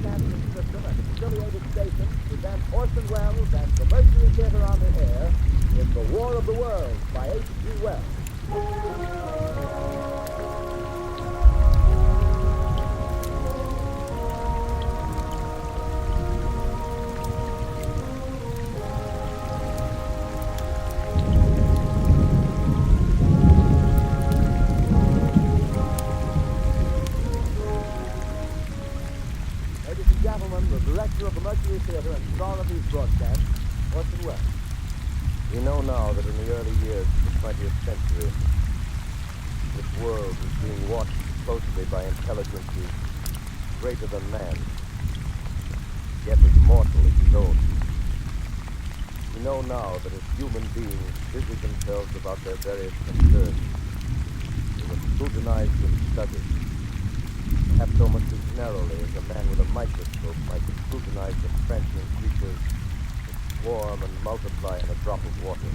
broadcasting system and affiliated stations present Orson Welles and the Mercury Theater on the Air in The War of the Worlds by H.G. Wells. Director of the Mercury Theater and star of these broadcasts, Orson Welles. We know now that in the early years of the 20th century, this world is being watched closely by intelligences greater than man, yet as mortal as his own. We know now that as human beings busy themselves about their various concerns, they were scrutinized and studied, perhaps almost as narrowly as a man with a microscope might scrutinize the transient creatures that swarm and multiply in a drop of water.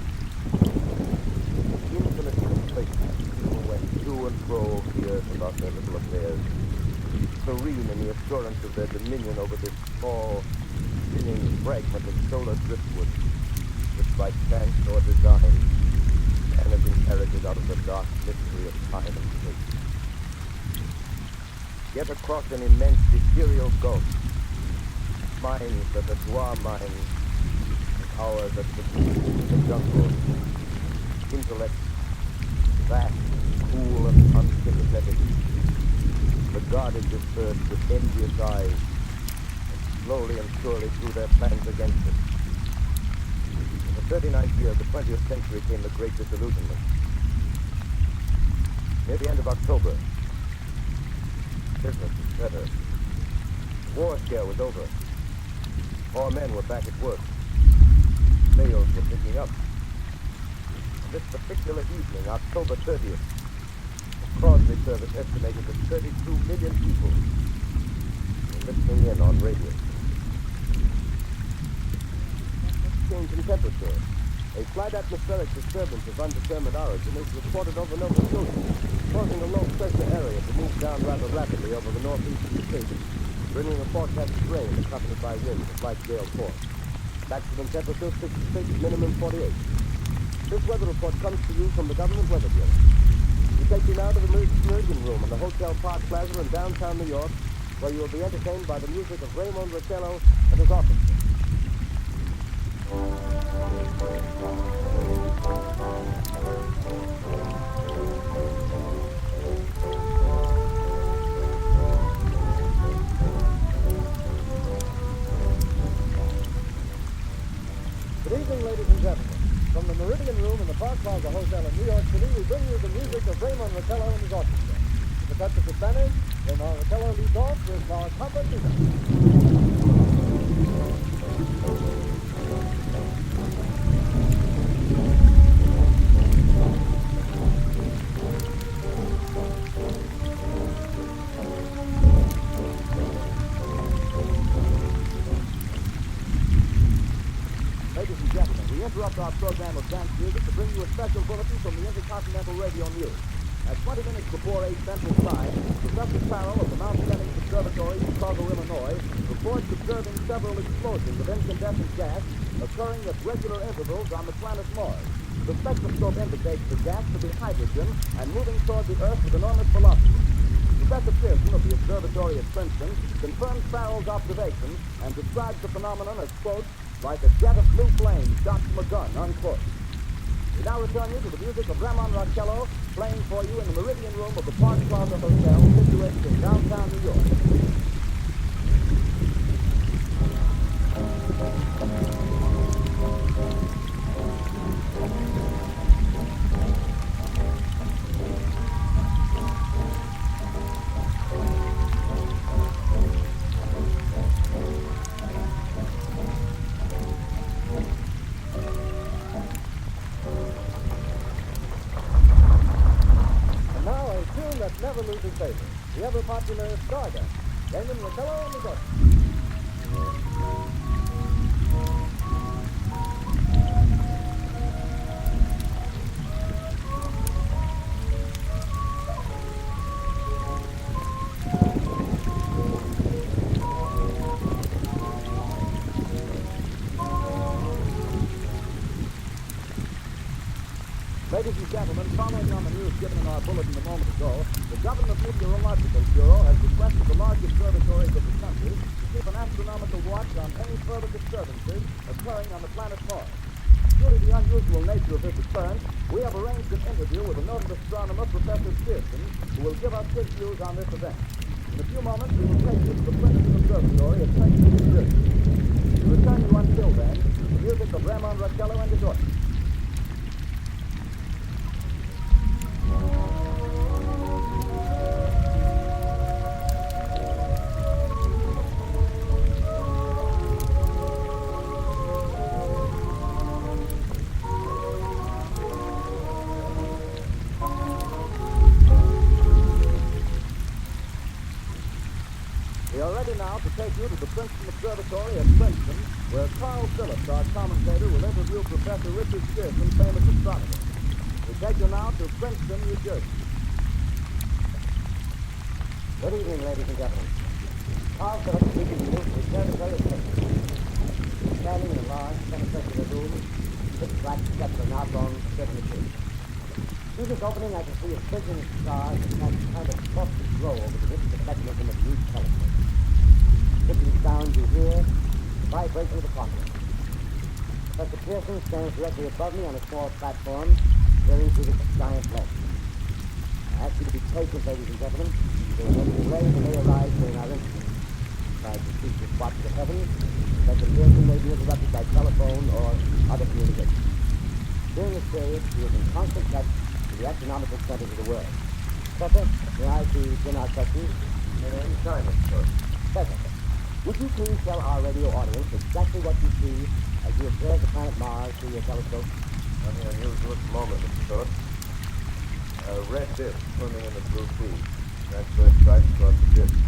Infinite complacent people went to and fro over the earth about their little affairs, serene in the assurance of their dominion over this small, spinning fragment of solar driftwood, which by chance or design man has inherited out of the dark mystery of time and space. Yet across an immense ethereal gulf, minds that are to our minds, and ours that subsist in the jungle, intellect vast, cool, and unsympathetic, regarded this earth with envious eyes, and slowly and surely threw their plans against it. In the 39th year of the 20th century came the Great Disillusionment. Near the end of October, business was better. The war scare was over. All men were back at work. Sales were picking up. On this particular evening, October 30th, the Crosby service estimated that 32 million people were listening in on radio. Change in temperature. A slight atmospheric disturbance of undetermined origin is reported over Nova Scotia, causing a low-pressure area to move down rather rapidly over the northeastern states, bringing a forecasted rain accompanied by winds of light gale force. Maximum temperature 66, minimum 48. This weather report comes to you from the Government Weather Bureau. We take you now to the Meridian Room in the Hotel Park Plaza in downtown New York, where you will be entertained by the music of Raymond Raquello and his orchestra. Good evening, ladies and gentlemen. From the Meridian Room in the Park Plaza Hotel in New York City, we bring you the music of Raymond Raquello and his orchestra. In the touch of the Spanish, Raymond Raquello leads off with our Convergence. We interrupt our program of dance music to bring you a special bulletin from the Intercontinental Radio News. At 20 minutes before 8 Central Time, Professor Farrell of the Mount Jennings Observatory, Chicago, Illinois, reports observing several explosions of incandescent gas occurring at regular intervals on the planet Mars. The spectroscope indicates the gas to be hydrogen and moving toward the Earth with enormous velocity. Professor Princeton of the observatory at Princeton confirms Farrell's observations and describes the phenomenon as, quote, like a jet of blue flame shot from a gun, unquote. We now return you to the music of Raymond Raquello, playing for you in the Meridian Room of the Park Plaza Hotel, situated in downtown New York. Never loses favor. The ever popular Stardust, Raymond Raquello and his orchestra. Ladies and gentlemen, following on the news given in our bulletin a moment ago, the Government Meteorological Bureau has requested the large observatories of the country to keep an astronomical watch on any further disturbances occurring on the planet Mars. Due to the unusual nature of this occurrence, we have arranged an interview with a noted astronomer, Professor Princeton, who will give us his views on this event. In a few moments, we will take you to the Princeton Observatory at Princeton, New Jersey. We return you until then, the music of Ramon Raquello and his orchestra. We are ready now to take you to the Princeton Observatory at Princeton, where Carl Phillips, our commentator, will interview Professor Richard Pearson, famous astronomer. We take you now to Princeton, New Jersey. Good evening, ladies and gentlemen. Carl Phillips speaking to you from the Observatory at Princeton. We're standing in a large, semicircular room, with black steps are now gone certainly through. Through this opening, I can see a twinkling of stars that cast a kind of soft glow over the intricate mechanism of the huge telescope. Listening sounds you hear, the vibration of the clockwork. Professor Pearson stands directly above me on a small platform, peering through this giant lens. I ask you to be patient, ladies and gentlemen. There are many delays that may arise during our interview. Besides the ceaseless watch of the heavens, Professor Pearson may be interrupted by telephone or other communication. During this period, he is in constant touch with the astronomical centers of the world. Professor, may I begin our questions? Any time, Mr. Professor, would you please tell our radio audience exactly what you see as you observe the planet Mars through your telescope? Nothing unusual at the moment, Mr. Phillips. A red disk swimming in the blue sea. That's where it strikes across the disk.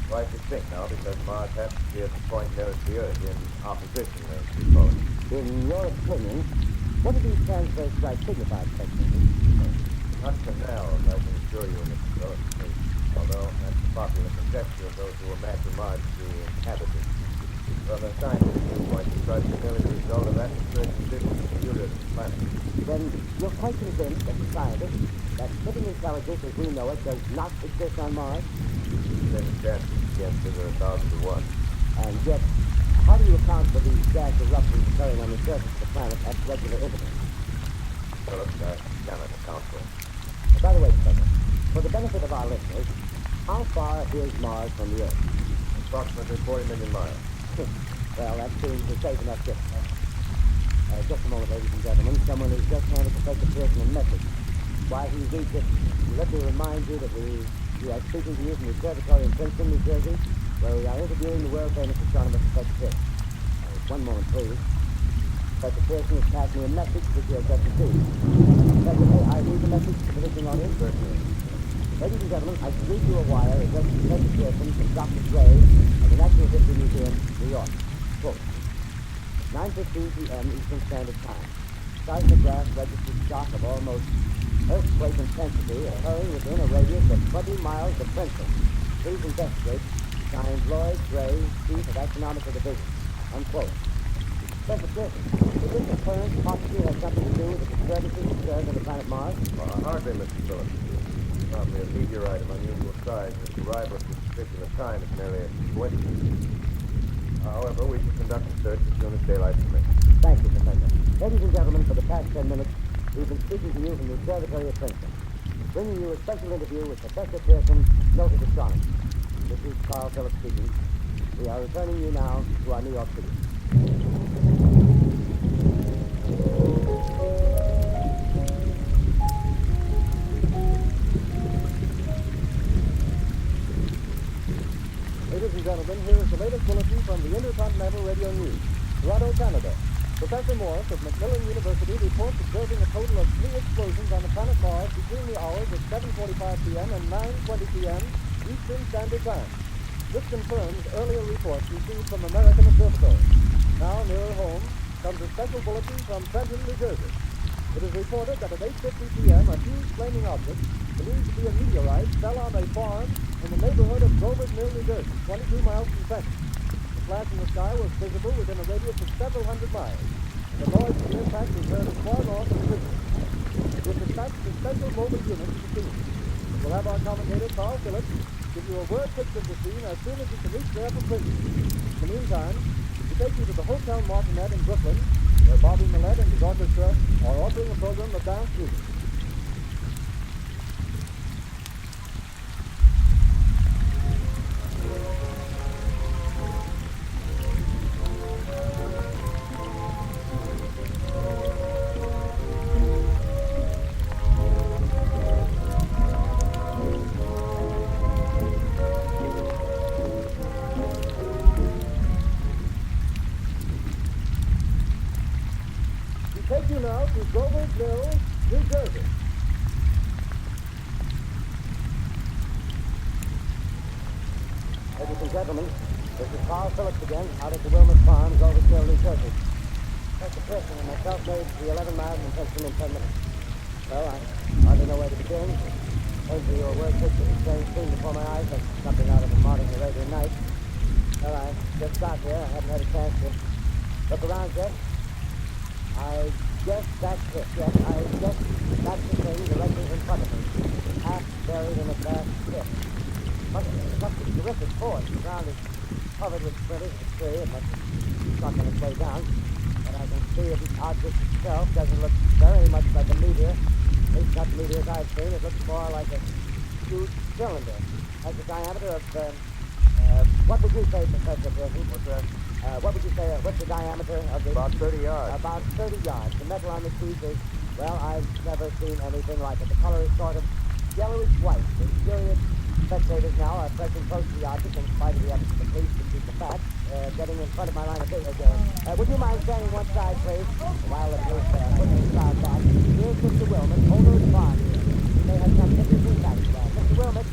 Quite distinct now, because Mars happens to be at the point nearest the Earth, in opposition, as we call it. In your opinion, what do these transverse strikes signify, Professor? Not canals, I can assure you, Mr. Phillips. Although that's the popular conjecture of those who imagine Mars to be inhabited. From a scientific viewpoint, the strikes are merely the result of atmospheric conditions peculiar to the planet. Then you're quite convinced as a scientist that living intelligence as we know it does not exist on Mars? Then the chances against it are 1,000 to 1. And yet, how do you account for these gas eruptions occurring on the surface of the planet at regular intervals? Phillips, I cannot account for it. By the way, Professor, for the benefit of our listeners, how far is Mars from the Earth? Approximately 40 million miles. Well, that seems a safe enough distance. Just a moment, ladies and gentlemen. Someone has just handed Professor Pearson a message. While he reads it, let me remind you that we are speaking to you from the observatory in Princeton, New Jersey, where we are interviewing the world-famous astronomer, Professor Pearson. One moment, please. Professor Pearson has passed me a message which you have just received. Professor, may I read the message to the listening audience? Certainly. Ladies and gentlemen, I read you a wire addressed to Professor Pearson from Dr. Gray of the Natural History Museum, New York. Quote, 9:15 p.m. Eastern Standard Time. Seismograph registered shock of almost earthquake intensity occurring within a radius of 20 miles of Princeton. Please investigate. Signed Lloyd Gray, Chief of Astronomical Division. Unquote. Professor Pearson, does this occurrence possibly have something to do with the disturbances observed on the planet Mars? Hardly, Mr. Phillips. Probably a meteorite of unusual size. Its arrival at this particular time is merely a coincidence. However, we shall conduct a search as soon as daylight permits. Thank you, Professor. Ladies and gentlemen, for the past 10 minutes, we've been speaking to you from the observatory at Princeton, bringing you a special interview with Professor Pearson, noted astronomer. This is Carl Phillips speaking. We are returning you now to our New York City. Ladies and gentlemen, here is the latest bulletin from the Intercontinental Radio News. Toronto, Canada. Professor Morse of Macmillan University reports observing a total of 3 explosions on the planet Mars between the hours of 7:45 p.m. and 9:20 p.m. Eastern Standard Time. This confirms earlier reports received from American observatories. Now, nearer home, comes a special bulletin from Princeton, New Jersey. It is reported that at 8:50 p.m. a huge flaming object, believed to be a meteorite, fell on a farm in the neighborhood of Grover's Mill, New Jersey, 22 miles from Princeton. The flash in the sky was visible within a radius of several hundred miles. The noise of the impact was heard as far north as Princeton. We'll dispatch the special mobile unit to the scene. We'll have our commentator, Carl Phillips, give you a word picture of the scene as soon as he can reach there from Princeton. In the meantime, we take you to the Hotel Martinet in Brooklyn, where Bobby Millett and his orchestra are offering a program of dance music. Take you now to Grover's Mill, New Jersey. Ladies and gentlemen, this is Carl Phillips again, out at the Wilmer Farm, Grover's Mill, New Jersey. Mr. Princeton and myself made the 11 miles from Princeton in 10 minutes. Well, I hardly know where to begin. Came to your word picture of the strange scene before my eyes, like something out of a modern Arabian Night. Well, I just got here. I haven't had a chance to look around yet. I guess that's it. Yes, I guess that's the thing directly in front of me. Half buried in a vast pit. Must be terrific force. The ground is covered with splinters of the tree. It must have stuck on its way down. But I can see that the object itself doesn't look very much like a meteor. At least not the meteors I've seen. It looks more like a huge cylinder. Has a diameter of, what would you say, Professor Pearson? What's that? What would you say, what's the diameter of the... About 30 yards. About 30 yards. The metal on the teeth is, well, I've never seen anything like it. The color is sort of yellowish white. The curious spectators now are pressing close to the object in spite of the efforts of the police to keep them back, getting in front of my line of vision. Would you mind standing one side, please? While the police putting the crowd back. Here's Mr. Wilmot, owner of the farm here. He may have some interesting facts about it. Mr. Wilmot,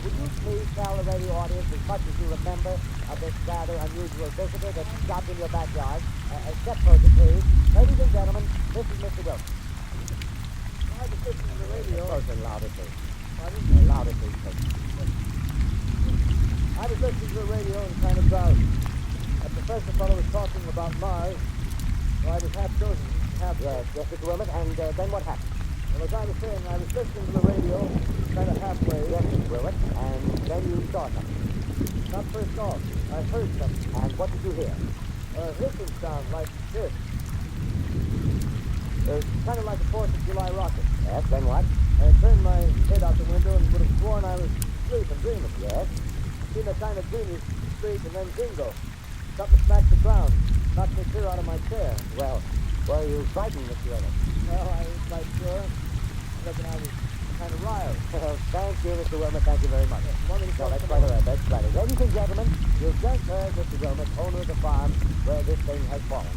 would you please tell the radio audience as much as you remember of this rather unusual visitor that stopped in your backyard? Step closer, please. Ladies and gentlemen, this is Mr. Wilmot. I was listening to the radio. Closer and louder, please. Pardon? Louder, please. I was listening to the radio and kind of drowsy. A professor fellow was talking about Mars, so I was half chosen, half... Yes, Mr. Wilmot, and then what happened? Well, as I was saying, I was listening to the radio, kind of halfway. Yes, Mr. Wilmot, and then you saw something. Not first off. I heard something. And what did you hear? Hissing sound like this. Kind of like a 4th of July rocket. Yes, then what? I turned my head out the window and would have sworn I was asleep and dreaming. Yes? Seen a kind of greenish streak and then bingo. Something smacked the ground. Knocked me clear out of my chair. Well, were you frightened, Mr. Wilmot? Well, I ain't quite sure. I reckon I was kind of riled. Well, thank you, Mr. Wilmot. Thank you very much. You want me to No, tell that's someone? quite all right. That's quite all right. Ladies and gentlemen, you've just heard Mr. Wilmot, owner of the farm where this thing has fallen.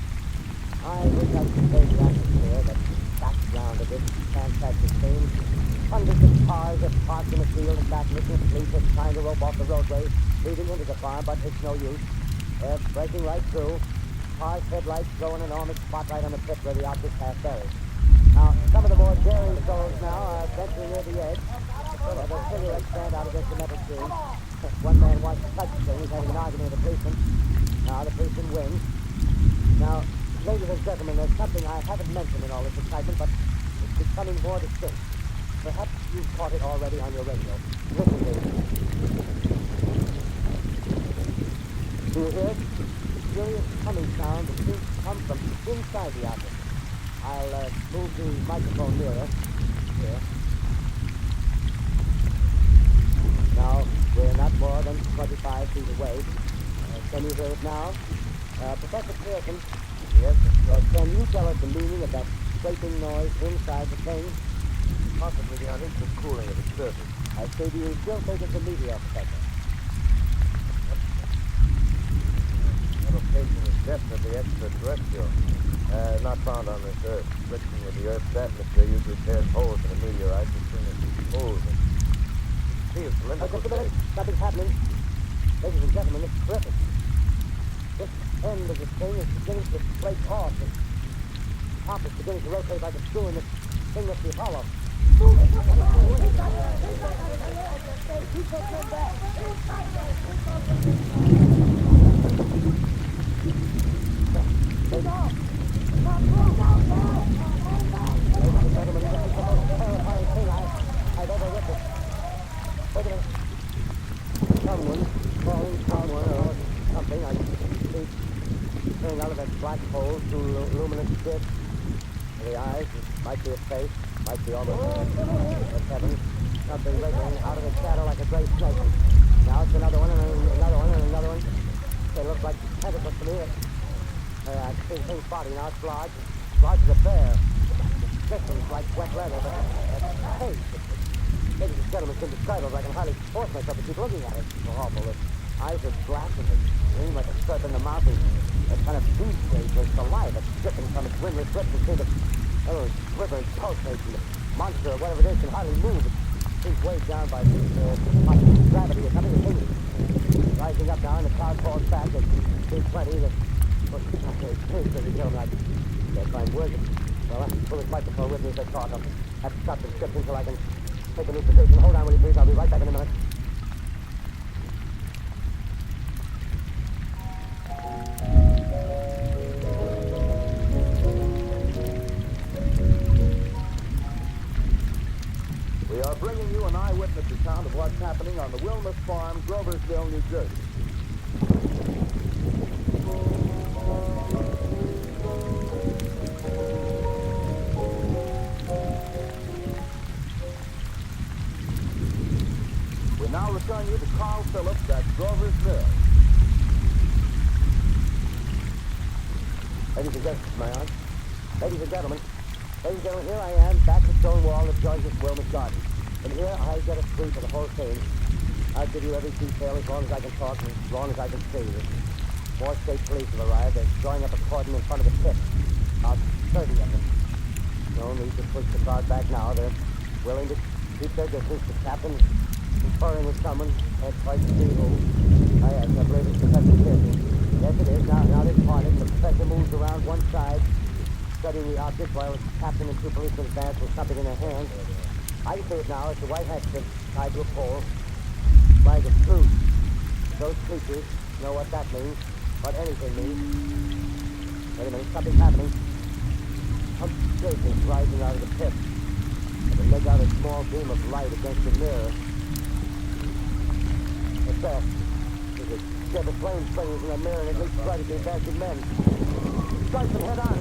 I wish I could say the atmosphere, the background of this fantastic scene. Hundreds of cars have parked in the field and back, listening to police are trying to rope off the roadway leading into the farm, but it's no use. They're breaking right through. Cars' headlights throw an enormous spotlight on the pit where the object passed buried. Now, some of the more daring souls now are venturing near the edge. Their cigarettes stand out against the metal screen. One man wants to touch the thing. He's having an argument with the policeman. Now, the policeman wins. Now, ladies and gentlemen, there's something I haven't mentioned in all this excitement, but it's becoming more distinct. Perhaps you've caught it already on your radio. Listen, ladies. Do you hear it? Curious humming sound that seems to come from inside the object. I'll move the microphone nearer. Here. Now, we're not more than 25 feet away. Can you hear it now? Professor Pearson. Yes? Can you tell us the meaning of that scraping noise inside the thing? Possibly the unequal cooling of its surface. I say, do you still think it's a meteor, Professor? The location is definitely extraterrestrial. Not found on this Earth. Friction with the Earth's atmosphere usually tears holes in a meteorite as soon as it's smooth. See, it's cylindrical Just a minute. shape. Nothing's happening. Ladies and gentlemen, it's terrific. This end of the thing is beginning to break off. The top is beginning to rotate like a screw, and this thing must be hollow. Ladies and gentlemen, this is the most something. I see coming out of that black hole through luminous disc. The eyes, it might be a face, might be almost a heaven. Something wriggling out of the shadow like a great snake. Now it's another one, and another one, and another one. They look like tentacles to me. I see things body now. It's large as a bear. Glistens like wet leather, but that face. Ladies and gentlemen, can describe it. I can hardly force myself to keep looking at it. It's awful. The eyes are black and they gleam like a serpent in the mouth. That kind of beast stage where it's alive. It's dripping from its windless lips. You see the quivering pulsating. The monster or whatever it is can hardly move. It seems weighed down by gravity or something. It's rising up now and the cloud falls back. There's plenty that... Ladies and gentlemen, I can't find words. Well, I'll pull this microphone with me as I talk. I'll have to stop the script until I can take a new position. Hold on, will you please? I'll be right back in a minute. We are bringing you an eyewitness account of what's happening on the Wilmus Farm, Groversville, New Jersey. We now return you to Carl Phillips at Grover's Mill. Ladies and gentlemen, Ladies and gentlemen, here I am, back to the stone wall that joins this Wilmus garden. And here I get a sweep of the whole thing. I'll give you every detail as long as I can talk and as long as I can see. More state police have arrived. They're drawing up a cordon in front of the pit. About 30 of them. No need to push the crowd back now. They're willing to keep their distance. The captain's conferring with someone. Can't quite see who. I believe it's Professor Pearson. Yes, it is. Now they've parted, and the professor moves around one side, studying the object while the captain and two policemen advance with something in their hands. I can see it now. It's a white handkerchief tied to a pole. Flag of truce. Those creatures know what that means, what anything means. Wait a minute, something's happening. Some shape is rising out of the pit. And they make out a small beam of light against the mirror. What's that? There's a shed of flame springs in the mirror and it looks right at the advancing men. Strikes them head on.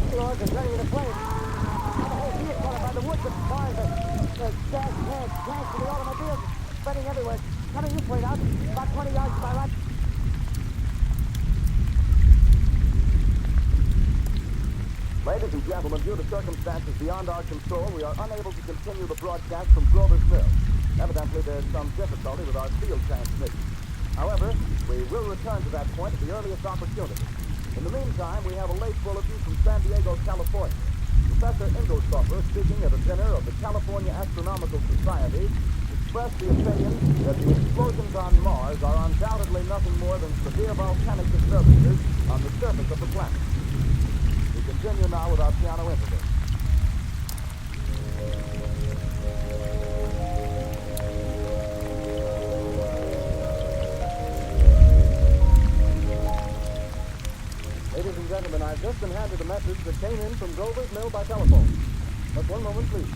The oars are turning into flame. The whole vehicle caught by the woods of cars. There's gas heads, tanks for the automobiles spreading everywhere. Coming this way now, about 20 yards to my right. Ladies and gentlemen, due to circumstances beyond our control, we are unable to continue the broadcast from Grover's Mill. Evidently, there's some difficulty with our field transmission. However, we will return to that point at the earliest opportunity. In the meantime, we have a late bulletin from San Diego, California. Professor Inglesoffer, speaking at a dinner of the California Astronomical Society, expressed the opinion that the explosions on Mars are undoubtedly nothing more than severe volcanic disturbances on the surface of the planet. We continue now with our piano interval. Ladies and gentlemen, I've just been handed a message that came in from Grover's Mill by telephone. Just one moment, please.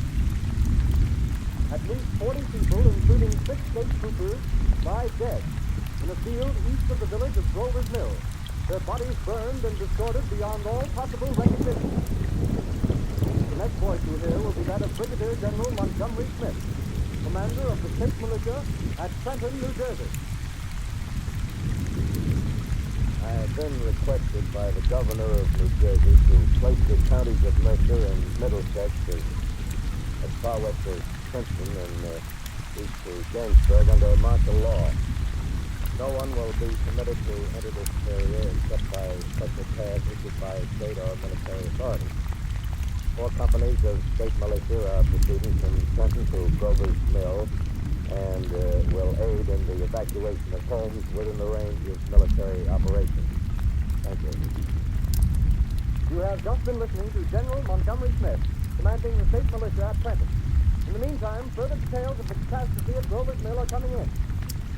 At least 40 people, including 6 state troopers, lie dead in a field east of the village of Grover's Mill. Their bodies burned and distorted beyond all possible recognition. The next voice you hear will be that of Brigadier General Montgomery Smith, commander of the state militia at Princeton, New Jersey. I have been requested by the governor of New Jersey to place the counties of Mercer and Middlesex as far west as Princeton and east to Jamesburg under martial law. No one will be permitted to enter this area except by special pass issued by state or military authorities. 4 companies of state militia are proceeding from Princeton to Grover's Mill and will aid in the evacuation of homes within the range of military operations. Thank you. You have just been listening to General Montgomery Smith, commanding the state militia at Princeton. In the meantime, further details of the catastrophe at Grover's Mill are coming in.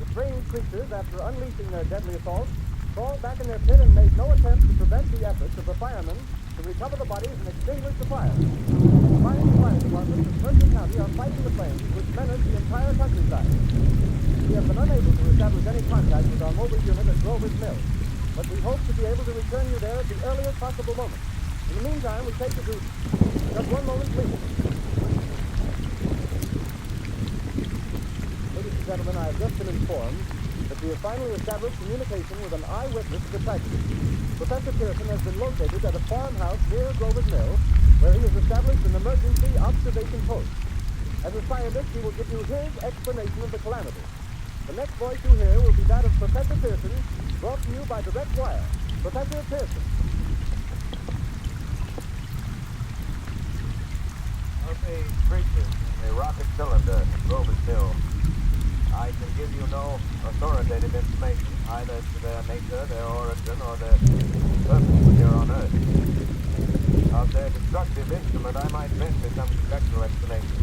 The strange creatures, after unleashing their deadly assault, crawled back in their pit and made no attempt to prevent the efforts of the firemen to recover the bodies and extinguish the fire. The fire departments in Princeton County are fighting the flames which menace the entire countryside. We have been unable to establish any contact with our mobile unit at Grover's Mill, but we hope to be able to return you there at the earliest possible moment. In the meantime, we take you to... Just one moment, please. Ladies and gentlemen, I have just been informed that we have finally established communication with an eyewitness of the tragedy. Professor Pearson has been located at a farmhouse near Grover's Mill, where he has established an emergency observation post. As a scientist, he will give you his explanation of the calamity. The next voice you hear will be that of Professor Pearson, brought to you by direct wire. Professor Pearson. Of the creatures in the rocket cylinder at Grover's Mill, I can give you no authoritative information, either as to their nature, their origin, or their purpose here on Earth. Of their destructive instrument, I might venture some conjectural explanation.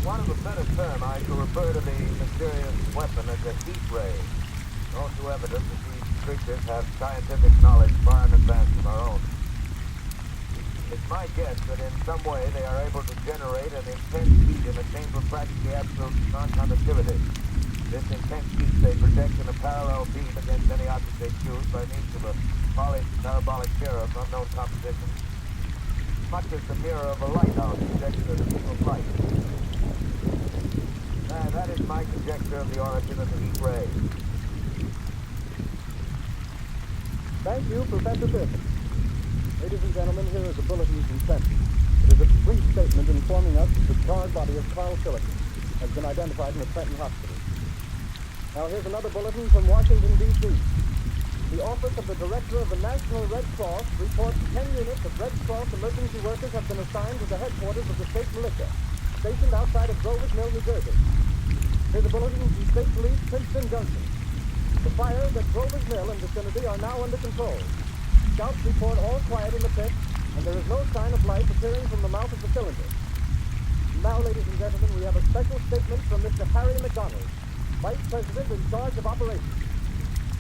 One of a better term, I shall refer to the mysterious weapon as a heat ray. It's all too evident that these creatures have scientific knowledge far in advance of our own. It's my guess that in some way they are able to generate an intense heat in a chamber practically absolute non-conductivity. This intense heat they project in a parallel beam against any object they choose by means of a polished parabolic mirror of unknown composition, much as the mirror of a lighthouse projects a beam of light. That is my conjecture of the origin of the heat ray. Thank you, Professor Pearson. Ladies and gentlemen, here is a bulletin from Princeton. It is a brief statement informing us that the charred body of Carl Silicon has been identified in the Trenton Hospital. Now here's another bulletin from Washington, D.C. The Office of the Director of the National Red Cross reports 10 units of Red Cross emergency workers have been assigned to the headquarters of the state militia, stationed outside of Grover's Mill, New Jersey. Here's a bulletin from State Police, Princeton Junction. The fires at Grover's Mill and vicinity are now under control. Scouts report all quiet in the pit, and there is no sign of life appearing from the mouth of the cylinder. Now, ladies and gentlemen, we have a special statement from Mr. Harry McDonald, Vice President in charge of operations.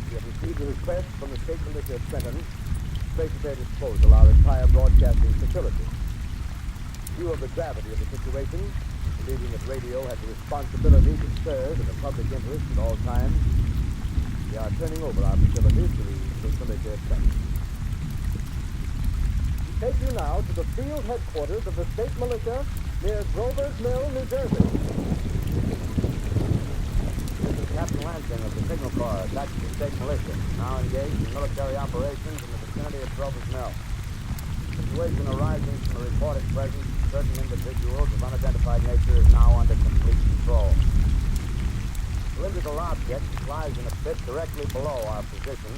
We have received a request from the state militia of Princeton to place at their disposal our entire broadcasting facility. In view of the gravity of the situation, believing that radio has a responsibility to serve in the public interest at all times, we are turning over our facilities to the state militia of Princeton. Take you now to the field headquarters of the state militia near Grover's Mill, New Jersey. This is Captain Lansing of the Signal Corps, attached to the state militia, now engaged in military operations in the vicinity of Grover's Mill. The situation arising from the reported presence of certain individuals of unidentified nature is now under complete control. The cylindrical object lies in a pit directly below our position,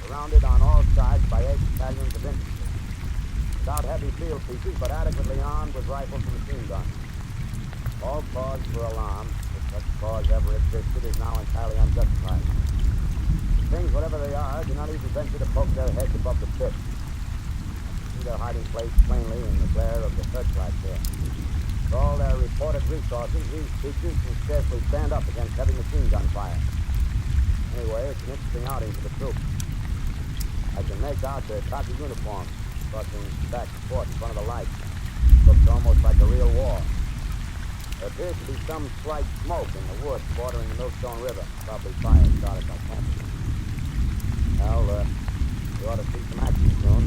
surrounded on all sides by 8 battalions of infantry, without heavy field pieces, but adequately armed with rifles and machine guns. All cause for alarm, if such cause ever existed, is now entirely unjustified. Things, whatever they are, do not even venture to poke their heads above the pit. See their hiding place plainly in the glare of the searchlights there. With all their reported resources, these creatures can scarcely stand up against heavy machine gun fire. Anyway, it's an interesting outing for the troops. I can make out their khaki uniforms, crossing back and forth in front of the lights. Looks almost like a real war. There appears to be some slight smoke in the woods bordering the Millstone River. Probably fire started by campers. Well, we ought to see some action soon.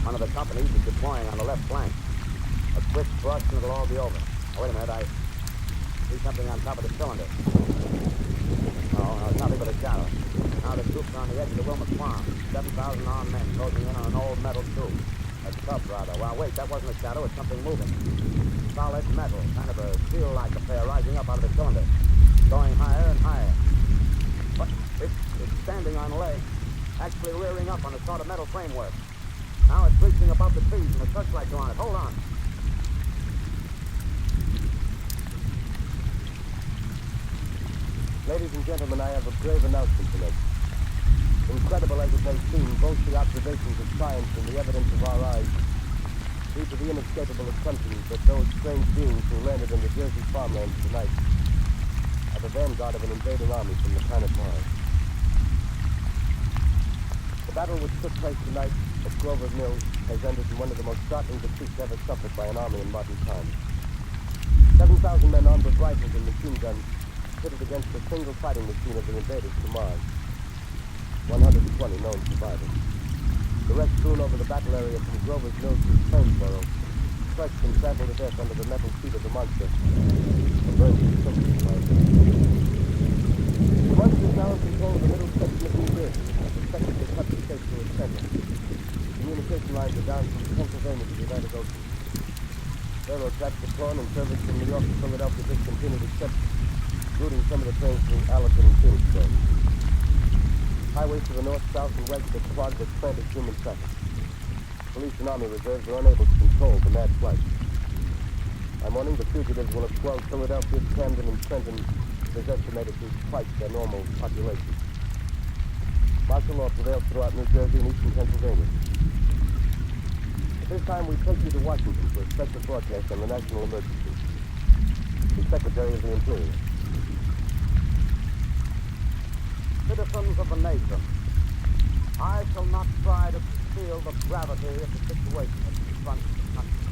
One of the companies is deploying on the left flank. A quick thrust and it'll all be over. Oh, wait a minute, I see something on top of the cylinder. No, it's nothing but a shadow. Now the troops are on the edge of the Wilmot Farm. 7,000 armed men closing in on an old metal tube. A tub, rather. Well, wait, that wasn't a shadow. It's something moving. Solid metal, kind of a steel-like affair rising up out of the cylinder. Going higher and higher. But it's standing on legs, actually rearing up on a sort of metal framework. Now it's reaching above the trees and the searchlights are on it. Hold on. Ladies and gentlemen, I have a grave announcement to make. Incredible as it may seem, both the observations of science and the evidence of our eyes lead to the inescapable assumption that those strange beings who landed in the Jersey farmlands tonight are the vanguard of an invading army from the planet Mars. The battle which took place tonight at Grover's Mills has ended in one of the most startling defeats ever suffered by an army in modern times. 7,000 men armed with rifles and machine guns pitted against a single fighting machine of the invaders to Mars. 120 known survivors. The rest strewn over the battle area from Grover's Mills to Plainsboro, crushed and trampled to death under the metal feet of the monster, and burned to simple life. The monster is now in control of the middle section of New Jersey, and expected to cut the state to its center. Communication lines are down from Pennsylvania to the Atlantic Ocean. Railroad tracks are torn and service from New York to Philadelphia discontinued except routing some of the trains through Allerton and Phoenixville. Highways to the north, south, and west are clogged with frantic human traffic. Police and army reserves are unable to control the mad flight. By morning, the fugitives will have swelled Philadelphia, Camden, and Trenton is estimated to twice their normal population. Martial law prevails throughout New Jersey and eastern Pennsylvania. At this time, we take you to Washington for a special broadcast on the national emergency. The Secretary of the Interior. Citizens of the nation, I shall not try to conceal the gravity of the situation that confronts the country,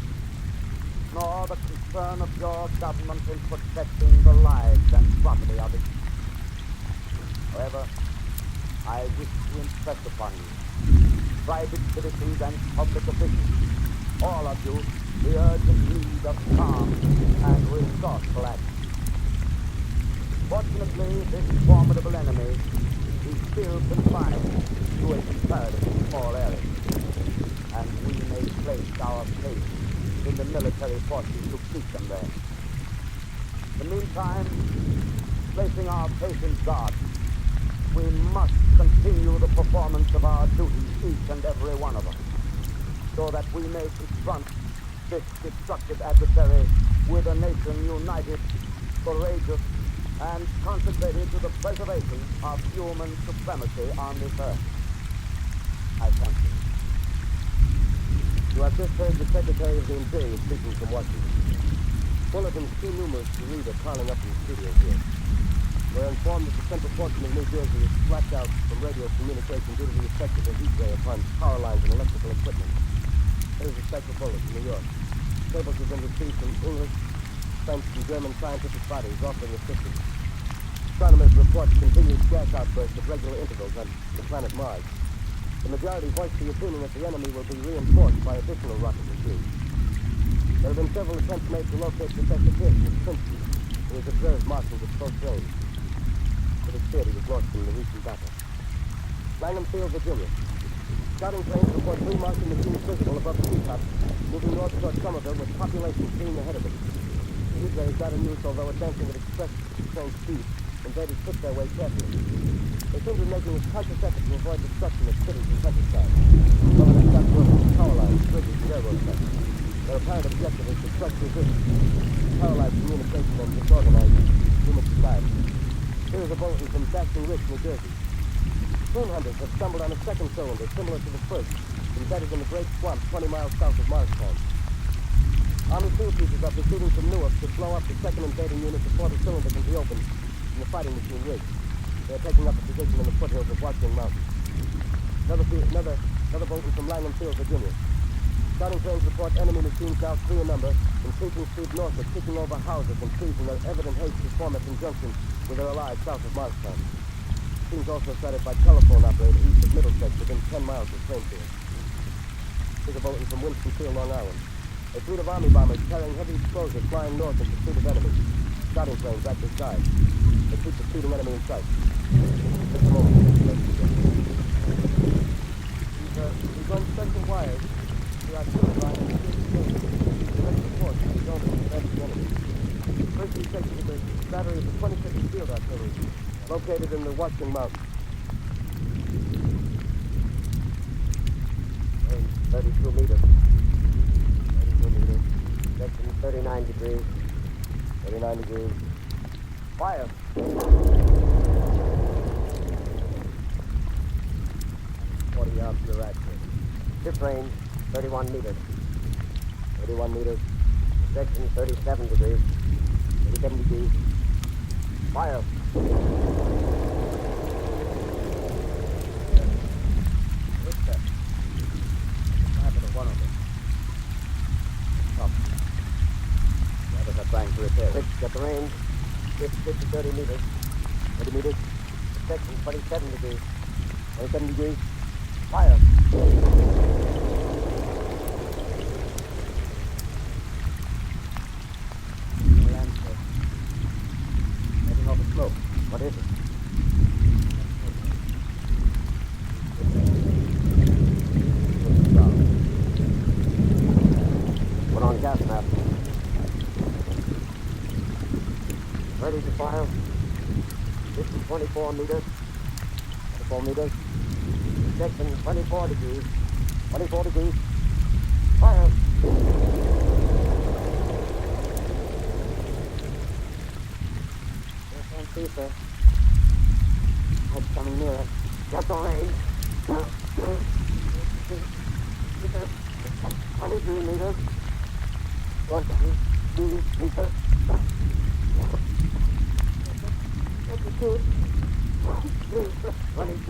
nor the concern of your government in protecting the lives and property of its people. However, I wish to impress upon you, private citizens and public officials, all of you, the urgent need of calm and resourceful action. Fortunately, this formidable enemy is still confined to a comparatively small area, and we may place our faith in the military forces to keep them there. In the meantime, placing our faith in God, we must continue the performance of our duties, each and every one of us, so that we may confront this destructive adversary with a nation united, courageous, and consecrated to the preservation of human supremacy on this earth. I thank you. You have just heard the Secretary of the Interior speaking from Washington. Bulletins too numerous to read are piling up in the studio here. We're informed that the central portion of New Jersey is blacked out from radio communication due to the effect of the heat ray upon power lines and electrical equipment. Here's a special bullet from New York. Cables have been received from English, French, and German scientific bodies offering assistance. Astronomers report continued gas outbursts at regular intervals on the planet Mars. The majority voiced the opinion that the enemy will be reinforced by additional rocket machines. There have been several attempts made to locate Professor Pearson of Princeton, who has observed Martians at close range. It is feared he was lost in the recent battle. Langham Field, Virginia. Scouting planes report 3 Martian machines visible above the treetops, moving north toward Somerville with population fleeing ahead of them. The heat ray is not in use, although advancing at express train speed. Invaders pick their way carefully. They seem to be making a conscious effort to avoid destruction of cities and countryside. Some of them stop working power lines, bridges, and railroad tracks. Their apparent objective is to crush resistance, paralyze communication, and disorganize human society. Here is a bulletin from Basking Ridge, New Jersey. Spoon hunters have stumbled on a second cylinder similar to the first, embedded in the great swamp 20 miles south of Marstown. Army field pieces are proceeding from Newark to blow up the second invading unit before the cylinder can be opened in the fighting machine rig. They are taking up a position in the foothills of Washington Mountain. Another bulletin from Langham Field, Virginia. Scouting planes report enemy machines now 3 in number, increasing speed northward, kicking over houses and trees in their evident haste to form a conjunction with their allies south of Marstown. Machines also sighted by telephone operator east of Middlesex within 10 miles of Plainfield. Here's a bulletin from Winston-Salem, Long Island. A fleet of army bombers carrying heavy explosives flying north in pursuit of enemies. Scouting planes at their side. They keep the speeding enemy in sight. Just a moment. We've run special wires to our artillery line and direct support to the zone of the enemy. First we take to the battery of the 26th Field Artillery, located in the Washington Mountains. Range 32 meters. 32 meters. Section 39 degrees. 39 degrees. Fire. 40 yards to the right. Ship range 31 meters. 31 meters. Section 37 degrees. 37 degrees. Fire. range, 50 to 30 meters. 30 meters. Section 27 degrees. 27 degrees. Fire. Landscape. Letting off a smoke. What is it? Put on gas mask. Ready to fire. Distance 24 meters. 24 meters. Section 24 degrees. 24 degrees. Fire. I can't see, sir. Hope's coming nearer. Just the range. 23 meters. 22 meters. 22. 22.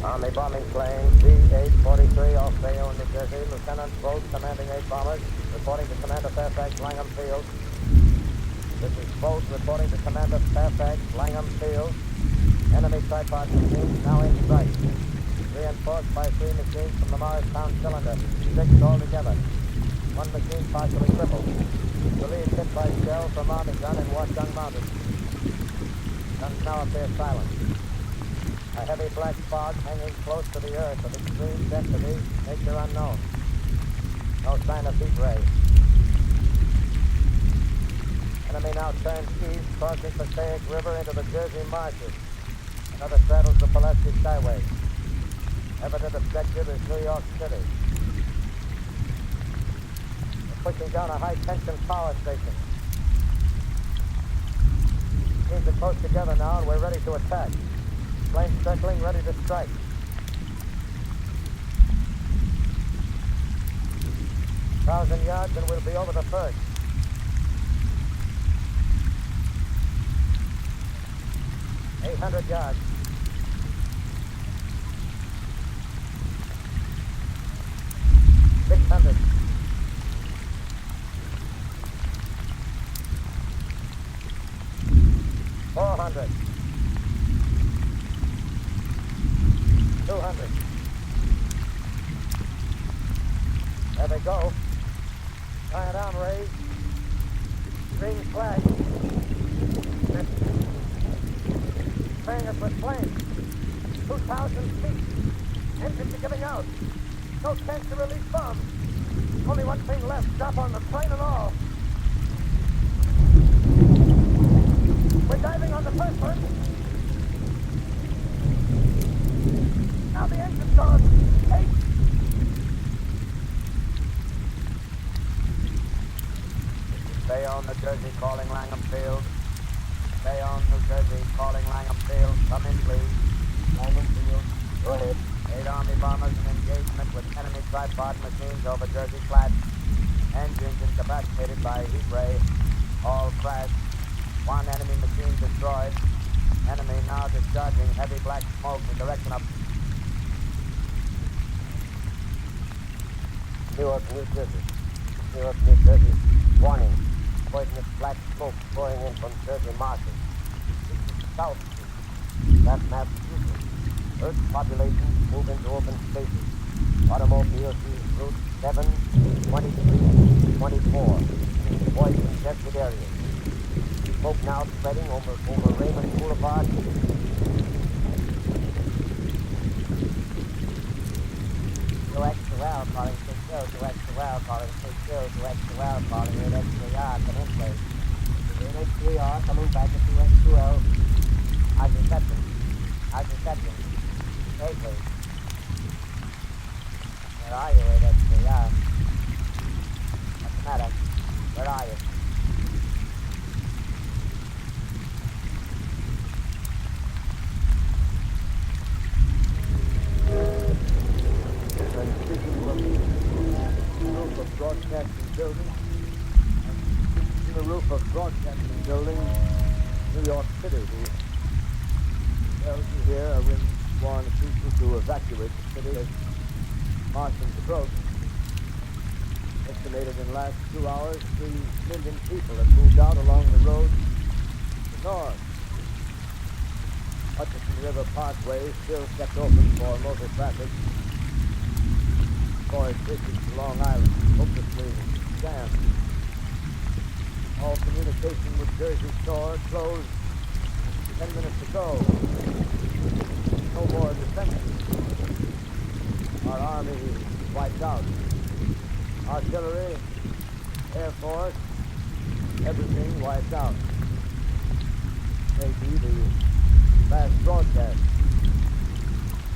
Army bombing plane C-843 off Bayonne, New Jersey. Lieutenant Bolt, commanding 8 bombers, reporting to Commander Fairfax, Langham Field. This is Bolt reporting to Commander Fairfax, Langham Field. Enemy tripod machines now in sight. Reinforced by 3 machines from the Morristown cylinder. 6 altogether. 1 machine partially crippled. Believed hit by shell from Army gun in Washung Mountain. Guns now appear silent. A heavy black fog hanging close to the earth of extreme density, nature unknown. No sign of heat ray. Enemy now turns east, crossing Passaic River into the Jersey marshes. Another straddles the Pulaski Skyway. Evident objective is New York City. We're pushing down a high-tension power station. Teams are close together now, and we're ready to attack. Planes circling, ready to strike. Thousand yards and we'll be over the first. $800 yards. $600. $400. 200. There they go. Tie it on, raised. Green flag. Spraying us with flames. 2,000 feet. Engines are giving out. No chance to release bombs. Only one thing left. Stop on the plane and all. We're diving on the first one. Now the engine's gone. 8. Bayonne, New Jersey, calling Langham Field. Bayonne, New Jersey, calling Langham Field. Come in, please. Langham Field. Go ahead. 8 Army bombers in engagement with enemy tripod machines over Jersey Flat. Engines incapacitated by heat ray. All crashed. 1 enemy machine destroyed. Enemy now discharging heavy black smoke in direction of Newark, New Jersey. Newark, New Jersey. Warning. Poisonous black smoke pouring in from Jersey marshes. This is the South Street. That map useless. Earth population move into open spaces. Automobiles use route 7, 23, 24. Avoid congested areas. Smoke now spreading over Raymond Boulevard. Well calling 6-0, direct to well calling 6-0, direct to well calling 8X3R, come in place. 8X3R coming back at 2X2L. How's reception? How's reception? Stay please. Where are you, 8X3R? What's the matter? Where are you? Broadcasting building. And in the roof roof of broadcasting building, New York City. The bells you hear are ringing warn people to evacuate the city as Martians approach. Estimated in the last 2 hours, 3 million people have moved out along the road to the north. Hutchinson River Parkway still kept open for motor traffic. Forest bridges to Long Island hopelessly jammed. All communication with Jersey Shore closed 10 minutes ago. No more defenses. Our army wiped out. Artillery, Air Force, everything wiped out. Maybe the last broadcast.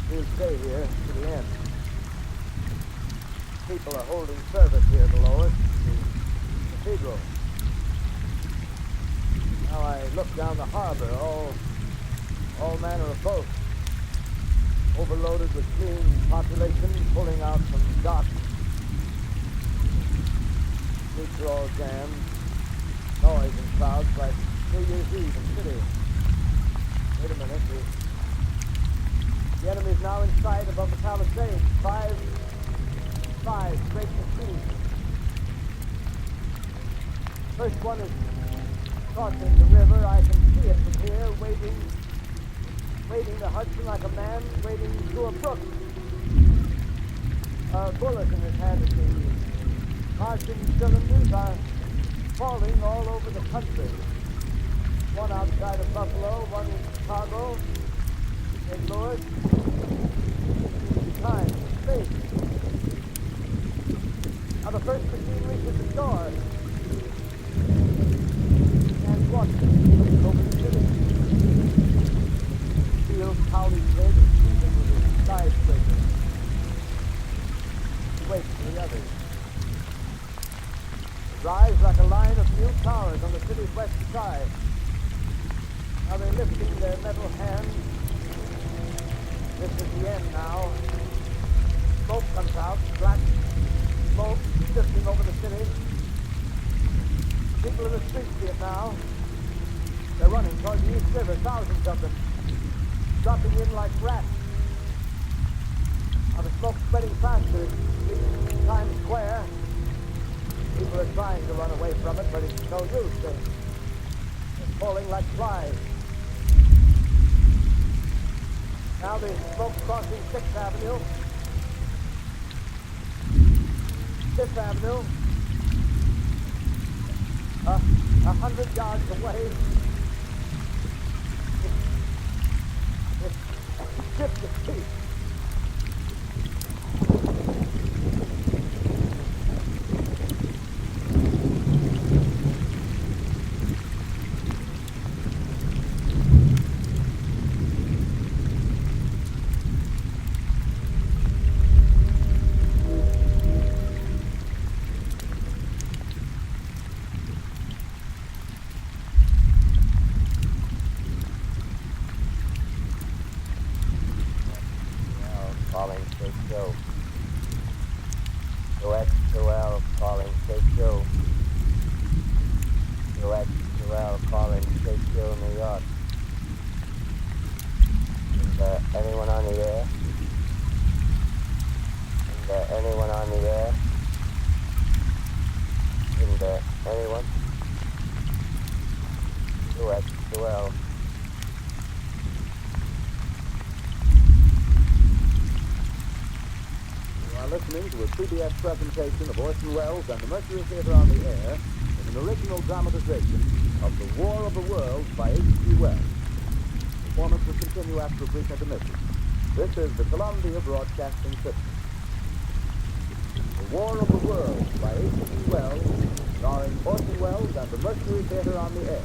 We'll stay here to the end. People are holding service here below us, the cathedral. Now I look down the harbor, all manner of boats, overloaded with clean population, pulling out from docks. Streets are all jammed, noise and crowds like New Year's Eve in the city. Wait a minute, the enemy's now in sight above the Palisades. Five great machines. First one is crossing the river. I can see it from here, wading the Hudson like a man wading through a brook. A bulletin is handed me. Martian cylinders are falling all over the country. One outside of Buffalo, one in Chicago, St. Louis, time, space. Now the first machine reaches the shore. And watching over the city. Steel Cowley's head is seething with his skyscraper. Wait for the others. Rise like a line of new towers on the city's west side. Now they're lifting their metal hands. This is the end now. Smoke comes out, black smoke drifting over the city. People in the streets see it now. They're running toward the East River, thousands of them, dropping in like rats. Now the smoke's spreading faster. It's Times Square. People are trying to run away from it, but it's no use. They're falling like flies. Now the smoke crossing 6th Avenue. 5th Avenue. 100 yards away. It's shift of feet. Listening to a CBS presentation of Orson Welles and the Mercury Theater on the Air in an original dramatization of The War of the Worlds by H.G. Wells. Performance will continue after a brief intermission. This is the Columbia Broadcasting System. The War of the Worlds by H.G. Wells, starring Orson Welles and the Mercury Theater on the Air.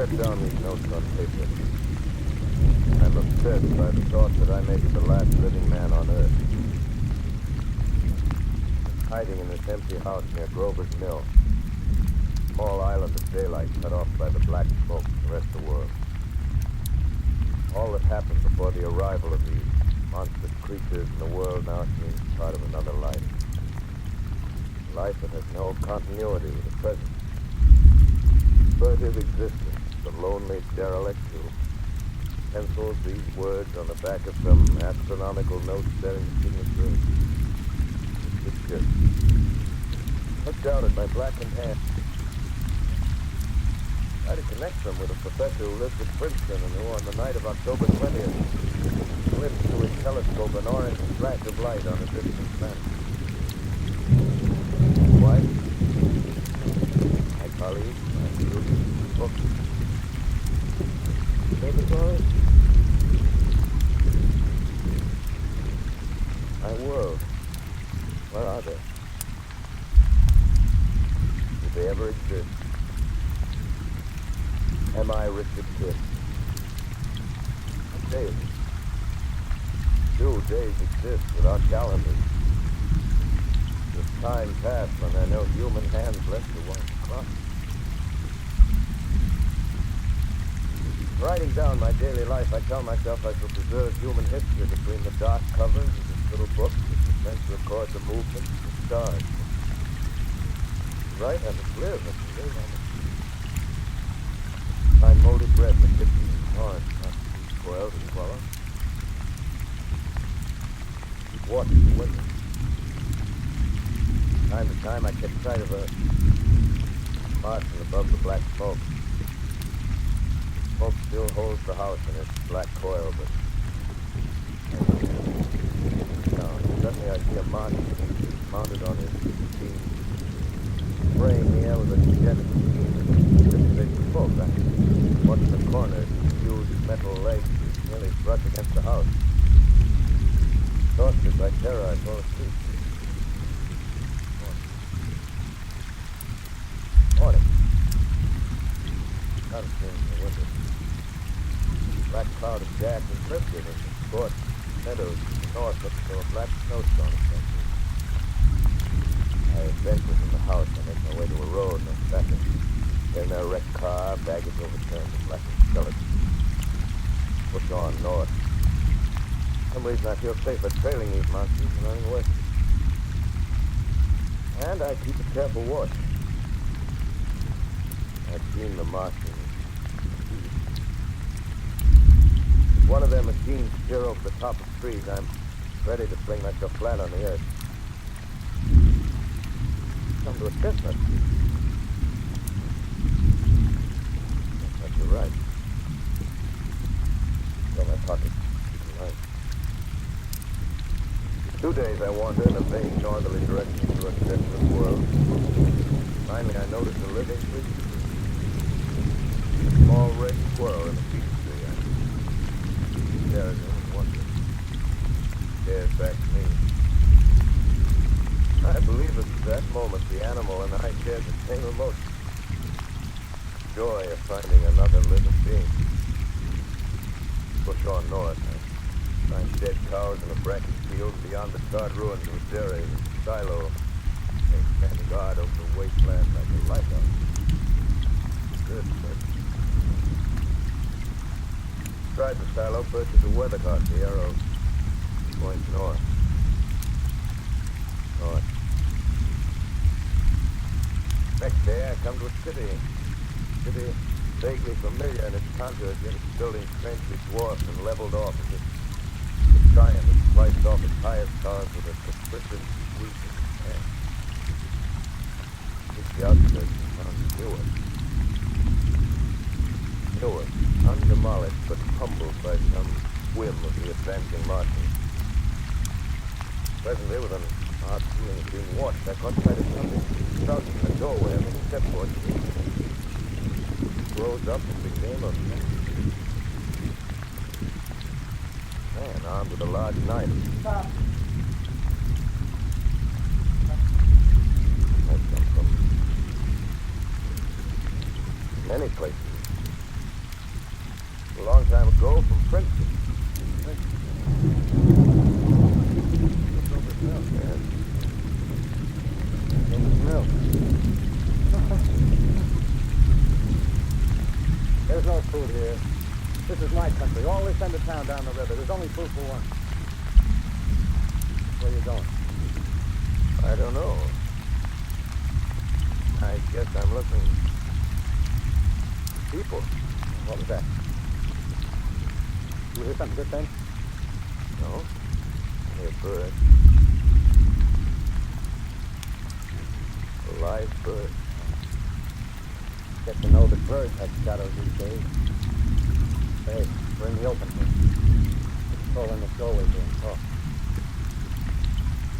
Down these notes on paper. I'm I'm obsessed by the thought that I may be the last living man on Earth. Hiding in this empty house near Grover's Mill. Small island of daylight cut off by the black smoke from the rest of the world. All that happened before the arrival of these monstrous creatures in the world now seems part of another life. Life that has no continuity with the present. Furtive existence, the lonely derelict who pencils these words on the back of some astronomical note bearing the signature. It's just look down at my blackened hand. Try to connect them with a professor who lived at Princeton and who, on the night of October 20th, glimpsed through his telescope an orange flash of light on a distant planet. Wife, my colleague, my student, book, observatory, my world. Where are they? Did they ever exist? Am I Richard Kidd? What day is it? 2 days exist without calendars. Does time pass when there are no human hands left to watch the clock? Writing down my daily life, I tell myself I shall preserve human history between the dark covers of this little book, which is meant to record the movements of the stars. Right as it live and live on the find molded bread in the kitchen, orange, boiled and swallowed. Keep watching the window. Time to time I catch sight of a Martian above the black smoke. Smoke still holds the house in its black coil, but now suddenly I see a Martian mounted on his beam, spraying the air with a jet of steam. They smoke. What's in the corner? Huge metal legs nearly brush against the house. Exhausted by terror, I fall asleep. Morning. Sun streams in the window. Black cloud of gas and drifted in the scorched meadows to the north up to a black snowstorm essentially. I venture from the house. I make my way to a road and I'm back in. In a wrecked car, baggage overturned, and blackened skeleton. Push on north. For some reason I feel safer trailing these monsters and running away. And I keep a careful watch. I've seen the Martians. If one of their machines steer over the top of trees, I'm ready to fling myself flat on the earth. Come to assist us. You're right. Fill my pocket. Keep in mind. 2 days I wander in a vague northerly direction through a desolate world. Finally I notice a living creature. A small red squirrel in a peach tree. I stare at him and wonder. He stares back at me. I believe at that moment the animal and I shared the same emotion. Joy of finding another living being. Push on north. I find dead cows in a bracken field beyond the charred ruins of a dairy and silo. They stand guard over the wasteland like a lighthouse. Good place. Inside the silo perches a weathercock. The arrow points north. North. Next day I come to a city. City vaguely familiar in its contours, yet its buildings strangely dwarfed and leveled off as if the giant had sliced off its highest stars with a capricious sweep of its hand. It's the outskirts and found Newark. Newark, undemolished but humbled by some whim of the advancing Martians. Presently, with an odd feeling of being watched, I caught sight of something crouched in the doorway of a stepboard. Rose up and became a man armed with a large knife. Stop. I come from many places. A long time ago from Princeton. food here. This is my country. All this end of town down the river. There's only food for one. Where you going? I don't know. I guess I'm looking... people. What was that? You hear something good thing? No. I hear birds. A live bird. Get to know that birds have shadows these days. Hey, we're in the open here. Let's pull in the doorway here and talk.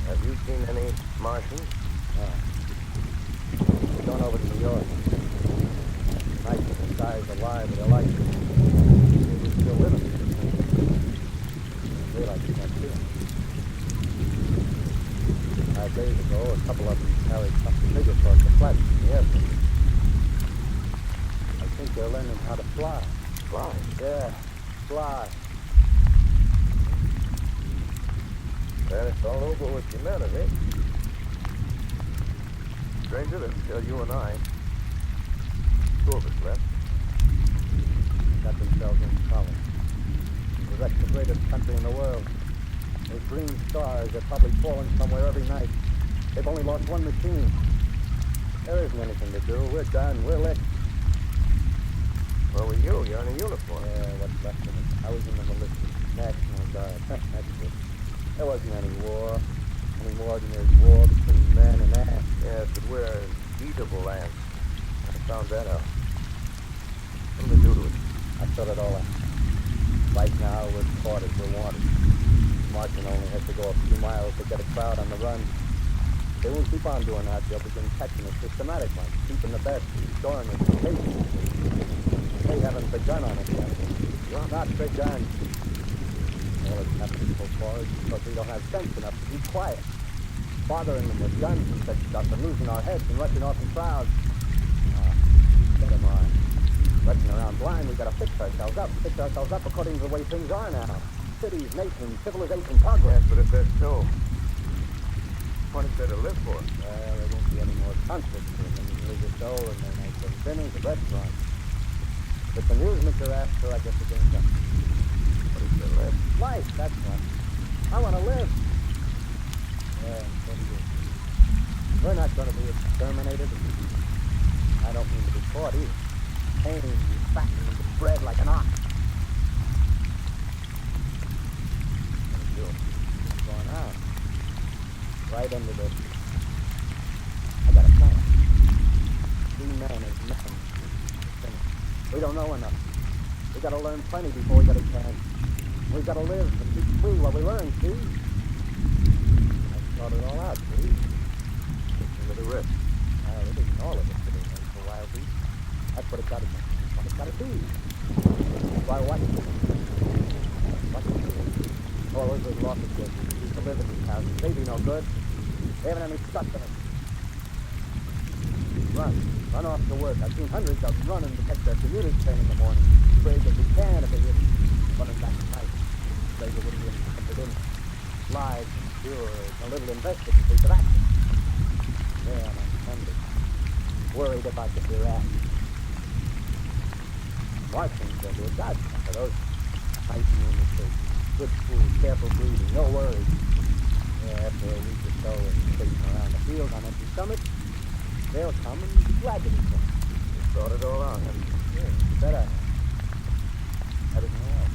Have you seen any Martians? No. We're going over to New York. Nice that the sky's alive with a light. We're still living. I realize you can't see them. 5 days ago, a couple of them carried something big across the flats in the airport. I think they're learning how to fly. Fly? Yeah, fly. Well, it's all over with humanity. Stranger than till you and I. 2 of us left. Got themselves in college. They wrecked the greatest country in the world. Those green stars are probably falling somewhere every night. They've only lost one machine. There isn't anything to do. We're done. We're licked. Well, with you, you're in a uniform. Yeah, what's left of it? I was in the militia. National Guard. That's it. There wasn't any war. Any more than there's war between man and ants. Yes, but we're eatable ants. I found that out. What do they do to it? I thought it all out. Right now, we're caught as we're wanted. Martian only has to go a few miles to get a crowd on the run. They won't keep on doing that. They'll begin catching us systematic ones, keeping the best, storing us, chasing us. They haven't begun on it yet. You're not begun. All it's happened so far is because we don't have sense enough to be quiet. Bothering them with guns and such stuff and losing our heads and rushing off in crowds. Get them on. Rushing around blind, we've got to fix ourselves up according to the way things are now. Cities, nations, civilization, progress. Yes, but if that's so, what is there to live for? Well, there won't be any more concerts for them in years or so, and then there's some dinners, a restaurant. If it's amusement you're after, I guess the game's up. What is there left? Life, that's what. I want to live. Yeah, so do you. We're not going to be exterminated. I don't mean to be caught either. Tamed, fattened, and bred like an ox. Going on. Right under this. I got a plan. 3 men as men. We don't know enough. We got to learn plenty before we get a chance. We got to live and be free while we learn, see? I thought it all out, see? Listen to the risk. Well, it isn't all of it that is for wild beasts. That's what it's got to be. What it's got to be. Why, what? All those little officers who used to live in these houses, they be no good. They haven't any sustenance. Run off to work. I've seen hundreds of them running to catch their commuter's train in the morning. Afraid that we can if they hit running back at night. Afraid they wouldn't be interested in lives and cures, a little invested in case of action. Yeah, and I'm hungry. Worried about the hereafter. Martians will be a godsend for those. Hygiene in the church. Good food, careful breathing, no worries. Yeah, after a week or so of chasing around the field on empty stomachs, they'll come and be glad to be come. You thought it all out, haven't you? Yeah, you bet I have. Everything else.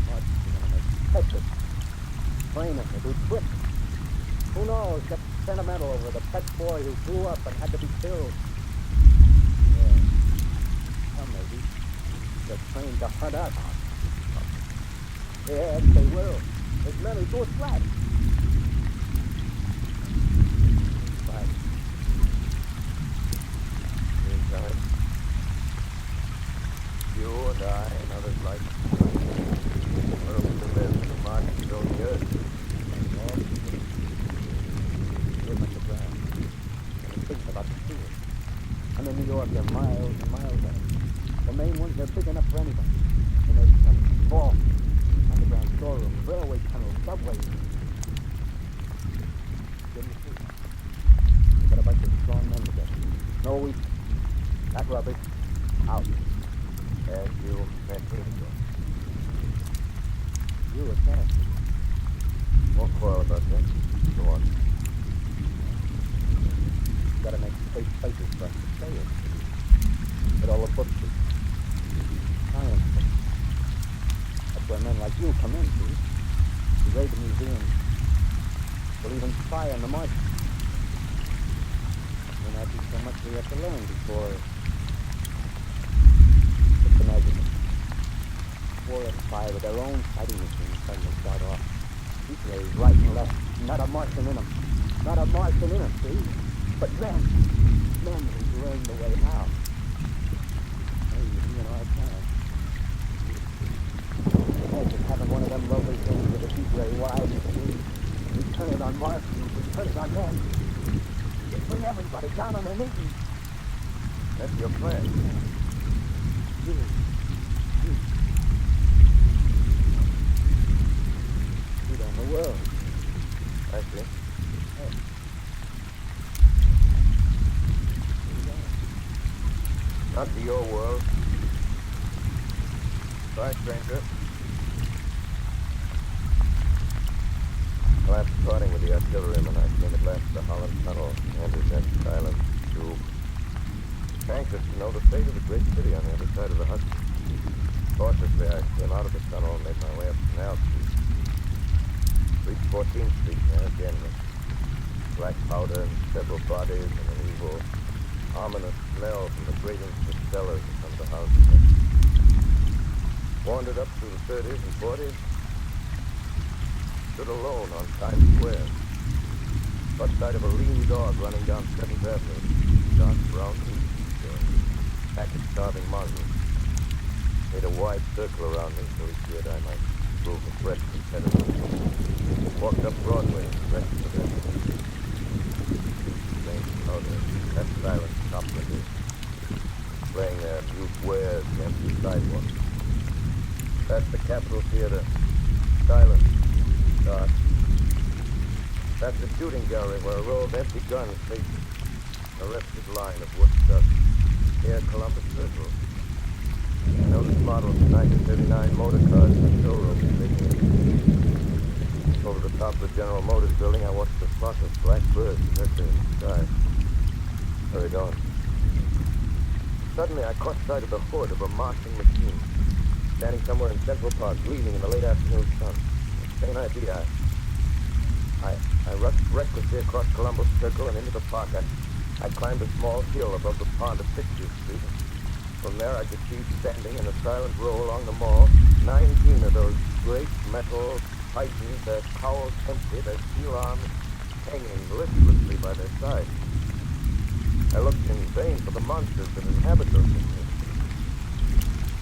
Martians are going to make Texas. Train them to do tricks. Who knows, get sentimental over the pet boy who grew up and had to be killed. Yeah. Well, maybe. They're trained to hunt us. Yes, they will. As many go flat. Right. Meantime, you and I and others like where we to live in the Martians on the earth. Live underground. And think about the field. Under New York, they're miles and miles out. The main ones, they're big enough for anybody. And there's some vaults. Underground storerooms, railway tunnels, subways. Give me food. We got a bunch of strong men together. No weakness. That rubbish, out. As you met me, You were cast. won't quarrel about that. Go on. Gotta make safe places for us to stay in. But all the books are science books. That's where men like you come in, see? You raid the museums. We'll even spy on the Martians. May not be so much we have to learn before... Just imagine it. 4 or 5 with their own fighting machines suddenly start off. These ways, right and left. Not a Martian in them. Not a Martian in them, see? But men who've learned the way how. Hey, you know, I can't. Imagine having one of them lovely things with a deep gray wide screen. We turn it on Martians, we turn it on men. We bring everybody down on their knees. That's your plan. You. Feed on the world. I see. Not to your world. Bye, stranger. Well, after parting with the artilleryman, I came at last to the Holland Tunnel, entered that silent tube. Anxious to know the fate of the great city on the other side of the Hudson. Cautiously, I came out of the tunnel and made my way up Canal Street. Reached 14th Street there again with black powder and several bodies and an evil, ominous smell from the gratings of the cellars of some of the houses. Wandered up through the 30s and 40s. Stood alone on Times Square. Caught sight of a lean dog running down 7th Avenue. Dark brown meat. Packet starving mongoose. Made a wide circle around me so he feared I might prove a fresh competitor. Walked up Broadway, rest of it. Strange powder. That silent shop windows. Playing their mute wares against the sidewalk. Past the Capitol Theater. Silent. Dark. Past the shooting gallery where a row of empty guns faced a rested line of wood stuff. Near Columbus Circle. I noticed models of 1939 motor cars in the showroom. Over the top of the General Motors building, I watched a flock of black birds circling in the sky. Hurried on. Suddenly, I caught sight of the hood of a Martian machine, standing somewhere in Central Park, gleaming in the late afternoon sun. Same idea. I rushed recklessly across Columbus Circle and into the park. I climbed a small hill above the pond of 60th Street. From there, I could see standing in a silent row along the mall 19 of those great metal titans, their cowls empty, their steel arms hanging listlessly by their sides. I looked in vain for the monsters that inhabit those things.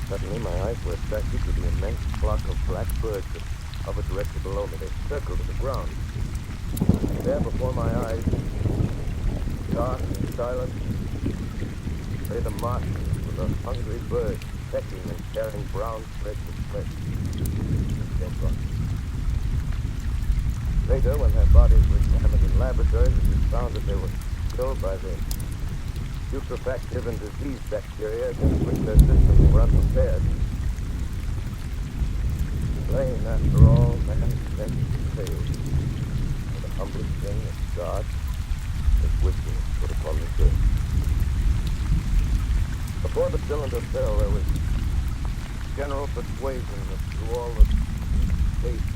Suddenly, my eyes were attracted to the immense flock of black birds that hovered directly below me. They circled to the ground. There before my eyes, dark and silent, lay the Martians with a hungry bird pecking and tearing brown threads of flesh. Dead bodies. Later, when their bodies were examined in laboratories, it was found that they were killed by the putrefactive and disease bacteria against which their systems were unprepared. Plain, after all, man's sense failed. And the humblest thing that God is wishing put upon the earth. Before the cylinder fell, there was general persuasion that through all the space,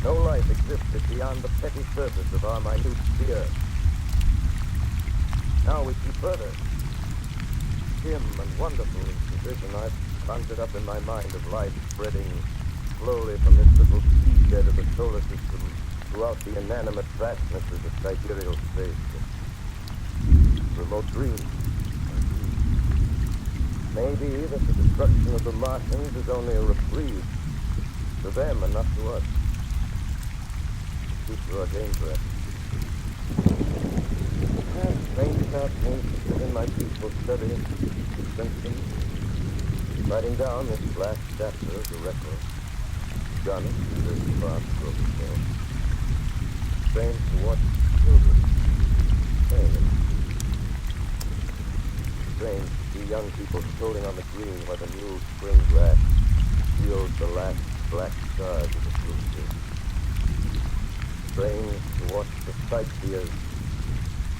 no life existed beyond the petty surface of our minute sphere. Now we see further. Dim and wonderful is the vision I've conjured up in my mind of life spreading slowly from this little seabed of the solar system throughout the inanimate vastnesses of sidereal space. Remote dreams. Maybe that the destruction of the Martians is only a reprieve to them and not to us. Future ordained for us. Strange about me, in my peaceful study in Princeton, writing down this last chapter of the record. Done it, this fast broken hill. Strange to watch children playing it. Strange to see young people strolling on the green where the new spring grass shields the last black stars of the blue sea. Strange to watch the sightseers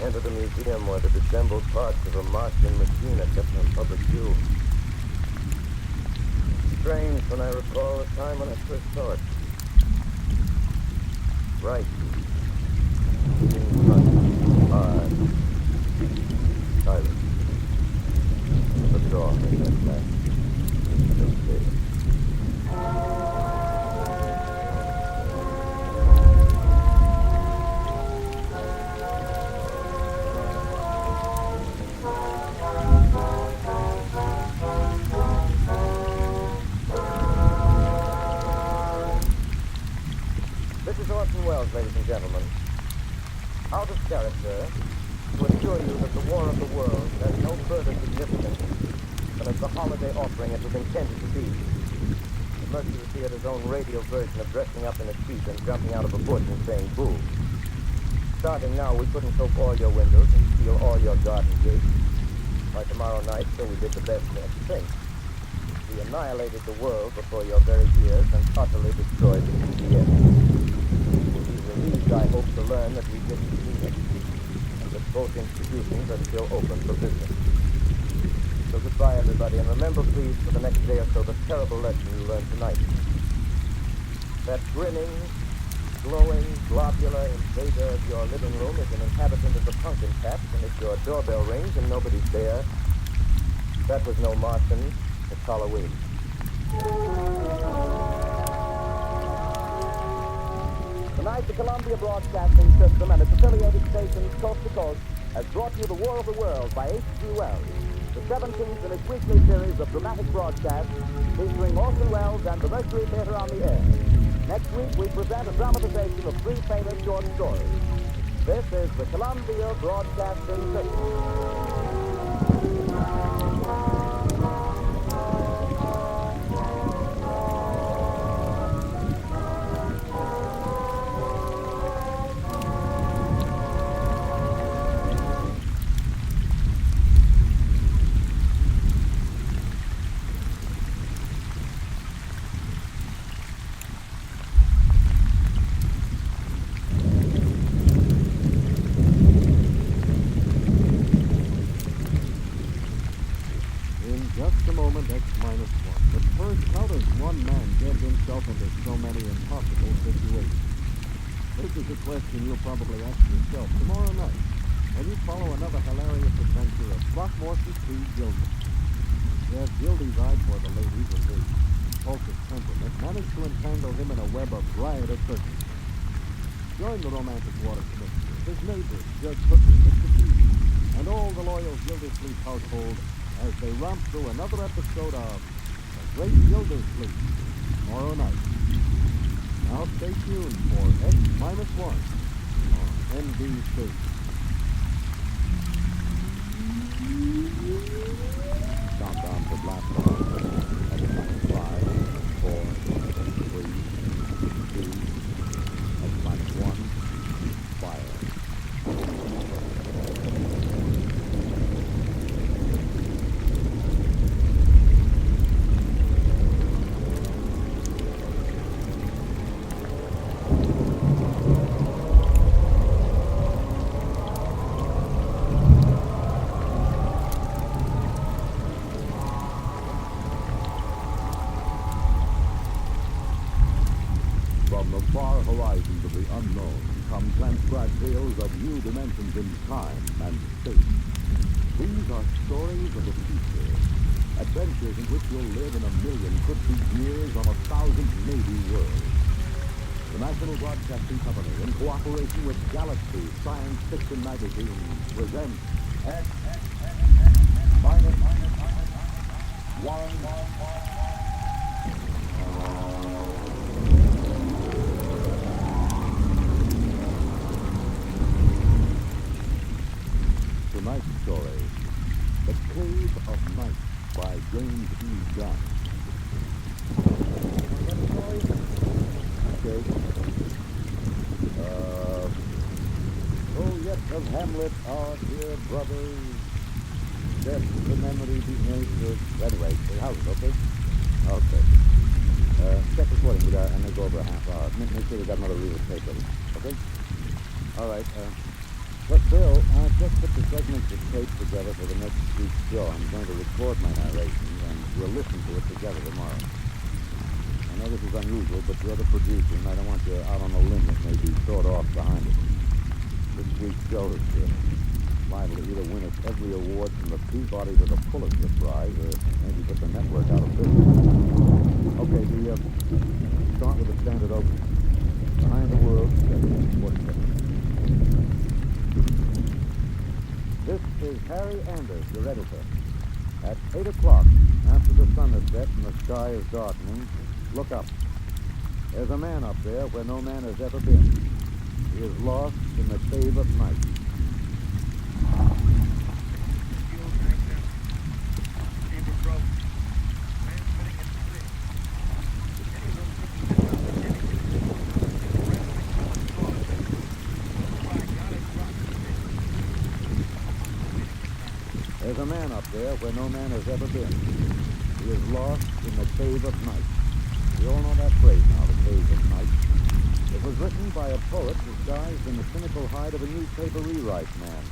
enter the museum where the dissembled parts of a Martian machine are kept on public view. Strange when I recall the time when I first saw it. Bright, being front, hard, silent. The dawn in that last day. This is Orson Welles, ladies and gentlemen. Out of character, to assure you that the War of the Worlds has no further significance than as the holiday offering it was intended to be. The Mercury Theater's own radio version of dressing up in a sheet and jumping out of a bush and saying boo. Starting now, we couldn't soak all your windows and seal all your garden gates. By tomorrow night, so we did the best next thing. We annihilated the world before your very ears and utterly destroyed the CBS. You'll be relieved, I hope, to learn that we didn't mean it, and that both institutions are still open for business. So goodbye, everybody, and remember, please, for the next day or so, the terrible lesson you learned tonight. That grinning, glowing, globular invader of your living room is an inhabitant of the pumpkin patch, and if your doorbell rings and nobody's there, that was no Martian, it's Halloween. Tonight, the Columbia Broadcasting System and its affiliated stations coast to coast has brought you The War of the World by H.G. Wells, the 17th in its weekly series of dramatic broadcasts featuring Orson Welles and the Mercury Theater on the air. Next week, we present a dramatization of 3 famous short stories. This is the Columbia Broadcasting System. Question you'll probably ask yourself tomorrow night when you follow another hilarious adventure of Throckmorton T. Gildy. Yes, Gildy's eyed for the ladies and his impulsive temperament managed to entangle him in a web of riotous circumstances. Join the romantic water commissioner, his neighbors, Judge Hooker, Mr. T, and all the loyal Gildersleeve household as they romp through another episode of The Great Gildersleeve tomorrow night. Now stay tuned for X-1 on NBC. Countdown to blast off. X-5, 4, 3, 2, X-1, fire. From the far horizons of the unknown come transcribed tales of new dimensions in time and space. These are stories of the future, adventures in which you'll live in 1,000,000 could-be years on 1,000 Navy worlds. The National Broadcasting Company, in cooperation with Galaxy Science Fiction Magazine, presents Tonight's story, The Cave of Night by James E. Gunn. Okay. Oh, yet of Hamlet, our dear brothers, Just the memory be made good. Anyway, how's it, okay? Okay. Check recording. I may go over a half hour. Make sure we got another reel of tape ready. Okay? All right. Look, Bill, I just put the segments of tape together for the next week's show. I'm going to record my narration, and we'll listen to it together tomorrow. I know this is unusual, but you're the producer, and I don't want you out on a limb that may be sort off behind it. This week's show is liable to either win us every award from the Peabody to the Pulitzer Prize, or maybe put the network out of business. Okay, start with the standard opening. Behind the World, segment 47. This is Harry Anders, your editor. At 8 o'clock, after the sun has set and the sky is darkening, look up. There's a man up there where no man has ever been. He is lost in the cave of night. There's a man up there where no man has ever been. He is lost in the cave of night. We all know that phrase now, the cave of night. It was written by a poet disguised in the cynical hide of a newspaper rewrite man.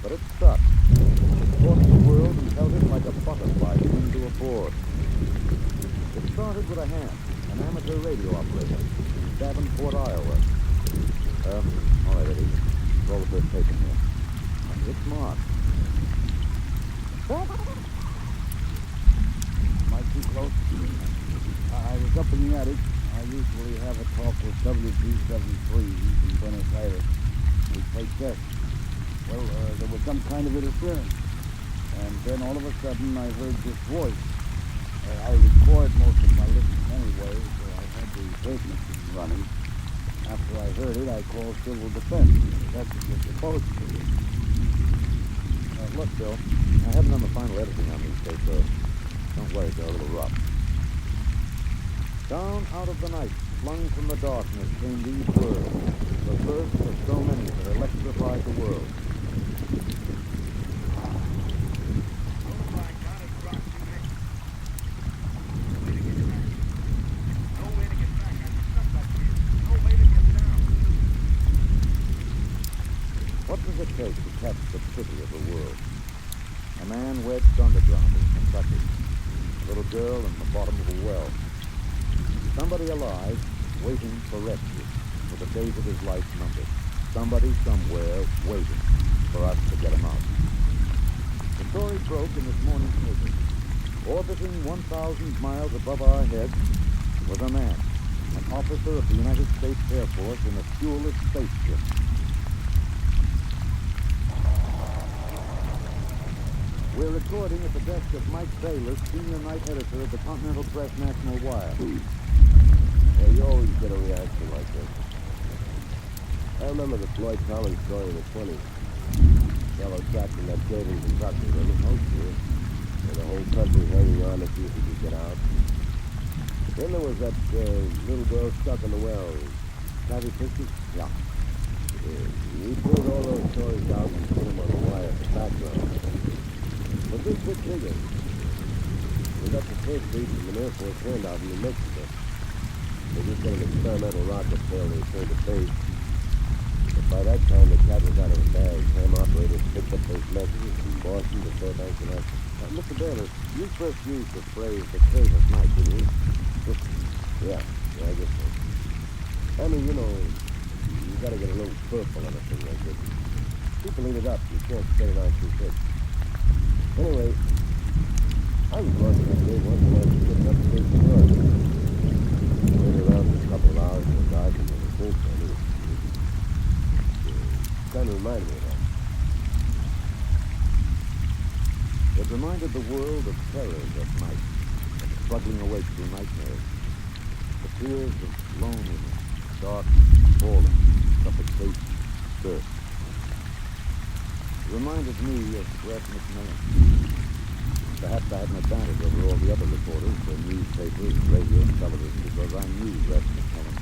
But it stuck. It caught the world and held it like a butterfly pinned to a board. It started with a hand, an amateur radio operator in Davenport, Iowa. All right, Eddie. Roll the first tape in here. It's Mark. Am I too close? I was up in the attic. I usually have a talk with WG73 in Buenos Aires. We play chess. Well, there was some kind of interference. And then all of a sudden I heard this voice. I record most of my listens anyway, so I had the tape machine running. After I heard it, I called civil defense. That's what you're supposed to do. Look, Bill, I haven't done the final editing on these tapes, so don't worry, they're a little rough. Down out of the night, flung from the darkness, came these words, the first of so many that electrified the world. What does it take to catch the pity of the world? A man wedged underground in Kentucky. A little girl in the bottom of a well. Somebody alive, waiting for rescue, with the days of his life numbered. Somebody somewhere waiting for us to get him out. The story broke in this morning's paper. Orbiting 1,000 miles above our heads was a man, an officer of the United States Air Force in a fuelless spaceship. We're recording at the desk of Mike Bayless, senior night editor of the Continental Press National Wire. Yeah, you always get a reaction like this. I remember the Floyd Collins story in the 20s. Fellow trapped in that cave in Kentucky, remember? Oh, sure. And the whole country hanging on to see if he could get out. Then there was that little girl stuck in the well. Have you pictures? Yeah. We pulled all those stories out and put them on the wire for background. But this bit bigger. We got the first lead from an Air Force handout in New Mexico. They just got an experimental rocket failed and returned to base. But by that time, the cat was out of the bag. Ham operators picked up those messages from Boston to Fairbanks and Essex. Mr. Bayless, you first used the phrase, the cave of night, didn't you? Yeah, I guess so. I mean, you know, you gotta get a little purple on a thing like this. People eat it up. You can't set it on too thick. Anyway, I was watching that day once when I was getting up to take the yard. Waited around for a couple of hours in the dark and the full time. It kind of reminded me of that. It reminded the world of terrors at night, of the struggling awake through nightmares, the fears of loneliness, darkness, falling, suffocation, thirst. It reminded me of Brett McMillan. Perhaps I had an advantage over all the other reporters for newspapers, radio, and television because I knew Brett McMillan.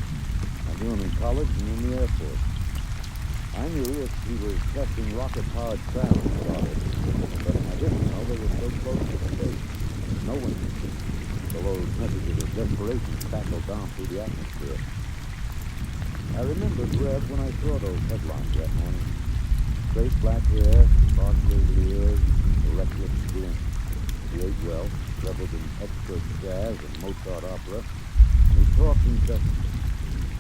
I knew him in college and in the Air Force. I knew if he was testing rocket-powered travels about it, but I didn't know they were so close to space. No one, so those messages of desperation crackled down through the atmosphere. I remembered Reb when I saw those headlines that morning. Straight black hair, sparkly ears, a reckless grin. He ate well, reveled in expert jazz and Mozart opera, and he talked incessantly.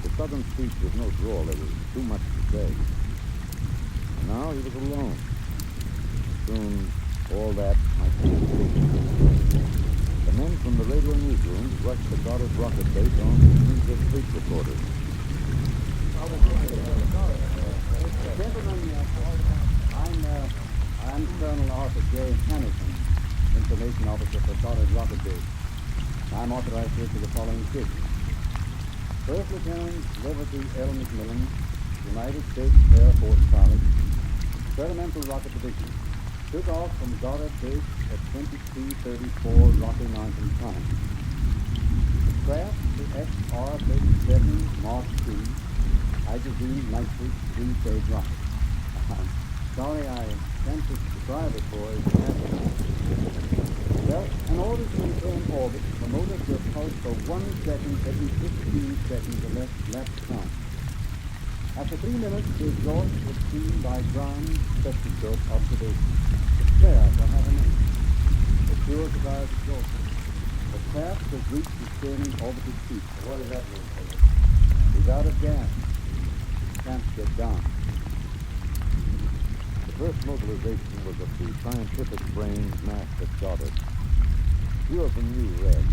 The southern speech was no drawl, there was too much to say. And now he was alone. Soon, all that might be escaped. The men from the radio newsrooms rushed the guarded rocket base on streams of fleet reporters. Gentlemen, I'm Colonel Arthur J. Hamilton, Information Officer for Goddard Rocket Base. I'm authorized to issue the following statement. First Lieutenant Liberty L. McMillan, United States Air Force College, Experimental Rocket Division, took off from Goddard Base at 2234 Rocky Mountain time. The craft, the XR-37 Mark II, hydrogen nitrate three-stage rocket. I'm sorry I can't describe it, boys. Well, in order to maintain orbit, the motors were pulsed for 1 second every 15 seconds or less time. After 3 minutes, the exhaust was seen by ground spectroscope observation. The flare for half a minute. The pure desired exhaust. The craft has reached the sustaining orbital speed. What does that mean, Colonel? He's out of gas. Can't get down. The first mobilization was of the scientific brains massed at Goddard. Few of them knew Red.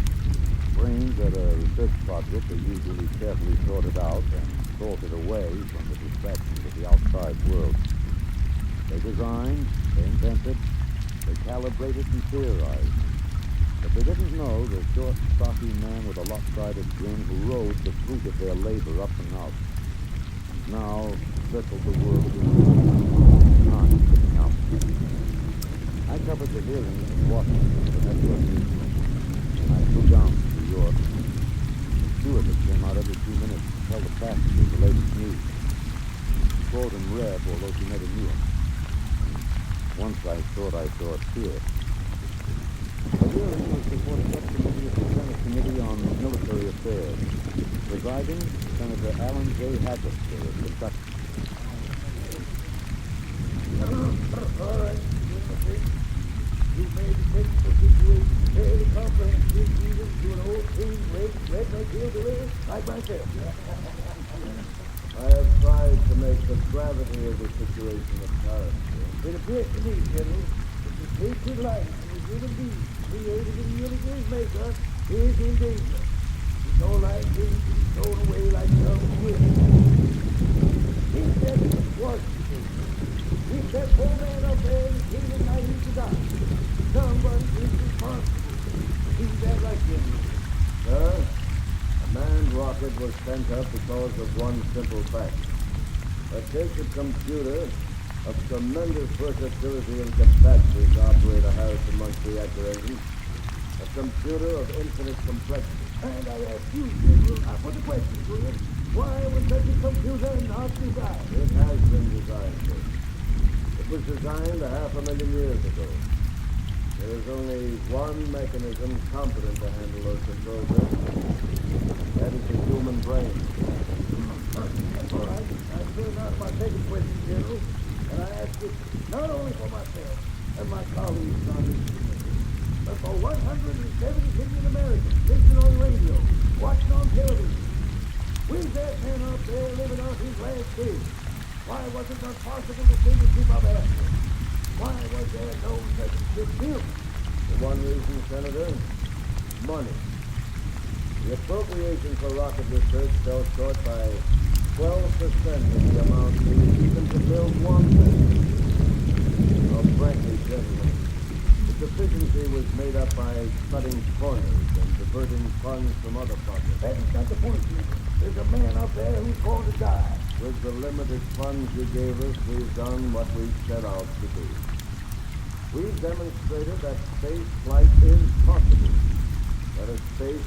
Brains at a research project are usually carefully sorted out and sorted away from the distractions of the outside world. They designed, they invented, they calibrated and theorized. But they didn't know the short, stocky man with a lopsided grin who rode the fruit of their labor up and out. Now circled the world of his not sitting out. I covered the hearings in Washington for the network newsroom. I flew down to New York. The stewardess came out every 2 minutes to tell the passengers the latest news. She called him Reb, although she never knew him. Once I thought I saw a tear. The hearing was before the subcommittee of the Senate Committee on Military Affairs. Presiding, Senator Alan J. Haggerty of Kentucky. All right, you made the technical situation fairly comprehensive, even to an old clean redneck hillbilly like myself. I have tried to make the gravity of the situation apparent. It appears to me, General, that the sacred life of the human being created in the image of his maker is in danger. It's all like things to be thrown away like some swift. He said it was he said poor man up there in the kingdom night he to die. Somebody is responsible. See that right, General? Sir, a manned rocket was sent up because of one simple fact. A sacred computer of tremendous versatility and capacity to operate a Harrison-Munch reactor engine. A computer of infinite complexity. And I ask you, General, I put the question to you. Why was such a computer not designed? It has been designed, sir. It was designed 500,000 years ago. There is only one mechanism competent to handle those control systems. That is the human brain. All right, I'm filling out my second question, General, and I ask it not only for myself and my colleagues on this committee, but for 170 million Americans listening on the radio, watching on television. When's that man up there living out his last days? Why was it not possible to send a ship up after him? Why was there no second ship built? For one reason, Senator, money. The appropriation for rocket research fell short by 12% of the amount needed even to build one thing. Oh, frankly, gentlemen, the deficiency was made up by cutting corners and diverting funds from other projects. That is not the point, General. There's a man up there who's going to die. With the limited funds you gave us, we've done what we set out to do. We've demonstrated that space flight is possible, that a space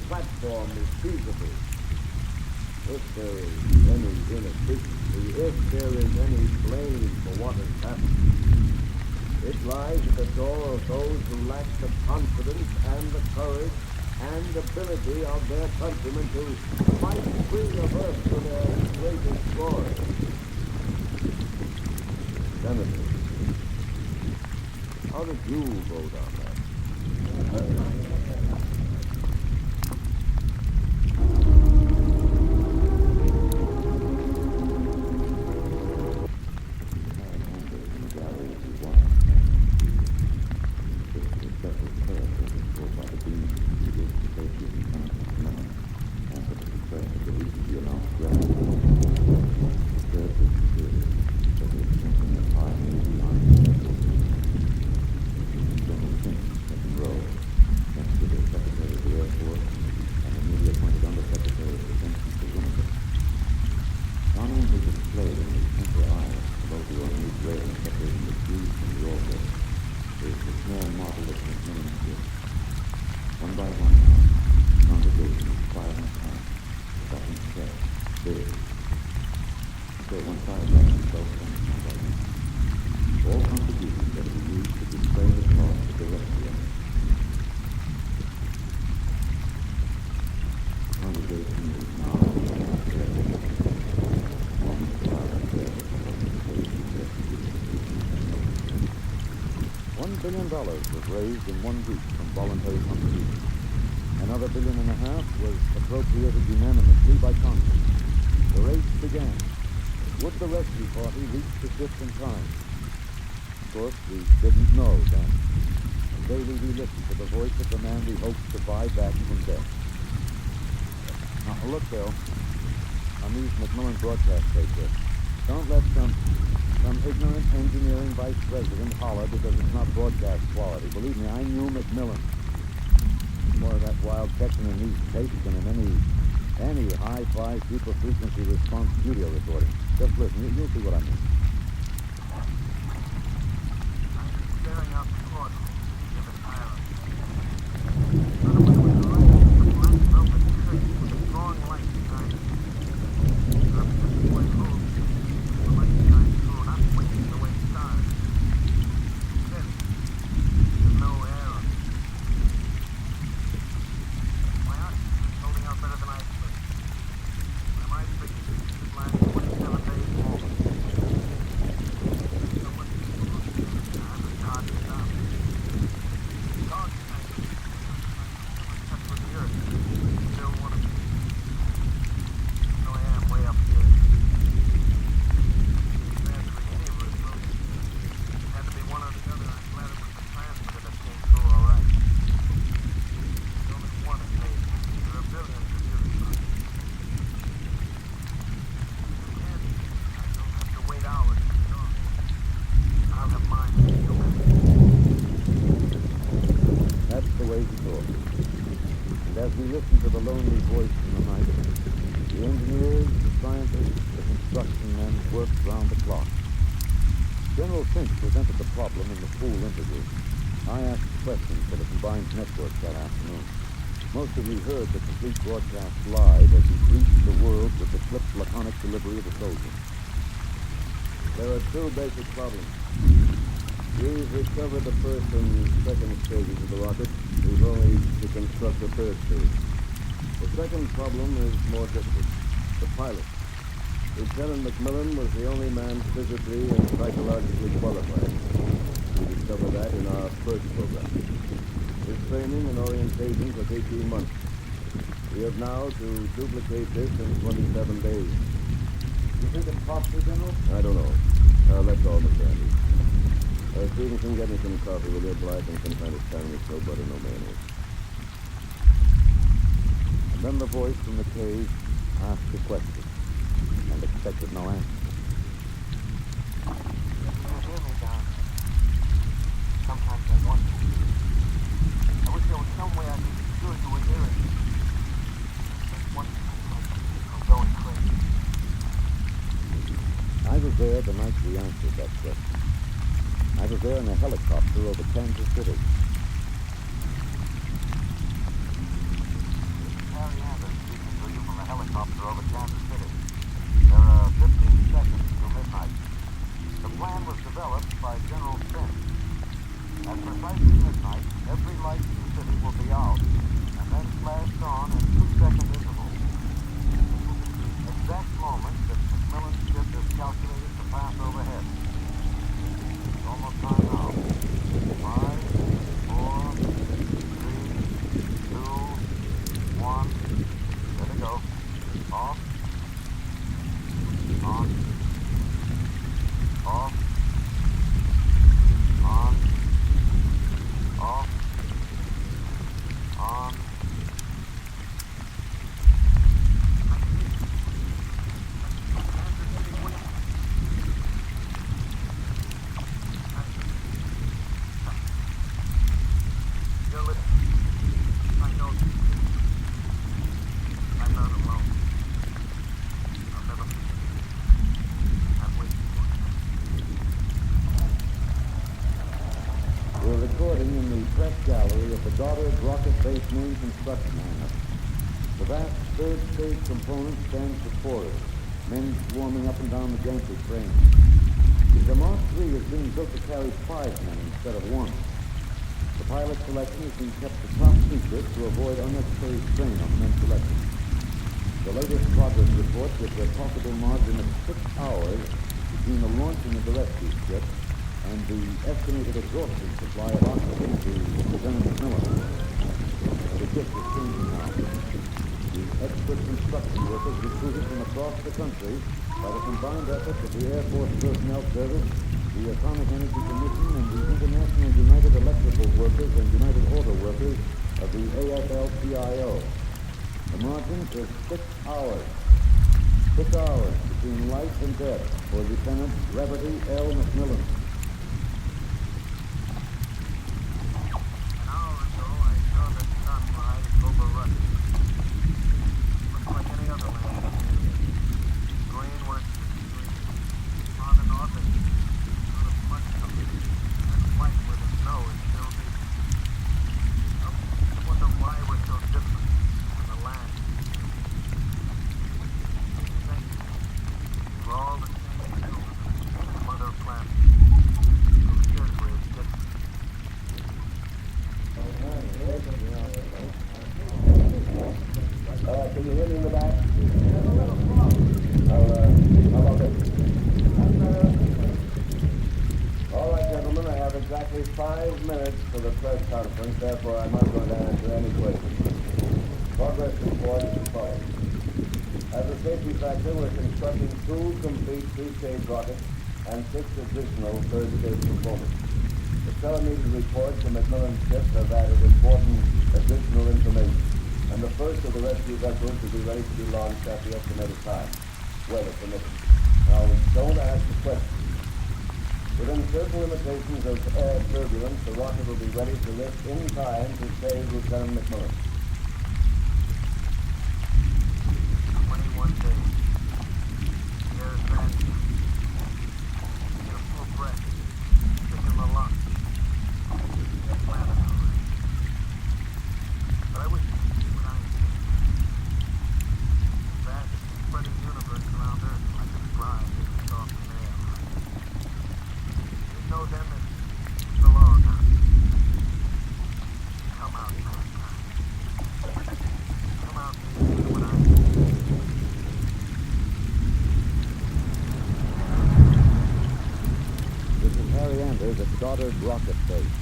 platform is feasible. If there is any inefficiency, if there is any blame for what has happened, it lies at the door of those who lack the confidence and the courage and ability of their countrymen to fight free of Earth to their greatest glory. Senator, how did you vote on that? $1 billion was raised in 1 week from voluntary contributions. Another $1.5 billion was appropriated unanimously by Congress. The race began. Would the rescue party reach the ship in time? Of course, we didn't know then. And daily we listened to the voice of the man we hoped to buy back from death. Now, look, Bill. On these Macmillan broadcast tapes, don't let some ignorant engineering vice president holler because it's not broadcast quality. Believe me, I knew Macmillan. More of that wild section in these tapes than in any hi-fi super frequency response studio recording. Just listen, you'll see what I mean. I'm staring out the corner. Give it silence. Suddenly we were right in the black velvet curtain with a strong light behind it. Our ship's boy moved. The light shines through, not winking the way stars. Steady. There's no air on it. My oxygen is holding out better than I expected. My mind figures it should last 27 days more. So much time is hard to stop. Dog snakes. Touch with the earth. Still one of them. So I am way up here. Bad the receiver is broken. Had to be one or the other. I'm glad it was the transmitter that came through all right. There's only one in me. There are billions of years from it. I don't have to wait hours to get on. I'll have mine in a few minutes. That's the way he talked. And as we listened to the lonely voice in the night, the engineers, the scientists, the construction men worked round the clock. General Finch presented the problem in the pool interview. I asked questions for the combined network that afternoon. Most of you heard the complete broadcast live as he greeted the world with the clipped laconic delivery of the soldier. There are two basic problems. We've recovered the first and second stages of the rocket. We've only to construct the third stage. The second problem is more difficult. The pilot. Lieutenant Macmillan was the only man physically and psychologically qualified. We discovered that in our first program. His training and orientation took 18 months. We have now to duplicate this in 27 days. You think it's possible, General? I don't know. That's all the candy. Stevenson, get me some coffee with your black and some kind of sandwich, no butter, no mayonnaise. And then the voice from the cave asked a question and expected no answer. You hear me down there? Sometimes I wonder. I wish there was some way I could be sure you were hearing me. There's one thing I can keep from going crazy. I was there the night we answered that question. I was there in a helicopter over Kansas City. Harry Anders speaking to you from a helicopter over Kansas City. There are 15 seconds till midnight. The plan was developed by General Finch. At precisely midnight, every light in the city will be out, and then flashed on in 2-second intervals. This will be the exact moment that Macmillan's ship is calculated to pass overhead. It's almost time now. 5, 4, 3, 2, 1. There we go. Off. On. Off. On. Off. On. You're listening. I know you. I'm not alone. I'll never be. I'm waiting for you. We're recording in the press gallery of the Goddard Rocket-based main construction hangar. The vast third-stage component stands before us, men swarming up and down the gantry frame. The Mark III is being built to carry 5 men instead of 1. The pilot selection has been kept a top secret to avoid unnecessary strain on men selected. The latest progress report gives a possible margin of 6 hours between the launching of the rescue ship and the estimated exhaustion supply of oxygen to Lieutenant McMillan. The ship is changing now. The expert construction workers recruited from across the country by the combined efforts of the Air Force Personnel Service, the Atomic Energy Commission, and the International United Electrical Workers and United Auto Workers of the AFL-CIO. The margin is 6 hours. 6 hours between life and death for Lieutenant Reverdy L. McMillan. An hour ago, I saw the sun rise over Russia. Looks like any other land. Green where it should be green. Farther north, it's not as much of it. And white where the snow is still deep. I wonder why we're so different on the land. Thank you. We're all the same children of Mother Planet. Who says we're different? Can you hear me in the back? How about this? All right, gentlemen, I have exactly 5 minutes for the press conference, therefore I'm not going to answer any questions. Progress report is as follows. As a safety factor, we're constructing 2 complete 3-stage rockets and 6 additional 3rd-stage components. The telemeter reports from Macmillan's ships have added important additional information, and the first of the rescue vessels will be ready to be launched at the estimated time, weather permitting. Now, don't ask the question. Within certain limitations of air turbulence, the rocket will be ready to lift in time to save Lieutenant McMillan. 21 days. Air's vanished. Get a full breath. Stick in the lungs. Get planted already. But I wish you could see what I see. Vast, spreading universe around Earth like a scribe in a soft veil. You know them as the law now. Come out, mankind. Come out and see what I see. This is Harry Anders at Goddard Rocket Base.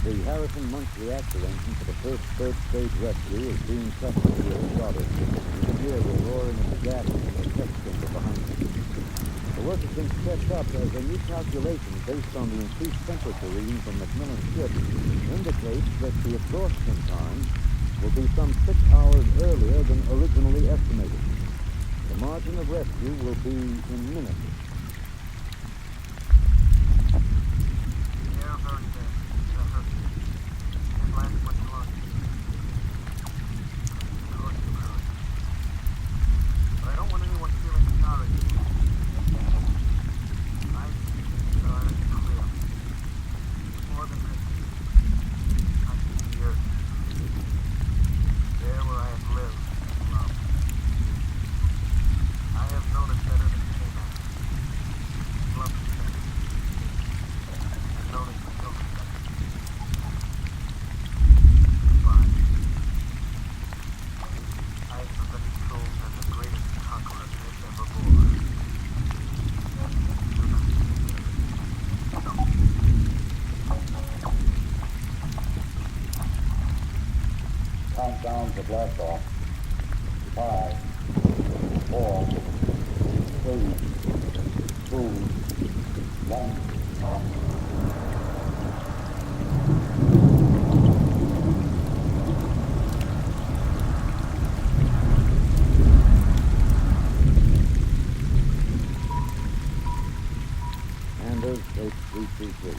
The Harrison Munch reactor engine for the first 3rd-stage rescue is being tested here at Goddard. You can hear the roaring of the gases in the test chamber behind us. The work has been set up as a new calculation based on the increased temperature reading from Macmillan's ship indicates that the absorption time will be some 6 hours earlier than originally estimated. The margin of rescue will be in minutes. Yeah, very bad. That hurt. Didn't last much longer. Sure you hurt. But I don't want anyone feeling sorry. I see the stars clear. More than this. I see the earth. There where I have lived and loved. I have known it better than any man. sounds the blast off. 5, 4, 3, 2, 1. Anders H333.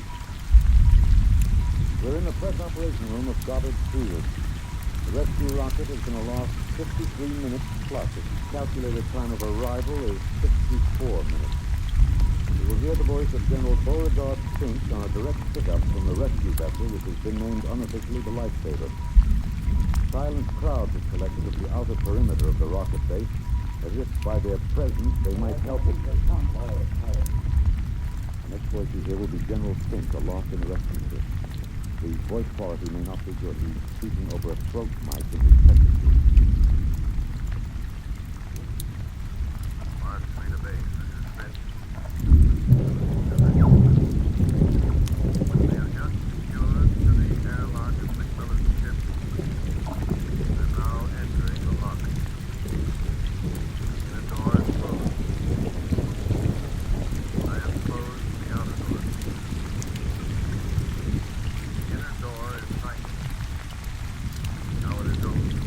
We're in the press operation room of Goddard Field. The rescue rocket has been aloft 53 minutes plus. Its calculated time of arrival is 64 minutes. You will hear the voice of General Beauregard Finch on a direct pickup from the rescue vessel, which has been named unofficially the Lifesaver. Silent crowds have collected at the outer perimeter of the rocket base, as if by their presence they might help it. The next voice you hear will be General Finch aloft in the rescue ship. The voice quality may not be good. He's speaking over a throat mic in his second suit. Martians to base. This is Princeton. We have just secured to the airlock of McMillan's ship. We're now entering the lock. The door is closed. I have closed the outer door. The inner door is tight. Now it is open.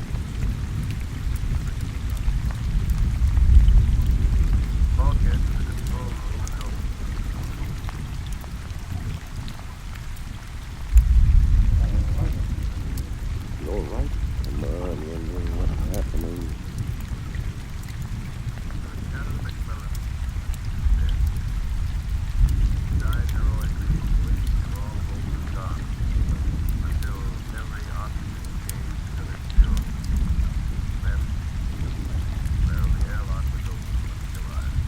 Bulkhead to the control room is open. You all right? Come on, what's happening? Lieutenant McMillan is dead. He died heroically, waiting for all hope was gone, until every oxygen gauge stood at zero. Then, well, the airlock was open when he arrived.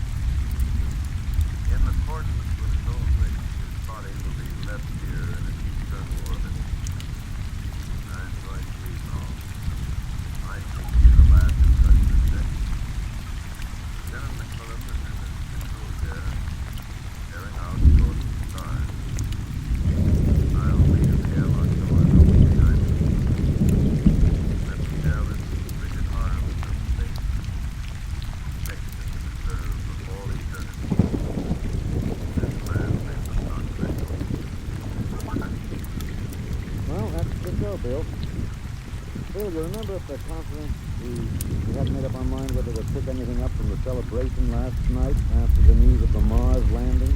In accordance with his own wish, his body will be left here in its eternal orbit. I'm going to leave now. I shall be the last of such respect. Lieutenant McMillan is in his control chair, staring out toward the stars. I'll leave the airlock doors open behind me. Let me tell this rigid arms of space. Space is the reserve of all eternity. This land may not echo. Well, that's the show, Bill. Bill, you remember at the conference we hadn't made up our mind whether to pick anything up from the celebration last night after the news of the Mars landing?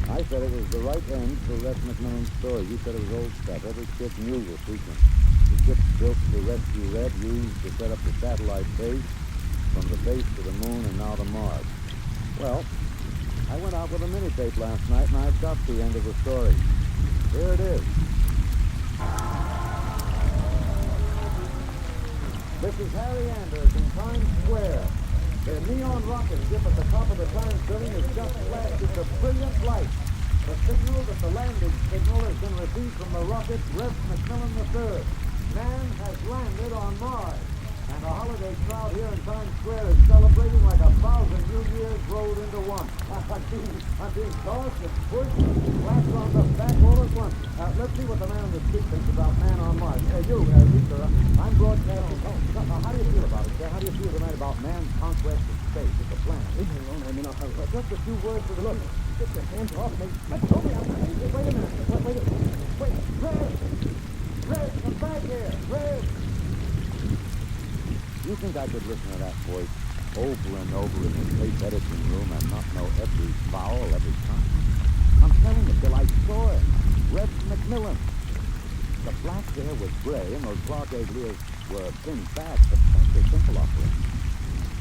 I said it was the right end to Les McMillan's story. You said it was old stuff. Every ship knew the sequence. The ship built to rescue Red, used to set up the satellite base, from the base to the moon and now to Mars. Well, I went out with a mini-tape last night and I've got the end of the story. Here it is. This is Harry Anders in Times Square. The neon rocket ship at the top of the Times building has just flashed its brilliant light. The signal that the landing signal has been received from the rocket Rev McMillan III. Man has landed on Mars. And the holiday crowd here in Times Square is celebrating like 1,000 New Years rolled into one. I'm being tossed and pushed, slapped on the back all at once. Let's see what the man on the street thinks about Man on Mars. Lisa, I'm broadcasting. How do you feel about it, sir? How do you feel tonight about man's conquest of space as a planet? Leave me alone. I mean, just a few words for the look. Get your hands off me. Wait a minute. Wait. Red, come back here. Red. You think I could listen to that voice over and over in the tape editing room and not know every vowel, every consonant? I'm telling you, Bill, I saw it. Red McMillan. The black hair was gray and those blockade ears were thin back, but that's a simple operation.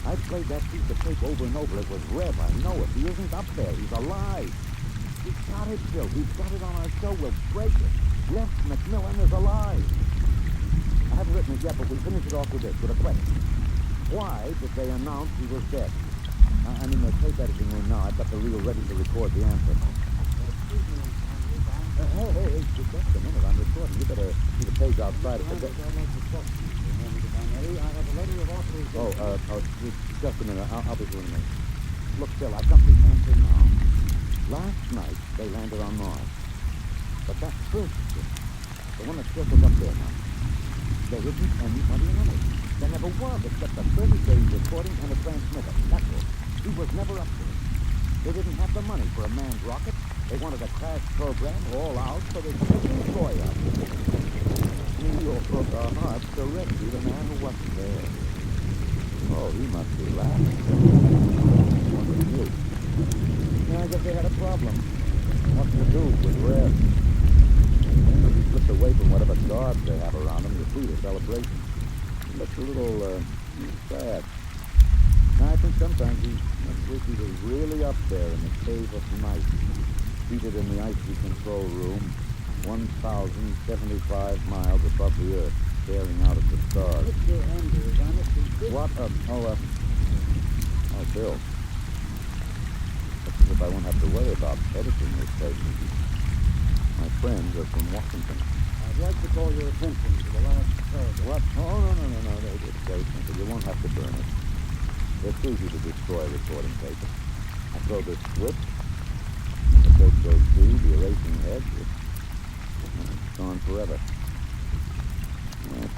I played that piece of tape over and over. It was Rev, I know it. He isn't up there. He's alive. We've got it, Bill. We've got it on our show. We'll break it. Rev McMillan is alive. I haven't written it yet, but we finish it off with this, with a question. Why did they announce he was dead? I'm in the tape editing room now. I've got the reel ready to record the answer. Hey, just a minute. I'm recording. You better see the page outside of the... Just a minute. I'll be doing a minute. Look, Bill, I've got the answer now. Last night, they landed on Mars. But that first ship, the one that circled up there now, There isn't anybody on it. There never was, except a 30-gauge recording and a transmitter. That's it. He was never up there. They didn't have the money for a manned rocket. They wanted a crash program all out so they could destroy us. New York broke our hearts to rescue the man who wasn't there. Oh, he must be laughing. What did you? I guess they had a problem. What to do with rest? He slipped away from whatever guards they have around him to see the celebration. He looks a little sad. I think sometimes he must wish he was really up there in the cave of night, seated in the icy control room, 1,075 miles above the Earth, staring out at the stars. Mr. Andrews, honestly, What? Bill. Looks as if I won't have to worry about editing this station. My friends are from Washington. I'd like to call your attention to the last paragraph. What? Oh, no. It's safe, Mister. You won't have to burn it. It's easy to destroy recording paper. I throw this switch, the tape goes through the erasing head. It's gone forever.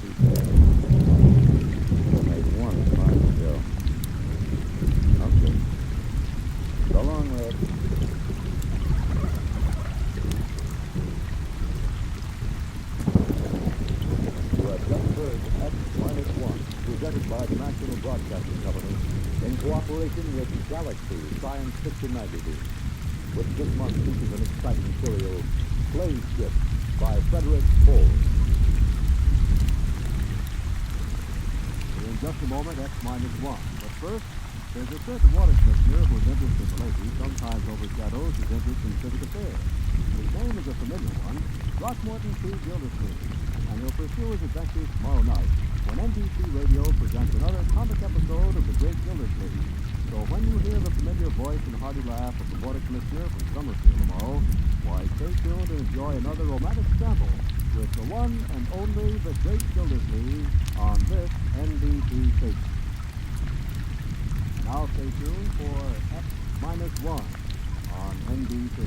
Too bad. I made one fine show. Okay. So long, Red. You have just heard X-1, presented by the National Broadcasting Company in cooperation with Galaxy Science Fiction Magazine, which this month features an exciting serial, Slave Ship, by Frederick Ford. In just a moment, X-1. But first, there's a certain water commissioner whose interest in the ladies sometimes overshadows his interest in civic affairs. His name is a familiar one, Throckmorton T. Gildersleeve, and he'll pursue his adventures tomorrow night when NBC Radio presents another comic episode of The Great Gildersleeve. So when you hear the familiar voice and hearty laugh of the water commissioner from Summerfield tomorrow, why, stay tuned and enjoy another romantic sample with the one and only The Great Gildersleeve on this NBC station. Now stay tuned for X-1 on NBC.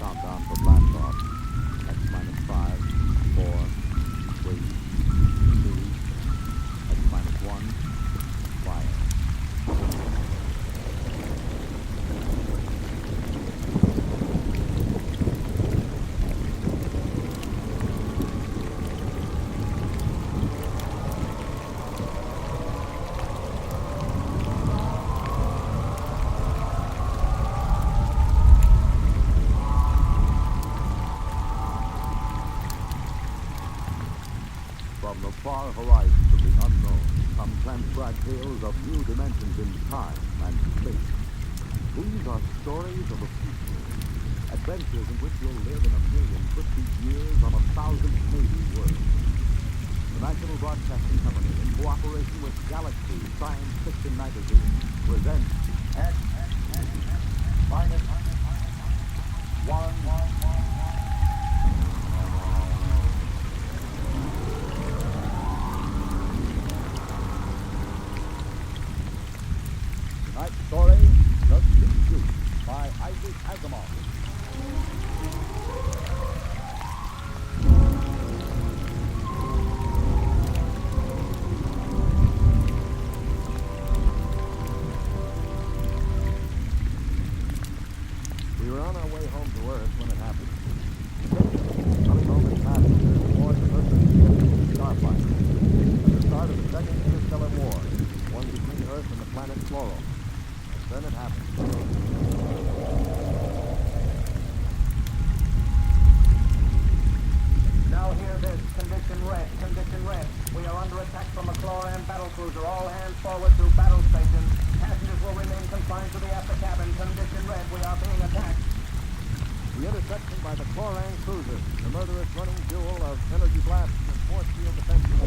Countdown for blast off. X-5, 4, 3, 2, X-1, fire. From the far horizons of the unknown come transcribed tales of new dimensions in time and space. These are stories of the future, adventures in which you'll live in 1,050 years on 1,000 maybe worlds. The National Broadcasting Company, in cooperation with Galaxy Science Fiction Magazine, presents X-1. Tonight's story, The Deep Truth, by Isaac Asimov. We were on our way home to Earth when it happened. Coming home in passengers aboard the Princeton Starfighter. At the start of the Second Interstellar War, one between Earth and the planet Floral. Then it happened. Now hear this. Condition red. We are under attack from a Chloran battlecruiser. All hands forward to battle stations. Passengers will remain confined to the after cabin. Condition red. We are being attacked. The interception by the Chloran cruiser. The murderous running duel of energy blasts and force field defenses.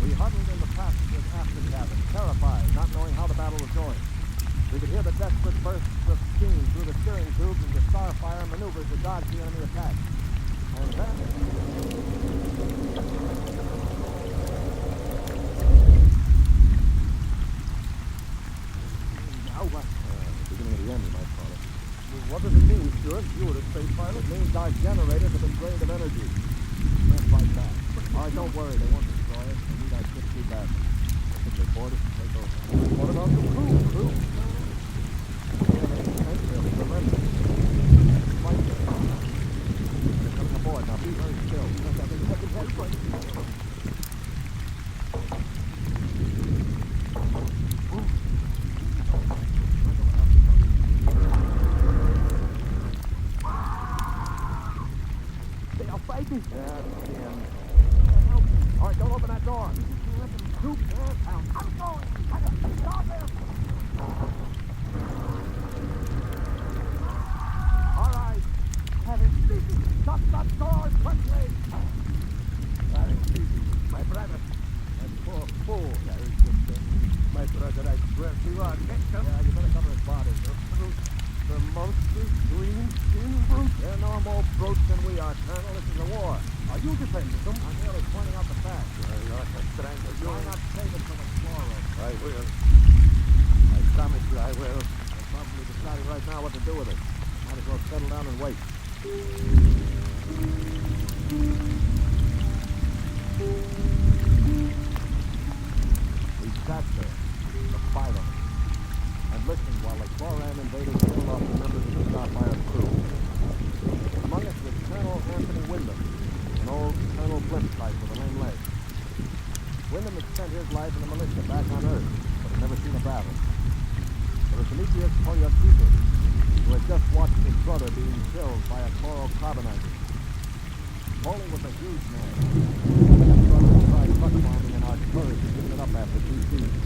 We huddled in the passengers' after cabin, terrified, not knowing how the battle was going. We could hear the desperate bursts of steam through the steering tubes as the Starfire maneuvers to dodge the enemy attack. And then... All right, don't worry. They won't destroy us. They need our ship too badly. If they board us and take over. What about the crew? Yeah, they can't really remember. Like this. They're coming aboard. Now be very still. Just have a second head break. They are fighting. Yeah, that's the end. All right, don't open that door. Shoot. I'm going. Stop him. All right. Have him speaking. Shut that door quickly. Very easy. My brother. That poor fool. Yeah, he's good thing. My brother, I swear to you are victim. Yeah, you better cover his body. The monstrous green skin brute. They're no more brutes than we are, Colonel. This is a war. Are you defending them? I'm merely pointing out the facts. You ought to strangle you. Why not save it for the floor? I will. I promise you I will. They're probably deciding right now what to do with it. Might as well settle down and wait. We sat there, the five of us, and listened while the Cloran invaders killed off the members of the Starfire crew. Among us was Colonel Anthony Wyndham, an old Colonel Blimp type with a lame leg. Wyndham had spent his life in the militia back on Earth, but had never seen a battle. There was Demetrius Polyarchidis, who had just watched his brother being killed by a chlorocarbonite. Poly was a huge man. His brother tried truck bombing and artillery to give it up after 2 seasons.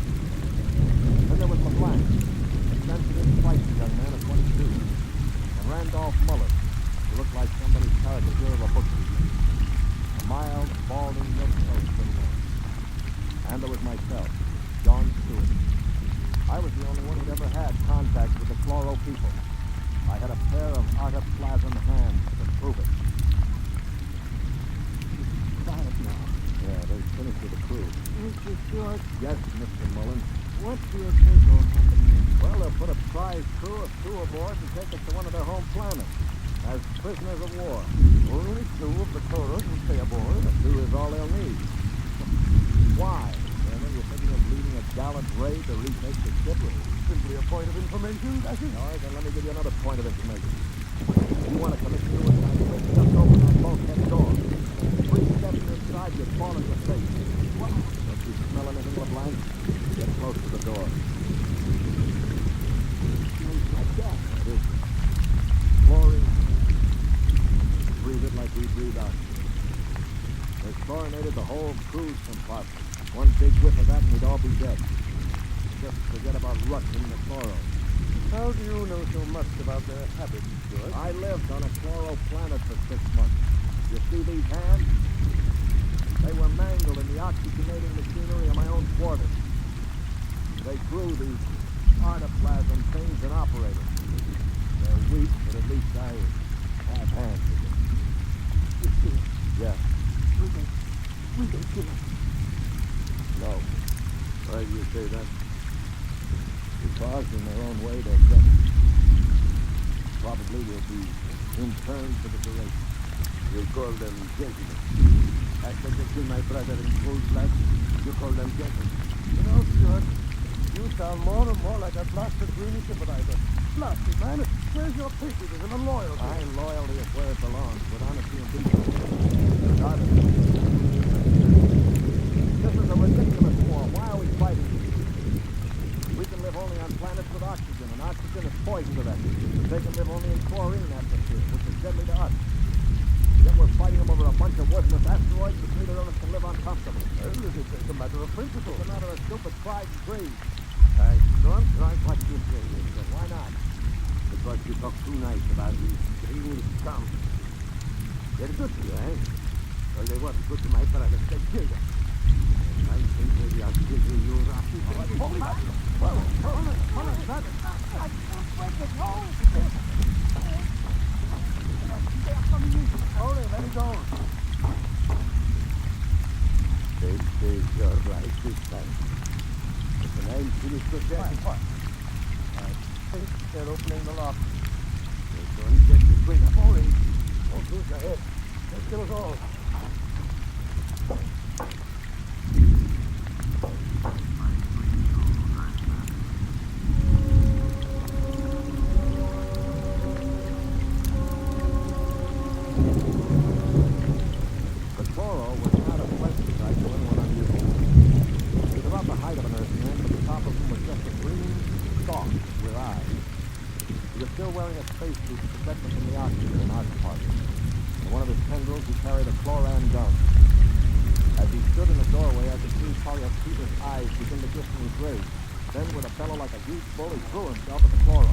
Then there was LeBlanc, a sensitive, spicy young man of 22, and Randolph Muller, who looked like somebody's caricature of a bookkeeper. A mild, balding, milk-toast little man. And there was myself, John Stewart. I was the only one who'd ever had contact with the Chloro people. I had a pair of artoplasm hands to prove it. Quiet now. Yeah, they finished with the crew. Mr. Stewart? Yes, Mr. Mullen. What do you think will happen next? Well, they'll put a prize crew of 2 aboard and take us to one of their home planets as prisoners of war. Only 2 of the Toros will stay aboard. 2 is all they'll need. Why? Colonel, you're thinking of leading a gallant raid to retake the ship? Simply a point of information, that's it. All right, then let me give you another point of information. If you want to commit suicide, just open that bulkhead door. 3 steps inside, you'd fall in your face. Don't you smell anything, LeBlanc? Get close to the door. Smells like gas. It is. Chlorine. Breathe it like we breathe oxygen. They chlorinated the whole cruise compartment. 1 big whiff of that and we'd all be dead. Just forget about rust in the chloro. How do you know so much about their habits, Stuart? I lived on a chloro planet for 6 months. You see these hands? They were mangled in the oxygenating machinery of my own quarters. They grew these artoplasm things and operated. They're weak, but at least I have hands again. You see, Yeah. we can kill them. No. Why do you say that? Because in their own way they're just. Probably will be interned for the duration. You call them gentlemen. After they kill my brother in cold blood, you call them gentlemen. You know, Stuart, you sound more and more like a blasted greeny sympathizer. Blasted, man. Where's your patriotism and loyalty? My loyalty is where it belongs, with honesty and decency. Regardless. This is a ridiculous war. Why are we fighting? We can live only on planets with oxygen, and oxygen is poison to them. They can live only in chlorine atmosphere, which is deadly to us. Yet we're fighting them over a bunch of worthless asteroids which neither of us can live on comfortably. Well, it's a matter of principle. It's a matter of stupid pride and greed. I don't like what you say, but why not? Because you talk too nice about these green scum. They're good to you, eh? Well, they weren't good to my brother. They killed him. And I think maybe I'll kill you, Rafi. Hold on. Hold on, brother. I can't break his hold. They are coming in. Hold it, let me go. They say you're right this time. But when I'm finished with that, What? I think they're opening the lock. they're going to get between the boring. Don't lose your head. They'll kill us all. suit to protect them from the oxygen in our compartment. In one of his tendrils, he carried a chloran gun. As he stood in the doorway, I could see Peter's eyes begin to glisten with rage. Then, with a bellow like a huge bull, he threw himself at the chloro.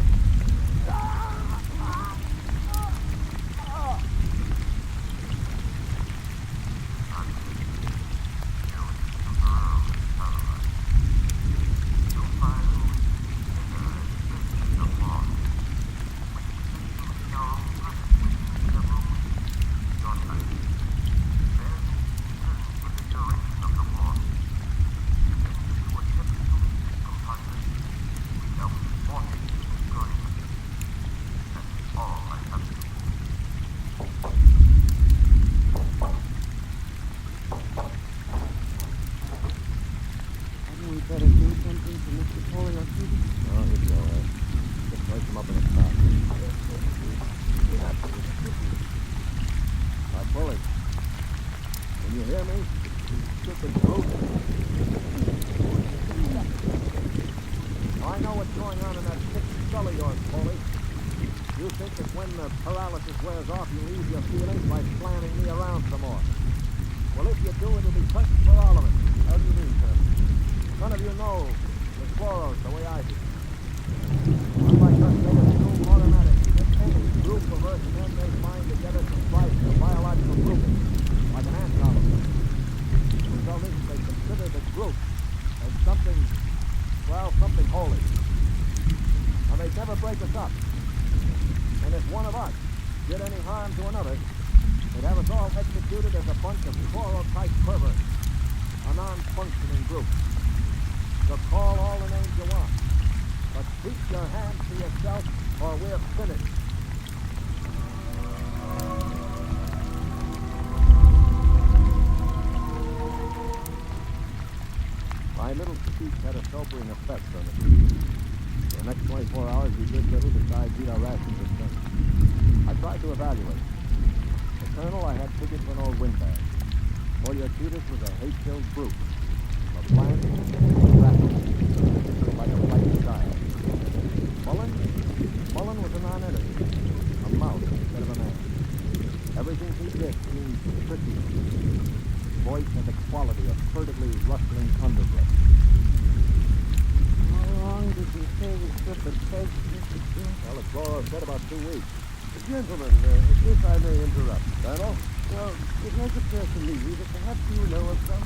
Paralysis wears off, you leave your feelings by slanting me around some more. Well, if you do, it'll be pleasant for all of us. How do you mean, sir? None of you know the chloros the way I do. Unlike us, they assume automatically that any group of Earth men may find together comprised of biological grouping, like an ant colony. The result is they consider the group as something, well, something holy. Now, they'd never break us up. And if one of us did any harm to another, they'd have us all executed as a bunch of chloro-type perverts, a non-functioning group. So call all the names you want, but keep your hands to yourself, or we're finished. My little speech had a sobering effect on the people. For the next 24 hours, we did little besides eat our rations of drink. I tried to evaluate. The colonel I had figured for an old windbag. Oldies was a hate-filled brute. A blank, rattle, like a white child. Mullen was a non-entity, a mouse instead of a man. Everything he did seemed tricky. His voice had the quality of furtively rustling underbrush. How long did you say the trip would take, Mr. King? Well, the Chloro said about 2 weeks. Gentlemen, if I may interrupt, Colonel? well, it has occurred to me that perhaps you know of some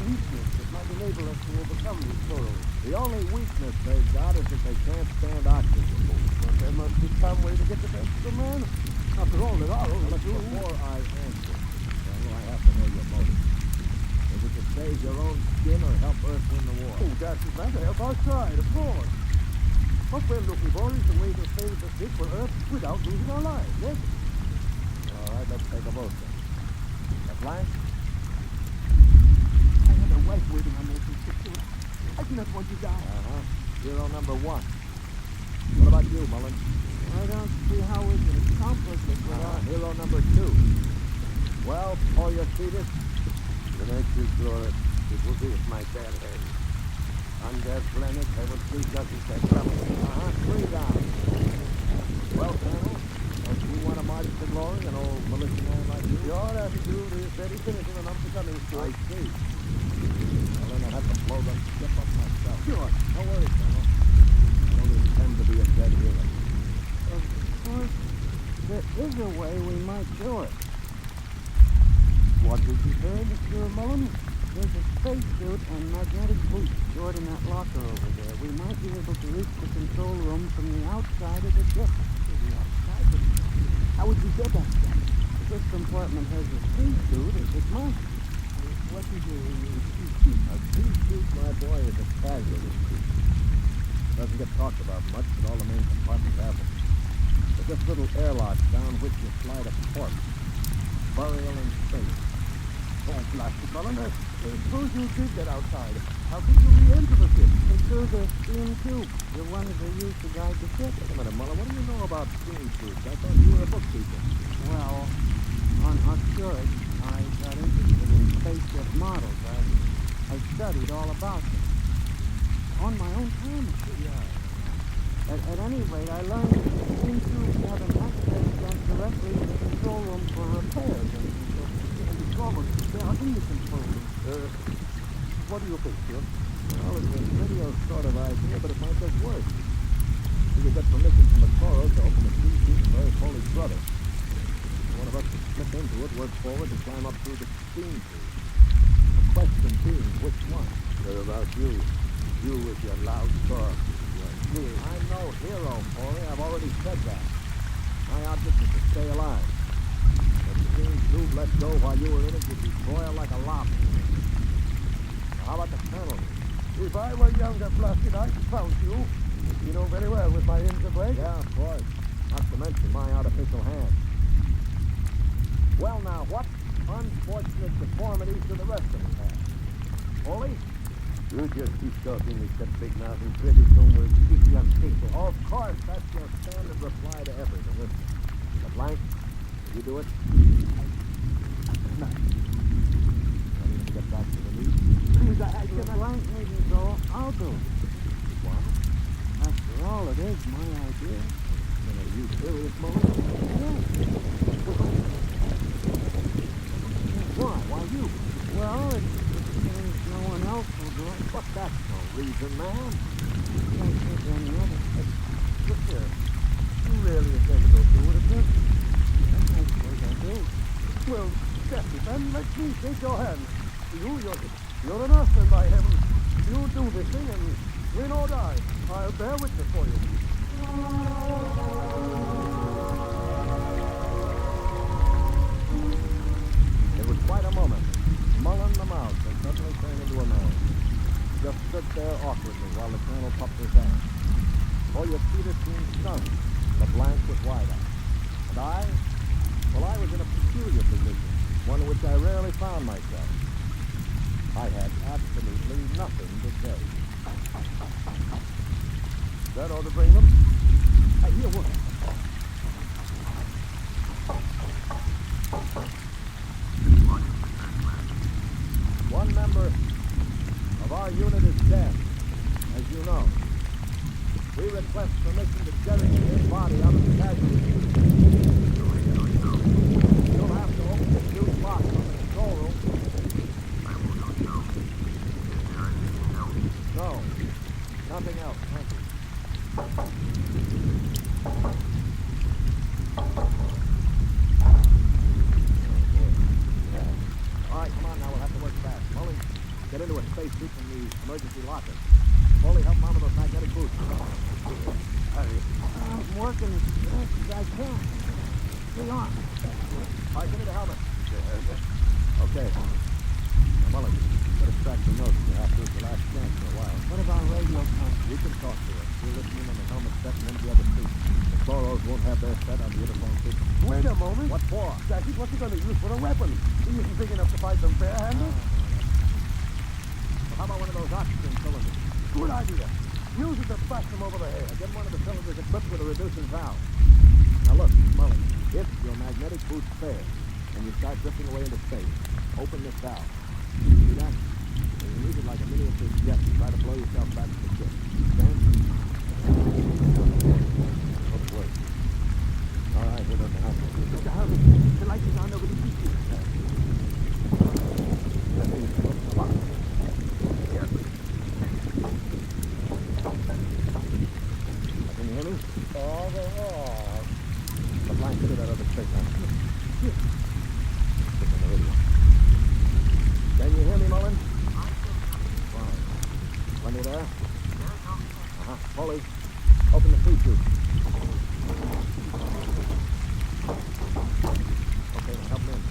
weakness that might enable us to overcome these sorrows. The only weakness they've got is that they can't stand oxygen. But there must be some way to get the best of the man. After all, there are only two. Before I answer, Colonel, I have to know your motive. Is it to save your own skin or help Earth win the war? Oh, that is matter. Help our side, of course. What we're looking for is a way to save the ship for Earth without losing our lives, yes? All right, let's take a vote then. Blanche? I have a wife waiting on me from ship. I do not want to die. Hero number 1. What about you, Mullen? I don't see how we can accomplish it without... Hero number 2. Well, Oldies, The night is glorious. It will be with my bare hands. On their planet, I will see justice at trouble. 3 down. Well, Colonel, don't you want to march to glory, an old militia man like you? Your attitude is very cynical and unbecoming, sir. I see. Well, then I'll have to blow the ship up myself. Sure. Don't worry, Colonel. I don't intend to be a dead hero. Of course, there is a way we might do it. What did you say, Mr. Mullen? There's a spacesuit and magnetic boots stored in that locker over there. We might be able to reach the control room from the outside of the ship. How would you get that? This compartment has a spacesuit, as it must. What is a A spacesuit, my boy, is a casualty suit. Doesn't get talked about much, but all the main compartments have them. They're just little airlocks down which you slide a corpse. Burial in space. Oh, blasted Mullen. Suppose you did get outside. How could you re-enter the ship? And through the steam tube, the ones they use to guide the ship. Wait a minute, Mullen. What do you know about steam tubes? I thought you were a bookkeeper. Well, on Arcturus, I got interested in spaceship models. I studied all about them. On my own time. Yeah. At any rate, I learned that you seem to have an access sent directly to the control room for repairs. And control room, they are in the control room. What do you think, Stuart? Well, it's a video sort of idea, but it might just work. We could get permission from the Toros to open the key seat for his holy brother. One of us could slip into it, work forward to climb up through the steam tube. The question being, which one? What about you? You with your loud talk. I'm no hero, Paulie. I've already said that. My object is to stay alive. If the steam tube let go while you were in it, you'd be broiled like a lobster. Now, how about the colonel? If I were younger, Blasted, I'd found you. You know very well with my interbreak. Yeah, of course. Not to mention my artificial hand. Well, now, what unfortunate deformities do the rest of us have? Paulie? You just keep talking with that big mouth and pretty soon we'll keep you unstable. Oh, of course, that's your standard reply to everything, isn't it? The blank, you do it? No. I need to get back to the lead. The blank needn't go. I'll do it. What? After all, it is my idea. Are you serious, Mullen? Why? Why you? Well, there's no one else will do it. But that's no reason, man. Can't think of any other. Look here. You really intend to go through with it, then? I suppose I do. Well, Jesse, then let me shake your hand. You're an Earthman, by heaven. You do this thing, and win or die, I'll bear witness for you. It was quite a moment. Mullen the mouse had suddenly turned into a man. He just stood there awkwardly while the colonel puffed his hand. Hoya Peter seemed stunned. The blank was wide-eyed. And I was in a peculiar position, one in which I rarely found myself. I had absolutely nothing to say. That ought to bring them. I hear one. One member of our unit is dead, as you know. We request permission to jettison his body out of the casualty. You'll have to open the huge lock from the control room. No, nothing else. Thank you. All right, come on now. We'll have to work fast. Mullen, get into a spacesuit from the emergency locker. Foley, help mount those magnetic boots. I'm working as fast as I can. Stay on. All right, give me the helmet. Okay. Now, Mullen, better extract the notes. You have to. It's the last chance for a while. What about radio contact? You can talk to us. We'll listen in on the helmet set and empty other seats. The Chloros won't have their set on the uniform seat. Wait a moment. What for? Jackie, what's he going to use for a weapon? He isn't big enough to fight them bare-handed. Well, how about one of those oxygen cylinders? Good idea. Use it to bash them over the head. Get one of the cylinders equipped with a reducing valve. Now look, Mullen, if your magnetic boots fail and you start drifting away into space, open this valve. See that? And you use it like a miniature jet to try to blow yourself back to the ship. Understand? Let's work. All right, here goes the helmet. Mr. Harvey, the light is on over the PC. That means close the lock. Yes. Can you hear me? Oh, The blanket of that other space line. Stick on the radio. Can you hear me, Mullen? Fine. Plenty there? Uh-huh. Foley, open the free chute. Okay, now help me in.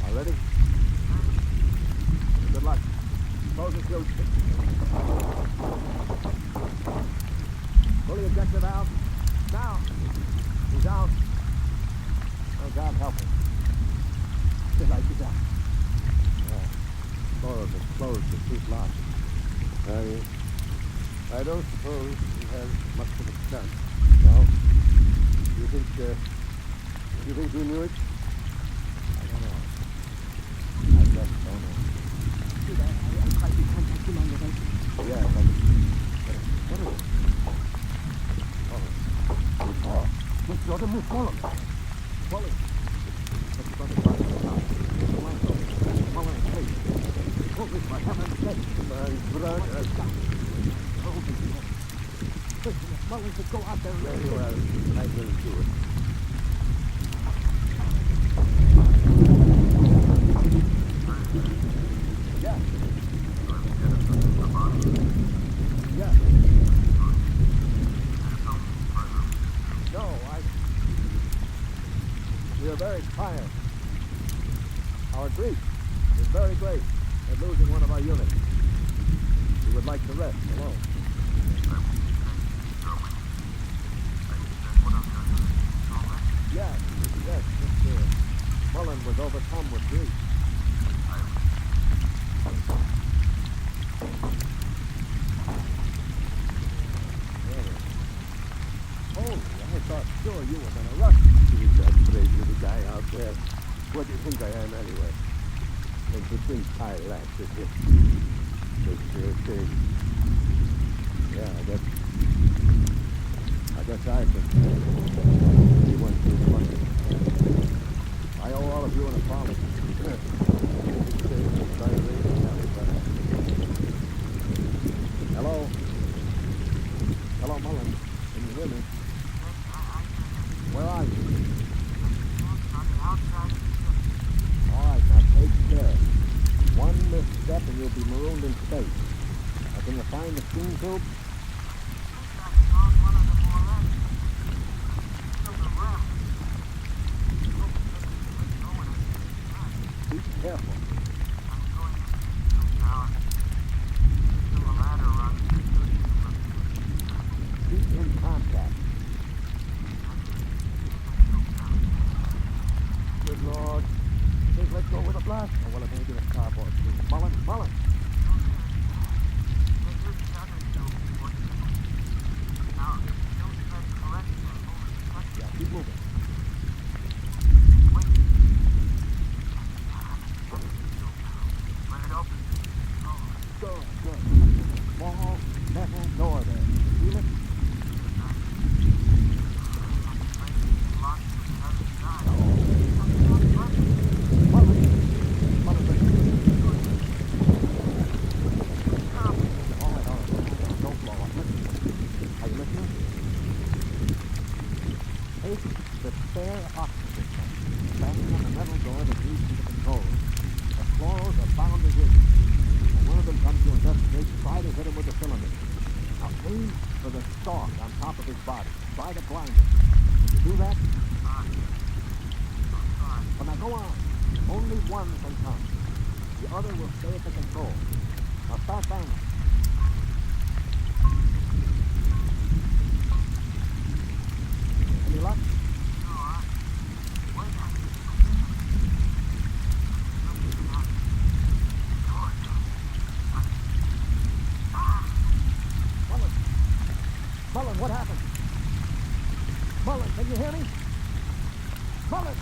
All ready? Good luck. Close the chute. Pull the ejector valve. Now. He's out. Oh, God help him. The light is out. Chloros has closed the chute lock. I don't suppose he has much of a chance. No? You think he knew it? I don't know. I just don't know. I'll try to contact him on the radio. move, Mullen. Mullen. Let's run the front of the house. Mullen, please. Hold me for heaven's sake. My brother. Hold me. Listen, if Mullen could go out there and... Very well. I will do it. Yeah. Yeah. No, we are very tired. Our grief is very great at losing one of our units. We would like to rest alone. Yes, Mr. Mullen was overcome with grief. Oh, I thought sure you were going to rush. He's that brave little guy out there. What do you think I am anyway? And between tire lamps, is it? Take care, thing. Yeah, I guess I can. He went too funny. I owe all of you an apology. Hello? Hello, Mullen. Can you hear me? Where are you? All right, now take care. One misstep and you'll be marooned in space. Now, can you find the steam tube? Be careful. Keep in contact. Good Lord. Think let's go with a blast? Or will it maybe the starboard tube? Mullen. Yeah, keep moving. Good. Small metal door there. Feel it? What happened? Mullen, can you hear me? Mullen!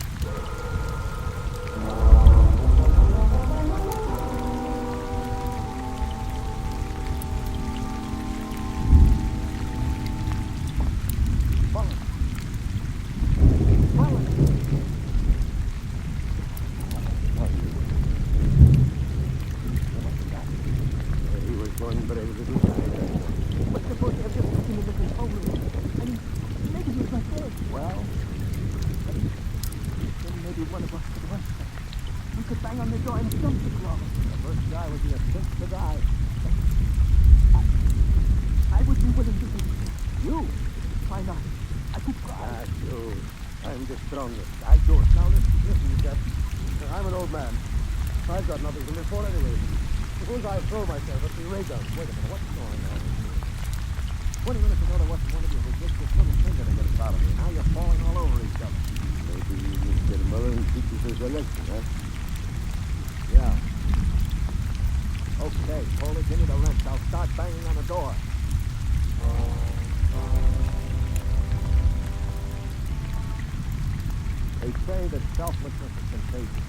They say that selflessness is contagious.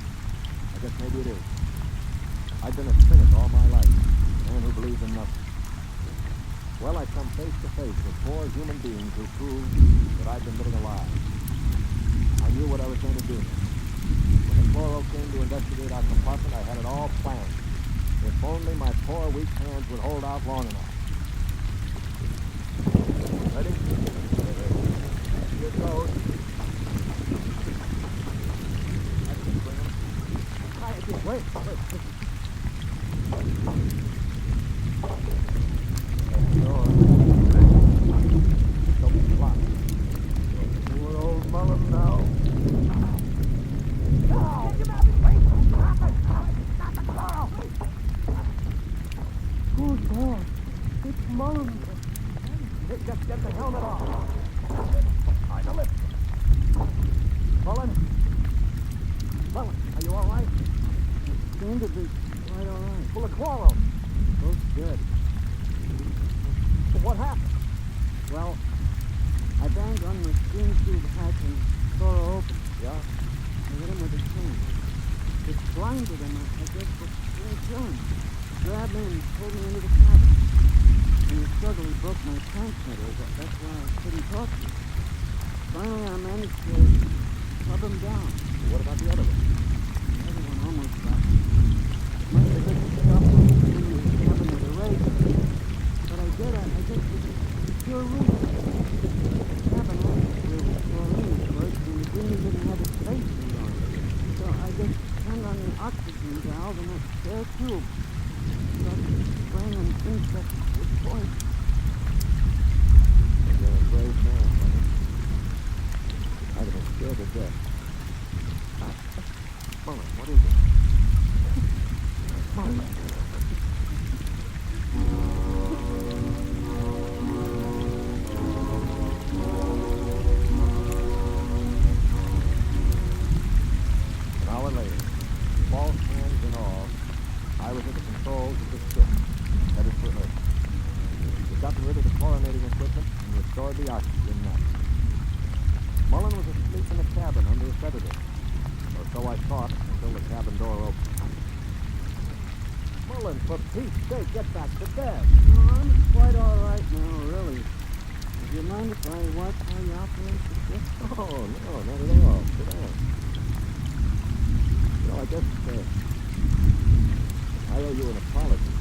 I guess maybe it is. I've been a cynic all my life, a man who believes in nothing. Well, I come face to face with 4 human beings who prove that I've been living a lie. I knew what I was going to do. When the chloro came to investigate our compartment, I had it all planned. If only my poor, weak hands would hold out long enough. Ready? Here it goes. That's it, bring 'em. Try again. Wait. Poor old Mullen now. Good boy. It's Mullen. Just get the helmet off. Try to lift. Mullen? Mullen, are you all right? Seem to be quite all right. Full of chloro. Both dead. What happened? Well, I banged on the steam tube hatch and tore her open. Yeah? I hit him with a chain. It blinded him, I guess, but didn't kill him. Grabbed me and pulled me into the cabin. In the struggle, he broke my transmitter. That's why I couldn't talk to him. Finally, I managed to club him down. What about the other one? The other one almost got me. Must have hit the stuff in the cabin with a razor. But I did, I guess, for pure reason. The cabin atmosphere was serene at first, and the green didn't have its face in on it. So I just turned on the oxygen valve in that spare tube. Started spraying an insect with poison. You're a brave man, Mullen. I'd have been scared to death. Mullen, what is it? Mullen. An hour later, false hands and all, I was at the controls of the ship, headed for Earth. We'd gotten rid of the chlorinating equipment and restored the oxygen mask. Mullen was asleep in the cabin under a sedative, or so I thought until the cabin door opened. Mullen, for Pete's sake, get back to bed. No, I'm quite all right now, really. Would you mind if I watch how you operate the ship? Oh, no, not at all. Sit down. You know, I guess I owe you an apology.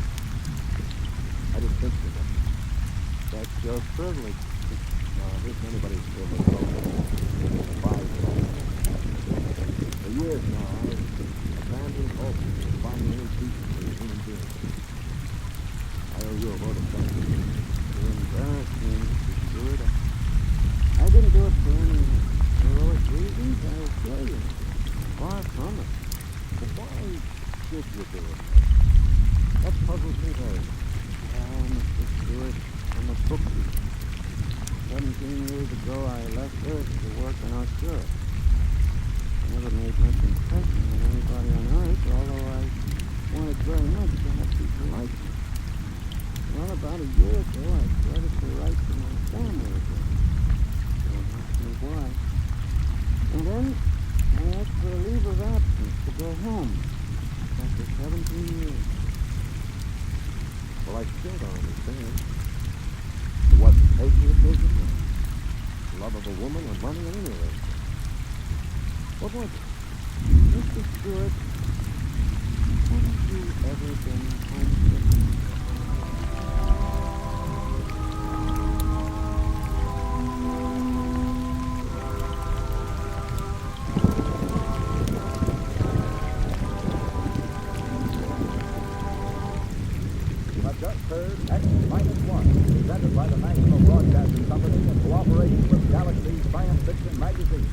I didn't think of that. That's your privilege. No, it isn't anybody's privilege. For years now, I've abandoned hope of finding any decency in human beings. I owe you a vote of thanks. You embarrass me, Mr. Stewart. I didn't do it for any heroic reasons, I assure you. Far from it. But why did you do it? That puzzles me very much. Mr. Stewart, I'm a bookkeeper. 17 years ago, I left Earth to work in Australia. I never made much impression on anybody on Earth, although I wanted very much to have people like me. Well, about a year ago, I started to write to my family again. Don't ask me why. And then I asked for a leave of absence to go home after 17 years. Well, I still don't understand. It wasn't patriotism, or love of a woman, or money, or any of that. What was it? Mr. Stewart, haven't you ever been homesick? Third X-1, presented by the National Broadcasting Company in cooperation with Galaxy Science Fiction Magazine.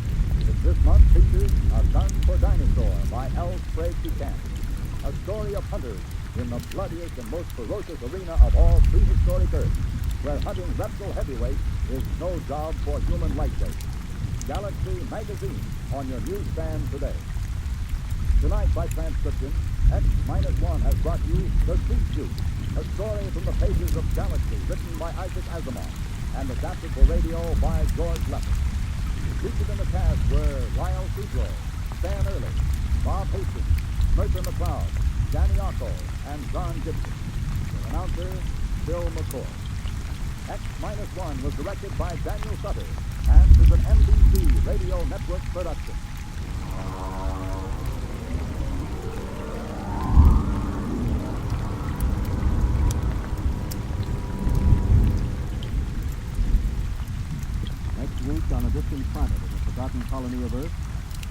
This month features A Gun for Dinosaur by L. Sprague Buchanan, a story of hunters in the bloodiest and most ferocious arena of all prehistoric Earth, where hunting reptile heavyweight is no job for human lightweight. Galaxy Magazine on your newsstand today. Tonight, by transcription, X-1 has brought you The Street Juice, a story from the pages of Galaxy, written by Isaac Asimov and adapted for radio by George Leppard. Featured in the cast were Lyle Sudlow, Stan Early, Bob Hastings, Mercer McLeod, Danny Ocko, and John Gibson. The announcer, Bill McCoy. X-1 was directed by Daniel Sutter and is an NBC Radio Network production. Next week, on a distant planet in the forgotten colony of Earth,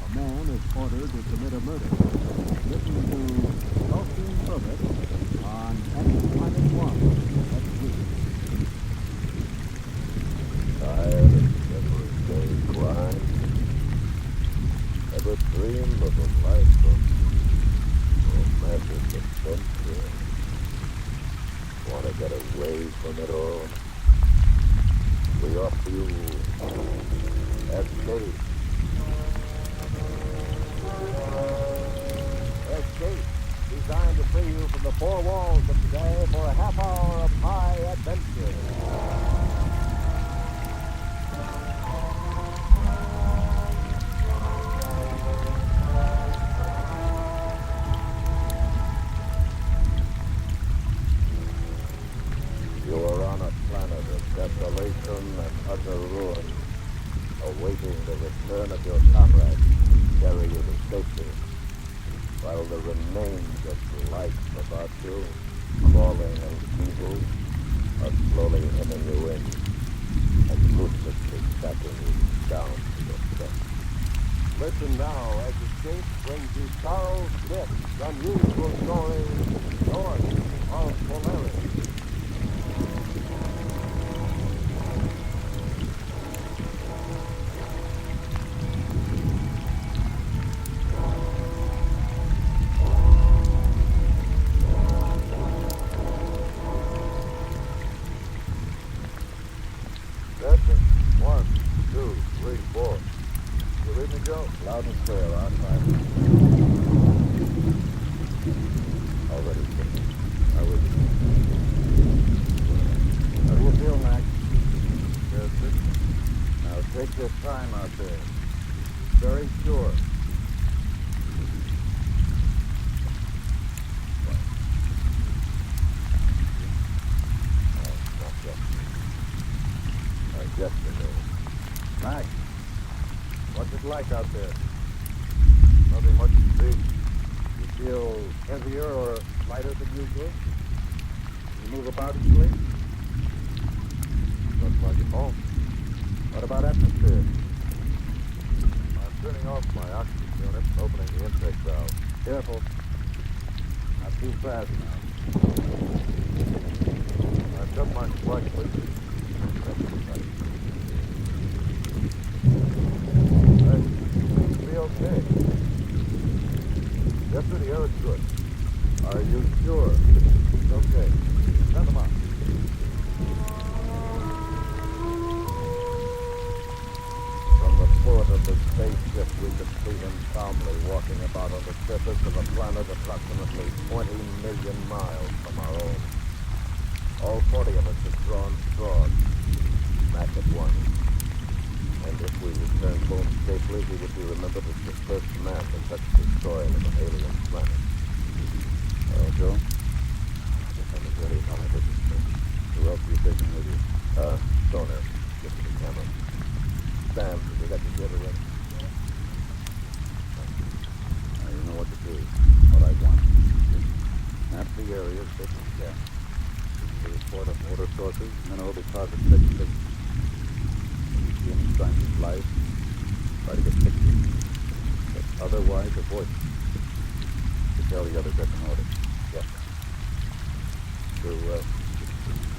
a man is ordered to commit a murder. Listen to Talking Further on X Planet 1 next week. Tired of everyday grind. Ever dreamed of a life of romantic adventure? Want to get away from it all? We offer you escape. Escape, designed to free you from the four walls of today for a half hour of high adventure. You are on a planet of desolation and utter ruin, awaiting the return of your comrades to carry you to safety, while the remains of life about you, crawling and feeble, are slowly hemming you in and ruthlessly tracking you down to your death. Listen now as Escape brings you Charles Dick's unusual story, North of Polaris. Loud and clear, outside. Already finished. How is it? How do you feel, Mac? Good, sir. Now take your time out there. Very sure. Not yet. Yesterday. Mac. What's it like out there? Nothing much to see. You feel heavier or lighter than usual? You move about easily? Looks like at home. What about atmosphere? I'm turning off my oxygen unit and opening the intake valve. Careful. Not too fast now. I've got my spark plug. Okay. Yes, sir, the air is good. Are you sure? Okay. Send them up. From the port of the spaceship, we could see him calmly walking about on the surface of a planet approximately 20 million miles from our own. All 40 of us have drawn straws, back at once. And if we return home safely, he would be remembered as the first man to touch the soil of an alien planet. Joe? I'm ready on a business trip. Who else are you taking with you? Stoner. Get to the camera. Sam, have you got the gear ready? Now you know what to do. What I want. Map the area as best you can. The report of water sources, mineral deposits, vegetation. Any signs of life, try to get pictures. But otherwise, avoid it. To tell the others that's an order. Yes. Do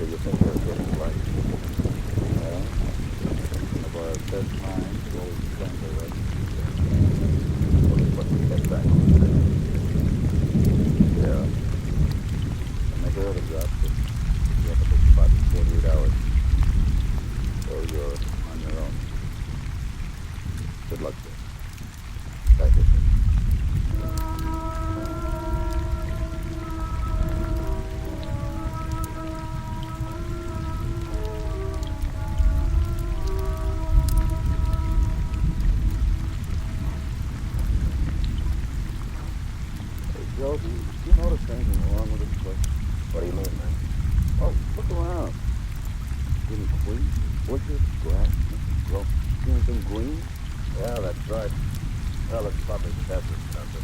you think you're getting life? Well, one of our best minds has always explained the right. What do you get back? Yeah. I'll make early drop, but you have to pick spot in 48 hours. So you're on your own. Good luck, sir. Thank you, sir. Hey, Joe, do you notice anything wrong with this place? What do you mean, man? Oh, look around. Any trees, bushes, grass, grow. see anything green? Yeah, that's right. Well, it's probably desert thunder.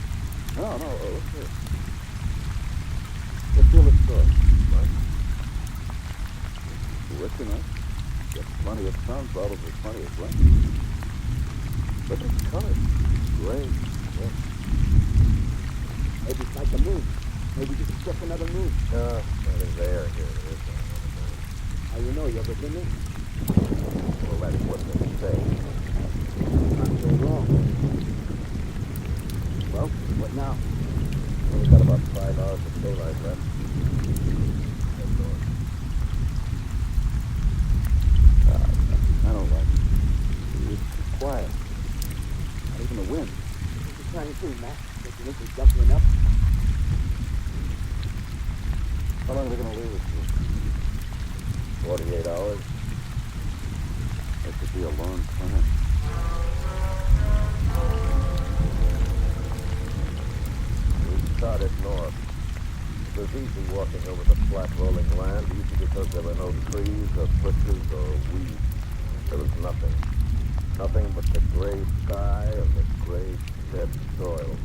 No, look here. Let's feel the story. What? Rich enough. Get plenty of sun, probably plenty of rain. Look at the colors. Gray. Yeah. Maybe it's like the moon. Maybe this is just another moon. No, there's air here. There is How you know? You ever been there? well, that's what they say. Not so wrong. Well, what now? Well, we've got about 5 hours of daylight left. Head north. I don't like it. It's too quiet. Not even the wind. What you trying to do, Matt? Don't you think we're jumping enough? How long are they going to leave us for? 48 hours. That could be a long time. We started north. It was easy walking over the flat rolling land, easy because there were no trees or bushes or weeds. There was nothing. Nothing but the gray sky and the gray, dead soil.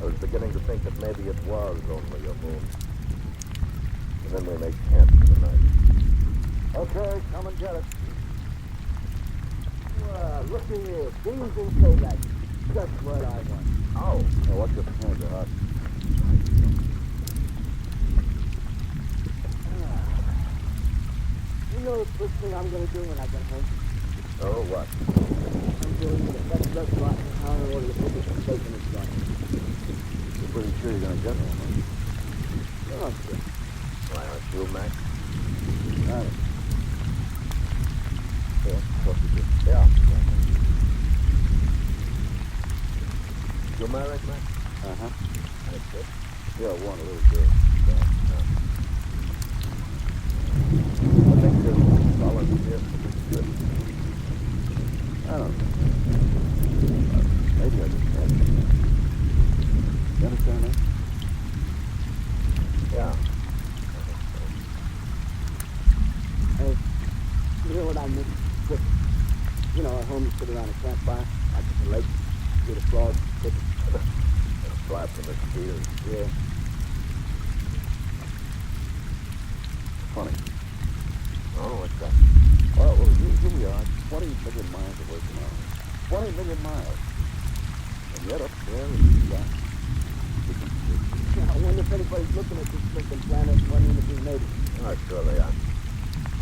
I was beginning to think that maybe it was only a moon. And then we made camp for the night. Okay, come and get it. Well, look at here. Beans and daylight. Just what I want. Oh! Now, watch your hands are hot. You know the first thing I'm going to do when I get home? Oh, what? I'm going to the best restaurant in town and order the biggest steak in the joint. You're pretty sure you're going to get one, huh? Well, I'm sure. Why aren't you, Mac? Got it. Yeah, talk to you. Yeah. You married, Mac? Uh-huh. That's it. Yeah, one, a little girl. What makes you volunteer for this trip? I don't know. Maybe I just can't. You understand that? Yeah. Hey, you know what I miss? Just, you know, at home you sit around a campfire, out at the lake, hear the frogs, crickets. Blasphemous tears. Yeah. Funny. Oh, what's that? Well, here we are, 20 million miles away from our home. 20 million miles. And yet up there in the sky. I wonder if anybody's looking at this flipping planet and wondering if we made it. Oh, sure they are.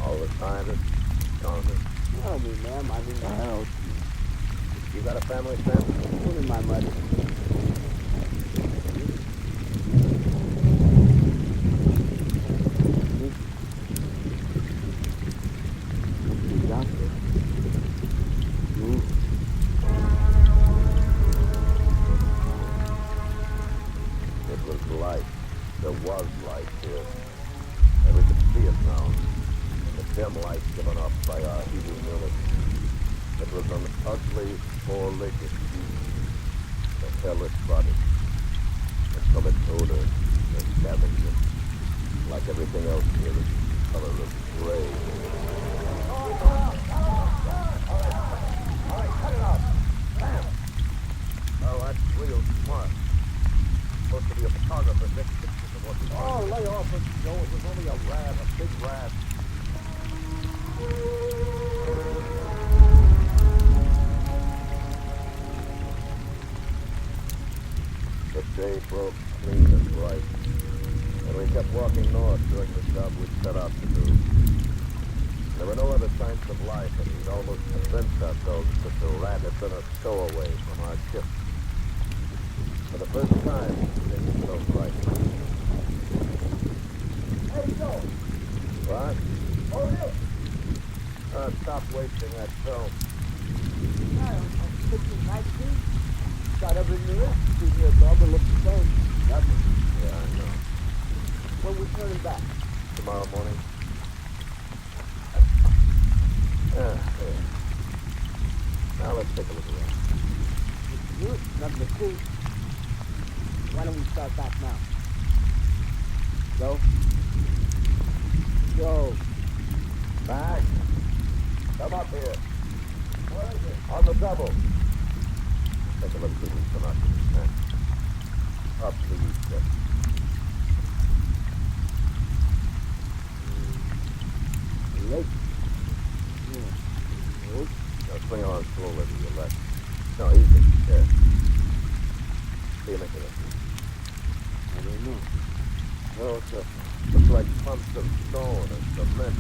All the scientists, economists. Oh, me, ma'am. I mean, I know. You got a family, Sam? only my mother. It was light. There was light here. And we could see it now. In the dim light given off by our heating unit. It was an ugly, four-legged beast. A hellish body. And from its odor, the scavenger. Like everything else here, its color of gray. All right, cut it off. Bam! Oh, that's real smart. Supposed to be a photographer, take pictures of what we saw. Oh, lay off it, Joe. It was only a rat, a big rat. The day broke clean and bright, and we kept walking north during the job we'd set out to do. There were no other signs of life, and we'd almost convinced ourselves that the rat had been a stowaway from our ship. For the first time, things felt right. Hey, Joe. What? Oh, you. Stop wasting that film. I'm 15, 19. Got every minute. See me a dog and look the same. Nothing. Yeah, I know. When we turning back? Tomorrow morning. There. Now let's take a look around. It's new. Nothing to see. Why don't we start back now? Joe? Joe. Back. Come up here. What is it? On the double. Take a look through these binoculars, man. Up to the east step. Lake. Now swing on slowly to your left. No, easy. There. See you make it up. I don't know. No, it's looks like clumps of stone or cement.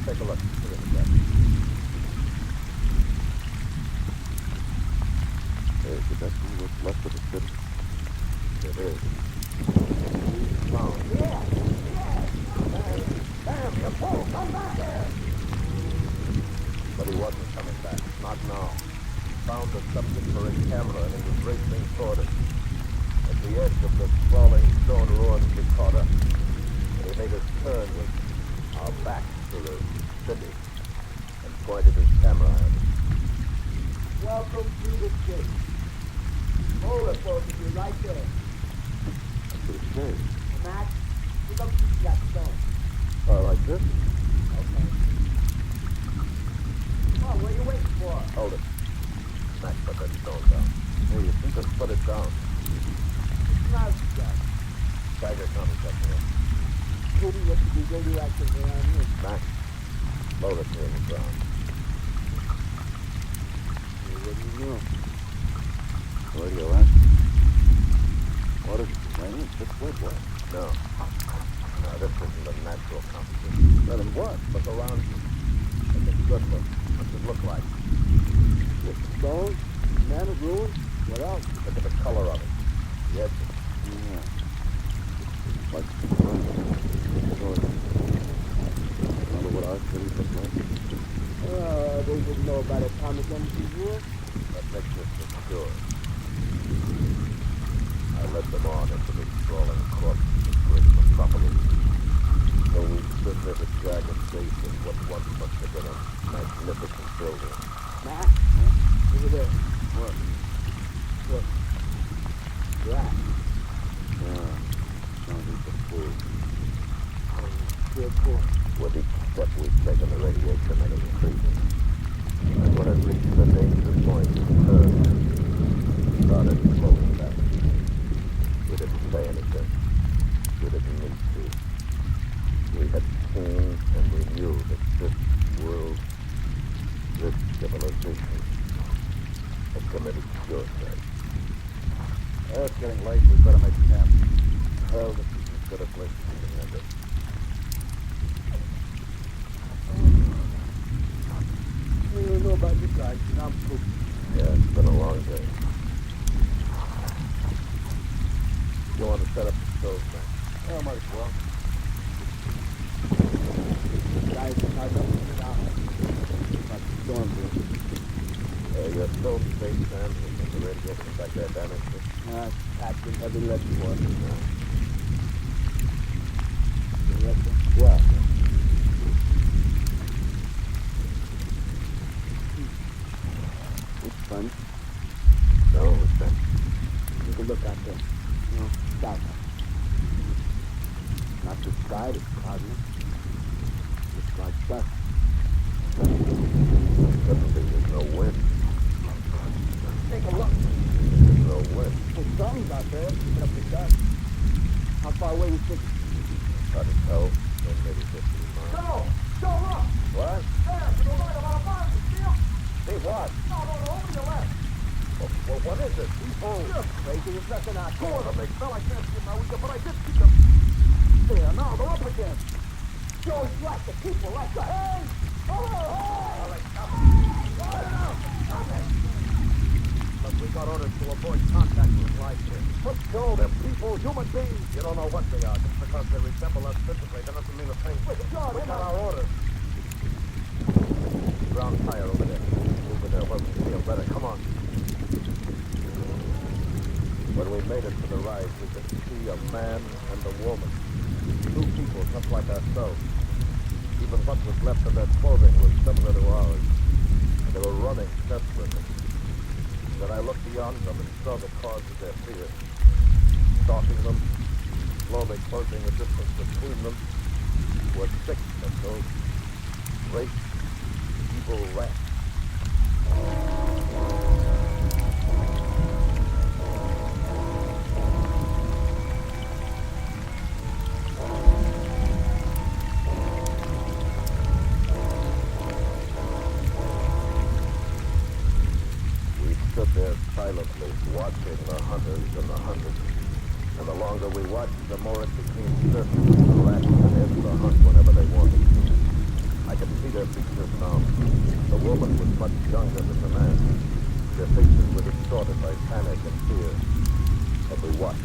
Take a look. Look at that. There's the best one. What's left of the city? It is. Found. Yeah. Damn, you fool, come back here. But he wasn't coming back. Not now. He found the subject for his camera and he was racing toward it. At the edge of the sprawling stone ruins, we caught up. And he made his turn with our backs to the city and pointed his camera at us. Welcome to the city. Hold it, both of you, right there. That's what it says. Matt, you don't keep that stone. Like this? Okay. Well, what are you waiting for? Hold it. Max, put that stone down. Hey, you think? Just put it down. Now, Jack. Tiger conversation. Who do you have to do radioactive around here? Max, load it near the ground. What do you know? Radioactive? What is it? Raining? Just wait, what? No. No, this isn't a natural composition. Let him what? Look around you. Take a good look. What's it look like? With stone, man of ruins, what else? Look at the color of it. The edges. Yeah. Like stone. Remember what our cities look like? They didn't know about atomic energy war. That makes us secure. I led them on into the sprawling corpse of the great metropolis. So we stood near the jagged base of what once must have been a magnificent building. Matt? Huh? Over there. What? Look. Grass. Yeah. Sounds like a fool. Good point. With each step we've taken, the radiation had increased. And when it reached the danger point, it turned. Started slowing back. We didn't say anything. We didn't need to. We had seen and we knew that this world, this civilization, had committed suicide. It's getting late. We better make camp. Well, this is as good a place as we can end it. You don't know about you guys, and I'm cool. Yeah, it's been a long day. You want to set up the stove, man? Yeah, might as well. Guys, I don't sit out. Like the storm brewing. Your stove safe, Sam. You think the radiation back there damaged it? Packed in heavy lead water. Well. It's fun. No, it's that. You can look out there. You know, south. Not the sky, it's cloudless. Looks like dust. Suddenly there's no wind. Take a look. There's no wind. There's something out there picking up the dust. How far away you think? Hard to tell. Maybe 50 miles. Joe! Joe, look! What? There, to the right, about a mile, you see him? See what? No, over to your left. Well, what is it? Oh, you're crazy. There's nothing out there. Of them. Well, I can't see them now either, but I did see them. There, now they're up again. Joe, he's like the people, like the hey! Oh, All right, stop it. Stop it! Look, we got orders to avoid contact with life here. But Joe, they're people, human beings. You don't know what they are. Just because they resemble us physically, that doesn't mean a thing. But Joe, We they're got not... our orders. Ground tire over there. Over there where we feel better. Come on. When we made it to the rise, we could see a man and a woman. Two people just like ourselves. Even what was left of their clothing was similar to ours. And they were running desperately. Then I looked beyond them and saw the cause of their fear. Stalking them, slowly closing the distance between them, were six of those great evil rats. We stood there silently, watching the hunters and the hunted. And the longer we watched, the more it became certain that the rats would end the hunt whenever they wanted to. I could see their features now. The woman was much younger than the man. Their faces were distorted by panic and fear. But we watched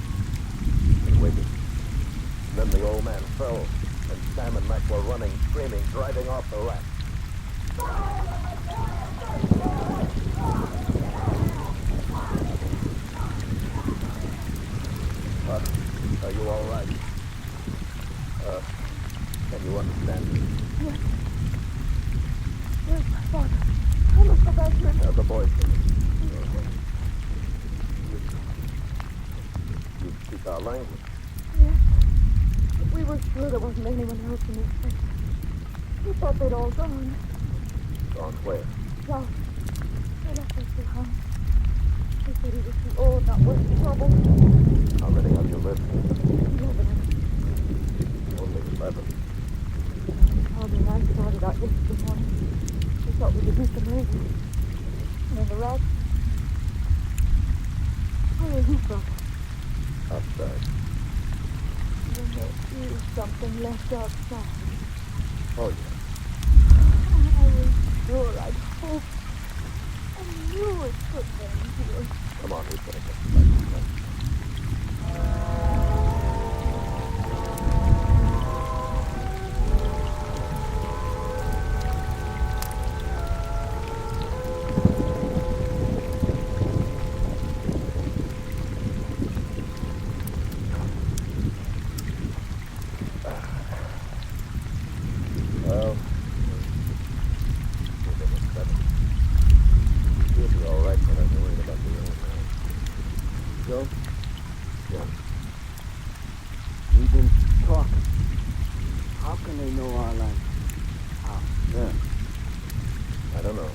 and waited. Then the old man fell, and Sam and Mac were running, screaming, driving off the rats. Are you all right? Can you understand me? Yes. Yes, my father. I must go back to him. The boy said it. You speak our language. Yes. We were sure there wasn't anyone else in this place. We thought they'd all gone. Gone where? Ralph. They left us behind. They said he was too old, not worth the trouble. How many of you lived? 11. Only 11. Father and I started out yesterday morning. We thought we could meet them later. And then the rats. Where are you from? Outside. Then there is something left outside. Oh, yeah. I was sure, I'd hoped. I knew it couldn't end here. Come on, we better get back to camp. Well, we'll give it 7. You'll be all right when I'm worried about the old man. Joe, Yeah. we've been talking. How can they know our language? How? Yeah. I don't know.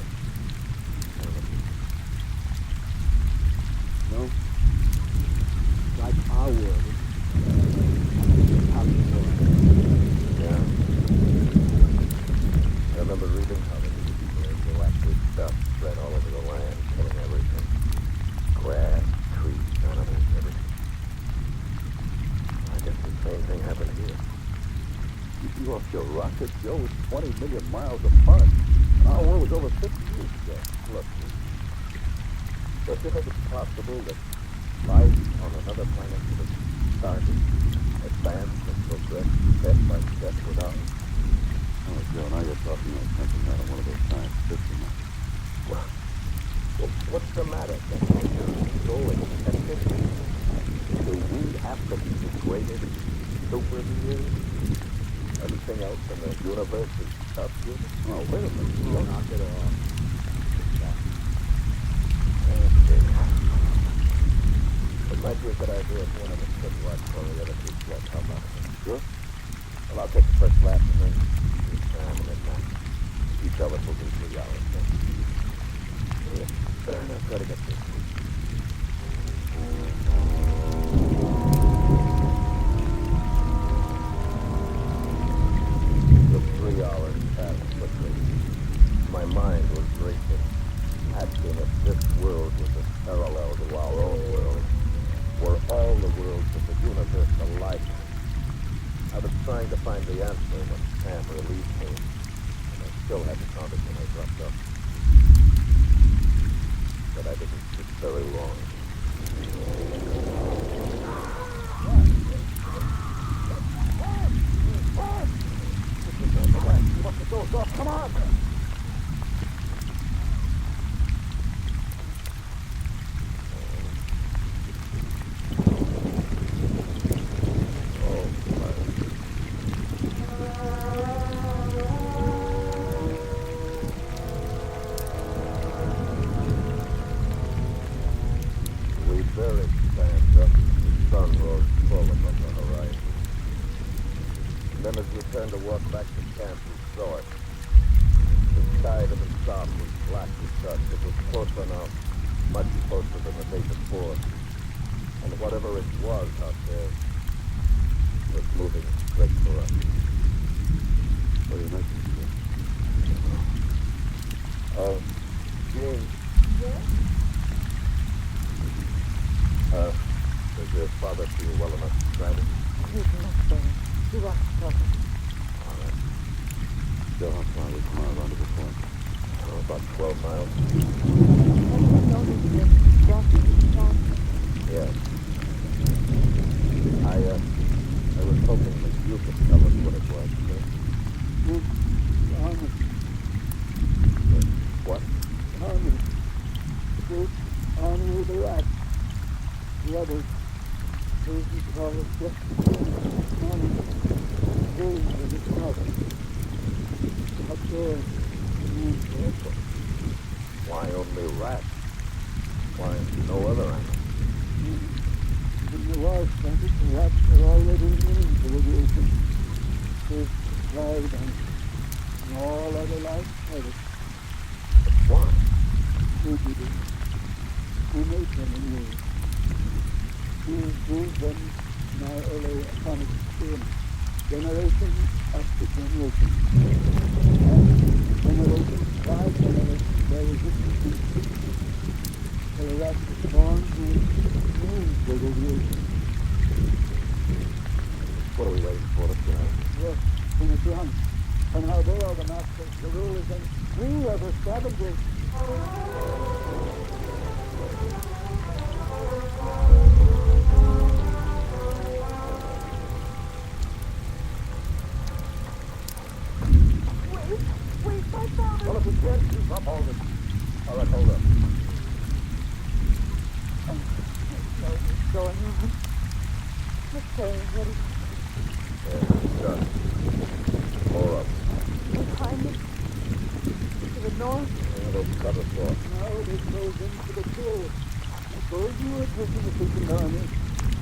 No? Like our world. How do you know it? Yeah. I remember reading how there was radioactive stuff spread all over the land, killing everything. Grass, trees, animals, everything. I guess the same thing happened here. You off your rocket, Joe, was 20 million miles apart. Our war was over 50 years ago. Look, don't you think it's possible that life on another planet could have started, advanced, and progressed step by step without us? Oh, Joe, now you're talking like something out of one of those science fiction novels. Well, what's the matter? You're so accepted. Do we have to be the greatest superheroes? Everything else in the universe is subhuman? Oh, wait a minute. Don't knock it off. It might be a good idea if one of us could watch while the other two get. How about it? Sure. Well, I'll take the first lap and then Sam and then Matt. Each of us will do 3 hours. Then. Yeah. Now try to get this. The 3 hours passed quickly. My mind was racing, asking if this world was a parallel to our own world. Were all the worlds of the universe alike? I was trying to find the answer when Sam relieved me, and I still hadn't found it when I dropped up. But I didn't sit very long. Come on! We buried stand up, the sun rose full above the horizon. And then as we turned to walk back to camp, we saw it. The sky to the south was black with dust. It was closer now, much closer than the day before. And whatever it was out there was moving straight for us. What do you make of it? Gene, Yes? does your father feel well enough to drive it? He's much better. He wants to talk. All right. Still, how far we come out onto the point? About 12 miles. Everyone noticed the darkness in the town. Yes. I was hoping that you could tell us what it was, sir. What? Army of the rat. The others, those who call it just money, days of its mother. Up there, Why only rats? Why no other animal? in the war centers, the rats are already immune to radiation. They've thrived on all other life habits. Why? We did it. We made them immune. We improved them in our early atomic experiment, generation after generation. And generation by generation, their resistance increased. So the rats were born to immune to radiation. What are we waiting for? Let's get out. Yes, bring it on. And now they are the masters, the rulers, and we are the scavengers. Wait, my father! Well, if we can't keep up all this... All right, hold up. What's going on? Okay, what is Yeah, done. More up. behind us? To the north? Yeah, they'll cut us off. Now they close into the kill. I told you it was an efficient army.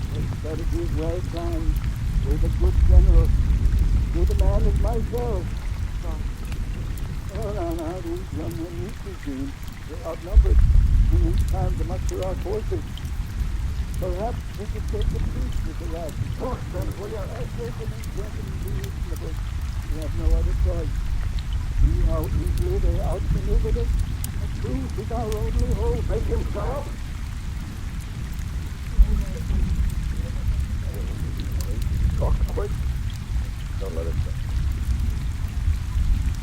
The strategy is well planned. With a good general. Good a man as myself. Oh, now, these young men need to see. They're outnumbered. We need time to muster our forces. Perhaps we could take the peace with the rats. Oh, then we are as open and gentle and reasonable. We have no other choice. See how easily they outmaneuvered us. The truth is our only hope. Make him stop. Talk quick. Don't let it go.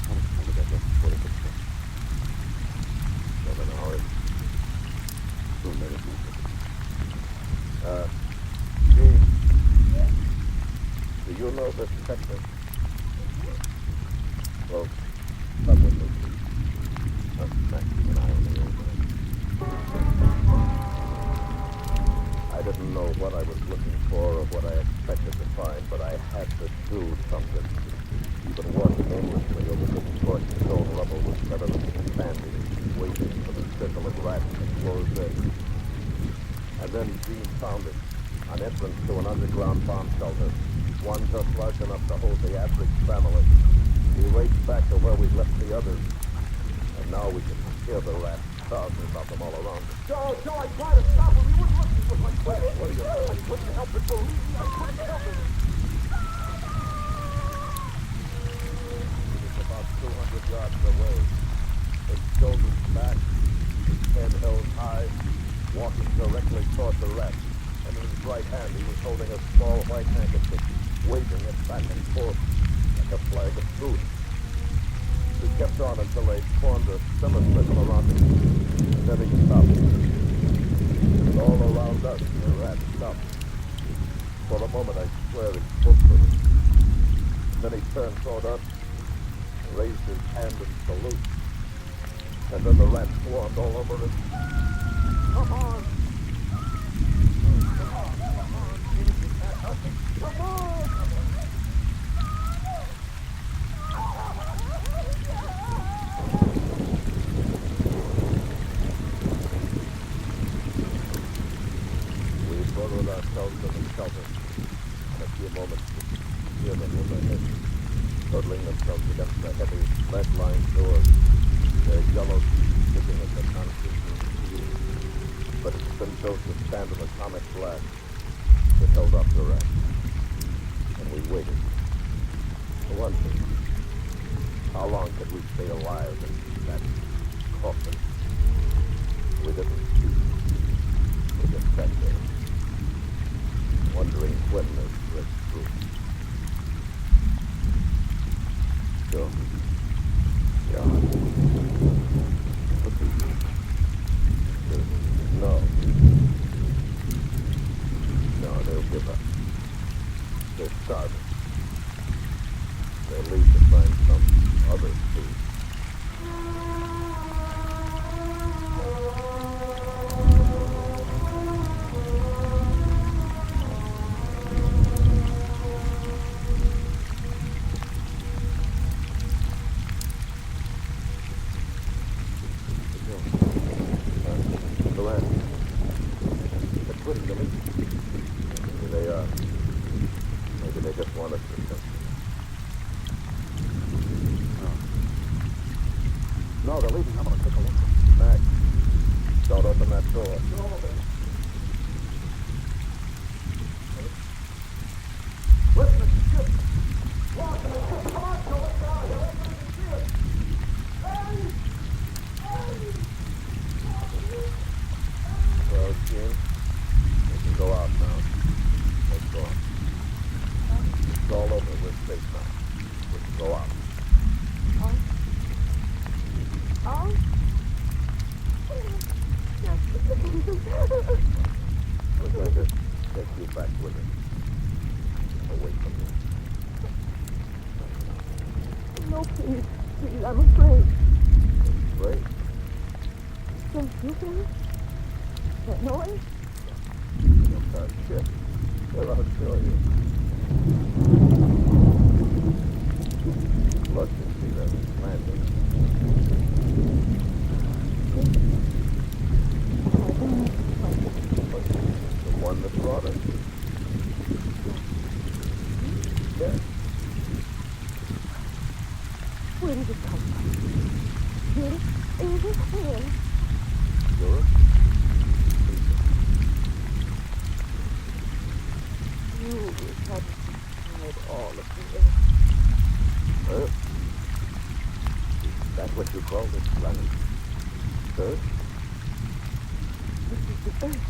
How much time we got left before they get back? 7 hours. Don't let it make it. Gene. Do you know this sector? Well, come with me. Max and I on the road. I didn't know what I was looking for or what I expected to find, but I had to do something. Even walking aimlessly over the scorched stone rubble was better than standing, waiting for the circle of rats to close in. And then Gene found it, an entrance to an underground bomb shelter, one just large enough to hold the average family. We raced back to where we left the others, and now we can hear the rats. Thousands of them all around us. Joe, I tried to stop him. He wouldn't listen to my question. What are you doing? I couldn't help it, believe me. I couldn't help it. He was about 200 yards away, his shoulders back, his head held high, walking directly toward the rats. And in his right hand he was holding a small white handkerchief, waving it back and forth like a flag of truce. He kept on until they formed a semicircle around him. And then he stopped. And all around us, the rats stopped. For a moment, I swear he spoke to them. Then he turned toward us, raised his hand in salute. And then the rats swarmed all over us. Come on. Come on. We burrowed ourselves in the shelter. In a few moments, we could hear them overhead, huddling themselves against the heavy, lead-lined doors. There's yellow sticking at the constitutional shield. But it's been so substantive atomic blast, it held up the rest. And we waited. For one thing, how long could we stay alive in that coffin? We didn't speak. We just sat there, wondering when this breaks through. So, yeah. No. No, they'll give up. They're starving. They'll leave to find some other food. No, they're leaving. I'm going to take a look. Max, don't open that door. No, listen, it's a ship. Lock in the ship. Come on, Joe. Let's get out of here. Everybody can see us. Hey! Well, Gene, we can go out now. Let's go on. It's all over. We're safe now. We can go out. We're going to take you back with us. Away from here. No, please. Please, I'm afraid. Afraid? Don't you feel it? That noise? It's our ship. We're on shore here. Look, you see that landing. The one that brought us. Yes. Where did it come from? Did it? Is it here? Sure. You had destroyed all of the earth. Earth? Is that what you call this planet? Earth? This is the earth.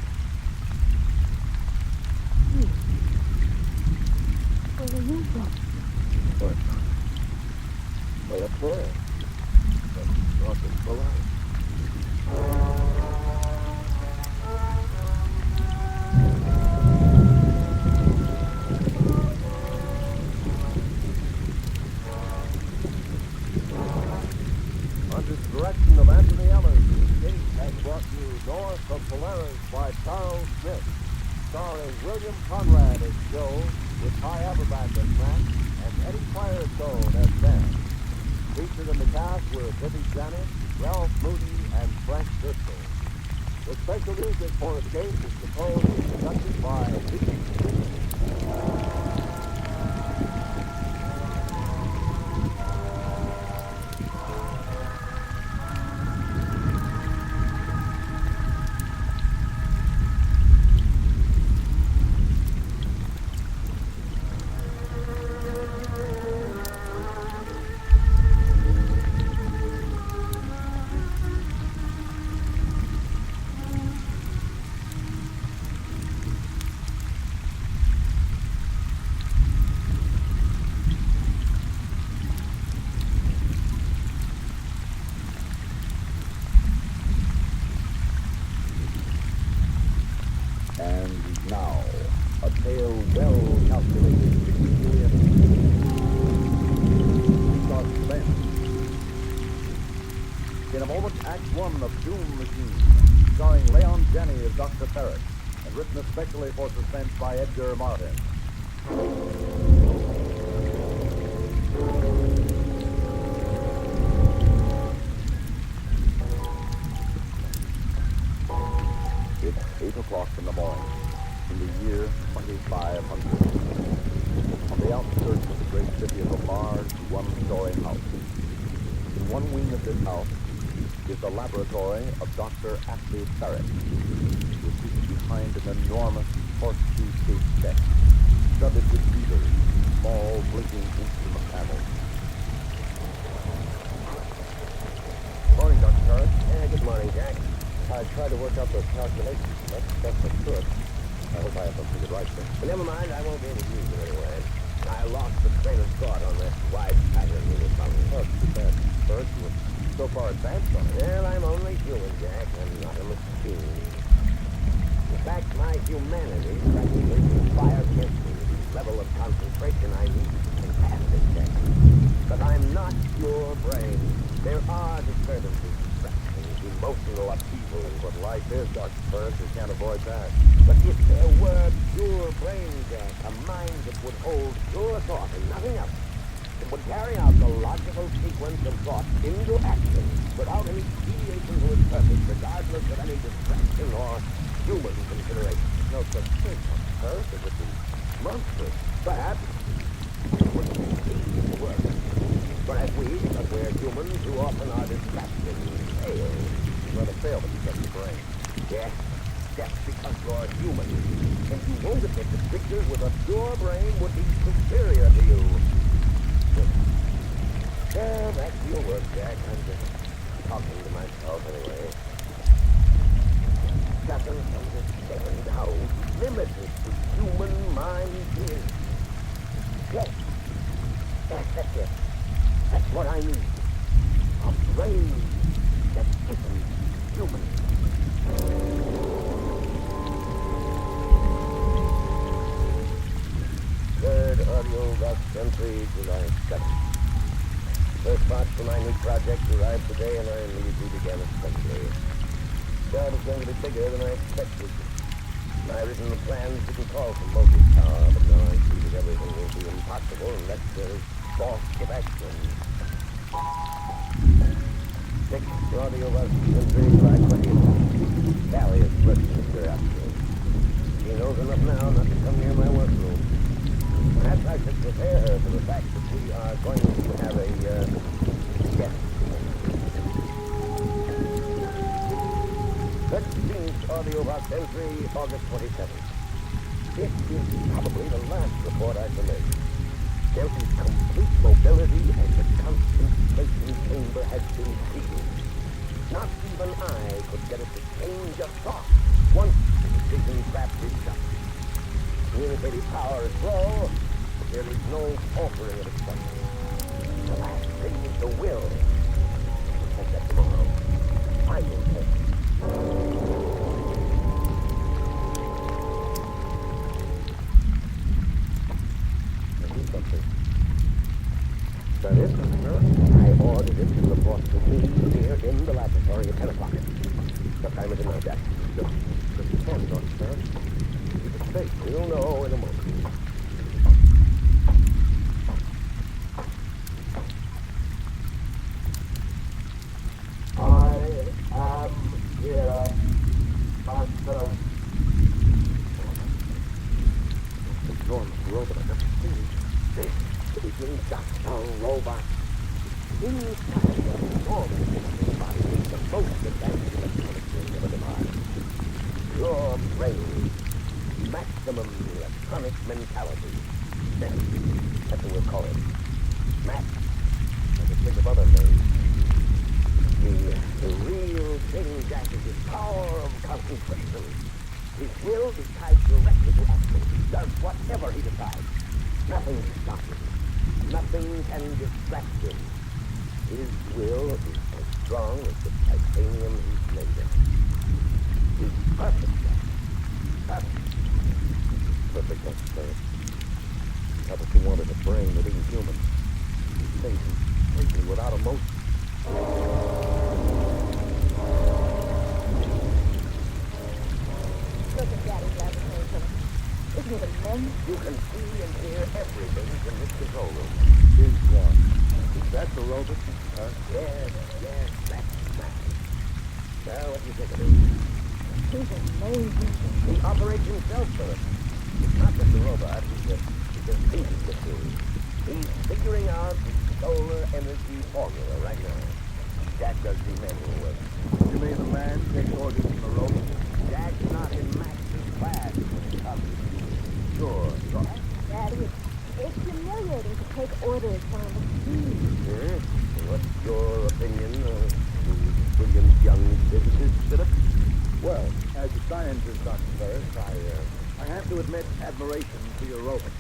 Where are you from? What? Well, up there. That's north of Polaris. Under the direction of Anthony Ellers, Escape has brought you North of Polaris by Charles Smith, starring William Conrad as Joe, with Ty Aberback as Matt, and Eddie Firestone as Ben. Featured in the cast were Bibi Janet, Ralph Moody, and Frank Driscoll. The special music for Escape is composed and conducted by Princeton. And now, a tale well calculated to keep you in suspense. In a moment, Act 1 of Doom Machine, starring Leon Jenney as Dr. Ferret, and written especially for suspense by Edgar Martin. It's 8 o'clock in the morning, in the year 2500. On the outskirts of the great city of a large, one-story house. In one wing of this house, is the laboratory of Dr. Ashley Barrett, who sits behind an enormous horseshoe-shaped deck, studded with beavers, small blinking instrument panels. Morning, Dr. Barrett. Yeah, good morning, Jack. I tried to work out those calculations. That's best I could. I hope I have them figured right, sir. But never mind, I won't be able to use them anyway. I lost the train of thought on that wide pattern we were following. Oh, too bad, Barrett. You were so far advanced on it. Well, I'm only human, Jack. I'm not a machine. In fact, my humanity practically inspires against me. The level of concentration I need is fantastic, Jack. But I'm not your brain. There are disturbances, distractions, emotional upheavals. What life is, Dr. Barrett, you can't avoid that. But if there were pure brain, Jack, a mind that would hold pure thought and nothing else, it would carry out the logical sequence of thought into action without any deviation to its purpose, regardless of any distraction or human consideration. No such thing, Dr. Barrett. It would be monstrous. Perhaps it would be work. Whereas we, because we're human, too often are distracted and fail. You'd rather fail than trust your brain. Yes, that's because you're human. And you won't admit that creatures with a pure brain would be superior to you. Well, that's your work, Jack. I'm just talking to myself anyway. Doesn't understand how limited the human mind is. Yes, that's it. That's what I need. A brain that isn't human. Third audio bus entry, July 7th. First parts for my new project arrived today, and I immediately began assembly. The job is going to be bigger than I expected. My original plans didn't call for motive power, but now I see that everything will be impossible unless there is force of action. Sixth audio bus entry, July 20th. Sally is working with curiosity. She knows enough now not to come near my workroom. Perhaps I should prepare her for the fact that we are going to have a guest. 13th audio box entry, August 27th. This is probably the last report I can make. There is complete mobility and the concentration chamber has been sealed. Not even I could get it to change a thought once the decision trap is shut. Communicative power is low, but there is no altering of its function. The last thing is the will. We'll take that tomorrow. I will take it. Something. Is that it, Dr. Barrett? I ordered it to report to me here in the laboratory at 10 o'clock. What time is it now, Jack? Just phone, Dr. Barrett. Keep it safe. We'll know in a moment. I am here, Master. Enormous robot I've never seen. This is just a robot. Inside the enormous body is the most advanced electronic thing ever devised. Pure brain. Maximum electronic mentality. That's what we'll call it. Max. I can think of other names. The real thing, Jack, is his power of concentration. His will is tied directly to action. He does whatever he decides. Nothing can stop him. Nothing can distract him. His will is as strong as the titanium he's made of. He's perfect, Jack. Perfect. Perfect, Dr. Barrett. How about you wanted a brain that isn't human? Things completely without emotion. Look at Daddy's laboratory, Philip. Isn't it immense? You can see and hear everything from this control room. Is that the robot? Yes, that's Max. Well, what do you think of him? He's amazing. He operates himself, Philip. It's not just a robot, he's a thinking machine. He's figuring out the solar energy formula right now. Jack does the manual work. You mean the man takes orders from the rope? Jack's not in Max's class when it comes to shooting. Sure. Daddy, it's humiliating to take orders from a machine. Hmm? What's your opinion of these brilliant young physicists, Philip? Well, as a scientist, Dr. Ferris, I have to admit admiration to your roving.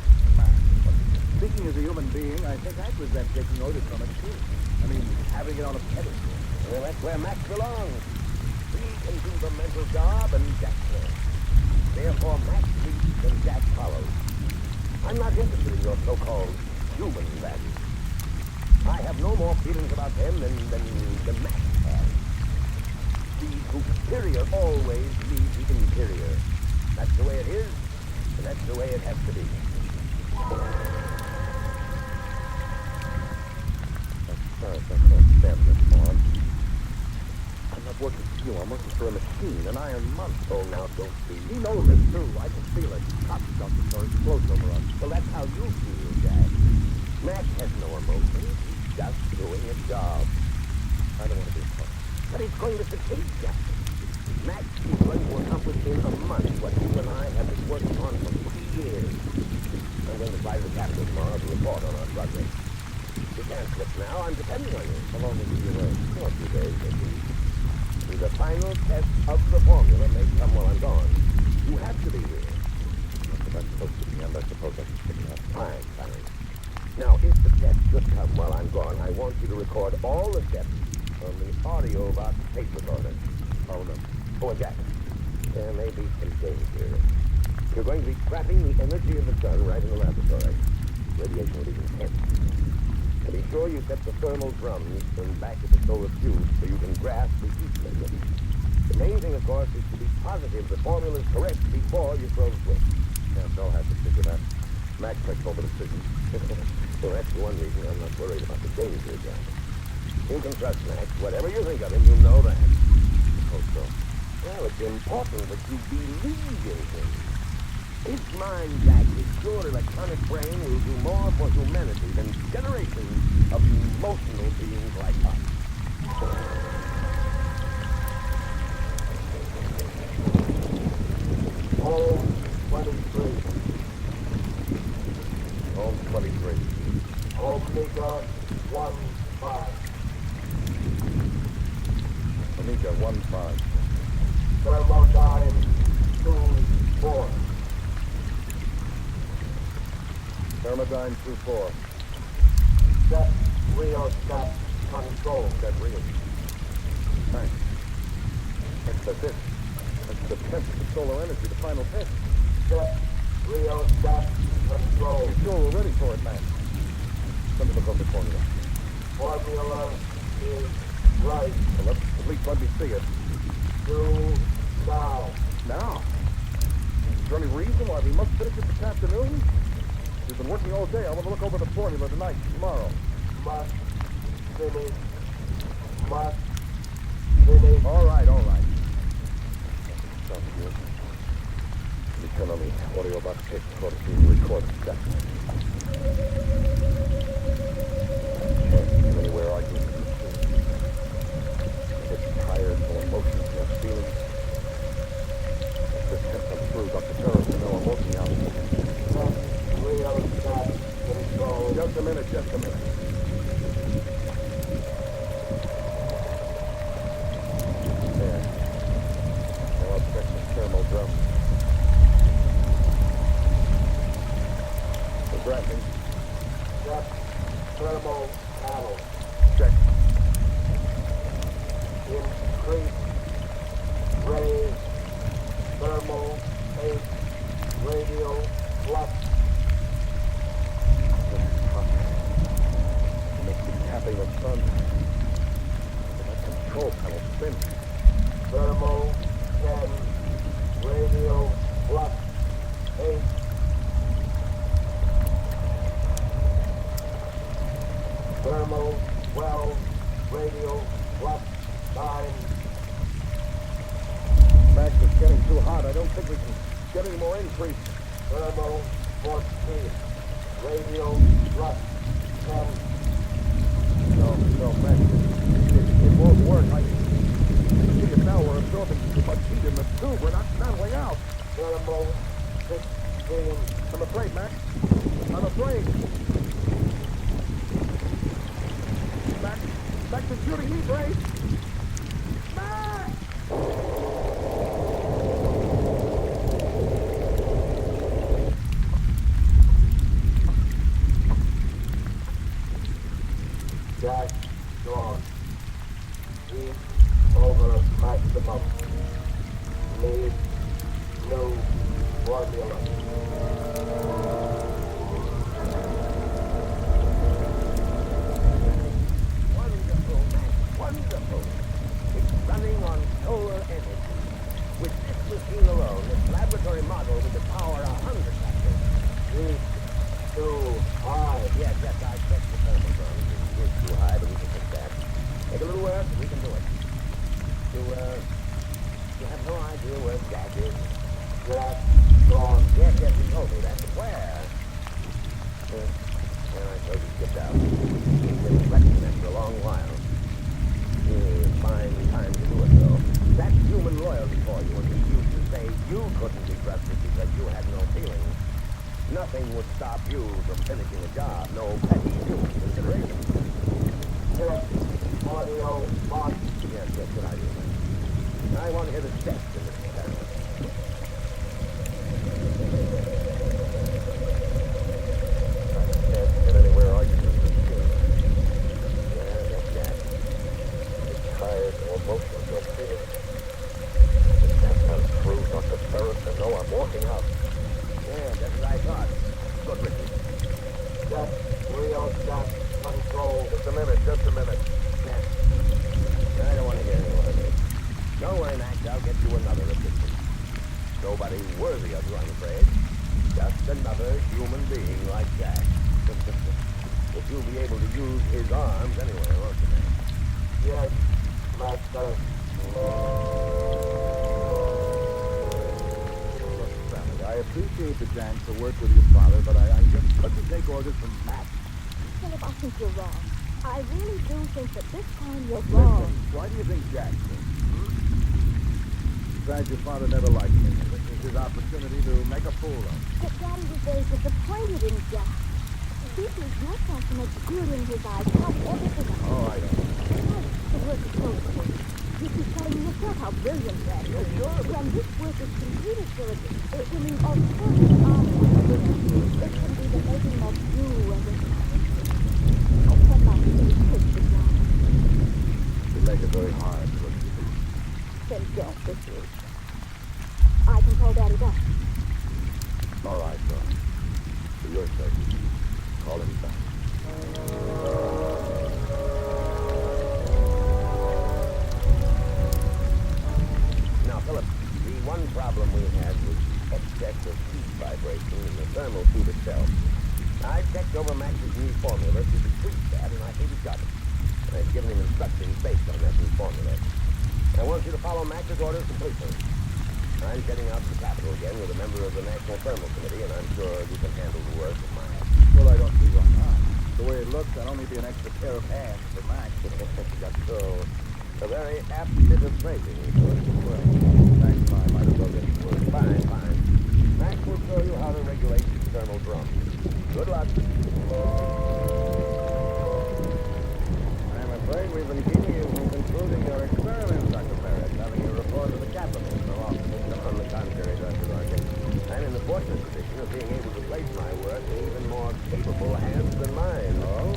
Speaking as a human being, I think I resent taking orders from it, too. I mean, having it on a pedestal. Well, that's where Max belongs. He can do the mental job, and Jack can. Therefore, Max leads and Jack follows. I'm not interested in your so-called human values. I have no more feelings about them than Max has. The superior always leads the inferior. That's the way it is, and that's the way it has to be. Sorry, I can't stand this, Mom. I'm not working for you. I'm working for a machine, an iron monster. Oh, now don't be. He knows it, too. I can feel it. Hot, Dr. Ferris, close over us. Well, that's how you feel, Jack. Max has no emotions. He's just doing a job. I don't want to be a part. But he's going to succeed, Jack. Max is going to accomplish in a month what you and I have been working on for 3 years. I'm going to fly to the capital tomorrow to report on our progress. You can't slip now. I'm depending on you. How long will you be away? 2 days, maybe. The final test of the formula may come while I'm gone. You have to be here. If I'm supposed to be, I suppose I can pick it up. Fine, fine. Now, if the test should come while I'm gone, I want you to record all the steps on the audio box tape recorder. Oh, no. Oh, and Jack, there may be some danger. You're going to be trapping the energy of the sun right in the laboratory. Radiation will be intense. And be sure you set the thermal drums in back of the solar fuse so you can grasp the heat limit. The main thing, of course, is to be positive the formula is correct before you throw the switch. Yeah, they'll have to figure that. Max makes all the decisions. So that's the one reason I'm not worried about the danger, Jack. You can trust Max. Whatever you think of him, you know that. Oh, so. Well, it's important that you believe in him. His mind, Jack, his pure electronic brain will do more for humanity than generations of emotional beings like us. Home 23. Home 23. Omega 1-5. Omega 1-5. Thermodyne 2-4. Thermodyne 2-4. Set rheostat control. That real. Thanks. That's it. That's the test of the solar energy, the final test. Set rheostat control. You sure we're ready for it, man? Let me look over the formula. Formula is right. Well, at least let me see it. Do now. Now? Is there any reason why we must finish it this afternoon? We've been working all day. I want to look over the formula tonight, tomorrow. Must finish. Must finish. All right, all right. Stop here. You turn on the audio box tape recorder so you can record the steps. Can't see anywhere I can see. I get tired, no emotions, no feelings. If this test comes through, Dr. Ferris will know I'm working out. Rheostat control. Just a minute, just a minute. There. Now I'll check the thermal drum. What's happening? Set thermal panel. Check. Increase. Raise. Thermal. 8. Radio. Flux. Must be tapping the sun. That control panel spins. Thermal 10. Radio. Flux. 8. Thermal 12. Radio. Flux. 9. Max, it's getting too hot. I don't think we can get any more increase. Thermal 14. Radio. Flux. 10. No, Max. It's won't work. I see it now. We're absorbing too much heat in the tube. We're not settling out. Animal 16. I'm afraid, Max. I'm afraid. Max is shooting heat rays. Max! Jack, gone. Heat over maximum. Need new formula. Wonderful, Max. Wonderful. It's running on solar energy. With this machine alone, this laboratory model with the power 100 factors. Heat too high. Yes, I checked the thermal zone. It is too high, but we can fix that. Take a little work, and we can do it. You have no idea where Jack is. Jack, gone. Yes, you told me that, but where? Well, I suppose he skipped out. He's been threatening them for a long while. Fine time to do it, though. That's human loyalty for you, and he used to say you couldn't be trusted because you had no feelings. Nothing would stop you from finishing a job. No petty human consideration. Check audio box. Yes, good idea, man. I want to hear the steps in this experiment. I can't get anywhere arguing with this thing. Yeah, that's Jack. He's tired, no emotion, no feeling. That's not true, Dr. Ferris. No, I'm walking out. Yeah, that's what I thought. Good, Ricky. Check real Jack control. Just a minute. Yeah. I don't want to hear any more of this. Don't worry, Max. I'll get you another assistant. Nobody worthy of you, I'm afraid. Just another human being like Jack. But you'll be able to use his arms anyway, won't you, Max? Yes, master. I appreciate the chance to work with your father, but I just couldn't take orders from Max. Philip, I think you're wrong. I really do think that this time you're wrong. Why do you think Jack did? Besides, your father never liked me. This is his opportunity to make a fool of. But Daddy was very disappointed in Jack. He was not trying to make good in his eyes, not everything else. Oh, I don't. Yes, the work is so important. You keep telling yourself how brilliant that is. Sure. When this work is completed, Philip, it will mean all sorts of honor. It can be the making of you and the I cannot really take the job. You make it very hard, wouldn't you? Then don't this week. I can call Daddy back. All right, son. For your sake, call him back. Now, Philip, the one problem we had was excess of heat vibration in the thermal tube itself. I checked over Max's new formula to decrease that, and I think he's got it. I've given him instructions based on that new formula. I want you to follow Max's orders completely. I'm heading out to the Capitol again with a member of the National Thermal Committee, and I'm sure you can handle the work of my act. Well, I don't see why not. The way it looks, I'll only be an extra pair of hands for Max. Just so. A very apt bit of phrasing. Well, thanks, I might as well get to work. Fine. Max will show you how to regulate the thermal drum. Good luck. I'm afraid we've been keeping you from concluding your experiments, Dr. Barrett, having you report to the Capitol so often. On the contrary, Dr. Larkin, I'm in the fortunate position of being able to place my work in even more capable hands than mine. Oh?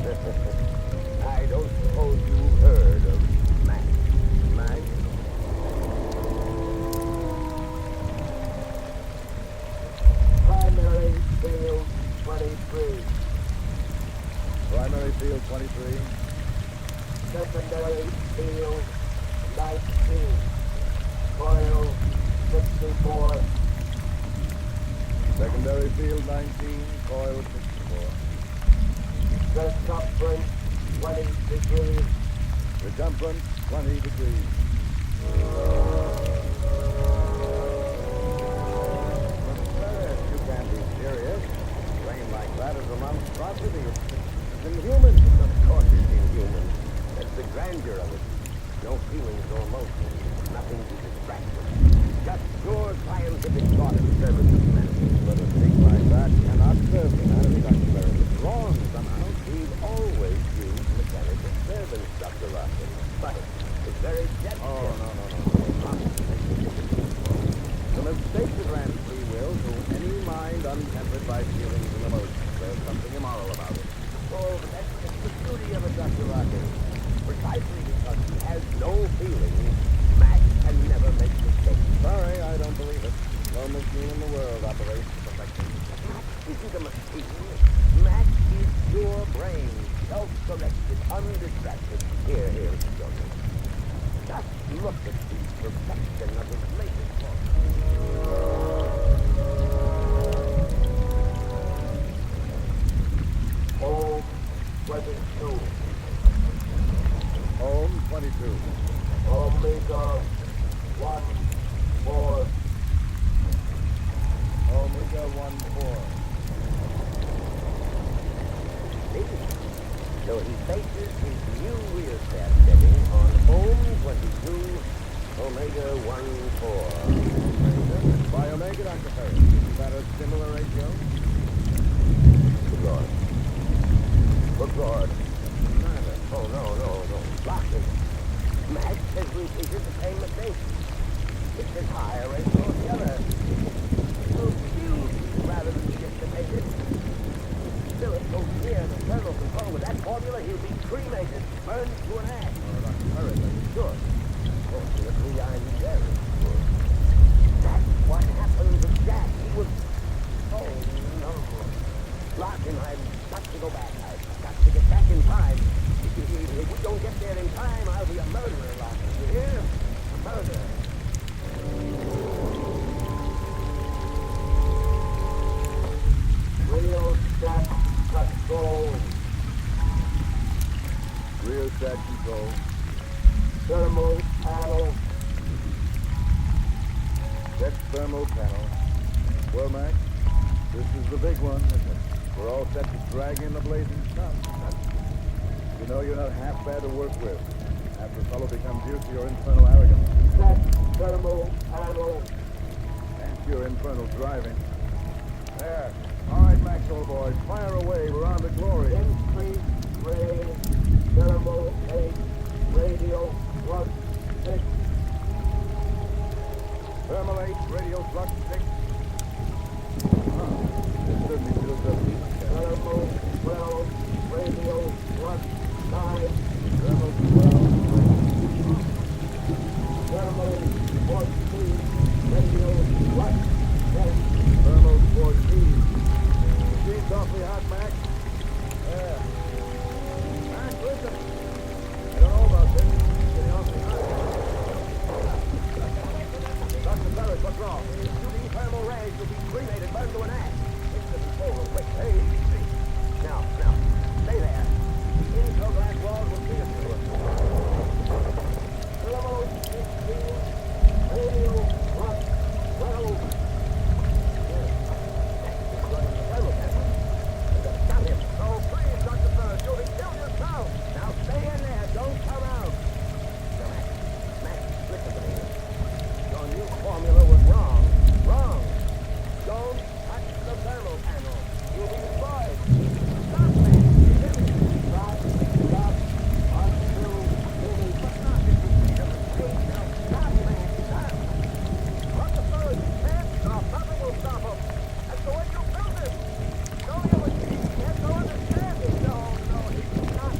I don't suppose you've heard of Max. Max? Primary field 23. Primary field 23. Secondary field 19. Coil 64. Secondary field 19, coil 64. Circumference 20 degrees. Circumference 20 degrees. You can't be serious. A plane like that is a monstrosity. It's inhuman. Of course it's inhuman. That's the grandeur of it. untempered by feelings and emotions. There's something immoral about it. Oh, but that's the beauty of it, Dr. Rocket. Precisely because he has no feelings, Max can never make mistakes. Sorry, I don't believe it. No machine in the world operates to perfection. Max isn't a machine. Max is pure brain, self-corrected, undistracted. Here, show you. Just look at the perfection of his latest book. Home 22. Home 22. Omega 1-4. Omega 1-4. So he faces his new rheostat setting on home 22, Omega 1-4. By Omega, Dr. Ferris. Is that a similar ratio? Good Lord. Neither. Oh, no. Blocking. Max has repeated the same mistake. It's as high a ratio as the other. So huge rather than estimated. Philip goes near the thermal control with that formula, he'll be cremated, burned to an ash. Oh, Dr. Ferris, are you sure? Fortunately, I'm very sure. That's what happened to Jack. He was... Oh, no. Larkin, I've got to go back. I've got to get back in time. If we don't get there in time, I'll be a murderer, Larkin. You hear? A murderer. Rheostat control. Rheostat control. Thermal panel. Check thermal panel. Well, Max, this is the big one, isn't it? We're all set to drag in the blazing sun. You know you're not half bad to work with. After a fellow becomes used to your infernal arrogance. Check thermal panel. And your infernal driving. There. All right, Max, old boy, fire away. We're on to glory. Increase ray. Thermal 8. Radio plus 6. Thermal 8, radio flux 6. This certainly feels up. Thermal 12. Radio plus 9. Thermal 12. Thermal 14. Radio plus 10. Thermal 14. Machine's awfully hot, Max. Yeah. Max, listen. I don't know about this. It's getting awfully hot. Dr. Ferris, what's wrong? UV thermal rays will be cremated, burned to an ash. Into the control room. Quick. Hey, easy. Now, stay there. The infill glass walls will see us through. Thermal 16. Radio plus 12. Stop him. Oh, please, Dr. Ferris, you'll kill yourself. Now stay in there. Don't come out. Max, listen to me. Your new formula was wrong. Wrong. Don't touch the thermal panel. You'll be destroyed. Stop, Max. You hear me? Stop. Until moving. But not if you see them. Now stop, Max. Stop. Dr. Ferris, you can't stop. Nothing will stop him. That's the way you built it. Don't you machine? He has no understanding. No, he's not.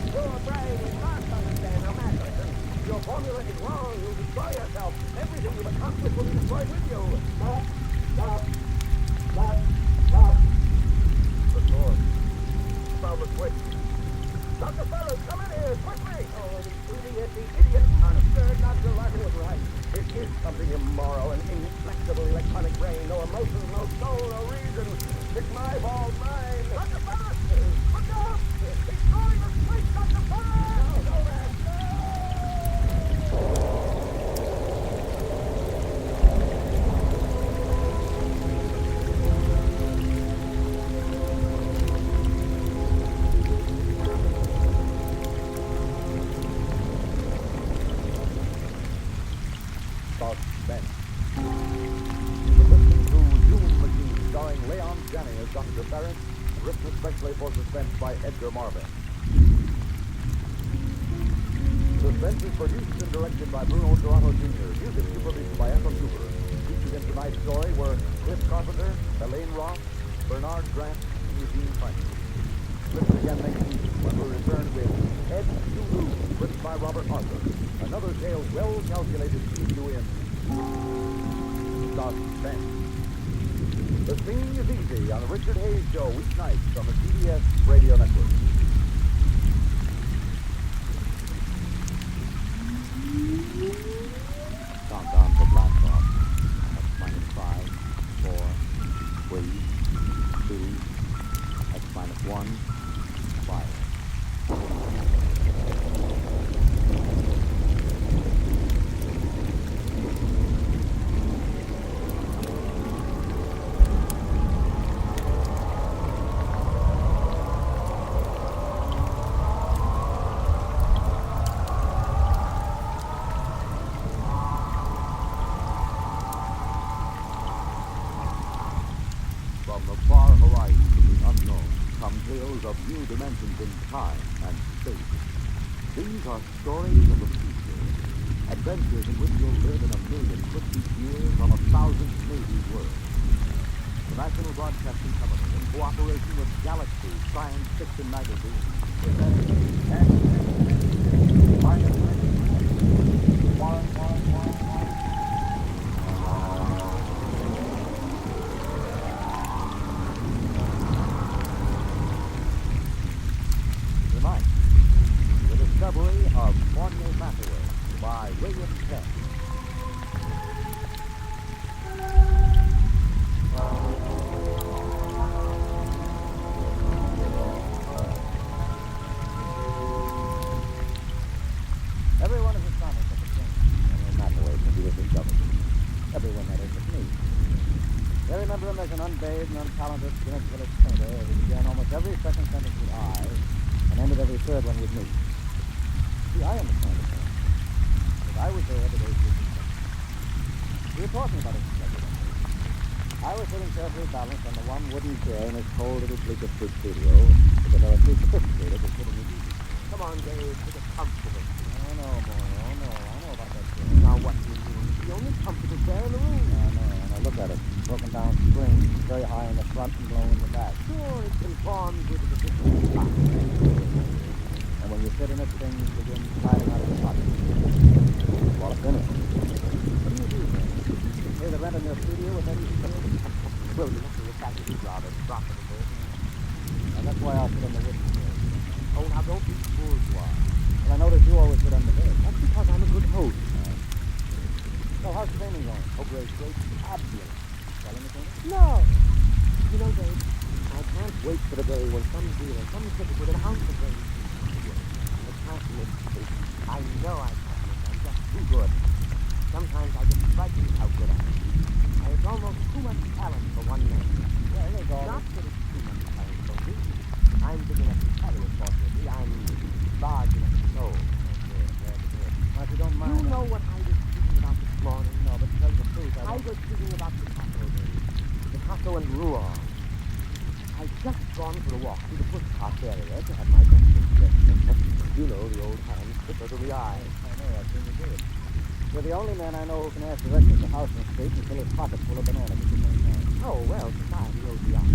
Your brain is not understand. Now, Max, listen. Your formula is wrong. You'll destroy yourself. Everything you've accomplished will be destroyed with you. Stop. Good Lord. Found the switch. Dr. Ferris, come in here, quickly. Oh, the idiot. Understood. Dr. Larkin was right. It is something immoral, an inflexible electronic brain. No emotions, no soul, no reason. It's my fault, mine. Dr. Ferris! Look out! He's throwing the switch, Dr. Ferris! No, man. Suspense. You're listening to Human Machine, starring Leon Janney as Dr. Ferris, written especially for Suspense by Edgar Marvin. Suspense is produced and directed by Bruno Toronto Jr., music supervised by Ethel Cooper, featured in tonight's story were Cliff Carpenter, Elaine Ross, Bernard Grant, and Eugene Franklin. Listen again next week when we return with Ed Zulu, written by Robert Arthur. Another tale well calculated to keep you in suspense. Listening is easy on the Richard Hayes Show weeknights on the CBS Radio Network. Countdown for blast off. -5, 4, 3, 2, X-1, fire. From the far horizons of the unknown come tales of new dimensions in time and space. These are stories of the future, adventures in which you'll live in 1,000,000 quick-beat years on 1,000 maybe worlds. The National Broadcasting Company, in cooperation with Galaxy Science Fiction Magazine, Tonight, the discovery of Borneo Matter by William Kent. Everyone is astonished at the change Borneo Matter can be discovered. Everyone, that is, but me. They remember him as an unbathed and untalented Greenwich Village painter who began almost every second sentence with I and ended every third one with me. See, I understand the thing. Because I was there the day he was discovered. We were talking about his discovery. I was sitting carefully balanced on the one wooden chair in his cold little Bleecker Street studio because I was too sophisticated to sit in the easy. Come on, Dave, make it comfortable. Oh, no, boy, oh, no. I know about that chair. Now, what do you mean? It's the only comfortable chair in the room. I know. Look at it. Broken down springs, very high in the front and low in the back. Sure, it conforms with the different spots. And when you sit in it, things begin sliding out of your pocket. Well, it's finished. What do you do then? Pay the rent in your studio with any studio? Well, you have to look back at it rather profitable. And that's why I'll sit on the wooden chair. Oh, now don't be bourgeois. Well, I notice you always sit on the bed. That's because I'm a good host. So how's the painting going? Oh, great. Ambience. Selling the painting? No. You know, Dave, I can't wait for the day when some dealer, some critic with an ounce of brains. I can't miss it. I know I can't miss. I'm just too good. Sometimes I get frightened how good I am. It's almost too much talent for one man. Well, there's all not that it's too much talent for me. I'm big enough to carry it, fortunately. I'm large enough to know. Well, if you don't mind. You know what I was thinking about this morning? No, but tell the truth. I was thinking about Picasso and Rouen. I'd just gone for a walk through the footpath area to have my breakfast. You know, the old hand slipper to the eye. I know, I've seen you do it. You're the only man I know who can ask directions to house and street and fill his pocket full of bananas at the same time. Oh, well, society owes the art.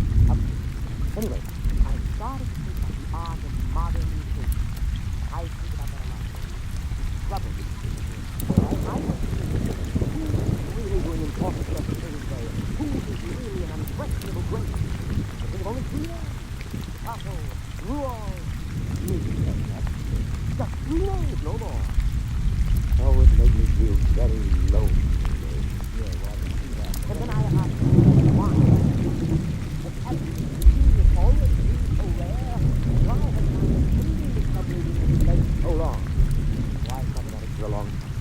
Anyway, I started to think about the art of modern nutrition. I think about that a lot. Trouble. I was really doing important work today. Who is really an unquestionable great? I think of only three names. Picasso, Rouen, me. Just three names, no more. Oh, it made me feel very lonely. Yeah, well, I can see that. And then I asked why. The genius is always been so rare. Why has my amazing discovery been delayed so long? Well, I've thought about it for a long time.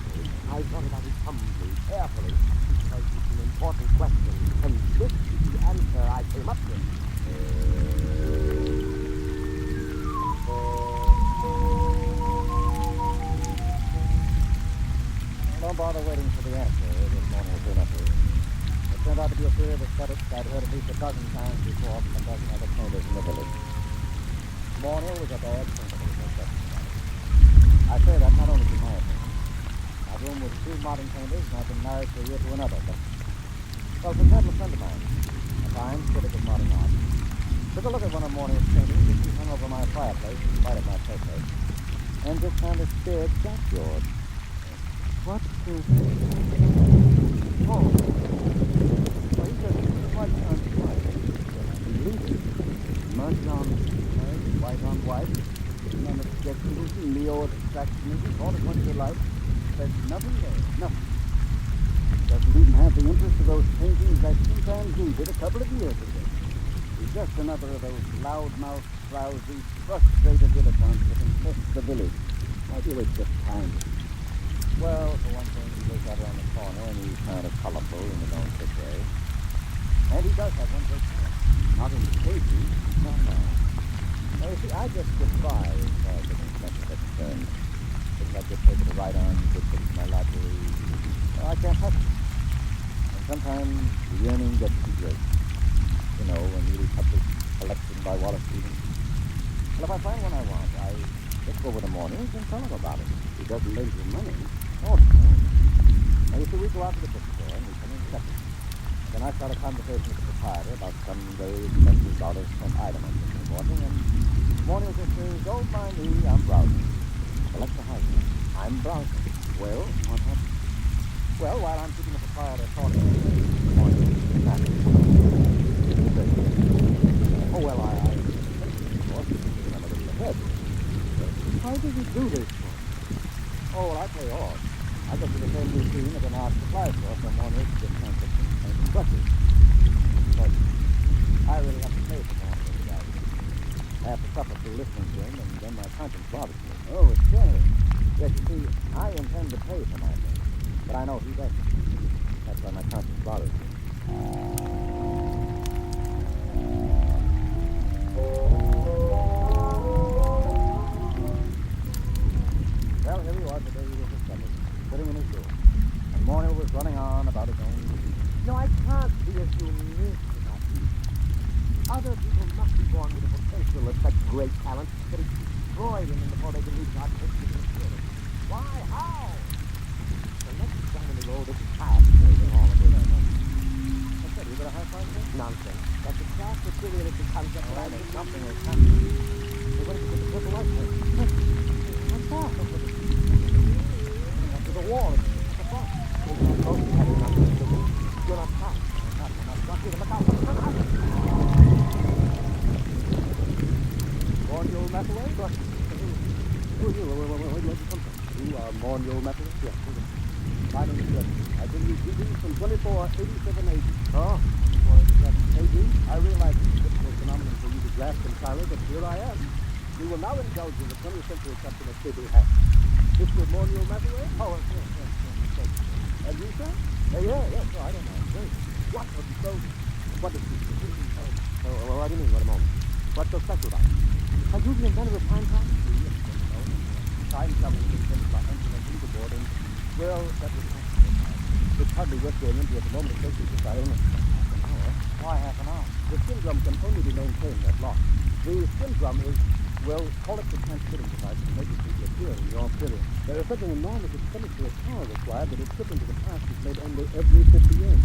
I thought about it humbly, carefully, because it's an important question, and this is the answer I came up with. Don't bother waiting for the answer this morning or soon after. It turned out to be a theory of aesthetics I'd heard at least a dozen times before from a dozen other painters in the village. Borneo was a bad painter, there was no question about it. I say that not only to my opinion. I've roomed with two modern painters, and I've been married for a year to another, but Well, for example, a friend of mine, a fine critic of modern art, took a look at one of Morning's paintings as he hung over my fireplace in spite of my protest, and just kind of stared backdoor. What? Oh. Well, he just swiped on swipe. He's leaving. Merged on white on white. And it's sketching, neo-abstractionism, call it what you like. There's nothing there. Nothing. Doesn't even have the interest of those paintings that chimpanzee did a couple of years ago. He's just another of those loud-mouthed, frowsy, frustrated dilettantes that infest the village. Why do you waste your time? Well, for one thing, he lives out around the corner, and he's kind of colorful in his own sick way. And he does have one great talent. Not in painting, no. Now, you see, I just despise living sense of terms. Things like good paper to write on, good books in my library. Well, I can't touch it. And sometimes the yearning gets too great. You know, a newly published collection by Wallace Stevens. Well, if I find one I want, I just go over to Mornings and tell him about it. He doesn't lend you money. Oh, no. Now, you see, we go out to the bookstore and we come in separate. Then I start a conversation with the proprietor about some very expensive $1 item on the morning, and Morning just says, don't mind me, I'm browsing. Select the house. I'm browsing. Well, what happened? Well, while I'm keeping the proprietor talking, Morning is happy. Oh, well, I of course, I'm a little ahead. How did you do this for? Oh, well, I pay off. I go through the same routine as an art supply store from one to get pamphlets and painting brushes. But I really have to pay for more of those guys. I have to suffer through listening to him, and then my conscience bothers me. Oh, it's fair. Yes, you see, I intend to pay for my things, but I know he doesn't. That's why my conscience bothers me. Well, here he was the day he was discovered, sitting in his room. And Morneau was running on about his own reasons. No, I can't be as unique as that. Other people must be born with the potential of such great talent that it's destroyed in them before they can reach artistic maturity. Why? How? So let's examine the road of the child and all of it. What's that? You got a high five there? Nonsense. That's a craft materialistic concept that I make something will happen. We're going to get the purple light there. What's that? Up to the wall. It's a box. You're not fast. You're not lucky to look out. Morneau Mathaway? Who are you? Where did you come from? You are Morneau Mathaway? Yes. My name is Jeff. I bring you greetings from 2487 AD. Oh, 2487 AD? I realize it's a difficult phenomenon for you to grasp entirely, but here I am. We will now indulge in the 20th century custom of table hat. Mr. Morneau Mathaway? Oh, yes. And you, sir? Yes, I don't know. Great. What is so... What is this? Oh, what do you mean? What a moment. What's so special about it? Have you been invented with time travel? Yes, no. Time travel has been invented by entering a leaderboard and, well, that was it's hardly worth going into at the moment. It takes you just, I don't know, half an hour. Why half an hour? The skin drum can only be maintained that long. The skin drum is, well, call it the transmitting device to make it appear in your period. There is such an enormous expenditure of power required that a trip into the past is made only every 50 years.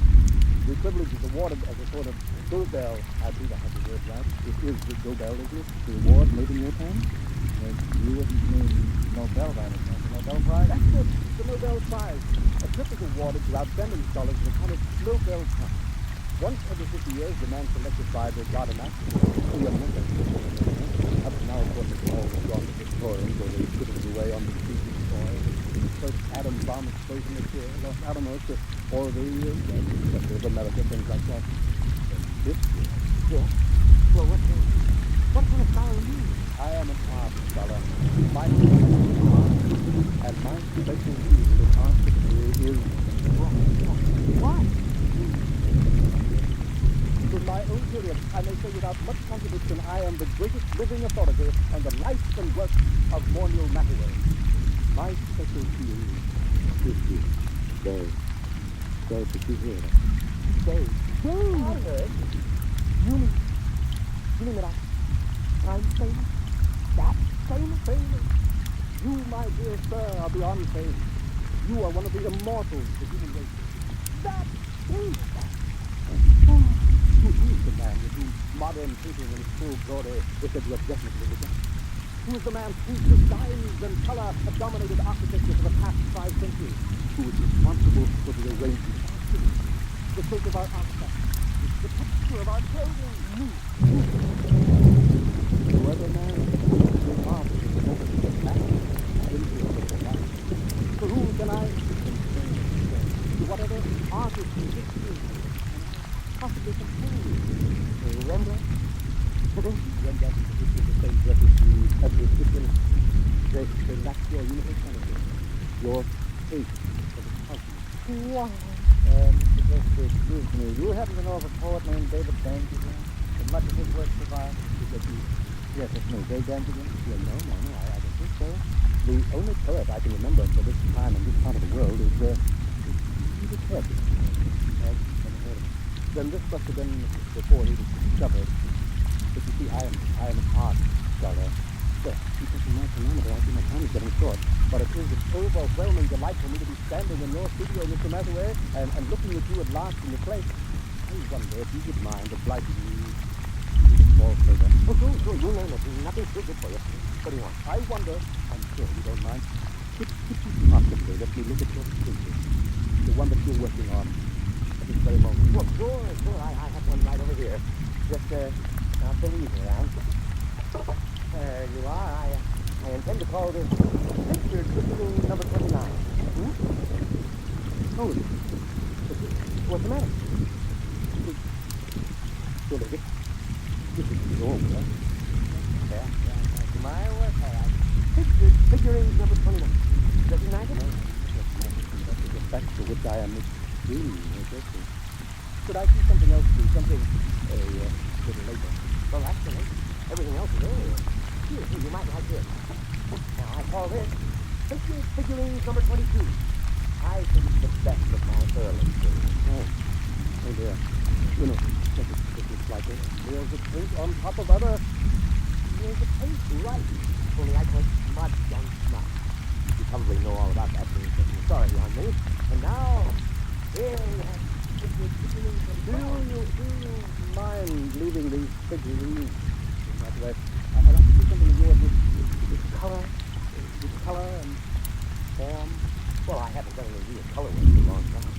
The privilege is awarded as a sort of Nobel, I believe I have the word right. It is the Nobel, isn't it? The award made in your time? Yes, you wouldn't mean Nobel by any chance. The Nobel Prize? That's it, the Nobel Prize. A trip is awarded to outstanding scholars in a kind of Nobel Prize. Once every 50 years, the man selected by the God of Master, up to now, of course, it's all gone to historians, or they put it away on the streets of soil. The first atom bomb explosion occurred, I don't know, or the America, things like that. This year? Yeah. Well, what kind of scholar are you? I am an art scholar. My name is art, and my specialty in art is what? In my own period, I may say without much contradiction, I am the greatest living authority on the life and work of Morneau Mathaway. My specialty is this. Did you hear that? I heard. You mean that I'm famous? That famous? You, my dear sir, are beyond famous. You are one of the immortals of the human race. That famous? is the man with whom modern thinking in its full glory is said to have definitely begun? Who is the man whose designs and color have dominated architecture for the past 5 centuries? Who is responsible for the arrangement of our cities, the shape of our architecture, the texture of our clothing? Whoever man the art of the back into the life. To whom can I to whatever artist in history can I possibly compare you? Rembrandt? Rembrandt is the same breath as you as the Egyptian. They lack your universality, your taste for the cosmos. Wow. Mr. Brewster, excuse me. Do you happen to know of a poet named David Danziger? As much of his work survives? Yes, it's me. Dave Danziger? Yeah, no, I don't think so. The only poet I can remember for this time and this part of the world is Edith Head. Never heard of him. Then this must have been before he was discovered. But you see, I am an art scholar. Well, because of my kilometer, I see my time is getting short. But it is an overwhelming delight for me to be standing in your studio, Mr. Matheway, and looking at you at last in the place. I wonder if you would mind obliging me with a small favor. Oh, sure, you name it. Nothing's too good for you. What do you want? I wonder, I'm sure you don't mind, could you possibly let me look at your picture? The one that you're working on at this very moment. Well, sure. I have one right over here. Just, fill these around. There you are. I intend to call this picture picturing number 29. Oh, what's the matter? Well, this is your work. Yeah, my work, all right. Figuring number 29. Recognize it? That's the fact for which I am extremely interested. Could I see something else, please? Something a little later. Well, actually, everything else is earlier. Here, you might like this. Now, I call this figuring number 22. I think it's the best of my early series. Oh dear. You know, this looks like there's a paint on top of other. There's a paint, right? Only I call it mud on smut. You probably know all about that, so you're sorry on me. And now, here we have figuring. Do you mind leaving these figurines? Not that. I'd like to see something of yours with color and form. Well, I haven't done any real color work in a long time.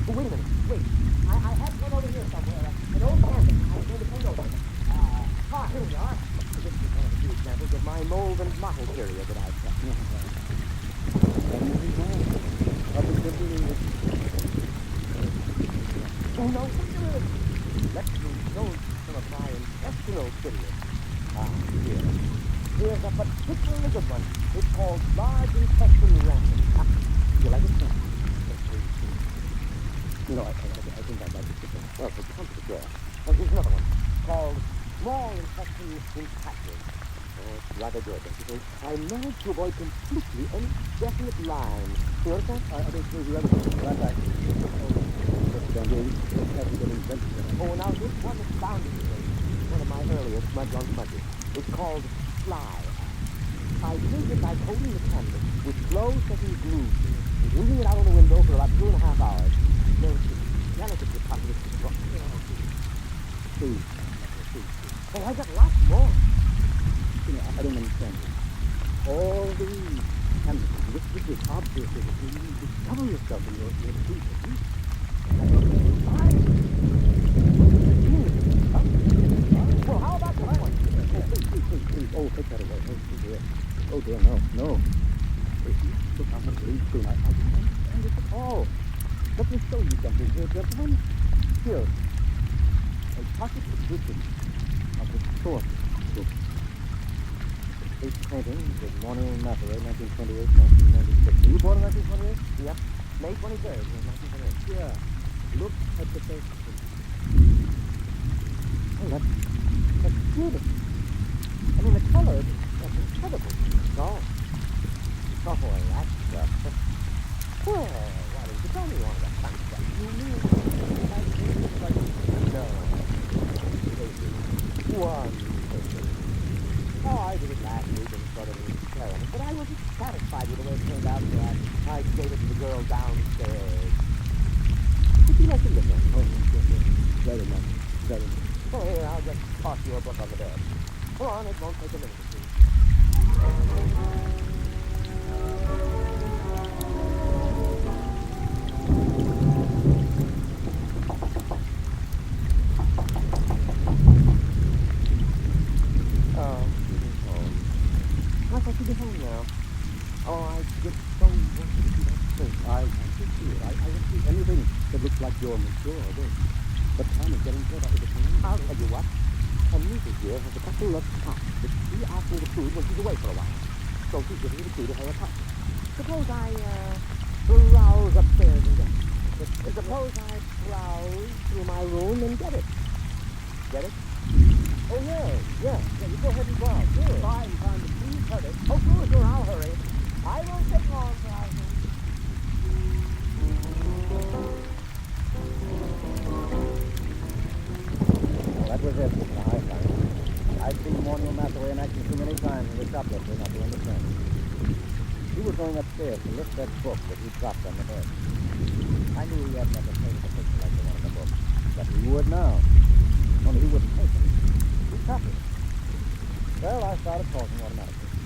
Oh, wait a minute. Wait. I have one over here somewhere. An old canvas. I'm going to bring over. Here we are. This is one of the few examples of my mold and model period that I've kept. Oh, no. Let's show some of my intestinal period. Here's a particularly good one. It's called large intestine rampant. You like it? You know, I think I'd like to sit there. Well, come to the chair. Here's another one called small intestine intact. Oh, it's rather good, don't you think? I managed to avoid completely any definite line. You understand? I don't suppose you ever got that. Oh, now this one is bounded. One of my earliest smudge on smudges. It's called Fly. I painted it by coating the canvas with slow-setting glue and leaving it out on the window for about 2.5 hours. There's this delicate deposit of structure. Please. Oh, I got lots more. You know, I don't understand this. All these canvases, this is obvious that you need to cover yourself in your feet. Well, how about this one? Please. Oh, take that away. Oh, dear, no. If you look on the green screen, I don't understand this at all. Let me show you something here, gentlemen. Here. A pocket edition of the source book. This painting is Morning Matheway, 1928-1996. Were you born in 1928? Yep. May 23rd, 1928. Yeah. Look at the face. Oh, that's beautiful. I mean, the color is incredible. Oh, boy, that's stuff. Well, why didn't you tell me one of that kind of stuff? You mean no. One. Oh, I did it last week and sort of experiment, but I wasn't satisfied with the way it turned out, so I gave it to the girl downstairs. Would you like to look at it? Oh, very much. Here, I'll just toss you a book on the bed. Come on, it won't take a minute or two. Oh, he's home. I thought you'd be home now. Oh, I just so wanted to see that face. I want to see it. I want to see anything that looks like you're mature. But time is getting short. I'll tell you what. Anita here has a couple of cups that she asked me to food when she's away for a while. So she's giving me the food to her cup. Suppose I, browse upstairs and get it. Suppose I browse through my room and get it. Get it? Oh, yeah, you go ahead and browse. Sure. Fine, please hurry. Oh, sure, I'll hurry. I won't take long browsing. That was it, the high five. I've seen Morniel Mathaway in action too many times as a shoplifter not to understand. He was going upstairs to lift that book that he dropped on the bed. I knew he hadn't ever painted a picture like the one in the book, but he would now. Only he wouldn't take it. He copied it. Well, I started talking automatically.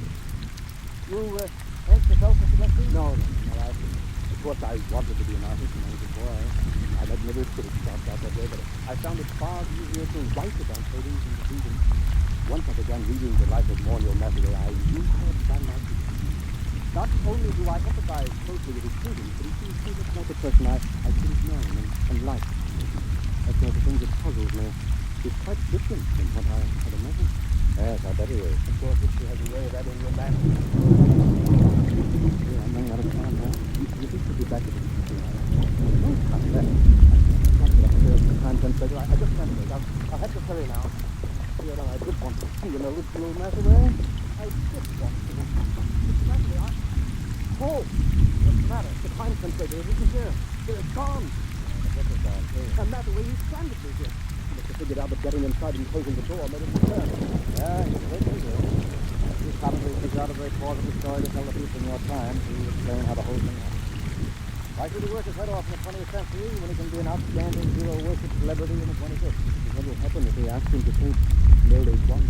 You, paint yourself, Mr. Gillespie? No. Of course, I wanted to be an artist when I was a boy. I never could have stopped out that way, but I found it far easier to write it on paintings than to read them. Once I began reading the life of Morniel Mathaway, I knew how to find my feet. Not only do I empathize closely with his paintings, but he seems so much like a person I could have known and liked. That's one of the things that puzzles me. He's quite different from what I had imagined. Yes, I bet he is. Of course, history has a way of adding romance. I'm running out of time now. You think you'll be back at the time translator. I just can't wait. I'll have to hurry now. You know, I did want to see an original Mathaway. I did want to. Mathaway, oh! What's the matter? The time translator isn't here. It's gone. The book is gone, too. And Mathaway, he stranded me here. He must have figured out that getting inside and closing the door made him return. Yeah, he certainly did. He probably figured out a very plausible story to tell the people in your time to explain how the whole thing happened. Why should he work his head off in the 20th century when he can be an outstanding hero-worship celebrity in the 25th? What will happen if he asks him to paint merely one?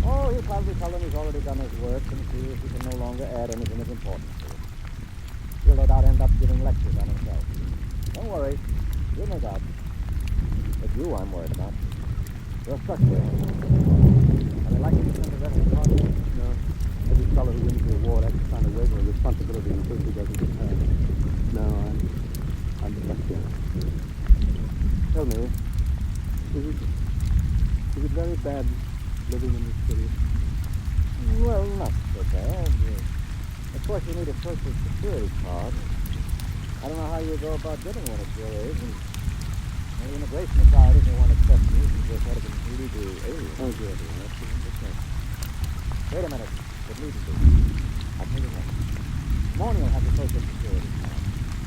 Oh, he'll probably tell him he's already done his work and see if he can no longer add anything of importance to it. He'll no doubt end up giving lectures on himself. Don't worry. He'll make out. It's you I'm worried about. You're stuck here. Are they likely to send the rest of the party? No. Every fellow who wins the award has to sign a waiver of responsibility in case he doesn't return. No, I'm stuck here. Tell me, is it very bad living in this city? Well, not so bad. Of course, you need a social security card. I don't know how you go about getting one at your age, and the immigration authorities don't want to accept you since you're sort of an illegal alien. Oh, good. Wait a minute. It needn't be. I'll tell you what. Morniel has a social security card.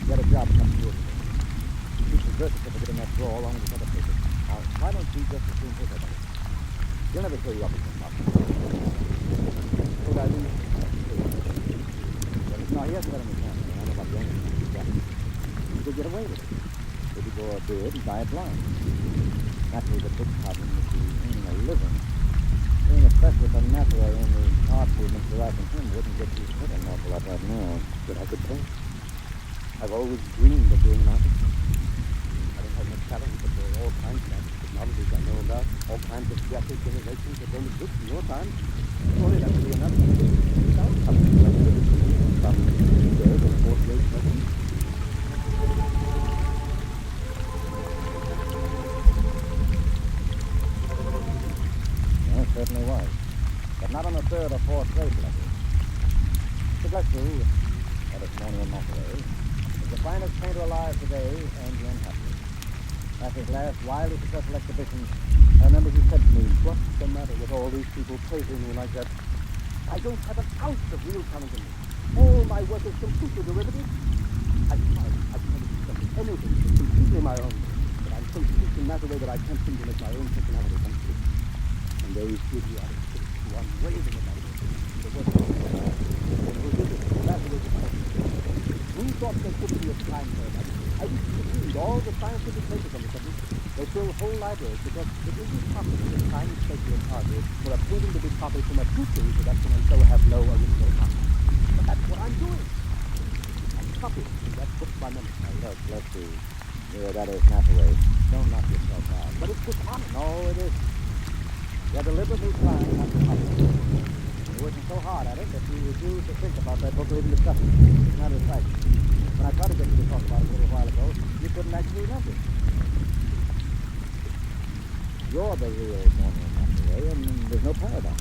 He got a job a couple years ago. He keeps his birth certificate in that drawer along with his other papers. Now, why don't you just assume his identity? He'll never show you up as a boss. Could I leave? No, he hasn't got any chance. I don't know about the owner. He could get away with it. If he go a bid and buy it blind. Naturally, the big problem would be earning a living. Being a specialist on Mathaway in the art movement surrounding him wouldn't get you hit an awful lot right now. But I could paint. I've always dreamed of being an artist. I don't have much talent, but there are all kinds of technologies I know about. All kinds of graphic innovations that don't exist in your time. Surely that would be enough to do without something like this. Some third or fourth grade person. It certainly was. But not on the third or fourth grade level. Mr. Gillespie, that is Morniel Mathaway, is the finest painter alive today and the unhappiest. At his last wildly successful exhibition, I remember he said to me, "What's the matter with all these people praising me like that? I don't have an ounce of real talent in me. All my work is completely derivative. I try to do something, anything that's completely my own. But I'm so steeped in Mathaway that I can't seem to make my own personality come true. And those idiotic critics who are raving about it, the work of who did it, Mathaway was who thought there could be a time for it? I wish you could read all the scientific papers on the subject. They fill whole libraries because it isn't possible for Chinese specialist artists who are proving to be copied from a future reproduction and so have no original content. But that's what I'm doing. I'm copying. That's just my memory. Now, look, let's see. Yeah, that is not the way. Don't knock yourself out. But it's dishonest. No, it isn't. You're deliberately trying not to copy it. You're working so hard at it that you refuse to think about that book or even discuss it. As a matter of fact, when I tried to get you to talk about it a little while ago, you couldn't actually remember it. You're the real Mormon Master, and there's no paradox.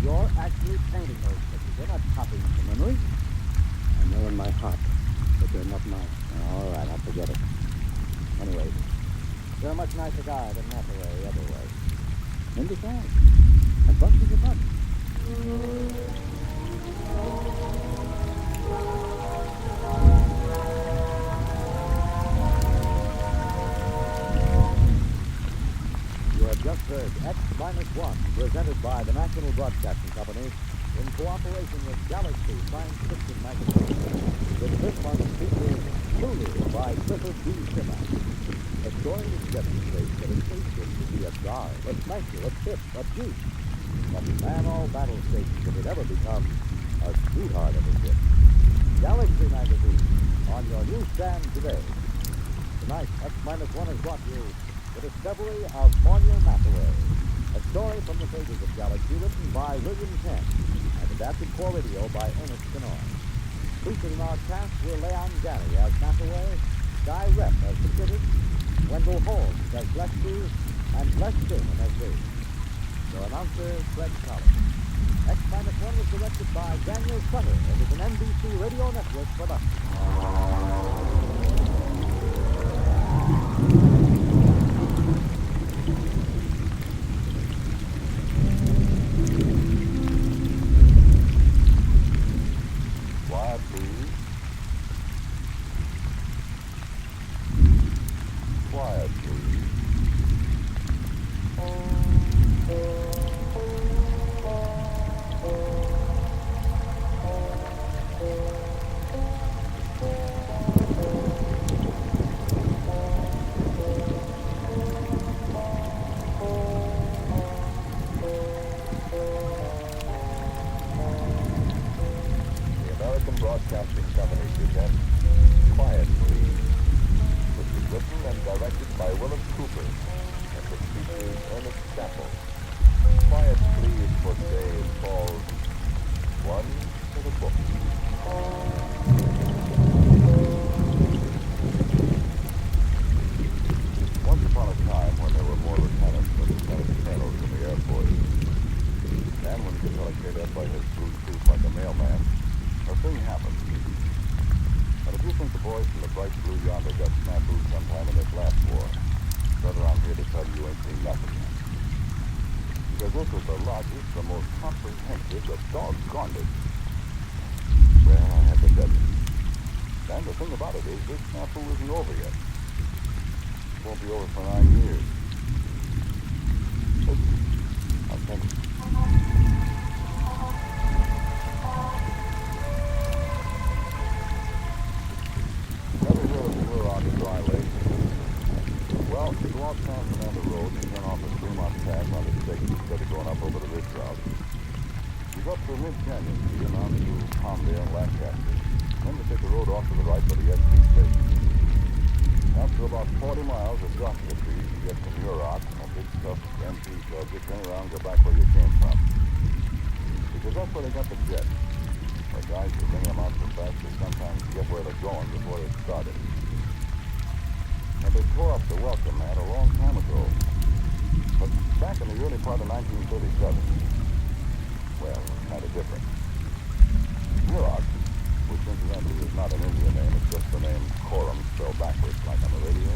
You're actually painting those pictures. You're not copying from memory. I know in my heart that they're not mine. All right, I'll forget it. Anyway, you're a much nicer guy than Mathaway otherwise. And besides, a buck is a buck. You have just heard X-1, presented by the National Broadcasting Company in cooperation with Galaxy Science Fiction Magazine. With this month's feature, Lulu by Clifford B. Simak. A story which demonstrates that a spaceship could be a star, a smasher, a tip, a juice. But man, all battle stations could it ever become a sweetheart of a ship. Galaxy Magazine, on your newsstand today. Tonight, X-1 has brought you the discovery of Morniel Mathaway, a story from the pages of Galaxy written by William Kent and adapted for radio by Ernest Kenoy. Featured in our cast were Leon Gary as Mathaway, Guy Rep as the critic, Wendell Holmes as Lefty, and Les Damon as Dave. Your announcer, Fred Collins. X-1 was directed by Daniel Sutter and is an NBC Radio Network production. Quiet, please. Quiet, please. Broadcasting Company presents Quiet, Please, which was written and directed by Willis Cooper and which features Ernest Chappell. Quiet, Please for today is called One for the Book. Once upon a time when there were more lieutenants than lieutenant colonels in the Air Force, and when you could tell a kid up by his Bluetooth like a mailman, a thing happened. But if you think the boys from the bright blue yonder got snapped sometime in this last war, brother, I'm here to tell you ain't seen nothing yet. Because this was the largest, the most comprehensive, the doggone it. Well, I had to tell you. And the thing about it is, this snafu isn't over yet. It won't be over for 9 years. Listen, I'll tell you. Dry lake. Well, you go off San Fernando Road and turn off at Fremont Pass onto 6 instead of going up over the ridge route. You go up through Mid-Canyon, you get on through Palmdale and Lancaster. Then you take the road off to the right by the SP station. After about 40 miles of Joshua Street, you get to Muroc, a big tough MP subject, turn around and go back where you came from. Because that's where they got the jet. The guys who bring them out so fast they sometimes get where they're going before they started. And they tore up the welcome mat a long time ago. But back in the early part of 1937, well, kind of different. Muroc, which incidentally is not an Indian name, it's just the name Coram spelled backwards like on the radio.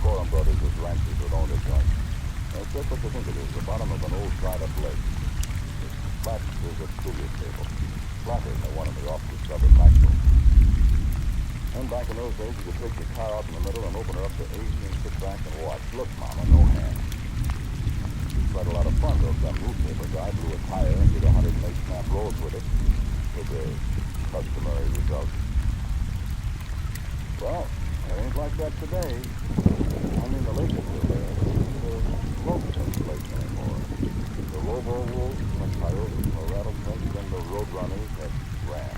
Coram Brothers was ranchers that owned a joint. And it's just what you think it is, the bottom of an old dried-up lake. It's flat as a billiard table. Flatter than the one in the opposite suburb, Maxwell. And back in those days, you could take your car out in the middle and open her up to 80 and sit back and watch. Look, Mama, no hands. It was quite a lot of fun, though. Some newspaper guy blew a tire and did 108 snap rolls with it. With the customary result. Well, It ain't like that today. I mean, the lake is still there, but the slopes ain't the lake anymore. The robo-wolves and the coyotes and the rattlesnakes and the roadrunners have ran.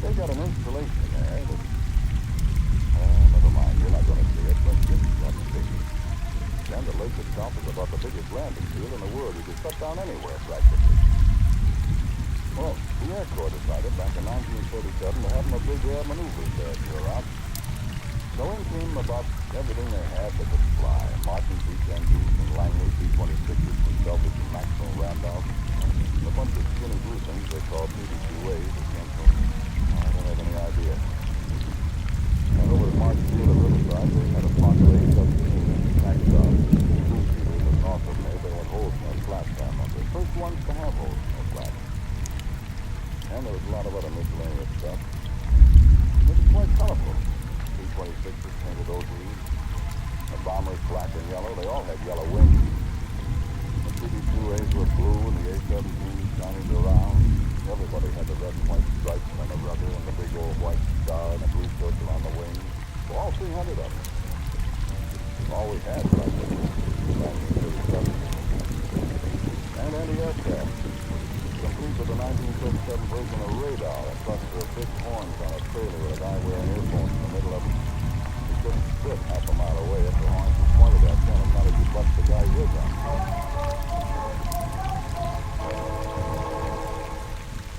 They got an installation there that... never mind, you're not going to see it, but it's got big. And the lake itself is about the biggest landing field in the world. You could shut down anywhere, practically. Well, the Air Corps decided back in 1937 to have them a big air maneuvers there throughout. So in came about everything they had that could fly. Martians, B-10Gs, and Langley, B-26s, and selves, and Maxwell Randolph. And a bunch of skinny blue things they called PDQ-As that came from, I don't have any idea. And over at March Field at Riverside, they had a Block A-17 maxed out. Blue Peters, and north of me, they had holes in their flat down on the first ones to have holes in their flat. And there was a lot of other miscellaneous stuff. It was quite colorful. B-26s painted ODs. The bombers black and yellow. They all had yellow wings. The PD-2As were blue and the A-17s shining around. Everybody had the red and white stripes on the rudder and the big old white star and a blue circle on the wings. So all 300 of them. All we had back then was 1937. And anti-aircraft. Complete with the 1937 version of radar, a cluster of big horns on a trailer with a guy wearing earphones in the middle of it. He couldn't sit half a mile away if the horns was pointed at him, and not as he bust the guy's eardrum.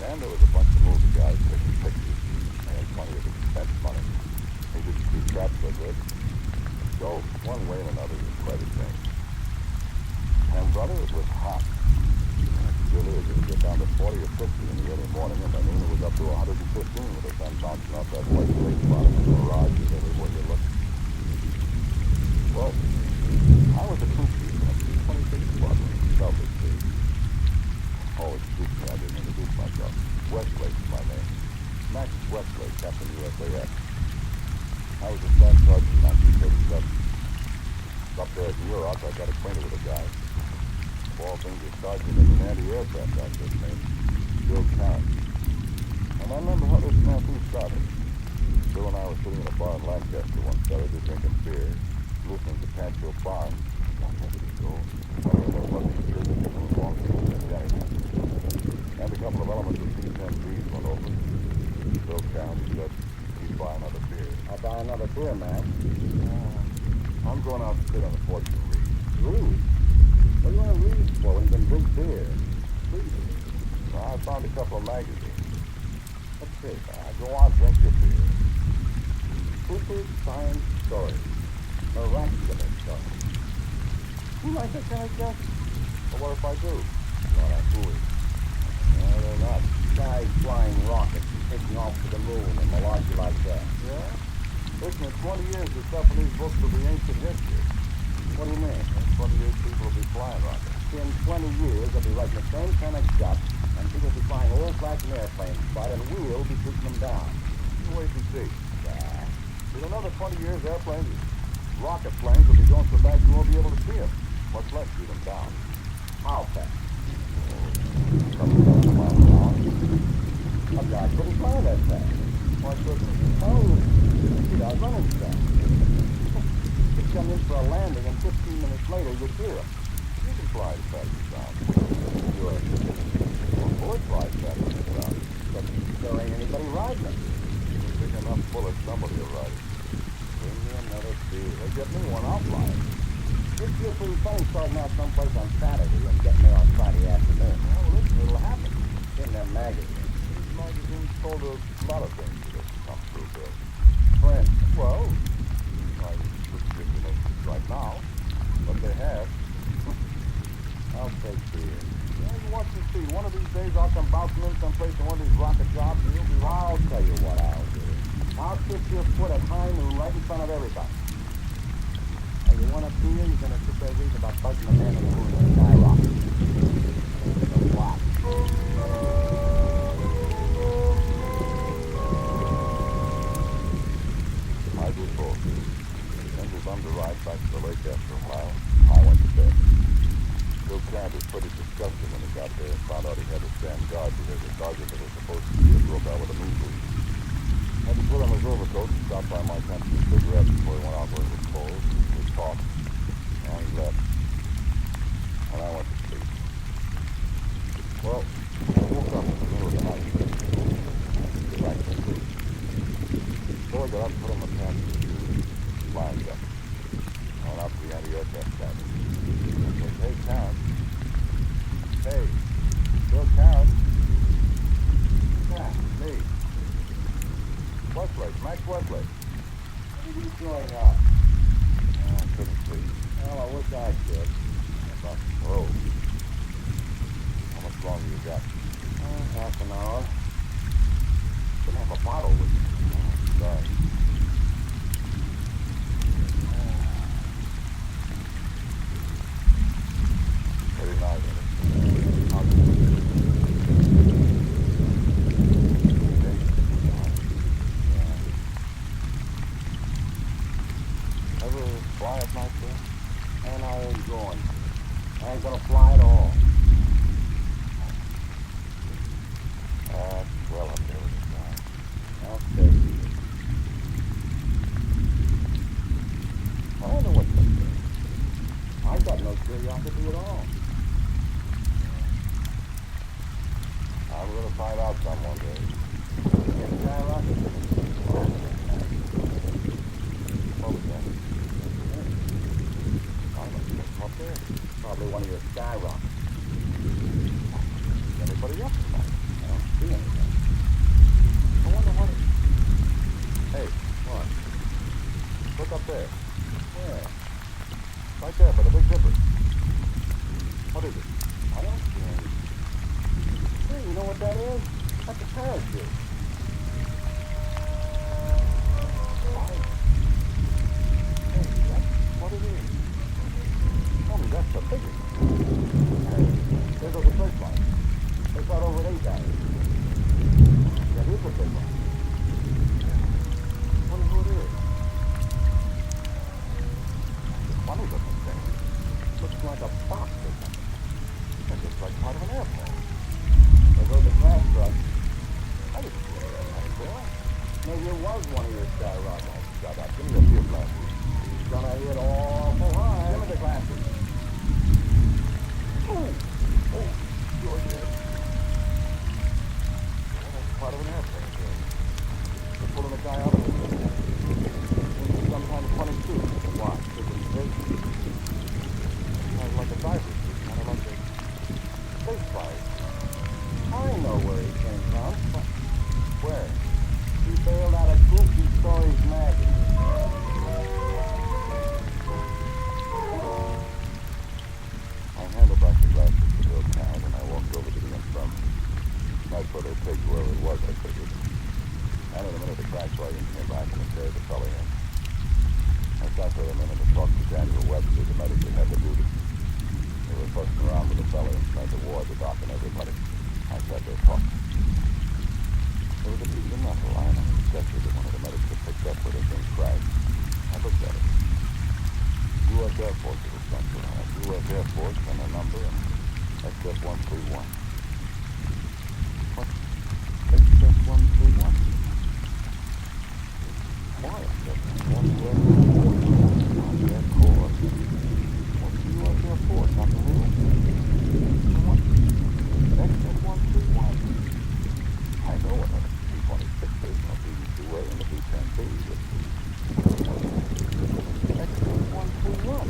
And there was a bunch of movie guys taking pictures. They had plenty of expense money. They didn't keep that so good. So, one way and another, it was quite a thing. And brother, it was hot. Really, it would get down to 40 or 50 in the early morning, and by noon it was up to 115 with the sun bouncing off that white plate bottom of the mirages everywhere you looked. Well, I was a crew chief in a B-26 squadron, Selfish Chief. Oh, excuse me, I didn't introduce myself. Westlake is my name. Max Westlake, Captain USAF. I was a staff sergeant in 1937. Up there at New York, I got acquainted with a guy. Of all things, a sergeant in an anti-aircraft outfit named Bill Carron. And I remember how this snafu started. Bill and I were sitting in a bar in Lancaster one Saturday drinking beer, listening to Tranquil Barnes. Not heavy to go. There wasn't a good people along the and a couple of elements of B-10Gs went over. Bill Carron said he'd buy another beer. I'll buy another beer, man. I'm going out to sit on the porch and read. Read? What do you want to read for when you can drink beer? Read. Well, I found a couple of magazines. Let's see. Go on, drink your beer. Super science stories. Miraculous stories. You like that kind of stuff? Well, what if I do? Not that foolish. No, they're not. Guys flying rockets and taking off to the moon and malarkey like that. Yeah? Listen, in 20 years, the stuff in these books will be ancient history. What do you mean? In 20 years, people will be flying rockets. In 20 years, they'll be writing the same kind of stuff, and people will be flying old-fashioned airplanes, but and we'll be shooting them down. You wait and see. Yeah. In another 20 years, airplanes, rocket planes will be going so fast you won't be able to see them. Much less shoot them down. How fast? Couple thousand miles an hour. A guy couldn't fly that fast. Why couldn't he? Oh, he does running stuff. He'd come in for a landing, and 15 minutes later, you'd hear him. You can fly as fast as sound. Sure. Well, bullets fly as fast as sound. But there ain't anybody riding it. Big enough bullets, somebody will ride it. Bring me another beer. They get me one, I'll fly it. It'd feel pretty funny starting out someplace on Saturday and getting there on Friday afternoon. Well, listen, it'll happen. In their magazine. These magazines told us a lot of things that have come through, Bill. For instance, Well, I wouldn't give you names right now, but they have. I'll take beer. Yeah, you watch and see. One of these days I'll come bouncing in someplace in one of these rocket jobs and you'll be right. I'll tell you what I'll do. I'll kiss your foot at high noon right in front of everybody. Hey, you want a beer? You're going to sit there reading about buzzing the man in the moon and skyrocket. What? I did both. Then was on the ride back to the lake after a while. I went to bed. Bill Carron was pretty disgusted when he got there and found out he had to stand guard because the target that was supposed to be broke out with a moon boost. Had to put on his overcoat and stopped by my tent for a cigarette before he went out where it was cold. We talked, and he left. And I went to sleep. Well, I woke up in the middle of the night. Get back to sleep. So I got up and put on my pants and shoes, lined up. I went out to the anti-aircraft cabin. I said, hey, Count. Hey, Bill Count. Yeah, me. Westlake, Max Westlake. What are you doing up? I couldn't sleep. Well, I wish I could. Oh. How much longer you got? Half an hour. Couldn't have a bottle with you. Oh, sorry. Very nice. Ever fly at night, sir? And I ain't going. I ain't gonna fly at all. Well up there with the guy. Okay. I know what's up there. I got no curiosity at all. I'm gonna find out some one day. Get a guy rocket? What was that? I don't know. Up there? Probably one of your sky rockets. Anybody else tonight? I don't see anything. I wonder what it... Hey, what? Look up there. Where? Right there, by the Big Dipper. What is it? I don't see anything. Hey, you know what that is? That's a parachute. Hey, that's what it is. Tell me, that's the biggest. Hey, there goes the first one. They got over 8 guys. That is a big one. Wonder who it is. It's a funny looking thing. Looks like a box or something. It looks like part of an airplane. There goes the crash truck. I didn't see it that night, Bill. Maybe it was one of your sky rockets. Shut up. Give me a few glasses. He's gonna hit awful high. Give me the glasses. Oh, sure did. Part of an airplane, Jim. They're pulling a guy out of it. Into some kind of funny suit. What? Is it big? Kind of like a diver suit. Kind of like a space flight. I know where he came from. Where? He bailed out of Goofy Stories magazine. I handed back the glasses to Bill Count and I walked over to the infirmary. That's where they picked whoever it was, I figured. And in a minute, the crash wagon came back and they carried the fellow in. I sat there a minute and talked to Daniel Webster, the medic that had the duty. They were fussing around with the fellow inside the ward, the doc and everybody. I sat there talking. There was a piece of metal lying on the stretcher that one of the medics had picked up where the thing crashed. I looked at it. U.S. Air Force it was sent to. U.S. Air Force and a number and XF-131. What? XF-131? Why XF-131? Air Force. What's the U.S. Air Force? Nothing new? What? XF-131? I know what a B-26 is, and a B-2A and a B-10B, but XF-131.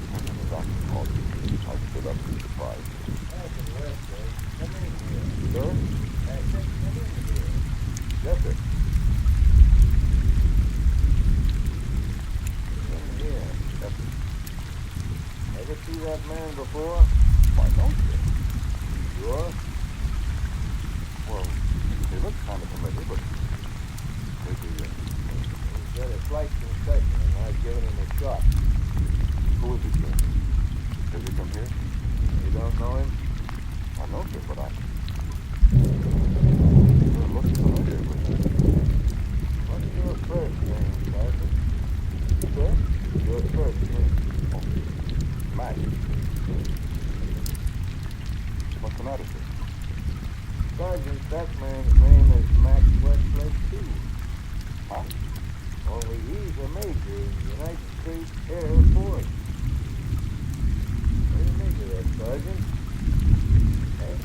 And then the doctor called me. I stood up in surprise. Come in here. Sir? Come in here. Yes, sir. Come in here. Yes, sir. Ever see that man before? Why, no, sir. Sure? Well, he looks kind of familiar, but maybe he's got a slight concussion, and I've given him a shot. Who is he, sir? Does he come here? You don't know him? I know, sir, but I... Sure looks familiar, but... What's your first name, Sergeant? Sir? Your first name? Oh, Max. What's the matter, sir? Sergeant, that man's name is Max Westlake, too. Huh? Only he's a major in the United States Air Force. What do you make of that, Sergeant? Hey?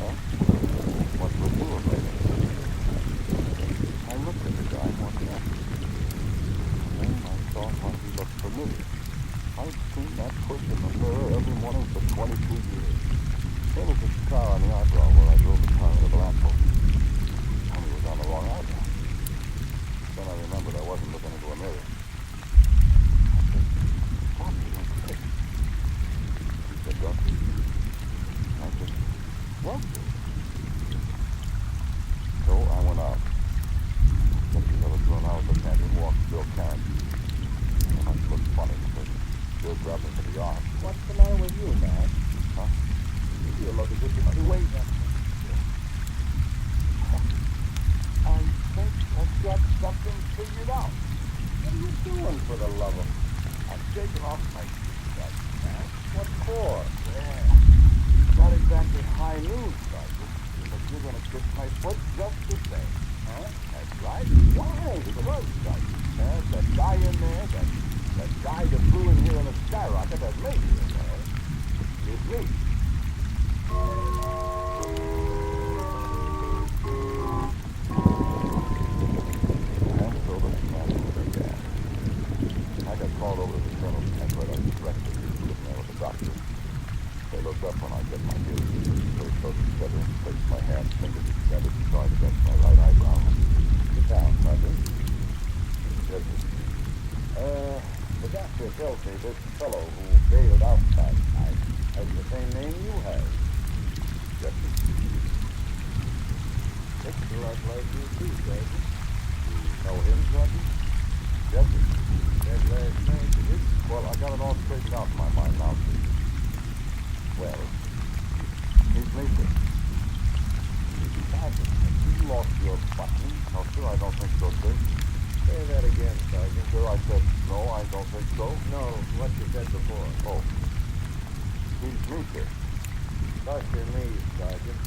Huh? What was doing later? I looked at the guy one day. And then I thought, well, he looked familiar. I'd seen that push in the mirror every morning for 22 years. There was a scar on the eyebrow where I drove the car into the lamp post. And he was on the wrong eyebrow. Then I remembered I wasn't looking into a mirror. I said, "What are you doing?" He said, "Don't you?" I said, "What?" So I went out. Just as I was going out, looking at him walk Bill Karen. And I looked funny because Bill grabbed me for the arm. What's the matter with you, Max? Huh? You look as if you're waiting. I think I've got something figured out. What are you doing, for the love of... I'm shaking off my shoes, Max. What for? Yeah. Not exactly high news, Sergeant, but you're going to kiss my foot just the same. Huh? That's right. Why? Because, Sergeant, that guy in there, that guy that flew in here in a skyrocket, that major in there, is me. And so the smashing began. I got called over to the colonel's tent right after breakfast. He was sitting there with the doctor. They looked up when I said my news. Very close together and placed my hands, fingers extended and joined against my right eyebrow. Sit down, Sergeant. Yes, the doctor tells me this fellow who bailed out last night has the same name you have. Yes, sir. Looks a lot like you too, Sergeant. You know him, Sergeant? Yes, sir. That last night, did it? Well, I got it all straightened out in my mind now, sir. Well, he's me, sir. Sergeant, have you lost your button? No, sir, I don't think so, sir. Say that again, Sergeant. Sir, I said, no, I don't think so. No, what you said before. Oh. He's me, sir. Cross your knees, Sergeant.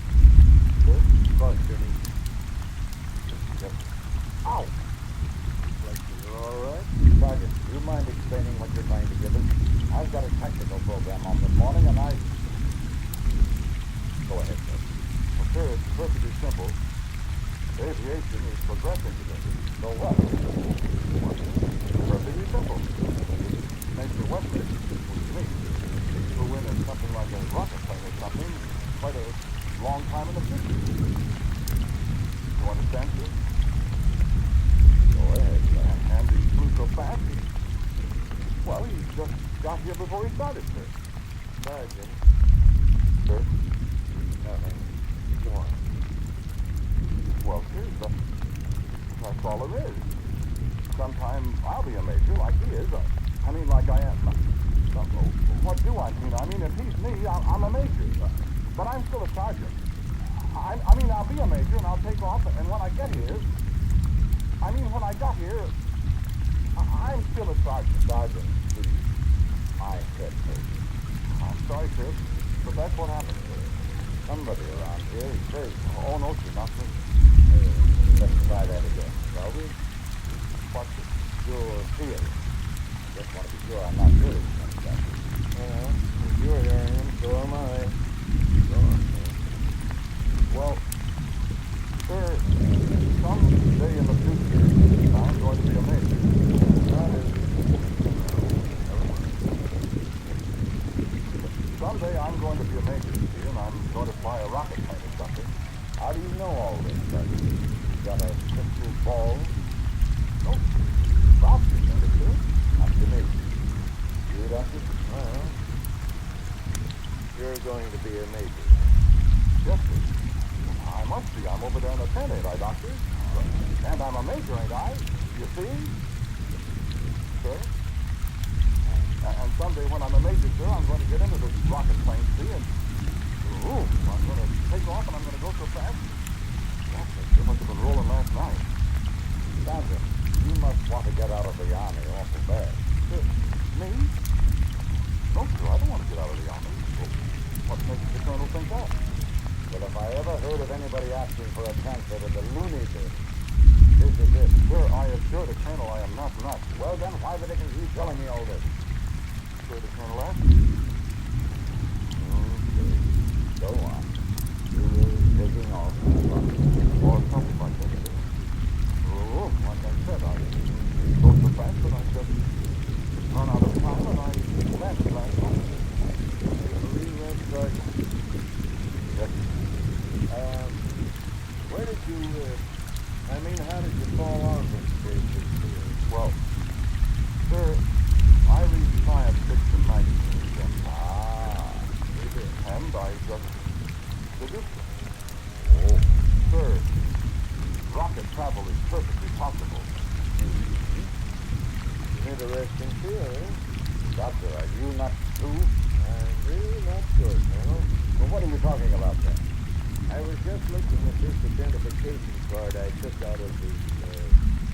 Sir? Cross your knees. Yes. Ow! Like you're all right? Sergeant, do you mind explaining what you're trying to give us? I've got a tactical program on this morning, and I... Go ahead, sir. Well, sir, it's perfectly simple. Aviation is progressing today. So what? Perfectly simple. Major Westlake, which is me, he flew in something like a rocket plane or something quite a long time in the future. You understand, sir? Go ahead, sir. And he flew so fast, well, he just got here before he started, sir. Sergeant. Sir? Nothing. Go on. Well, sir, that's all there is. Sometime I'll be a major like he is. I mean, like I am. What do I mean? I mean, if he's me, I'm a major. But I'm still a sergeant. I mean, I'll be a major and I'll take off, and when I get here, I mean, when I got here, I'm still a sergeant. Sergeant, please. I said major. I'm sorry, sir, but that's what happened. Somebody around here is very... Oh, no, sir, not me. Let's try that again, shall we? What's it? Your feeling. Just want to be sure I'm not really something. Well, if you're hearing him, so am I. Go on, sir. Well, sir, someday in the future, I'm going to be a major. Someday I'm going to be a major, see, and I'm going to fly a rocket plane or something. How do you know all this, Doctor? You got a crystal ball? No. Doctor, sir. Not to me. You, Doctor? Well, you're going to be a major. Yes, sir. I must be. I'm over there in the tent, ain't I, Doctor? And I'm a major, ain't I? You see? Sir? And someday when I'm a major, sir, I'm going to get into this rocket plane, see, and boom, I'm going to take off and I'm going to go so fast. Gosh, I sure must have been rolling last night. Sergeant, you must want to get out of the Army awful bad. Me? anybody asking for a transfer to the loony bin. This is it. Sir, I assure the Colonel I am not nuts. Well, then, why the dickens are you telling me all this? Sir, the Colonel asked. Okay. Go on. You were taking off. Or something like that. Oh, like I said, I thought the fact that I said run out of time and I left last night. Yes. Where did you live? I mean, how did you fall on this basic deal? Well, sir, I read science fiction magazines and, you did. and I just seduced them. Oh. Sir, rocket travel is perfectly possible. Interesting theory. Doctor, are you not too? I'm really not sure, Colonel. Well, what are you talking about then? I was just looking at this identification card I took out of his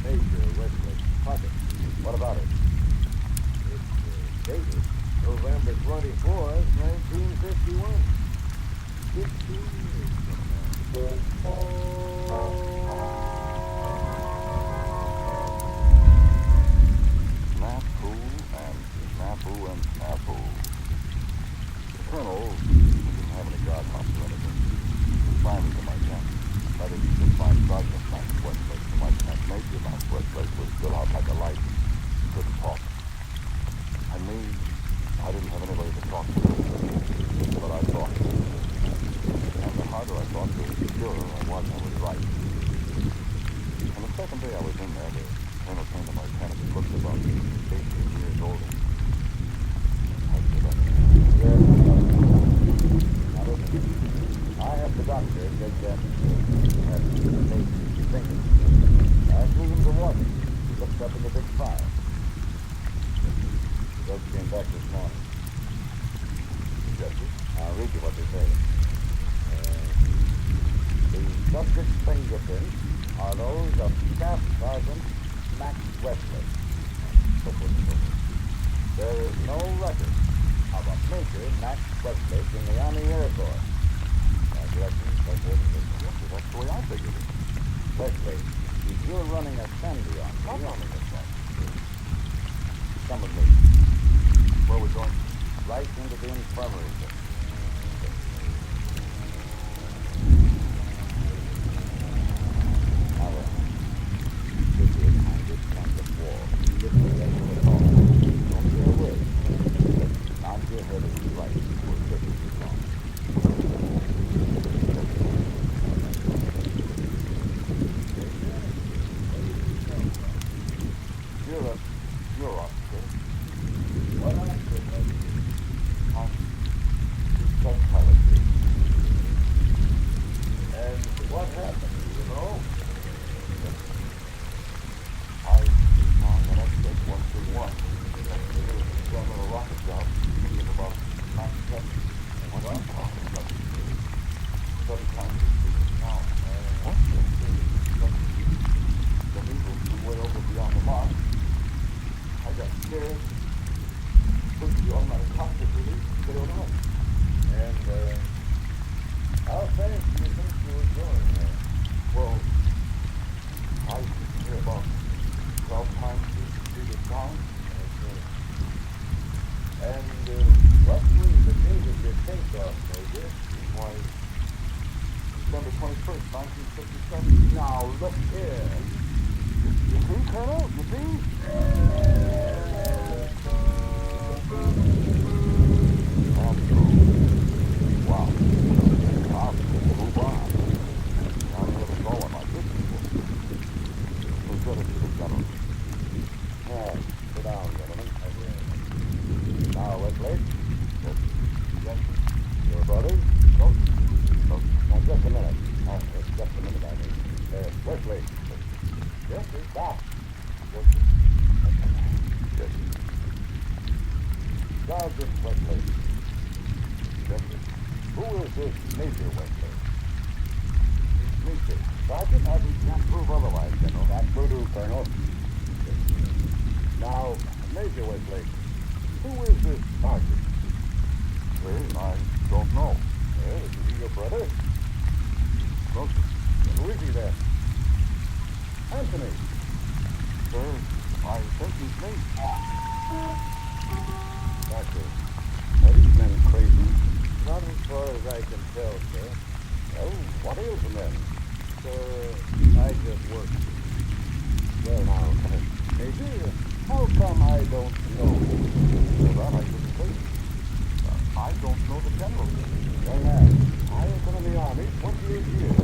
Major Westlake's pocket. What about it? It's dated November 24th, 1951. 15 years from now. Snafu. The Colonel didn't have any guardhouse or anything. He finally to my tent. That is, he could find Sergeant Max Westlake. My tent Major Max Westlake was still out like a light. He couldn't talk. And me, I didn't have anybody to talk to. But I thought. And the harder I thought, the surer I was right. On the second day I was in there, the Colonel came to my tent and looked about 18 years older. I have the doctor take that thinking. I flew him to Washington. He looked up in the big file. The drugs came back this morning. I'll read you what they say. The subject's fingerprints are those of Staff Sergeant Max Westlake. So forth and so forth. There is no record of a Major Max Westlake in the Army Air Corps. Directions, so forth and so forth. That's the way I figured it. Westlake, if you're running a sandy on me, come with me. Where are we going? Right into the infirmary. Now then, this is my discount of war. You look at the rest of the call. Don't say a word. Nod your head if you like. We'll take it too long. You're officer. What officer, buddy? I'm psychology. And what happened, do you know? I found an X-Tech 131. Done on a rocket job in about 9/10. What I'm talking about. 7 times now. What? The needle was way over beyond the mark. I got scared. Took the automatic cockpit release and bailed out. And, how fast do you think you were going there? Well, I hear about 12 times the speed of sound. And, what was the date of your takeoff, Major? Why, December 21st, 1957. Now, look here. You see, Colonel? You see? Wow. Move on. I never saw one like this before. We said it to the general. Yeah, sit down, gentlemen. Now, Westlake. Yes. Your brothers? No. Now, just a minute. Just a minute, I mean. Westlake. Yes, sir. Stop. Yes, sir. Sergeant Westlake. Yes, sir. Who is this Major Westlake? Me, sir. Sergeant, we can't prove otherwise, General. That will do, Colonel. Now, Major Westlake, who is this Sergeant? Sir, I don't know. Well, is he your brother? smoking. Who is he then? Anthony. Sir, I think he's me. Doctor, are these men crazy? Not as far as I can tell, sir. Well, what ails them then? Sir, I just work. Well, now, Major, how come I don't know? Well, that I couldn't say. I don't know the general. Young man, I have been in the Army 28 years.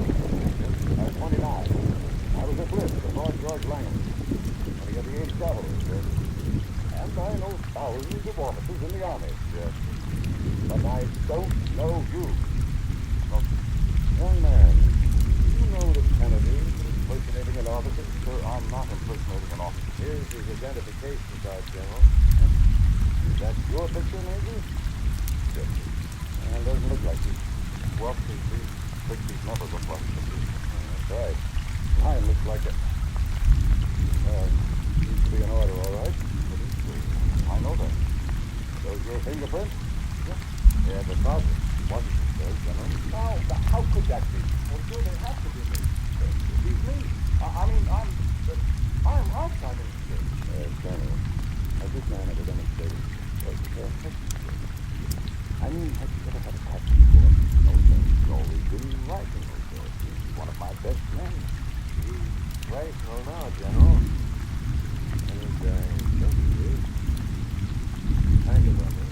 I'm 29. I was a blitz before George Langham. When he had the 8th Cavalry, sir. And I know thousands of officers in the Army. Yes. But I don't know you. Young man, do you know that Kennedy is impersonating an officer? Sir, I'm not impersonating an officer. Here's his identification card, General. Is that your picture, Major? Yes, sir. And doesn't look like you. Well, these pictures never look like me. That's right. Mine looks like it. Seems to be in order, all right. I know that. Those your fingerprints? Yes. Yeah, the sergeant wasn't it, sir, General? Now, how could that be? Well, sure, they have to be me. He's me. I'm outside of the Colonel, has this man ever demonstrated? I mean, has he ever had a fight before? No, sir. He's always been writing, sir. He's one of my best men. He's right now, General. And he's think he is. Kind of under.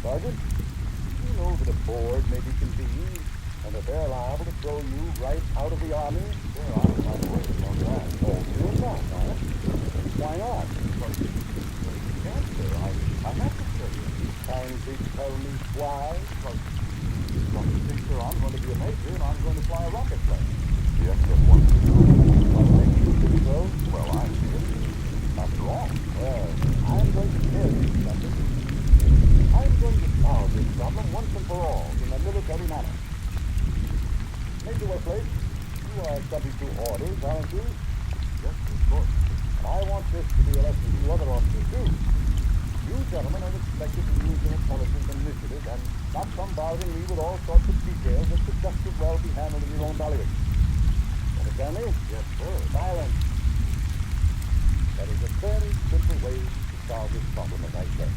Sergeant, you know that a board may be convened and that they're liable to throw you right out of the Army? Sure, I'm not worried about that. Oh, you're not, huh? Why not? Because, yes, sir, I have to tell you. Kindly tell me why? Because, sir, I'm going to be a major and I'm going to fly a rocket plane. The X-1. What makes you think so? Well, I'm here. After all. Well, I'm going to tell you something. I'm going to solve this problem once and for all in a military manner. Major Westlake, you are subject to orders, aren't you? Yes, of course. And I want this to be a lesson to you other officers, too. You gentlemen are expected to use your intelligence and initiative and not bombarding me with all sorts of details that could just as well be handled in your own bailiwick. Understand me? Yes, sir. Silence. That is a very simple way to solve this problem, as I said.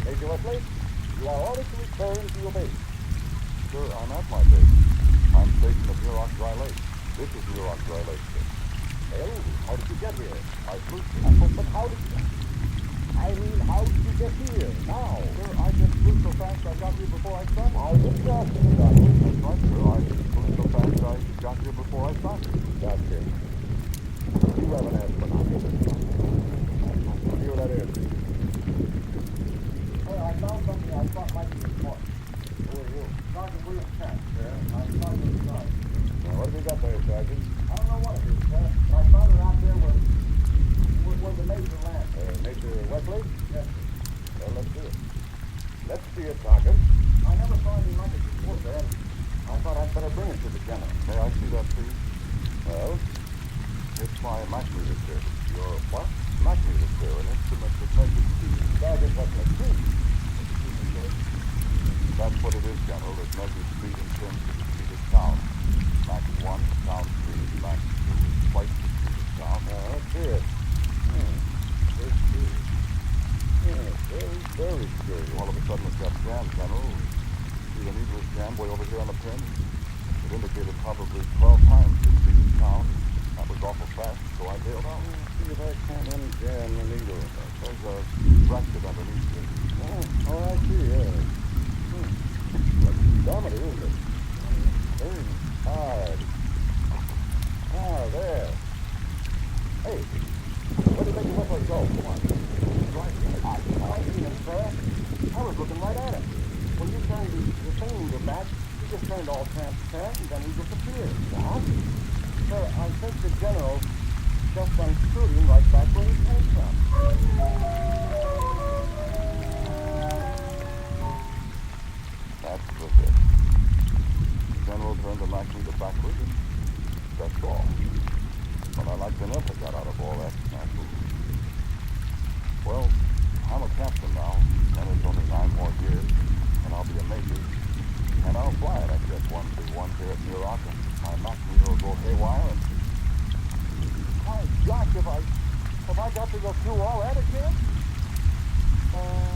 Major Westlake, you are ordered to return to your base. Sir, I'm at my base. I'm stationed at Muroc Dry Lake. This is Muroc Dry Lake, sir. Well, how did you get here? I flew, sir. But how did you... I mean, how did you get here? Now? Sir, I just flew so fast I got here before I started. I was just started. That's right, sir. I flew so fast I got here before I started. Gotcha. You have an astronaut. See what that is. Hey, I found something I thought might be important. Who are you? Sergeant William Kent. Yeah? I'm Sergeant Scott. Now, what have you got there, Sergeant? I don't know what it is, sir. But I found it out there where the Major lands. Major Westlake? Yes, sir. Well, let's do it. Let's see it, Sergeant. I never saw anything like it before, sir. I thought I'd better bring it to the general. May I see that, please? Well? It's my Mach meter, sir. Your what? Mach meter, sir. An instrument that measures speed. Sergeant Westlake, please. That's what it is, General. It measures speed in terms of the speed of sound. Mach 1, sound speed. Mach 2, twice the speed of sound. Let's hear it. Very curious. Yeah, very curious. All of a sudden it got jammed, General. See the needle is jammed way over here on the pin? It indicated probably 12 times the speed of sound. That was awful fast, so I bailed out. See if I can't unjam the needle. There's a bracket underneath it. Oh, I see, yeah. Like a speedometer, isn't it? Very hard. Ah, there. Hey, where did Major Westlake go? Come on. Right here. I seen him, sir. I was looking right at him. When you turned the thing meter back, he just turned all transparent and then he disappeared. Huh? Sir, I think the general just unscrewed him right back where he came from. That's it. The general turned the Mach meter backwards, and that's all. But I like to know I got out of all that natural. Well, I'm a captain now, and it's only 9 more years, and I'll be a major. And I'll fly it at just 131 here at New York, and my Mach meter will go haywire, and... My gosh, have I got to go through all that again? The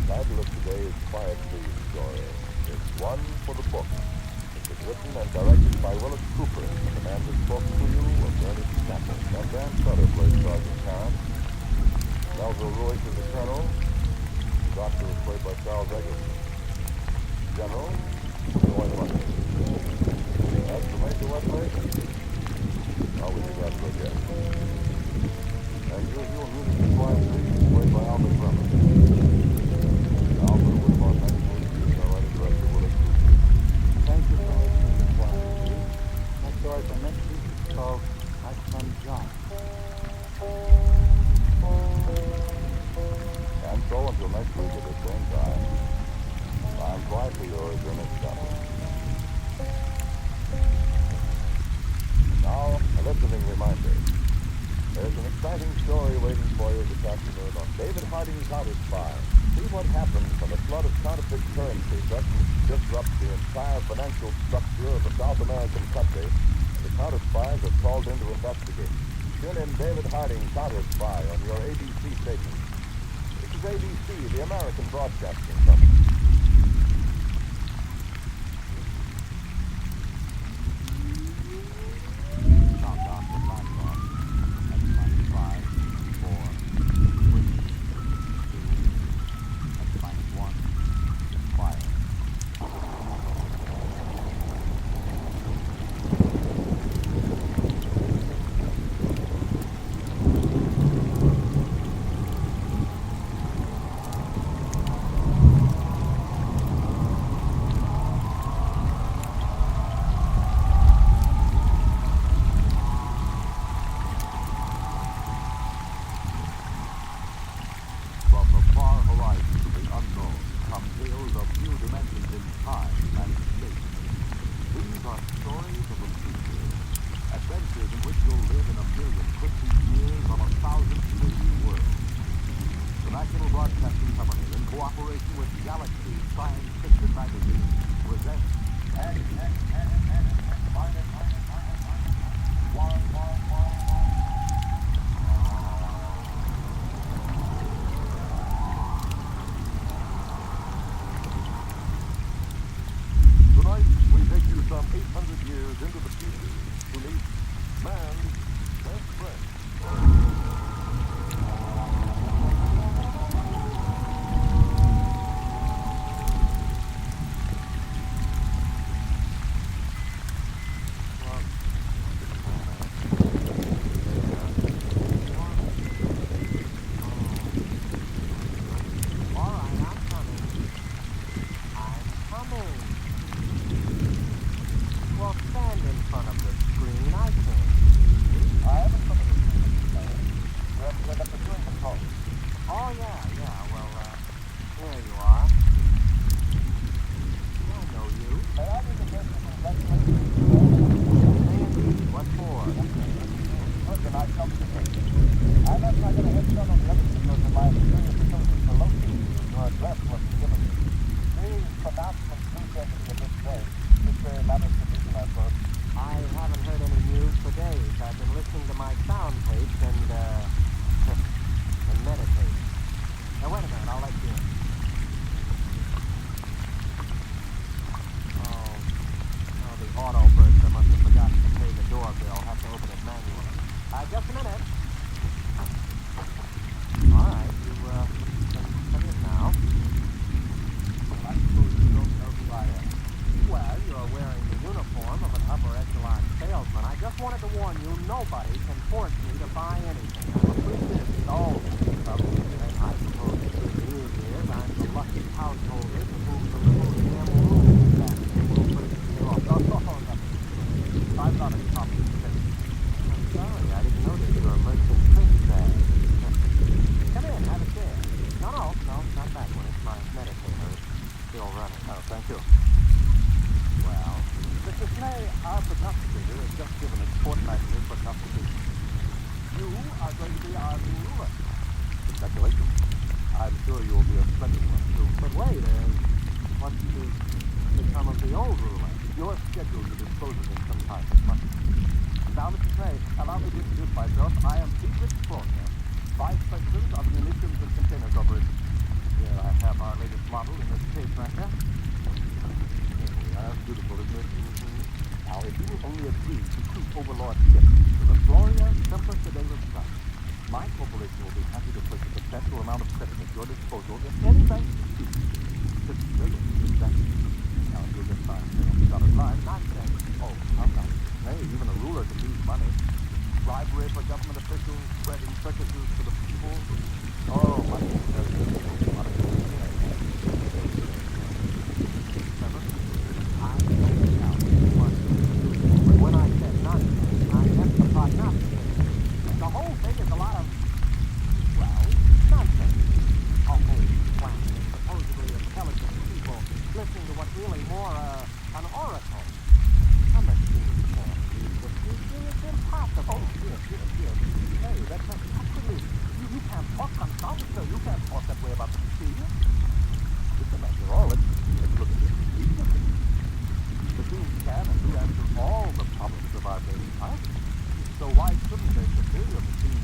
title of today's Quiet Please story is One for the Book. It was written and directed by Willis Cooper. The man that spoke to you was Ernest Campbell. And Dan Sutter plays Sergeant Tarrant. Melville Ruick is the Colonel. The Doctor was played by Charles Eggleston. General, Roy Bucket. As for Major Westlake, always glad to again. As usual, music is Quiet Please, played by Albert Bremer. Albert was Los Angeles, starring director Willis Cooper. Thank you for listening to Quiet Please. My story for next week is called My Son John. And so, until next week at the same time, I'm quietly yours, Ernest Campbell. Now, a listening reminder. There's an exciting story waiting for you this afternoon on David Harding's Counter Spy. See what happens when a flood of counterfeit currency threatens to disrupt the entire financial structure of a South American country, and the counter spies are called in to investigate. Tune in David Harding's Counter Spy on your ABC station. This is ABC, the American Broadcasting Company. Countdown to blackout. X-5, 4, 3, 2, X-1, fire. From the far horizon to the unknown come tales of new dimensions in time and space. These are stories of the future, adventures in which you'll live in a million quickly years on 1,000 maybe worlds. The National Broadcasting Company, in cooperation with Galaxy Science Fiction Magazine, presents Tonight, we take you some 800 years into the future to meet man's best friend. All right, I'm coming. I'm coming. Well, stand in front of the screen. I can't see you. I haven't come to the screen. You have to get up the doing control. Oh, yeah. Well, there you are. I know you. May I be the guest of congratulations? Indeed. What for? Good, then I come to take you. I imagine I got a head start on the others because of my superior facilities for locating you. Your address wasn't given. These pronouncements do tend to be a bit vague. It's a matter of condition, I suppose. I haven't heard any news for days. I've been listening to my sound tapes and meditating. Now, wait a minute. I'll let you in. Oh, the auto burster must have forgotten to pay the doorbell. Have to open it manually. Just a minute. All right, you come in now. I suppose you don't know who I am. Well, you're wearing the uniform of an upper echelon salesman. I just wanted to warn you, nobody can force me to buy anything. I'm a free business. Oh, I suppose the good news is I'm the lucky householder to whom the little damn room that will put it in your I'm not a copy. I'm sorry, I didn't notice your merchant print bag. Come in, have a chair. No, not that one. It's my meditator. It's still running. Oh, thank you. Well, Mr. Snay, our prognosticator has just given us fortnightly prognostication. You are going to be our new ruler. Congratulations. I'm sure you will be a splendid one, too. But wait, what's to become of the old ruler? You're scheduled to dispose of him sometime this month. Now, Mr. Trey, allow me to introduce myself. I am Friedrich Brauner, Vice President of the Munitions and Container Corporation. Here I have our latest model in this case right here. That's beautiful, isn't it? Mm-hmm. Now, if you will only agree to keep Overlord ship to the Gloria Semper Fidelis Sun, my corporation will be happy to place a substantial amount of credit at your disposal if any bank chooses. $50 million, exactly. Now, if you'll just sign the dotted line, nonsense. Oh, how nice. Hey, even a ruler can use money. Bribery for government officials, spreading circuses to the people. Oh, money is very useful. Money is but when I said nonsense, I meant the prognostication. The whole thing is a lot of, well, nonsense. A whole planet of supposedly intelligent people listening to what's really more an oracle. A machine can't read the future. It's impossible. Oh, yes. Hey, that's absolutely. You can't talk on sound, so you can't talk that way about the machine. Listen, after all, let's look at this reasonably. Machines can and do answer all the problems of our daily life. So why shouldn't a superior machine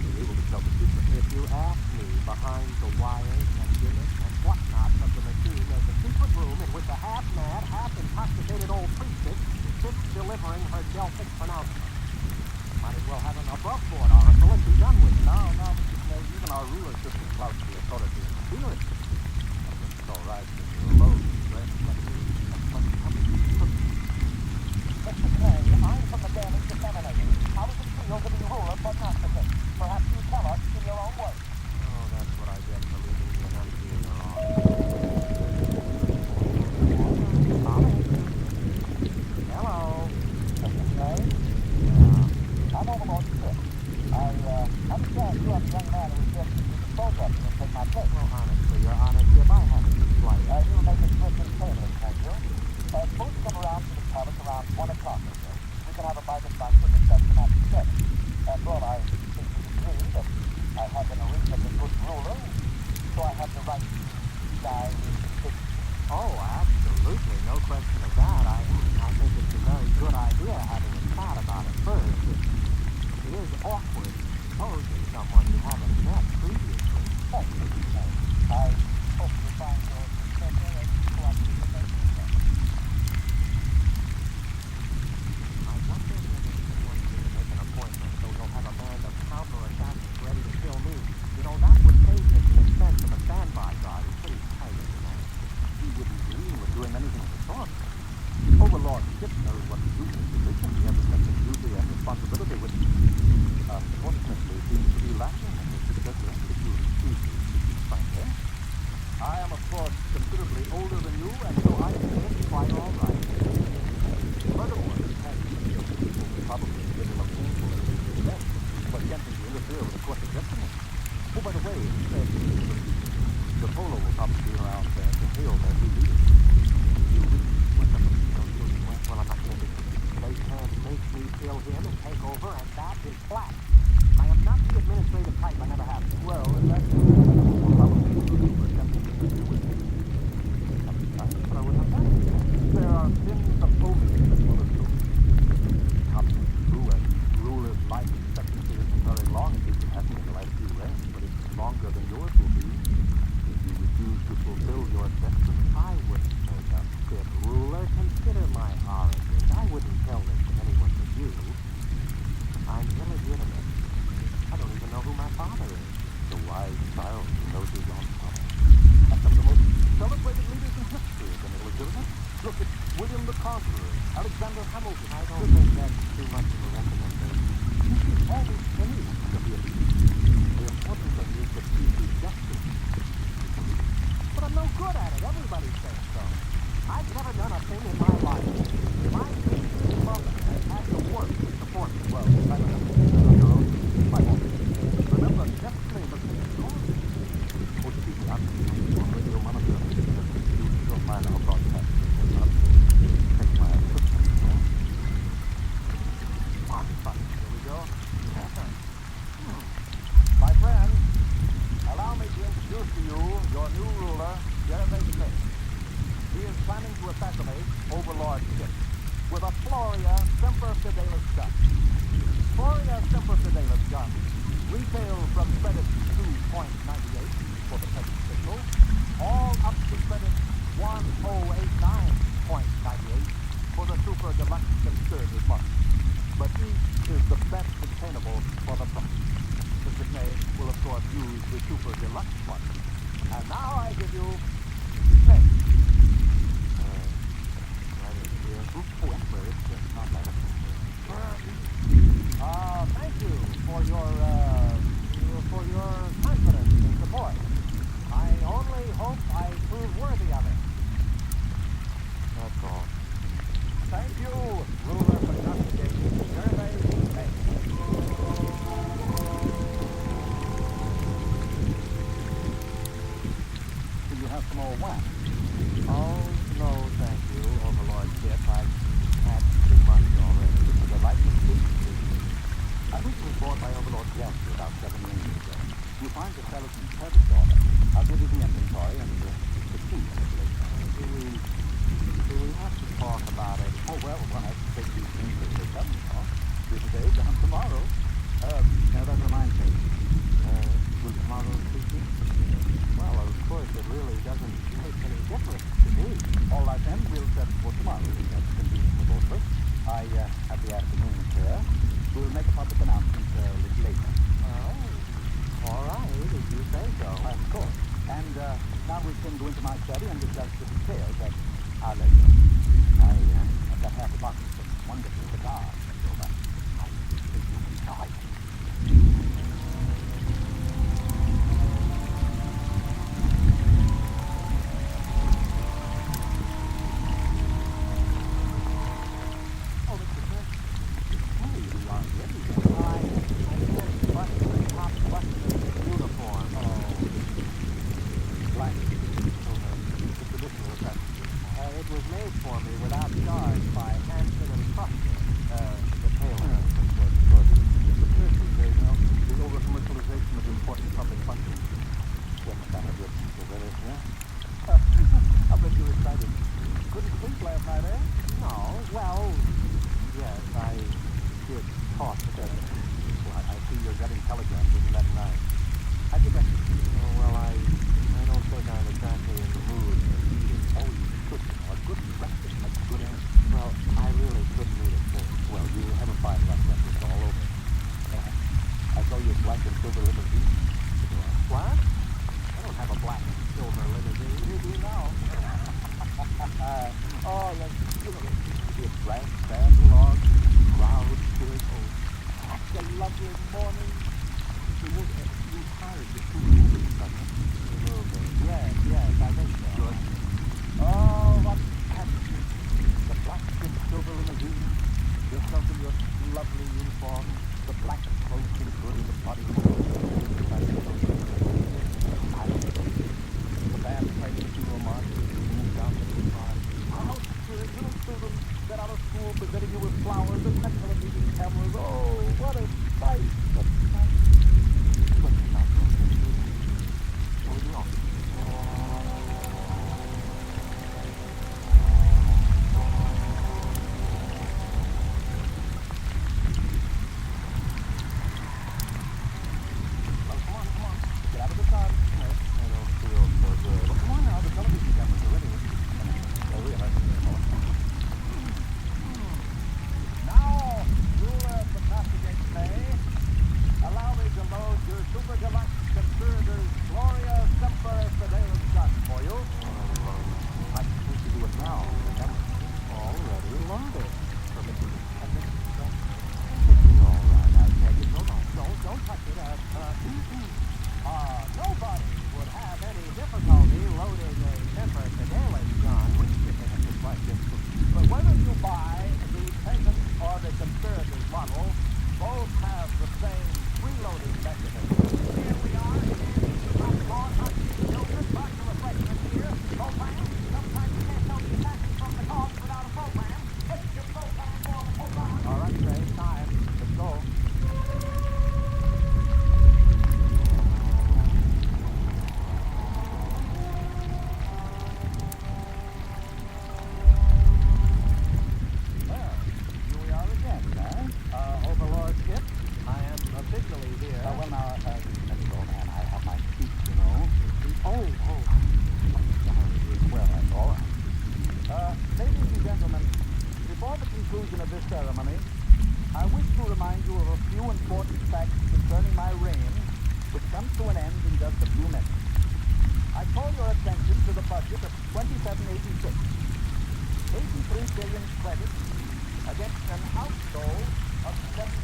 be able to tell the future? If you ask me, behind the wires and gimmicks and whatnots of the machine, there's a secret room in which a half-mad, half-intoxicated old priestess sits delivering her Delphic pronouncement. Might as well have an above-board oracle and be done with it. No, Mr. Snell, even our ruler system flouts the authority of machinery. It's all right when you're alone, right? Mr. Clay, I'm from the damage disseminator. How does it feel to be ruler prognosticate? Perhaps you tell us in your own words. Oh, that's what I get for leaving the enunciator on. Hello. Mr. Clay? Yeah. I'm Overlord Chip. I understand you are the young man who was just to dispose of you and take my place. Well, honestly, Your Honor, Chip, I haven't the slightest. You'll make it quick and painless, won't you? Suppose you come around to the palace around 1 o'clock or so. We can have a bite of lunch and discuss the matter together. After all, I think you agree that I have been a reasonably good ruler, so I have the right to die with dignity. Oh, absolutely. No question of that. I think it's a very good idea having a chat about it first. It is awkward exposing someone you haven't met previously. Thank you. I hope you find your successor as cooperative as you can. I wonder whether anyone can make an appointment so you'll have a band of counter-assassins ready to kill me. You know, that would save me the expense of a standby guard. It's pretty tight, you know. He wouldn't dream of doing anything of the sort. Overlord Chip knows what to do in his position. He has a sense of duty and responsibility which, unfortunately, seems to be lacking in his successor, if you excuse me speaking frankly. I am, of course, considerably older than you, and so I think it's quite all right. Furthermore, this past year, people will probably give him a painful and immediate death, but attempting to interfere with the course of destiny. Oh, by the way, the polo will probably be around to hail their new leader. Well, I'm not going to. They can't make me kill him and take over, and that is flat. I am not the administrative type. I never have been. Well, in that case, probably for attempting to interfere with me. But I would have that. There are sins of omission as well as omission. Obviously, true, and ruler's life expectancy isn't very long. At least it hasn't in the last few reigns, but it's longer than yours will be. If you refuse to fulfill your destiny, I wouldn't make a fit ruler. Consider my origins. I wouldn't tell this to anyone but you. I'm illegitimate. I don't even know who my father is. The wise child who knows his own father. And some of the most celebrated leaders in history have been illegitimate. Look at William the Conqueror, Alexander Hamilton. I don't think that's too much of a recommendation. You should always believe to be a leader. The important thing is that you do justice. But I'm no good at it. Everybody says so. I've never done a thing in my life. My sister's mother has had to work to support me. Well, I don't have to do that on your own. My fault. Remember, destiny must be strong. Oh, excuse me, I'm on radio monitor. You don't mind our broadcast. Take my equipment. Fine. Here we go. introduce to you your new ruler, Jeremy Smith. He is planning to assassinate Overlord Kip with a Floria Semper Fidelis gun. Floria Semper Fidelis gun retails from credit 2.98 for the present signal, all up to credit 1089.98 for the Super Deluxe Conservative model. But each is the best obtainable for the price. Mr. Snay will, of course, use the Super Deluxe model. And now I give you Mr. Snay. Thank you for your confidence and support. I only hope I prove worthy of it. That's all. Thank you, ruler for justice, Jeremy Smith. Do you have some more wax? Oh, no, thank you, Overlord Kip. I've had too much already. For the life of this I recently bought by Overlord Gantry about 7 years ago. You find the sellers in service order. I'll give you the inventory and the key. Do we have to talk about it? Oh, well, I have to take these things as they come, Here today, gone tomorrow. Now that reminds me. Will tomorrow suit you? Well, of course, it really doesn't make any difference to me. All right, then, we'll set for tomorrow. That's convenient for both of us. I have the afternoon here. We'll make a public announcement a little later. Oh, all right, if you say so. Of course. And now we can go into my study and discuss the details at our leisure. I've got half a box of some wonderful cigars. So I think you'll enjoy it. ceremony, I wish to remind you of a few important facts concerning my reign, which comes to an end in just a few minutes. I call your attention to the budget of 2786. 83 billion credits against an outgo of 70.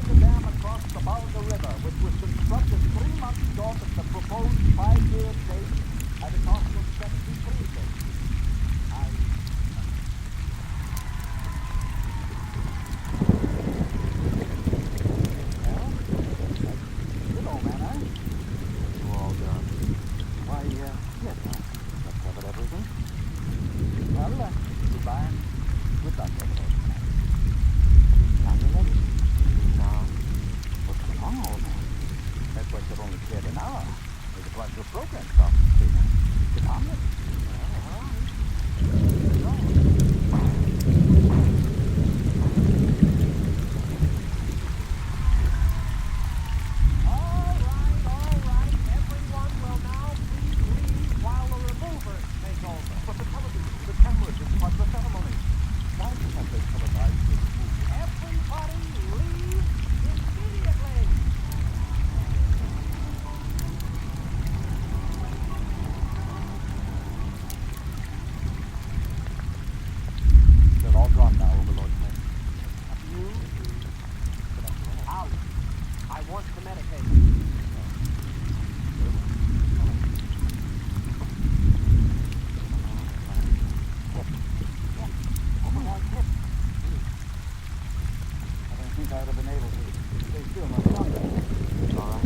The dam across the Volga River, which was constructed 3 months short of the proposed 5-year date at a cost of 73 billion. Good old man, huh? You all done? Why, yes, I've covered everything. Well, goodbye and good luck, everybody. Time to let it. Now, what's going on, old man? That's why you've only cared an hour. There's a bunch of program stuff. It's harmless. All right. Everyone will now please leave while the removers take over. But the television, the cameras, it's part of the ceremony. Why can't they televise this movie? Everybody leave immediately! They're all gone now, Overlord Smith. You? Out. I want to medicate. Overlord Smith. I don't think I would have been able to stay still much longer. All right.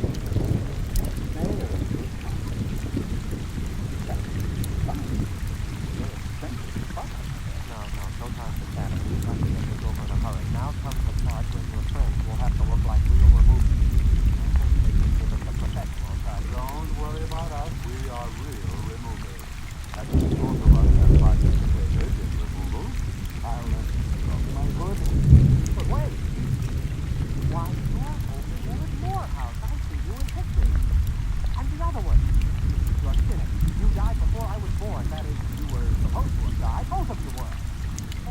No time for chatting. We've got to get this over in a hurry. Now comes the part where your friends will have to look like real removers. They can give us a professional side. Don't worry about us. We are real removers. That means both of us have participated in removal. I'll let my good. But wait. Why, you're over there at Morehouse. I see you in pictures. And the other one. You're cynic. You died before I was born. That is, you were supposed to have died. Both of you were.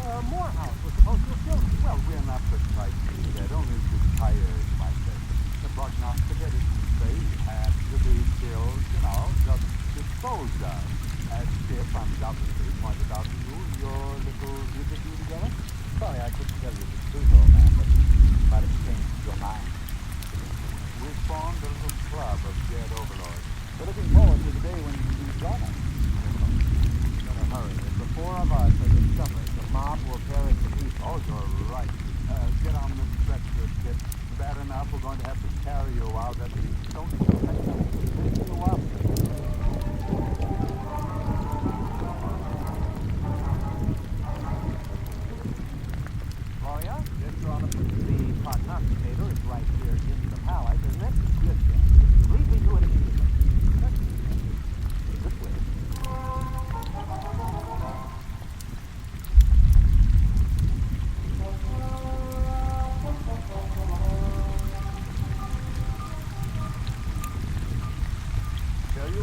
Morehouse was supposed to have killed you. Well, we're not precisely dead, only retired, my friend. The prognosticators say he had to be killed, just disposed of. As Skip undoubtedly pointed out to you in your little interview together. Sorry, I couldn't tell you the truth, old man, but you might have changed your mind. We formed a little club of dead overlords. We're looking forward to the day when you join us. In a hurry. If the 4 of us are discovered, the mob will tear us to pieces. Oh, you're right. Get on the stretcher, Skip. Bad enough, we're going to have to carry you out. Don't expect us to pick you up. Gloria? Yes, Your Honor. The prognosticator is right here in the palace, isn't it? Yes, sir. Lead me to it immediately. This way. Tell you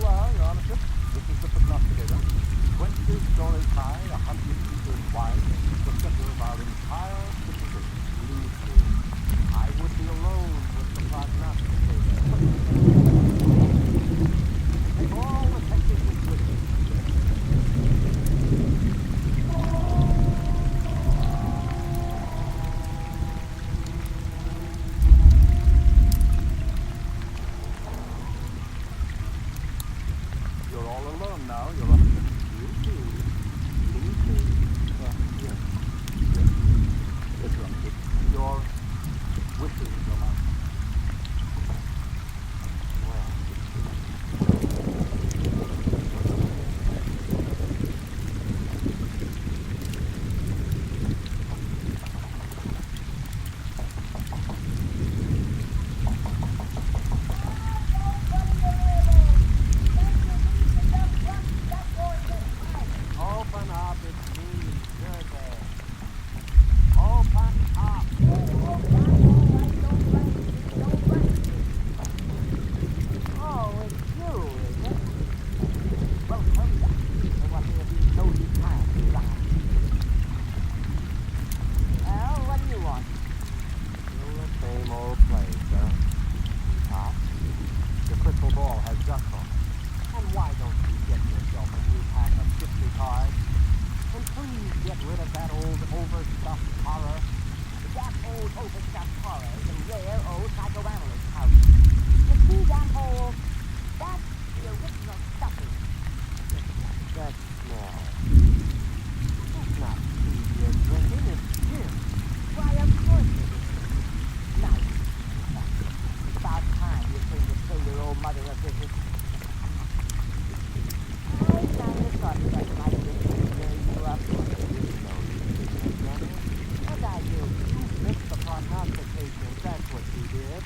will play, sir. Sweetheart, your crystal ball has dust on it. And why don't you get yourself a new pack of gypsy cards? And please get rid of that old overstuffed horror. That old overstuffed horror is in rare old psychoanalyst house. You see that hole? That's the original stuffing. That smell. That's not tea you're drinking, it's gin. Why, of course it is. Nice. It's about time you came to pay your old mother a visit. I kind of thought something like this would stir you up. What'd I do? You missed the prognostications, that's what you did.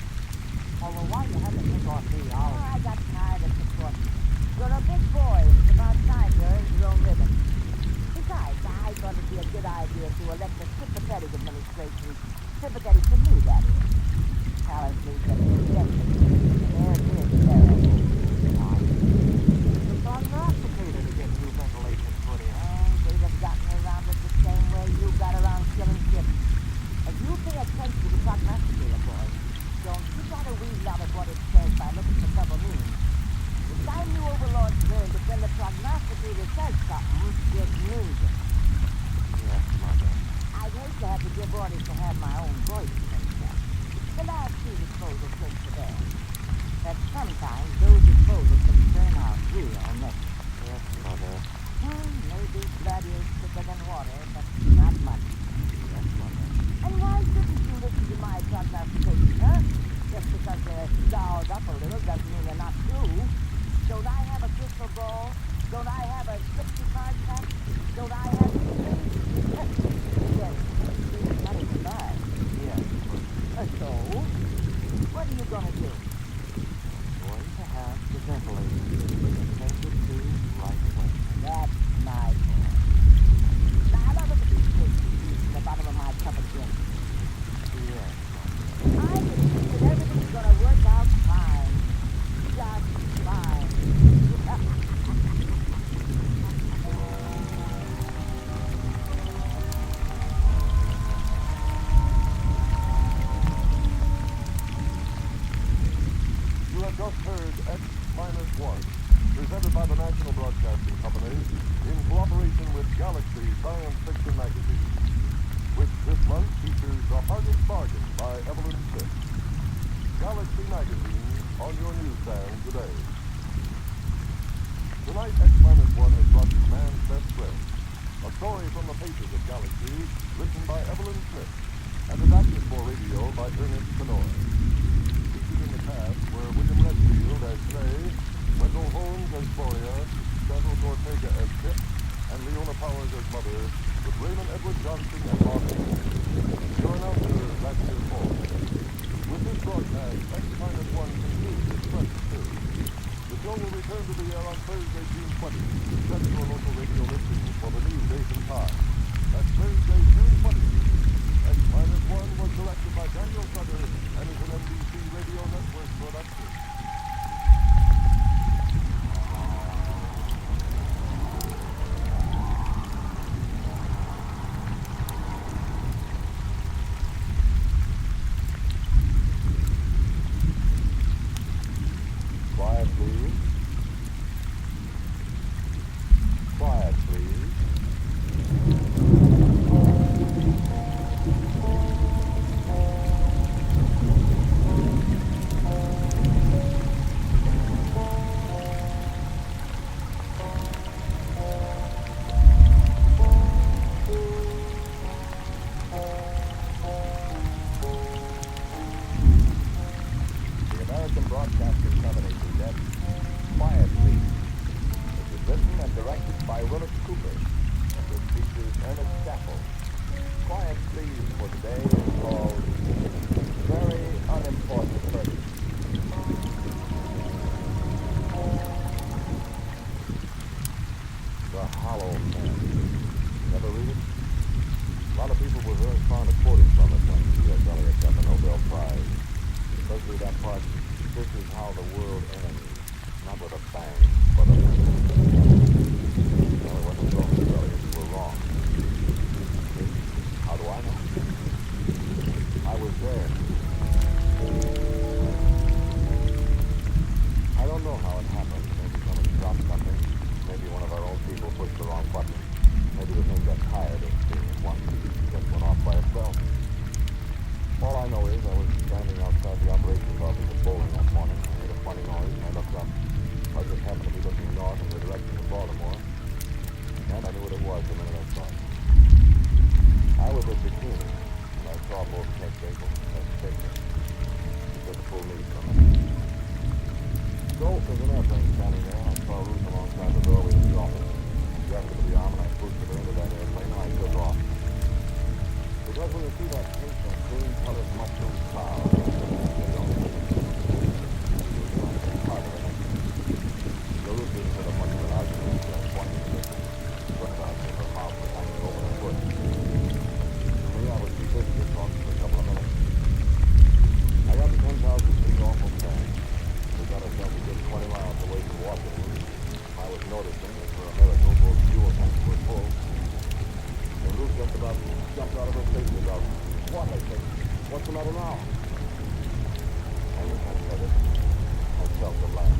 Although why you had to pick on me, I got tired of supporting you. You're a big boy, and it's about time you earned your own living. Besides, I thought it'd be a good idea to elect a sympathetic administration. Sympathetic to me, that is. Callously, but sympathetic. There it is, Sarah. The prognosticator to get new ventilation put in. They'd have gotten around it the same way you got around killing ships. If you pay attention to the prognosticator, boy, don't you try to weasel out of what it says by looking for double meanings. The time you overlords learn that when the prognosticator says something, it means it. Yes, Mother. I'd hate to have to give orders to have my own voice and stuff. The last two disposals came to bear. But sometimes those disposals can turn out real messy. Yes, Mother. Maybe blood is thicker than water, but not much. Yes, Mother. And why shouldn't you listen to my prognostications, huh? Just because they're dolled up a little doesn't mean they're not true. Don't I have a crystal ball? Don't I have a 60 card pack? Don't I have feelings? Yes, there's money to buy. Yes. So, what are you gonna do? Going to have the ventilator attended to right away. That's my boy. Now, how about these things in the bottom of my cup of gin? Yes. I believe that everything's gonna work out fine. Just fine. You have just heard X-1, presented by the National Broadcasting Company in cooperation with Galaxy Science Fiction Magazine, which this month features The Hardest Bargain by Evelyn Smith. Galaxy Magazine on your newsstand today. Tonight, X-1 has brought you Man's Best Friend, a story from the pages of Galaxy, written by Evelyn Smith, and adapted for radio by Ernest Kenoy. Featured in the cast were William Redfield as Trey, Wendell Holmes as Gloria, Santos Ortega as Pip, and Leona Powers as Mother, with Raymond Edward Johnson and Bob Hayes. Your announcer, Lester Paul. With this broadcast, X-1 concludes its present series. The show will return to the air on Thursday, June 20th. Set your local radio listings for the new date and time. That's Thursday, June 20th. X-1 was directed by Daniel Sutter and is an NBC Radio Network production. Quiet, please. Quiet, please. The American Broadcasting Company presents Quiet Please. It was written and directed by Willis Cooper. It features Ernest Chappell. Quiet Please for today is called Very Unimportant Person. The Hollow Man. Never read it? A lot of people were very fond of quoting from it when C.S. Eliot got the Nobel Prize. Especially that part, this is how the world ends. Not with a bang, but a... Well, it wasn't so, Mr. Eliot. You were wrong. See? How do I know? I was there. days, I was standing outside the operations office at bowling that morning. I heard a funny noise, and I looked up. I just happened to be looking north in the direction of Baltimore, and I knew what it was the minute I saw it. I was at Bikini, and I saw both test vehicles as stations. It took a full meet from it. So, there's an airplane standing there, and I saw Ruth alongside the doorway of the office. She happened to be armed, and I boosted her into that airplane, and I took off. Because when you see that pink and green colored mushroom cloud, you don't see it. You're like a part of it. The Ruth didn't put up much of an argument, just pointing to the front out of her mouth and hanging over her foot. For me, I was too busy to talk for a couple of minutes. I got to 10,000 feet awful fast. We got ourselves a good 20 miles away from Washington. I was noticing that for a miracle, both fuel tanks were full. And Ruth just about jumped out of her seat about, "What?" I said, "What's the matter now?" And as I said it, I felt the laugh.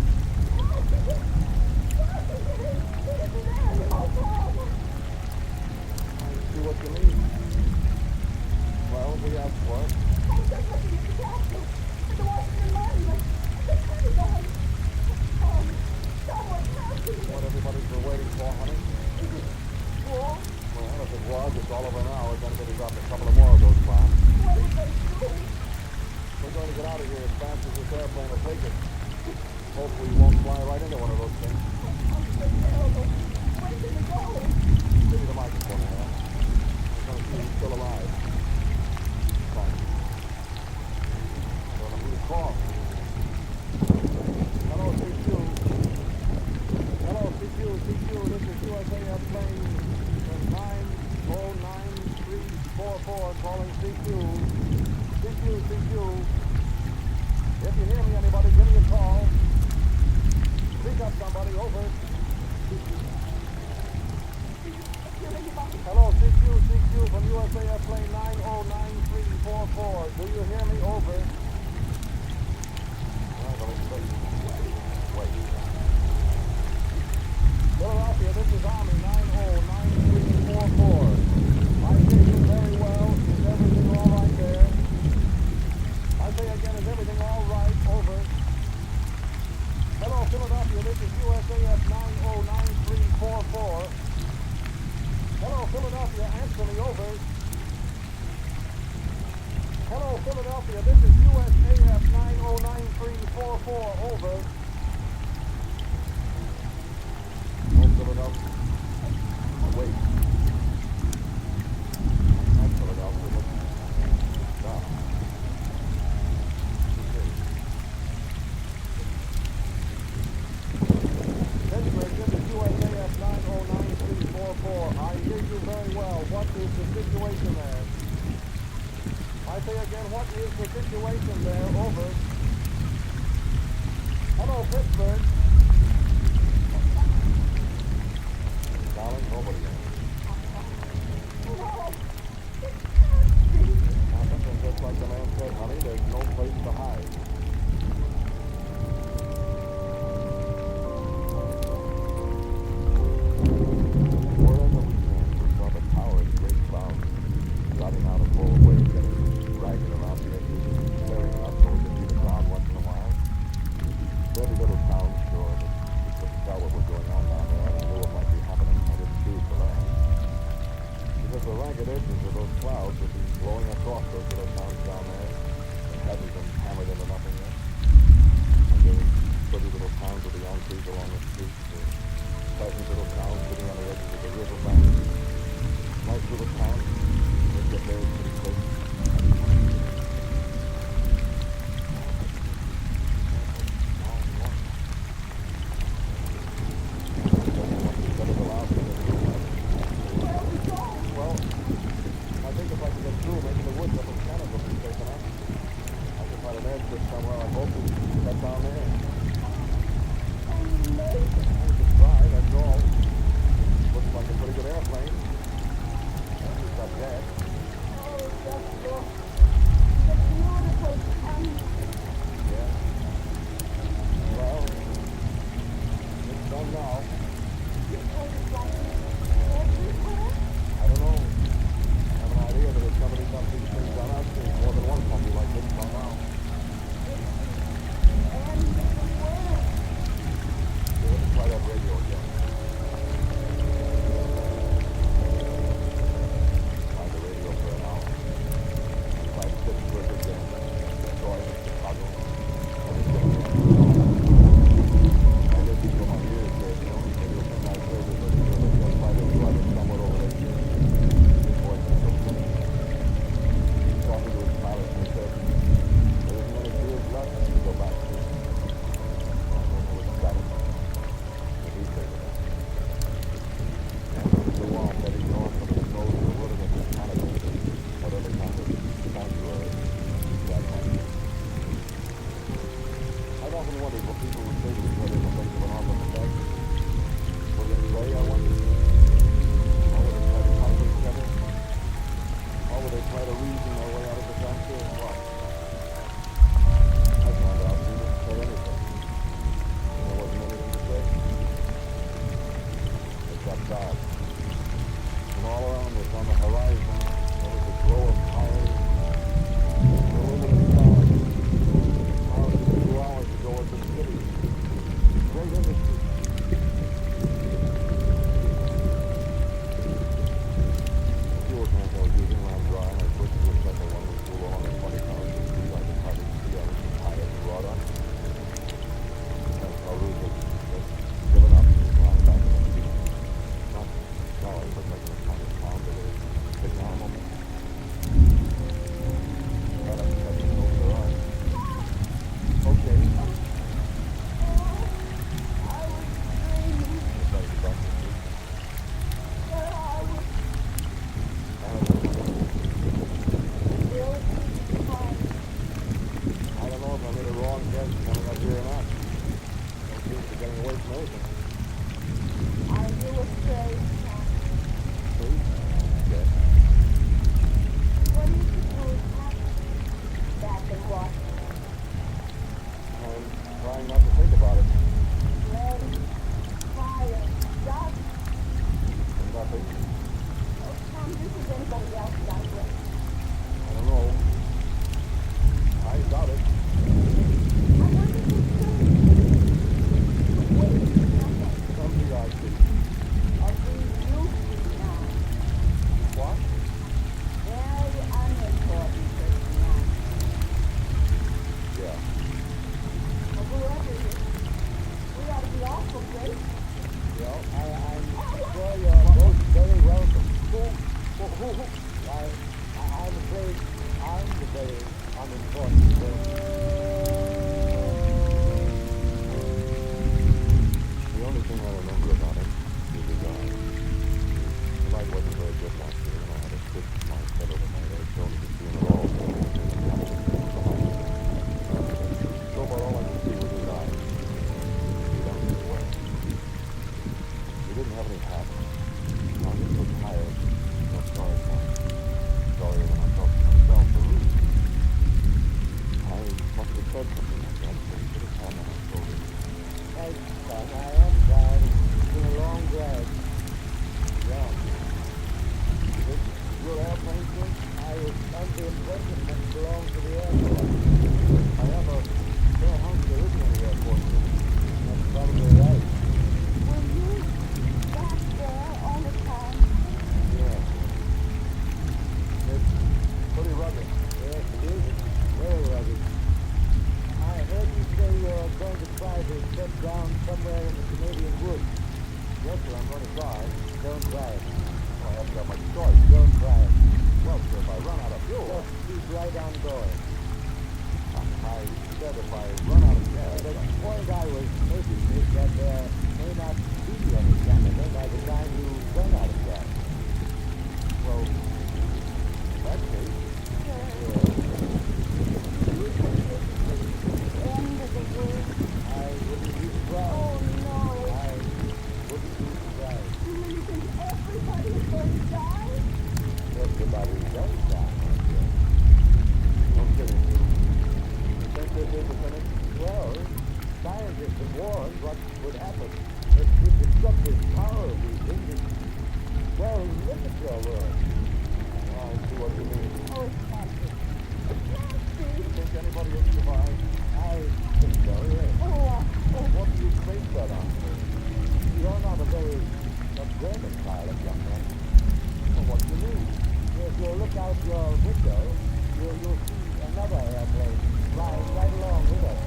I see what you mean. Well, we have work. I'm just looking at the captain. The Washington Monument. The tree going. Oh, someone help me. What everybody's been waiting for, honey? Is it full? Well, if it was, it's all over now. We're going to drop a couple of more of those bombs. What did they do? We're going to get out of here as fast as this airplane will take us. Hopefully we won't fly right into one of those things. I'm so terrible. Where did it go? Give me the microphone there. I'm going to see who's still alive. Thanks. I don't know who to call. Hello, CQ. Hello, CQ. This is USAF plane 909-344 calling CQ. CQ. If you hear me, anybody, give me a call. Speak up, somebody. Over. Hello, CQ from USAF plane 909-344. Do you hear me? Over. Wait. Philadelphia, this is Army 909-344. I hear you very well. Is everything all right there? I say again, is everything all right? Over. Hello, Philadelphia, this is USAF 909-344. Hello, Philadelphia, answer me. Over. Hello, Philadelphia, this is USAF 909-344. Over. Home, Philadelphia. Wait. Not Philadelphia, but stop. Pittsburgh, this is USAF 909-344. I hear you very well. What is the situation there? I say again, what is the situation there? Over. Hello, Pittsburgh. Darling, nobody there. Happens, and just like the man said, honey, there's no place to hide. Wherever we can, we saw the tower of the great cloud driving out a full wave, getting dragging around the edges, clearing up so we could see the cloud once in a while. Every little town, sure, but we couldn't tell what was going on down there. I knew what might be happening. I didn't choose to land. Because the ragged edges of those clouds would be blowing across those little towns down there that hadn't been hammered into nothing yet. And there were pretty little towns with the Yankees along the streets, or pleasant little towns sitting on the edges of the riverbank. Nice little towns. They'd get there pretty quick. Well, I think if I can get through, maybe the woods up in Canada will be safe enough. I can find an airstrip somewhere. I hope we can get down there. I can try, that's all. Looks like a pretty good airplane. It's got gas. Yeah. Well, it's done now. I don't know. I have an idea that if somebody's got these things on us, there's more than one company like this. anything. Are you afraid, Captain? See? Yes. What do you suppose happened back in Washington? I'm trying not to think about it. Flames, fire, dust. Nothing. Oh, Tom, this is anybody else got away. I don't know. I doubt it. I wonder who's killing you. Wait, nothing. Some VIP. Of these you see now. What? Very unimportant personality. Yeah. Well, whoever it is, we ought to be awful grateful. Well, I'm sure you're both very welcome. I'm afraid I'm the very unimportant person. The only thing I remember about him is his eyes. The light wasn't very good last year, and I had a stiff light set over my head, so only could see him at all. So far, all I could see was his eyes. He down his way. He didn't have any hat. I was so tired. I felt sorry for him. Sorrier than I felt for myself for Ruth. I must have said something like that, so he put his hand on my shoulder. Hey, son, I am tired. It's been a long drive. Yeah. This your airplane, sir? I was under the impression that it belonged to the airport. I have a fair hunch there isn't any airport here. That's probably right. Were you back there all the time? Yeah. It's pretty rugged. Yes, it is. Very rugged. I heard you say you're going to try to set down somewhere in the Canadian woods. Yes, sir, I'm going to try. Don't try it. Well, I haven't got much choice. Don't try it. Well, sir, if I run out of fuel... Just keep right on going. I said if I run out of gas... The point I was making is that there may not be any Canada by the time you run out of gas. Well, in that case... End of the world. I wouldn't be surprised. Oh, no. I wouldn't be surprised. You really think everybody is going to die? Everybody does die, my dear. No kidding. You think this is the finish? Well, scientists have warned what would happen if the destructive power of these things. Well, look at your world. I see what you mean. Oh, it can't be. It can't be. You think anybody will survive? I think so, yes. What do you base that on? You're not a very observant pilot, young man. Well, what do you mean? If you look out your window, you'll see another airplane flying right along with us.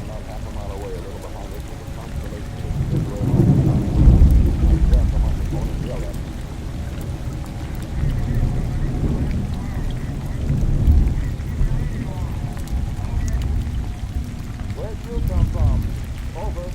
About half a mile away, a little behind us, was a constellation of Israel. I grabbed the microphone and yelled at him. Where'd you come from? Over.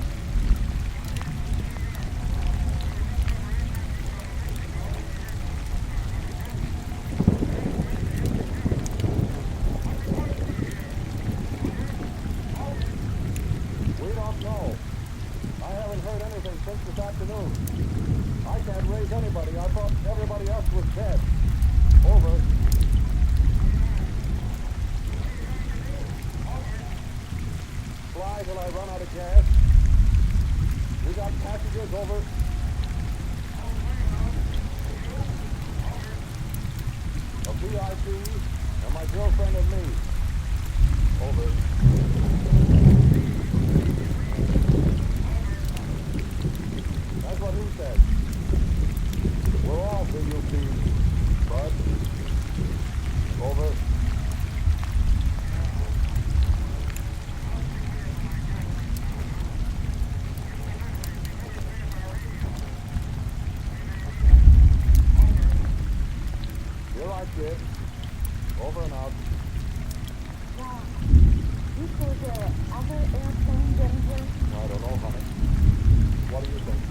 We don't know. I haven't heard anything since this afternoon. I can't raise anybody. I thought everybody else was dead. Over. Fly till I run out of gas. We got passengers, over. A VIP and my girlfriend and me. Over. That's what he said. We're all VIP, bud. Over. You're right, kid. Over and out. Now, you say there are other airplanes in here? I don't know, honey. What do you think?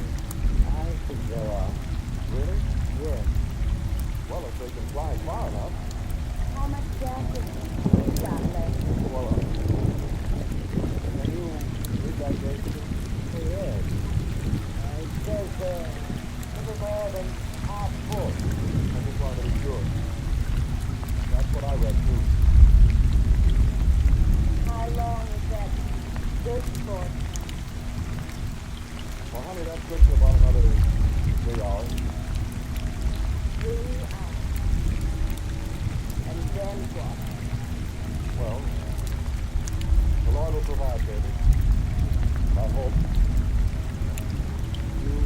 I think there are. Really? Yes. Well, if they can fly far enough. How much gas is we got left? Well, exaggeration? Yes. It says, little more than half full. I just wanted to be sure. That's what I read, too. How long is that good for? Well, honey, that's good for about another 3 hours. 3 hours. And then what? Well, the Lord will provide, baby. I hope. You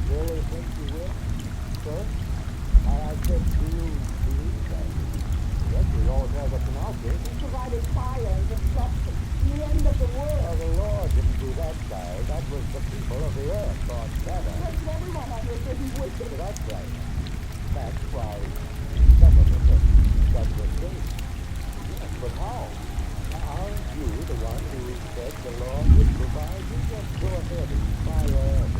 really think you will? Sir? I said, do you believe that? Yes, he always has up to now, sir. He provided fire and destruction. The end of the world. Well, the Lord didn't do that, child. That was the people of the earth thought better. But everyone on earth isn't wicked. That's right. That's why some of them have got the faith. Yes, but how? Aren't you the one who said the Lord would provide? You just go ahead and fire away.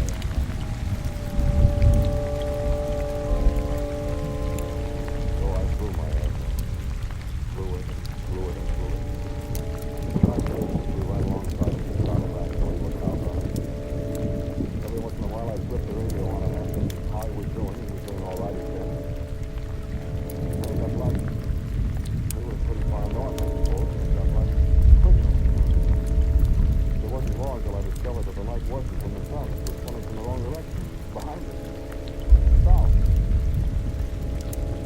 So I blew my ass up. Blew it and blew it and blew it. I said, we right alongside the Saddleback till he was out on it. Every once in a while I'd flip the radio on and ask him how he was doing. He was doing all right, he said. And he got like, he was pretty far north, I suppose, and he got like quicker. It wasn't long till I discovered that the light wasn't from the sun. It was coming from the wrong direction, behind us. South.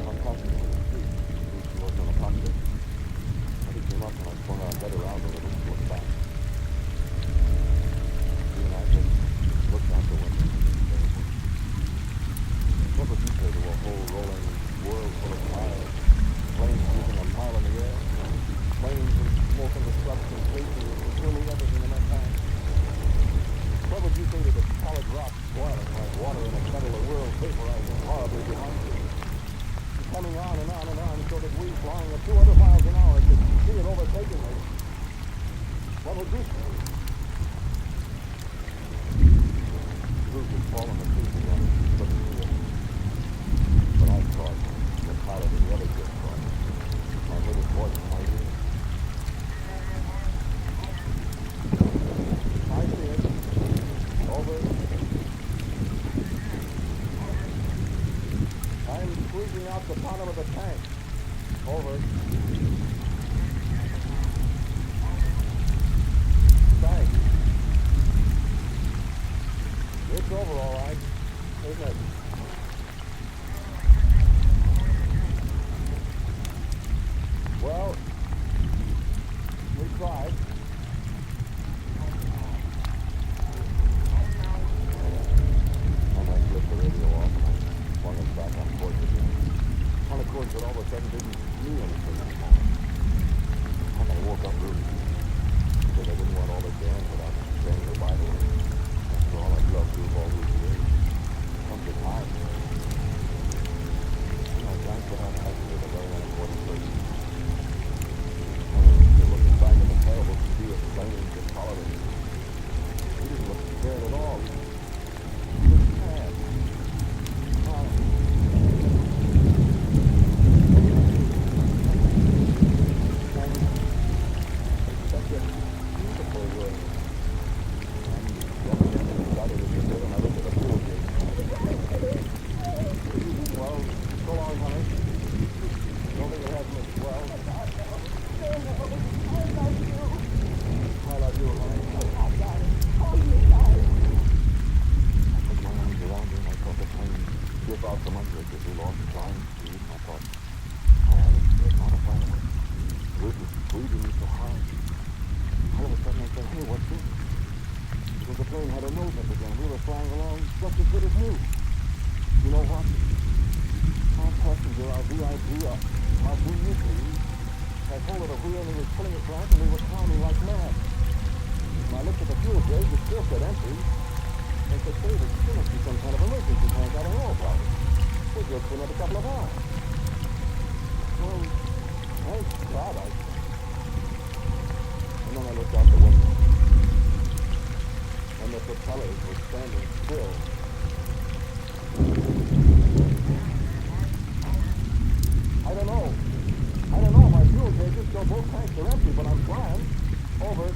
I'm talking to the street. He wasn't on the cockpit. And he came up and I swung our bed around a little and looked back. He and I just looked out the window. What would you say to a whole rolling world full of fire? Flames moving a mile in the air? Flames and smoke and destruction chasing and consuming everything in that time? What would you say to the solid rock boiling like water in a kettle, the world vaporizing horribly behind you? Coming on and on and on so that we, flying at 200 miles an hour, could see it overtaking us. What would you say? Bruce had fallen asleep again, looking to it. But I thought the pilot of the other ship thought. I heard his voice in my ear. I see it. Over. I'm squeezing out the bottom of the tank. Over. Thanks. It's over all right, isn't it? Well, we tried. And I flipped the radio off and I swung it back on course again. On a course that all of a sudden didn't mean anything anymore. And I woke up Rudy. Because I didn't want all the jam without saying goodbye to him. After all I've loved you all these years. Come to time. And I drank what I had with a very unimportant person. And looking back at the terrible sea of flames and tolerance. He didn't look scared at all. He was sad. Such a beautiful world. And then we started to get and I looked at the pool gate. Well, so long, honey. Don't think it has much well. I love you, honey. I put my arms around her and I felt the pain slip out from under it as we lost time. I thought, I haven't been on a fire. Ruth was breathing me so hard. All of a sudden I said, hey, what's this? Because the plane had a nose up again. We were flying along just as good as new. You know what? Our passenger, our VIP, our VUP, had hold of the wheel and he was pulling it back and we were climbing like mad. And I looked at the fuel gauge, it still said empty. And said, hey, there must be some kind of emergency tank. I don't know about it. We're good for another couple of hours. Well, thank God I... And then I looked out the window. And the propellers were standing still. I don't know. My fuel gauges show both tanks are empty, but I'm flying. Over.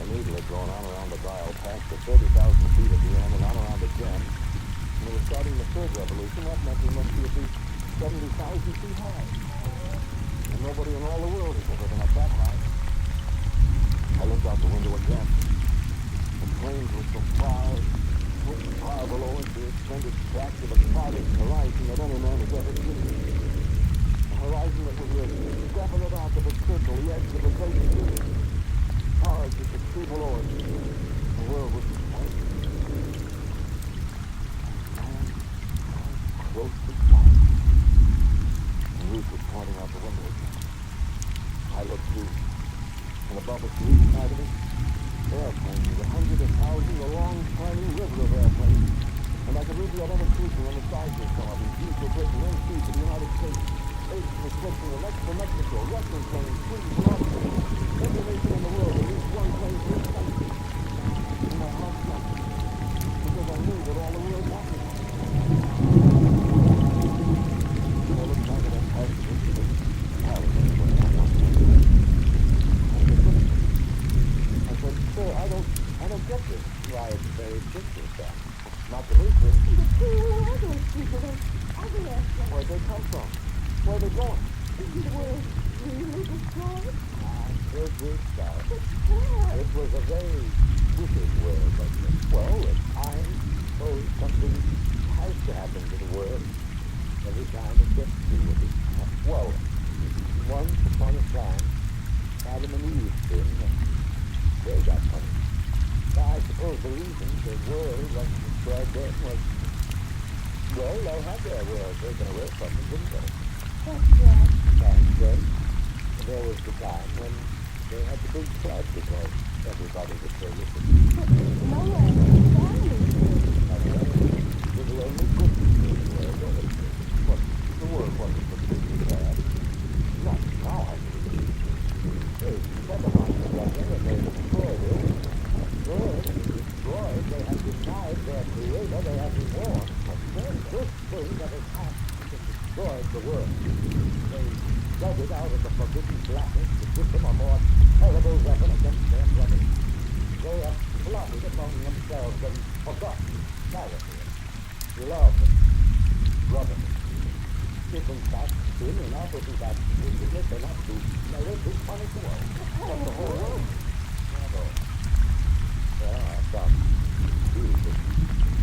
A needle had gone on around the dial, past the 30,000 feet at the end, and on around again. When it was starting the third revolution, that meant we must be at least 70,000 feet high. And nobody in all the world has ever been up that high. I looked out the window again. The plains were so far below us, the extended stretch of the farthest horizon that any man has ever seen. A horizon that was the definite arc of a circle, the edge of a great sea. Stars that could see below us. The world was white. And close to sight. And Ruth was pointing out the window. I looked too. And above us, to each side of it, airplanes, 100,000, a long, tiny river of airplanes. And I could read the identification on the sides of some of them. G for Britain, NC for the United States, H for Switzerland, X for Mexico, Russian planes, Swedish and Austrian. Every nation in the world, at least one plane for each country. And my heart jumped, because I knew that all the world wanted it. I looked back at that passage and said, I said, sir, I don't get this. Why, it's very simple, sir. Not the least bit. Who are those people? Those other airplanes? Where'd they come from? Where are they going? The world really destroyed? It did, sir. But where? It was a very wicked world, wasn't it? Well, I suppose something has to happen to the world every time it gets too wicked. Well, once upon a time, Adam and Eve sinned, and they got punished. I suppose the reason the world wasn't destroyed then was, well, they had their world taken away from them, didn't they? That's right. And then there was the time when they had the big flood because everybody was so wicked. But Noah and his family. And then there were only good people in the world, always. But the world wasn't particularly bad. Not now, I believe. They set upon together and they destroyed it. Destroyed, they have denied their creator, they have reborn. But then this thing that has happened and destroyed the world, they dug it out of the forbidden blackness to give them a more terrible weapon against their brothers. They have plotted among themselves and forgotten charity, love, and brotherhood. If in fact sin and opposite that wickedness are not to merit to punish the world, but the whole world. There are some Jesus.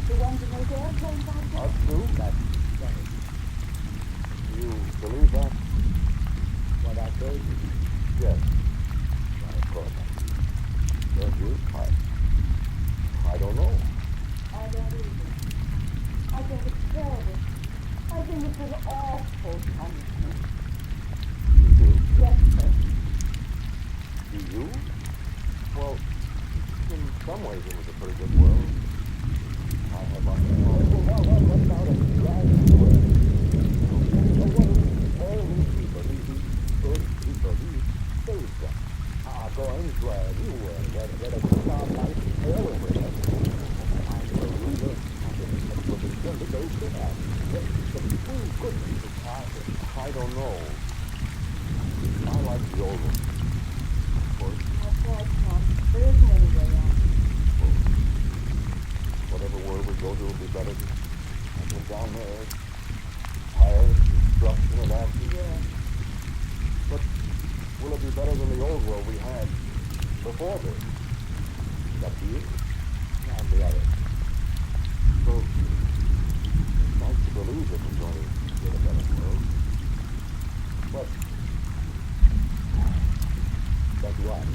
The ones in those airplanes out there? True, that's right. Do you believe that? What I say? Yes. Why, of course I do. Don't you? I don't know. I don't either. I think it's terrible. I think it's an awful punishment. You do? Yes, sir. Do you? Well, in some ways it was a pretty good world. I have my what about a bad world? So what is all these people, these good people, these saved them, are going to a new world where they can start life all over again? And the ruler and the vindication and the true good people, I don't know. I like the old one. That's right, Tom. There isn't any way out. Whatever world we go to will be better than down there. Fire, destruction, and accident. Yeah. But will it be better than the old world we had before this? That's you and the other. So, it's nice to believe that we're going to get a better world. But, that's right.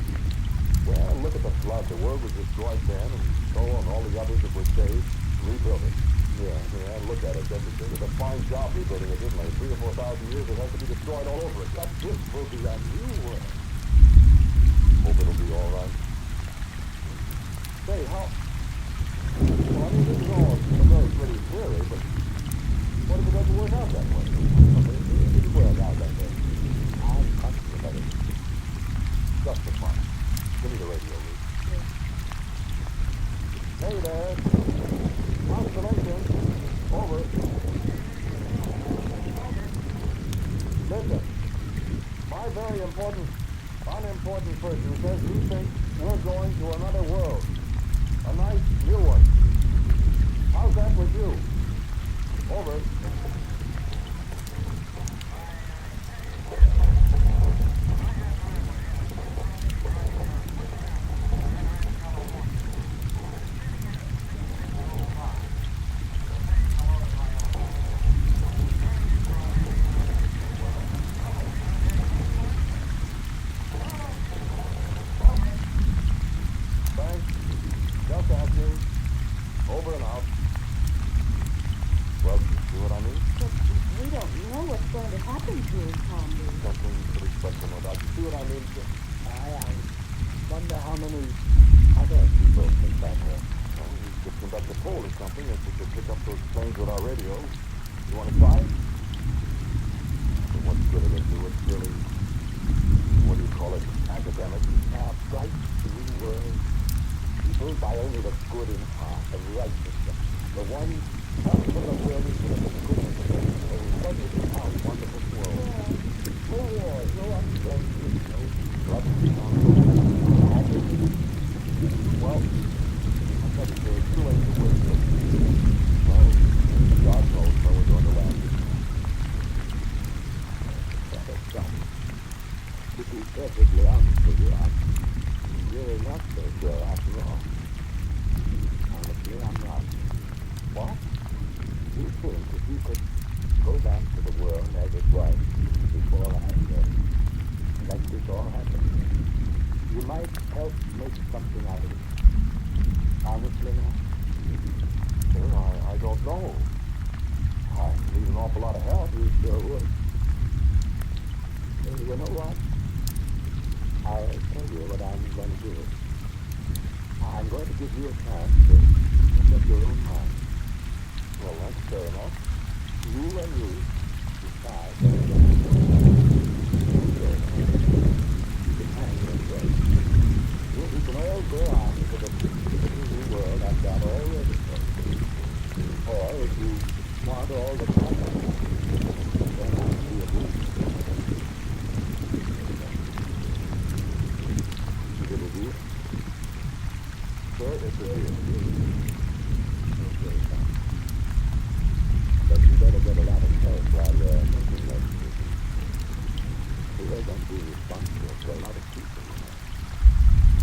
Well, look at the flood. The world was destroyed then, and so on all the others that were saved, rebuilt it. Yeah, look at it. They did a fine job rebuilding it, didn't they? 3,000 or 4,000 years, it has to be destroyed all over again. This will be a new world. Hope it'll be all right. Say, how... Well, I mean, this is all a very pretty theory, but what if it doesn't work out that way? It didn't work out that way. I'm confident about it. Just for fun. Give me the radio, Luke. Yeah. Hey there. Constellation. Over. Listen. My very unimportant person says he thinks we're going to another broadcasting. Over and out. Well, see what I mean? But we don't know what's going to happen to him, Tommy. Something pretty special, no doubt. You see what I mean? I wonder how many other people think that way. Well, we could conduct a poll or something if we could pick up those planes with our radio. You want to try? But what's good of it? It's really, what do you call it, academic? Bright, free world. People by only the good in heart, the righteous, the one for the will is for the goodness of the world. What is our wonderful world? No war, no unpleasantness, no blood, Well, I'm not sure it's too late to wait. Well, God knows how we're going to land. To be perfectly honest with you, I'm really not so sure after all. Honestly, I'm not. What? Do you think if you could go back to the world as it was before I let this all happen, you might help make something out of it? Honestly now? Well, I don't know. I need an awful lot of help. You sure would. You know what? I'll tell you what I'm going to do. I'm going to give you a chance to make up your own mind. Well, that's fair enough. You and you decide what you're going to do. You can hang your break. We can all go on to the new world I've got all ready for you. Or if you want all the content, then I'll see it with you. Is it a deal? Sure, it's a deal. Okay, now. But you better get a lot of help while you're making that decision. We're going to be responsible for a lot of people, you know.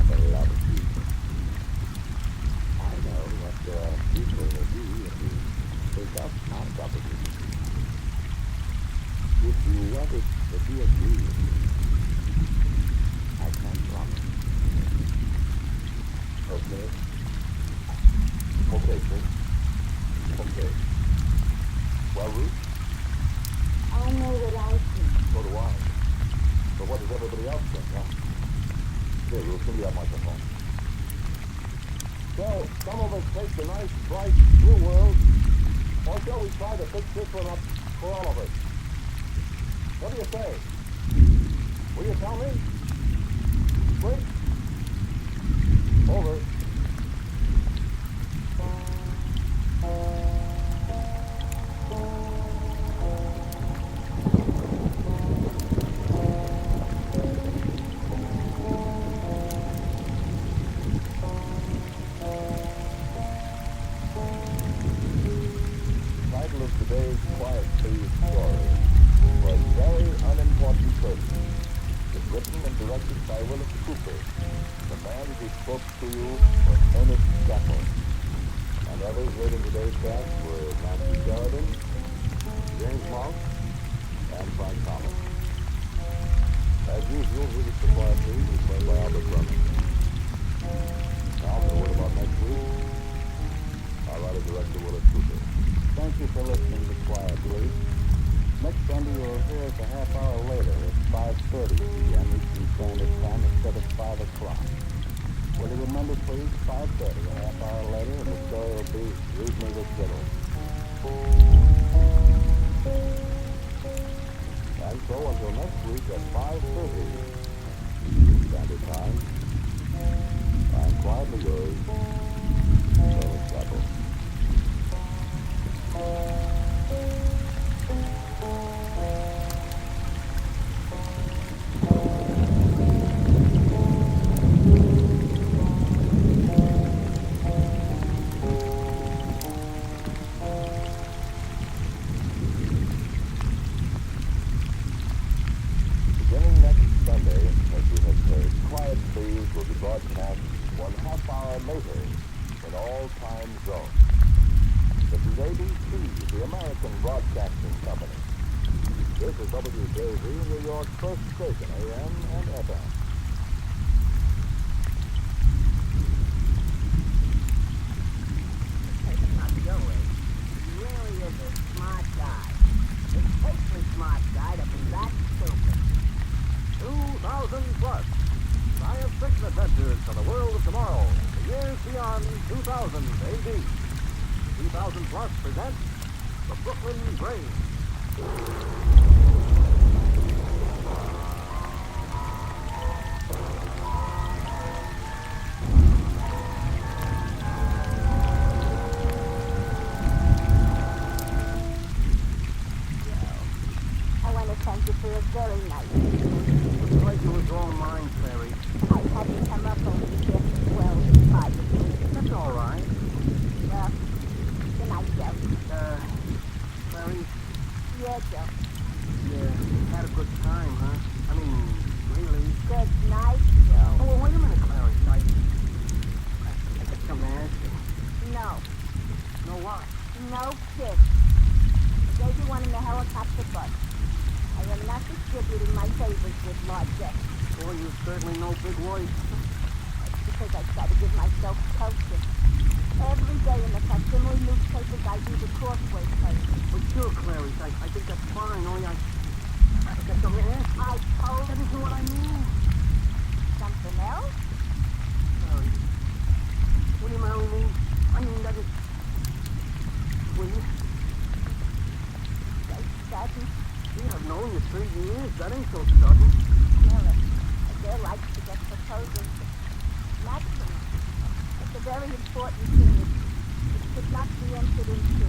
But a lot of people. I know what people will do if you take up my proposition. If you wanted to be agreed, I can't promise. Okay? Okay, sir. Okay. Well, Ruth, I know what I think. so do I. But what does everybody else think, huh? Here, Ruth, give me that microphone. So, some of us take the nice, bright, new world, or shall we try to fix this one up for all of us? What do you say? Will you tell me? Quick? Over. Title of today's Quiet Please story was Very Unimportant Person. It's written and directed by Willis Cooper. The man who spoke to you was Ernest Gaffel. And others heard in today's cast were Nancy Sheridan, James Monk, and Frank Thomas. As usual, Willis the Quiet Please is played by Albert Drummond. Now, for a word about next week, our writer-director Willis Cooper. Thank you for listening to Quiet Please. Next Sunday you'll hear us a half hour later at 5:30 p.m. Eastern Standard Time instead of 5 o'clock. Will you remember, please, 5:30, a half hour later, and the story will be Read Me This Riddle. And so until next week at 5:30 Eastern Standard Time, I'm quietly yours, Ernest Gaffel. Beginning next Sunday, as you have heard, Quiet Please will be broadcast 1/2 hour later in all time zones. This is ABC, the American Broadcasting Company. This is WJZ, New York's first station, AM and FM. world of tomorrow, the years beyond 2000 AD. 2000 Plus presents the Brooklyn Brain. I want to thank you for a very nice The pleasure was all mine, Clary. I had to come up only here for 12 That's all right. Well, good night, Joe. Clary, Yeah, Joe. you had a good time, huh? I mean, really? Good night, Oh, Joe. well, wait a minute, Clary. I got something to ask you. No, Know what? no kiss. Gave you one in the helicopter bus. I am not distributing my favors with large guests Boy, you certainly know big words. because I try to give myself culture. Every day in the facsimile newspapers, I do the crossword puzzle. Well, sure, Clary. I think that's fine. Only I got something to ask you. I told That isn't what I mean. something else. Clary, will you marry me? I mean, that is... Will you? So sudden. Gee, I've known you 3 years. That ain't so sudden. Well, a girl likes to get proposals. Naturally. It's a very important thing. It should not be entered into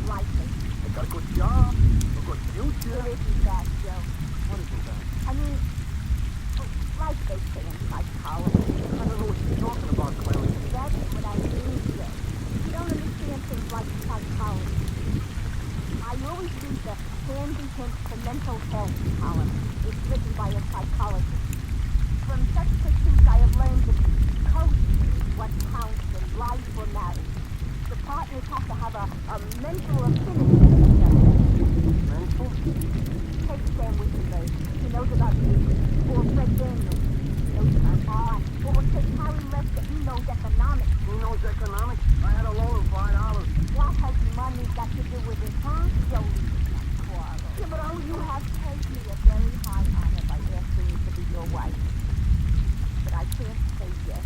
lightly. I got a good job, a good future. It isn't that, Joe. What isn't that? I mean, like they say in psychology. I don't know what you're talking about, Clary. That's what I mean, Joe. You don't understand things like psychology. I always read the Handy Hints for Mental Health column. It's written by a psychologist. From such pursuits, I have learned that coach is what counts in life or marriage. The partners have to have a mental affinity with each other. Mental? Take Sam Wittenberg. He knows about music. Or Fred Daniels. He knows about art. Or take Harry Lester. He knows economics. He knows economics. I had a loan of $5. What has money got to do with it, huh? Jolie? Yeah, but you have paid me a very high honor by asking me to be your wife. But I can't say yes.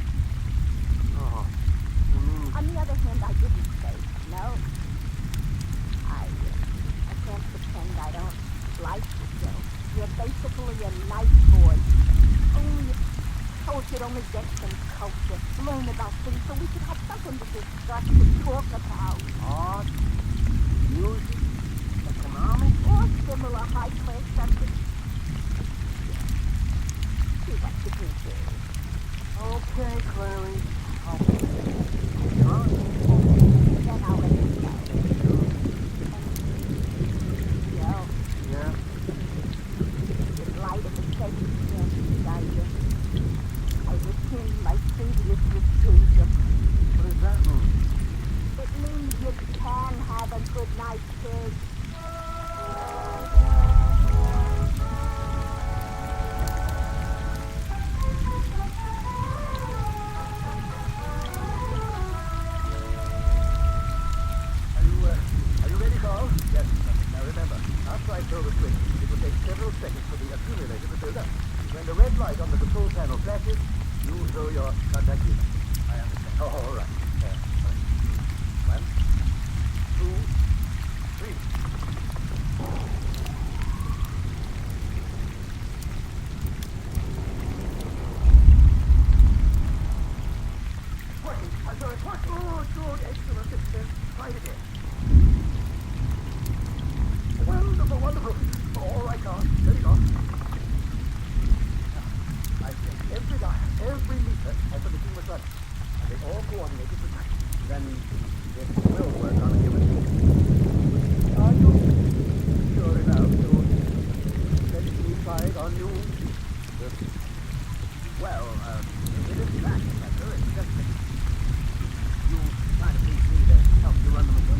Oh, you mean... On the other hand, I didn't say no. I can't pretend I don't like you, Joe. You're basically a nice boy. Only you should only get some culture, learn about things, so we could have something to discuss and talk about. Art, music, economics. Or similar high-class subjects. See what you can do. Okay, Clary. I'll try. Then I'll let you know. And, Joe, Yeah? in light of the circumstances, I rescind my previous refusal. What does that mean? It means you can have a good night, kid. Are you ready, Carl? Yes. Now remember, after I throw the switch, it will take several seconds for the accumulator to build up. When the red light on the control panel flashes, you throw your contact in. I understand. Oh, all right. All right. 1, 2, 3. Working. I'm sorry, it's working. Oh, good. Excellent. Try it again. Wonderful, wonderful. All right, Carl. There you go. I think every dial, every meter has the machine was running. And they all coordinated with time. Then it will work on a given day. Are you sure enough to let me try it on you? Well, it isn't that matter. It's just that you kind of need me to help you run the machine.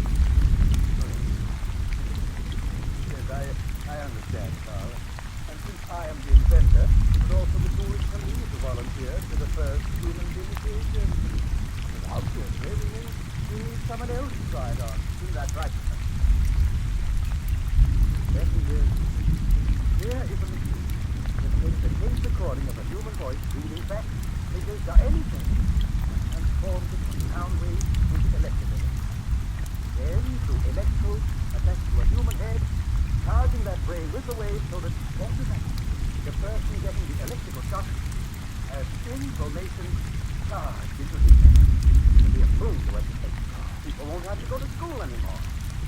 Yes, I understand, Carl. And since I am the inventor, it would also be foolish for me to volunteer to the first human vindication. But obviously, we need someone else to try it on. Isn't that right? Then here is a machine that takes a tape recording of a human voice reading facts, figures, or anything, to education. People won't have to go to school anymore.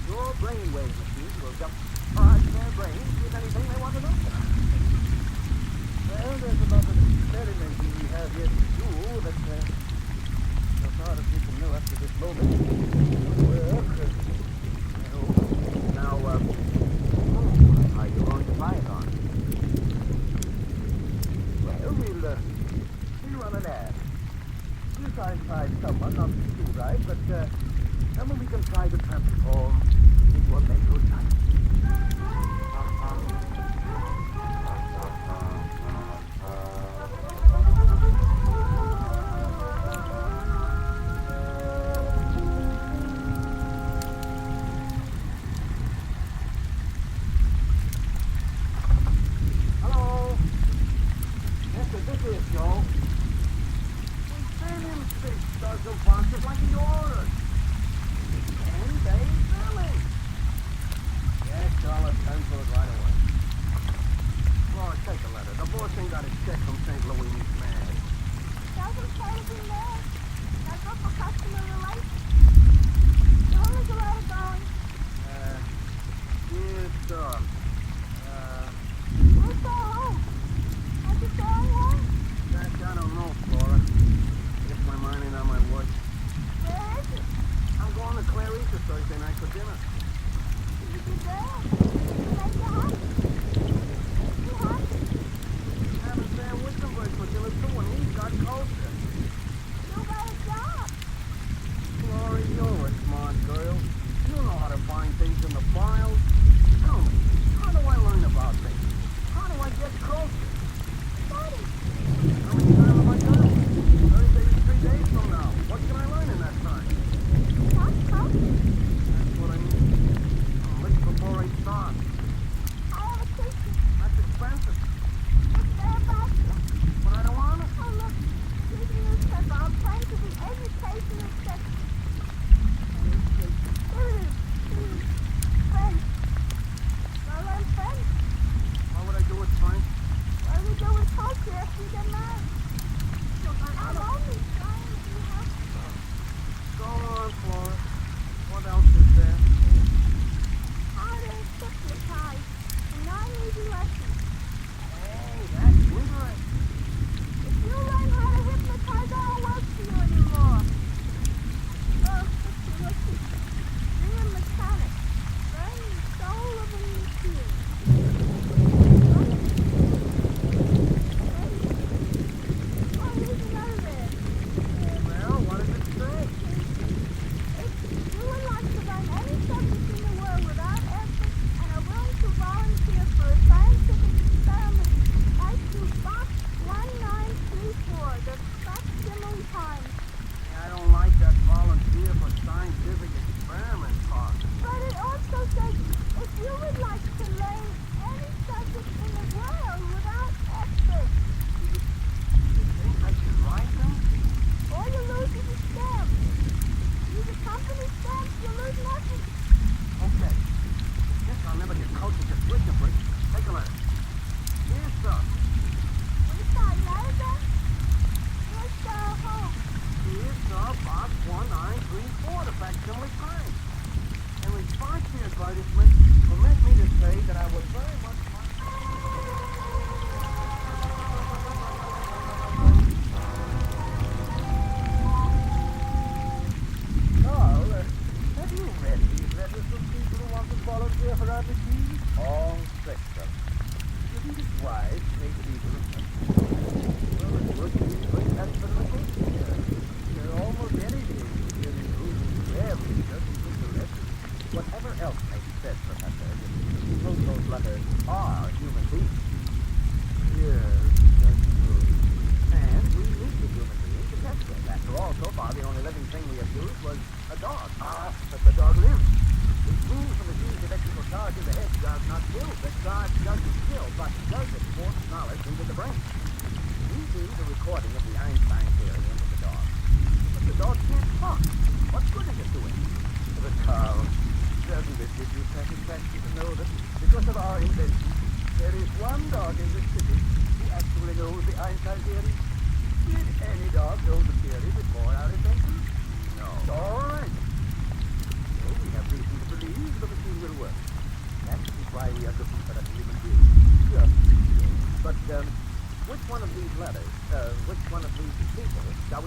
Your brainwave machines will just charge their brains with anything they want to know. Well, there's a lot of experimenting we have yet to do that so far as we can know up to this moment will work. Now, are you going to try it on? Well, we'll run an ad. We'll try and find someone, not too right, but someone we can try to transform into a mental type. Hello? Yes, this is Joe. We've been in space, dozen boxes like he ordered. 10 days early. Yes, Charlotte, pencil it right away. Laura, take a letter. The boss ain't got his check from St. Louis. He's mad. Doesn't say to be mad. That's up for customer relations. So when is the letter going? Dear Storm. We'll go home. Are you going home? Gosh, I don't know, Flora. Guess my mind ain't on my work. Where is it? I'm going to Clarice's Thursday night for dinner. You be there. You make you happy. You happy? Having Sam Wickenburg for dinner too, and he's got culture. You got a job. Flora, you're a smart girl. You know how to find things in the files. Tell me, how do I learn about things? How do I get closer? Study. How much time have I got? Thursday is 3 days from now. What can I learn in that time? Talk culture. That's what I need. I'm late before I start. I have a teacher. That's expensive. It's their basket. But I don't want it. Oh, look. Here's a newspaper. I'm trying to be educational section. Here it is. French. I learn French. What would I do with Frank? What do we do with culture after you get married? I'm only trying to be helpful. Go on, Flora. What else is there? How to hypnotize. 9 easy lessons. Hey, that's interesting. If you learn how to hypnotize, I don't work for you anymore. Oh, let's see. Be a mechanic. Learn the soul of a machine. Oh, here's another there. Well, what does it say? If you would like to learn any subject in the world without effort and are willing to volunteer for a scientific experiment, write to Box 1934, the facsimile time. I don't like that volunteer for scientific experiment part. But it also says, if you would like to learn any subject in the world without effort, You think I should write them? all you lose is a stamp. Use a company stamp, you lose nothing. Okay. Guess I'll never get coached to Wickenburg. Take a letter. Here's some. We start letter then? Let's go home. Here's some Box 1934, the facsimile time. In response to the advertisement, permit me to say that I would very much like... Carl, have you read these letters from people who want to volunteer for our machine? All 6 of them. You think it's wise to make people Well, it would be great experimental. almost anything in improving their research and interesting. Whatever else may be said, Professor, the people who wrote those letters are human beings. Yes, that's true. And we need the human being to test it. After all, so far, the only living thing we have used was a dog. But the dog lives. It proves the machine's electrical charge in the head does not kill. The charge doesn't kill, but does it force knowledge into the brain. We do the recording of the Einstein theory into the dog. But the dog can't talk. What good is it doing? But Carl, doesn't it give you satisfaction to know that because of our invention, there is one dog in this city who actually knows the Einstein theory? Did any dog know the theory before our invention? No. Or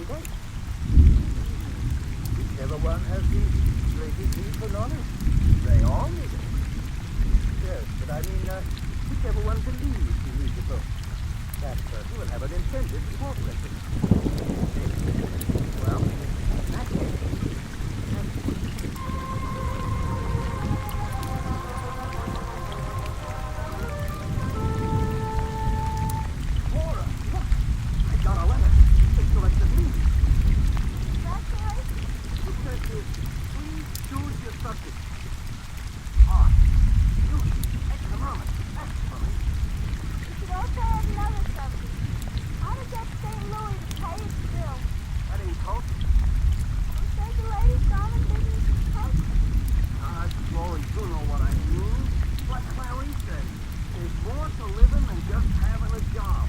day. Whichever one has the greatest need for knowledge, they all need it. Yes, but I mean, whichever one believes he needs it most. That person will have an incentive to cooperate with him. Well, in that case, Laura, look! I got a letter. It's directed me. That's right. It says here, please choose your subject. Art, beauty, economics, that's funny. You should also have another subject. How to get St. Louis to pay its bill. That ain't culture. Who said the ladies' common business is culture? Florence, you know what I mean. What Clarice says. There's more to living than just having a job.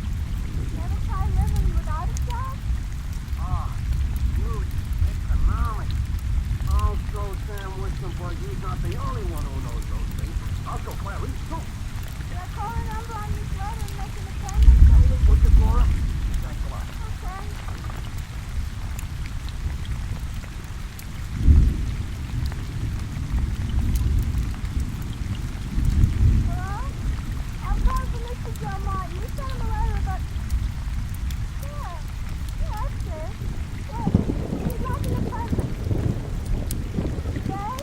Never try living without a job? Beauty, economics. Also, Sam Winstonburg, he's not the only one who knows those things. Also, Clarice, too. Should I call a number on this letter and make an appointment for you? Would you, Flora? Thanks a lot. Okay. Hello? I'm calling for Mr. Joe Martin. You sent him a letter about... Yeah, that's it. Yeah, he'd like an appointment. Today?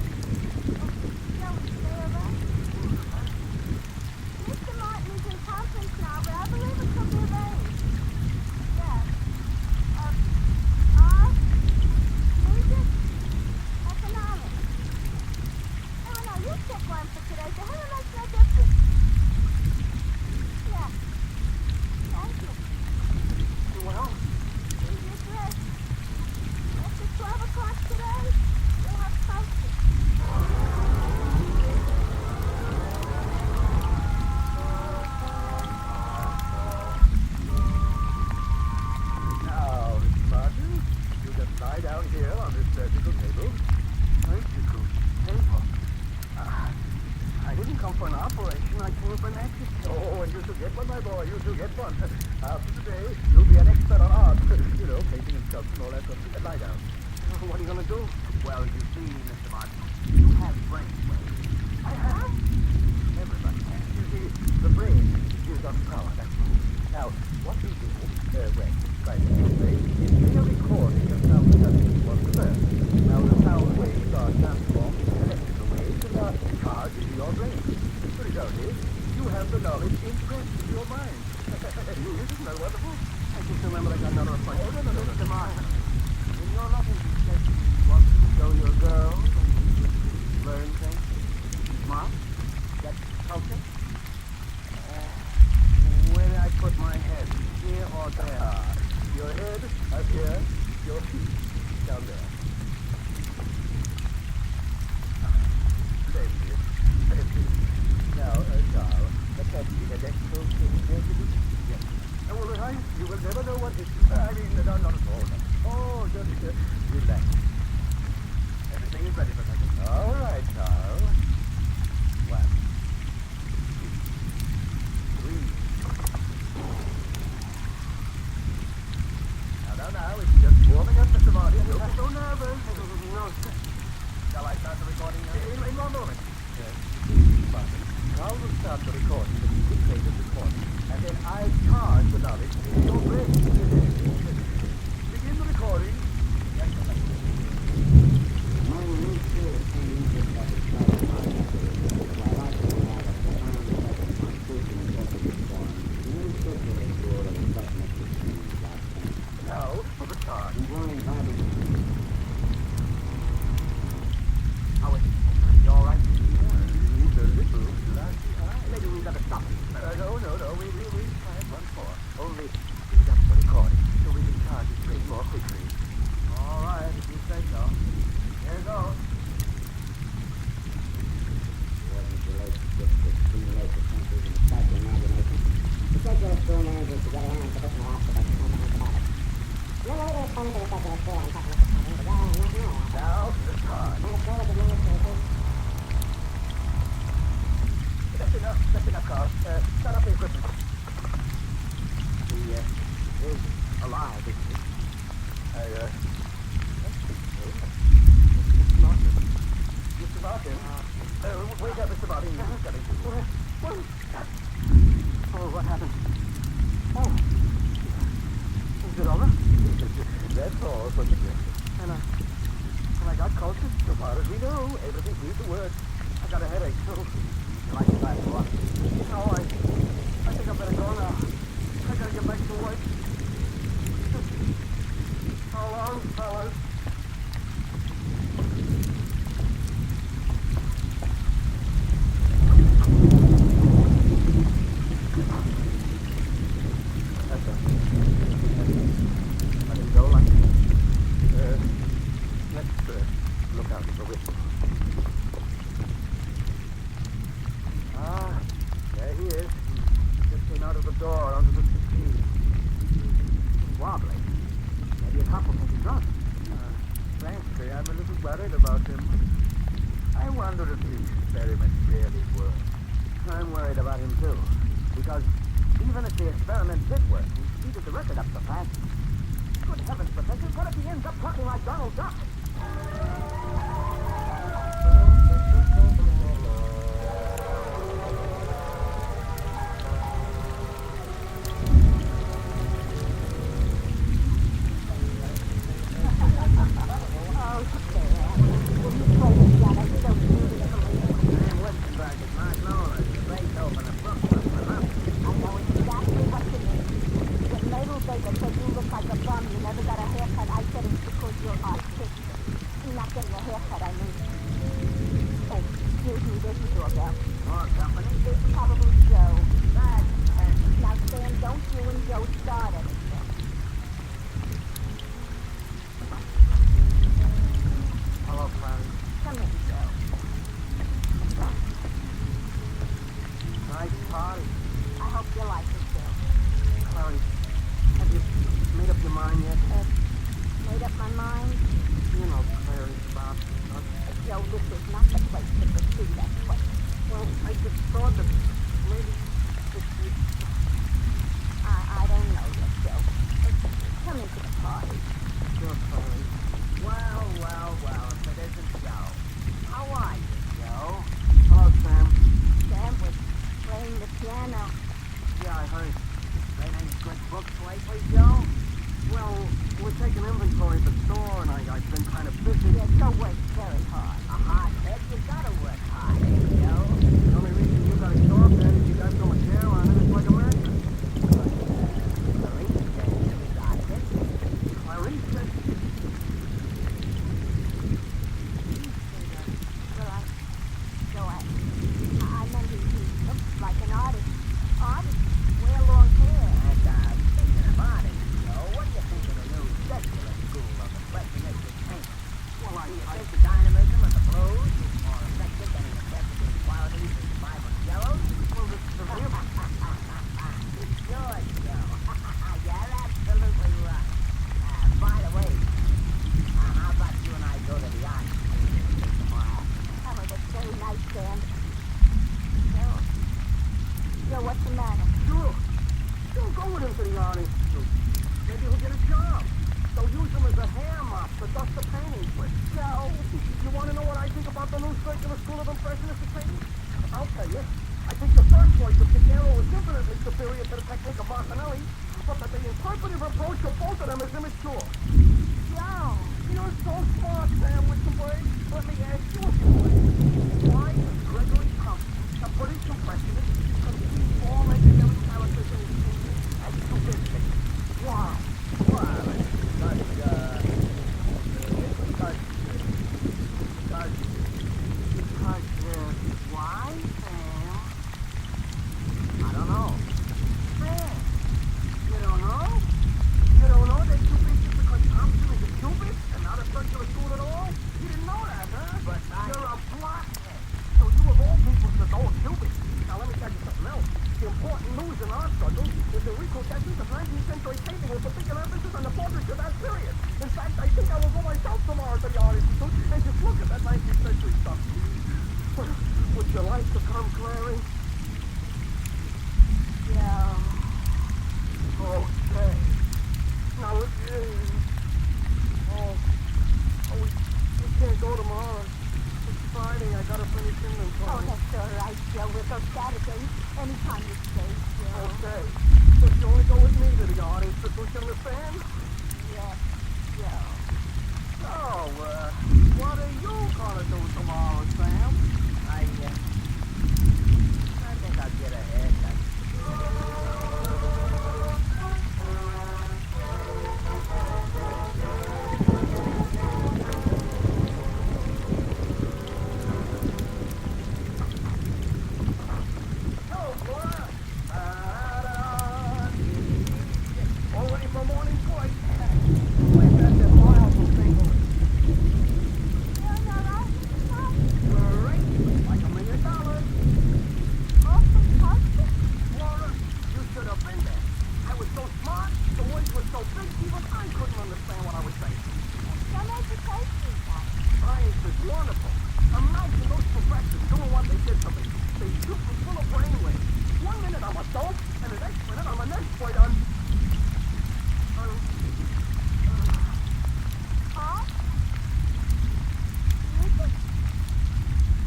No, stay around. Mr. Martin is in conference now, but I believe it could be arranged. Yes. Art, music, economics. No, you pick one for today. To him it makes no difference. Yeah. Thank you. Well, Here's your dress. After 12 o'clock today, you'll have culture. now, Mr. Martin, you just lie down here on this surgical table. Surgical table? I didn't come for an operation. I came for an exercise. Oh, and you should get one, my boy. You should get one. After today, you'll be an expert on art. You know, painting and sculpting, all that stuff. Lie down. What are you going to do? Well, you see, Mr. Martin, you have brain waves. I have? Everybody has. You see, the brain gives us power, that's all. Now, what you do, try to say, is make a recording of sound that was reversed. Now, the sound waves are transformed into electrical waves and are charged into your brain. The result is, you have the knowledge impressed in your mind. Isn't that wonderful? I just remember I got another appointment. Oh, no, Mr. Martin. In your loving session, you want to show your girls and learn things? Smart? Get culture? Where did I put my head? Here or there? Your head, up here, your feet. about him. Oh, what happened? Oh. Is it over? That's all, but And I got cultured. so far as we know, everything seems to work. I got a headache, too. You like a glass of water? No, I think I better go now. I gotta get back to work. So long, fellas. Let him go like let's look out for whistle. Ah, there he is. Just came out of the door onto the street. Wobbly. Maybe a couple think he's drunk. Frankly, I'm a little worried about him. I wonder if the experiment really worked. I'm worried about him, too. Because even if the experiment did work, we speeded the record up so fast. Good heavens, Professor, what if he ends up talking like Donald Duck? Friday, I I gotta finish Oh, inventory. that's all right, Joe. We'll go Saturday. Anytime you say, Joe. Okay. But you only go with me to the Oldies, don't you understand? Yes, Joe. So, what are you gonna do tomorrow, Sam? I think I'll get a haircut. All ready for morning flight. Way back at miles from St. Louis. Feeling all right, Mr. Tom? Great. Like $1 million. Awful positive? Laura, you should have been there. I was so smart, the words were so big, even I couldn't understand what I was saying. Some education, Tom. Science is wonderful. Imagine those professors doing what they did to me. They shoot me full of brainwaves. 1 minute I'm a dope, and the next minute I'm an expert on... Huh? Music?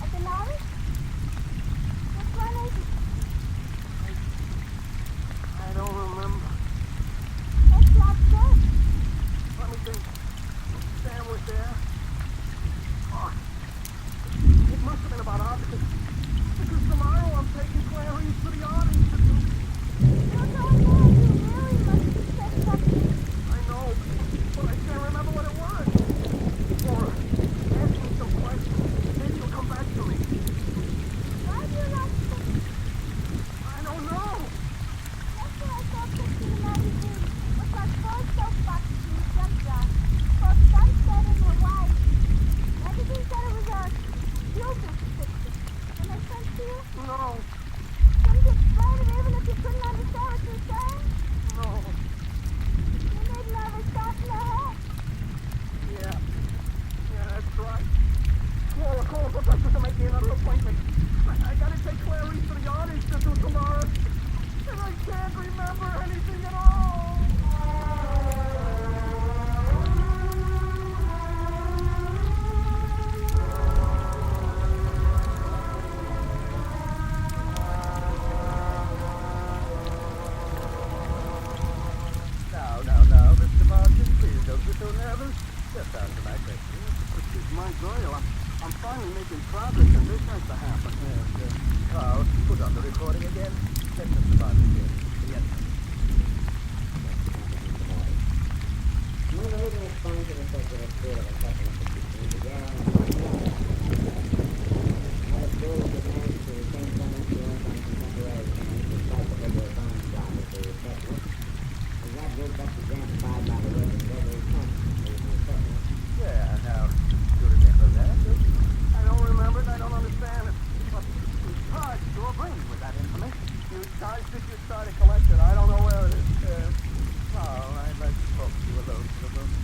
At the Oldies? Which one is it? I don't remember. That's not good. Let me think. Sam was there. Oh, it must have been about ours because tomorrow I'm taking Clarice to the Art Institute. You're going there. You really must have said something. I know, but I can't remember what it was. Laura, ask me some questions. Maybe you'll come back to me. Why do you not think? I don't know. Yesterday I saw a picture in the magazine with my first soapboxes in the jump yard called Sunset in Hawaii. Magazine said it was a Cuban picture. When I sent to you, No, couldn't you explain it even if you couldn't understand what you were saying? no. You need another shot in the head. Yeah, that's right. Laura, call the professor to make me another appointment. I gotta take Clarice to the Art Institute tomorrow. And I can't remember anything at all. No, Mr. Martin, please don't be so nervous. Just answer my question. She's my girl. I'm finally making progress, and this has to happen. Yes. Carl, put on the recording again. Let Mr. Martin hear. Yes. Among the leading exponents of the secular school of Apocalyptic began on Martians. Another school which has managed to retain some influence on contemporary change despite the rigorous onslaught of the technique. Is that group best exemplified by the work of Gregory Thompson, who is an impressionist? Yeah, now, you remember that? I don't remember it. I don't understand it. But you charged your brain with that information. You charged it. You started collecting. I don't know where it is. Carl, I'd like to talk to you alone for a moment.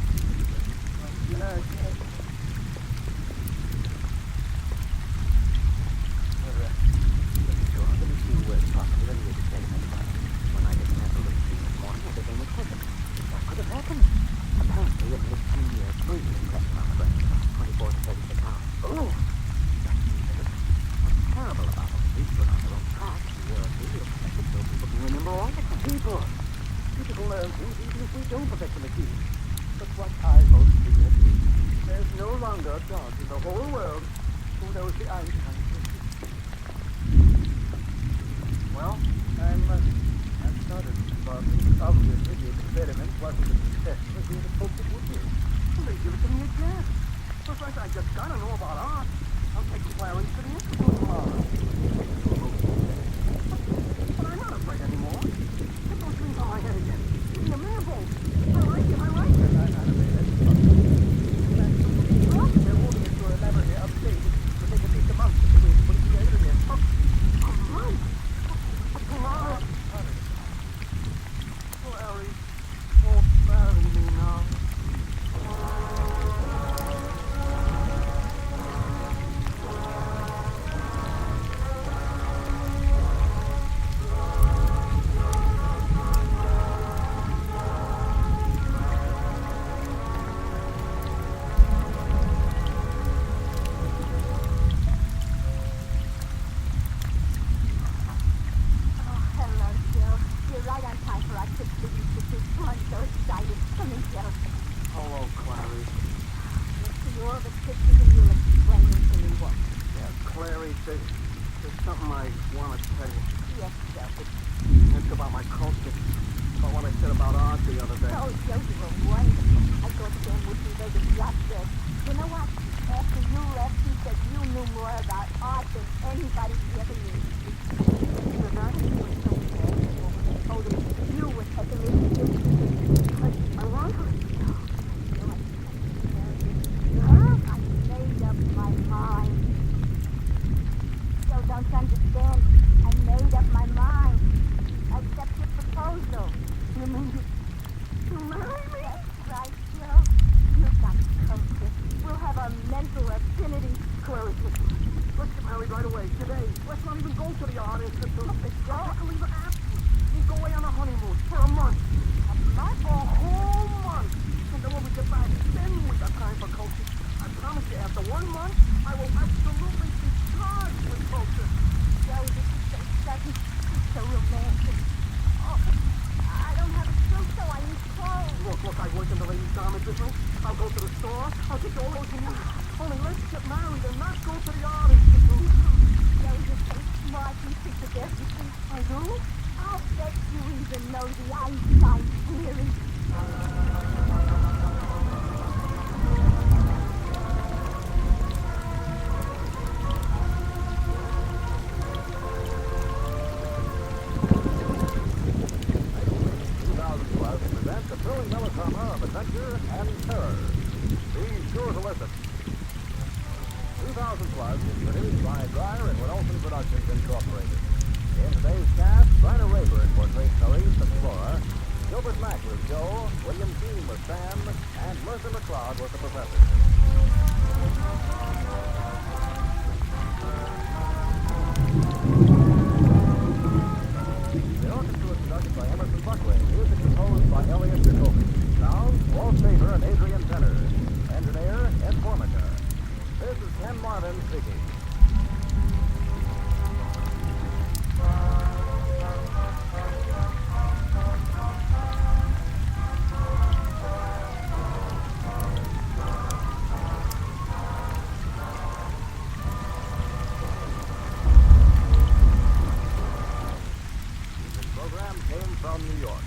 Let me see where it's possible. Let me explain that. When I get Nestled this morning, everything was perfect. What could have happened? Apparently, it was the freezing impression on the brain, 24 to 36 hours. Oh! What's terrible about it? These were on their own tracks. The professor so people can remember all the time. People can learn things even if we don't, Professor McGee. But what I most regret is there's no longer a dog in the whole world who knows the Einstein. Well, I'm started, Barton. Obviously, the experiment wasn't as successful as we had hoped it would be. Well, they give it to me again. Professor, I just gotta know about art. I'm taking Clarice to the Institute tomorrow. But I'm not afraid anymore. Put those things on my head again. Give me a manhole. I like it. I'm afraid that's not. They're holding it to a laboratory upstate. It will take at least a month to put it together again. A month? But tomorrow... Clarice won't marry me now. pictures and you'll explain them to me what? Yeah, Clary, there's something I want to tell you. Yes, Joe. It's about my culture. About what I said about art the other day. Oh, Joe, you were wonderful. I thought Sam would be there to just good. You know what? After you left, he said you knew more about art than anybody ever knew. You're not you were so careful. He told him you were taking me seriously. Because I want to. I made up my mind. So don't you understand? I made up my mind. Accept your proposal. You mean you marry me? That's right, Joe. You got culture. We'll have a mental affinity. Clary, let's get married right away, today. Let's not even go to the art institute. Let's leave it after. We'll go away on a honeymoon for a month. A month? A whole month. And then when we get back, then we got time for culture. I promise you, after 1 month, I will absolutely be charged with culture. Joe, this is so sudden. It's so romantic. Oh, I don't have a suit, so I need clothes. Look, I work in the ladies' garment business. I'll go to the store. I'll get you all those you need. Only let's get married and not go to the art institute. Joe, you're so smart. You think of everything. I do? I'll bet you even know the Einstein theory. Presents a thrilling melodrama of adventure and terror. Be sure to listen. 2000 Plus is produced by Dreyer and Olsen Productions Incorporated. In today's cast, Bryna Rayburn portrays Clarice Explorer, Gilbert Mack was Joe, William Keane was Sam, and Mercer McLeod was the professor. The orchestra was conducted by Emerson Buckley, music composed by Elliot Jacoby. Sound, Walt Faber and Adrian Tenner. Engineer, Ed Formica. This is Ken Marvin speaking. This program came from New York.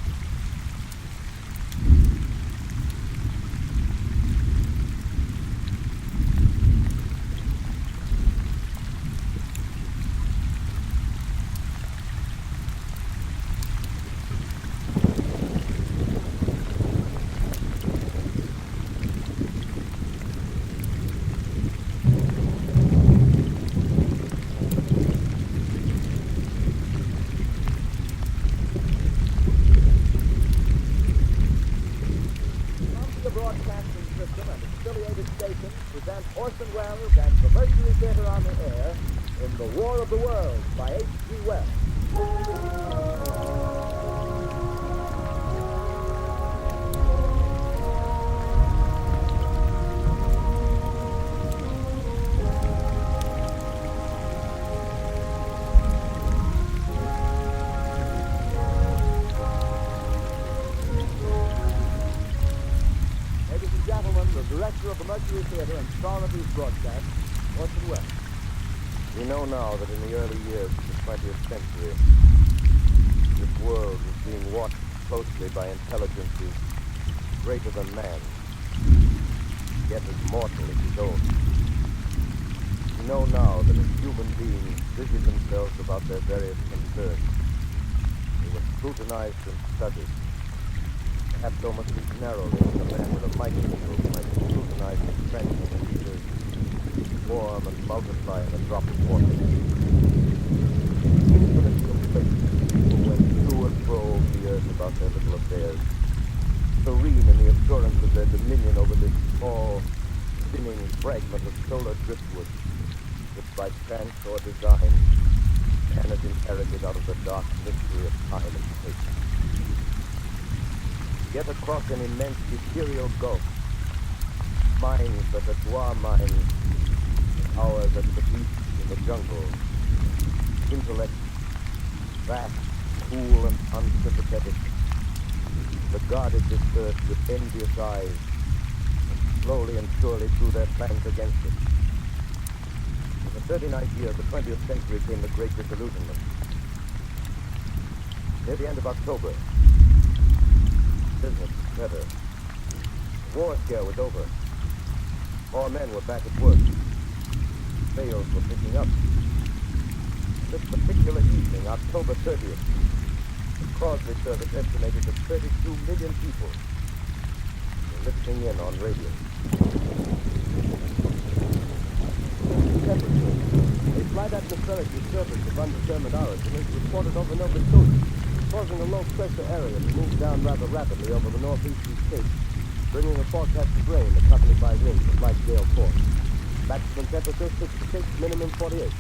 Broadcasting System and its affiliated stations present Orson Welles and the Mercury Theater on the Air in The War of the Worlds by H.G. Wells. Ladies and gentlemen, the director of the Mercury Theater and star of these broadcasts, Orson Welles. We know now that in the early years of the 20th century, this world was being watched closely by intelligences greater than man, yet as mortal as his own. We know now that as human beings busy themselves about their various concerns, they were scrutinized and studied, perhaps almost as narrowly as a man with a microscope might scrutinize the strength of features, form and multiply in a drop of water. Infinite complacency, people went to and fro over the earth about their little affairs, serene in the assurance of their dominion over this small, spinning fragment of solar driftwood, which by chance or design man has inherited out of the dark mystery of time and space. Yet across an immense ethereal gulf, minds that are Dwa minds, ours at the beach in the jungle, intellect vast, cool, and unsympathetic, regarded this earth with envious eyes and slowly and surely through their plans against it. In the 39th year of the 20th century came the Great Disillusionment. Near the end of October, business was better. The war scare was over. More men were back at work. Sales were picking up. This particular evening, October 30th, the Crosby service estimated that 32 million people were listening in on radio. Temperature. A slight atmospheric disturbance of undetermined origin is reported over Nova Scotia, causing a low-pressure area to move down rather rapidly over the northeastern states, bringing a forecast of rain accompanied by winds of light gale force. Maximum temperature 66, minimum 48.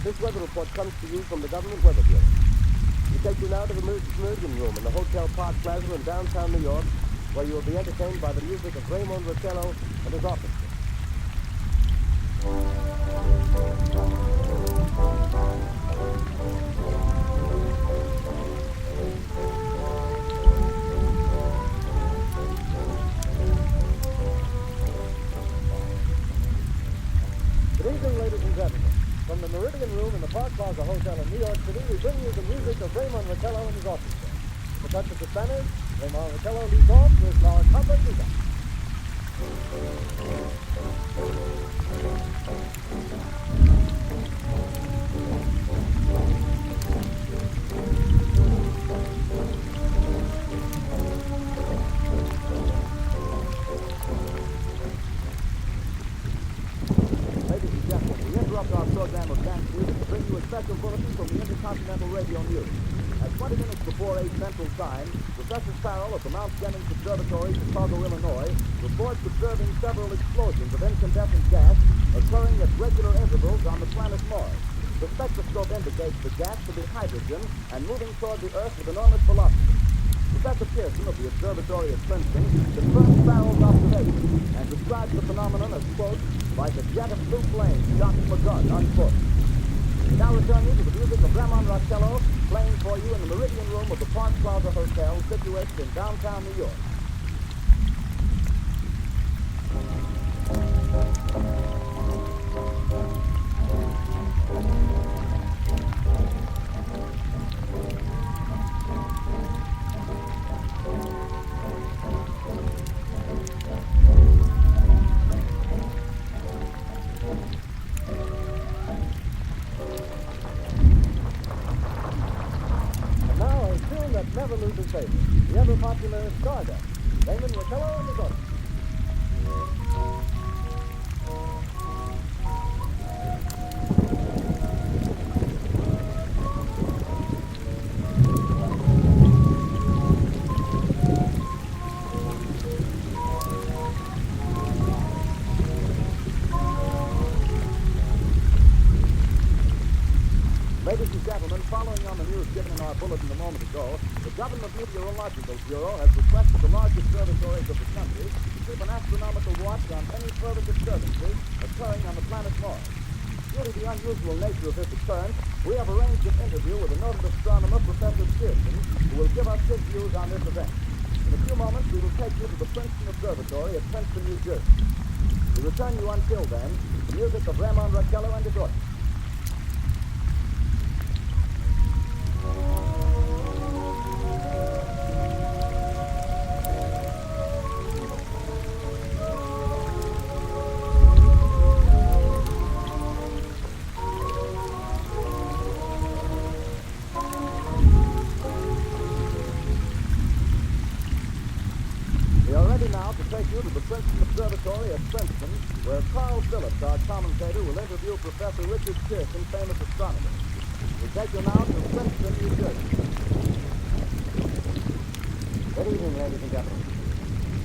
This weather report comes to you from the Government Weather Bureau. We take you now to the Meridian Room in the Hotel Park Plaza in downtown New York, where you will be entertained by the music of Raymond Rochello and his orchestra. Good evening, ladies and gentlemen. From the Meridian Room in the Park Plaza Hotel in New York City, we bring you the music of Raymond Rochello and his orchestra. The touch of the Spanish, Raymond Rochello leads off with La Convergence. Ladies and gentlemen, we interrupt our program of dance music to bring you a special bulletin from the Intercontinental Radio News. At 20 minutes before 8 Central Time, Professor Farrell of the Mount Jennings Observatory, Chicago, Illinois, reports observing several explosions of incandescent gas occurring at regular intervals on the planet Mars. The spectroscope indicates the gas to be hydrogen and moving toward the Earth with enormous velocity. Professor Pearson of the observatory at Princeton confirms Farrell's observation and describes the phenomenon as, quote, like a jet of blue flame shocking a gun, unquote. We now return you to the music of Raymond Rochello, playing for you in the Meridian Room of the Park Plaza Hotel, situated in downtown New York. Never loses favor. The ever-popular Stardust, Raymond Rochello and his orchestra. Ladies and gentlemen, following on the news given in our bulletin a moment ago, the Government Meteorological Bureau has requested the large observatories of the country to keep an astronomical watch on any further disturbances occurring on the planet Mars. Due to the unusual nature of this occurrence, we have arranged an interview with a noted astronomer, Professor Pearson, who will give us his views on this event. In a few moments, we will take you to the Princeton Observatory at Princeton, New Jersey. We return you until then the music of Raymond Rochello and his orchestra. Now to take you to the Princeton Observatory at Princeton, where Carl Phillips, our commentator, will interview Professor Richard Pearson, famous astronomer. We take you now to Princeton, New Jersey. Good evening, ladies and gentlemen.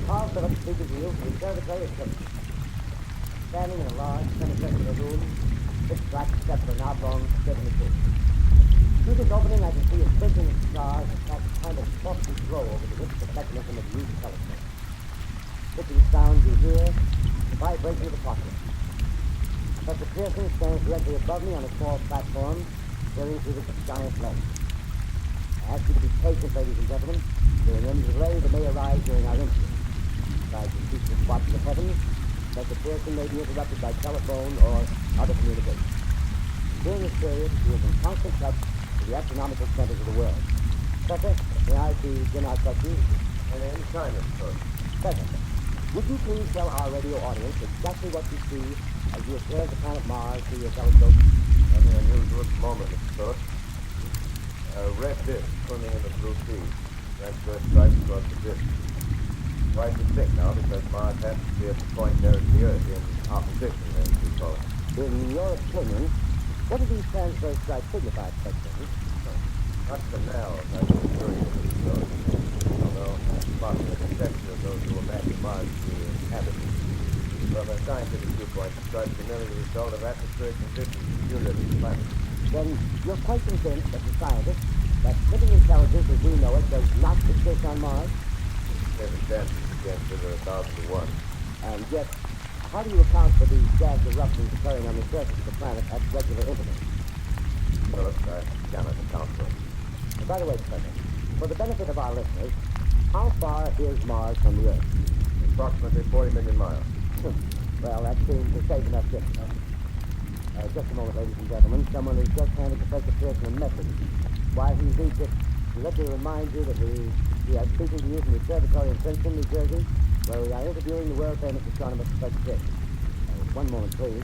Carl Phillips speaking to you from the Observatory at Princeton. Standing in a large semicircular room, 6 black steps are now drawn straight in the ceiling. Through this opening, I can see a twinkling of stars that cast a kind of frosty glow over the rich mechanism of the huge telescope. Listening sounds you hear, the vibration of the cosmos. Professor Pearson stands directly above me on a small platform, peering through the giant lens. I ask you to be patient, ladies and gentlemen, during any delay that may arise during our interview. besides the ceaseless watching of heavens, Professor Pearson may be interrupted by telephone or other communication. During this period, he is in constant touch with the astronomical centers of the world. Professor, may I begin our questions? And in China, sir. Professor, would you please tell our radio audience exactly what you see as you observe the planet Mars through your telescope? An unusual moment, Mr. Phillips. A red disk swimming in the blue sea. Transverse stripes across the disk. Quite distinct now because Mars happens to be at the point nearest the Earth in opposition, as we call it. In your opinion, what do these transverse stripes signify, Professor? Not for now, I can assure you, Mr. Phillips. Although possibly a conception of those who imagine Mars to be inhabited. From a scientific viewpoint, the stripes are merely the result of atmospheric conditions peculiar to the planet. Then you're quite convinced, as a scientist, that living intelligence as we know it does not exist on Mars? Every chance is against it, or 1,000 to 1. And yet, how do you account for these gas eruptions occurring on the surface of the planet at regular intervals? Phillips, I cannot account for it. And by the way, Professor, for the benefit of our listeners, how far is Mars from the Earth? Approximately 40 million miles. Well, that seems a safe enough distance. Just a moment, ladies and gentlemen. Someone has just handed Professor Pearson a message. While he reads it, let me remind you that we are speaking to you from the observatory in Princeton, New Jersey, where we are interviewing the world-famous astronomer, Professor Pearson. One moment, please.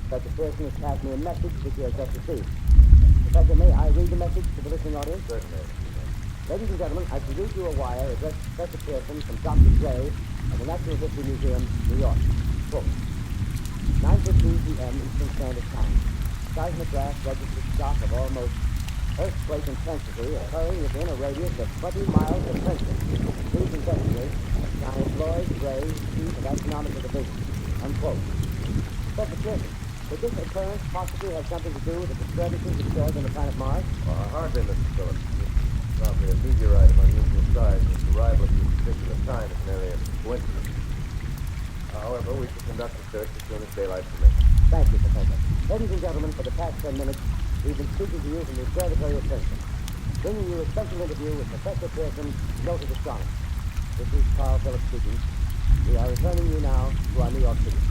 Professor Pearson has passed me a message which he has just received. Professor, may I read the message to the listening audience? Certainly. Ladies and gentlemen, I salute you a wire addressed to Professor Pearson from Dr. Gray of the Natural History Museum, New York. Quote, 9:15 p.m. Eastern Standard Time. Seismograph registered shock of almost earthquake intensity occurring within a radius of 20 miles of Princeton. Please investigate. Signed Lloyd Gray, Chief of Astronomical Division. Unquote. Professor Pearson, could this occurrence possibly have something to do with the disturbances observed on the planet Mars? Hardly, Mr. Phillips. It's probably a meteorite of unusual size, and its arrival at this particular time is merely a coincidence. However, we shall conduct the search as soon as daylight permits. Thank you, Professor. Ladies and gentlemen, for the past 10 minutes, we've been speaking to you from the observatory of Princeton, bringing you a special interview with Professor Pearson, noted astronomer. This is Carl Phillips speaking. We are returning you now to our New York City.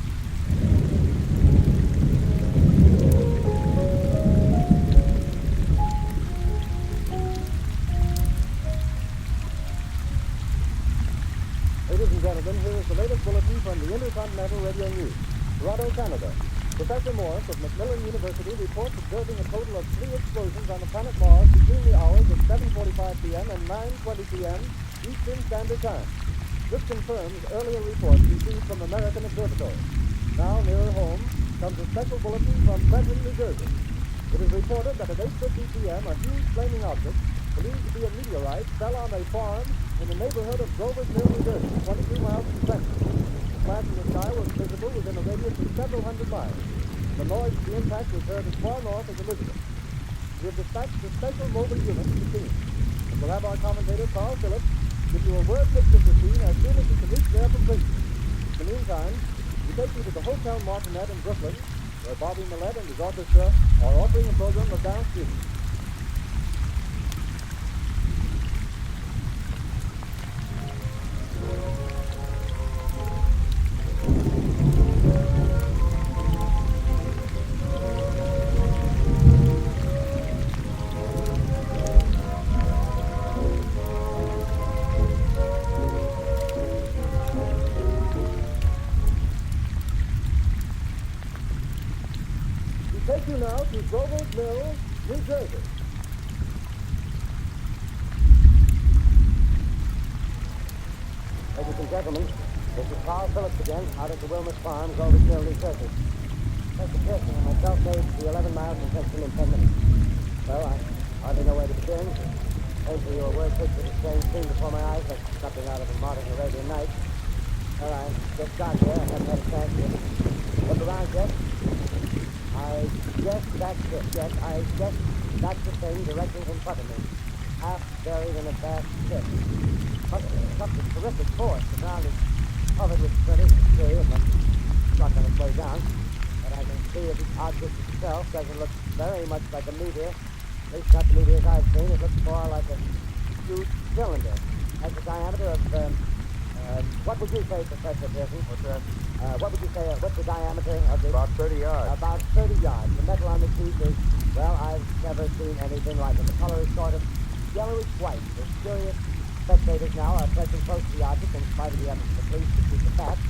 Ladies and gentlemen, here is the latest bulletin from the Intercontinental Radio News. Toronto, Canada. Professor Morse of Macmillan University reports observing a total of 3 explosions on the planet Mars between the hours of 7:45 p.m. and 9:20 p.m. Eastern Standard Time. This confirms earlier reports received from American observatories. Now, nearer home, comes a special bulletin from Princeton, New Jersey. It is reported that at 8:50 p.m. a huge flaming object, believed to be a meteorite, fell on a farm in the neighborhood of Grover's Mill, New Jersey, 22 miles from Princeton. The flash in the sky was visible within a radius of several hundred miles. The noise of the impact was heard as far north as Elizabeth. We have dispatched a special mobile unit to the scene, and we'll have our commentator, Carl Phillips, give you a word picture of the scene as soon as we can reach there from Princeton. In the meantime, we take you to the Hotel Martinet in Brooklyn, where Bobby Millett and his orchestra are offering a program of dance music. Take you now to Grover's Mill, New Jersey. Ladies and gentlemen, this is Carl Phillips again, out at the Wilmot Farm, Grover's Mill, New Jersey. Professor Pearson and myself made the 11 miles from Princeton in 10 minutes. Well, I hardly know where to begin. Wait for your word picture of a strange scene before my eyes, like something out of a modern Arabian Night. Well, I just got here. I haven't had a chance to look around yet. I guess that's it. Yes, I guess that's the thing directly in front of me. Half buried in a vast pit. Such a terrific force. The ground is covered with splinters and debris. It must have struck on its way down. But I can see that the object itself doesn't look very much like a meteor. At least not the meteors I've seen. It looks more like a huge cylinder. Has a diameter of What would you say, Professor Pearson? What's that? What would you say, what's the diameter of this? About 30 yards. About 30 yards. The metal on the sheet is, well, I've never seen anything like it. The color is sort of yellowish white. The curious spectators now are pressing close to the object in spite of the efforts of the police to keep the facts,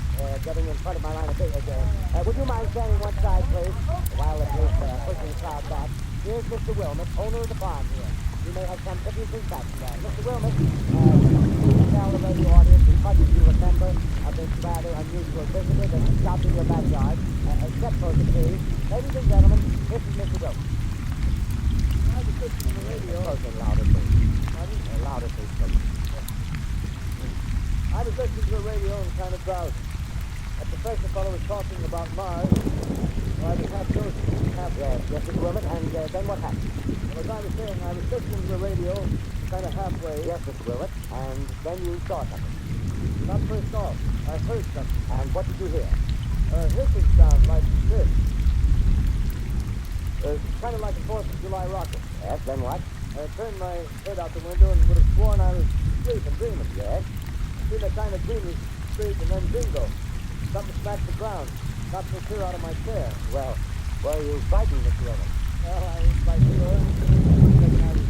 getting in front of my line of vision. Would you mind standing one side, please, while the police are pushing the crowd back? Here's Mr. Wilmot, owner of the farm here. You may have some interesting facts from that. Mr. Wilmot, please tell the radio audience as much as you remember of this rather unusual visitor that stopped in your backyard, except for the trees. Ladies and gentlemen, this is Mr. Wilmot. I was listening to the radio. Close and louder, please. Pardon? Louder, please, please. I was listening to the radio and kind of drowsy. A professor fellow was talking about Mars. So I was half dozing. Yes, Mr. Wilmot, and then what happened? Well, as I was saying, I was listening to the radio kind of halfway. Yes, Mr. Wilmot, and then you saw something. Not first off. I heard something. And what did you hear? Hissing sound like this. Kind of like a 4th of July rocket. Yes, then what? I turned my head out the window and would have sworn I was asleep and dreaming. Yes? See that kind of dreamy streak and then bingo. Something smacked the ground. Knocked me clear out of my chair. Well, were you frightened, Mr. Wilmot? Well, I was quite sure. Thinking I was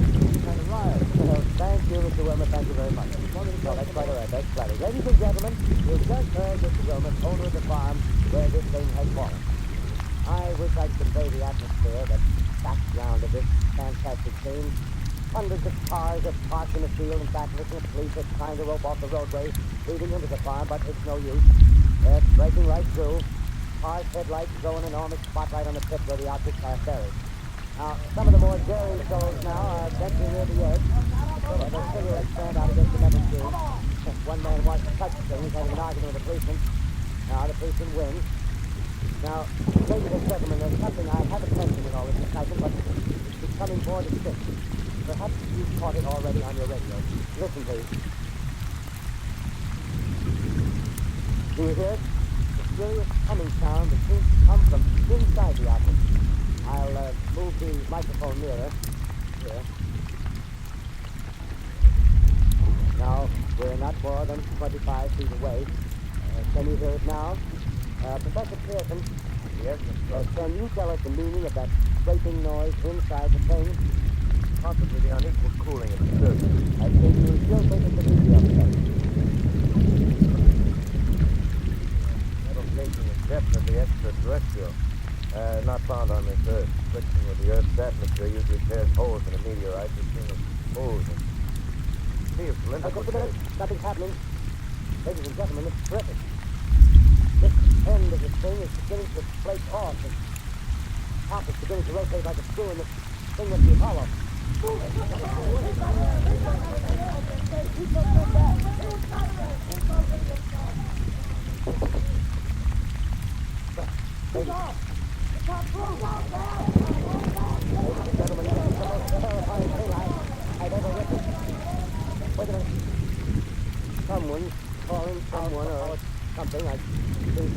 kind of riled. Well, thank you, Mr. Wilmot. Thank you very much. No, that's quite all right. That's plenty. Ladies and gentlemen, you've just heard Mr. Wilmot, owner of the farm where this thing has fallen. I wish I could convey the atmosphere, the background of this fantastic scene. Hundreds of cars are parked in the field and back of it, and the police are trying to rope off the roadway leading into the farm, but it's no use. They're breaking right through. Cars' headlights throw an enormous spotlight on the pit where the objects are buried. Now, some of the more daring souls now are venturing near the edge. Their cigarettes stand out against the metal screen. One man wants to touch things, having an argument with the policeman. Now, the policeman wins. Now, ladies and gentlemen, there's something I haven't mentioned in all this excitement, but it's becoming more distinct. Perhaps you've caught it already on your radio. Listen, please. Do you hear it? The curious humming sound that seems to come from inside the object. I'll move the microphone nearer. Here. Now, we're not more than 25 feet away. Can you hear it now? Professor Pearson. Yes, can you tell us the meaning of that scraping noise inside the thing? possibly the unequal cooling of the surface. I think you still think it's an easy upset. Metal casing is definitely extraterrestrial. Not found on this Earth. Friction with the Earth's atmosphere usually tears holes in a meteorite that seem smooth and see if cylindrical Just a minute. shape. Nothing's happening. Ladies and gentlemen, it's terrific. This end of the thing is beginning to flake off. The top is beginning to rotate like a screw, and the thing must be hollow. I've ever witnessed. Wait a minute. Someone's calling someone or something. I think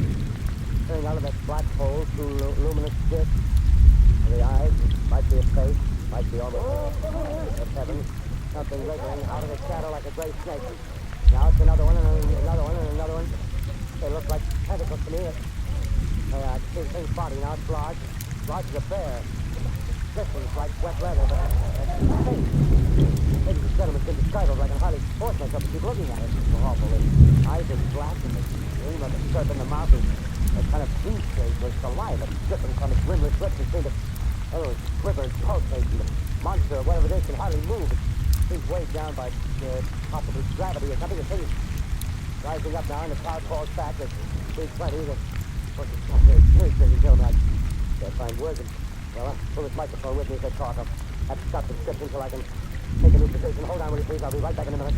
coming out of that black hole through luminous disc. The eyes might be a face, might be almost a heaven. Something wriggling out of the shadow like a gray snake. Now it's another one, and another one, and another one. They look like tentacles to me. I can see the thing's body now. It's large. Large as a bear. Glistens like wet leather, but it's faint. Ladies and gentlemen, it's indescribable. I can hardly force myself to keep looking at it. It's so awful. The eyes are black, and the gleam of the serpent in the mouth is a kind of beast shape with saliva dripping from its rimless lips and seems to quiver and pulsate, and the monster, or whatever it is, can hardly move. It seems weighed down by possibly gravity or something. The thing is rising up now, and the crowd falls back. There's plenty. Of course, it's not very serious, ladies and gentlemen. I can't find words. Well, I'll pull this microphone with me as I talk. I'll have to stop the script until I can take a new position. Hold on, will you please? I'll be right back in a minute.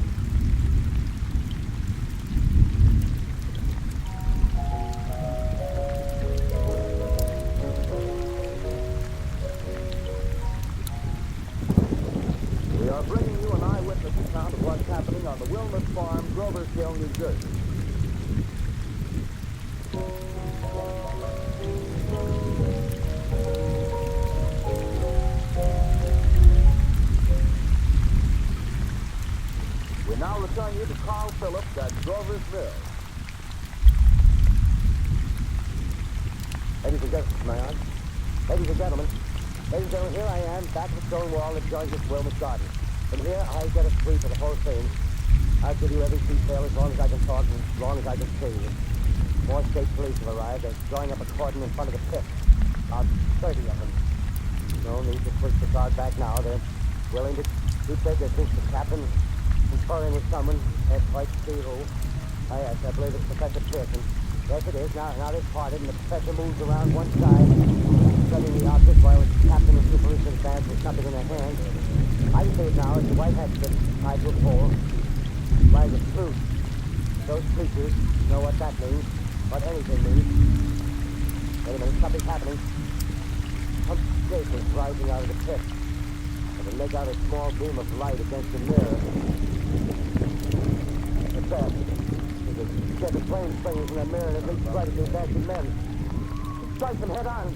We are bringing you an eyewitness account of what's happening on the Wilmus Farm, Groversville, New Jersey. We now return you to Carl Phillips at Grover's Mill. Ladies and gentlemen, may I? Ladies and gentlemen, here I am, back at the stone wall that joins this Wilmer's garden. From here, I get a sweep of the whole thing. I'll give you every detail as long as I can talk and as long as I can see. More state police have arrived. They're drawing up a cordon in front of the pit. About 30 of them. No need to push the crowd back now. They're willing to keep their distance. The captain conferring with someone. Can't quite see who. Yes, I believe it's Professor Pearson. Yes, it is. Now they've parted, and the professor moves around one side, studying the object while the captain and two policemen advance with something in their hands. I can see it now. It's a white headset tied to a pole. Flag of truce. Those creatures know what that means, what anything means. Wait a minute, something's happening. Some shape is rising out of the pit. And they make out a small beam of light against the mirror. What's that? There's a set of flame springers in that mirror and it leaps right at the advancing men. It strikes them head on.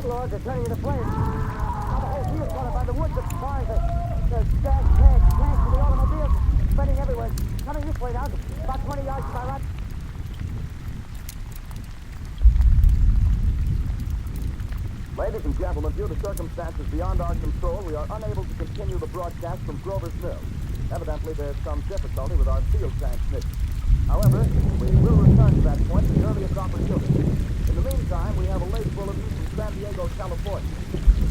Lord, they're turning into flames. Now the whole field's caught up by the woods, the fires, the gas tanks for the automobiles, spreading everywhere. Coming this way now, about 20 yards to my right. Ladies and gentlemen, due to circumstances beyond our control, we are unable to continue the broadcast from Grover's Mill. Evidently, there's some difficulty with our field transmission. However, we will return to that point at the earliest opportunity. In the meantime, we have a late bulletin from San Diego, California.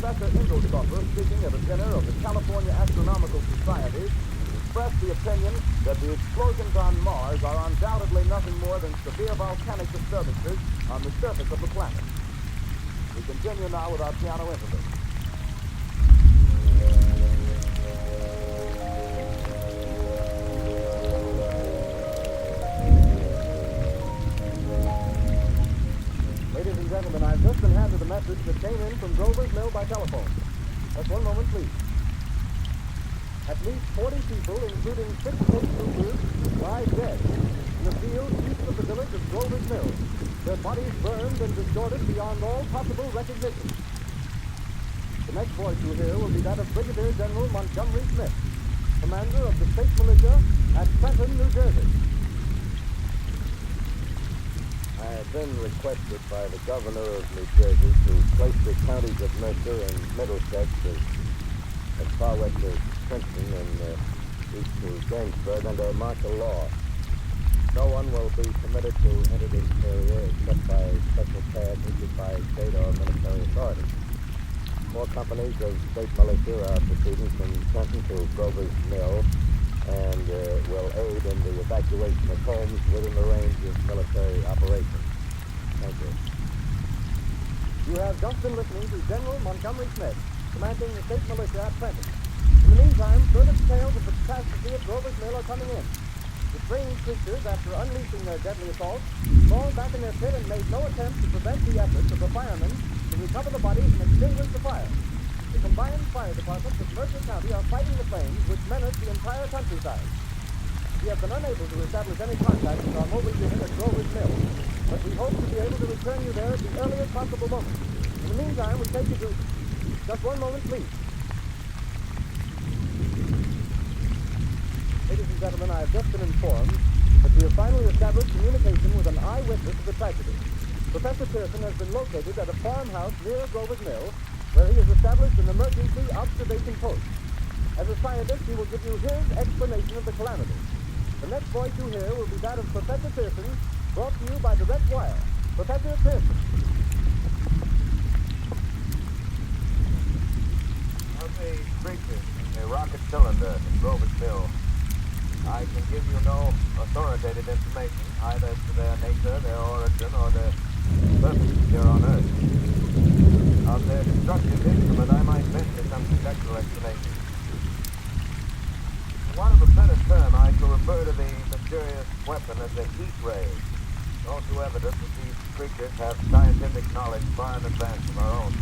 Professor Inglesoffer, speaking at a dinner of the California Astronomical Society, expressed the opinion that the explosions on Mars are undoubtedly nothing more than severe volcanic disturbances on the surface of the planet. We continue now with our piano interlude. Ladies and gentlemen, I've just been handed a message that came in from Grover's Mill by telephone. Just one moment, please. At least 40 people, including 6 state troopers, lie dead in the field east of the village of Grover's Mill. Their bodies burned and distorted beyond all possible recognition. The next voice you hear will be that of Brigadier General Montgomery Smith, commander of the state militia at Princeton, New Jersey. I have been requested by the governor of New Jersey to place the counties of Mercer and Middlesex as far west as Princeton and east to Gainsburg under martial law. No one will be permitted to enter this area except by special pass issued by state or military authorities. 4 companies of state militia are proceeding from Princeton to Grover's Mill and will aid in the evacuation of homes within the range of military operations. Thank you. You have just been listening to General Montgomery Smith, commanding the state militia at Princeton. In the meantime, further details of the catastrophe at Grover's Mill are coming in. The strange creatures, after unleashing their deadly assault, crawled back in their pit and made no attempt to prevent the efforts of the firemen to recover the bodies and extinguish the fire. The combined fire departments of Mercer County are fighting the flames which menace the entire countryside. We have been unable to establish any contact with our mobile unit at Grover's Mill, but we hope to be able to return you there at the earliest possible moment. In the meantime, we take you to... Just one moment, please. Ladies and gentlemen, I have just been informed that we have finally established communication with an eyewitness of the tragedy. Professor Pearson has been located at a farmhouse near Grover's Mill, where he has established an emergency observation post. As a scientist, he will give you his explanation of the calamity. The next voice you hear will be that of Professor Pearson, brought to you by direct wire. Professor Pearson. Of the creatures in the rocket cylinder in Grover's Mill, I can give you no authoritative information, either as to their nature, their origin, or their purpose here on Earth. Of their destructive instrument, I might venture some conjectural explanation. For want of a better term, I shall refer to the mysterious weapon as a heat ray. It's also evident that these creatures have scientific knowledge far in advance of our own.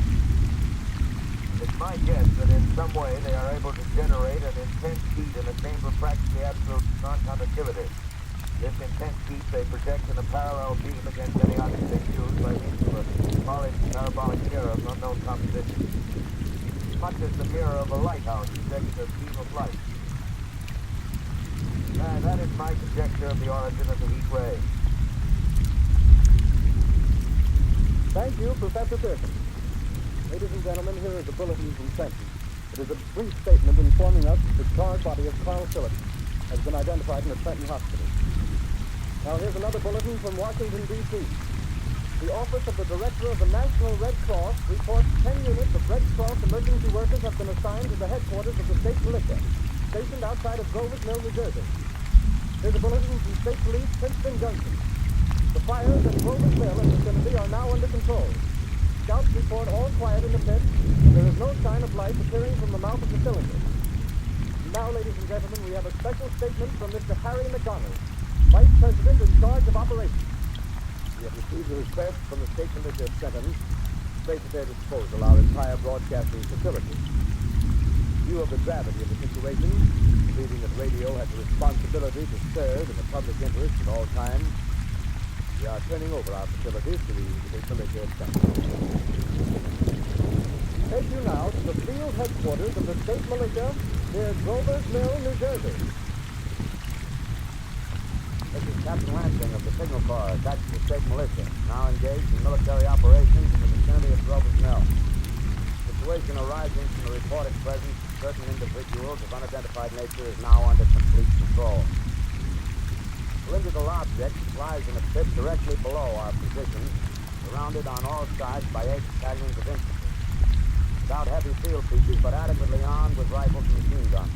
It's my guess that in some way they are able to generate an intense heat in a chamber practically absolute non-conductivity. This intense heat they project in a parallel beam against any object they choose by means of a polished parabolic mirror of unknown composition. Much as the mirror of a lighthouse projects a beam of light. That is my conjecture of the origin of the heat ray. Thank you, Professor Pearson. Ladies and gentlemen, here is a bulletin from Princeton. It is a brief statement informing us that the charred body of Carl Phillips has been identified in the Trenton Hospital. Now here's another bulletin from Washington, D.C. The Office of the Director of the National Red Cross reports 10 units of Red Cross emergency workers have been assigned to the headquarters of the state militia, stationed outside of Grover's Mill, New Jersey. Here's a bulletin from State Police, Princeton Junction. The fires at Grover's Mill and vicinity are now under control. Scouts report all quiet in the pit, and there is no sign of life appearing from the mouth of the cylinder. Now, ladies and gentlemen, we have a special statement from Mr. Harry McDonald, Vice President in charge of operations. We have received a request from the state militia of Trenton to place at their disposal our entire broadcasting facility. In view of the gravity of the situation, believing that radio has a responsibility to serve in the public interest at all times, we are turning over our facilities to the state militia of Trenton. We take you now to the field headquarters of the state militia near Grover's Mill, New Jersey. This is Captain Lansing of the Signal Corps, attached to the state militia, now engaged in military operations in the vicinity of Grover's Mill. The situation arising from the reported presence of certain individuals of unidentified nature is now under complete control. The cylindrical object lies in a pit directly below our position, surrounded on all sides by 8 battalions of infantry, without heavy field pieces, but adequately armed with rifles and machine guns.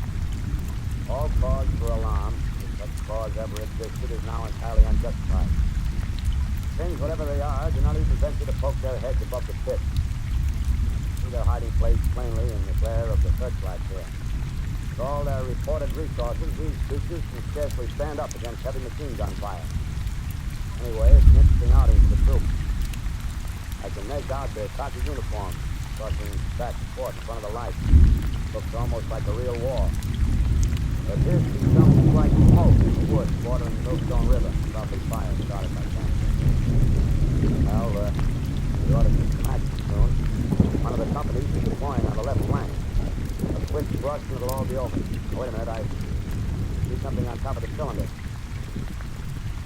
All cause for alarm, such cause ever existed, is now entirely unjustified. Things, whatever they are, do not even venture to poke their heads above the pit. See their hiding place plainly in the glare of the searchlights here. With all their reported resources, these creatures can scarcely stand up against heavy machine gun fire. Anyway, it's an interesting outing for the troops. I can make out their khaki uniforms, crossing back and forth in front of the lights. Looks almost like a real war. There appears to be some bright smoke in the woods bordering the Millstone River, probably fire started by cancer. Well, we ought to see some action soon. One of the companies is deploying on the left flank. A quick brush and it'll all be over. Oh, wait a minute, I see something on top of the cylinder.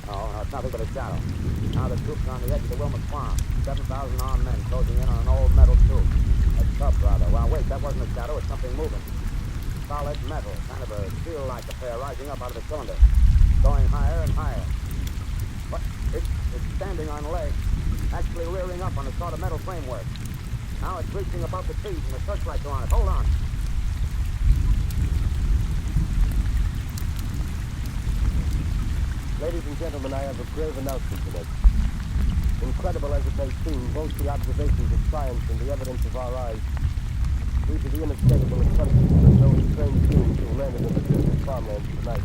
No, it's nothing but a shadow. Now the troops are on the edge of the Wilmot Farm. 7,000 armed men closing in on an old metal tube. A tub, rather. Well, wait, that wasn't a shadow, it's something moving. Solid metal, kind of a steel-like affair rising up out of the cylinder, going higher and higher. But it's standing on legs, actually rearing up on a sort of metal framework. Now it's reaching above the trees and the searchlights are on it. Hold on. Ladies and gentlemen, I have a grave announcement to make. Incredible as it may seem, both the observations of science and the evidence of our eyes lead to the inescapable assumption that those strange beings who landed in the distant farmlands tonight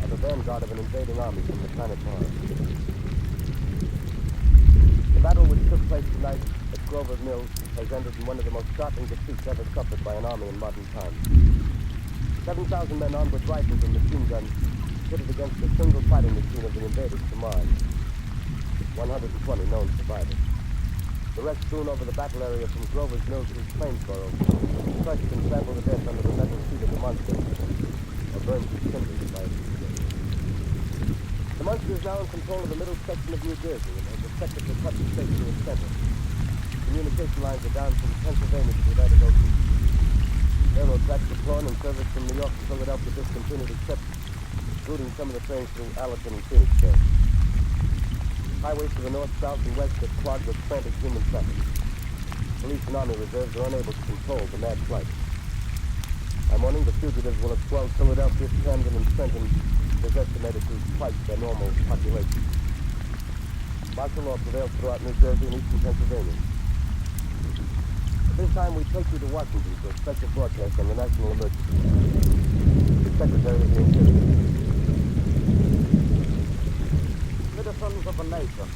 are the vanguard of an invading army from the planet Mars. The battle which took place tonight at Grover's Mills has ended in one of the most startling defeats ever suffered by an army in modern times. 7,000 men armed with rifles and machine guns pitted against the single fighting machine of the invaders to Mars. 120 known survivors. The rest strewn over the battle area from Grover's Mills to Plainsboro, crushed and trampled to death under the metal feet of the monster, or burned to cinders by its fury. The monster is now in control of the middle section of New Jersey and has effectively cut the state to its center. Communication lines are down from Pennsylvania to the Atlantic Ocean. Railroad tracks are torn and service from New York to Philadelphia discontinued except including some of the trains through Allerton and Phoenixville. Highways to the north, south, and west are clogged with frantic human traffic. Police and army reserves are unable to control the mad flight. By morning, the fugitives will have swelled Philadelphia, Camden, and Trenton is estimated to twice their normal population. Martial law prevails throughout New Jersey and eastern Pennsylvania. At this time, we take you to Washington for a special broadcast on the national emergency. The Secretary of the Interior. Citizens of the nation,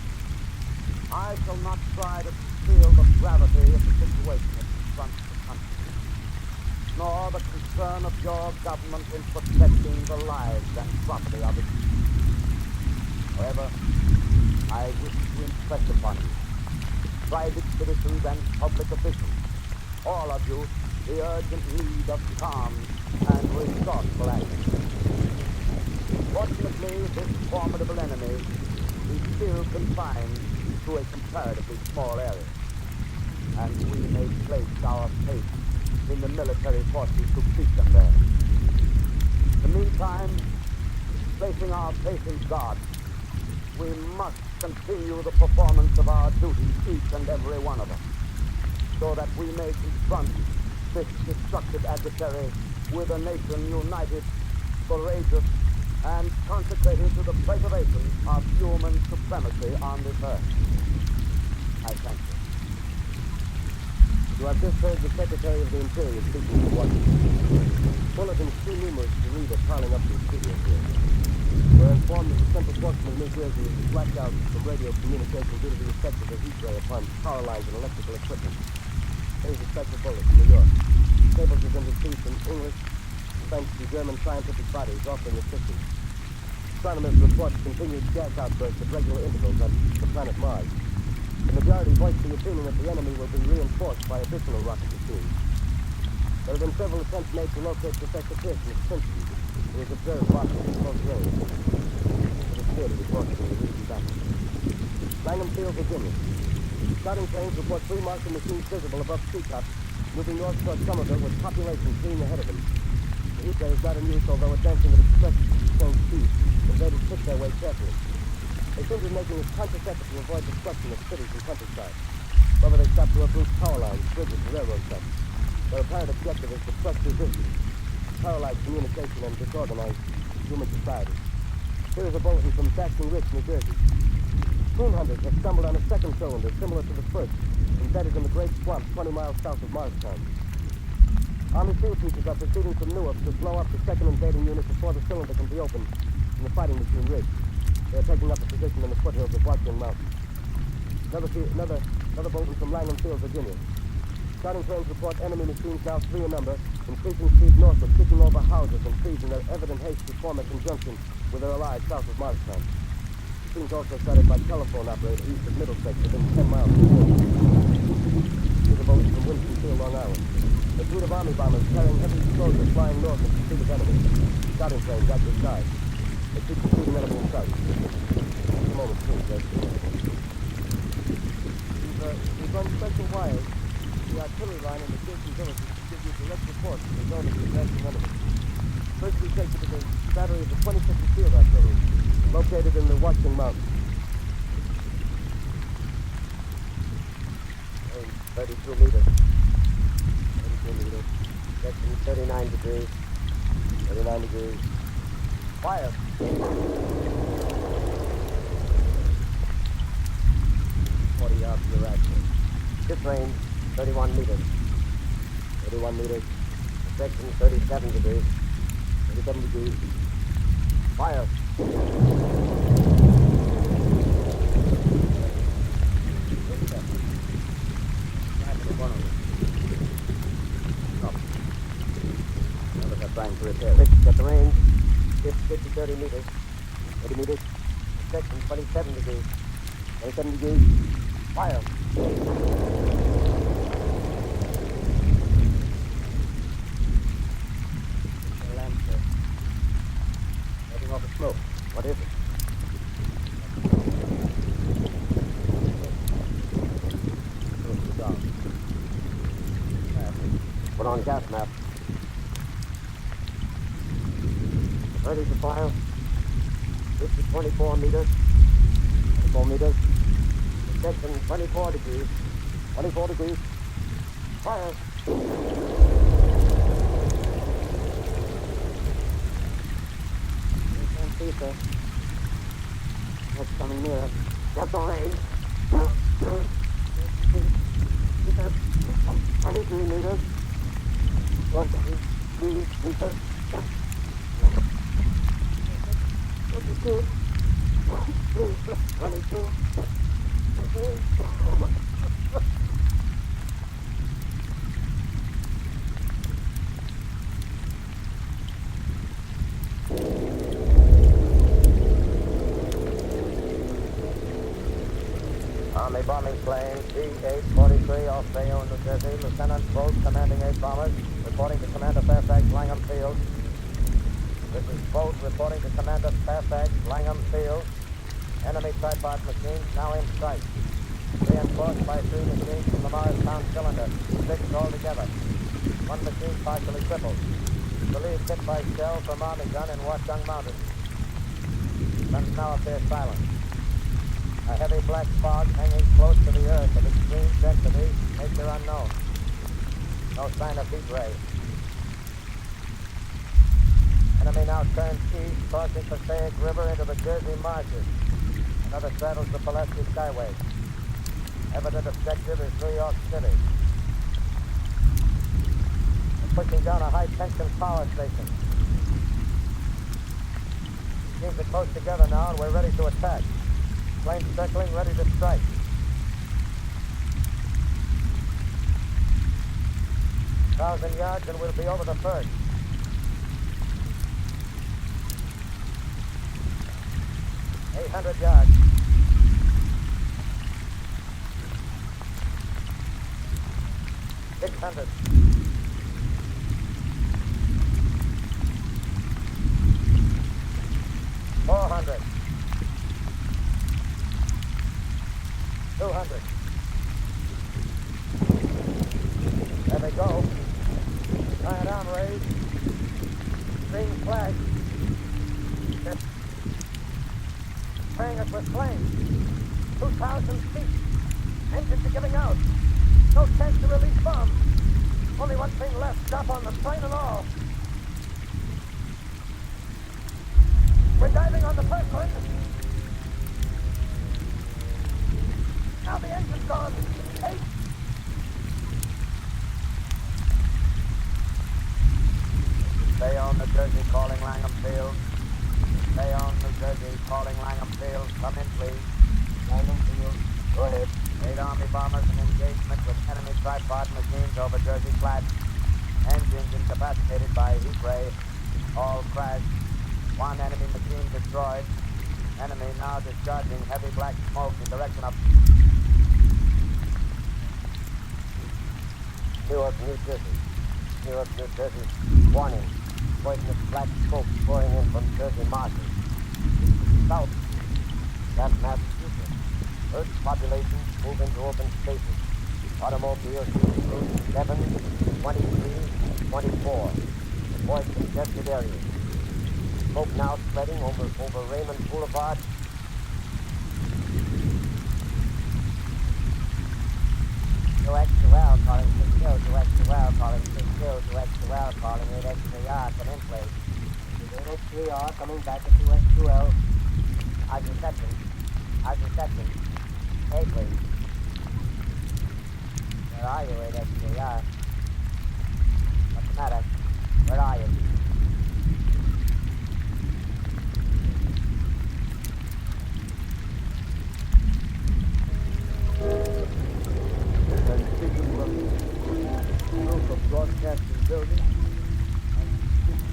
I shall not try to conceal the gravity of the situation that confronts the country, nor the concern of your government in protecting the lives and property of its people. However, I wish to impress upon you, private citizens and public officials, all of you, the urgent need of calm and resourceful action. Fortunately, this formidable enemy is still confined to a comparatively small area, and we may place our faith in the military forces to keep them there. In the meantime, placing our faith in God, we must continue the performance of our duties, each and every one of us, so that we may confront this destructive adversary with a nation united, courageous, and consecrated to the preservation of human supremacy on this earth. I thank you. You have just heard the Secretary of the Interior speaking to Washington. Bulletins too numerous to read are piling up in the studio here. We're informed that the central portion of New Jersey is blacked out from radio communication due to the effect of the heat ray upon power lines and electrical equipment. Here's a special bulletin from New York. Cables have been received from English, French, and German scientific bodies offering assistance. Astronomers report continued gas outbursts at regular intervals on the planet Mars. The majority voiced the opinion that the enemy will be reinforced by additional rocket machines. There have been several attempts made to locate Professor Pearson at Princeton, who has observed Martians at close range. It is clear to be reported in the recent battle. Langham Field, Virginia. Scouting planes report 3 Martian machines visible above treetops, moving north toward Somerville with population fleeing ahead of them. The heat ray is not in use, although advancing at express speed. Invaders pick their way carefully. They seem to be making a conscious effort to avoid destruction of cities and countryside. However, they stop to uproot power lines, bridges, and railroad tracks. Their apparent objective is to crush resistance, paralyze communication, and disorganize human society. Here is a bulletin from Basking Ridge, New Jersey. Coon hunters have stumbled on a second cylinder similar to the first, embedded in the great swamp 20 miles south of Morristown. Army field pieces are proceeding from Newark to blow up the second invading unit before the cylinder can be opened from the fighting machine ridge. They are taking up a position in the foothills of Washington Mountain. Another bulletin from Langham Field, Virginia. Scouting planes report enemy machines now 3 in number, increasing speed northward, kicking over houses and trees in their evident haste to form a conjunction with their allies south of Morristown. Machines also started by telephone operator east of Middlesex within 10 miles of the village. Here's a bulletin from Winston Field, Long Island. A fleet of Army bombers carrying heavy explosives flying north in pursuit of enemy. Scouting planes at their side. They keep pursuing enemy in sight. Just a moment, please, Red. We've run special wires to the artillery line in the adjacent villages to give you direct reports of the zone of the advancing enemy. First, we take you to the battery of the 22nd Field Artillery, located in the Washington Mountains. 32 meters. 32 meters. Section 39 degrees. 39 degrees. Fire. 40 yards to your action. Ship range, 31 meters. 31 meters. Section 37 degrees. 37 degrees. Fire. Trying to repair. Get the range. 30 meters. 30 meters. Section 27 degrees. 27 degrees. Fire. Lamp, sir. Letting off the smoke. What is it? Put on gas mask. Ready to fire. This is 24 meters. 24 meters. Section 24 degrees. 24 degrees. Fire. You can't see, sir. It's coming nearer. Get the range. 23 meters. 23 meters. 22. 22. Army bombing plane C-843 off Bayonne, New Jersey. Lieutenant Bolt, commanding 8 bombers, reporting to Commander Fairfax, Langham Field. This is Bolt reporting to Commander Fairfax, Langham Field. Enemy tripod machines now in sight. Reinforced by 3 machines from the Morristown cylinder. 6 altogether. 1 machine partially crippled. Believed hit by shell from Army gun in Watchung Mountain. Guns now appear silent. A heavy black fog hanging close to the earth of extreme density, nature unknown. No sign of heat ray. Enemy now turns east, crossing Passaic River into the Jersey marshes. Another straddles the Pulaski Skyway. Evident objective is New York City. They're pushing down a high-tension power station. Teams are close together now, and we're ready to attack. Planes circling, ready to strike. Thousand yards, and we'll be over the first. .800 yards. .600. .400. .200. There they go. Tie it on, raise. Green flag. They're spraying us with flames. 2,000 feet. Engines are giving out. No chance to release bombs. Only one thing left. Stop on them, plane and all. We're diving on the first one. Now the engine's gone. 8. Bayonne, New Jersey, calling Langham Field. Bayonne, New Jersey, calling Langham Field. Come in, please. Langham Field, go ahead. 8 Army bombers in engagement with enemy tripod machines over Jersey Flat. Engines incapacitated by heat ray. All crashed. 1 enemy machine destroyed. Enemy now discharging heavy black smoke in direction of Newark, New Jersey. Newark, New Jersey. Warning. Poisonous black smoke pouring in from Jersey marshes. South. That's Massachusetts. Earth's population move into open spaces. Automobiles use routes 7, 23, 24. Avoid congested areas. Smoke now spreading over Raymond Boulevard. To extra well, calling 6 2, to extra well, calling 6 2, to extra well, calling 8 XAR, come in, please. 8 XAR, coming back at 2 XQL. Our reception. Hey, please. Where are you, 8 XAR? What's the matter? Where are you? And speaking from the roof of broadcasting building,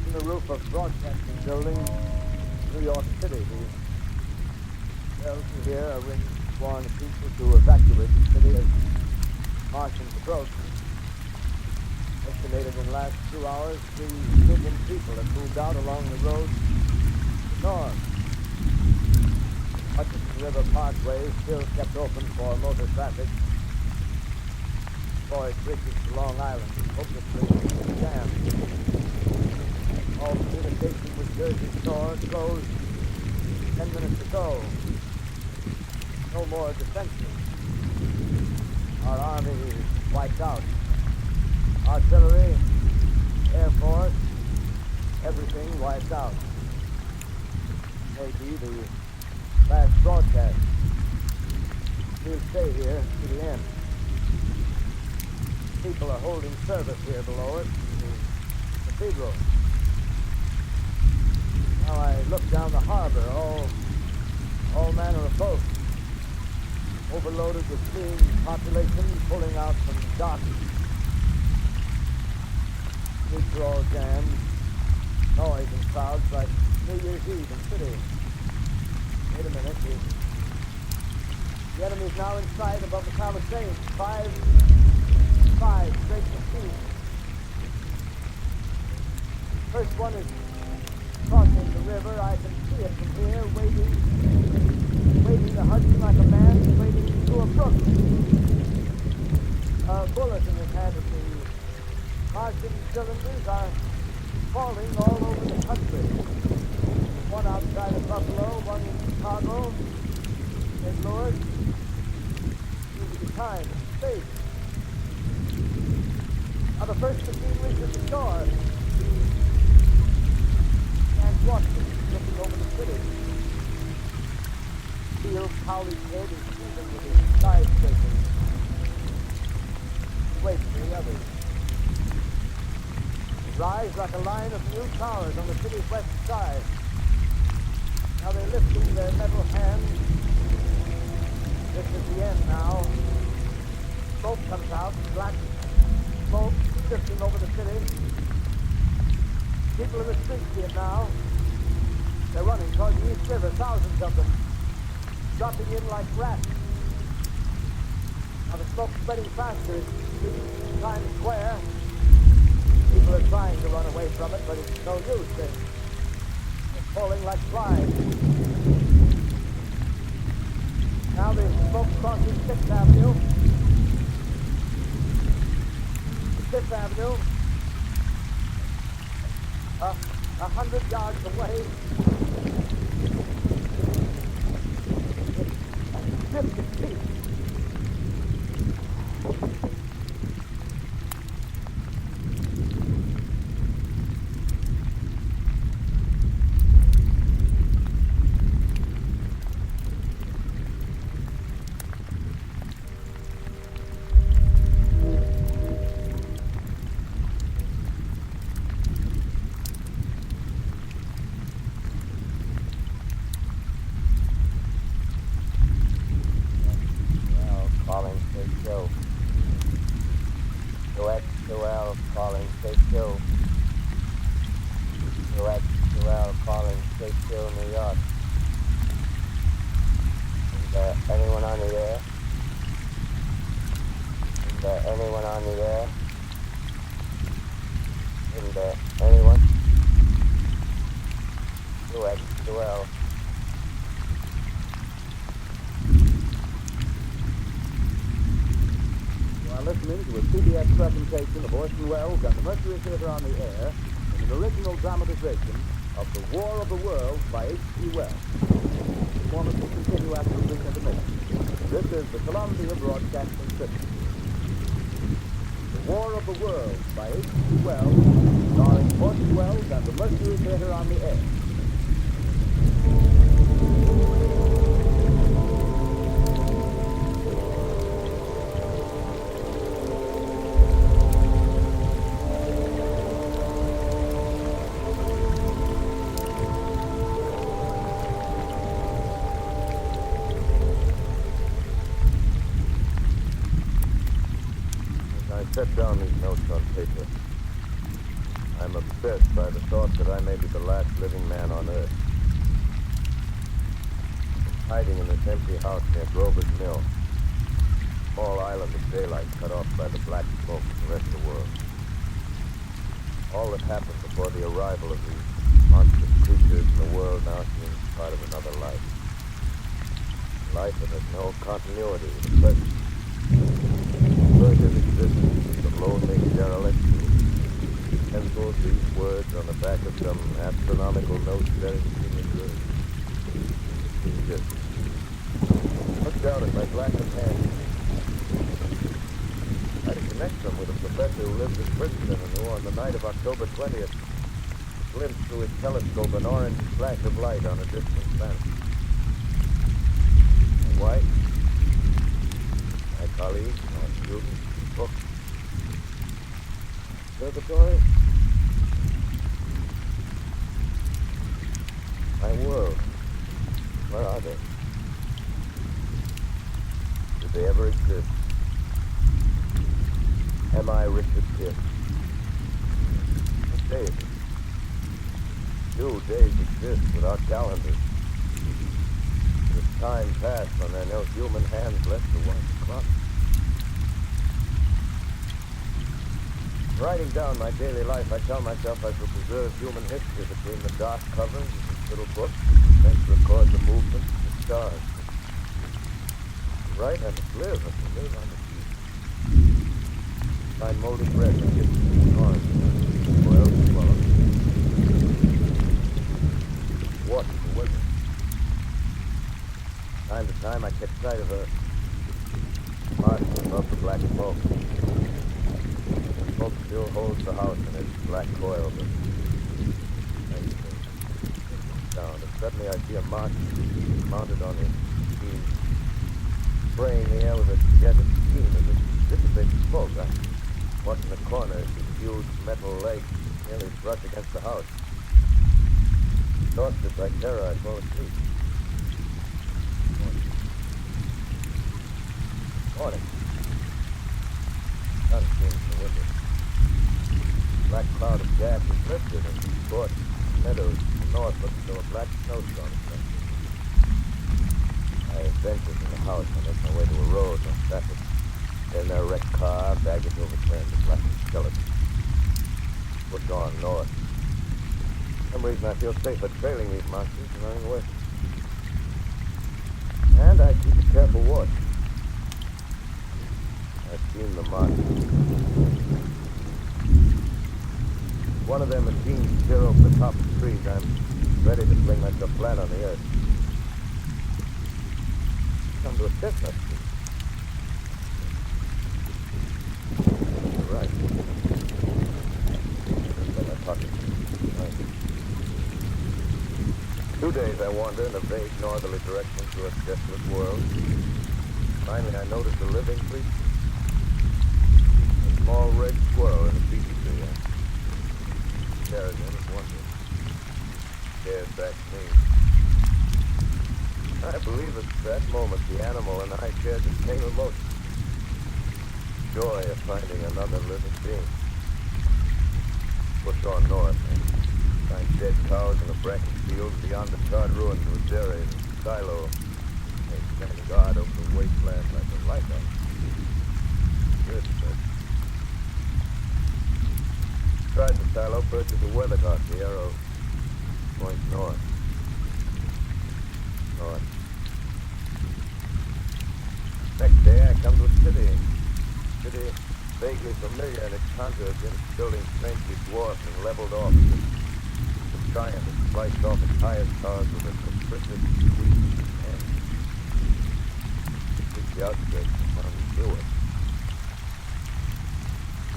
from the roof of broadcasting building, New York City, the bells here are ringing to warn people to evacuate the city as Martians approach. Estimated in the last 2 hours, 3 million people have moved out along the road to the north. Hudson River Parkway still kept open for motor traffic. Boyd bridges to Long Island is hopelessly jammed. All communication with Jersey Shore closed 10 minutes ago. No more defenses. Our army is wiped out. Artillery, Air Force, everything wiped out. Maybe the last broadcast. We'll stay here to the end. People are holding service here below us in the cathedral. Now I look down the harbor, all manner of boats, overloaded with fleeing population pulling out from docks. Streets are all jammed, noise and crowds like New Year's Eve in city. Wait a minute, the enemy's now in sight above the Palisades. 5 straight machines. First one is crossing in the river. I can see it from here, wading the Hudson like a man wading through a brook. A bulletin has had of the Martian cylinders are falling all over the country. One outside of Buffalo, one in Chicago, St. Louis. Seems to be time and space. Now the first machine reaches the shore. And watching, looking over the city. Steel Cowley's head is seething with his skyscrapers. He waits for the others. They rise like a line of new towers on the city's west side. Now they're lifting their metal hands. This is the end now. Smoke comes out, black smoke drifting over the city. People in the streets see it now. They're running toward the East River, thousands of them, dropping in like rats. Now the smoke's spreading faster. It's Times Square. People are trying to run away from it, but it's no use. They're falling like flies. Now the smoke crosses 6th Avenue. 5th Avenue. 100 yards away. It's drifting feet. Listening to a CBS presentation of Orson Welles and the Mercury Theatre on the air in an original dramatization of The War of the Worlds by H.G. Wells. The performance will continue after a brief intermission. This is the Columbia Broadcasting System. The War of the Worlds by H.G. Wells, starring Orson Welles and the Mercury Theatre on the air. Set down these notes on paper. I'm obsessed by the thought that I may be the last living man on Earth. Hiding in this empty house near Grover's Mill. Small island of daylight cut off by the black smoke of the rest of the world. All that happened before the arrival of these monstrous creatures in the world now seems part of another life. Life that has no continuity with the present. Further existence of lonely derelict who pencils these words on the back of some astronomical note buried in the earth. Exist. Look down at my blackened hand. I had to connect them with a professor who lives at Princeton and who on the night of October 20th glimpsed through his telescope an orange flash of light on a distant planet. My wife, my colleagues, my students, books, observatory, my world. Where are they? Did they ever exist? Am I Richard Kidd? What day is it? Do days exist without calendars? Does time pass when there are no human hands left to watch the clock? Writing down my daily life, I tell myself I shall preserve human history between the dark covers of this little book, then to record the movements of the stars. To write, I must live. I must live on the sea. Find moldy bread and chips and orange, boil, swallow. Water for weather. Time to time, I catch sight of a Martian above the black smoke. The smoke still holds the house in its black coil, but down. And suddenly I see a Martian mounted on his beam, spraying the air with a jet of steam as it dissipates smoke. I watch in the corner as his huge metal legs nearly brush against the house. Exhausted by terror, I fall asleep. Morning. Sun streams from the window. Black cloud of gas is lifted and scorched meadows to the north looks as though a black snowstorm is coming. I venture from the house and make my way to a road, no traffic. In their wrecked car, baggage overturned, a black skeleton. Push on north. For some reason I feel safer trailing these monsters and running away. And I keep a careful watch. I've seen the Martians. One of them has seen steer over the top of the trees. I'm ready to fling myself flat on the earth. Come to assist us. You're right. By my pocket. 2 days I wander in a vague northerly direction through a desolate world. Finally I notice a living creature. A small red squirrel in a peepee tree. I stare at him and wonder. Stares back at me. I believe at that moment the animal and I shared the same emotion. Joy of finding another living being. Push on north and find dead cows in a bracken field beyond the charred ruins of a dairy and a silo. They stand guard over the wasteland like a lighthouse. Good, but inside the silo perches a weathercock. The arrow points north. North. Next day I come to a city. City vaguely familiar in its contours, yet its buildings strangely dwarfed and leveled off. The giant has sliced off its highest towers with a capricious sweep and reach the outskirts and found Newark.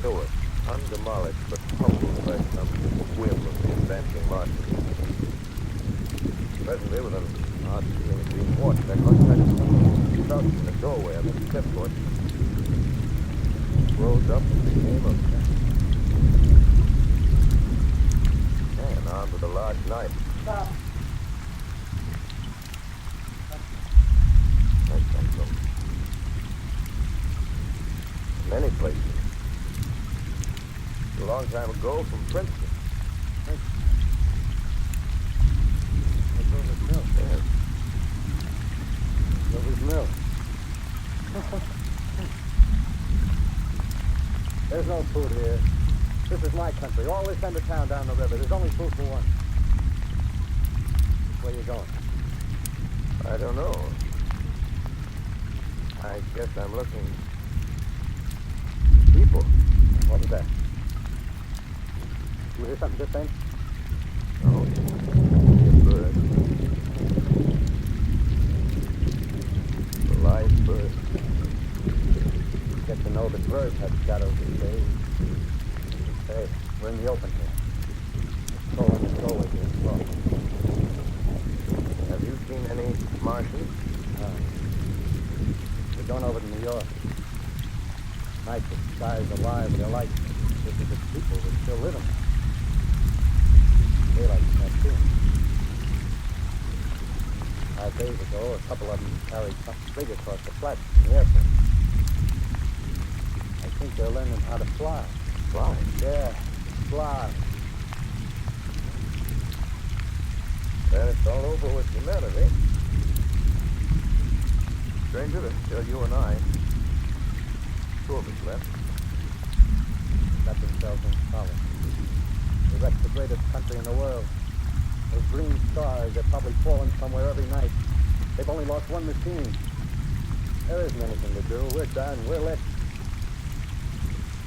Newark, undemolished but humbled by some whim of the advancing Martians. Presently, with an odd feeling of being watched, I caught sight of someone crouched in the doorway of the step porch. Rose up and became a man armed with a large knife. Stop. I come from many places. A long time ago from Princeton. Milk. Yes. Silver's milk. There's no food here. This is my country. All this end of town down the river. There's only food for one. Where you going? I don't know. I guess I'm looking. People. What was that? You hear something just then? Oh, a bird. A live bird. Get to know that birds have shadows these days. Hey, we're in the open here. Let's go in the doorway here. Look. Have you seen any Martians? We're going over to New York. Night, the sky is alive with their lights. This is the people that still live in it. Daylight is not too. 5 days ago, a couple of them carried something big across the flats from the airplane. I think they're learning how to fly. Fly? Yeah, fly. Then it's all over with humanity. Stranger, there's still you and I. 2 of us left. got themselves in solid. They wrecked the greatest country in the world. Those green stars, they're probably falling somewhere every night. They've only lost one machine. There isn't anything to do. We're done. We're licked.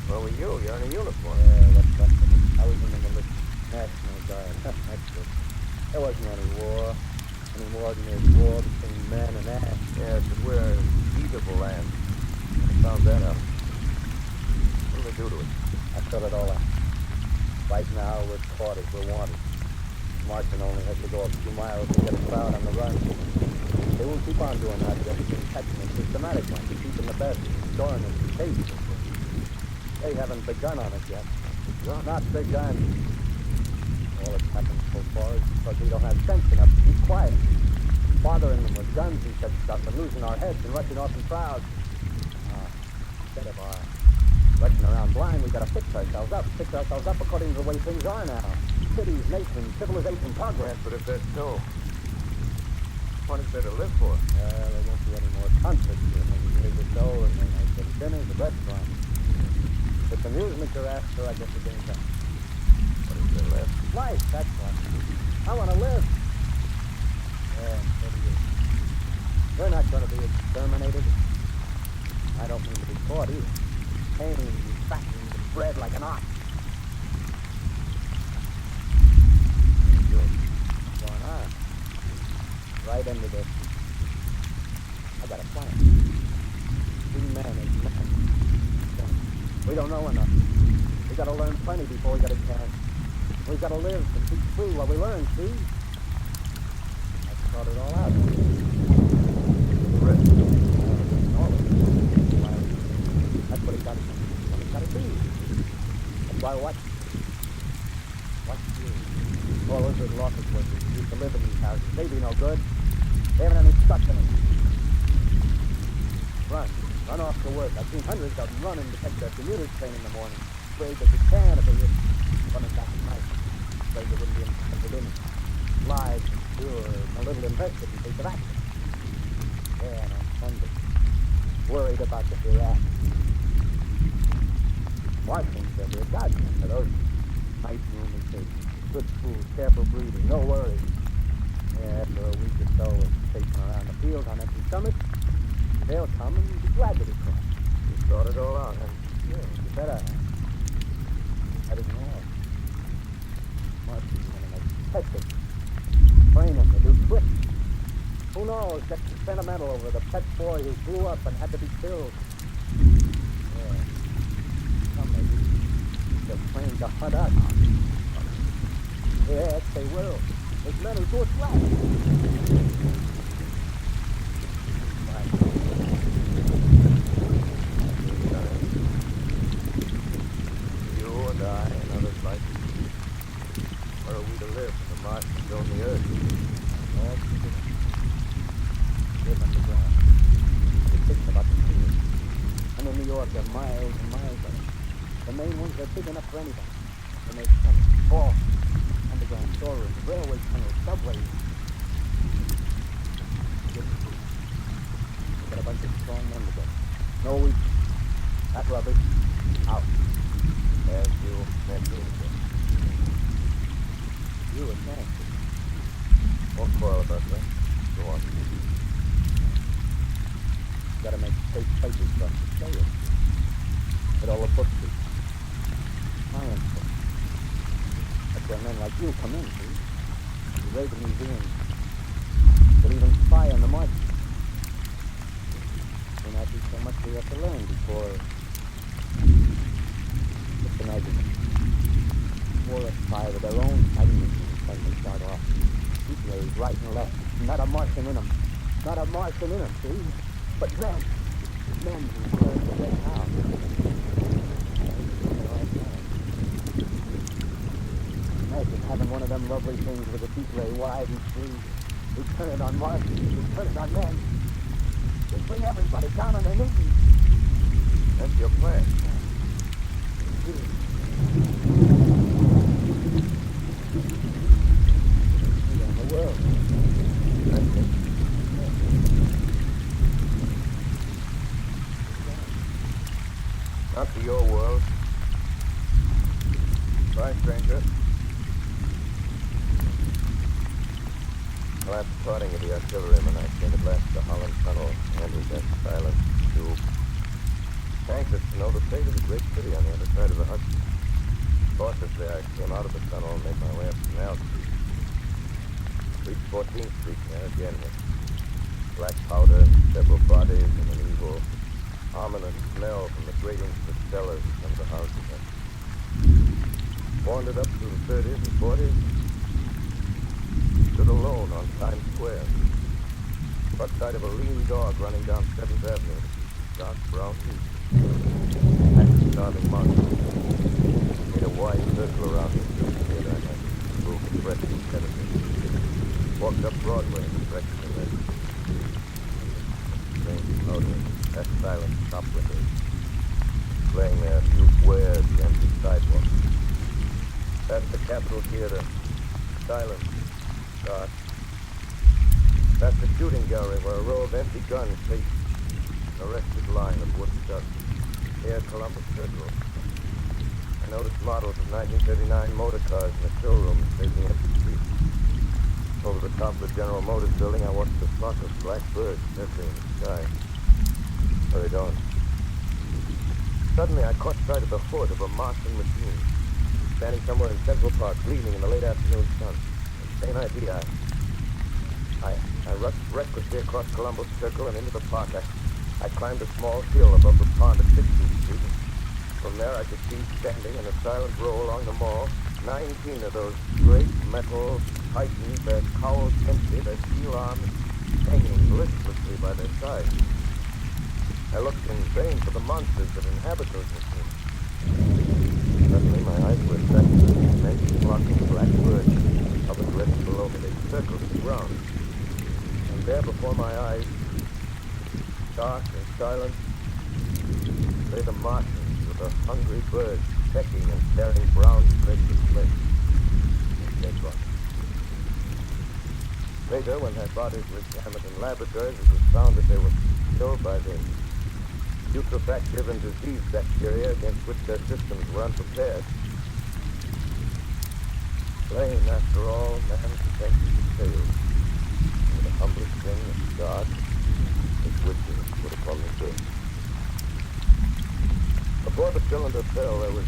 Well, with you, you're in a uniform. Yeah, what's left of it? I was in the militia. National Guard. That's good. There wasn't any war. Any more than there's war between men and ass. Yes, but we're a eatable land. I found that out. What do they do to it? I fill it all out. Right now, we're caught as we're wanted. Martian only has to go a few miles to get a crowd on the run. They will keep on doing that. They'll keep catching them systematic ones, keeping the best, storing them, chasing them. They haven't begun on it yet. Not begun. All that's happened so far is because we don't have sense enough to keep quiet. Bothering them with guns and such stuff and losing our heads and rushing off in crowds. Instead of our rushing around blind, we've got to fix ourselves up according to the way things are now. Cities, nations, civilization, progress. But if that's so, what is there to live for? There won't be any more concerts for maybe years or so, and then I get dinners, the restaurants. If amusement you're after, I guess the game's up. What is there left? Life, that's what. I want to live. Yeah, so do you. We're not going to be exterminated. I don't mean to be caught either. Pained, fattened, and bred like an ox. What's going on? Right into this. I got a plan. We manage nothing. We don't know enough. We got to learn plenty before we got a chance. We got to live and be free while we learn, see? I thought it all out. The rest. All of it. That's what he got to do. That's why watch you. All those little office workers who used to live in these houses, they be no good. They haven't any sustenance. Run off to work. I've seen hundreds of them running to catch their commuter's train in the morning. Afraid that you can if they were running back at night. Afraid they wouldn't be interested in it. Lives, sure, and a little invested in case of accident. Yeah, and on Sunday, worried about the hereafter. Martians, they'll be a godsend for those nice roomy cases. Good food, careful breathing, no worries. Yeah, after a week or so of chasing around the fields on empty stomachs, they'll come and be glad to be caught. You thought it all out, huh? Yeah, you bet I have. That isn't all. Martians are going to make pets of them. Train them to do tricks. Who knows? Get sentimental over the pet boy who grew up and had to be killed. Yeah. Some may be. They're trained to hunt us. Yes, they will. There's men who do it right. You and I and others like you. Where are we to live when the Martians own the earth? Live underground. You're thinking about the fields. And in New York, there are miles and miles of them. The main ones, they're big enough for anybody. They make tunnels, vaults, underground storerooms, railway tunnels, subways. Good food. We got a bunch of strong men together. No weakness. That rubbish, out. As you men do again. You a chance. Won't quarrel about that. Go on. Got to make safe places for us to stay in. At all the bookkeepers. Science books. That's where men like you come in, see? You raid the museums. You'll even spy on the Martians. May not be so much we have to learn before... Just imagine it. 4 or 5 of their own fighting machines when they start off. Heat rays right and left. Not a Martian in them. Not a Martian in them, see? But men. Men who learn to get out. Imagine having one of them lovely things with a heat ray wide and free. We turn it on Martians. We turn it on men. We bring everybody down on their knees. That's your plan. The world. That's it. Not to your world. Bye, stranger. The last parting of the artilleryman, I came at last to Holland Tunnel, entered that silent tube. Anxious to know the fate of the great city on the other side of the Hudson. Cautiously, I came out of the tunnel and made my way up Canal Street. Reached 14th Street there again with black powder, several bodies, and an evil, ominous smell from the gratings of the cellars of some of the houses. I wandered up through the 30s and 40s, stood alone on Times Square, front side of a lean dog running down 7th Avenue, dark brown heat. And starving Martians. Made a wide circle around the theater and I broke a breath instead of it. Walked up Broadway in the direction of that strange powder, that silent shop windows, playing their youth wares the empty sidewalk. Past the Capitol Theater, silent, dark. Past the shooting gallery where a row of empty guns faced an arrested line of wood dust. Near Columbus Circle. I noticed models of 1939 motor cars in the showroom facing empty streets. Over the top of the General Motors building, I watched a flock of black birds circling in the sky. Hurried on. Suddenly, I caught sight of the hood of a Martian machine, standing somewhere in Central Park, gleaming in the late afternoon sun. Same idea. I rushed recklessly across Columbus Circle and into the park. I climbed a small hill above the pond at 16th Street. From there, I could see standing in a silent row along the mall 19 of those great metal titans, their cowls empty, their steel arms hanging listlessly by their sides. I looked in vain for the monsters that inhabit those machines. Suddenly, my eyes were attracted to an immense flock of black birds hovered directly below me. They circled the ground. And there before my eyes, dark and silent, lay the Martians with the hungry birds pecking and tearing brown strips of flesh and dead bodies. Later, when their bodies were examined in laboratories, it was found that they were killed by the putrefactive and disease bacteria against which their systems were unprepared. Plain, after all, man's defenses had failed. And the humblest thing that God, his wishes, would have called me good. Before the cylinder fell, there was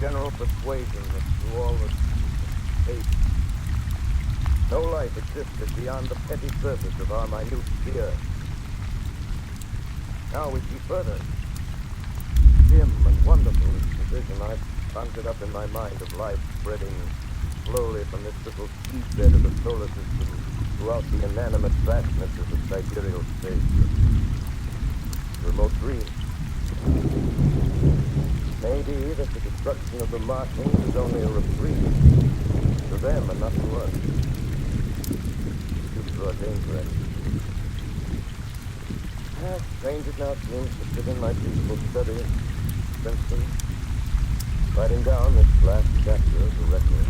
general persuasion that through all the hate, no life existed beyond the petty surface of our minute sphere. Now we see further. Dim and wonderful is the vision I've conjured up in my mind of life spreading slowly from this little seabed of the solar system throughout the inanimate vastnesses of sidereal space. Remote dream. Maybe that the destruction of the Martians is only a reprieve to them and not to us. Future ordained for it. Strange it now seems to sit in my peaceful study at Princeton, writing down this last chapter of the record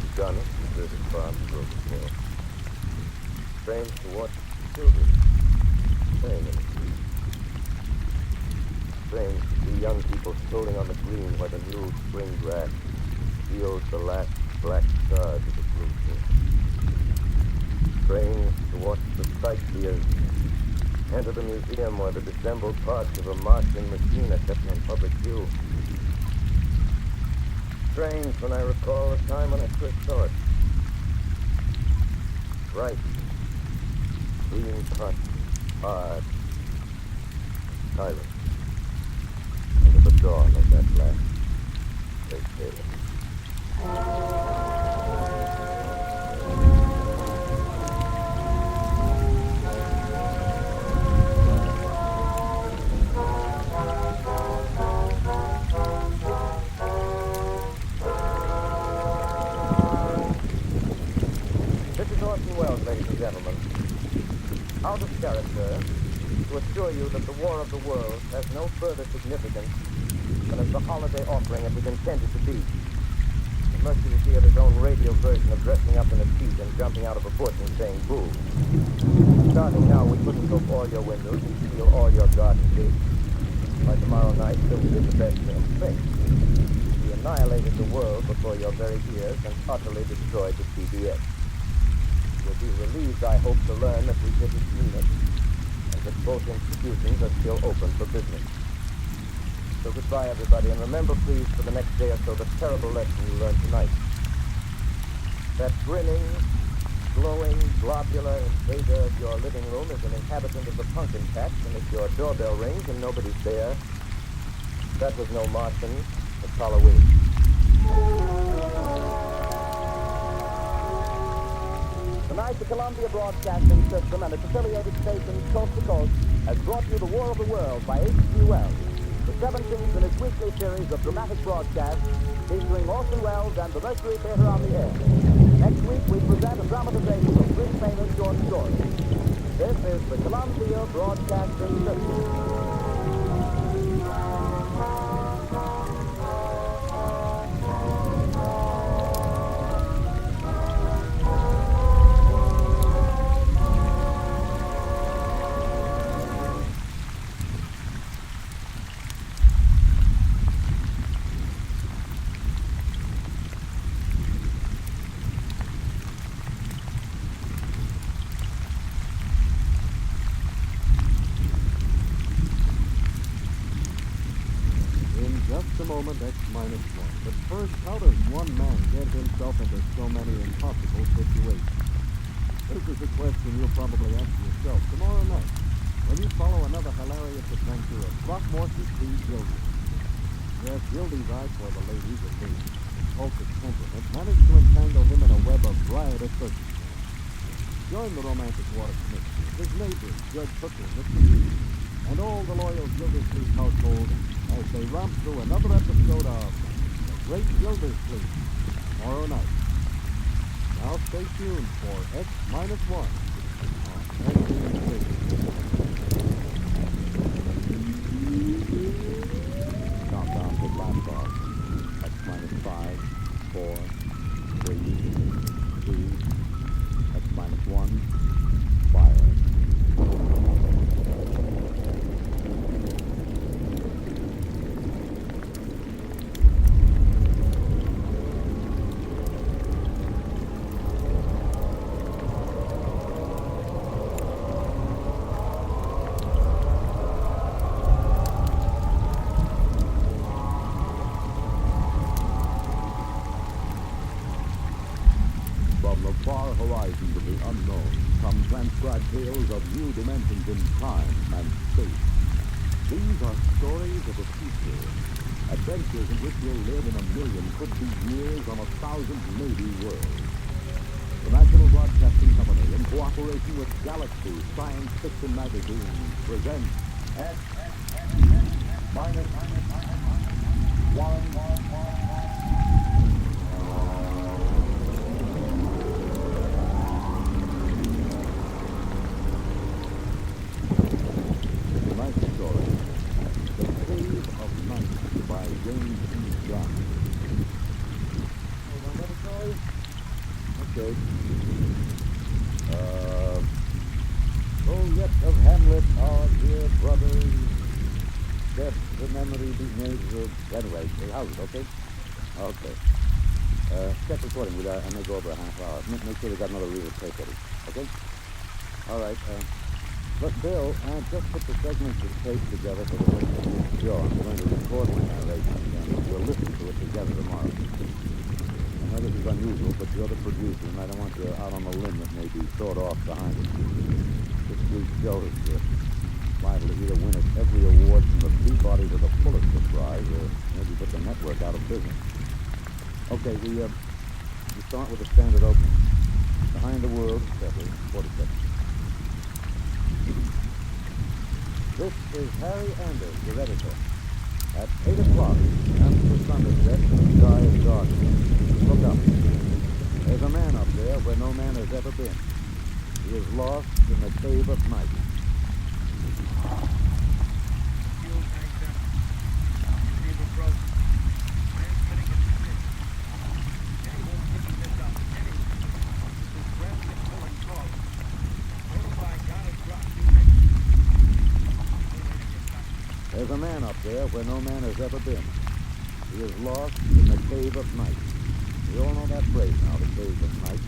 begun at deserted farm in Grover's Mill. Strange to watch children playing in the street. Strange to see young people strolling on the green where the new spring grass yields the last black stars of the blue sea. Strange to watch the sightseers enter the museum where the dissembled parts of a Martian machine are kept on public view. Strange when I recall the time when I first saw it. Bright, clean cut, hard, silent, and at the dawn of that last great day. Ladies and gentlemen, out of character, to assure you that the War of the Worlds has no further significance than as the holiday offering it was intended to be. The Mercury Theater's own radio version of dressing up in a suit and jumping out of a bush and saying boo. Starting now, we couldn't soak all your windows and seal all your garden gates. By tomorrow night, there'll be the best in space. The annihilated the world before your very ears and utterly destroyed the CBS. You'll be relieved, I hope, to learn that we didn't mean it, and that both institutions are still open for business. So goodbye, everybody, and remember, please, for the next day or so, the terrible lesson you learned tonight. That grinning, glowing, globular invader of your living room is an inhabitant of the pumpkin patch, and if your doorbell rings and nobody's there, that was no Martian, it's Halloween. Tonight, the Columbia Broadcasting System and its affiliated stations coast to coast has brought you The War of the World by H.G. Wells, the 17th in its weekly series of dramatic broadcasts featuring Orson Welles and the Mercury Theater on the air. Next week, we present a dramatization of three famous short stories. This is the Columbia Broadcasting System. Just a moment, X minus 1. But first, how does one man get himself into so many impossible situations? This is a question you'll probably ask yourself tomorrow night when you follow another hilarious adventure of Throckmorton T. Gildy. Yes, Gildy's eye for the ladies and me, impulsive temperament, managed to entangle him in a web of riotous certainty. Join the romantic water commissioner, his neighbors, Judge Hooker, Mr. Reed, and all the loyal Gildersleeve household as they romp through another episode of The Great Gildersleeve tomorrow night. Now stay tuned for X-1 on NBC. Countdown to blast off. X-5, 4, 3, 2, X-1, fire. From the far horizons of the unknown come transcribed tales of new dimensions in time and space. These are stories of the future, adventures in which you'll live in a million, could be years on 1,000 maybe worlds. The National Broadcasting Company, in cooperation with Galaxy Science Fiction Magazine, presents Tonight's story, The Cave of Night by James E. John. Hold on, what story? Okay. Oh, yet of Hamlet, our dear brothers, death the memory be made of... Anyway, how's it, okay? Okay. Check recording. I may go over a half hour. Make sure we got another reel of tape ready. Okay? All right. Look, Bill, I just put the segments of tape together for the next show. I'm going to record my narration, and we'll listen to it together tomorrow. I know this is unusual, but you're the producer, and I don't want you out on a limb that may be sort off behind it. This week's show is liable to either win us every award from the Peabody to the Pulitzer Prize, or maybe put the network out of business. Okay, we start with a standard opening. Behind the World, etc., 47. This is Harry Anders, your editor. At 8 o'clock, after the sun is set and the sky is dark, look up. There's a man up there where no man has ever been. He is lost in the cave of night. Fuel tank down. Cable broken. Transmitting its position. Anyone picking this up. Anyone. This is Bradley pulling call. Notify Goddard Rock, New Mexico. No way to get back. There's a man up there where no man has ever been. He He is lost in the cave of night. We all know that phrase now, the cave of night.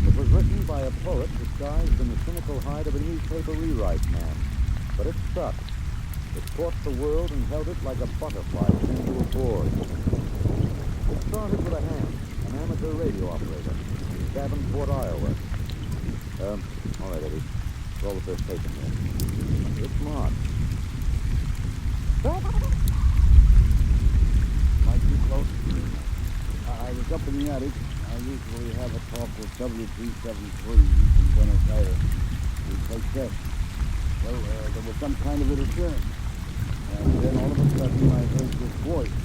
It was written by a poet disguised in the cynical hide of a newspaper rewrite man. But it stuck. It caught the world and held it like a butterfly pinned to a board. It started with a ham, an amateur radio operator, in Davenport, Iowa. All right, Eddie. Roll the first tape in here. It's Mark. Might be close. I was up in the attic. I usually have a talk with W373 in Buenos Aires. We play chess. Well, there was some kind of interference. And then all of a sudden I heard this voice.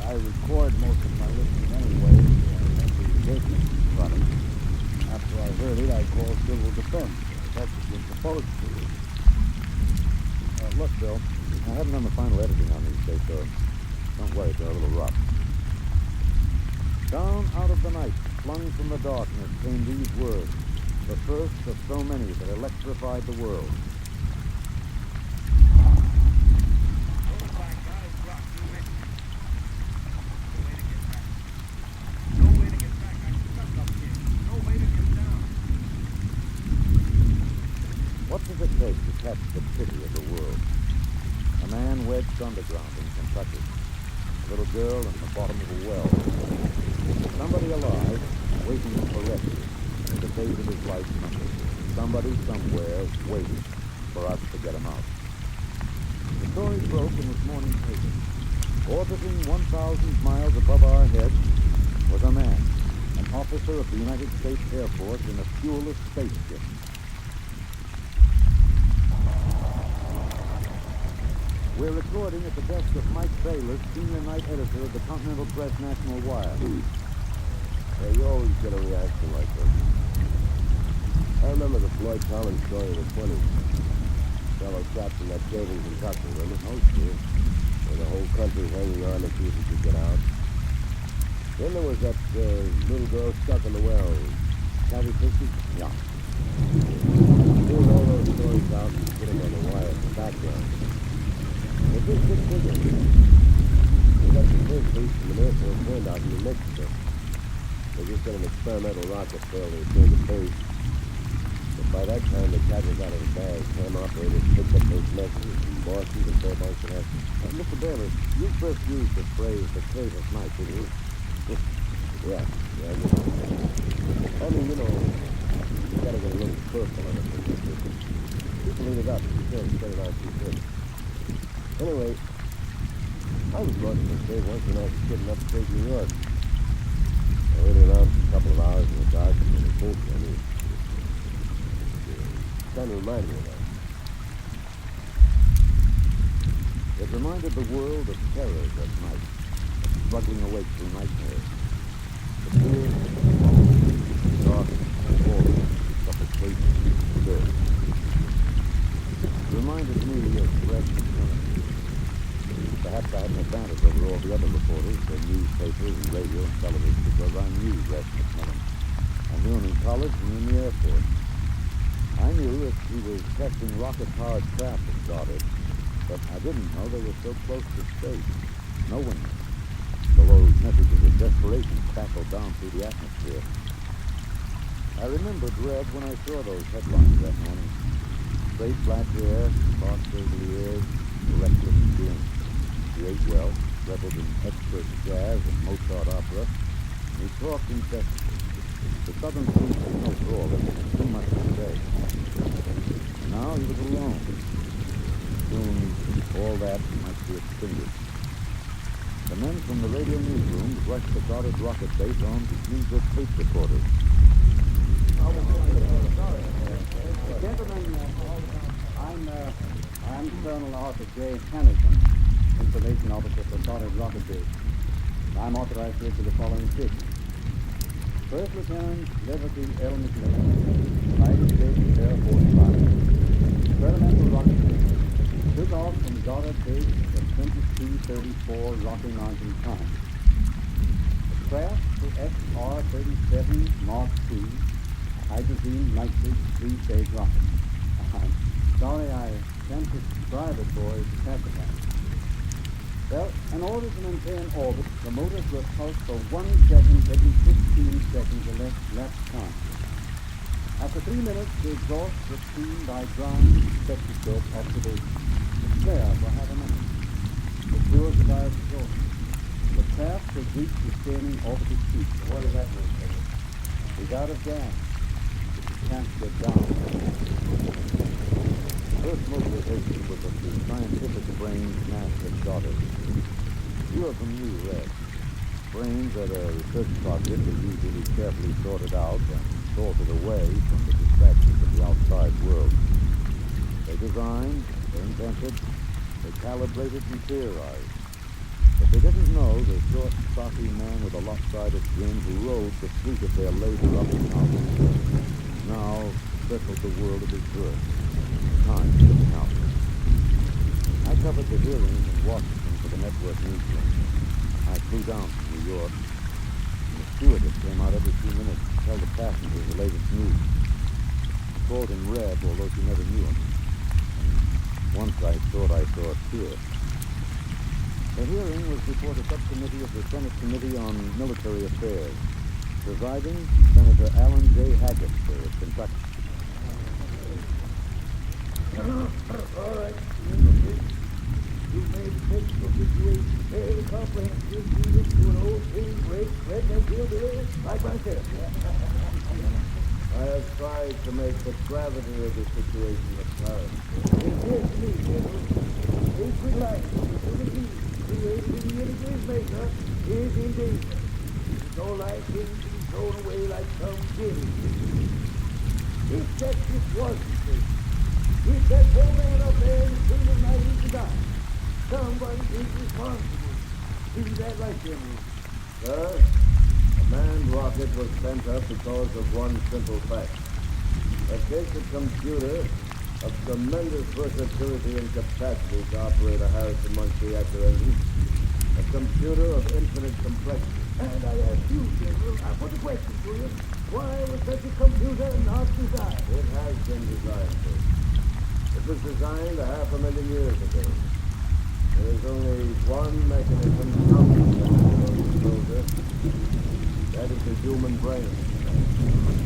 I record most of my listening anyway. I have the business running. After I heard it, I called civil defense. That's what you're supposed to do. Look, Bill, I haven't done the final editing on these tapes, so don't worry, they're a little rough. Down out of the night, flung from the darkness, came these words, the first of so many that electrified the world. What does it take to catch the pity of the world? A man wedged underground in Kentucky. A little girl in the bottom of a well. Somebody alive, waiting for rescue, in the days of his life numbered. Somebody somewhere waiting for us to get him out. The story broke in this morning's paper. Orbiting 1,000 miles above our heads was a man, an officer of the United States Air Force in a fuelless spaceship. We're recording at the desk of Mike Baylor, senior night editor of the Continental Press National Wire. Yeah, you always get a reaction like this. I remember the Floyd Collins story of the 20s. Fellow trapped in that cave in Kentucky, remember? Oh, sure. Where the whole country hanging on to see if he could get out. Then there was that little girl stuck in the well. Kathy Christie? Yeah. Doing all those stories out and put them on the wire as the background. They just get bigger. They got the first piece from an Air Force handout in New Mexico. They just got an experimental rocket failure through the base. But by that time, the cat was out of the bag. Ham operators picked up those messages from Boston and Fairbanks and Essex. Mr. Baylor, you first used the phrase the cave of night, didn't you? Yeah, I guess. I mean, you know, you gotta get a little personal in it. People eat it up. You can't spread it out too thin. Anyway, I was lost in the cave once when I was a kid in upstate New York. I waited around for a couple of hours in the dark and the cold. I mean, it kind of reminded me of that. It reminded the world of terrors at night, of struggling awake through nightmares. The fear, dark, cold, suffocation, thirst. It reminded me of rest and memory. Perhaps I had an advantage over all the other reporters, the newspapers and radio and television, because I knew Rex McMillan. I knew him in college and in the Air Force. I knew that he was testing rocket-powered craft at Goddard, but I didn't know they were so close to space. No one knew. So those messages of desperation crackled down through the atmosphere. I remembered Red when I saw those headlines that morning. Straight black hair, crossed over the ears, reckless doing. He ate well, reveled in expert jazz and Mozart opera, and he talked incessantly. The Southern speech was no drawl, there was too much to say. Now he was alone. Soon, all that might be extinguished. The men from the radio newsroom rushed the Goddard rocket base on to use their tape recorders. Gentlemen, I'm Colonel Arthur J. Hamilton, Information Officer for Goddard Rocket Base. I'm authorized to issue the following statement. First Lieutenant Liberty L. McMillan, United States Air Force pilot, experimental rocket base, took off from Goddard Base at 22:34 Rocky Mountain time. The craft to SR-37 Mark II, hydrazine nitrate three-stage rocket. I'm sorry I can't describe it, boys, to testify. Well, in order to maintain orbit, the motors were pulsed for 1 second every 15 seconds or less lap time. After 3 minutes, the exhaust was seen by ground spectroscope observation. It's there for half a minute. The pure survived exhaustion. The craft has reached sustaining orbital speed. What does that mean, Kenny? He's out of gas. It can't get down. First mobilization was of the scientific brains NASA daughters. You are from New Red. Brains at a research project are usually carefully sorted out and sorted away from the distractions of the outside world. They designed, they invented, they calibrated and theorized. But they didn't know the short, stocky man with a lopsided grin who rode the fruit of their labor up and out. Now circled the world of his birth. Time slipping out. I covered the hearings in Washington for the network newsroom. I flew down from New York, and the stewardess came out every few minutes to tell the passengers the latest news. Quote in red, although she never knew him. And once I thought I saw a tear. The hearing was before the subcommittee of the Senate Committee on Military Affairs. Presiding, Senator Alan J. Haggett of Kentucky. All right. You made the technical situation fairly comprehensive, leading to an old team break, red and hillbilly like myself. I have tried to make the gravity of the situation apparent. It appears to me, General, sacred life, human being, created in the image of his maker, is in danger. It's no life isn't to be thrown away like some guinea. If Texas wasn't safe, if that poor man up there in the street of night is to die, somebody is responsible. Isn't that right, General? Sir, a manned rocket was sent up because of one simple fact. It takes a computer of tremendous versatility and capacity to operate a Harrison Munch reactor engine. A computer of infinite complexity. And I ask you, General, I put the question to you. Why was such a computer not designed? It has been designed, sir. It was designed 500,000 years ago. There is only one mechanism computer. That is the human brain.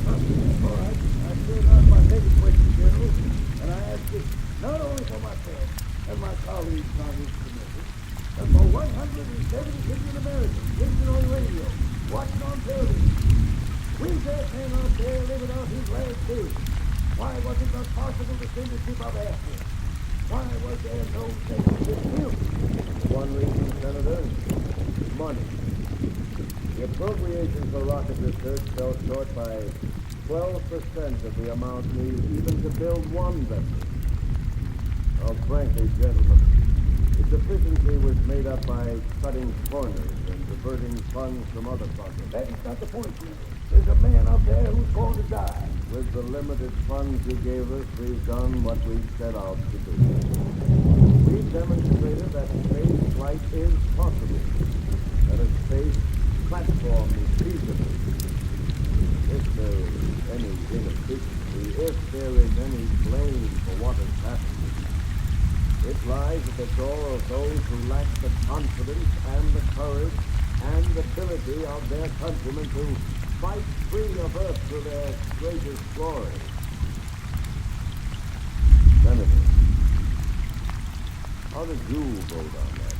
All right. I still not my second question, General. And I ask it not only for myself and my colleagues on this committee, but for 170 million Americans listening on the radio, watching on television. When's that man out there living out his last days? Why was it not possible to send a ship up after him? Why was there no second ship built? One reason, Senator, money. The appropriations for rocket research fell short by 12% of the amount needed even to build one vessel. Oh, frankly, gentlemen, the deficiency was made up by cutting corners and diverting funds from other projects. That is not the point, General. There's a man up there who's going to die. With the limited funds you gave us, we've done what we set out to do. We've demonstrated that space flight is possible, that a space platform is feasible. If there is any inefficiency, if there is any blame for what has happened, it lies at the door of those who lack the confidence and the courage and ability of their countrymen to fight free of Earth to their greatest glory. Senator, how did you vote on that?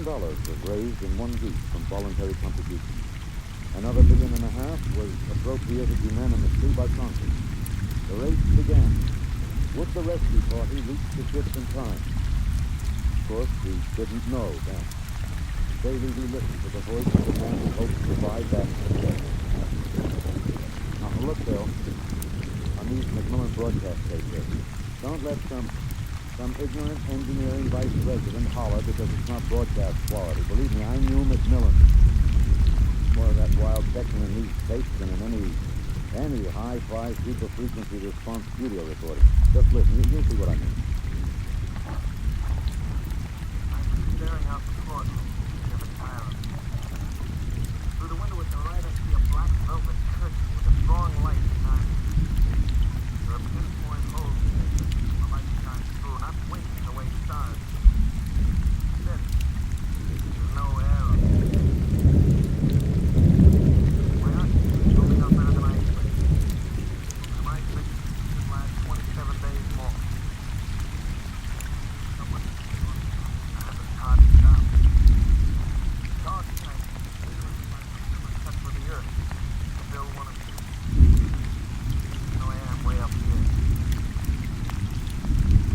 billion was raised in 1 week from voluntary contributions. Another $1.5 billion was appropriated unanimously by Congress. The race began. Would the rescue party reach the ship in time? Of course, we didn't know then. Daily we listened to the voice of the man who hoped to provide that success. Now, look, Bill, on these McMillan broadcast tapes, don't let some ignorant engineering vice president holler because it's not broadcast quality. Believe me, I knew McMillan. More of that wild section in these tapes than in any high-fi super-frequency response studio recording. Just listen, you'll see what I mean. I've been staring out the corridor, never tired. Through the window at the right, I see a black velvet curtain with a strong light behind it. There are pinpoint holes in it. The light shines through, not winking the way stars. Then, there's no air up there. My oxygen is holding up better than I expected. And my expectancy should last 27 days more. Someone, I haven't hard to stop. Talking, I literally like I'm in touch with the earth. To build one of you. So I am way up here.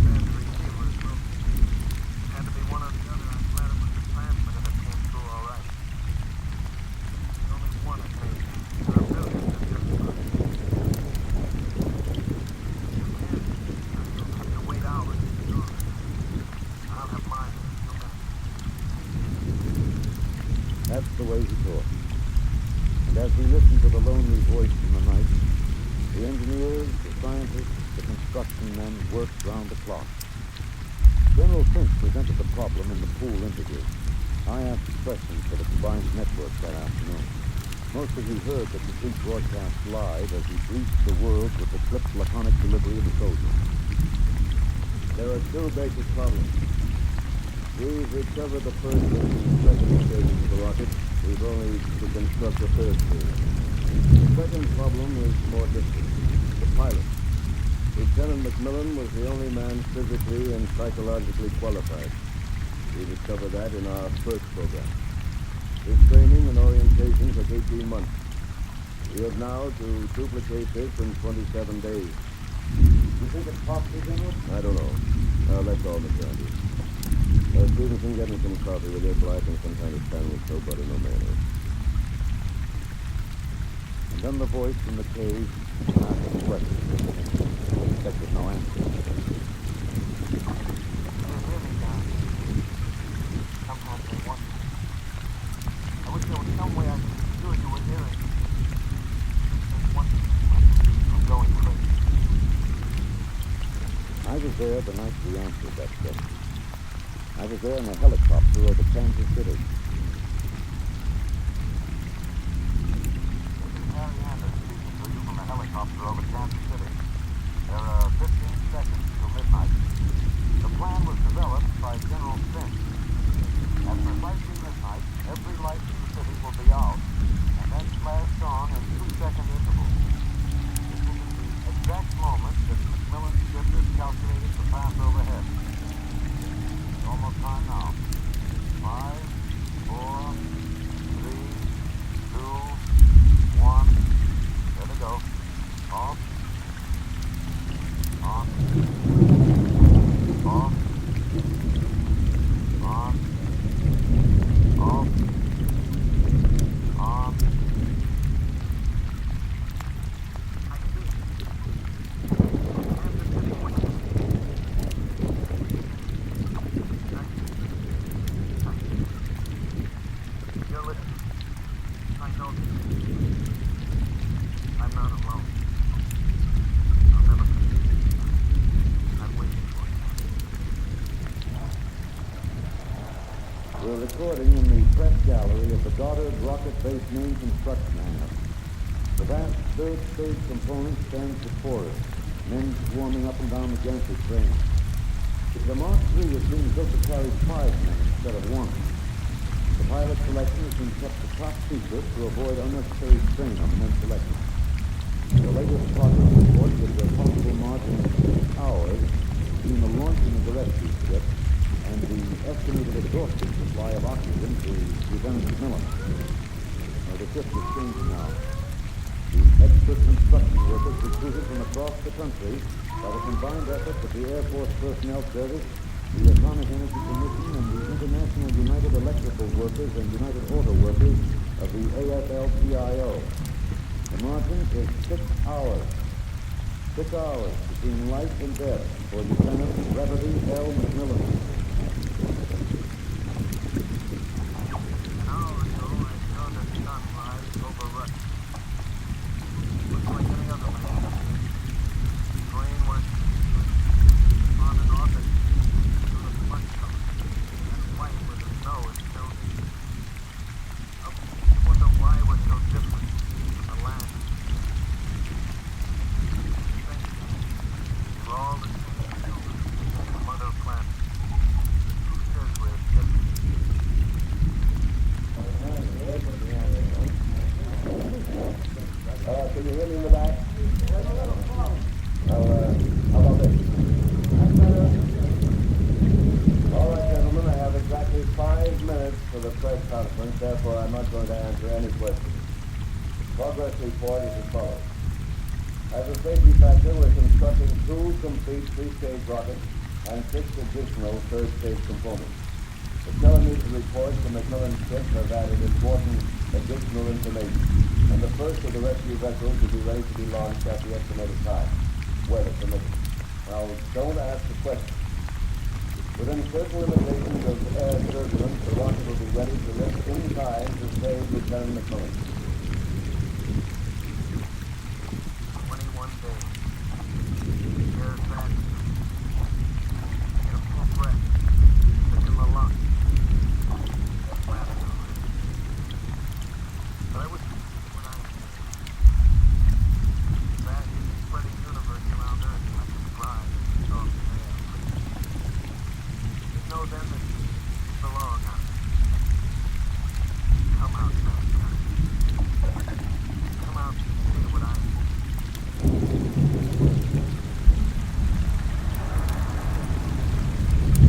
Then the receiver is broken. It had to be one or the other. I'm glad it was the transmitter that came through all right. There's only one at me. There are billions of just one. You'll have to wait hours to do it. I'll have mine in a few minutes. That's the way he talked. And as we listened to the lonely voice in the night, the engineers, the scientists, the construction men worked round the clock. General Finch presented the problem in the pool interview. I asked questions for the combined network that afternoon. Most of you heard the complete broadcast live as he briefed the world with the clipped laconic delivery of the soldier. There are two basic problems. We've recovered the first and second stages of the rocket. We've only to construct the third stage. The second problem is more difficult. The pilot. Lieutenant McMillan was the only man physically and psychologically qualified. We discovered that in our first program. His training and orientation took 18 months. We have now to duplicate this in 27 days. You think it's possible, General? I don't know. That's all, Mr. Andrews. Stevenson, get me some coffee with your black and some kind of sandwich, no butter, no mayonnaise. And then the voice from the cave asked a question. I expected no answer. Sometimes I wonder. I wish there was some way I could be sure you were hearing. Just wonder I'm going crazy. I was there the night we answered that question. I was there in a helicopter over Kansas City. Harry Anders speaking to you from a helicopter over Kansas City. There are 15 seconds till midnight. The plan was developed by General Finch. At precisely midnight, every light in the city will be out, and then flashed on in 2-second intervals. This will be the exact moment that McMillan's ship is calculated to pass overhead. It's almost time now. 5, 4, 3, 2, 1. There they go. Off. On. Off. On. Off. On. I see it. Kansas City window. You're listening. I know this. I'm not alone. I'll never forget this. I'm waiting for you. We're recording in the press gallery of the Goddard Rocket Base Main Construction Hangar. The vast third stage component stands before us, men swarming up and down the gantry frame. The Mark III is being built to carry 5 men instead of 1. The pilot selection has been kept a top secret to avoid unnecessary strain on the men selected. The latest progress report gives a possible margin of 6 hours between the launching of the rescue ship and the estimated exhaustive supply of oxygen to Lieutenant McMillan. The ship is changing now. The expert construction workers recruited from across the country by the combined efforts of the Air Force Personnel Service, the Atomic Energy Commission, and the International United Electrical Workers and United Auto Workers of the AFL-CIO. The margin is 6 hours. 6 hours between life and death for Lieutenant Reverdy L. McMillan. An hour ago, I saw the sun rise over Russia. Looks like any other land. Train was on and off it through the front cover. And white where the snow is still deep. I wonder why we're so different from the land. We're all the same children of the mother planet. Who says we're different? Can you hear me in the back? How about this? All right, gentlemen, I have exactly 5 minutes for the press conference, therefore I'm not going to answer any questions. Progress report is as follows. As a safety factor, we're constructing 2 complete 3-stage rockets and 6 additional 3rd-stage components. The telemeter reports from McMillan's ship have added important additional information, and the first of the rescue vessels will be ready to be launched at the estimated time, weather permitting. Now, don't ask the question. Within certain limitations of air turbulence, the rocket will be ready to lift in time to save Lieutenant McMillan. 21 days. Here's that. Get a full breath. Stick in the lungs. Last already. But I wish you could see what I see. Vast spreading universe around Earth like a scribe in soft air. You know then that you belong out there. Come out, mankind. Come out and see what I see.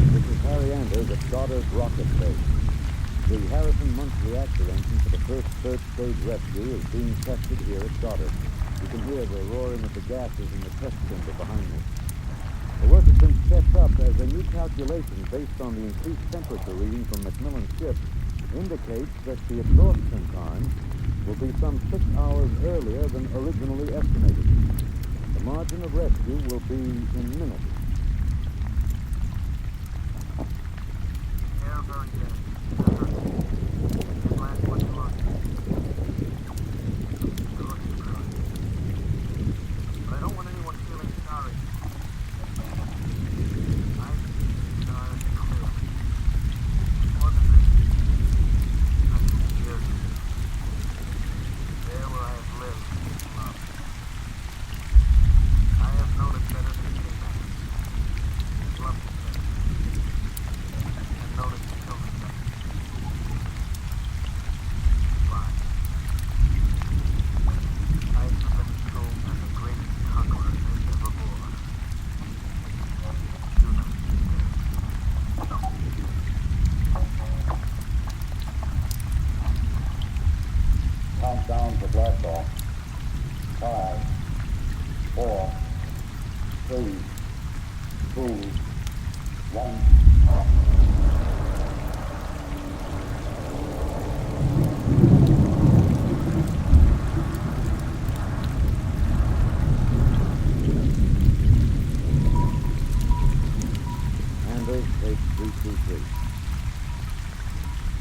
This is Harry Anders at Goddard Rocket Base. The Harrison Munch reactor engine for the first 3rd-stage rescue is being tested here at Goddard. You can hear the roaring of the gases in the test chamber behind me. The work has been set up as a new calculation based on the increased temperature reading from McMillan's ship indicates that the absorption time will be some 6 hours earlier than originally estimated. The margin of rescue will be in minutes. Yeah, very good. Can't last much longer. Sure you could. But I don't want anyone feeling sorry. I see the stars clear. More than this, I see the earth. There where I have lived and loved. I have known it better than any man. Loved it better. And known its children better. Fine. I have been told I'm the greatest conqueror that ever bore. Do not despair. Countdown for blast off. 5, 4, 3, 2, 1. Anders, take 323.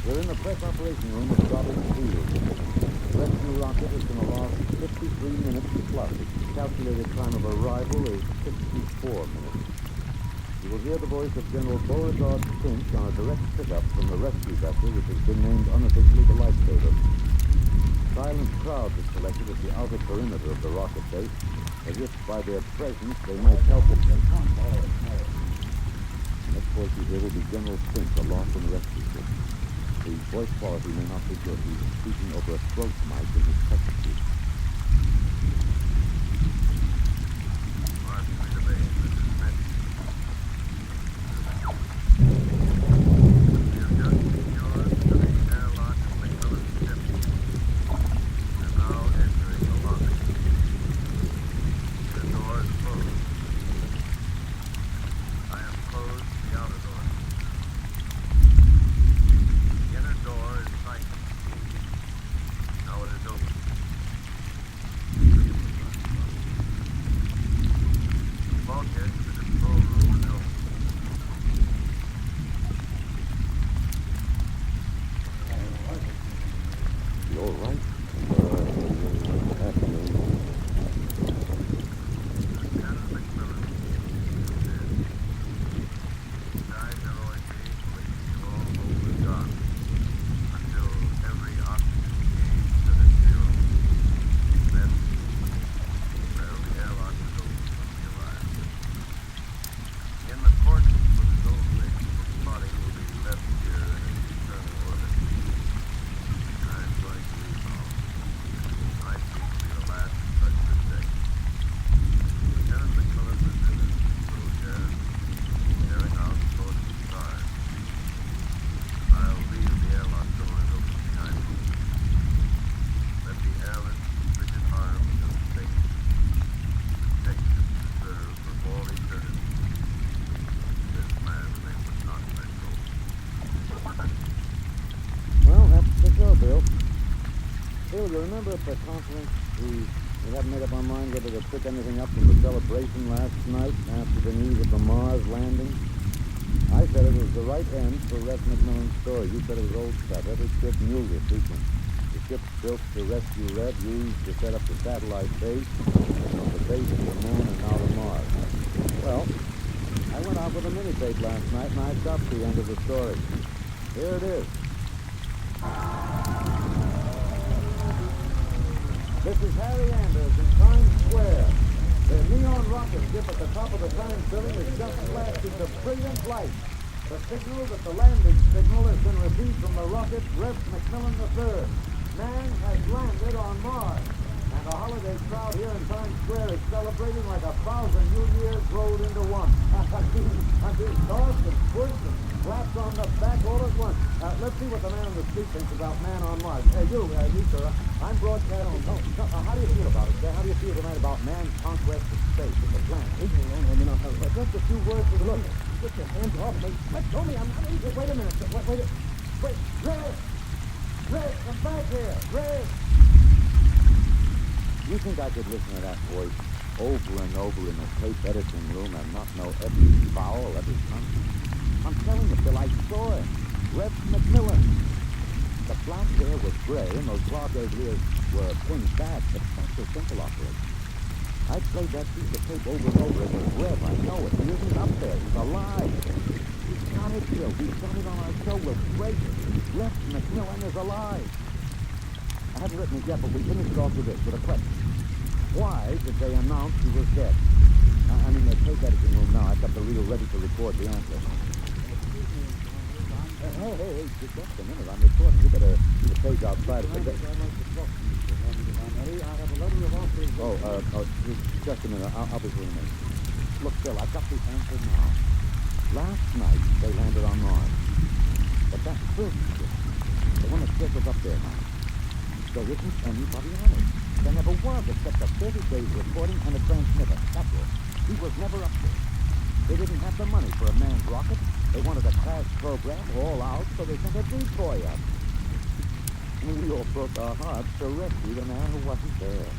We're in the press operation room of Goddard Field. The rescue rocket is going to last 53 minutes plus. Its calculated time of arrival is 64 minutes. You will hear the voice of General Beauregard Finch on a direct pickup from the rescue vessel, which has been named unofficially the Lifesaver. Silent crowds have collected at the outer perimeter of the rocket base, as if by their presence they might help it. The next voice you hear will be General Finch, aloft in the rescue ship. The voice quality may not be good. He's speaking over a throat mic in his test suit. You all right? Good afternoon. Lieutenant McMillan is dead. He died heroically, believing all hope was gone, until every oxygen gauge stood at zero. Then, well, the airlock was opened when we arrived. In accordance with his own wish, his body will be left here in its eternal orbit. I'm going to leave now. My feet will be the last to touch this deck. Lieutenant McMillan is in his little chair, staring out towards the stars. I'll leave the airlock doors open behind me. Let the airless, rigid arms of space protect and preserve for all eternity this man they would not let go. Well, that's the show, Bill. Bill, you remember at the conference we hadn't made up our mind whether to pick anything up from the celebration last night after the news of the Mars landing? I said it was the right end for Rev McMillan's story. You said it was old stuff. Every ship knew the sequence. The ship built to rescue Rev, used to set up the satellite base, from the base to the moon, and now to Mars. Well, I went out with a mini-tape last night, and I got the end of the story. Here it is. This is Harry Anders in Times Square. The neon rocket ship at the top of the Times building has just flashed into brilliant light. The signal that the landing signal has been received from the rocket Rev McMillan III. Man has landed on Mars. And the holiday crowd here in Times Square is celebrating like 1,000 New Years rolled into one. I'm being tossed and pushed and slapped on the back all at once. Let's see what the man on the street thinks about man on Mars. You, sir, I'm broadcasting. How do you feel about it, sir? How do you feel tonight about man's conquest of space as a planet? Just a few words to look. Get your hands off me. Let go me. I'm not even. Wait a minute, sir. Wait. Red, come back here. Red. You think I could listen to that voice over and over in the tape editing room and not know every vowel, every consonant? I'm telling you, Bill, I saw it. Rev McMillan. The black hair was gray and those blockade ears were pinned back, but that's a simple operation. I played that piece of tape over and over. It was Rev, I know it. He isn't up there. He's alive. We've got it, Bill. We've got it on our show. We'll break it. Rev McMillan is alive. I haven't written it yet, but we finished it off with this, with a question. Why did they announce he was dead? I'm in the tape editing room now. I've got the reel ready to record the answer. Hey, just a minute. I'm recording. You better keep the page outside of the deck. Just a minute. I'll be here in a minute. Look, Bill, I've got the answer now. Last night, they landed on Mars. But that first ship, the one that circles up there now, there isn't anybody on it. There never was, except a 30 days recording and a transmitter. That's it. He was never up there. They didn't have the money for a manned rocket. They wanted a crash program all out, so they sent a decoy up. And we all broke our hearts to rescue the man who wasn't there.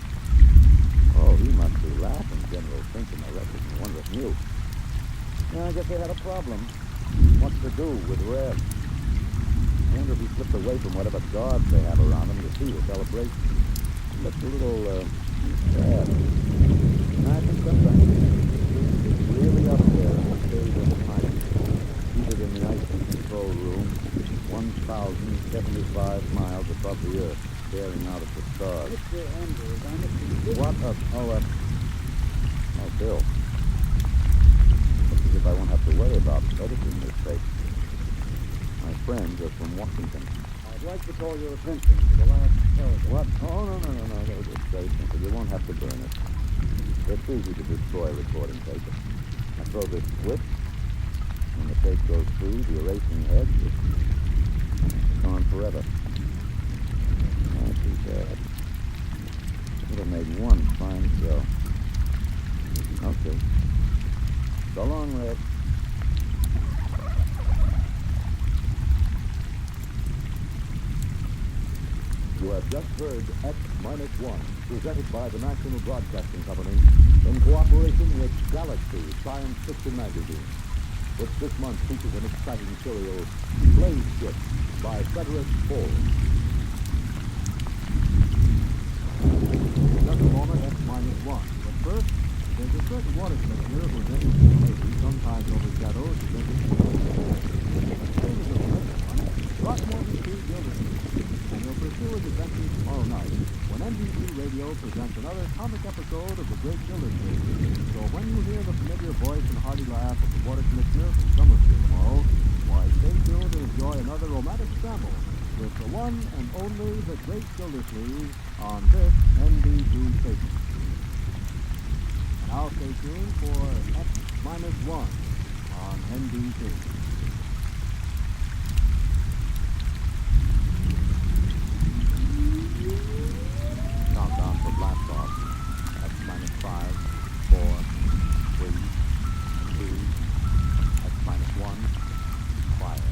Oh, he must be laughing, General thinking the rest of the one that knew. Yeah, I guess they had a problem. What to do with Rev? I wonder if he slipped away from whatever guards they have around him to see the celebration. He looks a little, sad. I think sometimes it's really up there in the shade of the night. Seated in the ice control room, 1,075 miles above the Earth, staring out at the stars. What a... Oh, Bill. Looks as if I won't have to worry about editing this tape. My friends are from Washington. I'd like to call your attention to the last paragraph. What? Oh, no. It's very simple. You won't have to burn it. It's easy to destroy recording paper. I throw this switch. When the tape goes through the erasing head, it's gone forever. Oh, too bad. Would have made one fine show. Okay. So long, Red. You have just heard X-1, presented by the National Broadcasting Company in cooperation with Galaxy Science Fiction Magazine, which this month features an exciting serial, Slave Ship, by Frederick Ford. at the moment X-1. But first, there's a certain water commissioner whose energy maybe sometimes overshadows the regular. But same as the next one, Throckmorton T. Gildersleeve, and he'll pursue his adventures tomorrow night when NBC Radio presents another comic episode of The Great Gildersleeve. So when you hear the familiar voice and hearty laugh of the water commissioner from Summerfield tomorrow, why, stay tuned and enjoy another romantic scramble with the one and only The Great Gildersleeve on this NBC station. And I'll stay tuned for X-1 on NBC. Countdown for blast off. X-5, 4, 3, 2, X-1, fire.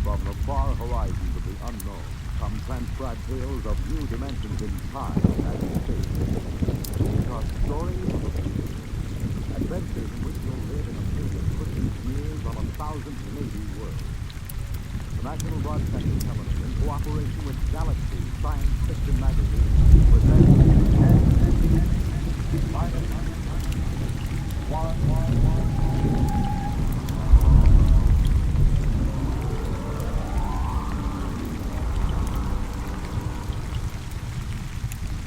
From the far horizons of the unknown come transcribed tales of new dimensions in time and space. These are stories of the future, adventures in which you'll live in a million cushion years on 1,000 Navy worlds. The National Broadcasting Company, in cooperation with Galaxy Science Fiction Magazine, presents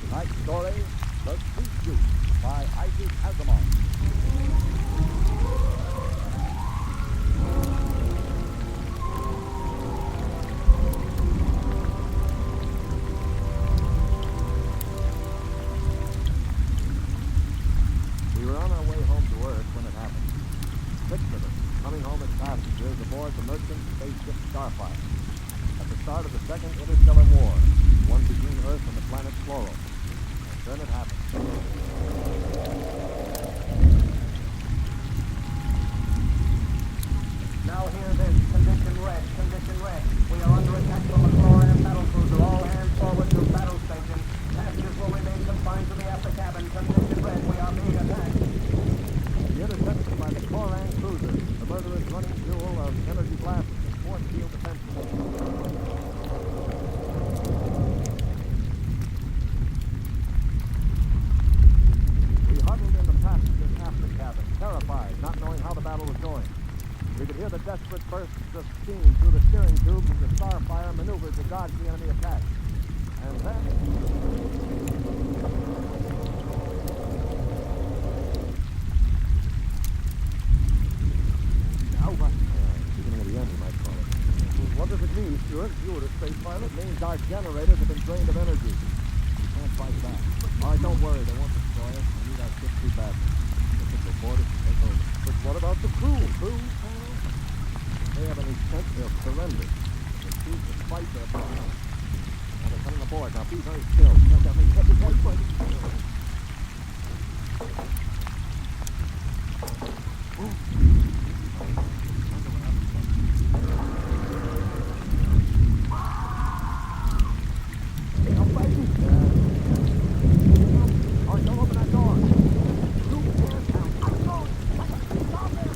Tonight's story, The Sweet Juice, by Isaac Asimov. We were on our way home to Earth when it happened. 6 of us, coming home as passengers aboard the merchant spaceship Starfire. At the start of the Second Interstellar War, one between Earth and the planet Chloro. And then it happened. Now hear this. Condition red. Condition red. We are under attack from a Chloran battle cruiser. All hands forward to battle station. Passengers will remain confined to the after cabin. Condition red. We are being attacked. The interception by the Chloran cruiser, the murderous running duel of energy blasts and force field defense. We huddled in the passenger's after cabin, terrified, not knowing how the battle was going. We could hear the desperate bursts of steam through the steering tubes as the Starfire maneuvered to dodge the enemy attack. And then... Now what? Beginning of the end, you might call it. What does it mean, Stuart? You were a space pilot. It means our generators have been drained of energy. We can't fight back. All right, don't worry. They won't destroy us. We need our ship too badly. They can report us and take over. But what about the crew? Crew? If they have any sense, they'll surrender. They choose to fight their battle. Now they're coming aboard. Now be very still. Don't open that door. You can't help. I'm going. Stop there.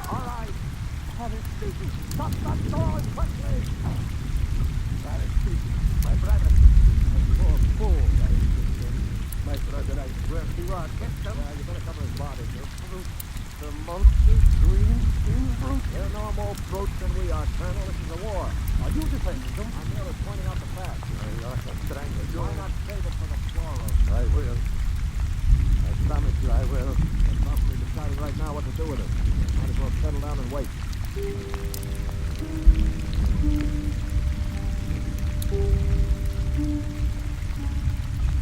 All right. Have it speaking. Stop that door quickly. That is speaking. My brother. That poor fool. My brother, I swear he was. Get them. You better cover his body. You brute. The monsters, green, brute. They're no more brutes than we are, Colonel. This is a war. Are you defending them? I'm merely pointing out the facts. I ought to strangle you. Why not save it for the Chloro? I will. I promise you I will. I'm probably deciding right now what to do with it. Might as well settle down and wait.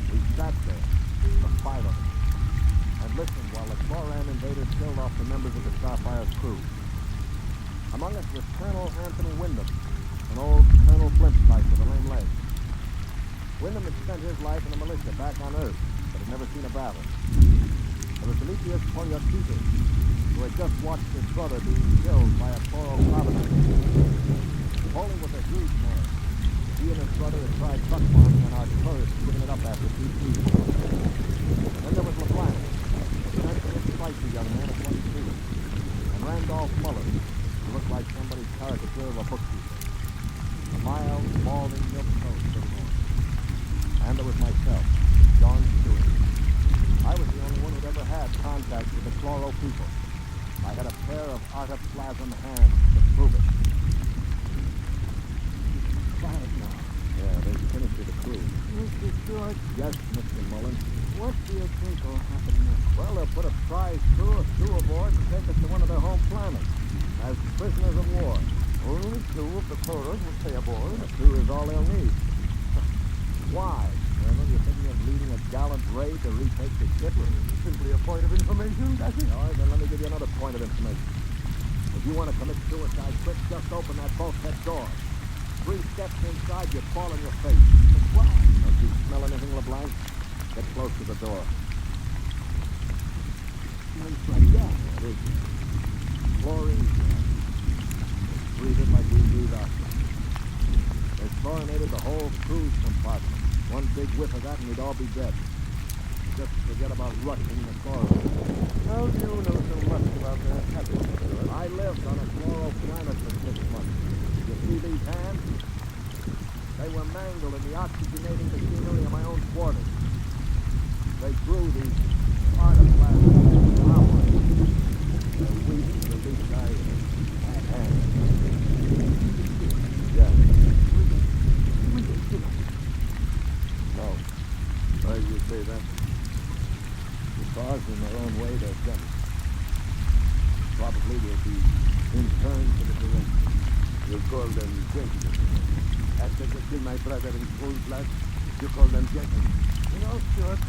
We sat there, the 5 of us, and listened while the Chloran invaders killed off the members of the Starfire's crew. Among us was Colonel Anthony Wyndham, an old Colonel Flint type with a lame leg. Wyndham had spent his life in the militia back on Earth, but had never seen a battle. There was Demetrius Poliorcetes, who had just watched his brother being killed by a chlorocarbon. Poli was a huge man. He and his brother had tried truck farming on our tourists, giving it up after 2 seasons. And then there was LaPlante, a sensitive, spicy young man of 22, and Randolph Muller, who looked like somebody's caricature of a bookkeeper. A mild, balding, milk-toast little man. And there was myself, John Stewart. I was the only one who'd ever had contact with the chloro people. I had a pair of artoplasm hands to prove it. Quiet now. Yeah, they finished with the crew. Mr. Stewart, Yes, Mr. Mullen. what do you think will happen next? Well, they'll put a prize crew of 2 aboard and take us to one of their home planets as prisoners of war. Only 2 of the Toros will stay aboard. 2 is all they'll need. Why? Colonel, you're thinking of leading a gallant raid to retake the ship? Simply a point of information, that's it. All right, then let me give you another point of information. If you want to commit suicide quick, just open that bulkhead door. 3 steps inside, you fall on your face. Why? Don't you smell anything, LeBlanc? Get close to the door. Smells like gas. It is. Chlorine gas. Breathe it like we breathe oxygen. They chlorinated the whole cruise compartment. 1 big whiff of that and we'd all be dead. Just forget about rushing the chlorine. How do you know so much about their habits, Stewart? I lived on a chloro planet for 6 months. You see these hands? They were mangled in the oxygenating machinery of my own quarters. They grew these artoplasm flowers. They weaved the leaf I had. Yeah. No. Why do you say that? Because in their own way they're done. Probably will be interned to the direction. You call them gentlemen. After they killed my brother in cold blood, you call them gentlemen. You know, Stewart,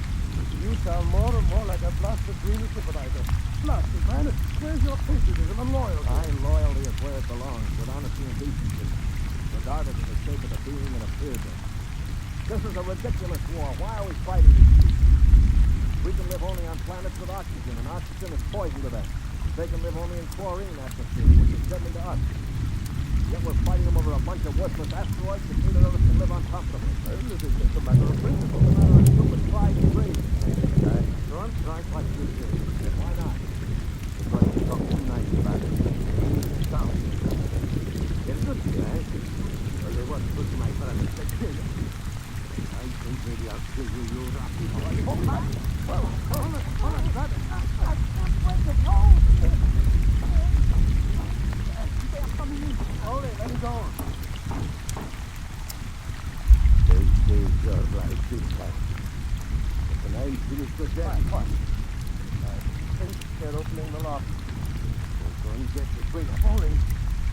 you sound more and more like a blasted greeny supervisor. Blasted, man. Where's your patriotism and loyalty? My loyalty is where it belongs, with honesty and decency, regardless of the shape of the being that appears in. This is a ridiculous war. Why are we fighting these people? We can live only on planets with oxygen, and oxygen is poison to them. They can live only in chlorine atmosphere, which is deadly to us. Yet we're fighting them over a bunch of worthless asteroids that neither of us can live on comfortably. Well, it is just a matter of principle. It's a matter of stupid pride and greed. So I'm trying like you say. Why not? Because you talk too nice about it. Sound. It's good, right? Well, they want to put my brother to kill you. I think maybe I'll kill you, you rocky. All right, hold on. Well, hold on, brother. I can't break it. Hold. They're coming in. Hold it, let him go. They are right this time. And I finished with that. What? I think they're opening the lock. We're going to get the swing of falling.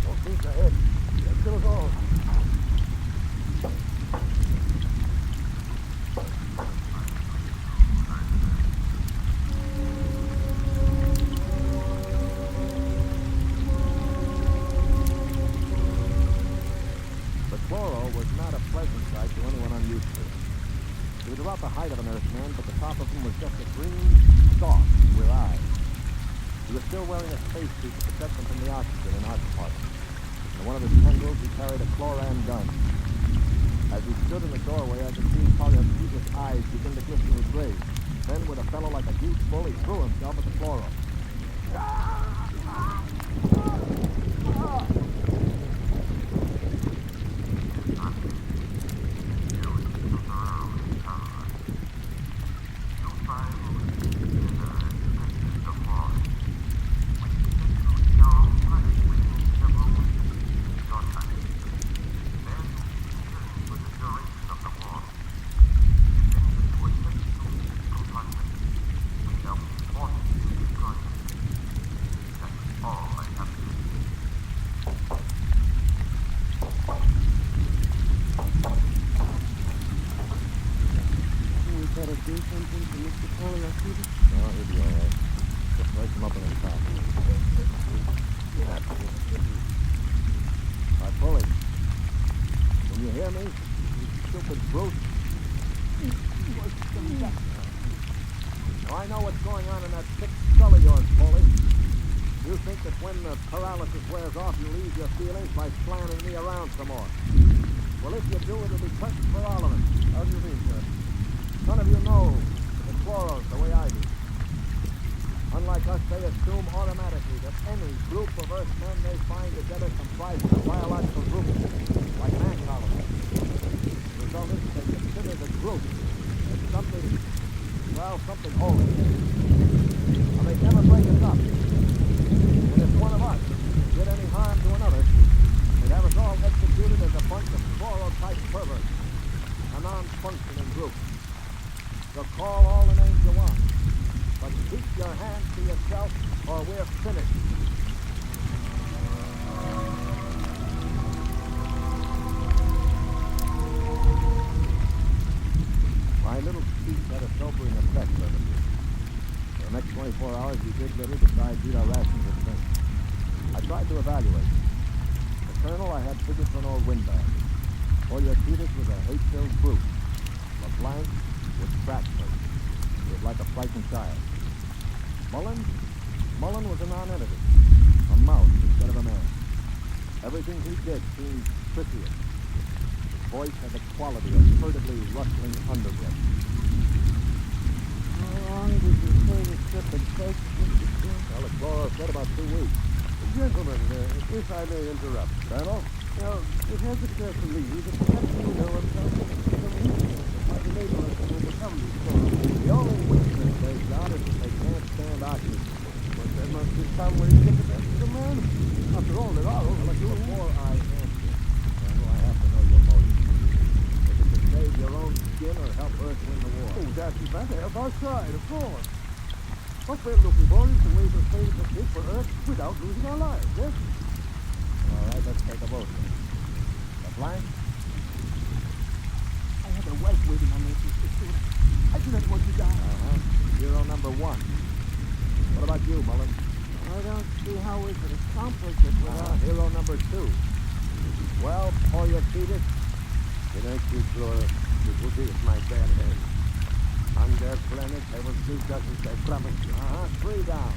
Don't think ahead. Let's go all. Chloro was not a pleasant sight to anyone unused to it. It was about the height of an Earthman, but the top of him was just a green stalk with eyes. He was still wearing a spacesuit to protect him from the oxygen in our compartment. In one of his tendrils, he carried a chloran gun. As he stood in the doorway, I could see Poliorcetes' eyes begin to glisten with rage. Then, with a fellow like a huge bull, he threw himself at the chloro. Do something to Mr. Poliorcetes? No, he'll be all right. Just wake him up in his top. Now, Polly, can you hear me? You stupid brute. I know what's going on in that thick skull of yours, Foley. You think that when the paralysis wears off, you'll ease your feelings by slamming me around some more. Well, if you do, it'll be perfect for all of us. How do you mean, sir? None of you know the chloros the way I do. Unlike us, they assume automatically that any group of Earthmen they find together comprises a biological group, like an ant colony. The result is they consider the group as something, well, something holy. And they never break us up. And if one of us did any harm to another, they'd have us all executed as a bunch of chlorotype perverts, a non-functioning group. So call all the names you want. But keep your hands to yourself, or we're finished. My little speech had a sobering effect on us. For the next 24 hours, we did little besides eat our rations of drink. I tried to evaluate. The colonel I had figured for an old windbag. Oldies was a hate-filled brute. LeBlanc was crack-faced. He was like a frightened child. Mullen was a non-entity, a mouse instead of a man. Everything he did seemed trickier. His voice had the quality of furtively rustling undergrowth. How long did you say the trip would take, Mr. King? Well, the Chloro said about 2 weeks. Gentlemen, if I may interrupt. Colonel? Now, it has occurred to me that perhaps you know of some weakness that might enable us to overcome these problems. The only weakness they've got is that they can't stand oxygen. But there must be some way to get the best of the man. After all, there are only two. Before I answer, Colonel, I have to know your motive. Is it to save your own skin or help Earth win the war? Oh, that's better. Help our side, of course. What we're looking for is a way to save the ship for Earth without losing our lives, yes? All right, let's take a vote. LeBlanc? I have a wife waiting on me, Mr. Stewart. I do not want to die. Hero number 1. What about you, Mullen? I don't see how we could accomplish it without... Hero number 2. Well, Oldies, Thank you, Flora. It will be at my bad hand. On their planet, I will do justice, I promise you. 3 down.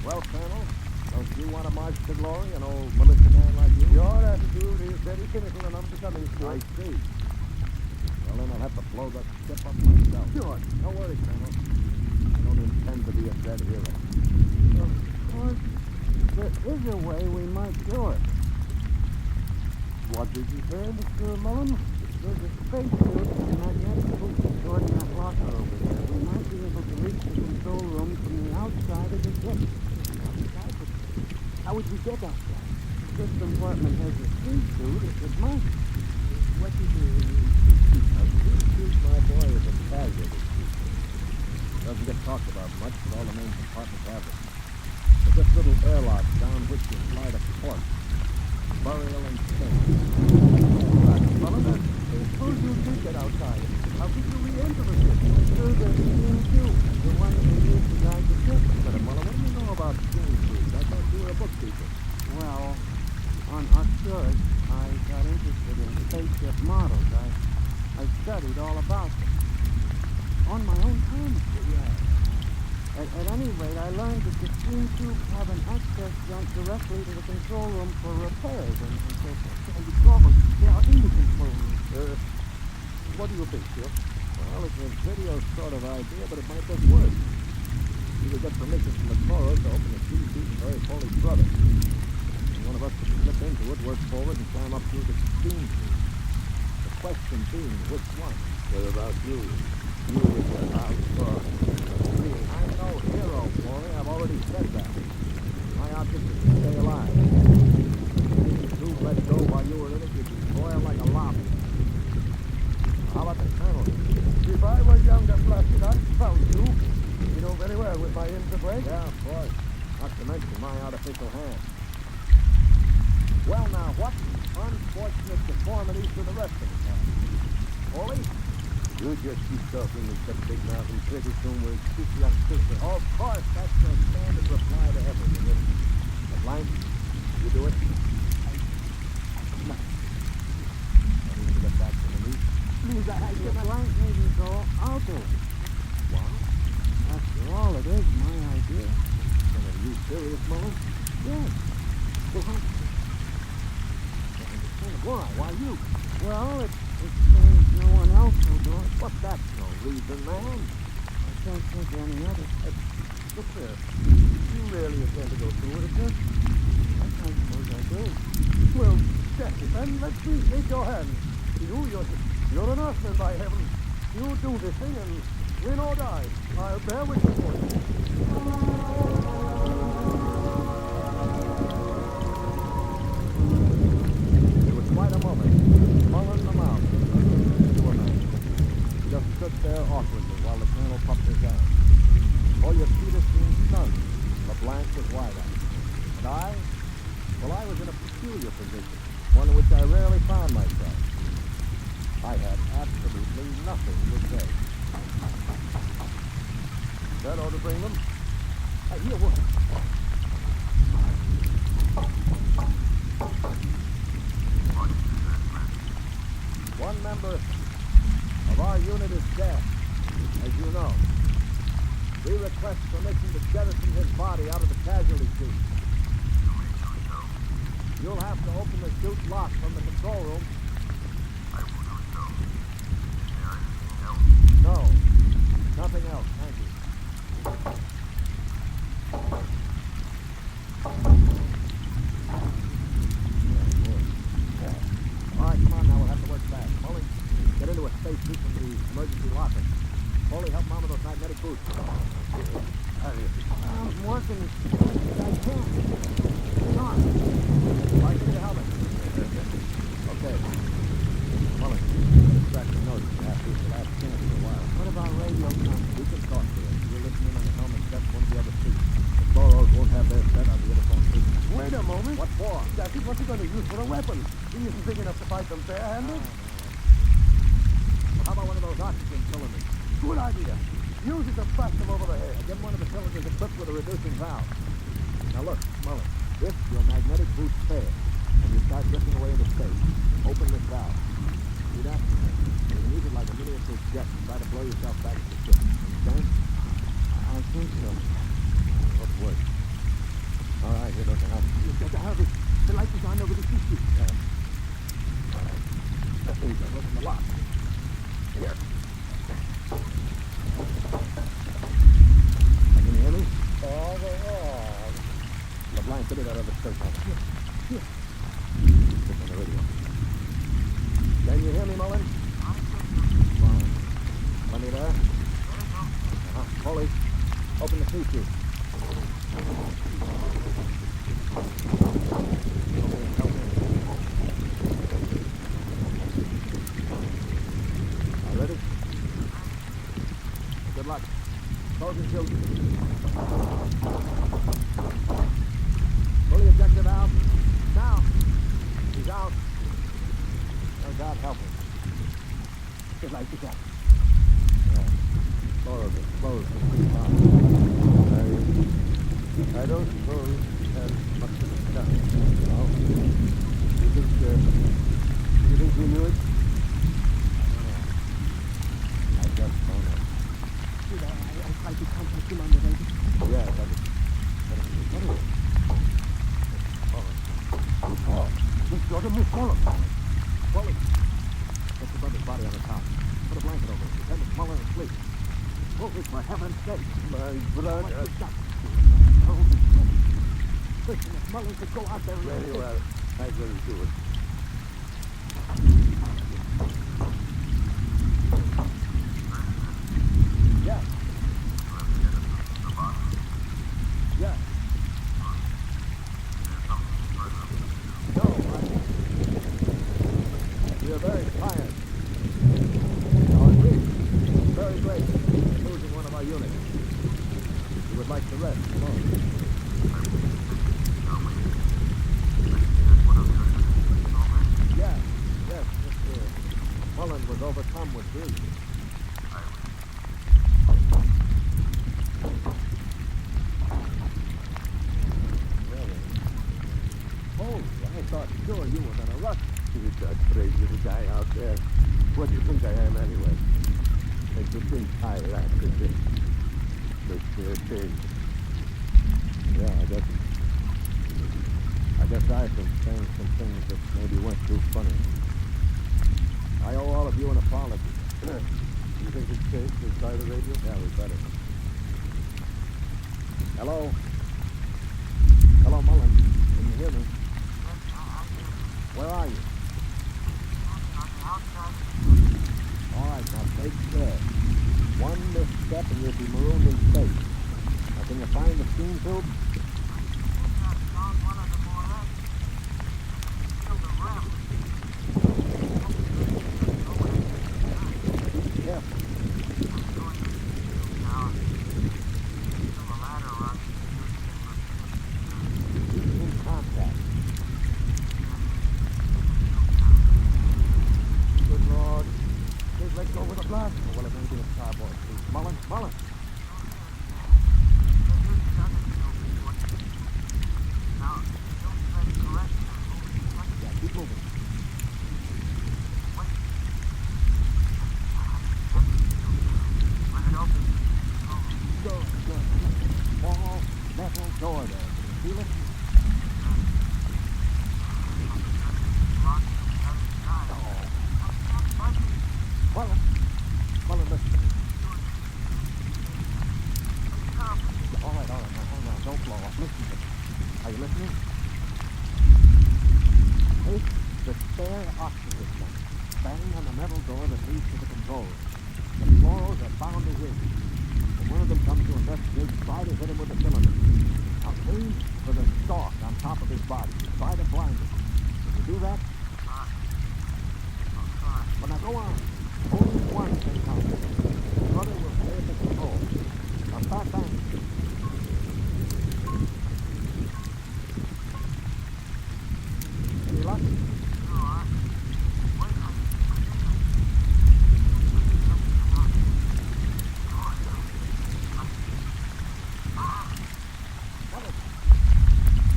Well, Colonel, don't you want to march to glory, an old militia man like you? Your attitude is very cynical and unbecoming, I Stuart. see. Well, then I'll have to blow the ship up myself. Sure. Don't worry, Colonel. I don't intend to be a dead hero. Of course, there is a way we might do it. What did you say, Mr. Mullen? There's a spacesuit and magnetic boots stored in that locker over there. We might be able to reach the control room from the outside of the ship. Outside? But how would we get outside? This compartment has a spacesuit. It might. What is the... A suit, my boy, is a casualty suit. Doesn't get talked about much, but all the main compartments have it. It's just little airlocks down which you slide a corpse. Burial and change. Mullen, suppose you did get outside. How could you re-enter the ship? Through the steam tube, the one we use to guide the ship. Mullen, what do you know about steam tubes? I thought you were a bookkeeper. Well, on Arcturus, I got interested in spaceship models. I studied all about them. On my own time. Yeah. At any rate, I learned that the steam tubes have an access jump directly to the control room for repairs and so forth. And the Chloro, they are in the control room. What do you think, Stuart? Well, it's a video sort of idea, but it might just work. You would get permission from the Chloro to open the steam tube and bury Foley's brother. And one of us could slip into it, work forward, and climb up through the steam tube. The question being, which one? What about you? You with your outlaw. I'm no hero, Foley. I've already said that. My object is to stay alive. If the tube let go while you were in it, you'd be boiled like a lobster. How about the Colonel? If I were young and blasted, I'd found you. You know very well with my interbrain. Yeah, of course. Not to mention my artificial hand. Well, now, what unfortunate deformities do the rest of us have? Foley? You just keep talking, Mr. Big Mouth, and pretty soon we'll shoot you on sister. Of course, that's your standard reply to everything, isn't it? LeBlanc, you do it? No. I need to get back to the meet. Please, I The cannot... blank needn't go. I'll do it. What? After all, it is my idea. And are you serious, Mullen? Yes. Well, how? Why? Why you? Well, it's no one else will do it. What's that? No reason, man. I can't think of any other. Look there. You really intend to go through with it, sir? I suppose I do. Well, that's it, then. Let's see. Shake your hand. You're an Earthman, by heaven. You do this thing and win or die. I'll bear witness for you. It was quite a moment. Mullen the mouse into a man. He just stood there awkwardly while the colonel puffed his gas. Olya Peter seemed stunned. LeBlanc was wide-eyed. And I was in a peculiar position, one in which I rarely found myself. I had absolutely nothing to say. That ought to bring them. Here, what? One member of our unit is dead, as you know. We request permission to jettison his body out of the casualty chute. You'll have to open the chute lock from the control room. I will do so. Is there anything else? No, nothing else. Thank you. All right, come on now. We'll have to work fast. Molly, get into a space suit from the emergency locker. Polly, help Mom with those magnetic boots. I'm working as I can. Come on. All right, give me the helmet. Okay. Molly, extract the notes. After the last chance for a while. What about radio time? We can talk to it. You're listening on the helmet set one of the other seats. The Boros won't have their set on the interphone system. Wait a moment. What for? That's it. What's he going to use for a weapon? He isn't big enough to fight them barehanded. Well, how about one of those oxygen cylinders? Good idea. Use it to thrust them over the head. Give him one of the cylinders equipped with a reducing valve. Now look, Mullen, if your magnetic boots fail and you start drifting away into space, open this valve. See that? You can use it like a miniature jet to try to blow yourself back to the ship. Understand? I think so. What's worse? All right, here goes the helmet. You've got to hurry. The light is on over the CC. All right. Here we go. Listen the lock. Here. Can you hear me? All right. LeBlanc, get it out of the space helmet. Here. Put on the radio. Can you hear me, Mullen? Fine. Plenty there? Polly, open the sea chute. Okay, help me. All ready? Good luck. Close the chute. Fully ejected out. Now. He's out. Oh, God help him. The light is out. Yeah. Close it. Close the I don't suppose he has much to discuss. No. You think he knew it? I just don't know. I tried to contact him on the radio. Yes, I just... What is it? Oh, Miss Jordan, Miss Mullen. Polly. Get your brother's body on the top. Put a blanket over it. Pretend it's Mullen asleep. Move it for heaven's sake. My brother. Listen, if Mullen could go out there and... Very well. I will do it. Yeah. Yeah. No, we are very tired. Our grief is very great in losing one of our units. We would like to rest alone. Yes, Mr. Mullen was overcome with grief. Oh, I thought sure you were going to rush. You're that brave little guy out there. What do you think I am anyway? Think you think I like this? this here pig. Yeah, I guess I've been saying some things that maybe weren't too funny. I owe all of you an apology. You think it's safe to try the radio? Yeah, we better. Hello? Hello, Mullen. Can you hear me? Where are you? All right, now take care. One misstep and you'll be marooned in space. Now, can you find the steam tube? Be careful. In contact. Good Lord. They've let go with a blast. Oh, well, it may be a starboard. Mullen. Yeah, keep moving. Good. Small metal door there. Can you feel it? Mullen, listen to me. All right, now hold on. Don't blow up. Listen to me. Are you listening? Take the spare oxygen tank. Bang on the metal door that leads to the controls. The fluoros are bound to hit. When one of them comes to investigate, try to hit him with the cylinder. Now aim for the stalk on top of his body. Try to blind him. Can you do that? Well, now go on. Only one can count. The other will stay at the control. Now start banging. Any luck?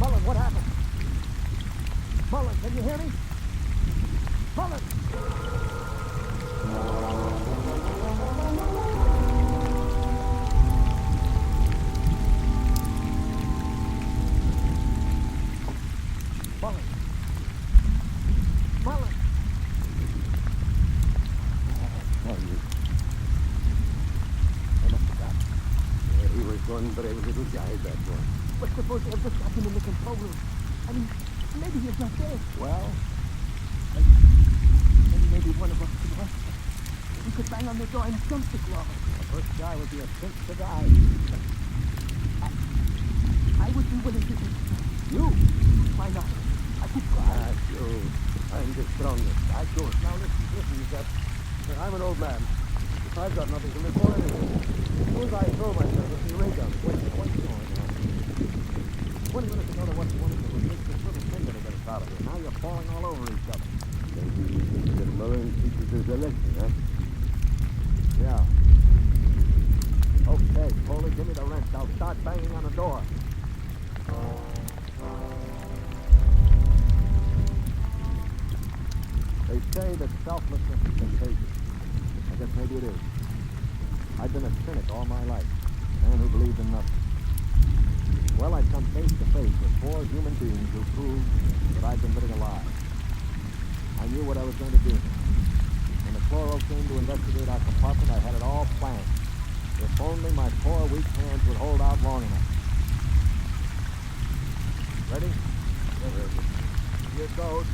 Mullen, what happened? Mullen, can you hear me? Mullen! One brave little guy, that one. But suppose I've just got him in the control room. I mean, maybe he's not dead. Well, maybe one of us could help. We could bang on the door and jump the glove. the first guy would be a prince to die. I would be willing to do it. You? Why not? I could try. Sure. I'm the strongest. Sure. Now listen, you got... I'm an old man. I've got nothing to live for anyway. Suppose I throw myself at the ray gun. What's going on? 20 minutes ago, there wasn't one of them who takes this little finger to get us out of here. Now you're falling all over each other. Maybe you think that Mullen teaches his election, huh? Yeah. Okay, Foley, give me the wrench. I'll start banging on the door. They say that selflessness is contagious. I guess maybe it is. I've been a cynic all my life, a man who believed in nothing. Well, I'd come face to face with 4 human beings who proved that I'd been living a lie. I knew what I was going to do. When the chloro came to investigate our compartment, I had it all planned. If only my poor, weak hands would hold out long enough. Ready? Ready. Here goes.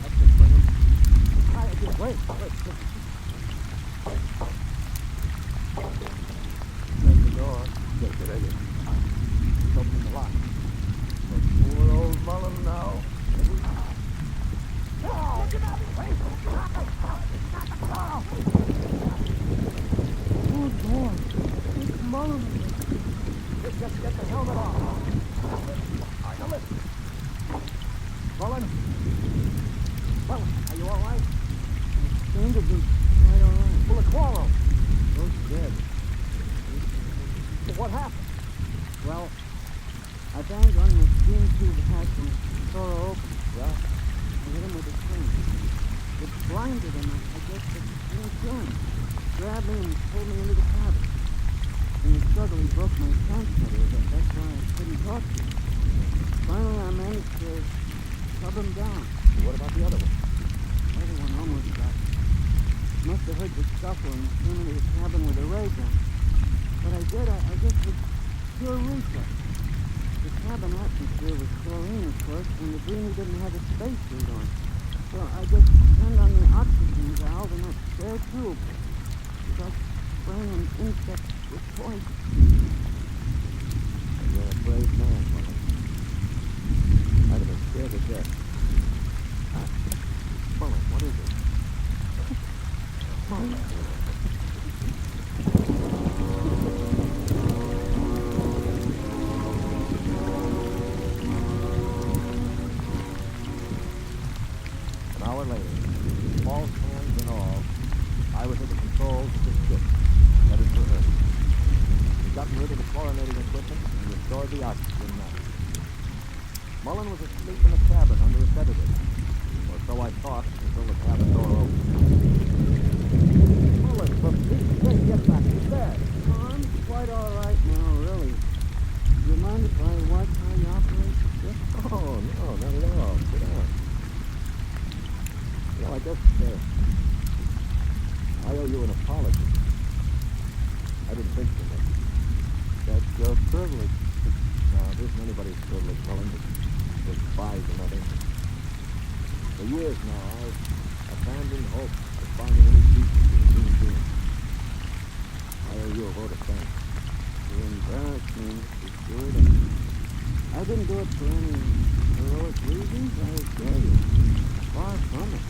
That's it, bring him. Wait. That's the door. Take it again. It's opening the lock. Poor old Mullen now. Good boy. It's Mullen. Just get the helmet off. All right, now listen. Mullen? Mullen, are you all right? Seem to be right all right. Full of chloro. Both dead. What happened? Well, I banged on the steam tube hatch and the door opened. Yeah? I hit him with a swing. It blinded him. I guess it didn't kill him. grabbed me and pulled me into the cabin. In the struggle, he broke my transmitter. That's why I couldn't talk to him. Finally, I managed to shove him down. What about the other one? The other one almost got me. Must have heard the scuffle and came into the cabin with a ray gun. What I did, I guess, was pure reflex. The cabin atmosphere was serene, of course, and the Dreamer didn't have a spacesuit on. So I just turned on the oxygen valve and that spare tube. It was like spraying an insect with poison. You're a brave man, Mullen. I'd have been scared to death. Mullen, what is it? Mullen. An hour later, false hands and all, I was at the controls of the ship, headed for Earth. We'd gotten rid of the chlorinating equipment and restored the oxygen mask. Mullen was asleep in the cabin under a sedative, or so I thought until the cabin door opened. Mullen, for Pete's sake, get back to bed. Oh, I'm quite all right now, really. Do you mind if I watch how you operate the ship? Oh, no, not at all. Sit down. Well, I guess I owe you an apology. I didn't think so much. That's your privilege. No, it isn't anybody's privilege, Mullen, to despise another. For years now, I've abandoned hope of finding any decency in human beings. I owe you a vote of thanks. You embarrass me, Mr. Stewart. I didn't do it for any heroic reasons, I assure you. Far from it.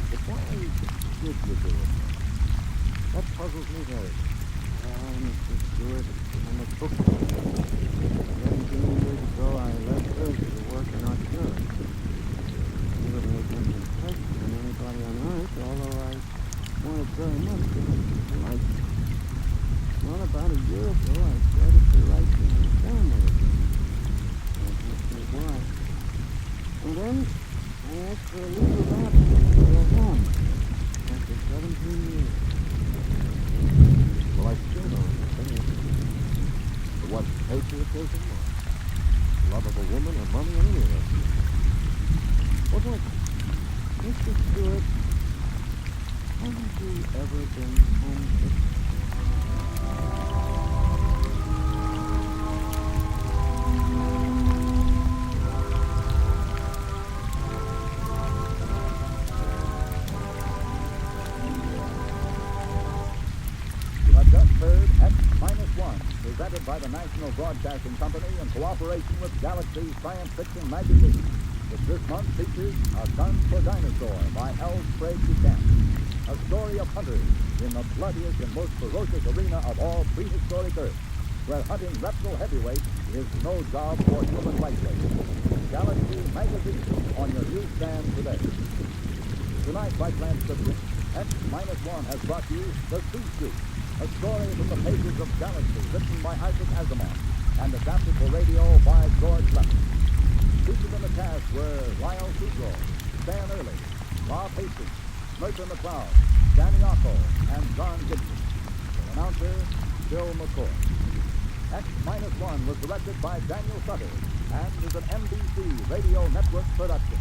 But why did you do it? That puzzles me very much. Mr. Stewart, I'm a bookkeeper. 17 years ago, I left Earth to work in Australia. It would make an impression on anybody on Earth, although I wanted very much to like. Well, about a year ago, I started to write to my family again. I don't know why. And then I asked for a leave of absence to go home after 17 years. Well, I still don't understand. What, patriotism or love of a woman or money or any of that? What was it? Mr. Stewart, haven't you ever been homesick? Heard X-1, presented by the National Broadcasting Company in cooperation with Galaxy Science Fiction Magazine, which this month features A Gun for Dinosaur by L. Craig Buchanan, a story of hunters in the bloodiest and most ferocious arena of all prehistoric Earth, where hunting reptile heavyweight is no job for human lightweight. Galaxy Magazine on your newsstand today. Tonight, by transcription, X-1 has brought you The Sea Street, a story from the pages of Galaxy, written by Isaac Asimov and adapted for radio by George Lefferts. Featured in the cast were Lyle Sudrow, Stan Early, Rob Hastings, Mercer McLeod, Danny Otto, and John Gibson. The announcer, Bill McCoy. X-1 was directed by Daniel Sutter and is an NBC Radio Network production.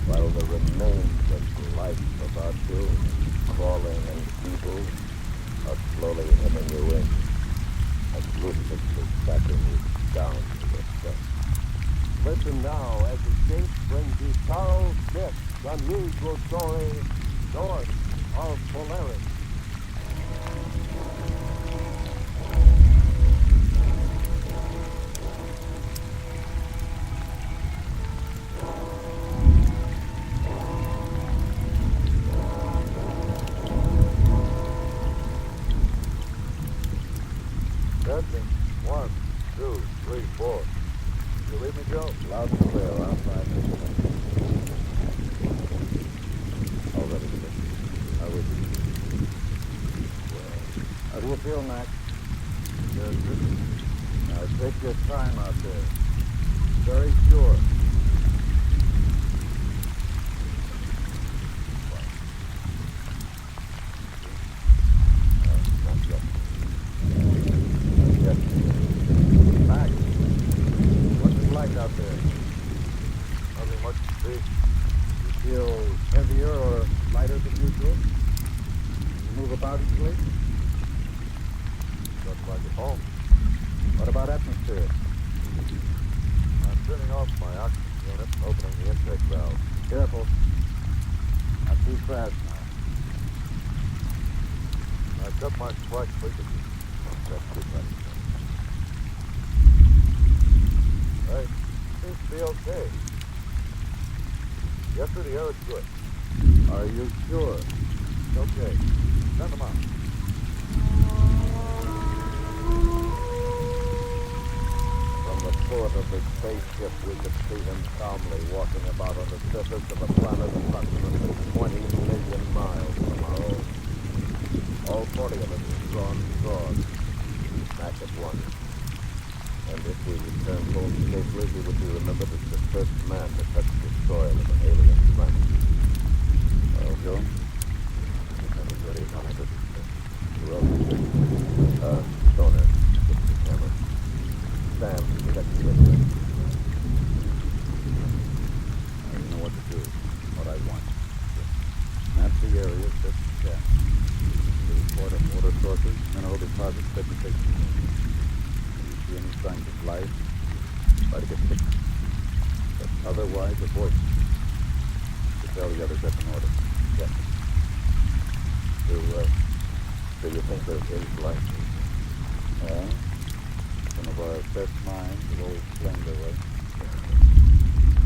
while the remains of life about you, crawling and feeble, are slowly hemming you in and ruthlessly backing you down to your death. Listen now as Escape brings you Charles Smith's unusual story, North of Polaris. Testing. 1, 2, 3, 4. You leave me, Joe? Loud and clear. Outside. All ready, sir. How is it? Well, how do you feel, Mac? Yes, sir. Now take your time out there. Very sure. Not yet. Yes. Mac, what's it like out there? Nothing much to see. You feel heavier or lighter than usual? You move about easily? Just like at home. What about atmosphere? I'm turning off my oxygen unit and opening the intake valve. Careful. Not too fast now. I've got my spark frequency. That's good, buddy. Right. Seems to be okay. Yes, sir, the air is good. Are you sure? Okay. Send them out. From the port of the spaceship, we could see him calmly walking about on the surface of a planet approximately 20 million miles from our own. All 40 of us drawn swords, back at once. And if we return home safely, he would be remembered as the first man to touch the soil of an alien planet. Well, Joe? Everybody on it. Who else? Stoner. Get the camera. Sam, you got the video. Now you know what to do. What I want. Map the area, set the scan. Report of water sources, mineral deposits, vegetation. See any signs of life, try to get fixed. But otherwise, avoid it. To tell the others that's an order. Yes. Do you think there is life? Well, some of our best minds have always claimed their way.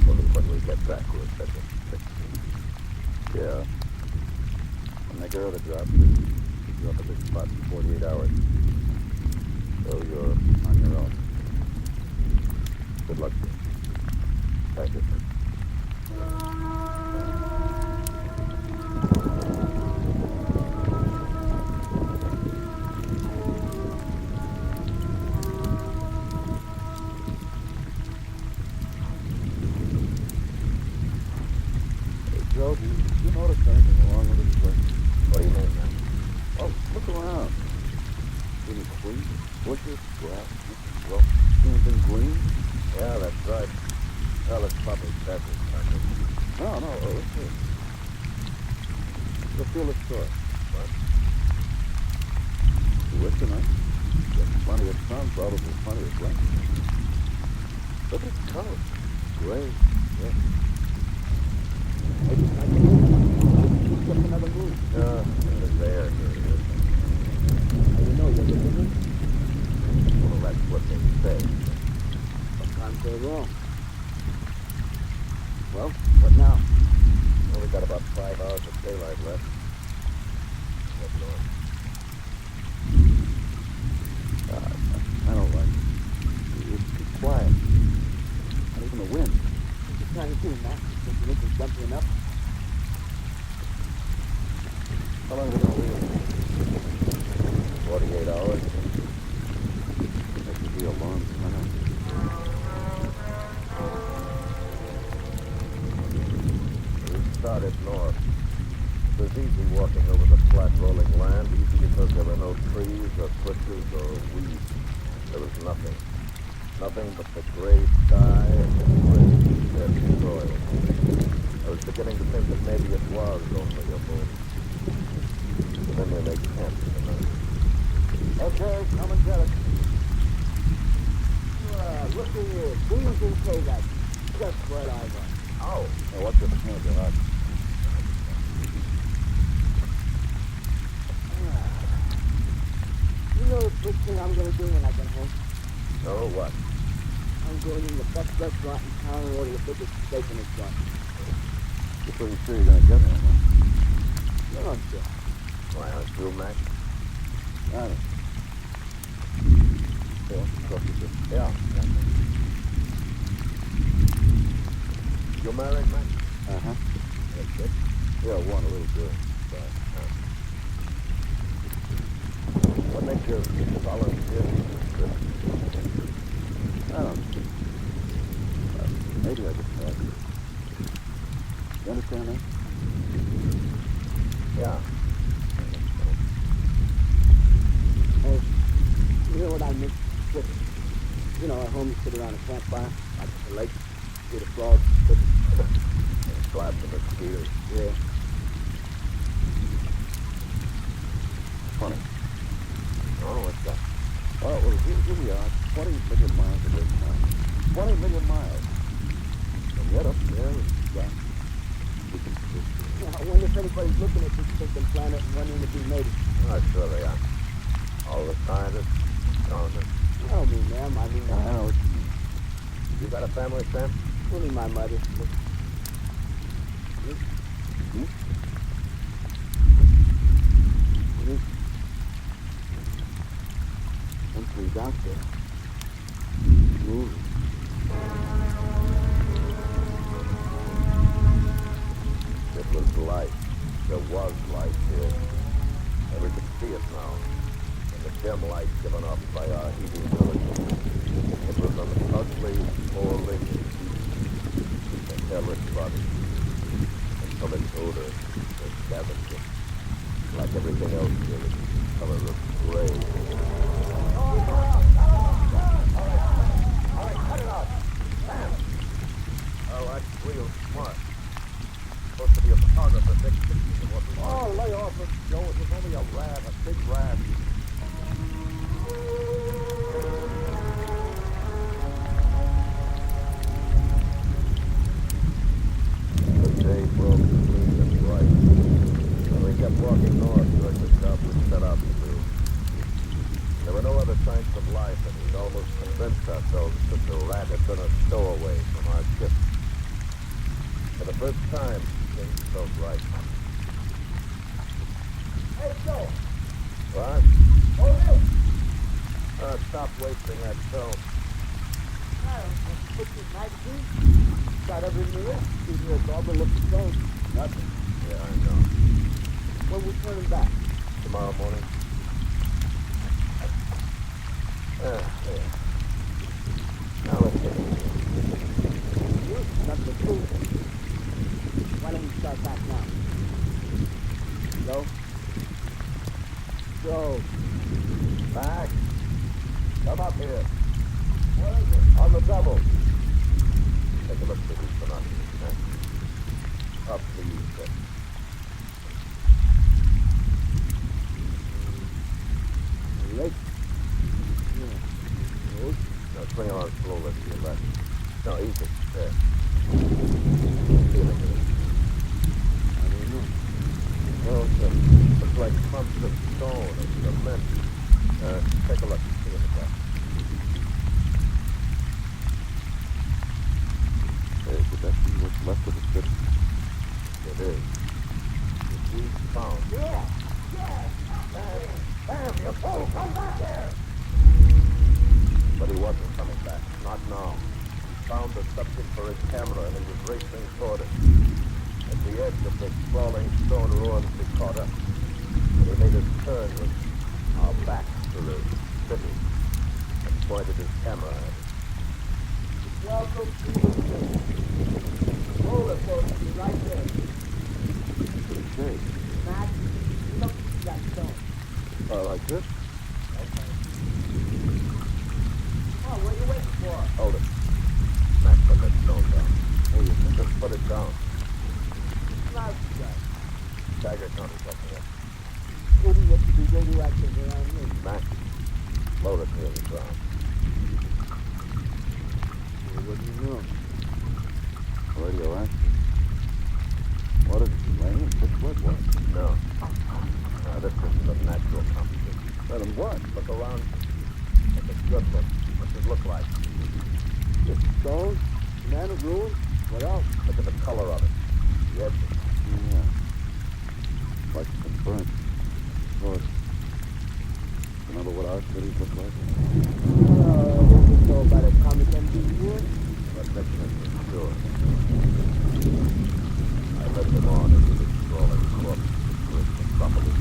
Only when we get back, we'll set it fixed. Yeah. I'll make early drop. Keep you up at this spot for 48 hours. So you're on your own. Good luck to you. Thank you, sir. Hey, Joe, do you notice anything wrong with this place? What do you mean, man? Oh, look around. Any trees, bushes, grass, well, anything green? Yeah, that's right. Well, it's probably desert country. No, let's see. Let's feel the story. What? What's tonight? There's plenty of sun, probably plenty of rain. Look at the color. Gray, yeah. Maybe it's not just another move. There's air here. How do you know you're different? Well, that's what they say. Sometimes they're wrong. Well, what now? Well, we've got about 5 hours of daylight left. What's going? I don't like it. It's too quiet. Not even the wind. What you trying to do, Mac? Think you think it's jumpy enough? How long are we going to leave? 48 hours. That could be a long time. We started north. It was easy walking over the flat rolling land, easy because there were no trees or bushes or weeds. There was nothing. Nothing but the gray sky and the gray dead soil. I was beginning beginning to think that maybe it was only a moon. And then they make camp tonight. Okay, come and get it. Look here. Beans in K, that's just what I want. Oh. Now, what's this hand you hot? You know the first thing I'm going to do when I get home? Oh, what? I'm going in the best restaurant in town and order the biggest steak in the joint. You're pretty sure you're going to get one, huh? You're not sure. Why, aren't you, Mac? Got it. Yeah. You married, Mac? Uh-huh. That's good. Yeah, one, a little girl. What makes you volunteer for this? I don't know. Maybe I just had. You understand that? Yeah. Hey, you know what I miss? You know, at home you sit around a campfire, watch the lake, hear the frogs, Slap the mosquitoes. yeah. Funny. Oh, what's that? Oh, well, here we are, 20 million miles away from now. 20 million miles. And yet up there is that. We can still see it. I wonder if anybody's looking at this thinking planet and wondering if we made it. Oh, sure they are. All the scientists, astronomers. I don't mean them, I mean, I know what you mean. You got a family, Sam? only my mother. Country's out there. Moving. It was light. There was light here. And we could see it now. In the dim light given off by our heating village. It was an ugly, molding heat. A hellish body. And from its odor, the scavenging. Like everything else here, it's color of gray. All right, cut it out. Sam! Oh, that's real smart. Supposed to be a photographer, take pictures of what we want. Oh, lay off it, Joe. It was only a rat, a big rat. The day broke clean and bright. And we kept walking north toward the job we set out to do. There were no other signs of life, and we'd almost convinced ourselves that the rat had been a stowaway from our ship. For the first time, things felt right. Hey, Joe! What? Hold it! Stop wasting that film. Put this magazine. Got every mirror. See here, Barbara looks the same. Nothing. Yeah, I know. When we turning back? Tomorrow morning. There. Now let's get it. You, that's the truth. Why don't we start back now? Joe? Joe. Back. Come up here. Where is it? On the double. Take a look for these binoculars. Up the east. Lake. Now swing on slowly to your left. No, easy. There. Feeling it. I don't know. Well, it's like clumps of stone or cement. Take a look. See in the back. Would that be what's left of the strip? It is. We found. Yeah. Bam, you fool! Come back here! But he wasn't coming back. Not now. He found the subject for his camera and he was racing toward it. At the edge of the sprawling stone ruins, he caught up. When he made his turn with our back to the city and pointed his camera at it. Welcome to the city. Hold it, folks. Be right there. Okay. Matt, look at that stone. Like this? Okay. Oh, what are you waiting for? Hold it. Matt, put that stone down. Oh, you think? Just put it down. Tiger County, something else. Wouldn't it be radioactive around here? Matches. Loaded near the ground. What do you know? Radioactive. What is it, uranium? What? No. This isn't a natural composition. Then what? Look around. Take a good look. What's it look like? Just stone, banana ruins. What else? Look at the color of it. The edges. Yeah. Like it's been burnt. Of course. Remember what our cities look like? What we know about atomic engineering? But Mexican, sure. I led them on into the sprawling corpse of the metropolis.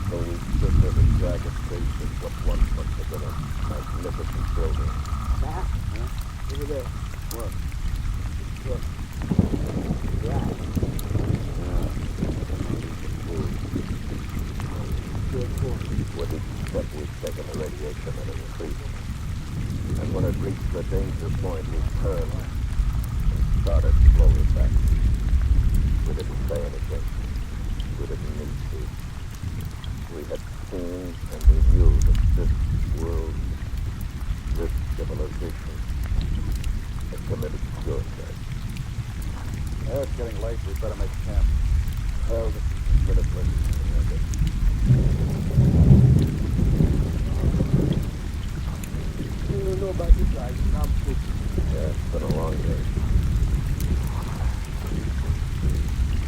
So we stood near the jagged face of what once must have been a magnificent building. That? Huh? Over there. What? Look. Right. With each step we've taken, the radiation had increased. And when it reached the danger point, we turned and started slowly back. We didn't say anything. We didn't need to. We had seen and we knew that this world, this civilization, had committed suicide. It's getting late. We better make camp. Well, this is as good a place as we can get. You don't know about this guy. I'm stupid. Yeah, it's been a long day.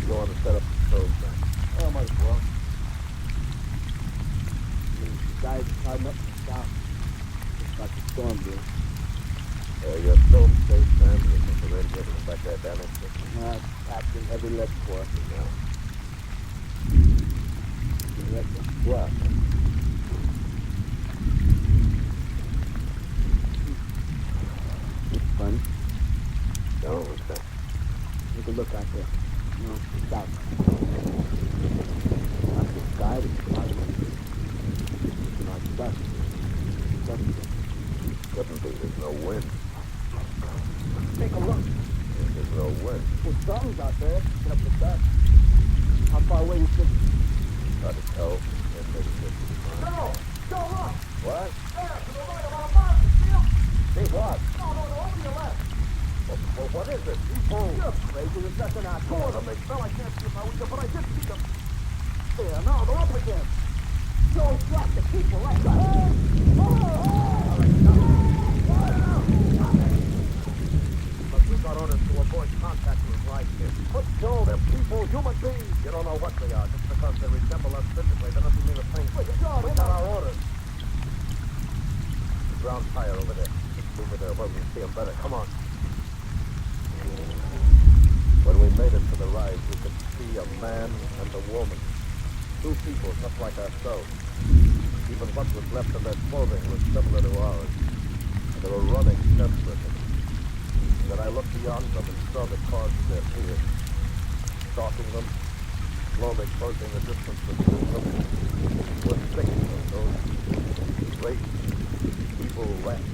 You want to set up the stove, man? Oh, might as well. The guys are tied up and down. Just like the storm did. Your stove safe, man. You think the radiator was back there damaged? Packed in heavy lead for us. No. What? It's funny. No, what's that? Take a look out there. No, it's out. Not the sky, it's cloudy. It's not dust. Couldn't be. There's no wind. Take a look. There's no wind. Well, something's out there. Get up the dust. How far away you think? Hard to tell. Maybe 50 miles. No! Go look! What? There, to the right of our mountain. See him? See what? No, over your left. Well, what is it? You're crazy. There's nothing out there. Four of them, they fell. I can't see them now either, but I did see them. There, now they're up again. Joe shot the people left side. But we got orders to avoid contact with right here. But Joe, they're people, human beings. You don't know what they are. Just because they resemble us physically, that doesn't mean a thing. We got our orders. The ground fire over there. Just move it there where we can see them better. Come on. When we made it to the rise, we could see a man and a woman. Two people just like ourselves. Even what was left of their clothing was similar to ours. And they were running desperately. And then I looked beyond them and saw the cause of their fear. Stalking them, slowly closing the distance between them, were six of those great, evil rats.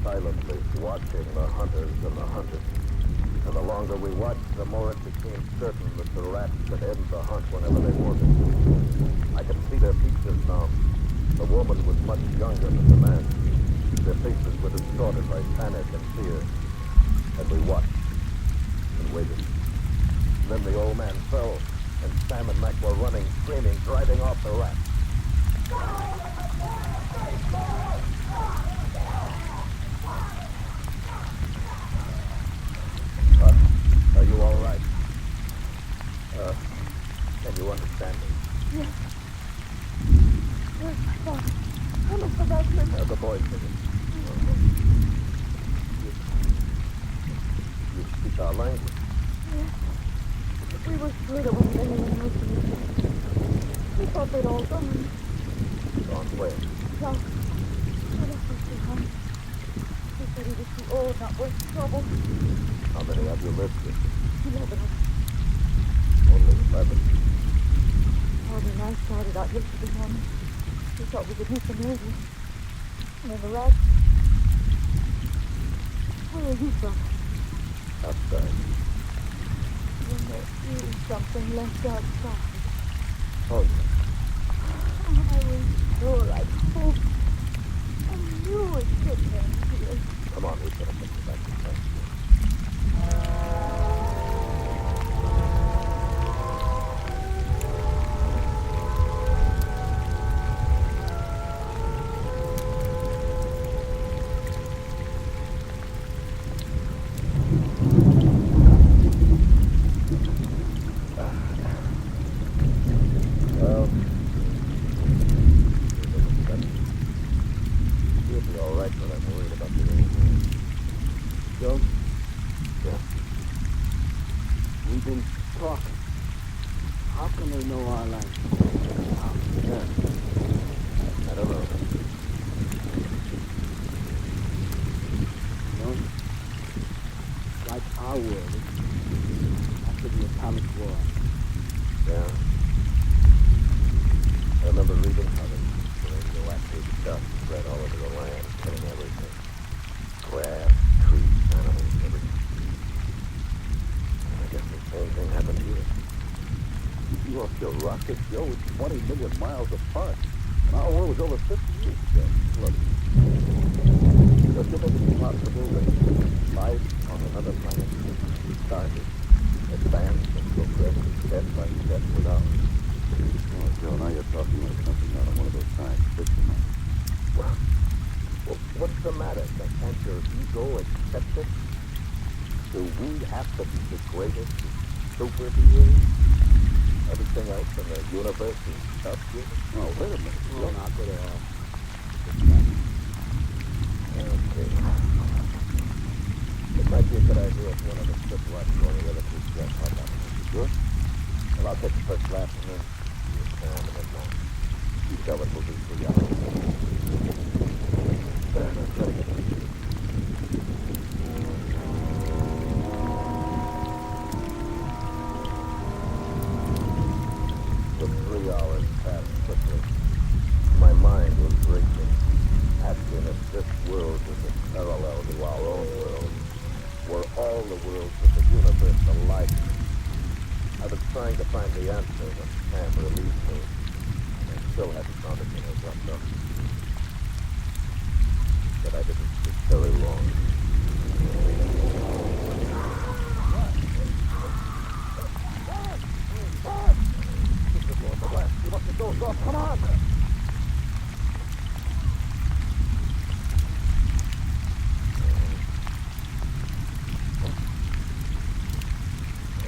Silently watching the hunters and the hunted. And the longer we watched, the more it became certain that the rats could end the hunt whenever they wanted. I could see their features now. The woman was much younger than the man. Their faces were distorted by panic and fear. And we watched and waited. Then the old man fell, and Sam and Mac were running, screaming, driving off the rats. Are you all right? Can you understand me? Yes. Where's my father? I'm a forgotten. The boys did it. You speak our language. Yes. We were sure there wasn't anyone listening. We thought they'd all gone. Gone where? South. What else is behind? This But he was too old, not worth the trouble. How many have you listed? 11 of them. Only 11. Harvey and I started out yesterday morning. We thought we could meet them later. And then the rats. Where are you from? Outside. Then there is something left outside. Oh, yeah. I was sure, I hoped. I knew it could end here. Come on, we better get you back to camp. Well, you'll be all right, but I'm worried about the old man. Joe, Yeah. we've been talking. How can they know our language? How? Yeah. I don't know. You know, like our world after the atomic war. Yeah. I remember reading how the radioactive dust spread all over the land, killing everything. Grass, trees, animals, everything. I guess the same thing happened here. You lost your rocket, Joe. It's 20 million miles apart. And our war was over 50 years ago. Look, don't you think it's possible that life on another planet started, advanced, and progressed step by step with ours? Oh, Joe, now you're talking like something out of one of those science fiction novels. Well, what's the matter? Can't your ego accept it? Do we have to be the greatest super beings? Everything else in the universe is subhuman? Oh, wait a minute. No, not at all. Okay. It might be a good idea if one of us took watch while the other two get hot up. Sure. Well, I'll take the first lap and then you stand and then mine. You tell it will be 3 hours. Try to get it. The 3 hours passed quickly. My mind was racing, asking if this world was a parallel to our own world. Were all the worlds of the universe alike? I was trying to find the answer when Sam released me. I still hadn't found it when I jumped up. But I didn't sleep very long. You must have dozed off. Come on!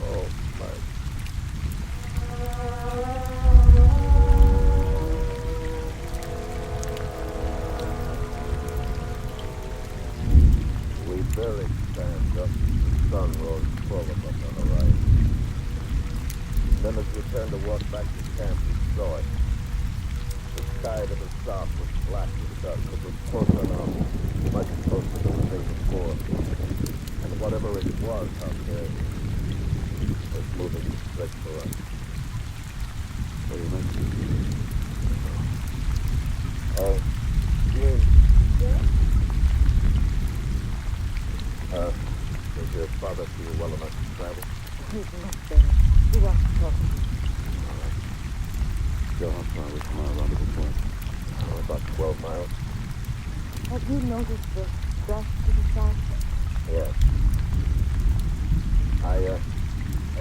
Oh, my. We barely stand up. The sun rose full above the horizon. Then as we turned to walk back to camp, we saw it. The sky to the south was black with dust. It was closer now, much closer than the day before. And whatever it was out there was moving straight for us. What do you think? Oh, June. Does your father feel well enough to travel? He's much better. We want to talk. Joe, how far away from our rendezvous point? Oh, about 12 miles. Have you noticed the dust to the south? Yes. I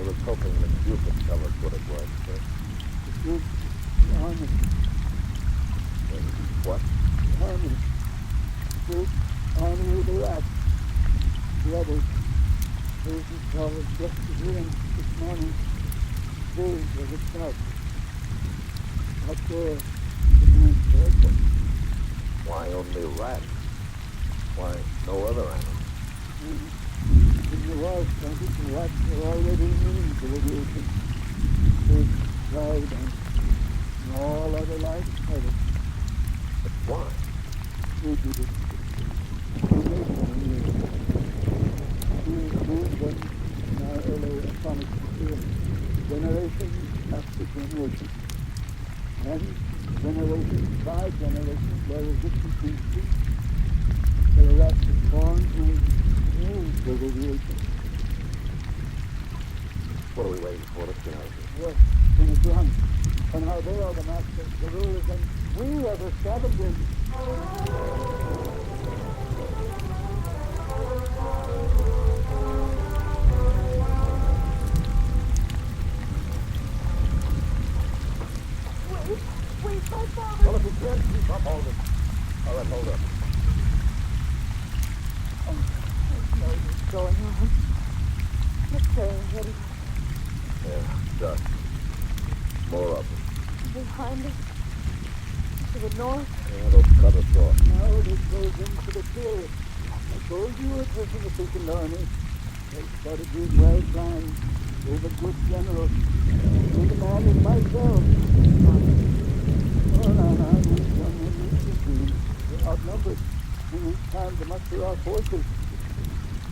was hoping that you could tell us what it was, sir. Good harmony. What? Harmony. Good harmony with the rats. The others. Those who saw us yesterday and this morning. Those were the south. Out there, the man's birthday. Why only rats? Why no other animals? In the wild country, the rats are already immune to radiation. Pigs, trout, and all other life have it. But why? Due to the cremation in our early atomic generation after generation. And generation by generation, there was this continuity. The rest is born with the radiation. What are we waiting for? Let's get out of here. Yes, in the run. And how they are the masters, the rulers, and we are the scavengers. Wait, my father! Well, if you can't keep up, hold it. All right, hold up. Oh, I know what's going on. The train heading Yeah, dust. More of them. behind us. To the north. Yeah, they'll cut us off. Now this goes into the period. I told you it was in the second army. They started being well planned. They're the good generals. You're the man is myself. Oh, no, we've done what we should do. We're outnumbered. We need time to muster our forces.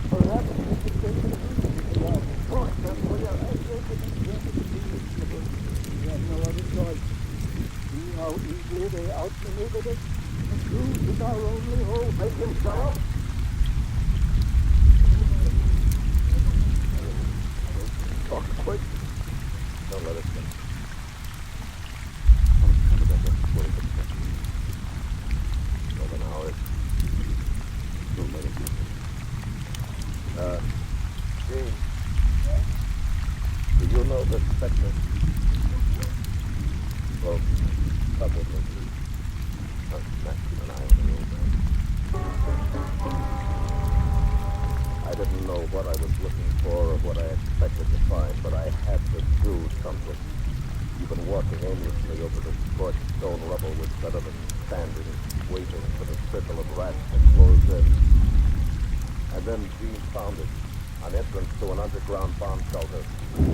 Perhaps we could take the lead in that. Oh, we are isolated and reasonable. We have no other choice. See how easily they outmaneuvered us? The truth is our only hope. Make him stop. Talk quick. Don't let us go. Over an hour. Too many people. Gene. Do you know the sector? Well, come with me, please. Keep an eye on the old man. I didn't know what I was looking for or what I expected to find, but I had to do something. Even walking aimlessly over the scorched stone rubble was better than standing, waiting for the circle of rats to close in. And then Gene found it, an entrance to an underground bomb shelter,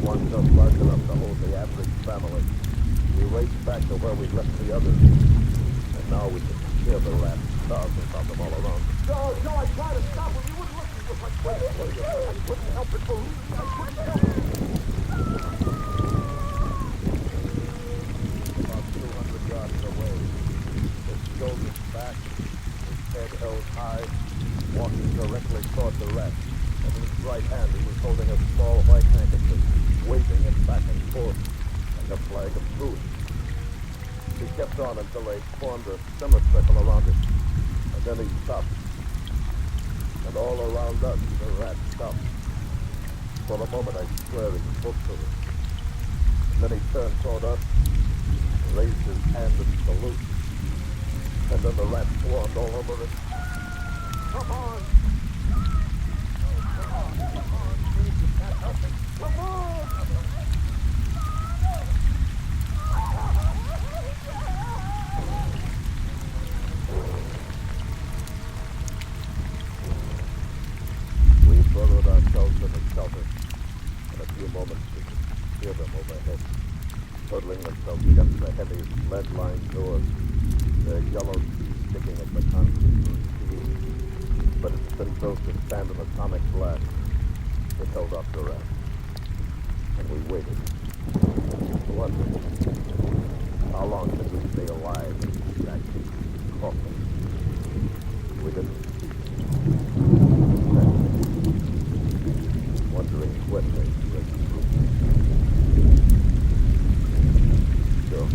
one just large enough to hold the average family. We raced back to where we left the others, and now we could hear the rats, thousands of them all around. Joe, I tried to stop him. He wouldn't listen to my question. I couldn't help it, believe me. I couldn't help it. About 200 yards away, his shoulders back, his head held high, walking directly toward the rats. And in his right hand, he was holding a small white handkerchief, waving it back and forth, like a flag of truce. He kept on until they formed a semicircle around it, and then he stopped. And all around us, the rats stopped. For a moment, I swear he spoke to them. And then he turned toward us, raised his hand in salute, and then the rats swarmed all over it. Come on. Come on! We burrowed ourselves in the shelter. In a few moments, we could hear them overhead, hurtling themselves against the heavy lead-lined doors, their yellow teeth sticking at the concrete and steel. But it's been built to stand an atomic blast. It held up the rats. And we waited. Wondered, how long could we stay alive in that coffin? We didn't speak. Wondering when they break through. Sure.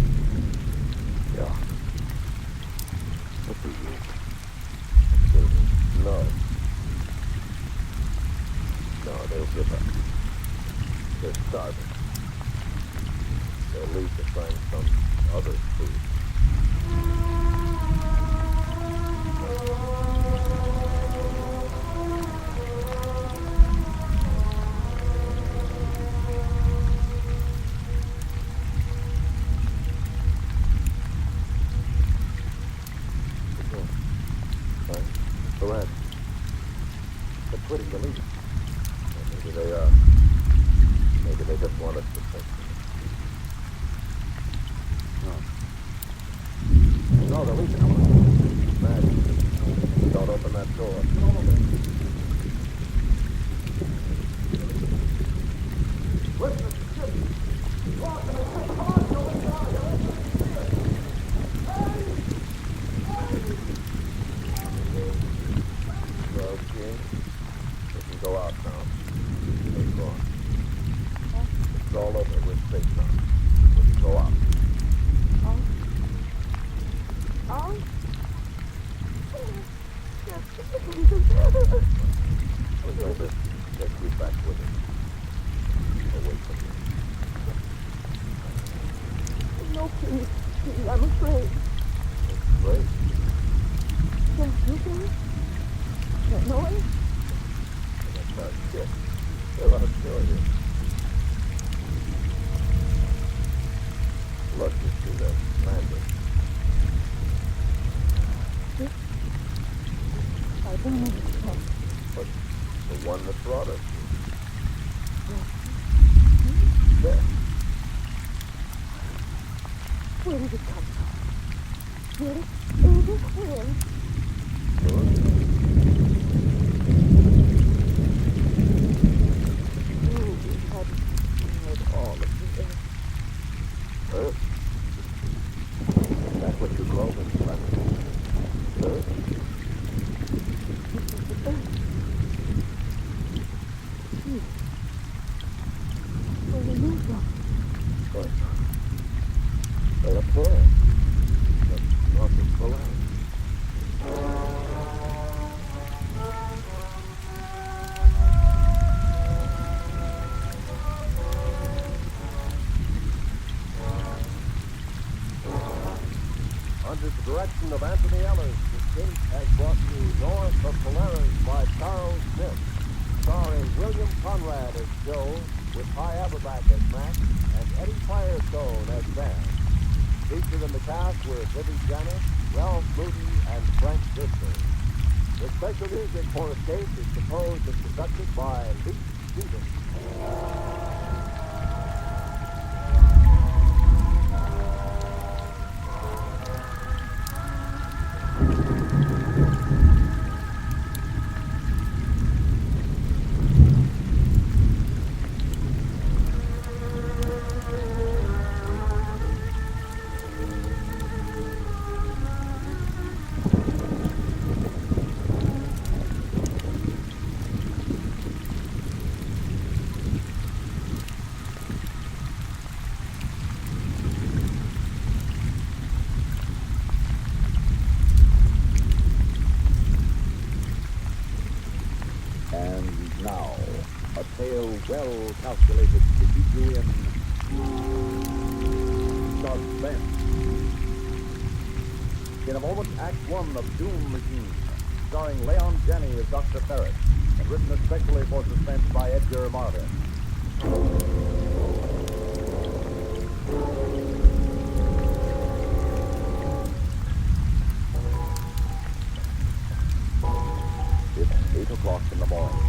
Yeah. What do you? No. No, they'll give up. They're starving. They'll leave to find some other food. The rats. They're quitting the leader. Maybe they are. Maybe they just want us to think. No, they're leaving. Matt, don't open that door. say some when you go out. Oh? We're going to take you back with us. Away from you. No, please. Please, I'm afraid. Afraid? Don't you think? That noise? That's our ship. Well, I'll show you. Look, you see that landing. I don't understand. But the one that brought us. There. Where did it come from? Where did it win? You had all of the earth. Earth? That's what you call this planet. Earth? This is the earth. Where did you from? But right up there. That's north of Poland. Under the direction of Anthony Ellers, the state has brought you North of Polaris by Charles Smith, starring William Conrad as Joe, with Ty Aberback as Mac, and Eddie Firestone as Sam. Featured in the cast were Libby Janis, Ralph Moody, and Frank Driscoll. The special music for Escape is composed and conducted by Lee Stevens. And now, a tale well calculated to keep you in suspense. In a moment, Act 1 of Doom Machine, starring Leon Janney as Dr. Ferret, and written especially for suspense by Edgar Marvin. It's 8 o'clock in the morning,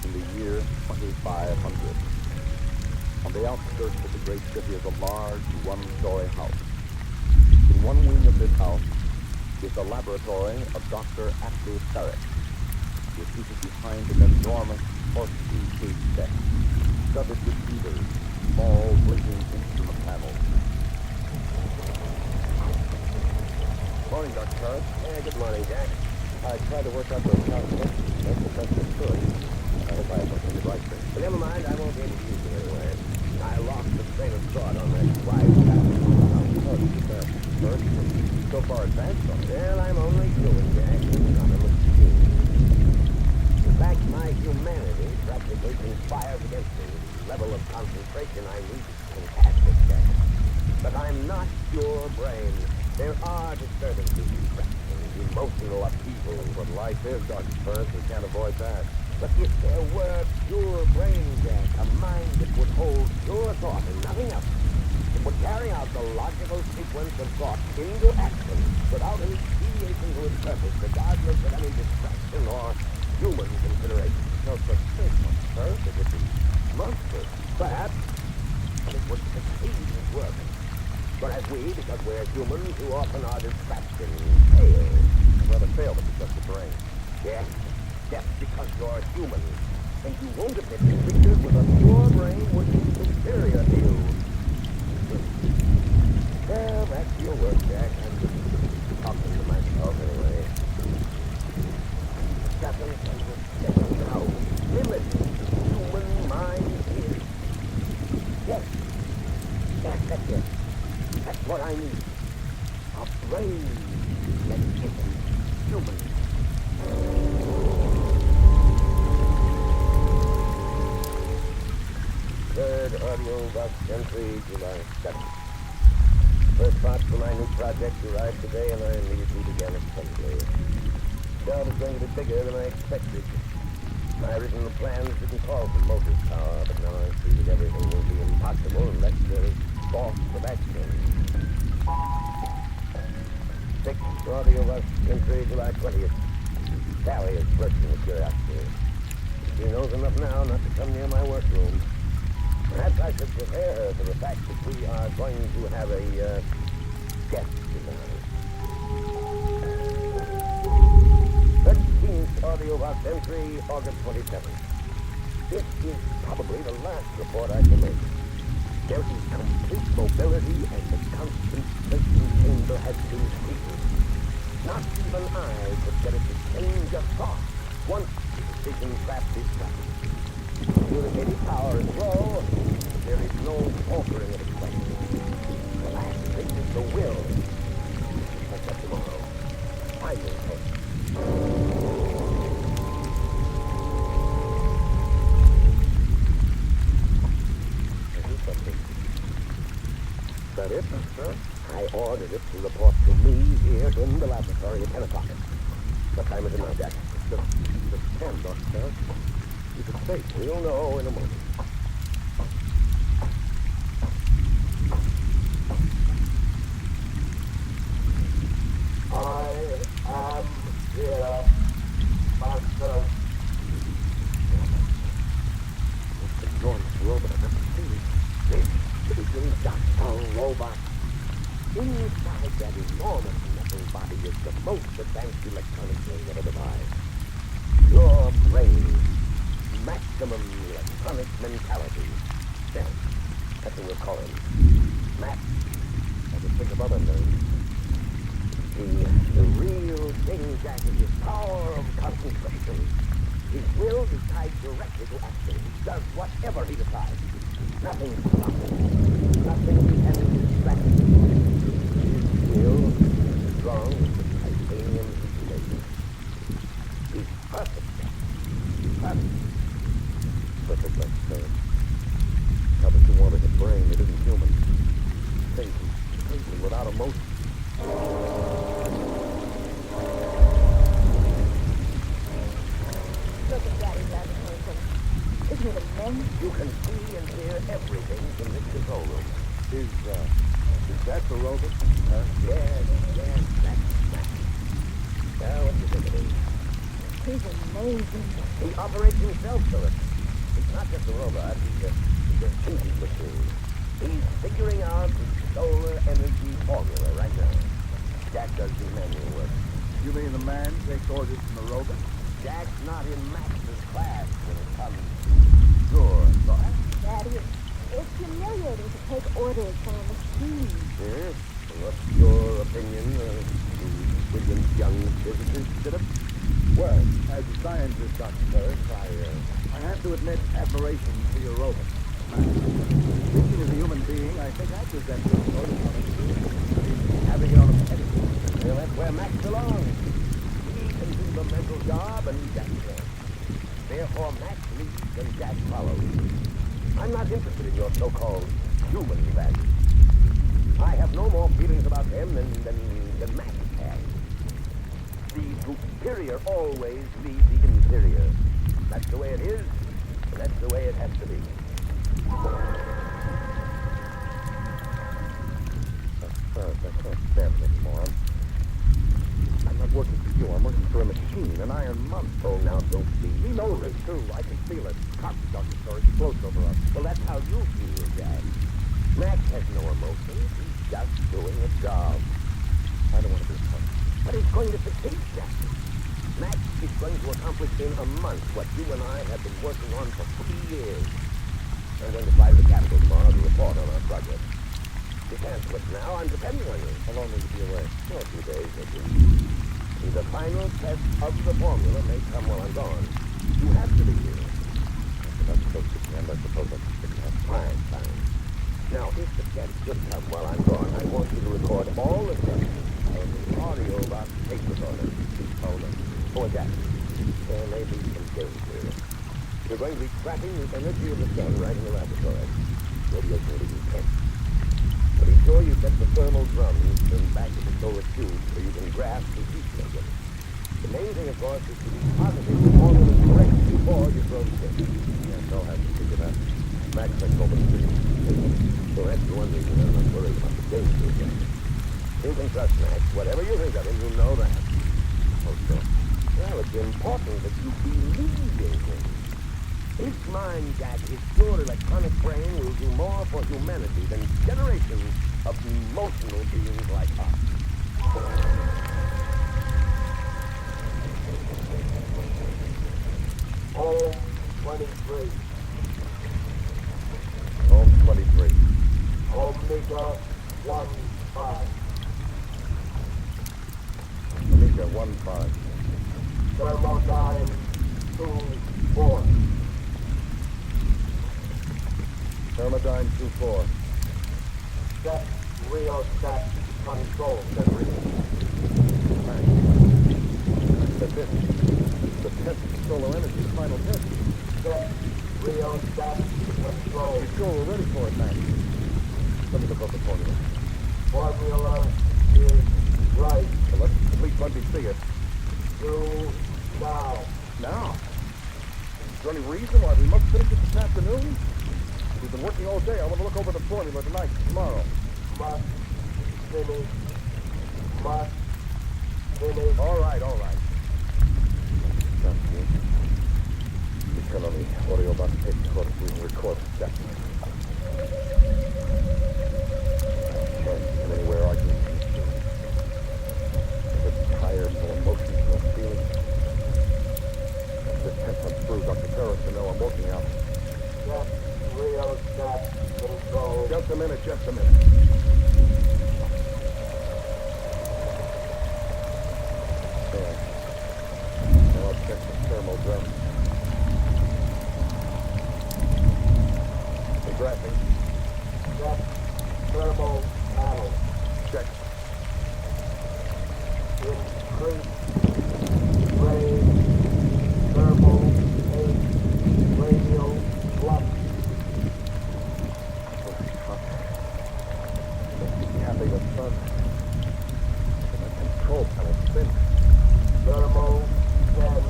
in the year 2500. On the outskirts of the great city is a large one-story house. In one wing of this house is the laboratory of Dr. Ashley Ferret. He is seated behind an enormous horseshoe-shaped desk, studded with beavers, small blinking instrument panels. Morning, Dr. Ferret. Yeah, good morning, Jack. I tried to work out those calculations as best I could. I hope I have something to write for. But never mind, I won't be able to use them anyway. I lost the train of thought on that wise captain. First, so far advanced on it. Well, I'm only human, Jack, not a machine. In fact, my humanity practically conspires against me. The level of concentration I need is fantastic, Jack. But I'm not pure brain. There are disturbances, distractions, emotional upheaval. What life is, Dr. Ferret, we can't avoid that. But if there were pure brain, Jack, a mind that would hold pure thought and nothing else, it would carry out the logical sequence of thought into action without any deviation to its purpose, regardless of any distraction or human consideration. No such thing, Dr. Ferret. It would be monstrous. Perhaps, but it would succeed in its work. Whereas we, because we're human, too often are distracted and fail. I'd rather fail than possess the brain. Yes, just because you're human. And you won't admit that creatures with a pure brain would be superior to you. Well, that's your work, Jack. I'm just talking to myself anyway. Second, how limited human mind is. Yes, I need. A brain that isn't human. Third audio bus entry, July 7th. First part for my new project arrived today, and I immediately began assembly. The job is going to be bigger than I expected. My original plans didn't call for motive power, but now I see that everything will be impossible unless there is force of action. Sixth audio bus entry, July 20th. Sally is bursting with curiosity. She knows enough now not to come near my workroom. Perhaps I should prepare her for the fact that we are going to have a guest tonight. 13th audio box entry, August 27th. This is probably the last report I can make. There is complete mobility and the concentration chamber has been squeezed. Not even I could get it to change a thought once the decision trap is trapped. Communicating power is low. There is no altering of expression. The last thing is the will. That's up tomorrow. I will take. Is something? Is that it, sir? I ordered it to report to me here in the laboratory at 10 o'clock. What time is it now, Jack? It's 10, sir. You can stay. We'll know in a moment. I am here, Master. It's the enormous robot I've ever seen. This isn't just a robot. Inside that enormous metal body is the most advanced electronic brain ever devised. Your brain. Maximum electronic mentality. Yeah, that's what we'll call him. Max. I can think of other names. The real thing, Jack, is his power of concentration. His will is tied directly to action. He does whatever he decides. Nothing stops him. Nothing can distract him. His will is strong as the titanium he's made. He's perfect. Perfect. Perfect, like sir. How would you wanted a brain that isn't human? Things completely without emotion. Look at Daddy's laboratory. Isn't it immense? You can see and hear everything from this control room. Is that the robot? Yes, that's. Now, what do you think of him? He's amazing. He operates himself, sir. He's not just a robot, he's a thinking machine. He's figuring out the solar energy formula right now. Jack does the manual work. You mean the man takes orders from the robot? Jack's not in Max's class when it comes to your thought. Daddy, it's humiliating to take orders from a machine. Yes? And what's your opinion of the brilliant young physicist, Philip? Well, as a scientist, Dr. Burris, I have to admit admiration for your robot. Speaking as a human being, I think I present this sort of having it on a pedestal. Well, that's where Max belongs. He can do the mental job, and Jack can. Therefore, Max leads and Jack follows. I'm not interested in your so-called human values. I have no more feelings about them than Max has. The superior always leads the inferior. That's the way it is, and that's the way it has to be. I can't stand it anymore. I'm not working for you. I'm working for a machine, an iron monk. Oh, now don't be. He knows it, too. I can feel it. Carbon dioxide floats over us. Well, that's how you feel, Jack. Max has no emotions. He's just doing a job. I don't want to be a punk. But he's going to succeed, Jack. Max is going to accomplish in a month what you and I have been working on for 3 years. I'm going to fly to the capital tomorrow to report on our progress. You can't quit now. I'm depending on you. How long will you be away? Oh, a few days, maybe. The final test of the formula may come while I'm gone. You have to be here. I'm not supposed to, and I suppose I can stick out. Fine. Now, if But Kent, just come while I'm gone. I want you to record all the steps of the audio box tape recorder. Oh, no. Oh, Jack. There may be some danger. You're going to be tracking the energy of the sun right in the laboratory. Radio's reading intense. But be sure you set the thermal drums in back of the solar tube so you can grasp the heat of them. The main thing, of course, is to be positive the formula is correct before you throw the stick. Yes, I'll have to figure that. Max, I told them to. So that's the one reason I'm not worried about the danger again. You can trust Max. Whatever you think of him, you know that. Oh, sure. Well, it's important that you believe in him. His mind, Jack, his pure electronic brain will do more for humanity than generations of emotional beings like us. Home 23. Home 23. Omega 15. Omega 15. Thermodyne 24. Thermodyne 24. Set rheostat control. The test of solar energy, the final test. Set rheostat control. Be sure we're ready for it, Max. Let me look over the formula. Formula is right. Well, let's at least let me see it. Do now. Now? Is there any reason why we must finish it this afternoon? We've been working all day. I want to look over the formula tonight, tomorrow. Must finish. Must finish. All right. Sounds good. You turn on the audio box tape recorder so we can record the steps. I can't get anywhere I can. I'm just tired, no emotions, no feelings. Just tense on through Dr. Ferris to know I'm working out. Set rheostat control. Just a minute. There. Now I'll check the thermal drum. The graphing. Set thermal panel. Check. Increase range thermal 8 radial flux. Happy the sun. The control panel spin. Thermal 10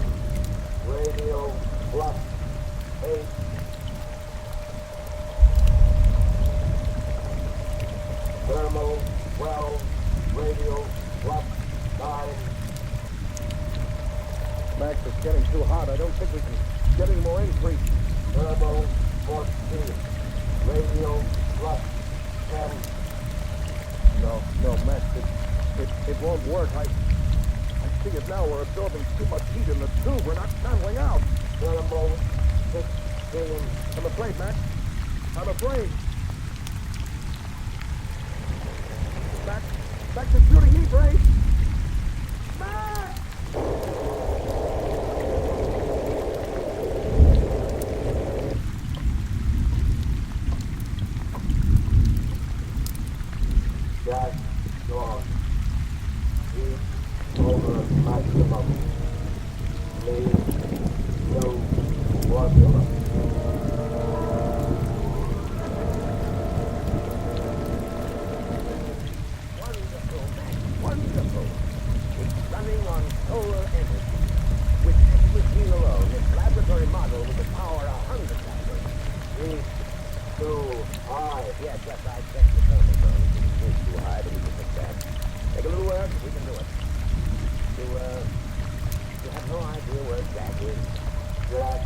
radial flux 8. Thermal 12 radial flux 9. Max, it's getting too hot. I don't think we can get any more increase. Thermal 14 radial flux 10. No, Max, it won't work. I see it now. We're absorbing too much heat in the tube. We're not channeling out. Thermal 16. I'm afraid, Max. I'm afraid. Max, it's shooting heat rays. Max! Gas gone. Heat over maximum. Leave no formula. Wonderful, Max. Wonderful. It's running on solar energy. With this machine alone, this laboratory model with the power 100 times. Heat too high. Yes, I checked the thermal zone. It's too high, but we can fix that. Take a little work, we can do it. You have no idea where Jack is? Gas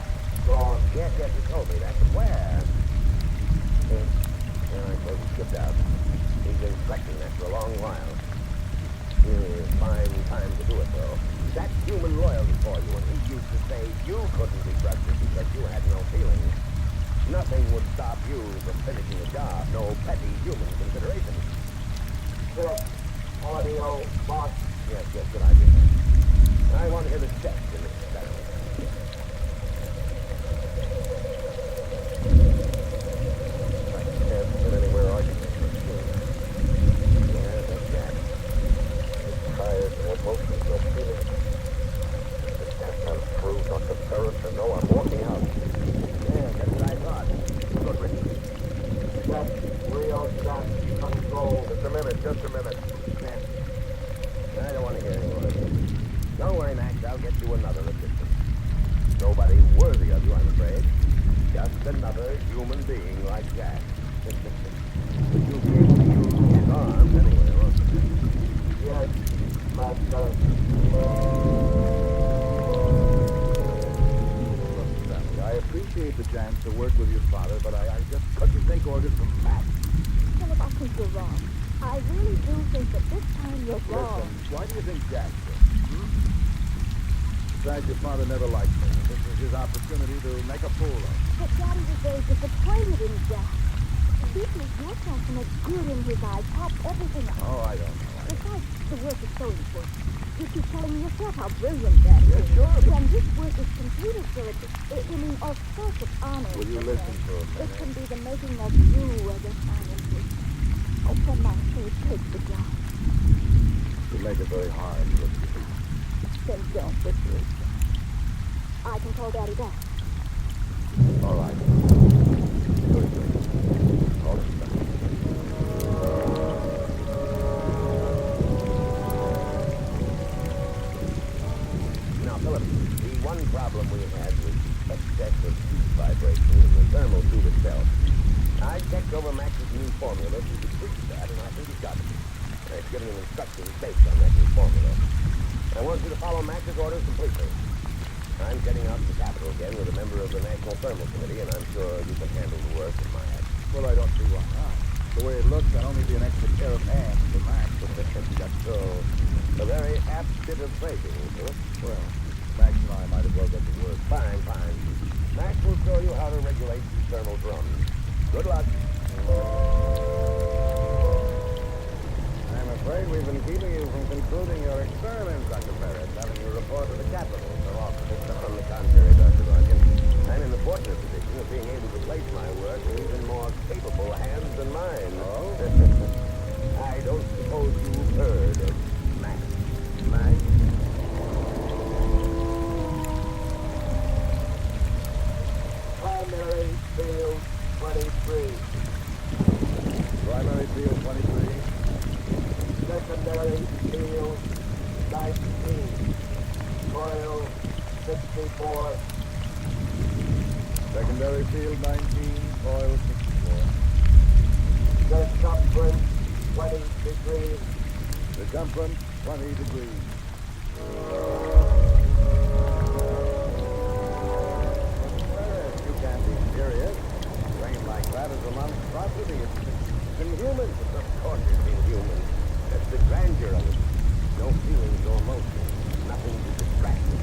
gone. Yes, you told me that, but where? I suppose he skipped out. He's been collecting that for a long while. Fine time to do it, though. That's human loyalty for you, and he used to say you couldn't be trusted because you had no feelings. Nothing would stop you from finishing the job. No petty human consideration. Set audio box. Yes, good idea. I want to hear the steps in this experiment. I can't get anywhere I can like Jack. But you'll be able to use his arms anyway, won't you? Yes, Master. Look, Stanley, I appreciate the chance to work with your father, but I just couldn't take orders from Max. Philip, I think you're wrong. I really do think that this time you're wrong. Listen, why do you think Jack did? Besides, your father never liked me. This is his opportunity to make a fool of me. But Daddy was very disappointed in Jack. He thinks your chance to make good in his eyes tops everything else. Oh, I don't know. Besides, the work is so important. You keep telling me yourself how brilliant Daddy is. Sure. And this work is computer skills. It will mean all sorts of honors. Will you listen for a It minute? can be the making of you as a scientist. Oh, for my sake, take the job. You make it very hard, wouldn't you? Then don't refuse. I can call Daddy back. All right. Good. Call him back. Now, Philip, the one problem we had was excessive heat vibration in the thermal tube itself. I checked over Max's new formula to decrease that, and I think he's got it. I've given him instructions based on that new formula. I want you to follow Max's orders completely. I'm getting out to the Capitol again with a member of the National Thermal Committee, and I'm sure you can handle the work in my absence. Well, I don't see why not. The way it looks, I'll only be an extra pair of hands for Max. That's so. A very apt bit of phrasing, Philip. Well, Max and I might as well get to work. Fine. Max will show you how to regulate these thermal drums. Good luck. I'm afraid we've been keeping you from concluding your experiments, Dr. Barrett, having you report to the Capitol so often. On the contrary, Dr. Larkin, I'm in the fortunate position of being able to place my work in even more capable hands than mine. Oh? I don't suppose you've heard of Max. Primary field 23. Primary field 23. Secondary field 19. Coil 64. Secondary field 19, coil 64. Circumference 20 degrees. Circumference 20 degrees. You can't be serious. Rain like that is a monstrosity. It's inhuman. Of course it's inhuman. That's the grandeur of it. No feelings, no emotions. Nothing to distract us.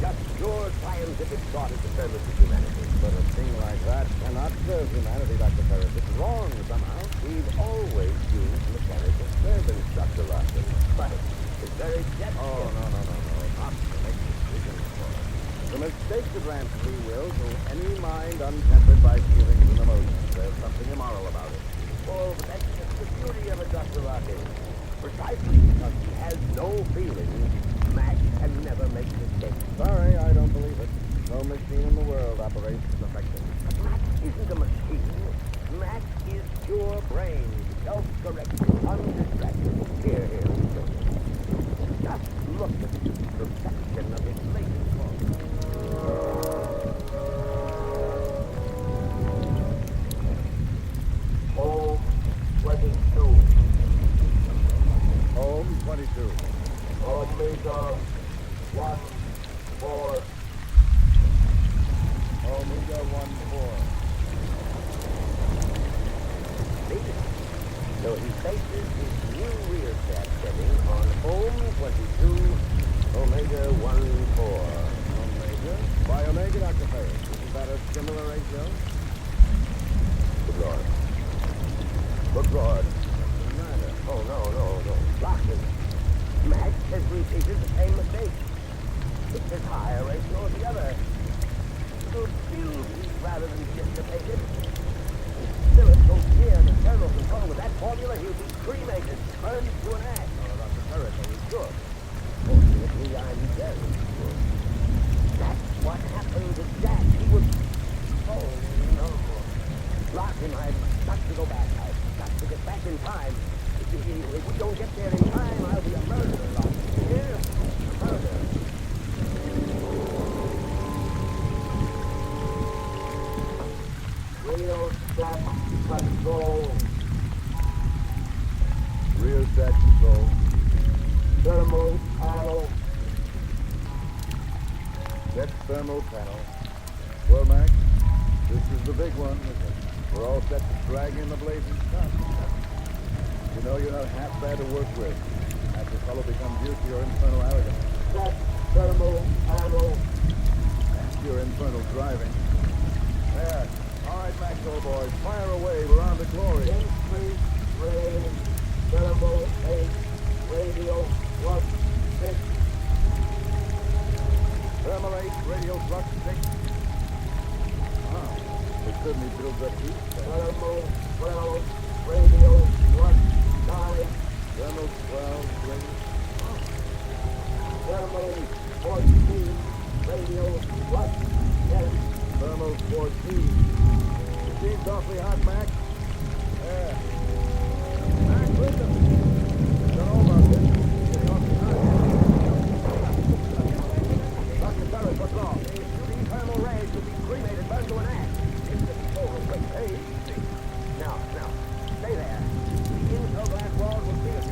Just pure scientific thought at the service of humanity. But a thing like that cannot serve humanity, Dr. Ferris. It's wrong somehow. We've always used mechanical servants, Dr. Larkin. But it's very jet. Oh, no. Not to make decisions for us. The mistake to grant free will to any mind untempered by feelings and emotions. There's something immoral about it. Oh, but that's just the beauty of it, Dr. Larkin. Precisely because he has no feelings, Max can never make mistakes. Sorry, I don't believe it. No machine in the world operates perfectly. But Max isn't a machine. Max is pure brain, self-correcting, undistracted. Here, listen. Just look at the perfection of his laser formula. Home 22. Home 22. Omega 1, 4. Omega 1-4. See? So he bases his new rear stat setting on Ohm 22, Omega 1-4. Omega? Why Omega, Dr. Ferris? Isn't that a similar ratio? Good Lord. Good Lord. What's the matter? Oh, no. Larkin. Max has repeated the same mistake. It's as high a ratio as the other. So fused rather than dissipated. Still, it's so clear the thermal control with that formula, he'll be cremated, burned to an ash. Oh, Dr. Ferris, are you sure? Fortunately, I'm very sure. That's what happened to Jack. He was... Oh, no. Larkin, I've got to go back. I've got to get back in time. If we don't get there in time, I'll be a murderer, Larkin. Here? A murderer. Field Control. Rear stack control. Thermal panel. Check thermal panel. Well, Mac, this is the big one. We're all set to drag in the blazing sun. You know you're not half bad to work with. After fellow becomes used to your infernal arrogance. Check thermal panel. And your infernal driving. There. All right, Max, old boys, fire away. We're on to glory. Increase rain, thermal 8, radio flux 6. Thermal 8, radio flux 6. Wow, it certainly builds up heat. Thermal 12, radio flux 9. Thermal 12, radio. Thermal 14, radio flux 10. Thermal 14. Seems awfully hot, Mac. Yeah. Mac, listen. I don't know about this. Getting awfully hot. Dr. Ferris, what's wrong? These thermal rays will be cremated, burned to an ash. Hey, now, stay there. The infill glass walls will see us.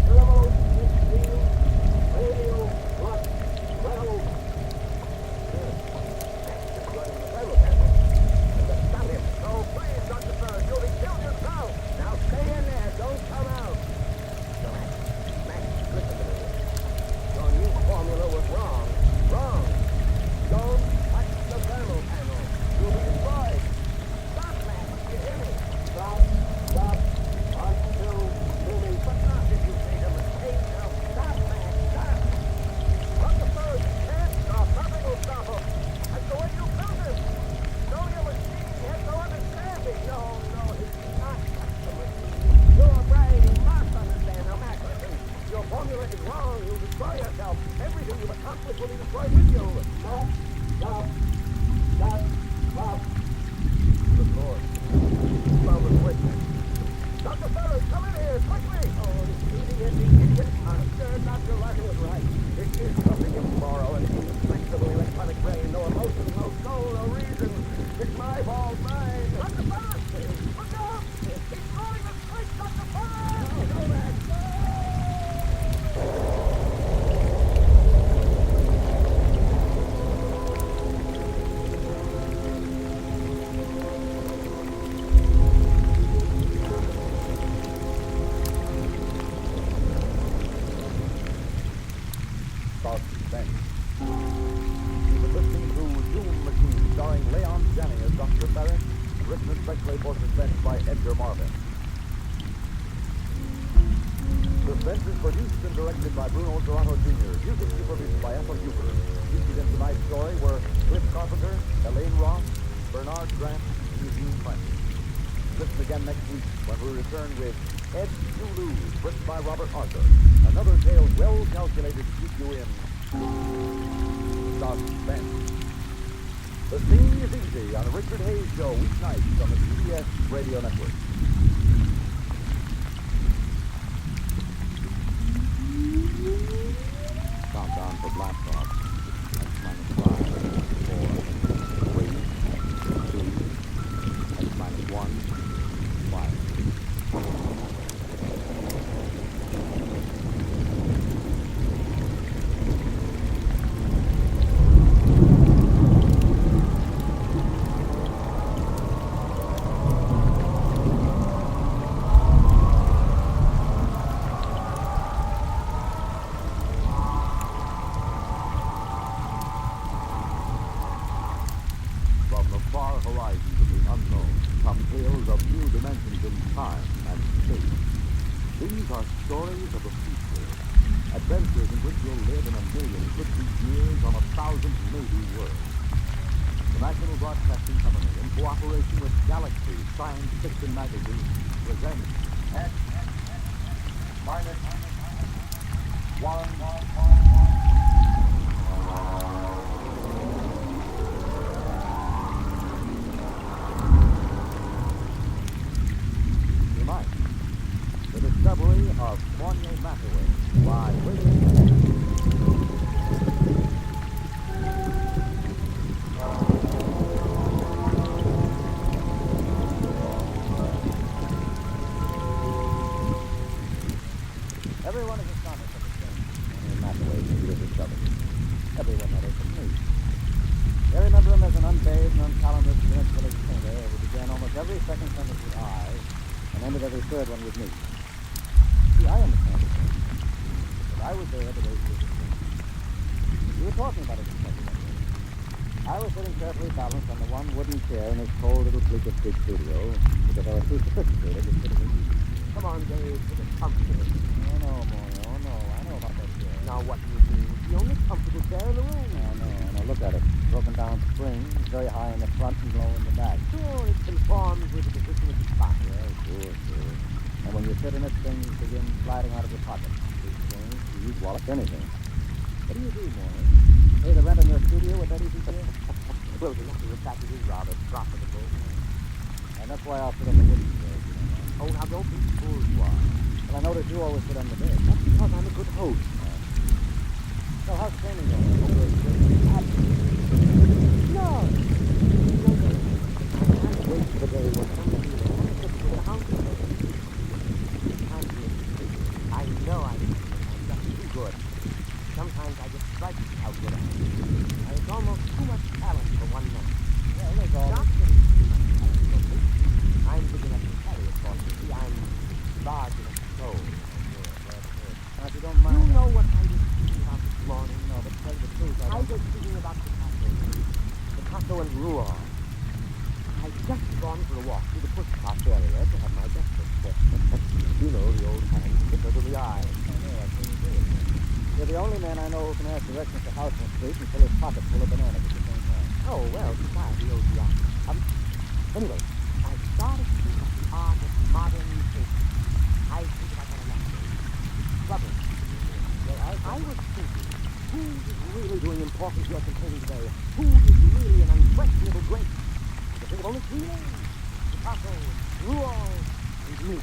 Thermal 16, radio flux 12. Stop him. No, please, Dr. Ferris, you'll be killed yourself. Now stay in there. Don't come out. Max, listen to me. Your new formula was wrong. Wrong. Don't touch the thermal panel. You'll be destroyed. Stop, Max. You hear me? Stop. Until moving. But not if you made a mistake. Now stop, Max. Stop. Dr. Ferris, you can't stop. Nothing will stop him. That's the way you built him. No, your machine has no understanding. No, he's not the machine. Your brain must understand. Now, Max, listen. Your formula is wrong. You'll destroy yourself. Everything you've accomplished will be destroyed with you. Stop. Good Lord. Found the switch. Dr. Ferris, come in here, quickly. Oh, the idiot monster. Dr. Larkin was right. It is something immoral and inflexible electronic brain. No emotion, no soul, no reason. It's my fault, mine. Dr. Ferris, look out! He's throwing the switch, Dr. Ferris! Go back. Suspense. You've been listening to Doom Machine, starring Leon Janney as Dr. Ferris, written especially for Suspense by Edgar Marvin. Suspense is produced and directed by Bruno Serrato Jr., music supervised by Ethel Huber. Featured in tonight's story were Cliff Carpenter, Elaine Ross, Bernard Grant, and Eugene French. Listen again next week when we return with Ed Zulu, written by Robert Arthur. Another tale well calculated to keep you in suspense. The Scene is Easy on the Richard Hayes Show weeknights on the CBS Radio Network. Countdown for blast off. X-5, 4, 3, 2, X-1, fire. From the far horizons of the unknown come tales of new dimensions in time and space. These are stories of the future, adventures in which you'll live in 1,050 years on 1,000 maybe worlds. The National Broadcasting Company, in cooperation with Galaxy Science Fiction Magazine, presents X minus 1. Tonight, the discovery of Fournier Mathaway by William Henry. second sentence with I, and ended every third one with me. See, I understand it. But I was there the way he was explaining. You were talking about it, Inspector. I was sitting carefully balanced on the one wooden chair in his cold little bleakest big studio, because I was too sophisticated to sit in the easy. Come on, Dave. Get it comfortable. Oh, no, Morty. Oh, no. I know about that chair. Now, what do you mean? It's the only comfortable chair in the room. I know. Look at it. Broken down springs, very high in the front and low in the back. Sure, it conforms with the position of the body. Yeah, sure. And when you sit in it, things begin sliding out of your pocket. These things, you wallet anything. What do you do, Morty? Pay the rent on your studio with that easy chair? Well, the lucky fact it is rather profitable. And that's why I'll sit on the wooden chair. Oh, now don't be bourgeois. Well, I notice you always sit on the bed. That's because I'm a good host. So how's training going? No. I can't wait for the day when somebody will come and sit with a house. I know I'm just too good. Sometimes I get frightened how good I am. It's almost too much talent for one man. Well, there's all... Not getting too much talent for me. I'm big enough to carry it for me. See, I'm large enough to soul. Now, if you don't mind... You know what I was thinking about this morning? No, but tell you the truth, I was thinking about Picasso and Rouen. I'd just gone for a walk through the push-cart area to have my breakfast. You know, the old hand slipper to the eye. I know, I've seen you do it. You're the only man I know who can ask directions to Houston Street and fill his pocket full of bananas at the same time. Oh, well, society owes me out. Anyway, I started to think of the art of modern thinking. I think about that a lot. Trouble. Well, I was thinking, who is really doing important work in painting today? Who is really an unquestionable great? I think of only three names. Picasso, Rouen, and me.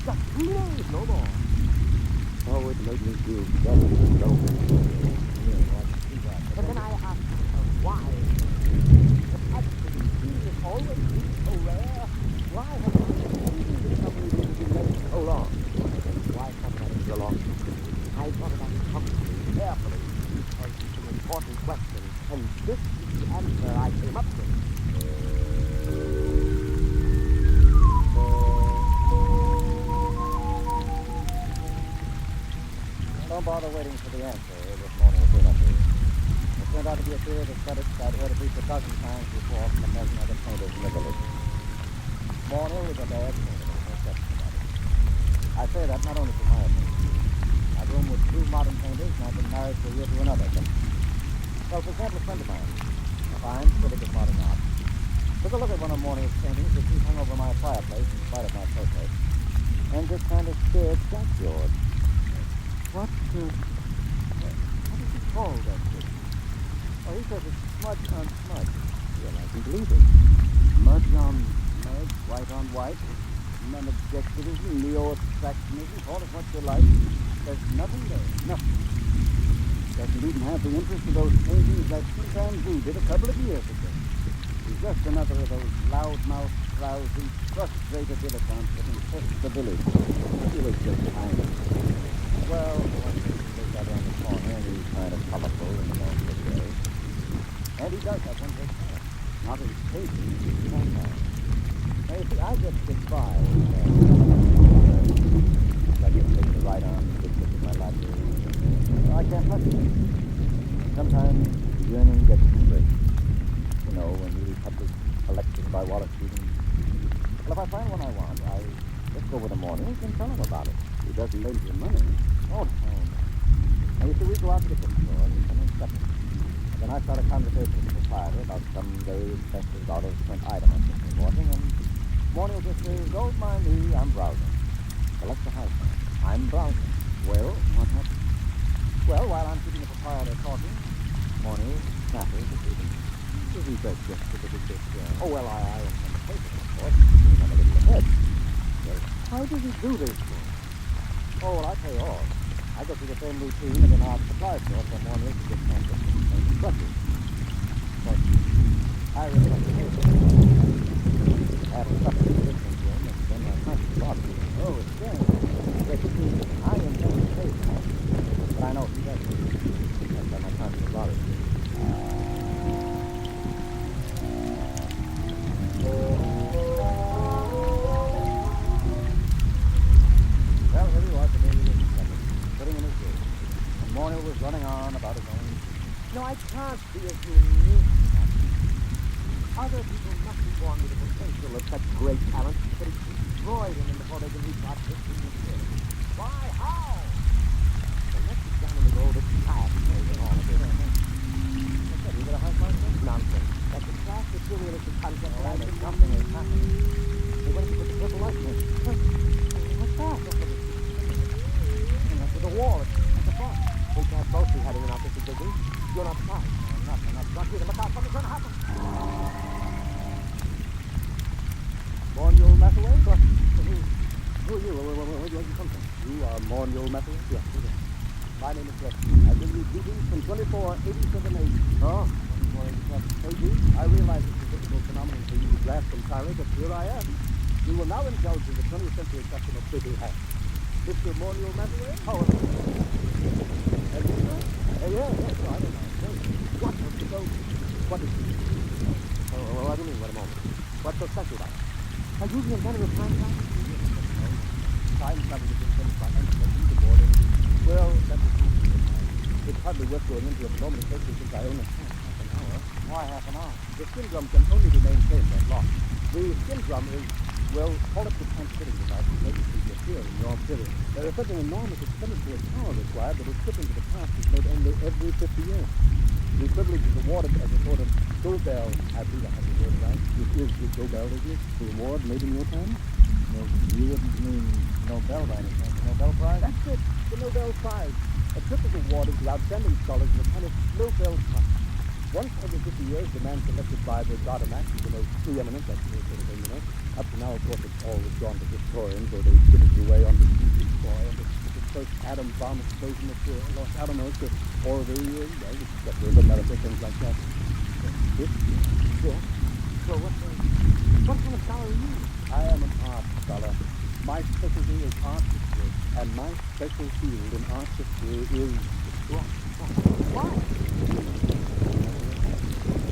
Just three names, no more. Oh, it made me feel better than no. But then I asked myself, why? The absolute genius always been so rare. Why have I been discovery been made so long? Why haven't I been so long? I thought about it comfortably, carefully, because it's an important question, and this is the answer I came up with. Don't bother waiting for the answer this morning if you're not here. It turned out to be a series of credits I'd heard at least a dozen times before from a dozen other painters in the village. Morning was a bad painter, there's no question about it. I say that not only for my opinion. I've roomed with two modern painters, and I've been married for a year to another. But, well, for example, a friend of mine, a fine critic of modern art, took a look at one of Morning's paintings that he hung over my fireplace in spite of my protest, and just kind of stared backyard. What does he call that thing? Oh, he says it's smudge on smudge. Well, I can believe it. Smudge on smudge, white on white, non-objectivism, neo-abstractionism, call it what you like. There's nothing there, nothing. Doesn't even have the interest of those paintings that sometimes we did a couple of years ago. He's just another of those loudmouth, frowsy, frustrated dilettantes that infest the village. He was just kind of... Well, one thing he lives out around the corner, and he's kind of colorful in the most of the way. And he does have one great talent. Not his painting, he's not now. Now, you see, I just get by I get to take the right arm, stick it in my lap. Well, I can't touch it. Sometimes the yearning gets straight. You know, when Ely Putler's collection by Wallace Stevens. Well, if I find one I want, I just go over the morning and tell him about it. He doesn't lend you money. Oh, no. Now, you see, we go out to the bookstore and come in separate. And then I start a conversation with the proprietor about some very expensive out-of-print item on Sunday morning, and Morning will just say, don't mind me, I'm browsing. Select the house. I'm browsing. Well, what happened? Well, while I'm keeping the proprietor talking, Morning snappers the shooting. Isn't that just a little bit, oh, well, I am on the paper, of course. I'm a little ahead. Well, how does he do this thing? Oh, well, I tell you all. I go through the same routine as an art supply store for Morning to get canvas and brushes. But I really like the paper. I have a stuff in the listening room, and then I punch the bottom. Oh, it's strange. Yes, you see, I intend to say that. But I know he doesn't. That's why my punch is lottery. People must be born with the potential of such great talent, but it's destroyed in them before they can reach artistic maturity. Why? How? So let's get down in the road of science and all of this. What's that? You got a high five? Nonsense. That's a crass materialistic concept that I make. Something is happening. Hey, what did you put the purple light in? What's that? That's to the wall. It's the front. We can't both be having an artistic vision. You're not surprised. I'm not drunk either. Look out, something's going to happen. Mornial Mathaway? Who are you? Where do you come from? You are Mornial Mathaway? Yes. My name is Princeton. I bring you greetings from 2487 AD. Oh, 2487 AD? I realize it's a difficult phenomenon for you to grasp entirely, but here I am. We will now indulge in the 20th century custom of bidding hat. Mr. Mornial Mathaway? Oh, and you, sir? Yes, I don't know. What? So, what is it? Oh, what do you mean? Wait a moment. What's so special about it? Are you the inventor of time travel? Time travel has been finished by Emkatos Cabin. Well, that was it's hardly worth going into at the moment, especially since I only have half an hour. Why half an hour? The skin drum can only be maintained that long. The skin drum is, well, call it the transmitting device that makes it appear in your period. There is such an enormous expenditure of power required that a trip into the past is made only every 50 years. The privilege is awarded as a sort of go-bell. I believe I have the word right. This is the go-bell, isn't it? The award made in your time? No, you wouldn't mean Nobel by any chance. The Nobel Prize? That's it. The Nobel Prize. A trip is awarded to outstanding scholars in a kind of Nobel Prize. Once every 50 years, the man selected by the God of Max is the most preeminent, that's the sort of thing, you know. Up to now, of course, it's always gone to historians, or they skittered away on the destroy, and the first atom bomb explosion at Los Alamos, or the settlers of America, things like that. So what kind of scholar are you? I am an art scholar. My specialty is art history, and my special field in art history is Why?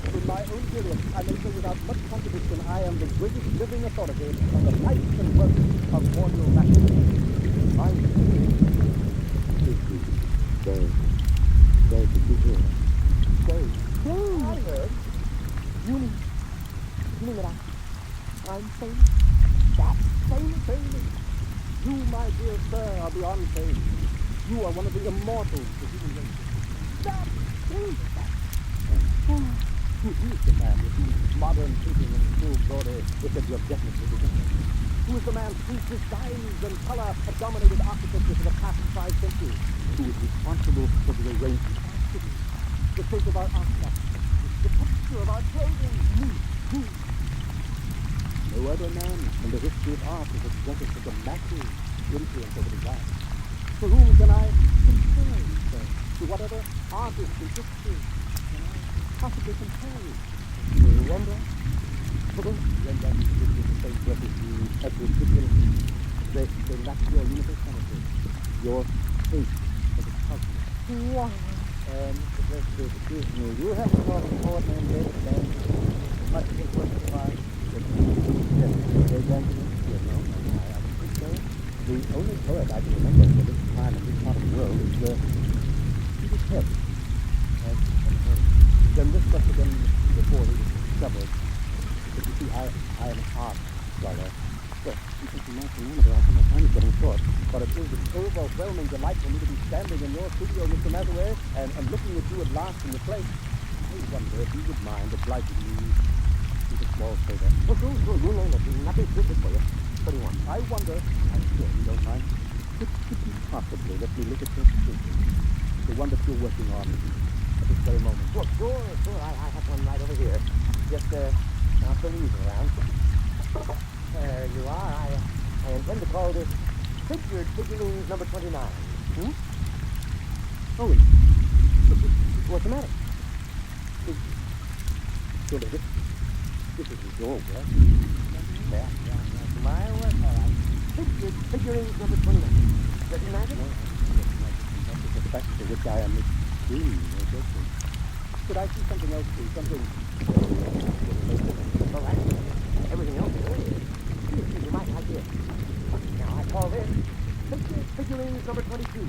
In my own period, I may say without much contradiction, I am the greatest living authority on the life and work of Mornial Mathaway. My Stay, did you hear? Stay. I heard. You mean that I'm famous? That's famous? You, my dear sir, are beyond fame. You are one of the immortals of the human race. That's famous. Who is the man with whose modern thinking and full glory is that you're definitely begun? Who is the man whose designs and color have dominated architecture for the past 5 centuries? Who is responsible for the arrangement of our cities, the shape of our architecture, the texture of our clothing? Who? No other man in the history of art has exerted such a massive influence over design. To whom can I compare you, sir? To what other artist in history can I possibly compare you? Rembrandt? Rembrandt is the same breath as you, Edward Picard. They lack your universality, your taste for the cosmos. Wow. Mr. President, excuse me, you have a sort of poet named David Benjamin. Much of his work survives. Yes, David Benjamin? Yes, no, I don't think so. The only poet I can remember for this time and this part of the world is Peter Head. Then this must have been before he was discovered. But you see, I am an art scholar. Well, you can see my kilometer, I think my time is getting short. But it is an overwhelming delight for me to be standing in your studio, Mr. Mathaway, and looking at you at last in the place. I wonder if you would mind obliging me with a small favor. Oh, sure, you know nothing's good for you. What do you want? I wonder, I'm sure you don't mind, could you possibly let me look at your picture? The one that you're working on at this very moment. Well, sure. I have one right over here. Just, I'll turn these around. There you are. I intend to call this figurines number 29. Oh, What's the matter? Surely this is your work. Yeah. My work, all right. Figurines number 29. Recognize it? That's the fact for which I am extremely grateful. Could I see something else, too? Something... All right. Everything else is earlier. You might like this. Now, I call this figurines number 22.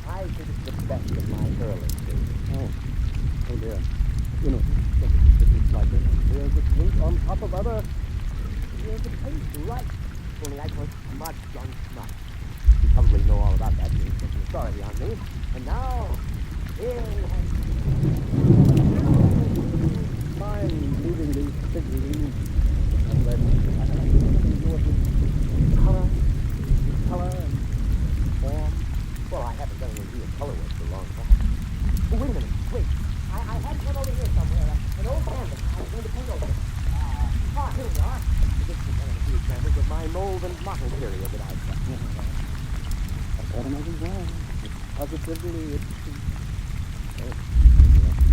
I think it's the best of my early days. Oh dear. You know, it's like that. There's was a drink on top of other. It tastes right. Only I put smudge on smudge. You probably know all about that. You're taking authority on me. And now, here Mind leaving these figurines and then color and form? Well, I haven't done any real color work for a long time. Oh, wait a minute. Wait. I had one over here somewhere. An old canvas. I was going to paint over. Here we are. This is one of the few examples of my mold and mottle period that I've got. I don't know why. Positively, it's...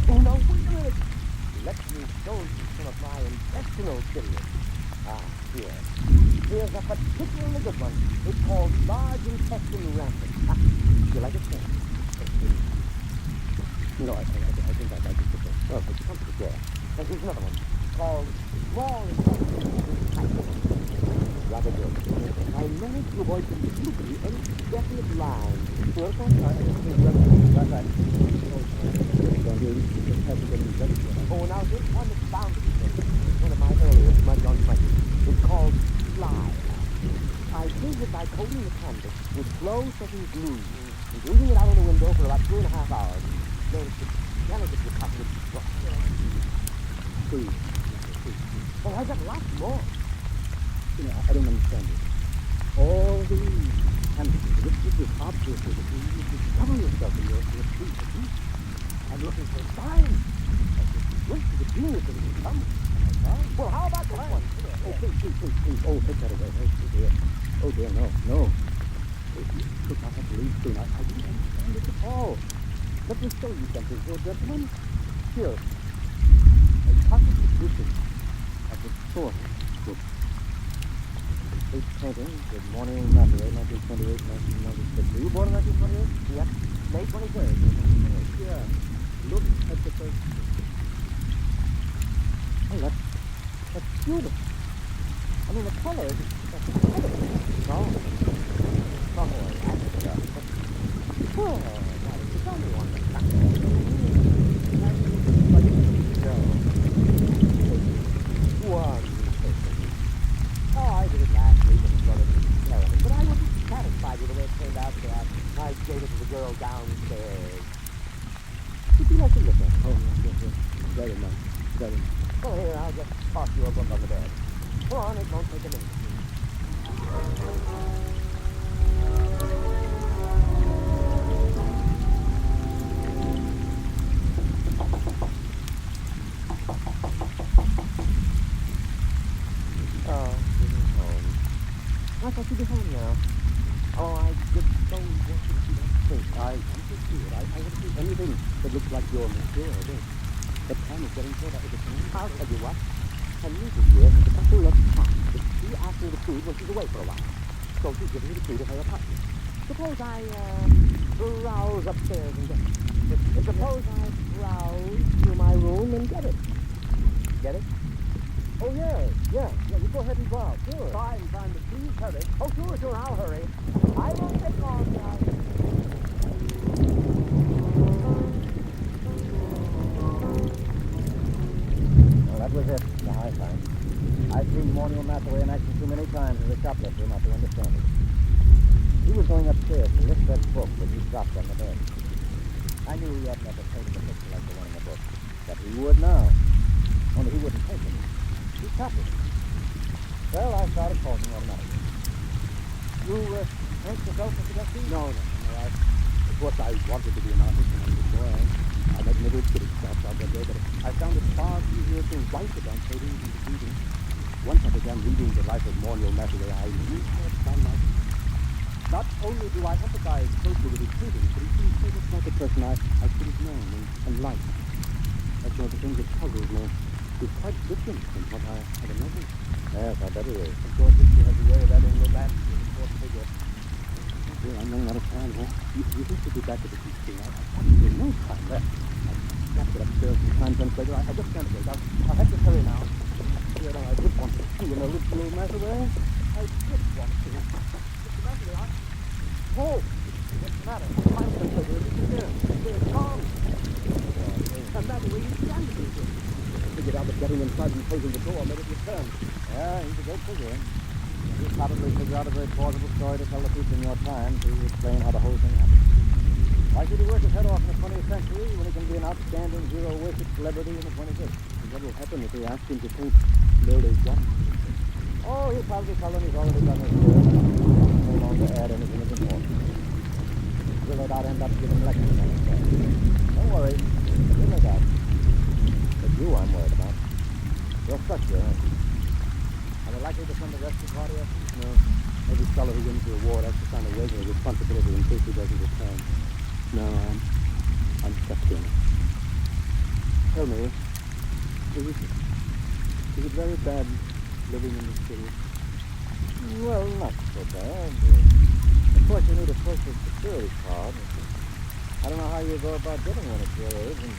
Oh, no, wait a minute. Let me show you some of my intestinal period. Here. Here's a particularly good one. It's called large intestine rampant. You like it, sir? No, I think I'd like it to go. Well, it's come to the chair. And here's another one called small intestine. Rather good. I managed to avoid completely any definite line. Well, oh, now here's one that's bound to be good. It's one of my earliest smudge on smudges. It's called Fly. I did it by coating the canvas with slow-setting glue and leaving it out on the window for about 2.5 hours. Then it's delicate to cut with brush. Well, I've got lots more. You know, I don't understand it. All these canvases, this is obviously that you discover yourself in your street. I'm looking for signs. Wait for the genius of it to come. Well, how about this one? Oh, please. Oh, take that away. Oh, dear, no. Look, I have to leave soon. I don't understand it at all. Let me show you something here, gentlemen. Here. A pocket edition of the source book. Complete painting, Good Morning Matter, 1928, 1996. Were you born in 1928? Yep. May 23rd. Yeah. Look at the first picture. Oh, that's beautiful. I mean, the colors, that's incredible. No. Oh, that's just... Oh, why did you tell me one? Oh, I did it last week and sort of terrible. But I wasn't satisfied with the way it turned out, so I gave it to the girl downstairs. Would you like to look at it? Oh, yes. Very much. Well, here, I'll just toss you a book on the bed. Go on, it won't take a minute. Oh, she's home. I thought you'd be home now. Oh, I just so want you to see that thing. I want to see it. I want to see anything that looks like you're mature. The time is getting short. I'll tell you what. Anita here has a couple of cats that she asked me to feed when she's away for a while. So she's giving me the key to her apartment. Suppose I, browse upstairs and get it. Suppose I browse through my room and get it. Get it? Oh, yeah. You go ahead and browse. Sure. Fine, but please hurry. Oh, sure, I'll hurry. I won't take long, guys. That was it, the high sign. I've seen Morniel Mathaway in action too many times as a shoplifter not to understand it. He was going upstairs to lift that book that he dropped on the bed. I knew he hadn't ever painted a picture like the one in the book, but he would now. Only he wouldn't paint it. He copied it. Well, I started calling him automatically. You paint yourself, Mr. Gusty? No. Of course, I wanted to be an artist when I was a boy. I made little kiddie stuff out that way, but I found it far easier to write about paintings and reading. Once I began reading the life of Morniel Mathaway, I knew how to find my... Not only do I empathize closely with his paintings, but he seems so much like a person I should have known and liked. That's one of the things that puzzles me. He's quite different from what I had imagined. Yes, I bet he is. Of course, history has a way of adding romance to the fourth figure. I'm running out of time, huh? You think to be back at the teaching? There's no time left. I've got to get upstairs some time translator. I just can't wait. I'll have to hurry now. You know, I did want to see an original Mathaway. I did want to. Mr. Mathaway, Oh! What's the matter? Time translator is here. There's Tom. And Mathaway is standing here. figured out that getting inside and closing the door made it return. Yeah, he's a great figure. He'll probably figure out a very plausible story to tell the people in your time to explain how the whole thing happened. Why should he work his head off in the 20th century when he can be an outstanding hero-worshipped celebrity in the 25th? What will happen if they ask him to paint merely one? Oh, he'll probably tell them he's already done his work and no longer add anything of importance. He'll no doubt end up giving lectures on himself. Don't worry, he'll make out. It's you I'm worried about. You're stuck here, aren't you? Are they likely to send the rescue party up? No. Every fellow who wins the award has to sign a waiver of responsibility in case he doesn't return. No, I'm stuck here. Tell me, is it very bad living in the city? Well, not so bad. Of course, you need a social security card. I don't know how you go about getting one at your age, and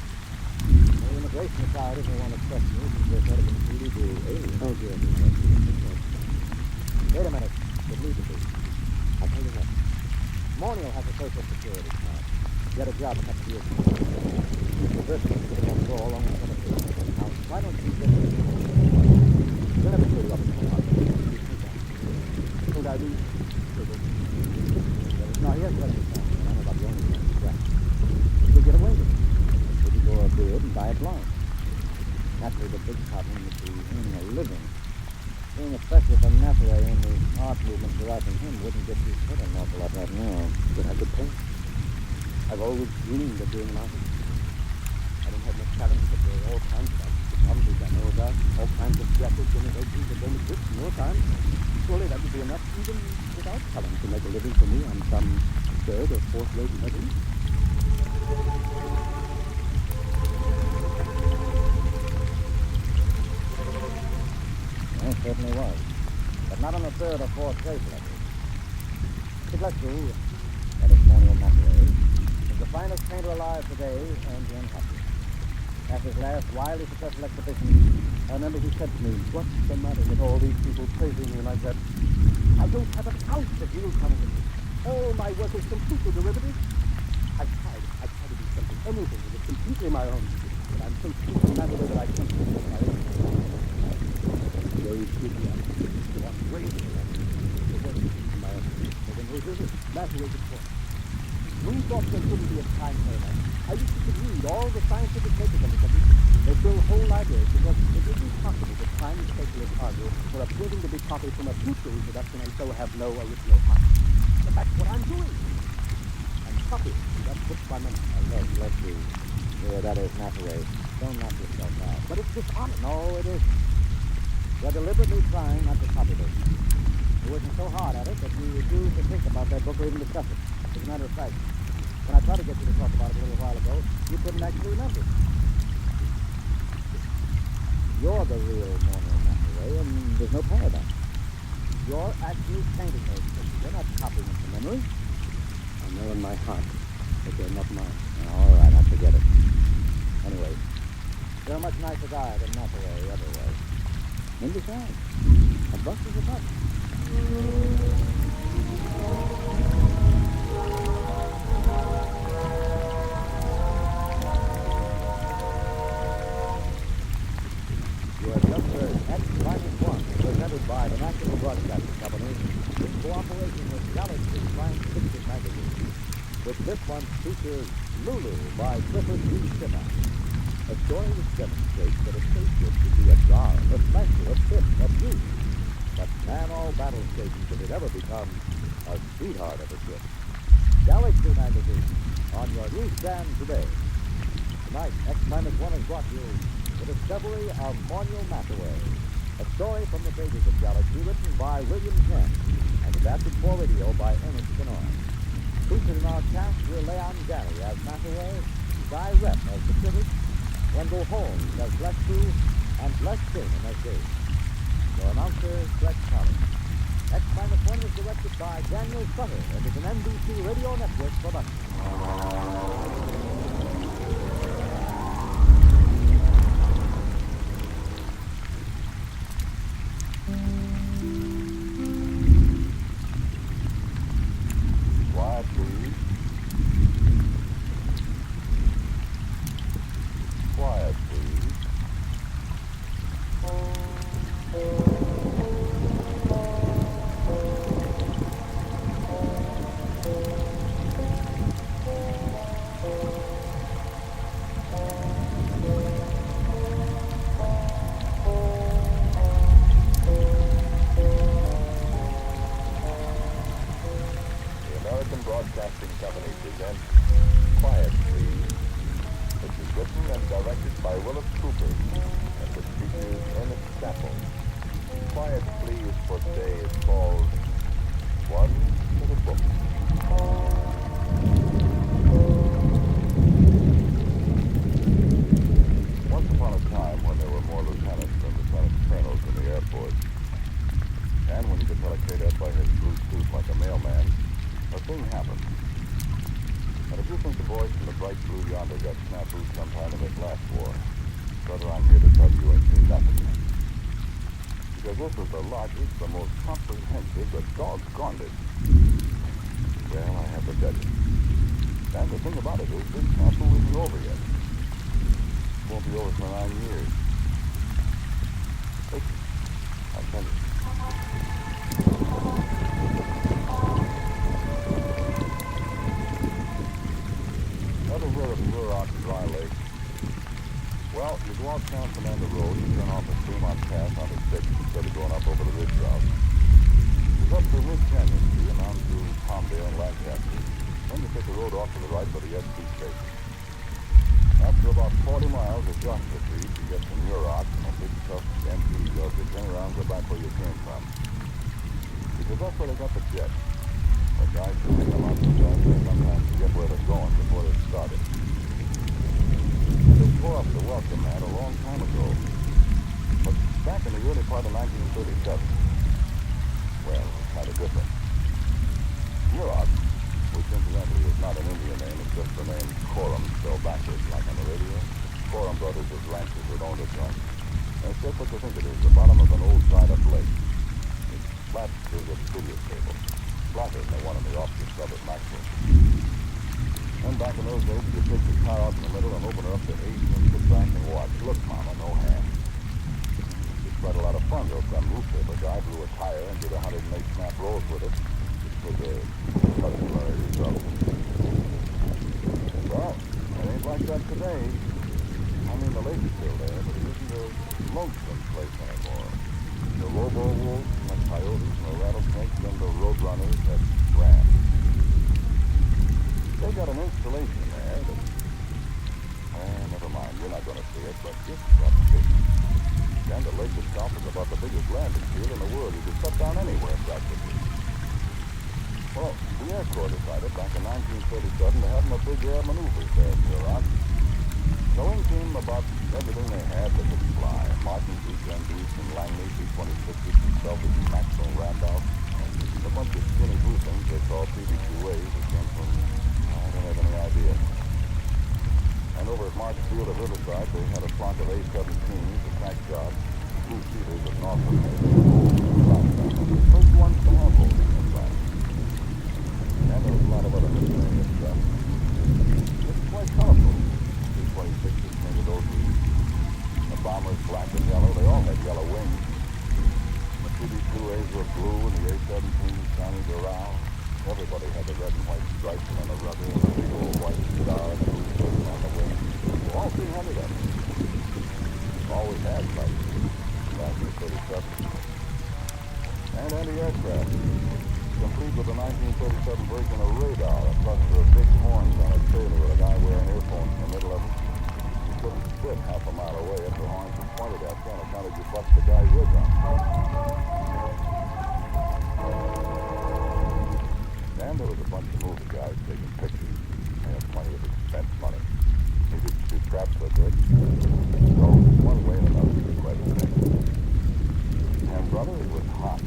the immigration authorities may want to question you since they're sort of an illegal alien. Oh, dear. Wait a minute. It needs to be. I'll tell you what. Morning will have a social security card. Get a job a couple of years ago. The first one is going to go along with some of the Now, why don't you get it? You'll never clear you up in the house. Could I be? Now, here's what I'm saying. I'm about the only thing. Yeah. You'll get away with it. If you go abroad and buy it blind. Naturally, the big problem would be earning a living. Being a specialist on Nathaway in the art movement deriving him wouldn't get you hit an awful lot right now. But I could paint. I've always dreamed of being an artist. I don't have much talent, but there are all kinds of photography I know about. All kinds of graphic innovations that don't exist in your time. Surely that would be enough, even without talent, to make a living for me on some third or fourth rate level. It certainly was. But not on the third or fourth rate level. Piclestu, that is Morning Nathaway, is the finest painter alive today and the unhappiest. At his last wildly successful exhibition, I remember he said to me, "What's the matter with all these people praising me like that? I don't have an ounce of real talent. All my work is completely derivative. I try to do something, anything that is completely my own. But I'm so stupid that I can't do it my own. Very stupid. What crazy. The work is my own. But then who is it? Nathaway's of course. We thought there couldn't be a time for that. I used to read all the scientific papers on the subject. They fill whole libraries because it isn't possible that time specialists argue for appearing to be copied from a future reproduction and so have no original art. But that's what I'm doing. I'm copying. That's what's my money. Let's see. Yeah, that is Nathaway. Don't knock yourself out. But it's dishonest. No, it isn't. You're deliberately trying not to copy this. You working so hard at it that you refuse to think about that book or even discuss it. As a matter of fact, when I tried to get you to talk about it a little while ago, you couldn't actually remember. You're the real Morning Nathaway, and there's no paradox. You're actually painting those pictures. You're not copying them from memory. I know in my heart that they're not mine. All right, I'll forget it. Anyway, you're a much nicer guy than Nathaway ever was. And besides, a buck is a buck. You have just heard X-1, presented by the National Broadcasting Company in cooperation with Galaxy Science Fiction Magazine, which this month features Lulu by Clifford G. Schiffer, a story which demonstrates that a spaceship could be a jar, a smasher, a tip, a beauty, but man all battle stations if it ever becomes a sweetheart of a ship. Galaxy Magazine, on your newsstand today. Tonight, X-1 has brought you The Discovery of Morning Nathaway, a story from the pages of Galaxy written by William Kent and adapted for radio by Ernest Benoit. Featured in our cast were Leon Gary as Nathaway, Guy Rep as the critic, Wendell Holmes as Piclestu, and Les Damon as Dave. Your announcer, Greg Collins. X-1 is directed by Daniel Sutter and is an NBC Radio Network production. Quiet, please. Quiet, please. quiet pleas for days called One Little Book. Once upon a time when there were more lieutenants than lieutenant colonels in the Air Force, and when you could tell a cadet by his blue suit like a mailman, a thing happened. And if you think the boys from the bright blue yonder got snafu sometime in this last war, brother, I'm here to tell you ain't seen nothing. Because this was the largest, the most comprehensive, the doggone it. Well, I have to tell you. And the thing about it is, this snafu isn't over yet. It won't be over for 9 years. Listen, I'll tell you. Ever hear of Muroc Dry Lake? Well, you go out San Fernando Road and turn off at Fremont Pass onto 6 instead of going up over the ridge route. It's up through Mid Canyon Street and on through Palmdale and Lancaster. Then you take the road off to the right by the SP station. After about 40 miles of Joshua Street, you get to Muroc and a big tough MP goes to turn around and go back where you came from. Because that's where they got the jet. The guys who bring them out to guns, they sometimes forget where they're going before they started. They tore up the welcome mat a long time ago. But back in the early part of 1937, well, it's kind of different. Muroc, which incidentally is not an Indian name, it's just the name Coram spelled backwards, like on the radio. Coram Brothers is ranchers that own the joint. And it's just what you think it is, the bottom of an old dried-up lake. It's flat as a billiard table. Flatter than the one in the offshore club at Maxwell. And back in those days, you'd take the car out in the middle and open her up to 8 and sit back and watch. Look, Mama, no hand. It's quite a lot of fun, though. Some newspaper guy blew a tire and did 108 snap rolls with it. It was a customary result. Well, it ain't like that today. I mean, the lake's still there, but it isn't a lonesome place anymore. The robo wolves and the coyotes and the rattlesnakes and the roadrunners have ran. They got an installation there that... never mind, you're not going to see it, but it's got big. And the lake itself is about the biggest landing field in the world. You could set down anywhere, practically. Well, the Air Corps decided back in 1937 to have them a big air maneuvers there in Muroc. So in came about everything they had that could fly. Martians, HMDs, and Langley, B-26s, and selves, and Maxwell Randolph. A bunch of skinny blue things they call PB-2As that came from, I don't have any idea. And over at March Field at Riverside, they had a flock of A-17s, attack jobs, two-seaters of Norfolk, the first ones to have those in fact. And there was a lot of other miscellaneous stuff. It's quite colorful. B-26s painted Oldies. The bombers black and yellow. They all had yellow wings. The PB-2As were blue and the A-17s shiny around. Everybody had the red and white stripes on the rudder and the big old white star and the blue curtain on the wing. All 300 of them. Always had like back in 37. And anti-aircraft. Complete with the 1937 version of radar, a cluster of big horns on a trailer with a guy wearing earphones in the middle of them. You couldn't sit half a mile away if the horns were pointed at you on account of you bust the guy's eardrum. And there was a bunch of movie guys taking pictures. They had plenty of expense money. They didn't shoot crap so good. So, one way and another, it was quite a thing. And brother, it was hot.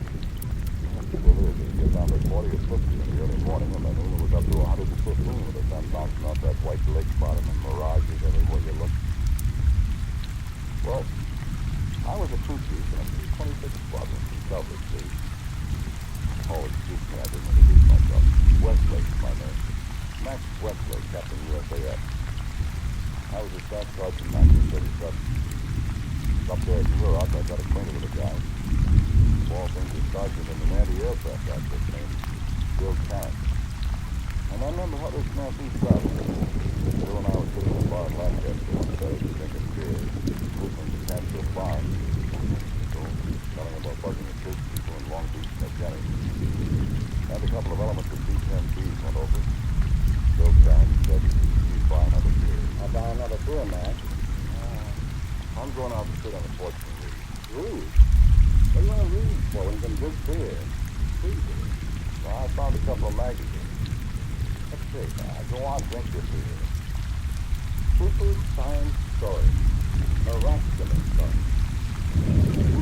Still is. It gets down to 40 or 50 in the early morning, and by noon it was up to 115 with the sun bouncing off that white lake bottom and mirages everywhere you look. Well, I was a crew chief in a 26th squadron from Selves, Street. Oh, excuse me, I didn't introduce myself. Westlake's my name. Max Westlake, Captain USAF. I was a staff sergeant in 1937. Up there at Muroc, I got acquainted with a guy. All things a sergeant in an anti-aircraft outfit named Bill Tarrant. And I remember how this snafu started. Bill and I were sitting in a bar in Lancaster one day, drinking beer, listening to Catskill Farm. So, telling about buzzing the church people in Long Beach and Jenny. And a couple of elementary B-10Bs went over. Bill Tarrant said he'd buy another beer. I'll buy another beer, Mac. I'm going out to sit on the porch and read. Read? What do you want to read? Just here. See here. Well, I found a couple of magazines. Let's see. Go on, drink your beer. Super science story. Miraculous story.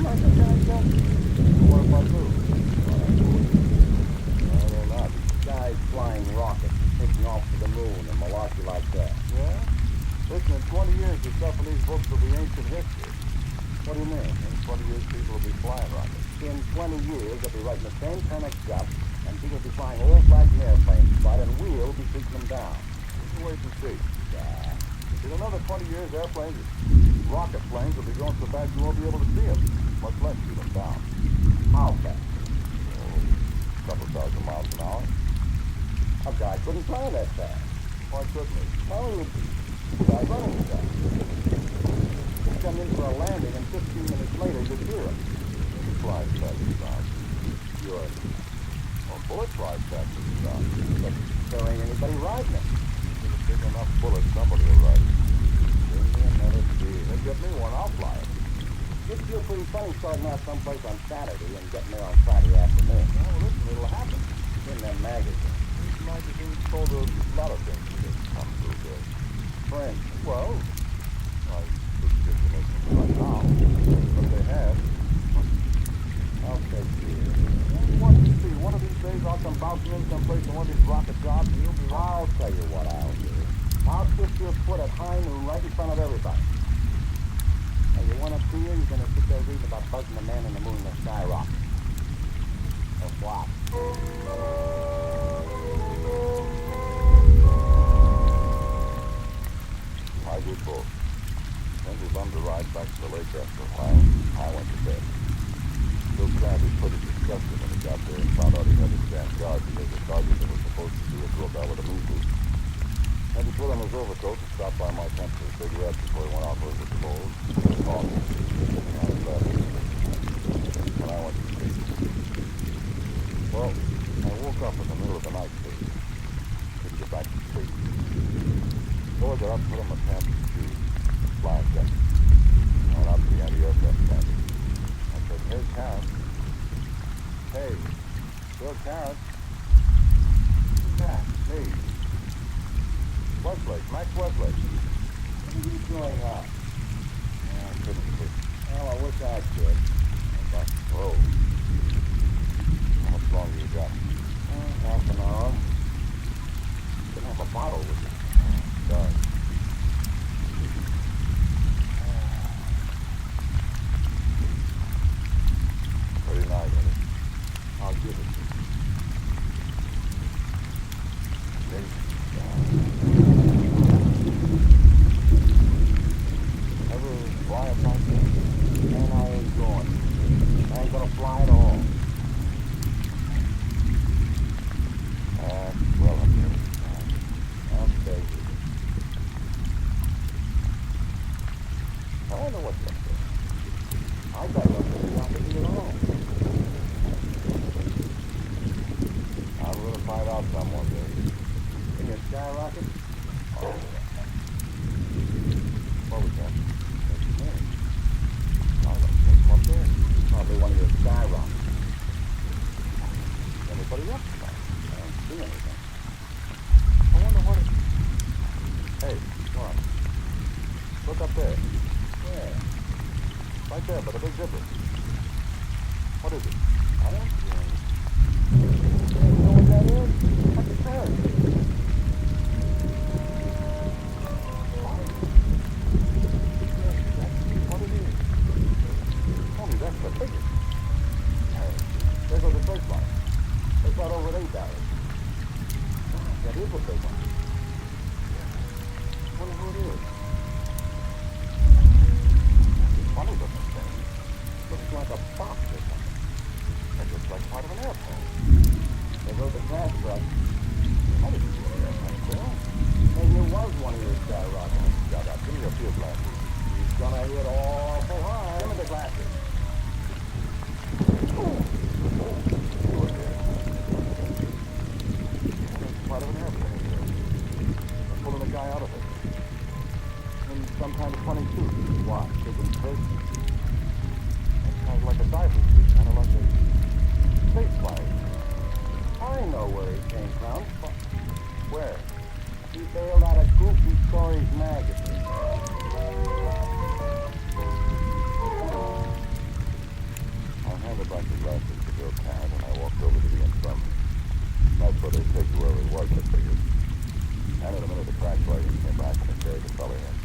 What if I do? No, they're not. Guys flying rockets, taking off to the moon, and malarkey like that. Yeah? Listen, in 20 years, the stuff in these books will be ancient history. What do you mean? In 20 years, people will be flying rockets. In 20 years, they'll be writing the same kind of stuff, and people will be flying old flags and airplanes, but and we'll be shooting them down. We'll wait and see. Yeah. In another 20 years, airplanes, rocket planes will be going so fast you won't be able to see them, much less shoot them down. How fast? Oh, a couple thousand miles an hour. A guy couldn't fly that fast. Why couldn't he? Well, he'd start running stuff. He'd come in for a landing, and 15 minutes later, you'd hear him. He'd fly fast as sound. Sure. Well, bullets fly fast as sound. But there ain't anybody riding it. With a big enough bullet, somebody will ride it. Give me another beer. Then get me one, I'll fly it. It'd feel pretty funny starting out someplace on Saturday and getting there on Friday afternoon. Well, listen, it'll happen. In them magazines. These magazines told us a lot of things that come through good. For instance, well, I couldn't get the next one right now, but they have. I'll take beer. What do you see? One of these days I'll come bouncing in someplace in one of these rocket jobs and you'll be right. I'll tell you what I'll do. I'll twist your foot at high noon right in front of everybody. Now, you want a beer, you're going to sit there reading about buzzing the man in the moon in the sky rocket. Or what? I did both. Then we bummed a ride back to the lake after a while. I went to bed. Bill Crabbe was pretty disgusted when he got there and found out he had to stand guard because the sergeant that was supposed to do a drill guy with a moon boot. And he put on his overcoat and stopped by my tent for a cigarette before he went out for his clothes. Coffee. I left. When I went to sleep. Well, I woke up in the middle of the night, too. Couldn't get back to sleep. So I got up, put on my pants and shoes, flying check. I went out to the anti-aircraft standard. I said, hey, Terrence. Hey, Bill Terrence. Who's that? Me. Westlake, Max Westlake. What are you doing up? I couldn't sleep. Well, I wish I could. I thought, whoa. How much longer you got? Half an hour. You can have a bottle with you. Sorry. Pretty nice, isn't it? I'll give it to you. Ever fly a plane? And I ain't going. I ain't gonna fly at all. Well, I'm here. I'll stay with you. I know what's up there. I got nothing to do at all. I'm gonna find out someone day. In your skyrocket? Oh, yeah. What was that? What's your name? I'll let you come up there. Probably one of your skyrockets. Anybody else tonight? I don't see anything. I wonder what it... Hey, come on. Look up there. Where? Right there, by the big zipper. What is it? I don't see anything. You know what that is? That's a parachute. What it is? Tony, that's the biggest. There goes the first one. It's not over $8. That is a big one. Wonder who it is. It's a funny looking thing. Looks like a box or something. It looks like part of an airplane. There goes the crash truck. I didn't see an airplane, Bill. Maybe it was one of your skyrockets. Shut up. Give me your field glasses. He's gonna hit awful high. Give me the glasses. Part of an airplane. They're pulling a guy out of it. In some kind of funny suit. What? Taking fish? That's kind of like a diver's suit. Kind of like a handed back the glasses to Bill Kant, and I walked over to the infirmary. That's where they take whoever it was, I figured. And in a minute, the crash wagon came back and they carried the fella in.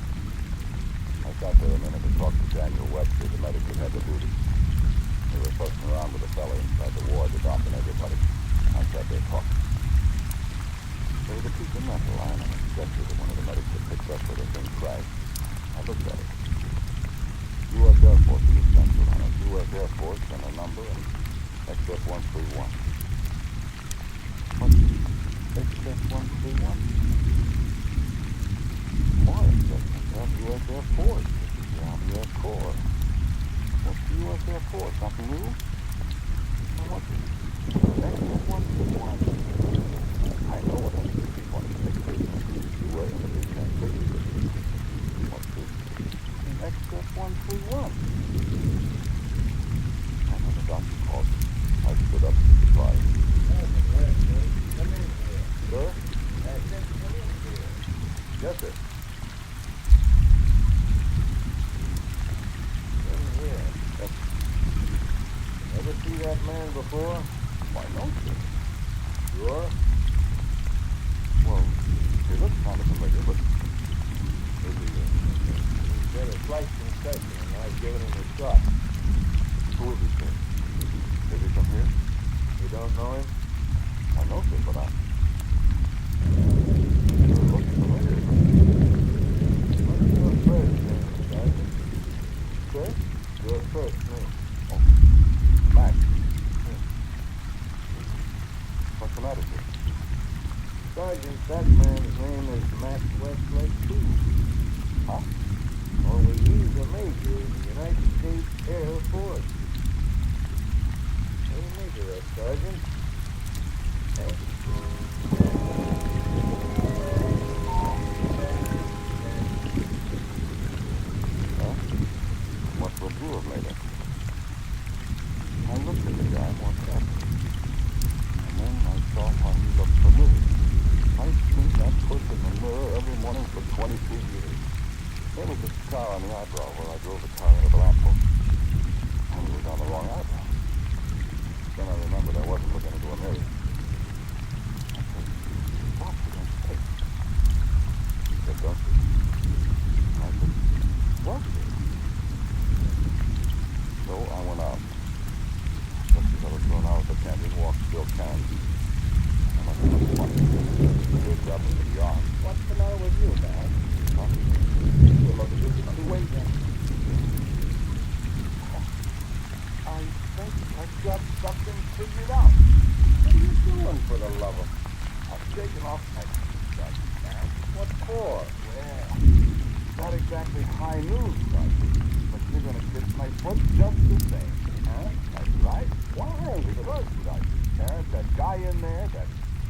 I sat there a minute and talked to Daniel Webster, the medic that had the duty. They were fussing around with the fella inside the ward, the doctor and everybody. I sat there talking. There was a piece of metal lying on a stretcher that one of the medics had picked up where the thing crashed. I looked at it. U.S. Air Force was central on it. U.S. Air Force and a number and XF-131. What's XF-131? Why, that's U.S. Air Force. This is the Army Air Corps. What's the U.S. Air Force? Something new? And what's it? XF-131. I know what XF-126 is. You were in the big transmission. What's this? XF-131. And when the doctor called me, I stood up surprised. Come in here. Sir? I said come in here. Yes, sir. In here. Yes. Ever see that man before? Why, no, sir. Sure. Well, he looks kind of familiar, but is he, He's got a slight concussion, and I've given him a shot. who is he, sir? Is he from here? You don't know him? I know, sir, but I... He looks familiar. What's your first name, Sergeant? Sir? Your first name. Oh, Max. What's the matter, sir? Sergeant, that man's name is Max Westlake, too. Huh? Only he's a major in the United States Air Force. Hey, Major, Sergeant. Huh? What would you have made it? I looked at the guy more carefully. And then I saw how he looked familiar. I've seen that puss in the mirror every morning for 22 years. There was a scar on the eyebrow where I drove the car into the lamppost. And it was on the wrong eyebrow. Then I remembered I wasn't looking into a mirror. I said, "What's it in face?" He said, "Don't you?" I said, "What is it?" So I went out. Just as I was going out of the canteen, walked Bill Kant. And I said, "What's funny?" He looked up and said, "Yawn." What's the matter with you, man? Huh? Well, look at this situation. I think I've got something figured out. What are you doing, for the love of... I'm shaking off my stuff, man. What for? Well, not exactly high news, but you're going to kiss my foot just the same. Huh? That's right. Why? Because, Terrence, that guy in there,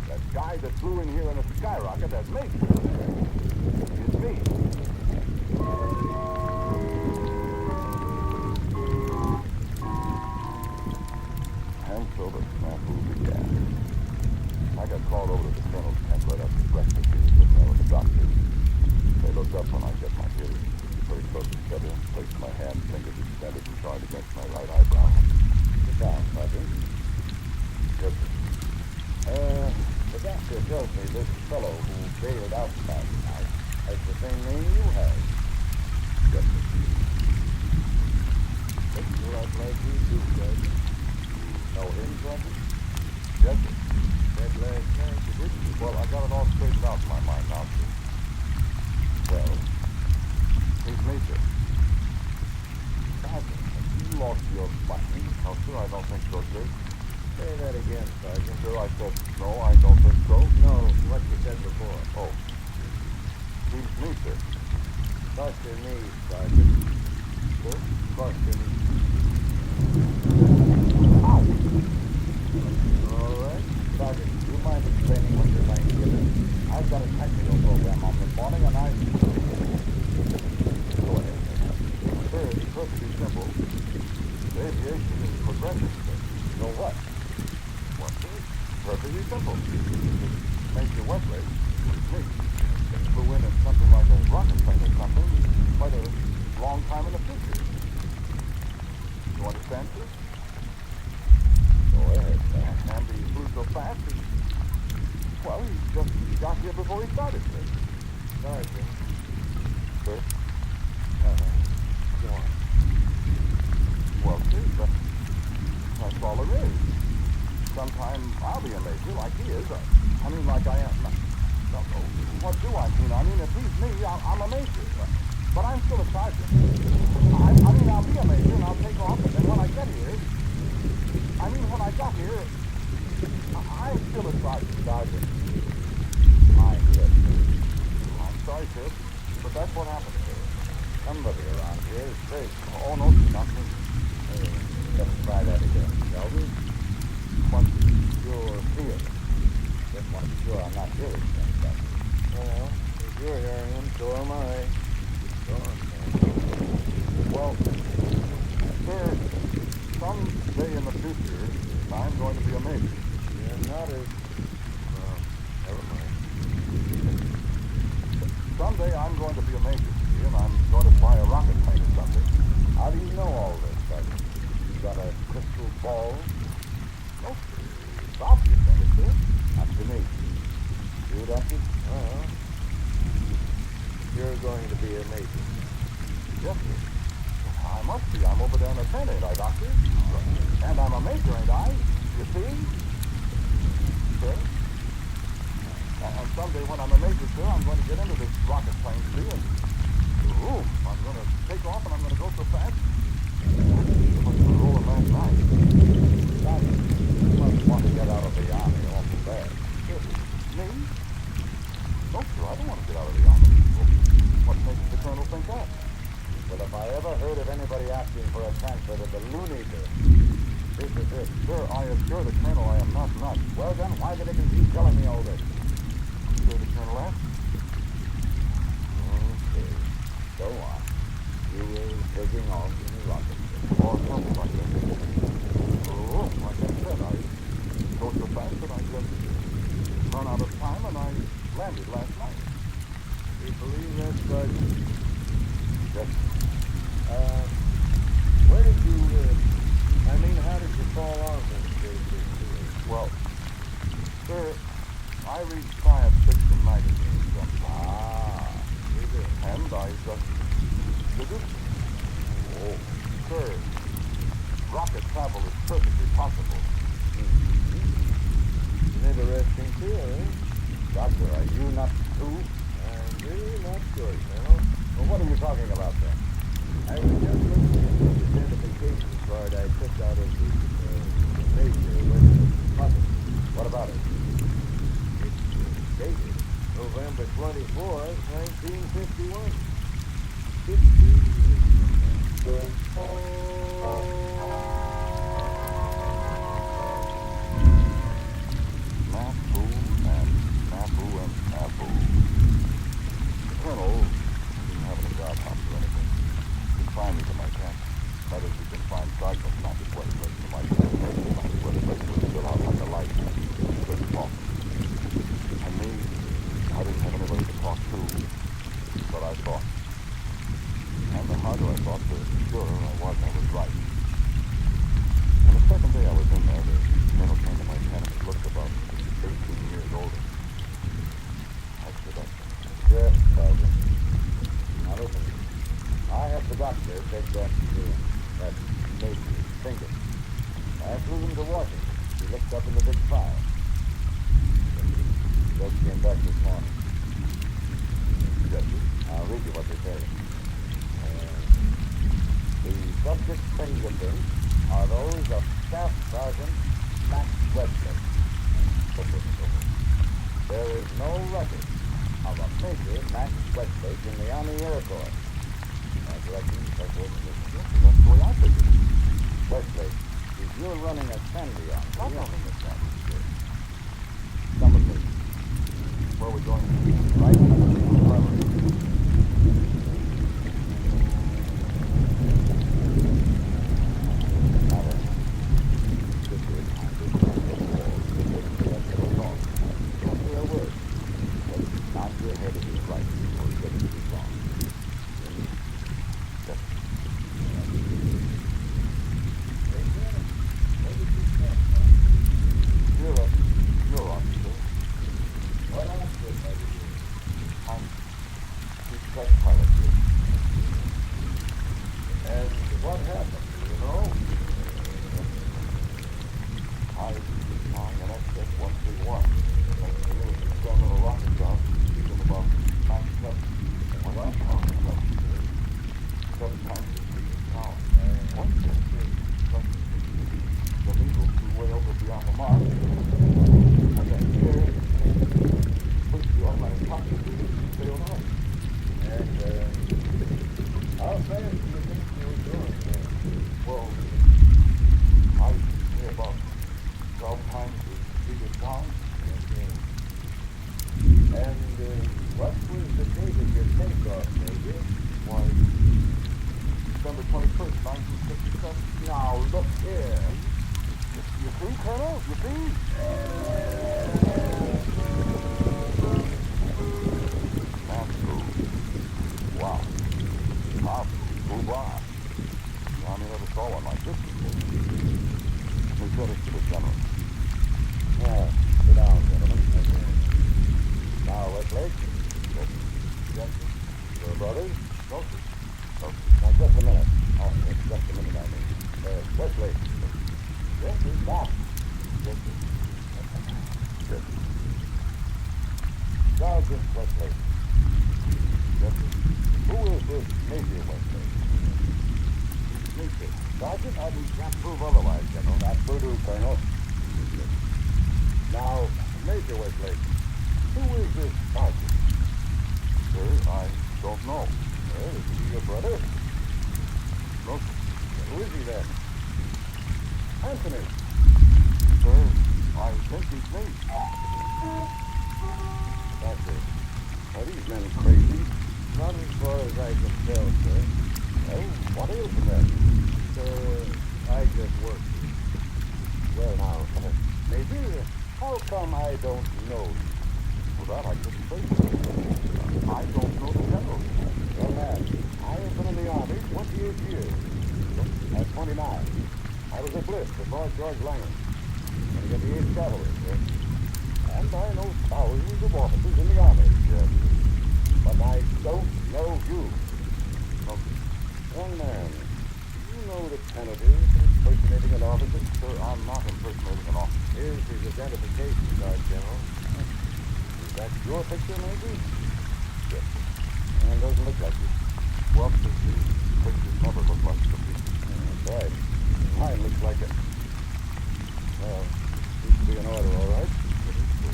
that guy that flew in here in a skyrocket, that major in there, is me. And so the snafu began. I got called over to the colonel's tent right after breakfast. He was sitting there with the doctor. They looked up when I set my ears very close together, placed my hand, fingers extended and joined against my right eyebrow. Sit down, Sergeant. Yes, sir. The doctor tells me this fellow who bailed out last night has the same name you have. Yes, sir. Looks a lot like you too, Sergeant. You know him, Sergeant? Yes, sir. Said last night you didn't. Well, I got it all straightened out in my mind now, sir. Well, He's me, sir. Sergeant, have you lost your mind? No, sir, I don't think so, sir. say that again, Sergeant. Sir, I said, no, I don't think so. No, what you said before. Oh. Seems me, sir. Cross your knees, Sergeant. Sir? Cross your knees. Ow! All right. Sergeant, do you mind explaining what you're going to give us? I've got a technical program on this morning, and I... Go ahead. Sir, it's perfectly simple. Aviation is progressive, sir. So what? What, sir? Perfectly simple. Major Westlake, me, flew in something like a rocket plane or something quite a long time in the future. You understand, sir? before he started, sir. Sergeant. Sir? Go on. Well, sir, that's all there is. Sometime I'll be a major like he is. I mean, like I am. No, what do I mean? I mean, if he's me, I'm a major. But I'm still a sergeant. I mean, I'll be a major and I'll take off, but then when I get here, I mean, when I got here, I'm still a sergeant. Sergeant. My yes. I'm sorry, sir, but that's what happened, sir. Somebody around here is crazy. Oh, no, not me. Let's try that again, shall we? What? You're here. Just want to be sure I'm not hearing things, Sergeant. Well, if you're hearing them, so am I. Go on, sir. Well, sir, someday in the future, I'm going to be a major. You're not as... Well, never mind. Someday I'm going to be a major, and I'm going to fly a rocket plane or something. How do you know all this, Sergeant? You got a crystal ball? No, sir. It's obvious, ain't it, sir? Not to me. You, Doctor? Well, you're going to be a major. Yes, sir. I must be. I'm over there in the tent, ain't I, Doctor? And I'm a major, ain't I? You see? Sir? And someday when I'm a major, sir, I'm going to get into this rocket plane, see, and I'm going to take off and I'm going to go so fast. I must have been rolling last night. Sergeant, you must want to get out of the army awful bad. Me? No, sir, I don't want to get out of the army. Well, what makes the colonel think that? Well, if I ever heard of anybody asking for a transfer to the loony bin, this is it. Sir, I assure the colonel I am not nuts. Well, then, why the dickens are you telling me all this? Sir, the colonel asked. Okay, go on. You were taking off in the rocket ship. Or something like that. Oh, like I said, I go so fast that I just run out of time and I landed last night. You believe that, Sergeant? Yes. Where did you live? I mean, how did you fall on this basic? Well, sir, I read science fiction magazines sometimes. You do. And I just deduced. Oh, sir, rocket travel is perfectly possible. An interesting theory. Doctor, are you not too? I'm really not sure, Colonel. Well, what are you talking about, then? I was just looking at the identification card I took out of the major regimental pocket. What about it? It's dated November 24th, 1951. 15 years Snafu and snafu and snafu. The colonel didn't have any job hops or anything. Confined me to my tent. That is, you can find sergeants not to play place to my tent. Not to play place was still out like a light. Couldn't talk. And me, I didn't have anybody to talk to. But I thought. And the harder I thought, the surer I was right. And the second day I was in there, the colonel came to my tent and he looked about 18 years older. I stood up. Yes, Sergeant. Now listen, I have the doctor take that major finger. I flew him to Washington. He looked up in the big file. Just came back this morning. Yes, sir. I'll read you what they say. The subject's fingerprints are those of Staff Sergeant Max Wesley. There is no record of a Major Max Westlake in the Army Air Corps. Directions, so forth and so forth. That's the way I figured it. Westlake, if you're running a sandy on Not me, running a sandy, sir. number 3. Where are we going? Right? Clever. Now then, this is don't say a word. But nod your head if it's right or you get it if it's wrong. Yes. You're a You're on, sir. What else? I was flying an XS-131. That's the little experimental rocket ground. Speed of about Mach 7. 7 times the speed of sound. Once the needle flew way over beyond the mark. I got scared. Pushed the automatic cockpit and sailed away. And, how fast do you think you were going? Well, I say about 12 times the speed of sound. Okay. And, what was the date of your takeoff, Major? Why, December 21st, 1957. Now, look here. You see, Colonel? You see? Absolute. Wow. Top. Hoorah. The Army never saw one like this before. They said it to the general. Now, sit down, gentlemen. Now, Westlake. Yes, yes, sir. Your brothers? No, sir. No, Now, just a minute. Oh, just a minute, I mean. Westlake. yes, sir. Stop. Yes, sir. Yes, sir. Sergeant Westlake. Yes, sir. Who is this Major Westlake? He's me, sir. Sergeant, we can't prove otherwise, General. That will do, Colonel. Now, Major Westlake, who is this sergeant? Sir, I don't know. Is he your brother? No, sir. Who is he then? Anthony. Sir, I think he's me. Doctor, are these men crazy? Not as far as I can tell, sir. Well, what ails them then? Sir, I just work here. Well, now, Major, how come I don't know you? For that, I couldn't say, sir. I don't know the general. Young man, I have been in the Army 28 years. At 29, I was a blitz before George Langham. When he got the 8th Cavalry, sir. And I know thousands of officers in the Army, sir. But I don't know you. Okay. Young man, do you know the penalty for impersonating an officer? Sir, I'm not impersonating an officer. Here's his identification card, General. Is that your picture, Major? Yes, sir. And doesn't look like you. Well, sir, these pictures never look like the people. That's right. Mine looks like it. Well, seems to be an order, all right. It is, sir.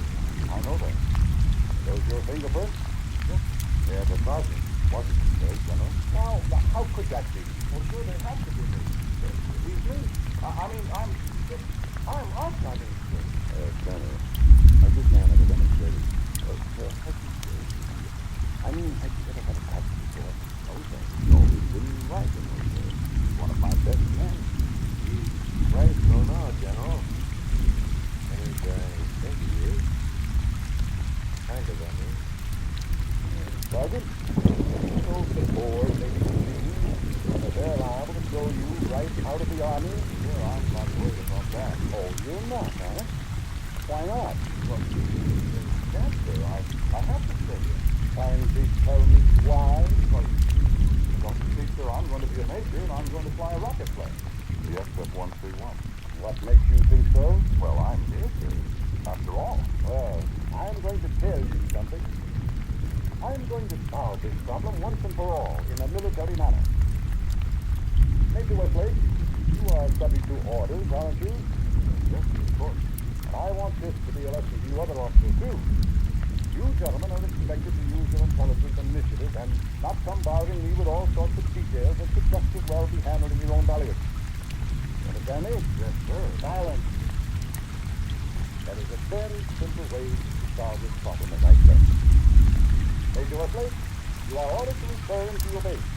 I know that. Those your fingerprints? Yes. Yeah, but Sergeant. What did you say, General? Now, how could that be? Well, sir, they have to be me. He's me. I mean, I'm us, I mean, sir. Colonel, has this man ever demonstrated? I mean, has he ever had a practice before? No, sir. No, he's been right, you know, sir. He's one of my best men. He's right, no, General. And I think he is. Kind of, I mean. Sergeant, you know the board they that they're liable to throw you right out of the Army? Sir, I'm not worried about that. Oh, you're not, huh? Why not? Well, yes, sir, I have to stay here. Kindly tell me why? Well, see, sir, I'm going to be a major, and I'm going to fly a rocket plane. The XF-131. What makes you think so? Well, I'm here, sir. After all. Well, I'm going to tell you something. I'm going to solve this problem once and for all in a military manner. Major Westlake, you are subject to orders, aren't you? Yes, sir, of course. And I want this to be a lesson to you other officers, too. You gentlemen are expected to use your intelligence and initiative and not come bothering me with all sorts of details that could just as well be handled in your own values. You understand me? Yes, sir. Silence. That is a very simple way to solve this problem, as I said. Major Westlake, you are ordered to return to your base.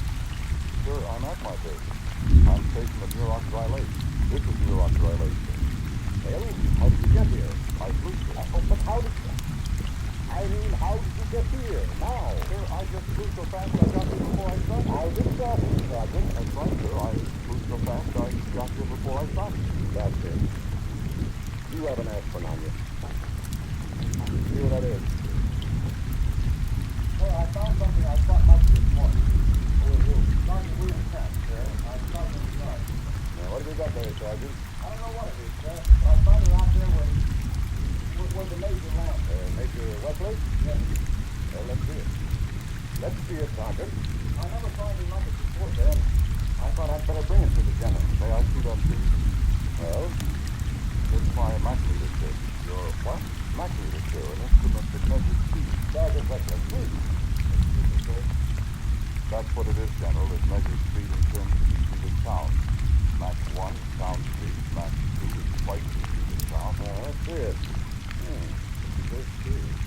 Sir, I'm at my base. I'm stationed at Muroc Dry Lake. This is Muroc Dry Lake, sir. Well, how did you get here? I flew, sir. Oh, but how did you... how did you get here? Now? Sir, I just flew so fast I got here before I started. Now, this Sergeant. That's right, sir. I flew so fast I got here before I started. That's it. You have an aspirin on you. See what that is? Sir, I found something I thought much this morning. Who are you? Sergeant William Kent, sir. I'm Sergeant Bernard. Now, what have you got there, Sergeant? I don't know what it is, sir, but I found it out my machmeter stick. Your what? Machmeter, sir. An instrument that measures speed. That is what the speed. Excuse me, sir. That's what it is, General. It measures speed in terms of the speed of sound. Mach 1 is sound speed. Mach 2 is twice the speed of sound. That's it. That's curious.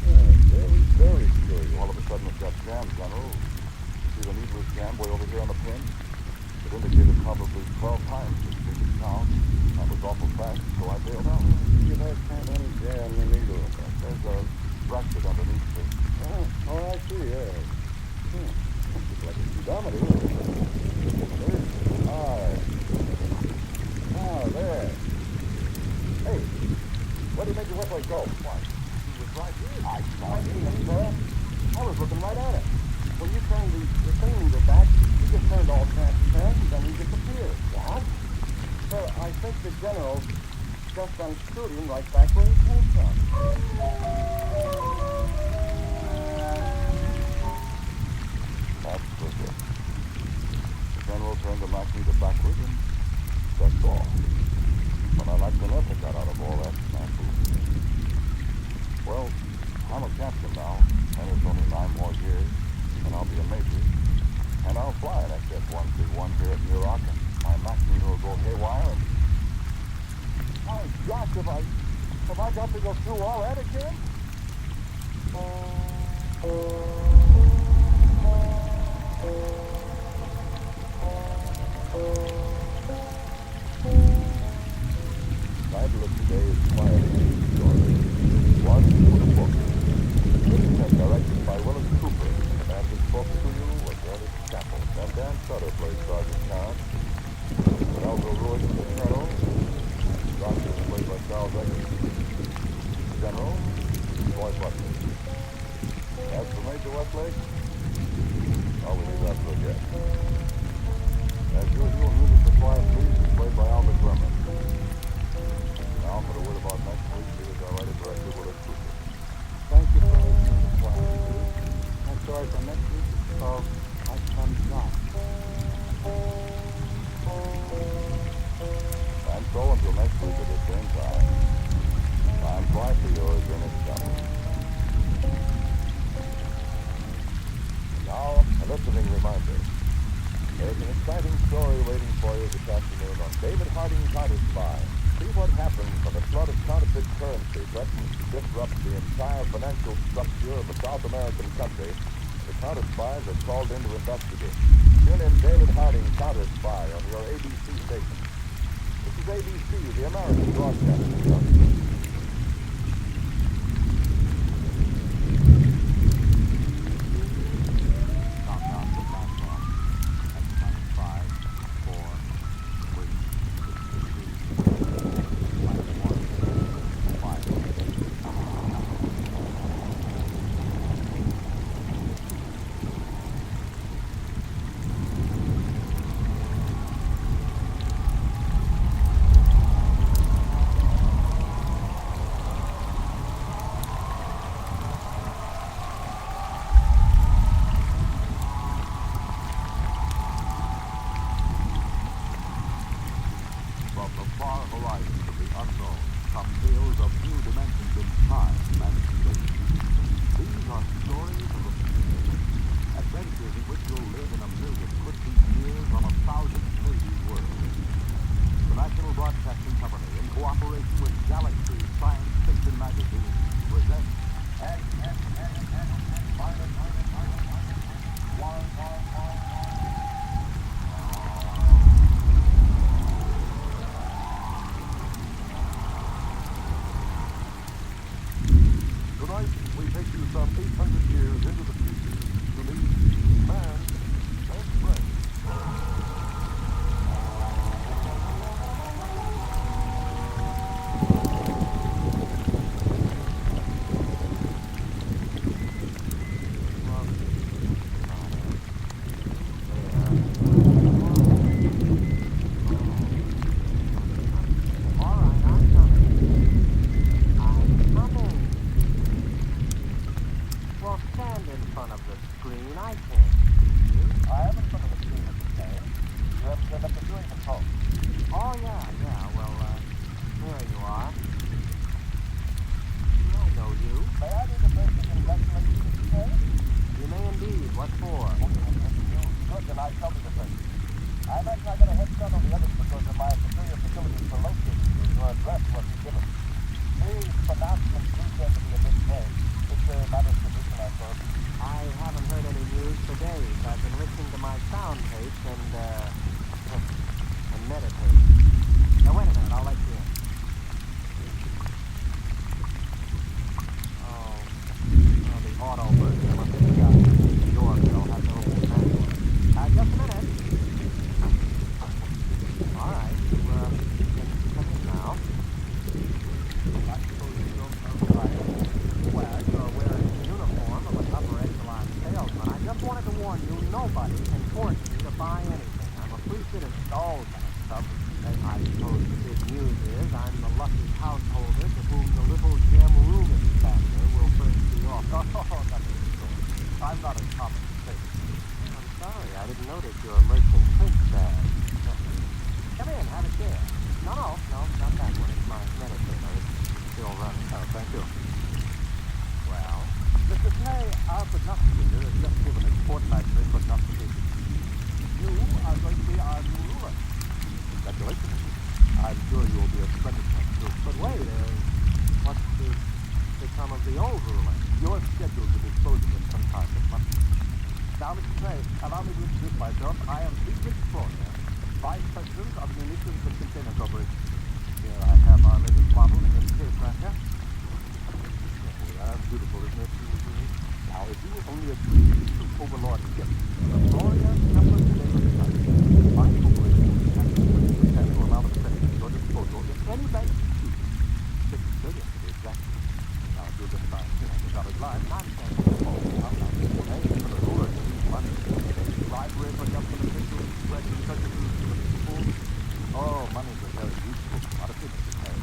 Very, very curious. All of a sudden it got jammed, General. You see the needle is jammed way over here on the pin? It indicated probably 12 times the speed of sound. That was awful fast, so I bailed out. You guys can't unjam the needle. There's a bracket underneath it. Oh, I see, yeah. Looks like a speedometer. All right. Now, there. Hey, what do you make your whip go? Why? He was right here. I saw it, sir. I was looking right at it. When you turned the thing meter back, you just turned all transparent and then he disappeared. What? Sir, I think the general just unscrewed him right back where he came from. That's it. The general turned the machmeter backward, and that's all. But I like the enough I got out of all that snafu. Well, I'm a captain now, and it's only 9 more years, and I'll be a major. And I'll fly an XF-131 here at Muroc, and my machmeter will go haywire, and... My gosh, have I got to go through all that again? Title of today is Quiet Story. One for the book. Written and directed by Willis Cooper. And who spoke to you was Ernest Chappell. And Dan Sutter played Sergeant Khan. Aldo Ruiz was the Colonel. Doctor was played by Charles Eggers. General, Boyd Butler. As for Major Westlake, all we need that for a guess. As usual, music for Quiet Please is played by Albert Berman. Now for a word about next week, here is our writer-director, Willis Cooper. Thank you for listening to Quiet Please. I'm sorry for next week is called My Son's Gone. And so until next week at the same time, I'm quietly yours, Ernest Chappell. Now, a listening reminder. There's an exciting story waiting for you this afternoon on David Harding's Counter Spy. See what happens when a flood of counterfeit currency threatens to disrupt the entire financial structure of a South American country. The counter spies are called in to investigate. Tune in David Harding's Counter Spy on your ABC station. This is ABC, the American Broadcasting Company. Countdown to platform. X-minus 5, 4, 3, 2, minus 1, From the far horizons of the unknown come tales of new dimensions in time and space. These are stories of the future, adventures in which you'll live in a million quick-beat years on 1,000 maybe worlds. The National Broadcasting Company, in cooperation with Galaxy Science Fiction Magazine, presents Tonight, we take you some 800 years into the future to meet man's best friend. All right, I'm coming. I'm coming. Well, stand in for There you are. I know you. May I do the first to congratulate you, Mr. Gray? You may indeed. What for? Good, then I shall be the first. I imagine I got a head start on the others because of my superior facilities for locating you. Your address wasn't given. These pronouncements do tend to be a bit vague. It's a matter of tradition, I suppose. I haven't heard any news for days. I've been listening to my sound tapes and meditating. Now, wait a minute. I'll let you in. Oh, the auto version must have got New York. They'll have to open the manual. Just a minute. All right. You can come in now. I suppose you don't know who I am. Well, you're wearing the uniform of an upper echelon salesman. I just wanted to warn you, nobody can force me to buy anything. I'm a free citizen. All that stuff. And I suppose the big news is I'm the lucky householder to whom the little gem room inspector will first be off. Oh, nothing of the sort. I'm not a common citizen. I'm sorry, I didn't notice your merchant print badge. Come in, have a chair. No, not that one. It's my meditator. It's still running. Oh, thank you. Well, Mr. Snay, our prognosticator has just given us fortnightly prognostication. You are going to be our new ruler. Congratulations. I'm sure you will be a splendid one, too. But wait, what's become of the old ruler? You're scheduled to dispose of him sometime this month. Now, Mr. Snay, allow me to introduce myself. I am Friedrich Florian, Vice President of the Munitions and Container Corporation. Here I have our latest model in this case right here. That's beautiful, isn't it? Now, if you will only agree to Overlord ship, the Florian Templars Daily Sun, my corporation will actually put the substantial amount of credit at your disposal in any bank you choose. $6 billion to be exact. Now, if you'll just sign here on the dotted line, nonsense. Hey, for the ruler to lose money. Library for government officials, spreading prejudice to the people. Oh, money's a very useful commodity, Mr. Perry.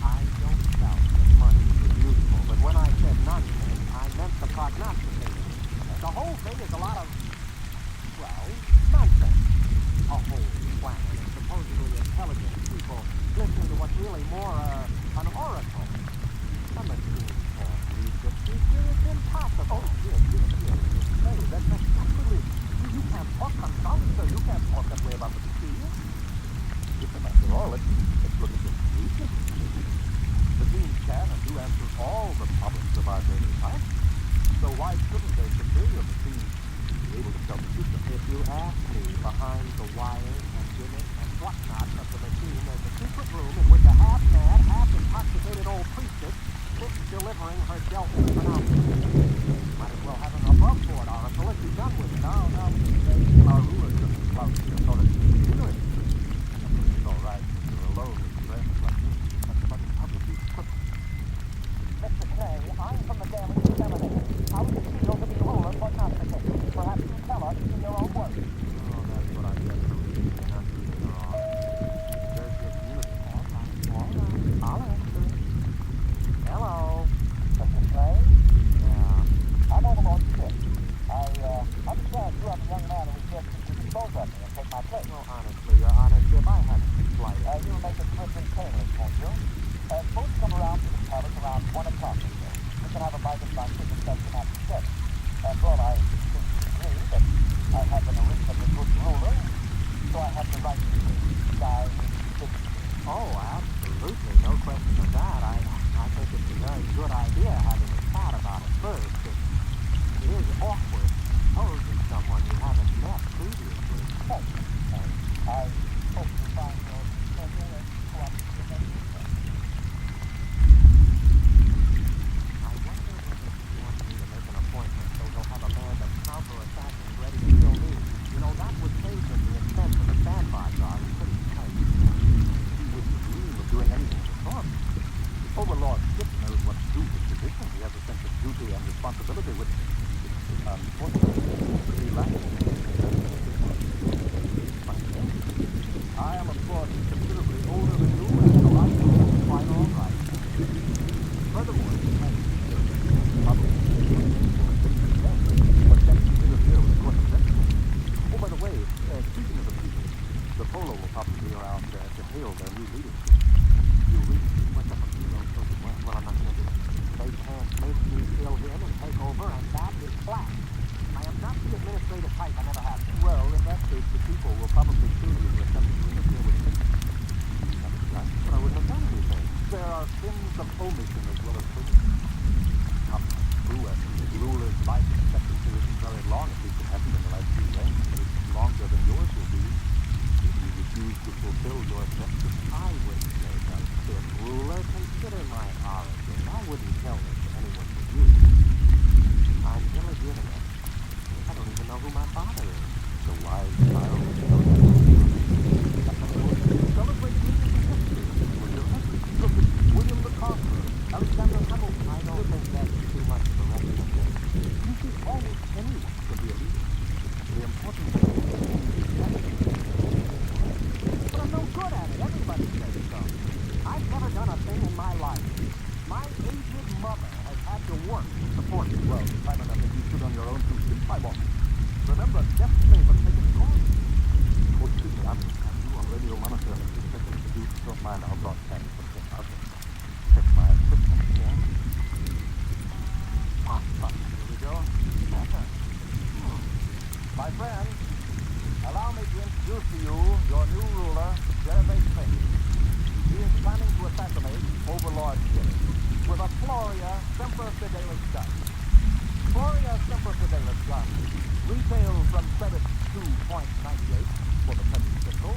I don't doubt that money is useful, but when I said nonsense, I meant the prognostication. The whole thing is a lot of, well, nonsense. A whole planet of supposedly intelligent people listening to what's really more an oracle. A machine can't read the future. It's impossible. Oh, dear. No, that's absolutely... You can't talk. I'm sorry, sir. You can't talk that way about the machine. After all, let's look at the future. Machines can and do answer all the problems of our daily life. So why shouldn't a superior machine be able to tell the future? If you ask me, behind the wires and gimmicks and whatnot of the machine, there's a secret room in which a half-mad, half-intoxicated old priestess sits delivering her Delphic pronouncements. Might as well have an above-board oracle if you're done with it. No, our ruler doesn't love you sort of ignorant. It's all right if you're alone with friends like me. But in public, you couldn't. Mr. Clay, I'm from the Daily Examiner. How does it feel to be ruler prognosticator? Perhaps you tell us in your own words. Oh, that's what I'm getting to read and not reading wrong. There's your community. All right. I'll answer. Hello. Mr. Clay? Yeah. I'm Overlord Skip. I understand you are the young man who suggested you dispose of me and take my place. Well, honestly, Your Honorship, I haven't the slightest. You'll make it swift and painless, won't you? Suppose you come around to the palace around 1 o'clock or so. We can have a bite of lunch and discussion after 7. After all, I think you agree that I have been a reasonably good ruler, so I have the right to die with dignity. Oh, absolutely. No question of that. I think it's a very good idea having a chat about it first. It is awkward proposing someone you haven't met previously. Thank you. I hope you find your schedule and cooperative next week. I wonder whether he wants me to make an appointment so he'll have a band of counter-assassins ready to kill me. You know, that would save him the expense of a standby guard. Pretty tight. He wouldn't dream of doing anything of the sort. Overlord Skip knows what to do with position. He has a sense of duty and responsibility which is unfortunately relaxing. We are out to hail their new leadership. You really what's up with well, I'm not going to do it. They can't make me kill him and take over, and that is flat. I am not the administrative type. I never have been. Well, in that case, the people will probably sue you for attempting to interfere with Princeton. But I wouldn't have done anything. There are sins of omission as well as commission. Come, ruler's life expectancy isn't very long, at least it hasn't in the last few years, but it's longer than yours will be if you refuse to fulfill your objectives. I wouldn't say that, Sid. Ruler, consider my origin. I wouldn't tell this to anyone but you. I'm illegitimate. I don't even know who my father is. The wise child of celebrated leaders in history. Look at William the Conqueror, Alexander Hamilton. I don't think that's too much of a representation. You see, almost anyone can be a leader. The important thing is to be effective. But I'm no good at it. Everybody says so. I've never done a thing in my life. My aged mother has had to work to support me. Well, time enough that you stood on your own 2 feet. I won't. Remember, destiny must take its course. Oh, excuse me, I'm you on radio monitor. If you don't mind, I'll broadcast something. I'll just check my equipment here. Here we go. My friends, allow me to introduce to you your new ruler, Jeremy Smith. He is planning to assassinate Overlord City with a Floria Semper Fidelis gun. Floria Semper Fidelis gun retails from credit 2.98 for the present pistol,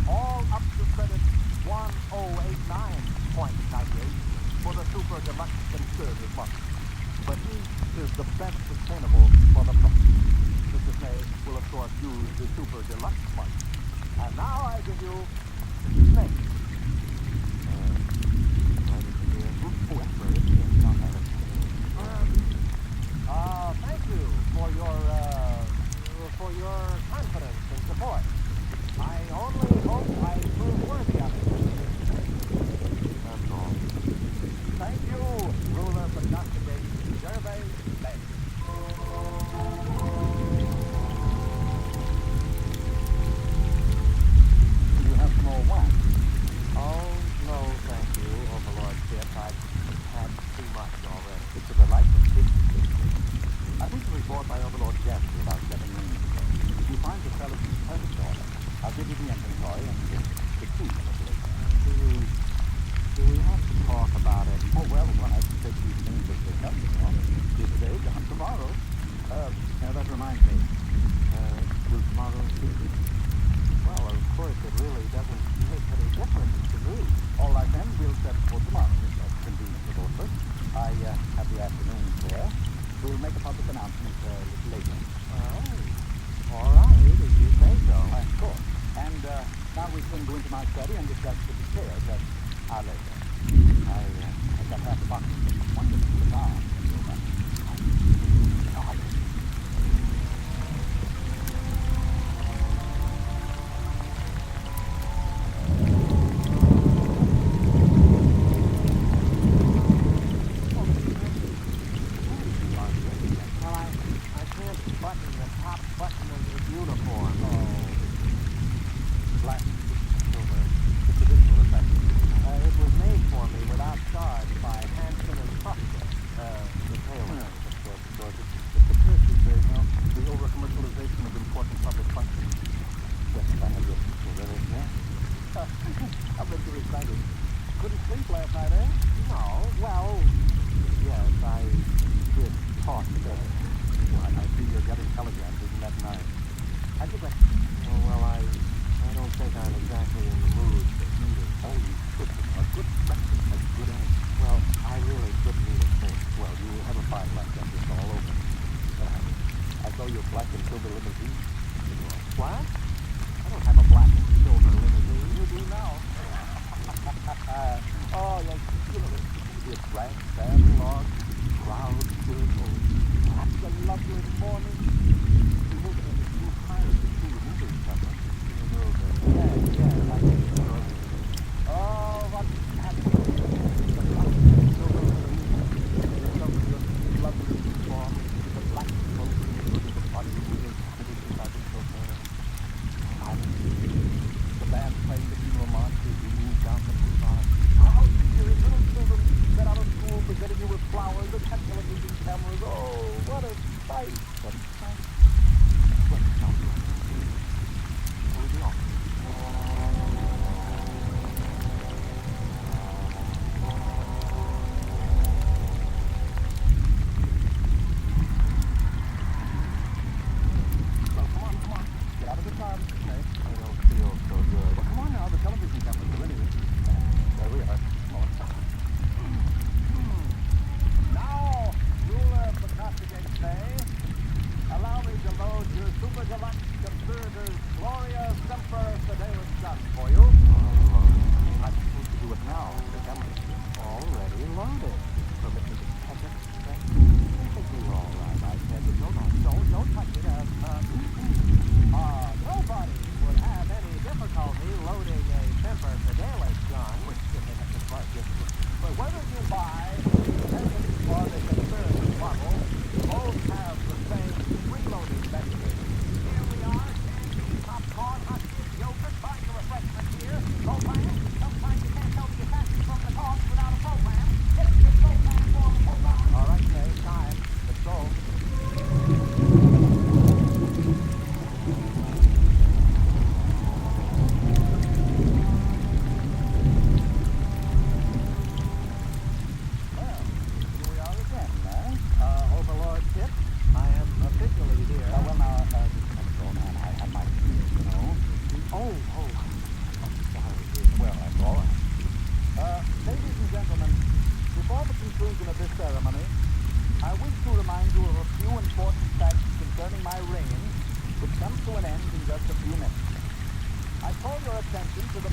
all up to credit 1089.98 for the Super Deluxe Conservative model. But each is the best obtainable for the price. Mr. May will, of course, use the Super Deluxe model. And now I give you Snake. Thank you for your confidence and support. I only hope I prove worthy of it. That's all. Thank you, ruler prognosticate, Gervais Bay. You have some more wax? Oh, no, thank you, Overlord Chip. I've had too much already. It's a delightful gift. I recently bought my Overlord Gatsby about 7 minutes ago. If you find the sellers in purchase order, I'll give you the inventory and the key for the later. Do we have to talk about it? Oh, well, I can take these things as they come, you know. Today, gone tomorrow. Now that reminds me. Will tomorrow suit you? Well, of course, it really doesn't make any difference to me. All right, then, we'll set for tomorrow, if that's convenient for both of us. I have the afternoon there. We'll make a public announcement a little later. Oh, all right, if you say so. Of course. And now we can go into my study and discuss the details at our leisure. I got half a box of wonderful cigars.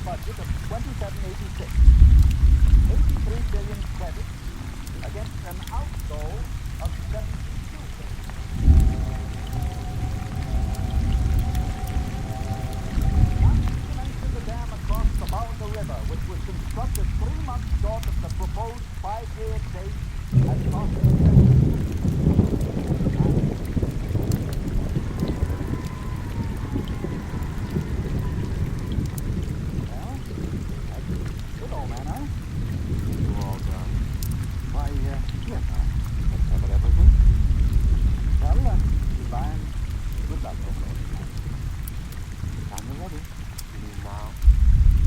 budget of $27.86. 83 billion credits against an outgo of 72 billion. The dam across the Volga River, which was constructed 3 months short of the proposed 5-year date, has lost its Well, that's good, old man, huh? You all done? Why, yes, let's have it, everything. Well, goodbye and good luck, old man. Time you're ready. You mean now?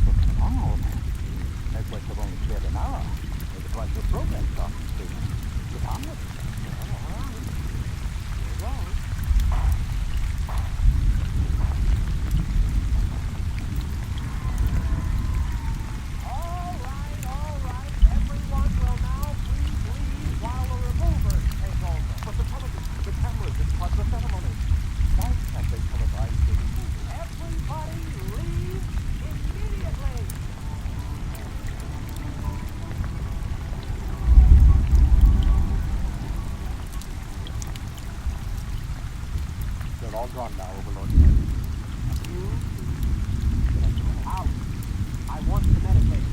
Well, come along, old man. That quest have only cleared an hour. There's a bunch of program starting soon. Get on with it. Well, all right. Here goes. All right. Everyone will now please leave while the removers take over. But the television, the cameras, it's part of the ceremony. Why can't they televise the removal? Everybody leave immediately! They're all gone now, Overlord. You out. I want to meditate.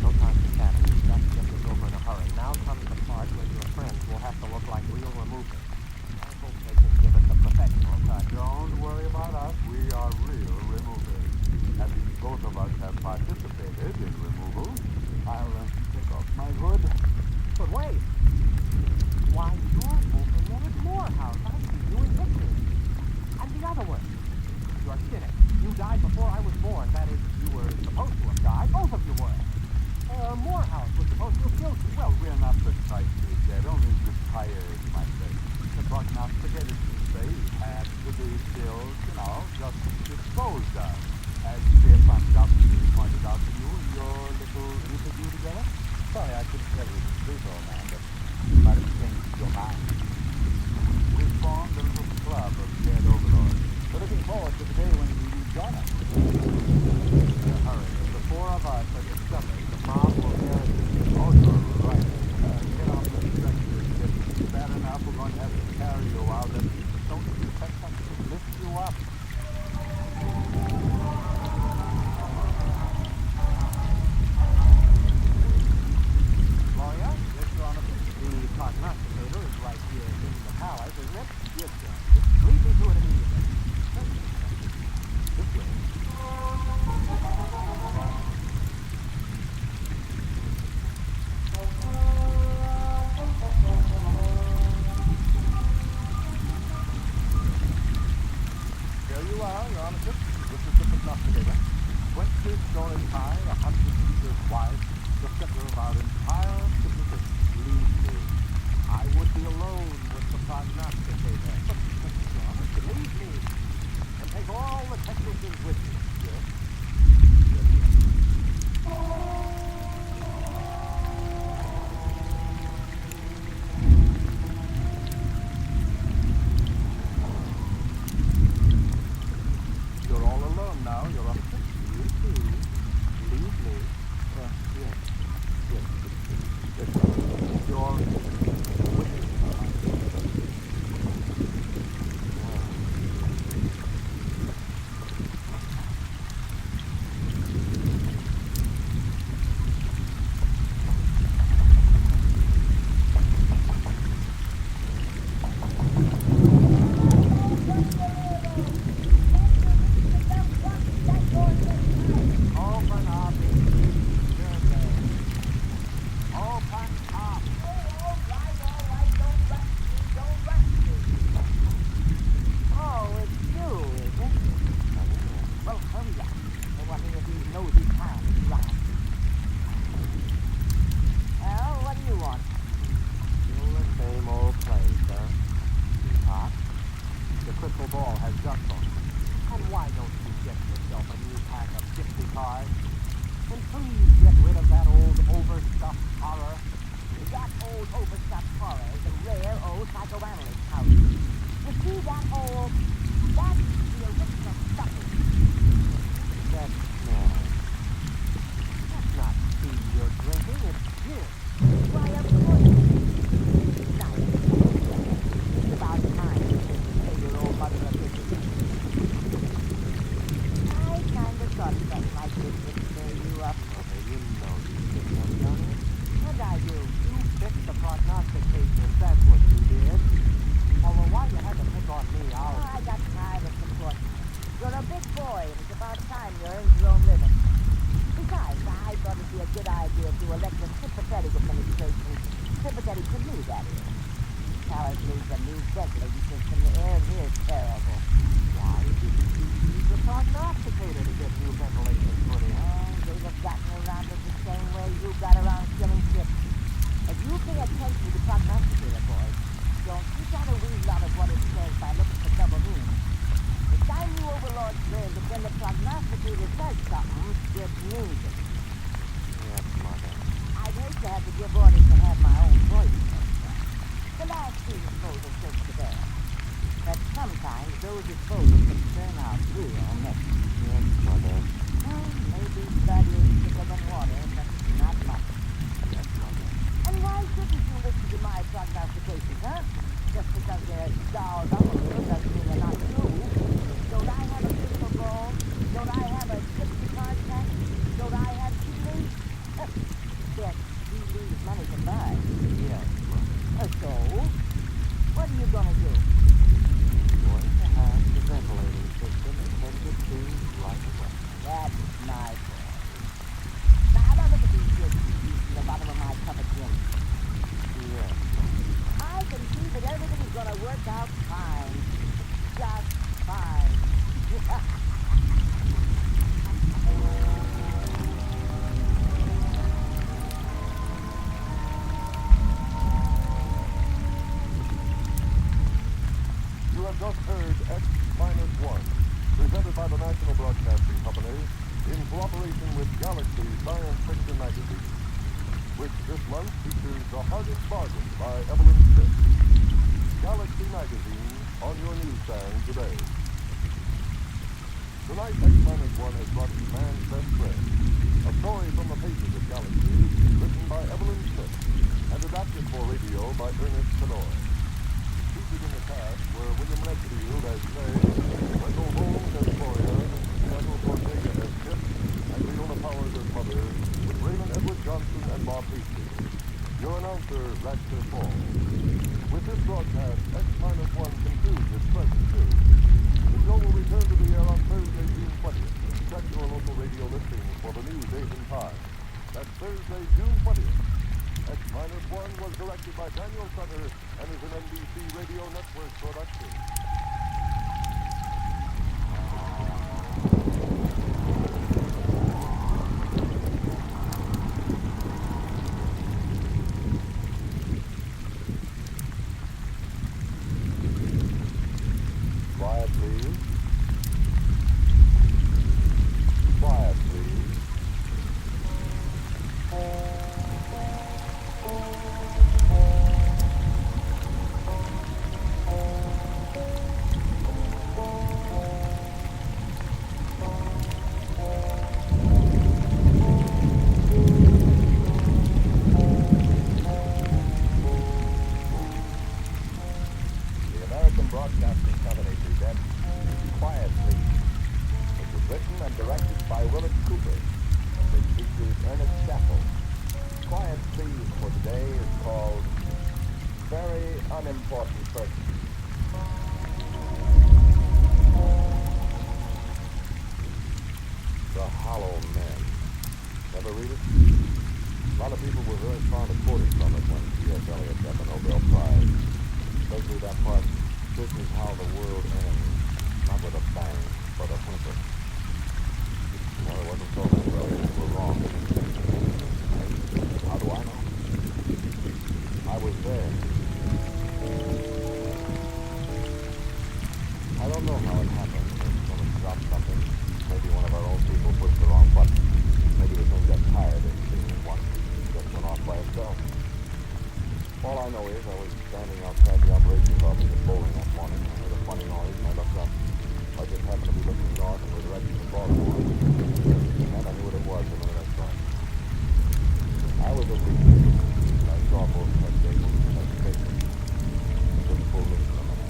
No time for chatting. We've got to get this over in a hurry. Now comes the part where your friends will have to look like real removers. I hope they can give us a professional touch. Don't worry about us. We are real removers. At least both of us have participated in removal. I'll take off my hood. But wait! Why, you're Overlord Morehouse. I see you in pictures. And the other one. You're kidding. You died before I was born. That is, you were supposed to have died. Both of you were. Morehouse was supposed to have killed you. Well, we're not precisely dead, only retired, you might say. The prognosticators say he had to be killed, just disposed of. As Biff undoubtedly pointed out to you in your little interview together. Sorry, I couldn't tell you the truth, old man, but you might have changed your mind. We formed a little club of dead overlords. We're looking forward to the day when you join us. In a hurry. If the four of us are discovered, the mob will hear us. Oh, you're right. Get off the stretcher. It's bad enough we're going to have to carry you out. And don't expect us to lift you up. Gloria, yes, Your Honor. The prognosticator is right here in the palace, isn't it? Yes, sir. Lead me to it immediately. This way. There you are, Your Honor. This is the prognosticator. 20 stories high, 100 meters wide, the center of our entire Pacific. Leave me. I would be alone with the prognosticator. Leave me. And take all the technicians with you. crystal ball has dust on it. And why don't you get yourself a new pack of gypsy cards? And please get rid of that old overstuffed horror. That old overstuffed horror is a rare old psychoanalyst house. You see that old... That's the original stuffing. That's small. That's not tea you're drinking, it's gin. Why, of course. Nice. It's about time you pay your old mother a visit. I kind of thought something like this would stir you up. Mother, you know you shouldn't have done it. What'd I do? You picked the prognostications, that's what you did. Although why you had to pick on me, I got tired of supporting you. You're a big boy, and it's about time you earned your own living. Besides, I thought it'd be a good idea to elect a sympathetic administration. Sympathetic to me, that is. Palace needs a new ventilating system. The air in here is terrible. Why didn't you use the prognosticator to get new ventilation put in? They'd have gotten around it the same way you got around killing ships. If you pay attention to the prognosticator, boys, don't you try to weasel out of what it says by looking for double meanings. The time you overlords live that when the prognosticator says something, it means it. Yes, Mother. I'd hate to have to give orders to have my own voice. The last two disposals takes the best. But sometimes those disposals can turn out real messy. Yes, Mother. Well, maybe blood is thicker than water, but not much. Yes, Mother. And why shouldn't you listen to my prognostications, huh? Just because they're dolled up a little doesn't mean they're not true. Don't I have a crystal ball? Don't I have a gypsy card pack? Don't I have tea leaves? Yes, tea leaves money can buy. Yes, Mother. So, what are you gonna do? Going to have the ventilating system attended to right away. That's my boy. Now, look at these kids in the bottom of my cup of gin. Yes. I can see that everything's gonna work out fine. Just fine. You have just heard X-1, presented by the National Broadcasting Company in cooperation with Galaxy Science Fiction Magazine, which this month features The Hardest Bargain by Evelyn Smith. Galaxy Magazine on your newsstand today. Tonight, X-1 has brought you Man's Best Friend, a story from the pages of Galaxy, written by Evelyn Smith and adapted for radio by Ernest Kenoy. Featured in the cast were William Nestled as May, Wendell Holmes as Gloria, Daniel Ortega as Chip, and Leona Powers as Mother, with Raymond Edward Johnson and Bob Hastings. Your announcer, Ratcliffe Hall. With this broadcast, X-1 concludes its present series. The show will return to the air on Thursday, June 20th. Check your local radio listings for the new date and time. That's Thursday, June 20th. X-1 was directed by Daniel Sutter and is an NBC Radio Network production. Quiet, please. Quiet, please. Broadcasting Company presents Quiet Please, which was written and directed by Willis Cooper, which features Ernest Staffel. Quiet Please for today is called Very Unimportant Person. The Hollow Men. Never read it? A lot of people were very fond of quoting from it when T.S. Eliot got the Nobel Prize, especially that part. This is how the world ends, not with a bang, but a whimper. Well, it wasn't so, Mr. Elliot. You were wrong. How do I know? I was there. I don't know how it happened. Maybe someone dropped something. Maybe one of our own people pushed the wrong button. Maybe the thing got tired of being in one piece and just went off by itself. All I know is I was standing outside the operations office at bowling that morning. I heard a funny noise and I looked up. I just happened to be looking north in the direction of Baltimore. And I knew what it was the minute I saw it. I was at least. I saw both that day and that station. It couldn't fool me for a minute.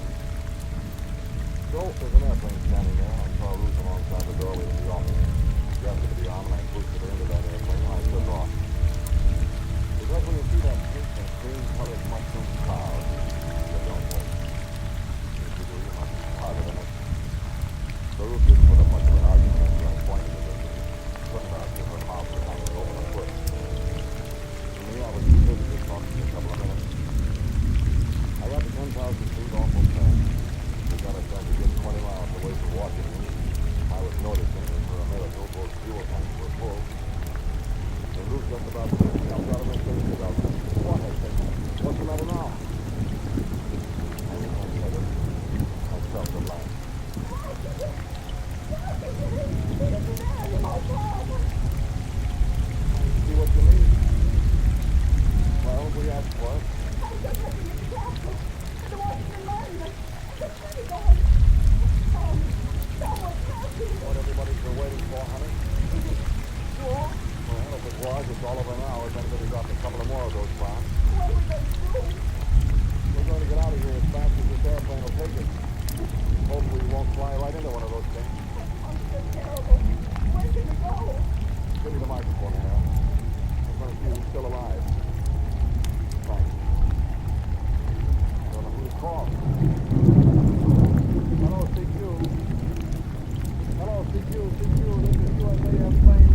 So, there's an airplane standing there, and I saw Ruth alongside the doorway to the office. She grabbed her to the arm, and I boosted her into that airplane, and I took off. Because when you see that pink and green-colored mushroom cloud, you don't wait. If you do, you must be part of the next. So Ruth didn't put up much of an argument after I pointed at her. Couldn't argue, her mouth was hanging over her foot. For me, I was too busy to talk for a couple of minutes. I got to 10,000 feet awful fast. We got ourselves a good 20 miles away from Washington. I was noticing that for a miracle, both fuel tanks were full. The roof just about jumped out of her face about what I said. What's the matter now? I said it. I felt the laugh. See what you mean? Well, we asked for it. What everybody's been waiting for, honey? Well, if it was, it's all over now. If anybody dropped a couple of more of those bombs. We're going to get out of here as fast as this airplane will take us. Hopefully we won't fly right into one of those things. Where can we go? Give me the microphone, Harold. I'm going to see who's still alive. Thanks. I don't know who to call. Hello, CQ. Hello, CQ. This is USAF plane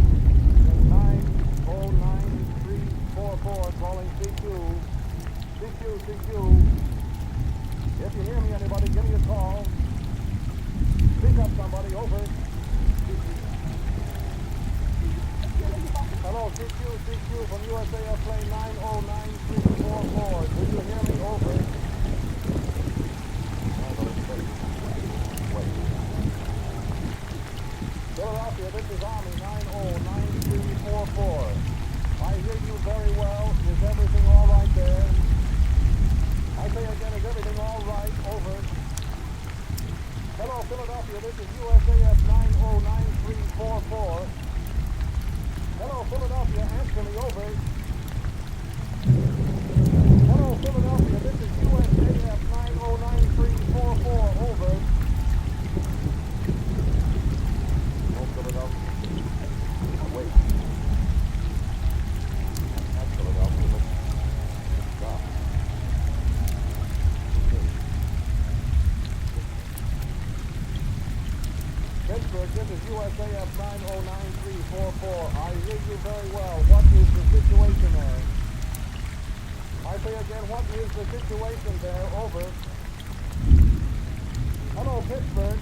909344 calling CQ. CQ. If you hear me, anybody, give me a call. Speak up, somebody. Over. Hello, CQ from USAF plane 909344. Do you hear me? Over. Wait. Philadelphia, this is Army 909344. I hear you very well. Is everything all right there? I say again, is everything all right? Over. Hello, Philadelphia, this is USAF 909344. Hello, Philadelphia, answer me. Over. Hello, Philadelphia, this is USAF 909344. Over. No, Philadelphia. Wait. That's Philadelphia, but stop. Pittsburgh, this is USAF 909344. I hear you very well. What is the situation there? I say again, what is the situation there? Over. Hello, Pittsburgh.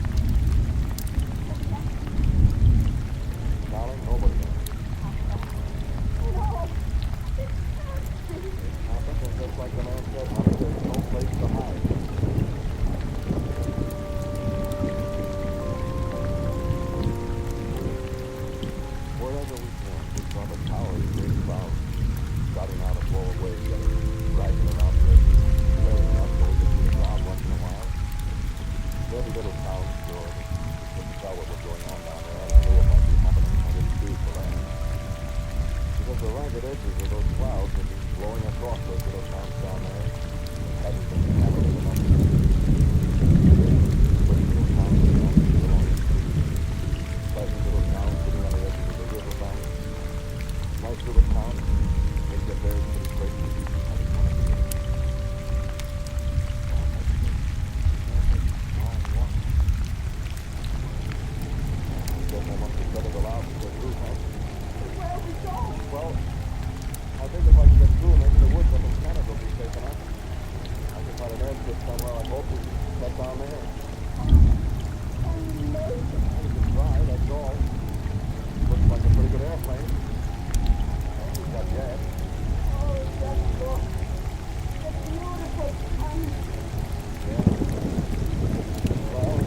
Darling, nobody knows. And just like the man said, honey, there's no place to hide. Wherever we turned, we saw the towers, great clouds, starting out a blow away, rising around the edges, flaring up so we could see the ground once in a while. Every little town store, we couldn't tell what was going on down there, and I knew it might be happening. I didn't choose for that. Because the ragged edges of those clouds had been blowing across those little towns down there. It hadn't been inhabited enough. Pretty little towns with houses along the street. Pleasant little towns sitting on the edges of the riverbank. Nice little towns. They get there pretty quick. Well, I think if I can get through, maybe the woods up in Canada will be safe enough. I can find an airstrip somewhere. I hope we can get down there. We can try, that's all. Looks like a pretty good airplane. We've got gas. Oh, that's beautiful. Yeah. Well,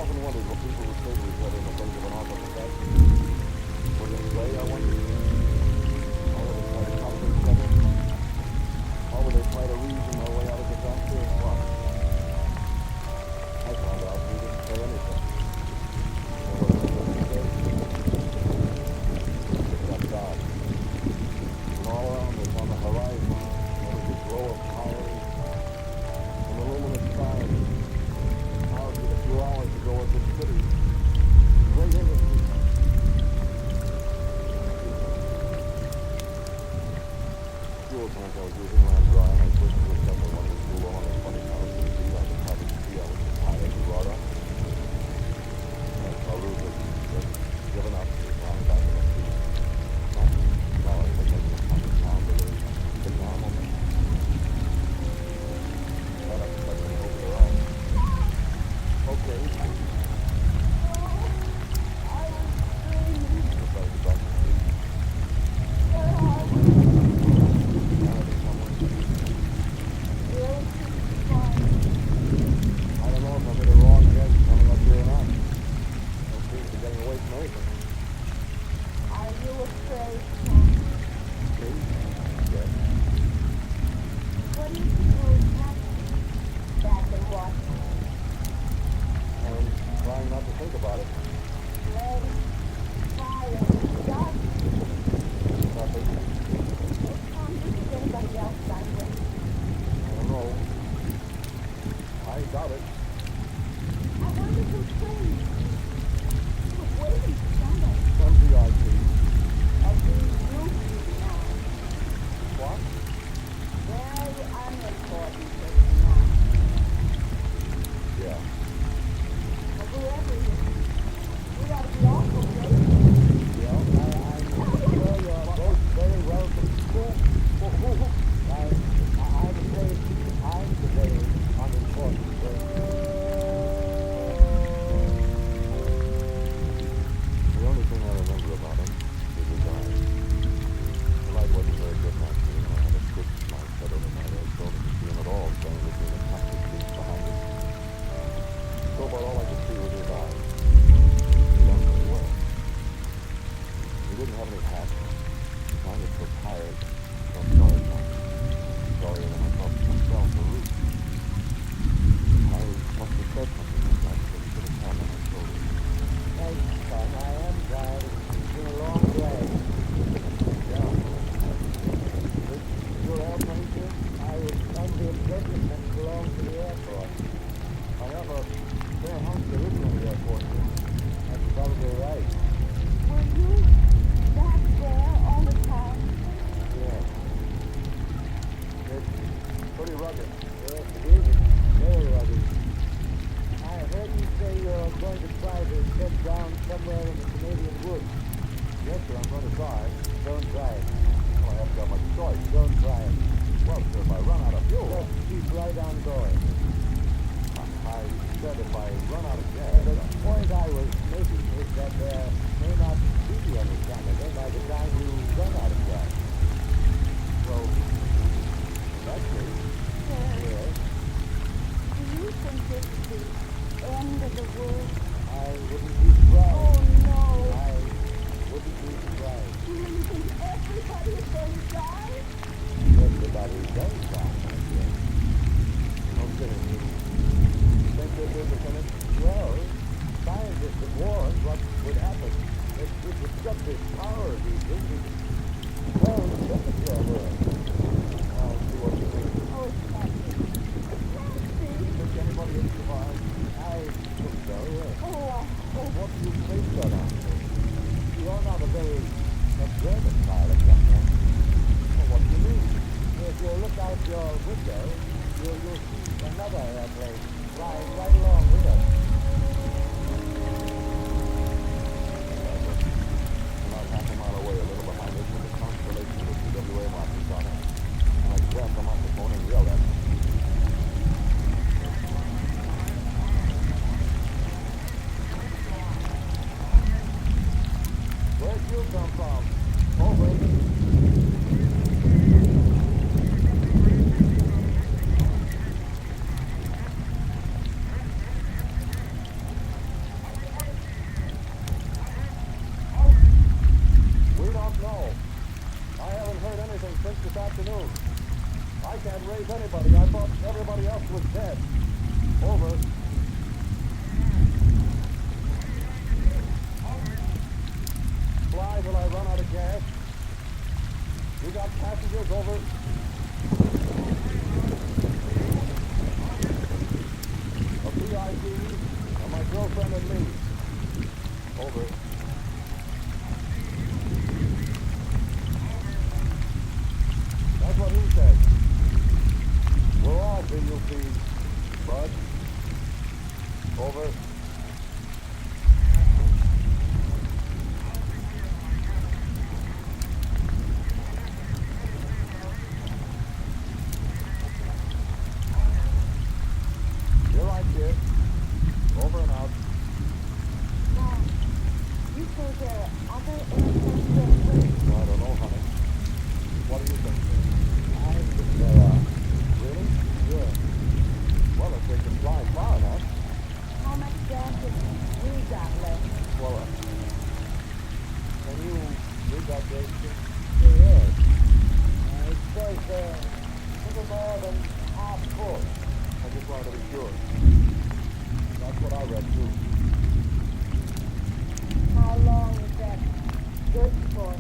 often wondered what people would say to each other in the face of an awful disaster. Would they play, I wondered? Or would they try to comfort each other? Or would they try to reason their way out of disaster or what? I found out we didn't say anything. Or what we didn't say. Except God. And all around us on the horizon, there was a glow of fires and the luminous stars. Clouds with a few hours ago at the city. Great industry. Fuel tank I was using ran dry, and I switched to a separate one with fuel on at 20,000 feet. I could hardly see. I was the pilot who brought up. I saw Ruth had just given up. She was lying back in her seat. Now I was making a tiny sound with her big arm on me. Got up, touched me over her arm. Okay. Decided to back to sleep. I don't know if I'm in the wrong guess coming up here or not. Don't seem to be getting away from anything. Are you afraid? Okay? Yes. What do you suppose happened back in Washington? I'm trying not to think about it. Blood, fire, dust. Nothing. Tom, do you think anybody else got away? I don't know. I doubt it. I wonder who came. He was waiting for somebody. Some VIP. Of these roofs now. What? Very unimportant personality. Yeah. But whoever he is, we ought to be awful grateful. Well, I'm sure you're both very welcome. I'm afraid I'm the very unimportant person. The only thing I remember about him is his eyes. The light wasn't very good naturally, and I had a twitch in my head over my right shoulder to see him at all, standing between the cactus trees behind us. So about all I could see was his eyes. He done pretty well. He didn't have any hat. He sounded so tired. So sorry for him. Sorrier than I thought for myself or Ruth. I must have said something like that, so he put his hand on my shoulder. Thanks, son. I am tired. It's been a long drive. Yeah. Is your airplane here? I was under the impression that it belonged to the airport. I have a fair hunch there isn't any airport here. That's probably right. Were you back there all the time? Yeah. It's pretty rugged. Yes, it is. Very rugged. I heard you say you're going to try to get down somewhere in the Canadian woods. Yes, sir, I'm going to try. Don't try it. Well, I haven't got much choice. Don't try it. Well, sir, if I run out of fuel, Just keep right on going. I said if I run out of gas, The point I was making is that there may not be any Canada by the time you run out of gas. well, in that case, Yes, Do you think this is the end of the world? I wouldn't be surprised. Oh, no. I wouldn't be surprised. Do you think everybody is going to die? Everybody does die, my dear. no kidding. You think this is the finish? Well, scientists have warned what would happen if we destructive power of these things is well, temperature of Earth. I'll see what you mean. Oh, it's fancy. You think anybody will survive? I think so, yes. Oh, I hope. What do you base that on? You're not a very observant pilot, young man. Well, what do you mean? If you look out your window, you'll see another airplane flying right along with us. About half a mile away, a little behind us, was a constellation with TWA Martians on it. And I grabbed the microphone and yelled at them. Where'd you come from? Over. save anybody. I thought everybody else was dead. Over. Fly till I run out of gas. You got passengers? Over. A VIP and my girlfriend and me. Over. That's what he said. We're all VUPs, Bud. Over. You're right, kid. Over and out. Now, you say there are other interplanetary Well, I don't know, honey. What do you think? I think there are. Really? Yes. Well, if they can fly far enough. How much gas have we got left? Well, can you read that date, kid? Yes. It says little more than half full. I just wanted to be sure. That's what I read, too. How long is that good for?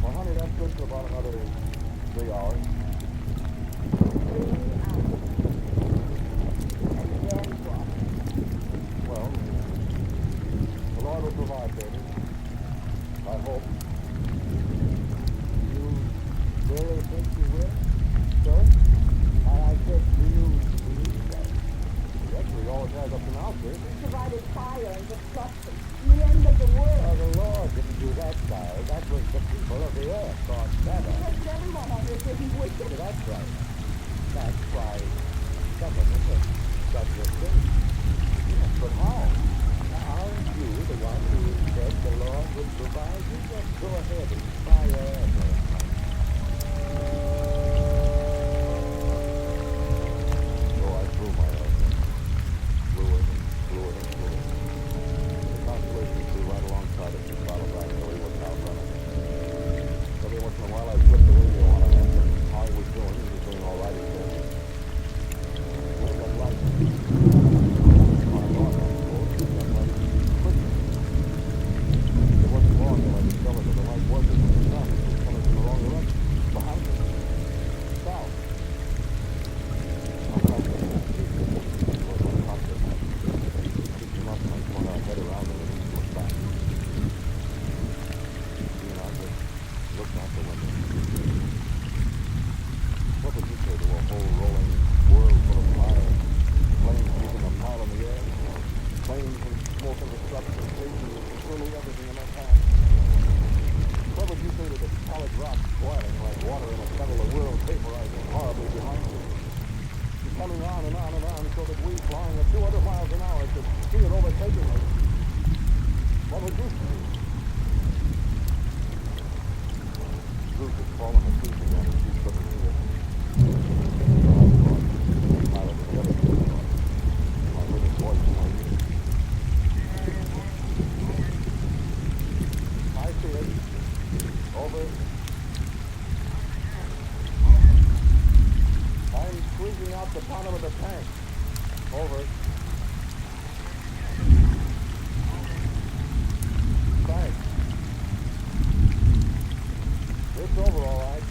Well, honey, that's good for about another 3 hours. 3 hours. And then what? Well, the Lord will provide, baby. I hope. You really think you will? Sir? I said, do you believe that? Yes, we always has up to now, sir. We provided fire and destruction. The end of the world. Oh, the Lord didn't do that, child. That was the people of the earth thought better. Yes, everyone on earth isn't wicked. That's right. That's why government has such a thing. Yes, but how? Now, aren't you the one who said the Lord would provide you? Just go ahead and try your air. So I blew my air. Blew it and blew it and blew it. The Constellation flew right alongside us and throttled back till he wasn't out running. Every once in a while I flipped the radio on and asked him how he was doing. He was doing all right, he said. When it got light, on a north end course, it got light quickly. It wasn't long till I discovered that the light wasn't from the sun. It was coming from the wrong direction. Behind us. South. Sometimes I can't see it. It was a cockpit. Picked him up and I swung our head around and we didn't look back. He and I just looked out the window. What would you say to a whole rolling world full of fire? Flames leaving a mile in the air? Flames and smoke and destruction, blazing with literally everything in their path? What would you say to the solid rock boiling like water in a kettle, the world vaporizing horribly behind you? Coming on and on and on so that we, flying at 200 miles an hour, could see it overtaking us. What would you say? Bruce had fallen asleep again and she couldn't see it. Pilot was devastated. I heard his voice in my ear. I see it. Over. I'm squeezing out the bottom of the tank. Over. Thanks. It's over all right.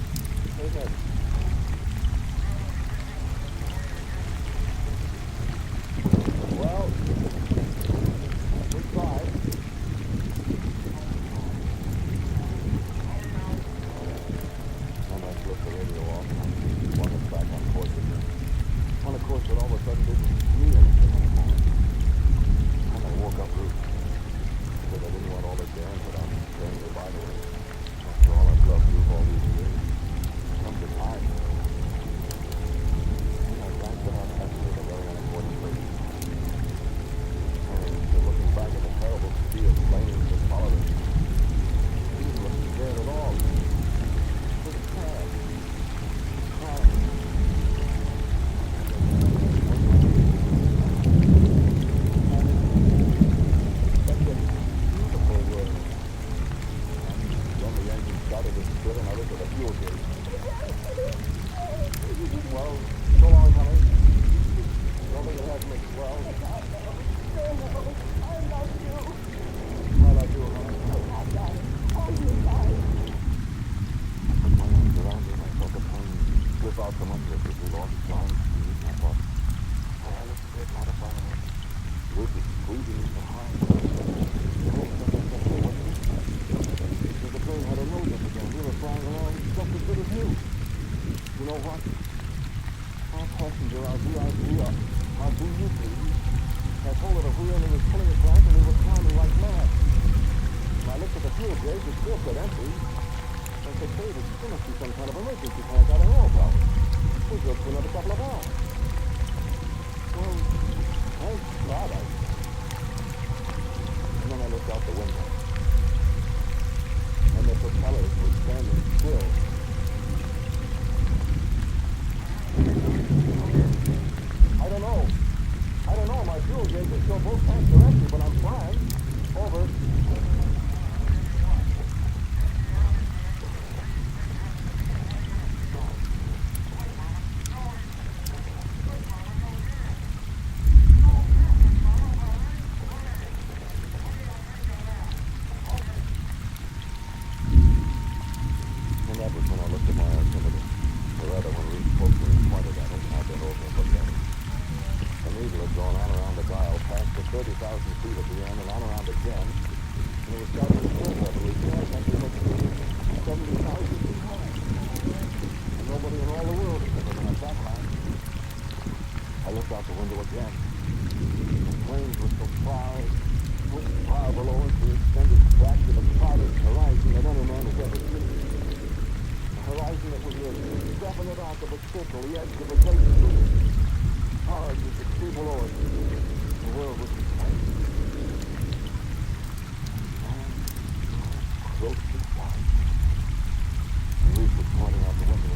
trees. I pulled at a wheel and he was pulling a crank and we were climbing like mad. When I looked at the fuel gauge, it still said empty. I said, David, there must be some kind of emergency tank out on all power. We're good for another couple of hours. Well, thank God I... And then I looked out the window. And the propellers were standing still. I don't know. My fuel gauges show both tanks are empty, but I'm flying. Over. And that was when I looked at my altimeter. The other one reached closer and pointed at it, and I bent over and looked at it. The needle had gone on around the dial, past the 30,000 feet at the end, and on around again. And it was starting to slow revolution. I think we must be 70,000 feet high. And nobody in all the world has ever been up that high. I looked out the window again. The planes were so far below us, the extended stretch of the farthest horizon that any man has ever seen. A horizon that was the definite arc of a circle, the edge of a great sea. Hard as the sea below us. The world was exciting. And close to dark. The roof was pointing out the window.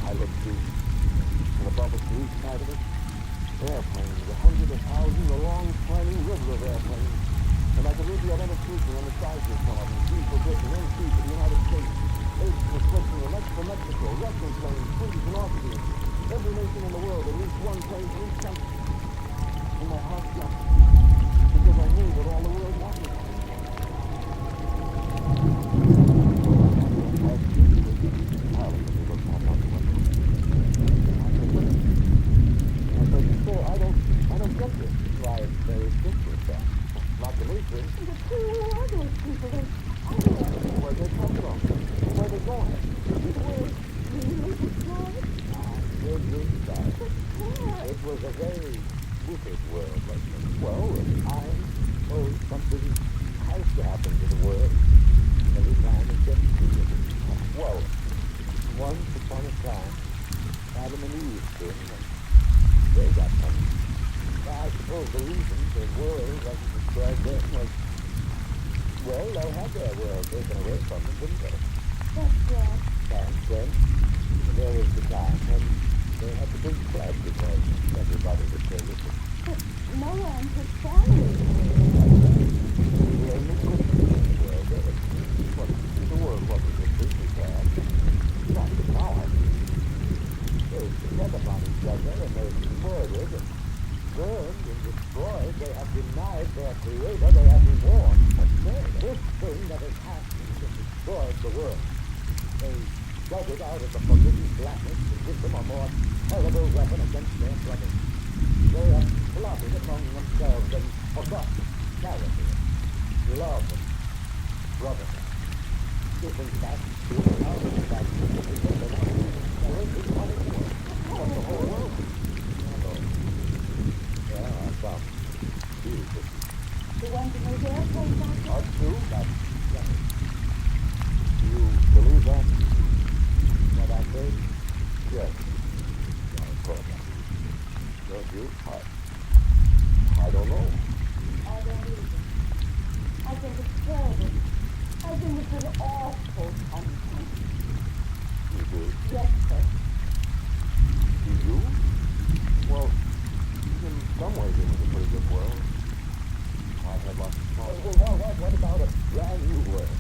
I looked through, and above us, the east side of it, airplanes, 100, 1,000, a long, climbing river of airplanes. And I could read the identification on the sides of some of them. C for Britain, NC for the United States, H for Switzerland, X for Mexico, Russian planes, Swedish and Austrian. Every nation in the world, at least one plane for each country. And my heart jumped, because I knew that all the world wanted me. I don't get this. Why, it's very simple, sir. Not to me, sir. Who are those people? Where'd they come from? Where are they going? Where we live destroyed? It was a very wicked world, wasn't it? Well, I suppose something has to happen to the world every time it gets to it. Well, once upon a time, Adam and Eve came and they got punished. I suppose the reason the world wasn't destroyed then was, well, they had their world taken away from them, didn't they? That's right. And then there was the time when they had the big flood because everybody was so wicked. But Noah and his family. We were in the Christian world. The world wasn't completely bad. Not the power. They set upon each other and they destroyed it and burned and destroyed. They have denied their creator. They have remorse. But this thing that has happened has destroyed the world. They dug it out of the forbidden blackness to give them a more terrible weapon against their brothers. They have plotted among themselves and forgot charity, love, and brotherhood. Isn't that out of fact because they're not even what it was? What the whole world is. There are some few cities. The ones in those airplanes out there? Not true, that's right. Do you believe that? What I say? Yes. Of course I do. Don't you? I don't know. I don't either. I think it's terrible. I think it's an awful punishment. You do? Yes, sir. You do? Well, in some ways it was a pretty good world. I had lots of fun. Well, what about a brand new world?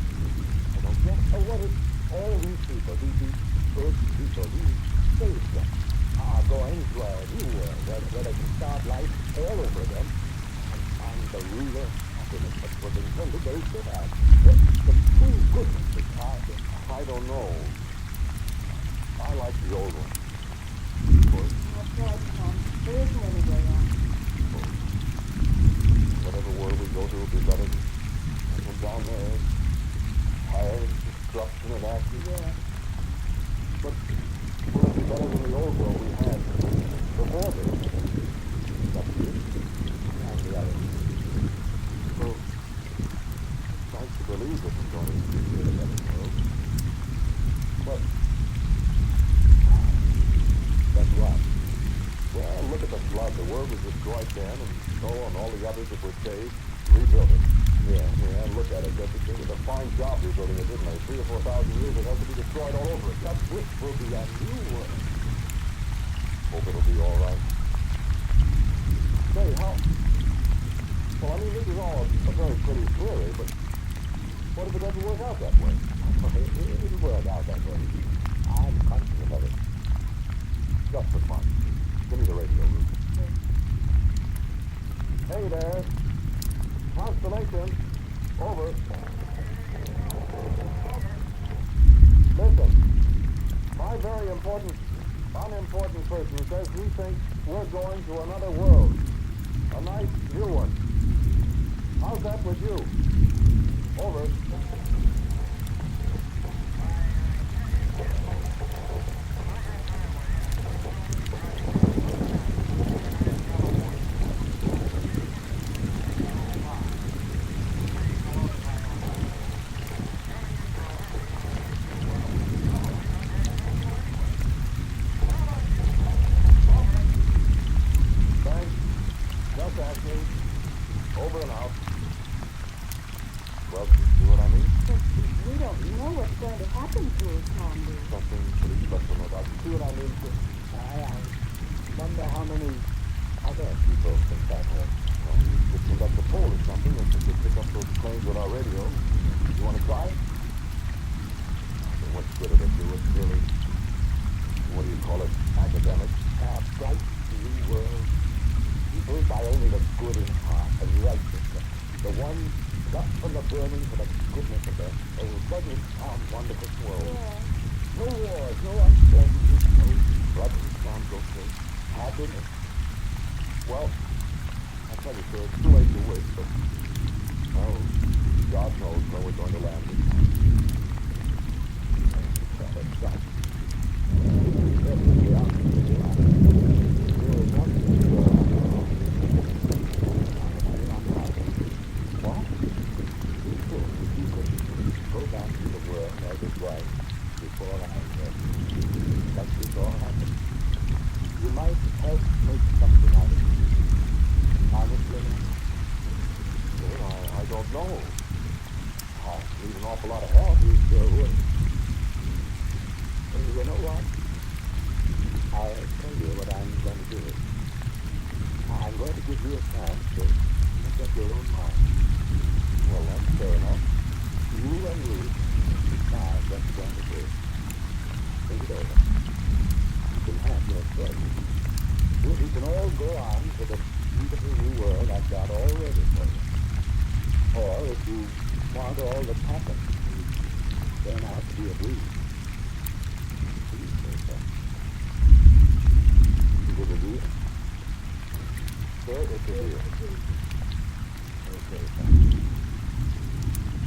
I don't get it. What if all these people, these good people, these saints, are going to a new world where they can start life all over again and find the real happiness that was intended they should have? The true goodness is I don't know. I like the old one. Of course. That's right, Tom. There isn't any way out. Whatever world we go to will be better than down there. Fire and destruction and ashes. Yeah. But will it be better than the old world we had before this? I can, and so on all the others that were saved, rebuild it. Yeah, look at it, Jesse. It was a fine job rebuilding it, didn't they? 3,000 or 4,000 years, it has to be destroyed all over again. This will be a new world. Hope it'll be all right. Say, how... Well, I mean, this is all a very pretty theory, but what if it doesn't work out that way? It'll work out that way. I'm confident of it. Just for fun. Give me the radio, Ruth. Hey there. Constellation. Over. Listen. My very unimportant person says he thinks we're going to another world. A nice new one. How's that with you? Over. Over and out. Well, see what I mean? But we don't know what's going to happen to us, Andy. Something pretty special about it. See what I mean? I wonder how many other people think that way. Well, we could conduct a poll or something and just pick up those claims with our radio. You want to try it? So what's good of it? It's really, what do you call it, academic? Bright new world. People by only the good in heart and righteousness. The one up from the burning to the goodness of the doesn't it sound wonderful world? Yeah. No wars, no unpleasantness, no blood sounds okay. Happiness. Well, I tell you, sir, it's too late to wait, but, well, God knows where we're going to land this time. That's right. Perfectly honest with you, there is nothing in the world. What? You think if you could go back to the world as it was before like this all happened, you might help make something out of it. Honestly? Well, I don't know. I'll need an awful lot of help. You sure would. And you know what? I'll tell you what I'm going to do. I'm going to give you a chance to make up your own mind. Well, that's fair enough. You and Ruth decide what you're going to do. Think it over. You can have your choice. We can all go on to the beautiful new world I've got all ready for you. Or if you want all the happen, turn out to be a breeze. Please say so. Is it a deal? Sir, it's a deal. Okay, thank you.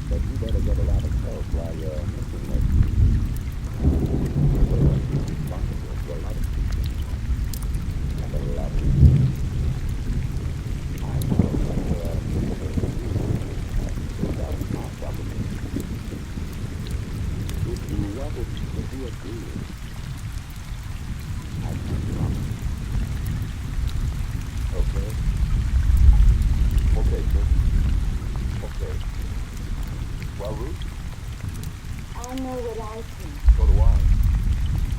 But you better get a lot of help while you're making this. Responsible for a lot of people. And a lot of people. I know that that's my problem. If you wanted to do a deal, I can promise. Okay. Okay, sir. Okay. Well, Ruth? I know what I think. So do I.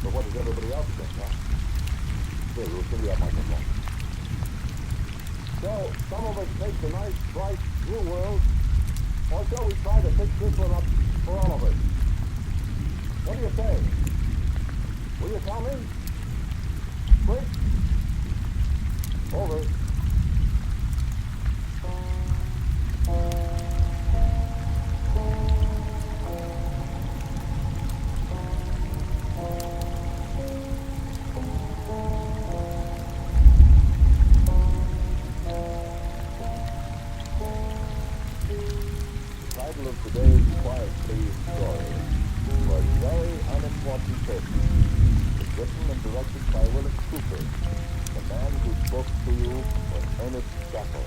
But what does everybody else think, huh? Here, Ruth, give me that microphone. So, some of us take the nice, bright, new world, or shall we try to fix this one up for all of us? What do you say? Will you tell me? Quick? Over. The title of today's Quiet Please story was Very Unimportant Person. It's written and directed by Willis Cooper. The man who spoke to you was Ernest Steffel.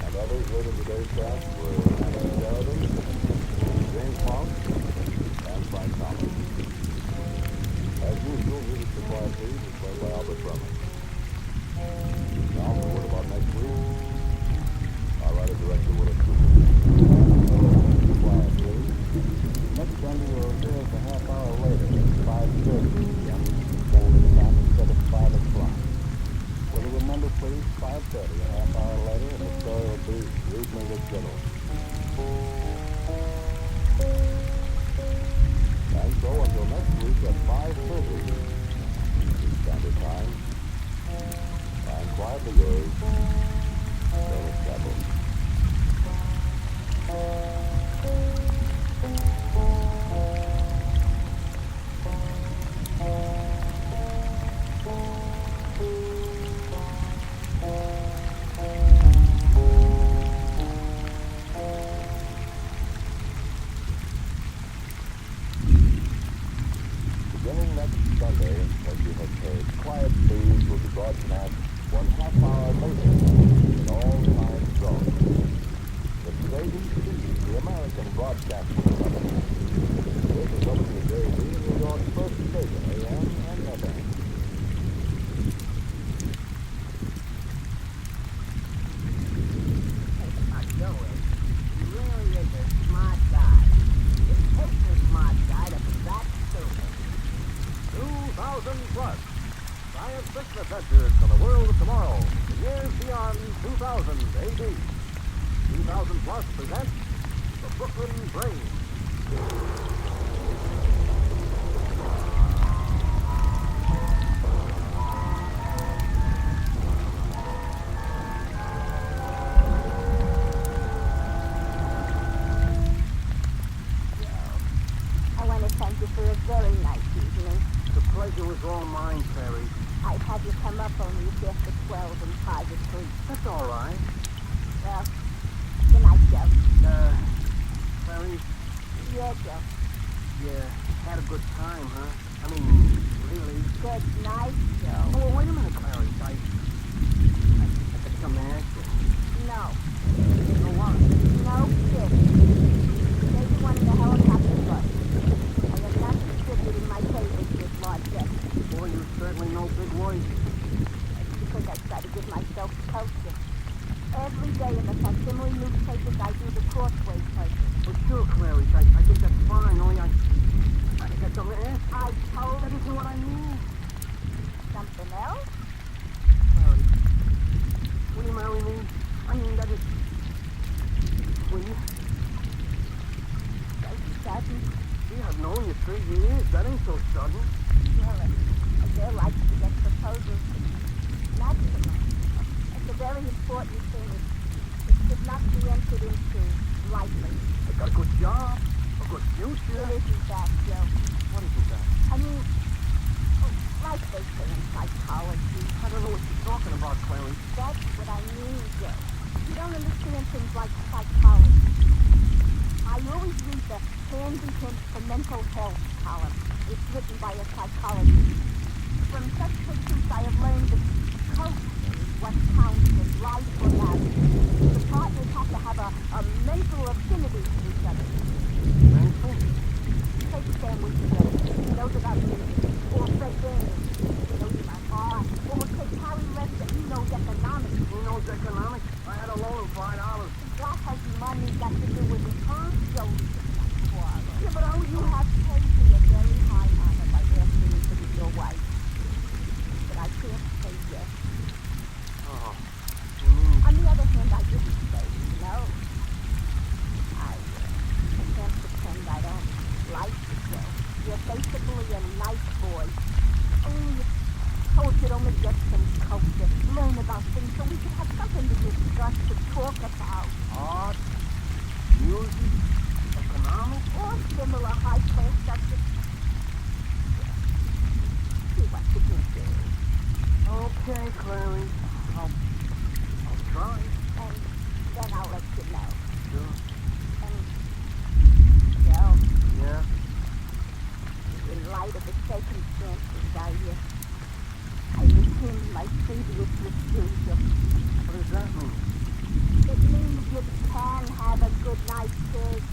And others heard in today's cast were Adam Sheridan, James Monk, and Frank Thomas. As usual, music for Quiet Please is played by Albert Drummond. Now, what about next week? All right, Director Willis. Quiet, please. Next Sunday we'll reserve a half hour later at 5:30 p.m. Standard Time instead of 5 o'clock. Will you remember, please, 5:30, a half hour later, and the story will be Read Me the Riddle. And so until next week at 5:30 Standard Time, I'm quietly yours, Dennis Cabin. Beginning next Sunday, as you have heard, Quiet Please will be broadcast 1/2 hour later in all time zones. This is ABC, the American Broadcasting Company. This is WJZ, New York's first station, AM and FM. Joey, he really is a smart guy. It takes a smart guy to be that stupid. 2,000 plus. Science fiction adventures from the world of tomorrow. The years beyond 2000 AD. 2000 plus presents The Brooklyn Brain. I want to thank you for a very nice evening. The pleasure was all mine, Clary. I'd have you come up only it's after 12 and 5 asleep. That's all right. Well, good night, Joe. Clary, Yeah, Joe. you had a good time, huh? I mean, really? Good night, Joe. Oh, wait a minute, Clary. I got something to ask you. No. No what? No kidding. Maybe one of the helicopter bus. I am not distributing my favors with largesse. Boy, you're certainly no big voice. It's because I try to give myself culture. Every day in the facsimile newspapers, I do the crossway puzzle. Well, sure, Clary. I think that's fine. Only I got something to ask. I told That isn't what I mean. something else. Clary, will you marry me? I mean, that is... Will you? So sudden. We have known you 3 years. That ain't so sudden. Well, a girl likes to get proposals. Not so much. It's a very important thing. It should not be entered into lightly. I got a good job, a good future. It isn't that, Joe. What isn't that? I mean, like they say in psychology. I don't know what you're talking about, Clary. That's what I mean, Joe. You don't understand things like psychology. I always read the Handy Hints for Mental Health column. It's written by a psychologist. From such pursuits, I have learned that coach is what counts in life or marriage. The partners have to have a mental affinity to each other. Mental? Take Sam with you, Joe. He knows about music. Or Fred Daniels. He knows about art. Or take Harry Lester. He knows economics. Who knows economics? I had a loan of $5. What has money got to do with it, huh? Joe, Yeah, but how you have paid me a very high honor by asking me to be your wife. But I can't say yes. Oh, you mean... On the other hand, I didn't say no. I can't pretend I don't like you, Joe. You're basically a nice boy. Only you'd only get some culture, learn about things so we could have something to discuss, to talk about. Art, music, economics? Or similar high-class subjects. See what you can do. Okay, Clary. I'll try. And then I'll let you know. Sure. And, Joe, Yeah? in light of the circumstances, I rescind my previous refusal. What does that mean? It means you can have a good night, kid.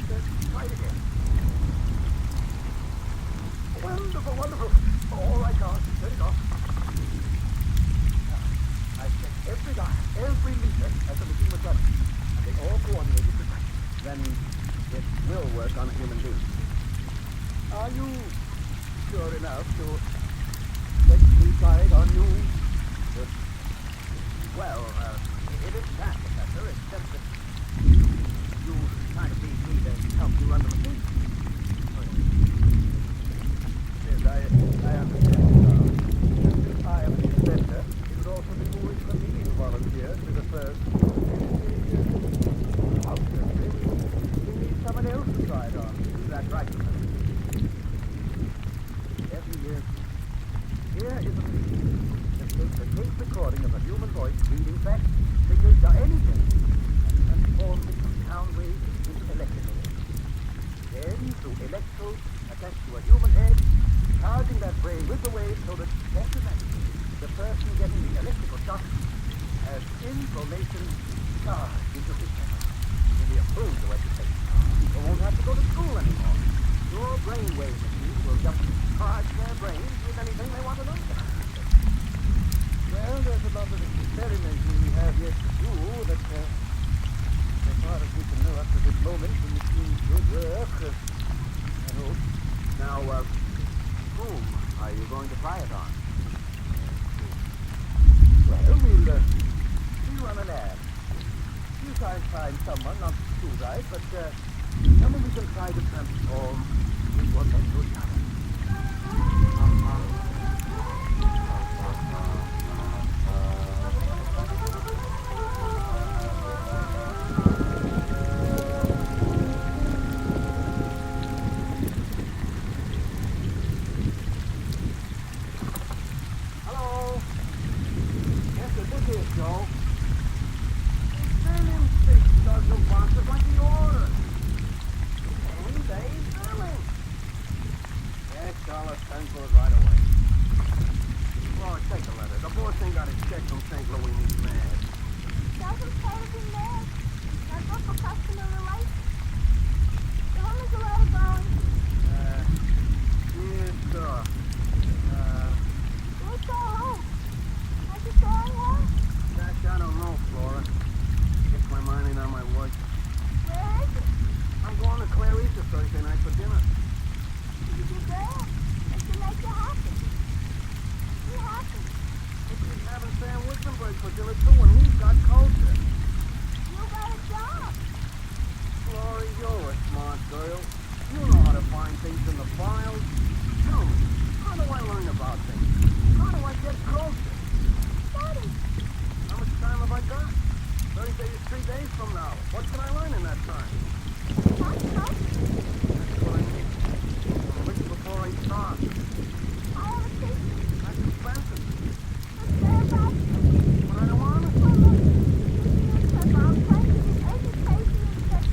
Try it again. Wonderful, wonderful. All right, Carl. Turn it off. I checked every dial, every meter as the machine was running, and they all coordinated precisely. Then it will work on a human being. Are you sure enough to let me try it on you? Well, it isn't that, Professor. It's just that you kind of need me to help you run the machine. Yes, I understand. Since I am the inventor, it would also be foolish for me to volunteer to the first. We need someone else to try it on. Is that right, Professor? Every year, here is a machine that takes a tape recording of a human voice reading facts, figures, or anything, and transforms it from sound waves into electrical waves. Then, through electrodes attached to a human head, charging that brain with the waves so that automatically the person getting the electrical shock has information charged into his head. It will be a boon to education. People won't have to go to school anymore. Your brainwave machine will just charge their brains with anything they want to know. Well, there's a lot of experimenting we have yet to do, but as far as we can know up to this moment, the machine should work. I hope. Now, whom are you going to try it on? Well, we'll run an ad. You try and find someone, not too right, but someone we can try to transform into a mental talent. Hello? Yes, this is Joe. Send him 6 dozen boxes like he ordered. And they filling. Yes, Charlotte, send for it right away. Laura, take a letter. The boss ain't got his check from St. Louis and he's mad. Doesn't pay to be mad. That's not for customer relations. The home is a lot of going. Yes, sir. Let's go home. Are you going home? Gosh, I don't know, Flora. Guess my mind ain't on my work. Where is it? I'm going to Clarice's Thursday night for dinner. You do there. It can make you happy. You happy. But she's having Sam Wittenberg for dinner too, and he's got culture. You got a job. Flora, you're a smart girl. You know how to find things in the files. Tell me, how do I learn about things? How do I get closer? Study. How much time have I got? Thursday is 3 days from now. What can I learn in that time? That's culture. That's what I need. I'm rich before I start. I have a teacher. That's expensive. What's there about you? But I don't want it. Well, look. This newspaper, I'm trying to get education and sex.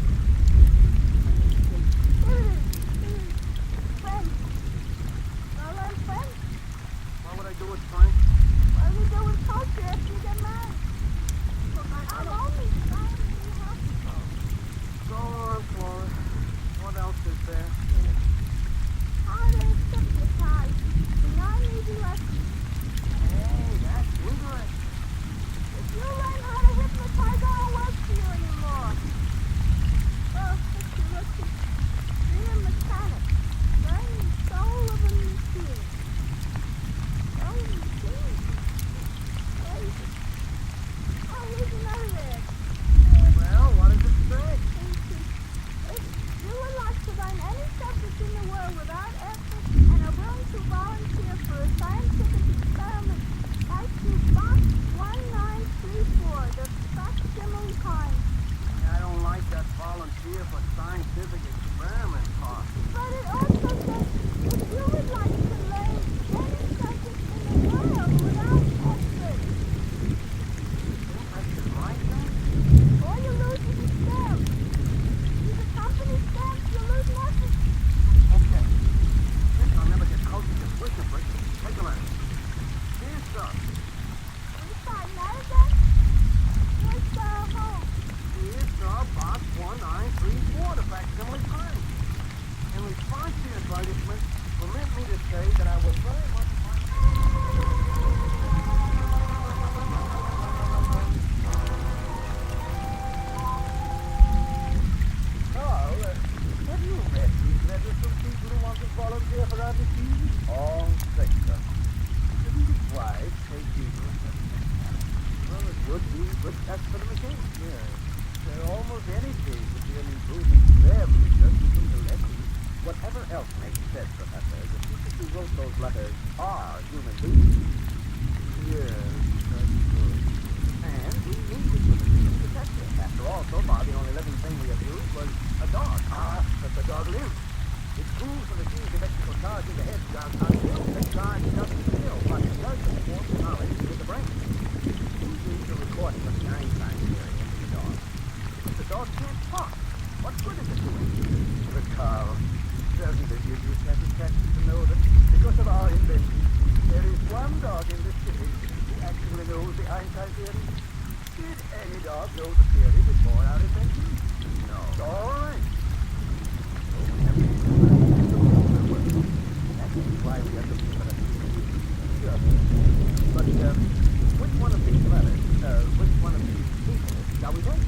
Here it is. Friends. I'll learn French. What would I do with Frank? What do you do with culture after you get married? I'm only trying to be helpful. Go on, Flora. What else is there? How to hypnotize. 9 easy lessons. Hey, that's interesting. If you learn how to hypnotize, I don't work for you anymore. Oh, let's see. Be a mechanic. Learn the soul of a machine. Oh, machine. Crazy. Oh, here's another ad. Well, what does it say? If you would like to learn any subject in the world without effort and are willing to volunteer for a scientific experiment, write to Box 1934, the facsimile kind. I don't like that volunteer for scientific experiment part. But it also says, if you would like to learn any subject in the world without effort, I should write that? all you lose is a stamp. Use a company stamp, you lose nothing. Okay. Guess I'll never get close to this wishing brick. Take a look. Here's some. Are you starting that again? Where's the home? Here's the Box 1934, the facsimile can't talk. What good is it doing? But Carl, doesn't it give you satisfaction to know that because of our invention, there is one dog in the city who actually knows the Einstein theory? Did any dog know the theory before our invention? No. All right. So we have to that's why we are looking for a sure. But which one of these planets, which one of these people shall we take?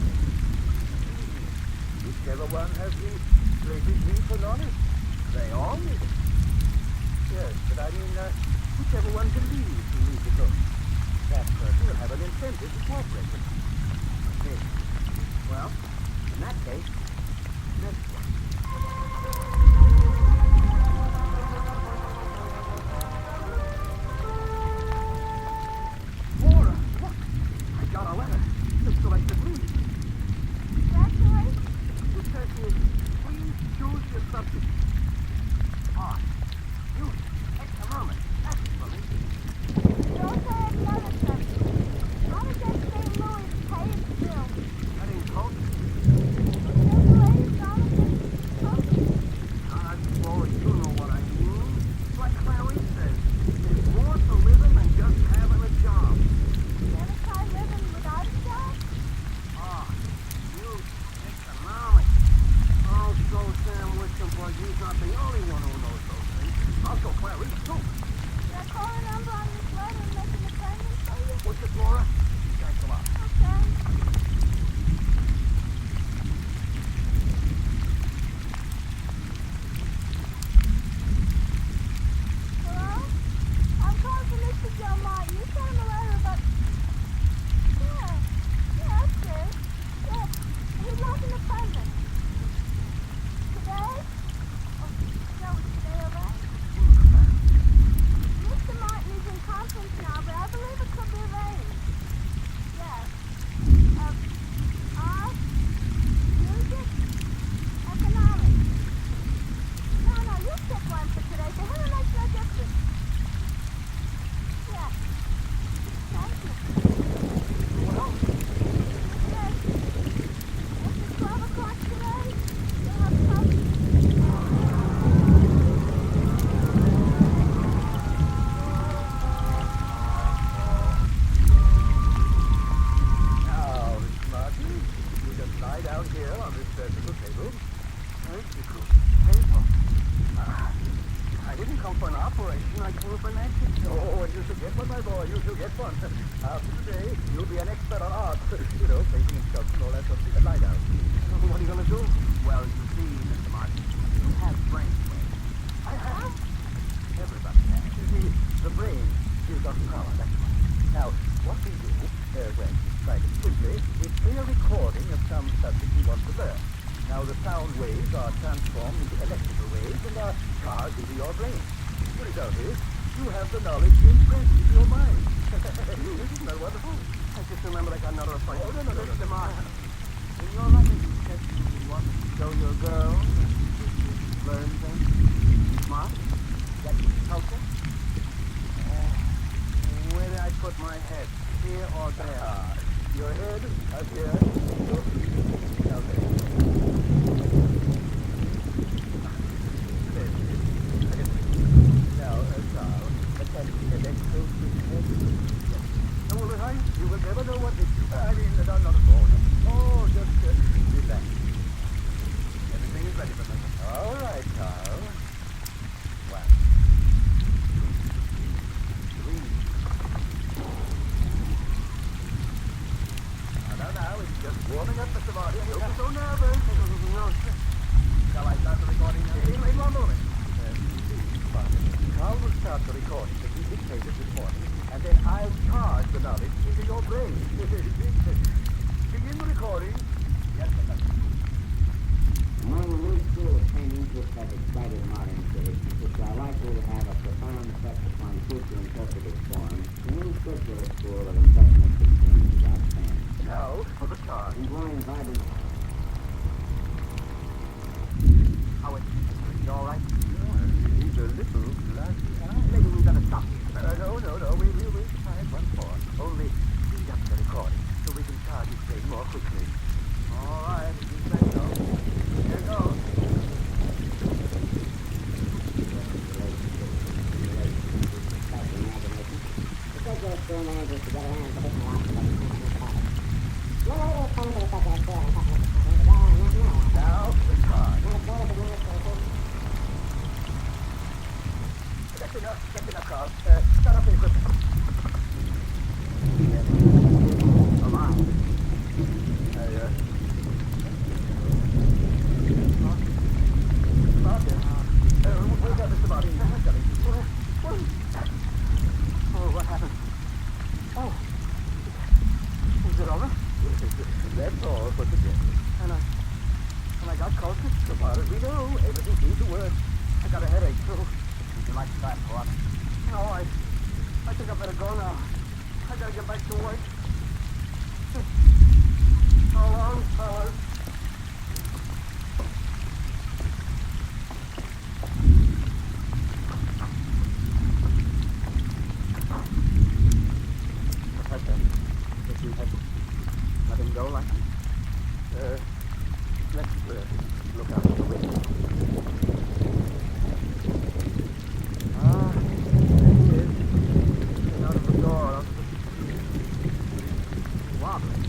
Whichever one has the greatest need for knowledge. They all need it. Yes, but I mean, whichever one believes he needs it most. That person will have an incentive to cooperate with him. Okay. Well, in that case, next one. Laura, look! I got a letter. It's selected me. Congratulations. It says here, please choose your subject. Art, music, economics, that's for me. You also have another subject. How does that St. Louis pay its bill? That ain't culture. Desolation, Jonathan. God, Laura, you know what I mean. Like Clarice says, there's more to living than just having a job. You ever try living without a job? Ah, music, economics. Also, Sam Wisconsin, he's not the only one who knows those things. Also, Clarice, too. Should I call a number on this letter and make an appointment for you? What's it, Laura? Thanks a lot. Okay. Hello? I'm calling for Mr. Joe Martin. You sent him a letter about... Yeah. Yeah, that's good. Yeah. He'd like an appointment. Today? Oh, Joe, is today all right? Mr. Martin is in conference now, but I believe it could be arranged. Yes. Art, music, economics. No, you pick one for today. For him, it makes no difference. Yes. Thank you. Well, Yes. After 12 o'clock today, you'll have coffee. now, Mr. Martin, you just lie down here on this vertical table. Vertical table? I didn't come for an operation. I came for an exit. Oh, and you should get one, my boy. You should get one. After today, you'll be an expert on art. You know, painting and sculpting, all that sort of thing. Lie down. What are you going to do? Well, you see, Mr. Martin, you have brain waves. I have. Everybody has. You see, the brain gives us power, that's right. Now, what we do, when we try to quickly, is play a recording of some subject we want to learn. Now, the sound waves are transformed into electrical waves and are charged into your brain. The result is, you have the knowledge imprinted into your mind. Isn't that wonderful? I just remembered I got another appointment. Oh, no. Mr. Martin, in your letter you said you want to show your girl learn things. Smart? That culture? Where did I put my head? Here or there? Your head up here. Your feet down there. Now, Carl, attend to the next close to the head. Yes. And will it, you will never know what it is. I mean, not at all. Oh, just relax. Everything is ready for me. All right, Carl. 1, 2, 3. Now, it's just warming up, Mr. Martin. Don't be so nervous. No, shall I start the recording now? In 1 moment. Carl will start the recording that he dictated this morning, and then I'll charge the knowledge into your brain. Begin the recording. Yes, sir. Among the new school of paintings which have excited modern critics, which are likely to have a profound effect upon future interpretive forms, the new circular school of impressionistic painting is outstanding. Now, for the charge. Employing vibrant... How is it? You all right? He's a little glassy. Maybe we better stop here. No. We'll try it once more. Only speed up the recording so we can charge his brain more quickly. All right, if you say got cautious about it. We do. Everything seems to work. I got a headache, too. Would you like to try coffee? No, I think I better go now. I gotta get back to work. So long, fellas. Professor, if you had let him go like that? Let's look out the window. There he is. Looking out of the door onto the street. Wobbling.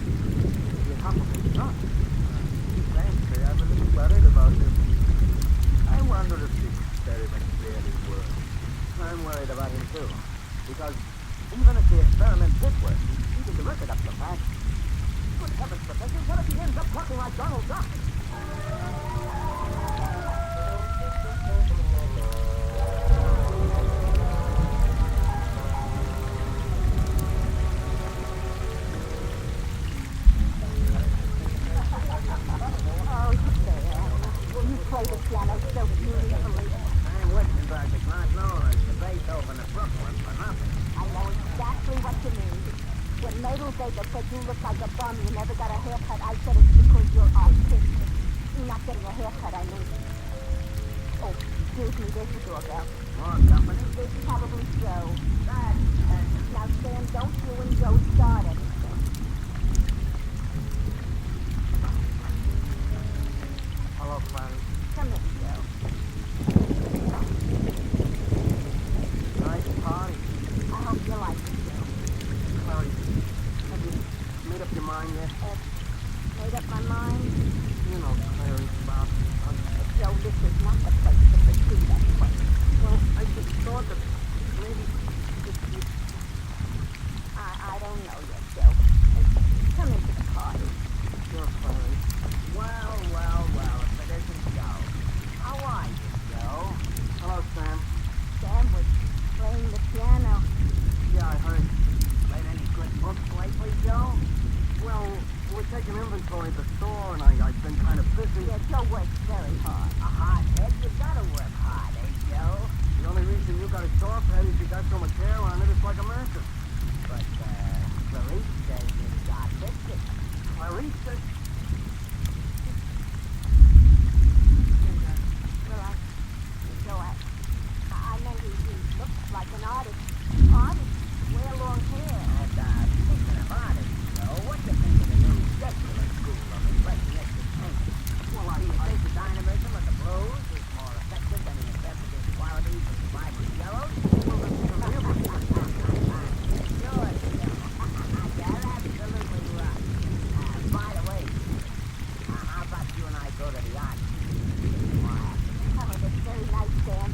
The accomplice not. Frankly, I'm a little worried about him. I wonder if the experiment really worked. I'm worried about him, too. Because even if the experiment did work, he needed to rip it up so fast. Good heavens, Professor, what if he ends up talking like Donald Duck? You play the piano so beautifully. I'm Wittenberg, it's not known as the Beethoven of Brooklyn for nothing. I know exactly what you mean. When Mabel Baker said you look like a bum, you never got a haircut, I said it's because you're artistic. You're not getting a haircut, I mean. Oh, excuse me, there's the doorbell. More company? It's probably so. Now, Sam, don't you and Joe start anything. Hello, Clarence. Come in, Joe. Nice party. I hope you like it, Joe. Clarence, have you made up your mind yet? Made up my mind? You know, Clarence, about Joe, this is not the place to pursue that question. Well, I just thought that maybe I don't know yet, Joe. Come into the party. Sure, Clarence. Well, if it isn't Joe. How are you, Joe? Hello, Sam. Sam was playing the piano. Yeah, I heard. Played any good books lately, Joe? Well, we're taking inventory at the store, and I've been kind of busy. Yeah, Joe works very hard. A hard head, you gotta work hard, eh, Joe? The only reason you got a soft head is you got so much hair on it, it's like a mansion. But, Clarice says it's artistic. Clarice says... Well, Joe, I meant he looks like an artist. Artist? Wear long hair. And, speaking of artists, Joe, what do you think of the new secular school of impressionistic painting? Well, Do you think the dynamism of the blues is more effective than the interpretive qualities of the vibrant yellows? Sure, Joe. You're absolutely right. By the way, how about you and I go to the art museum tomorrow afternoon? Oh, that's very nice, Sam.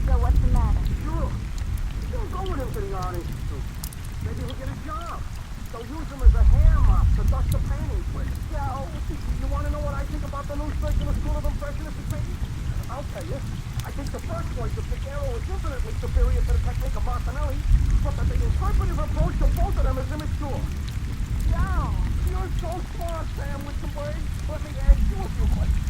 Joe, what's the matter? Sure. You'll go with him to the art institute. Maybe he'll get a job. They'll use him as a hair mop to dust the paintings with. Joe. You want to know what I think about the new circular school of impressionistic painting? I'll tell you. I think the first choice of Piero is infinitely superior to the technique of Martinelli, but that the interpretive approach to both of them is immature. Joe. You're so smart, Sam, with the words. Let me ask you a few questions.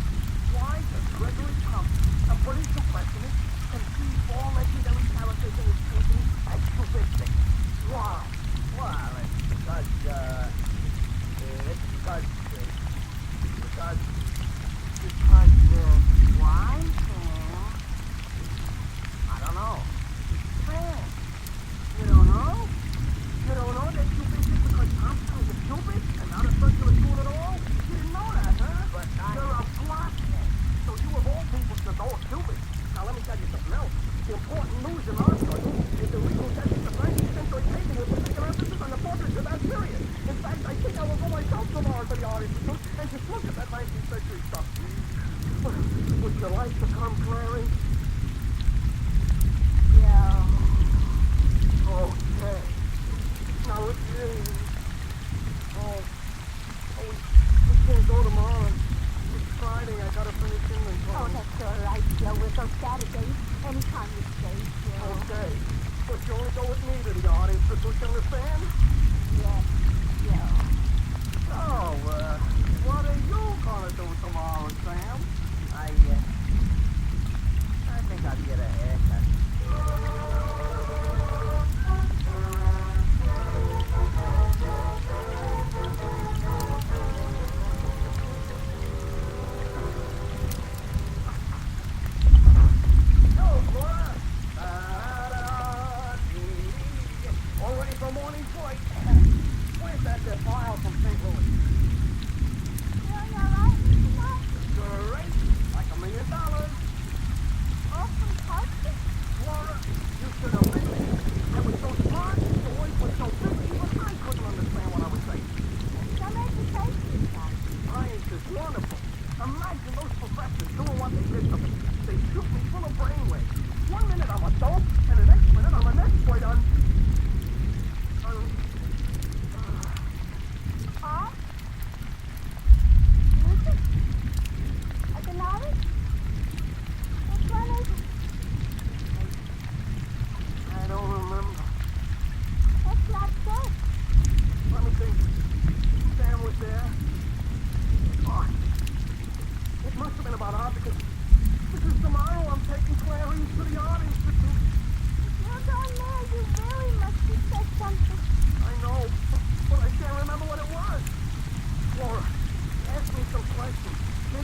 Why does Gregory Thompson, a British impressionist, conceive all legendary characters in his painting as cubistic? Why? Well, it's because, why, Sam? I don't know. Sam, you don't know? You don't know that cubistic because Thompson is a cubist and not a circular school at all? You didn't know that, huh? But You're a blockhead. So you of all people should know a cubist. Now let me tell you something else. The important news in our struggle is the repossession of 19th century painting with particular emphasis on the portraits of that period. In fact, I think I will go myself tomorrow to the Art Institute and just look at that 19th century stuff. Would you like to come, Clary? Joe. Okay. Now, we can't go tomorrow. It's Friday. I gotta finish inventory. Oh, that's all right, Joe. We'll go Saturday. Anytime you say, Joe. Okay. But you only go with me to the Art Institute, you understand? Yes, Joe. So, what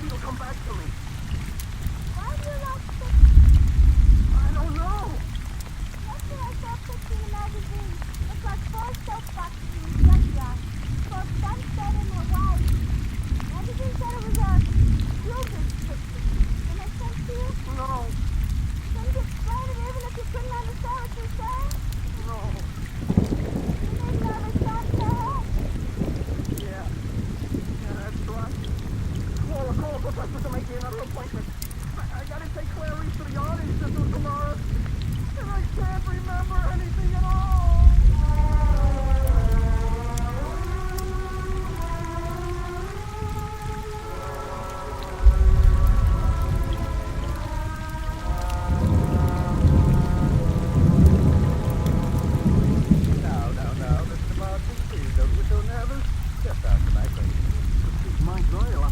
maybe it'll come back to me. Why do you like to... I don't know. Yesterday I saw a picture in a magazine. It's like 4 soapboxes in the junkyard. Called Sunset in Hawaii. Magazine said it was a Gilbert picture. Can I send to you? No. Can you explain it even if you couldn't understand what you're saying? No. You may never start to help. Yeah. Yeah, that's right. Call Professor to make me another appointment. I gotta take Clarice to the Oldies system tomorrow. And I can't remember anything at all. Now, Mr. Martin, please don't be so nervous. Just after my question. My girl,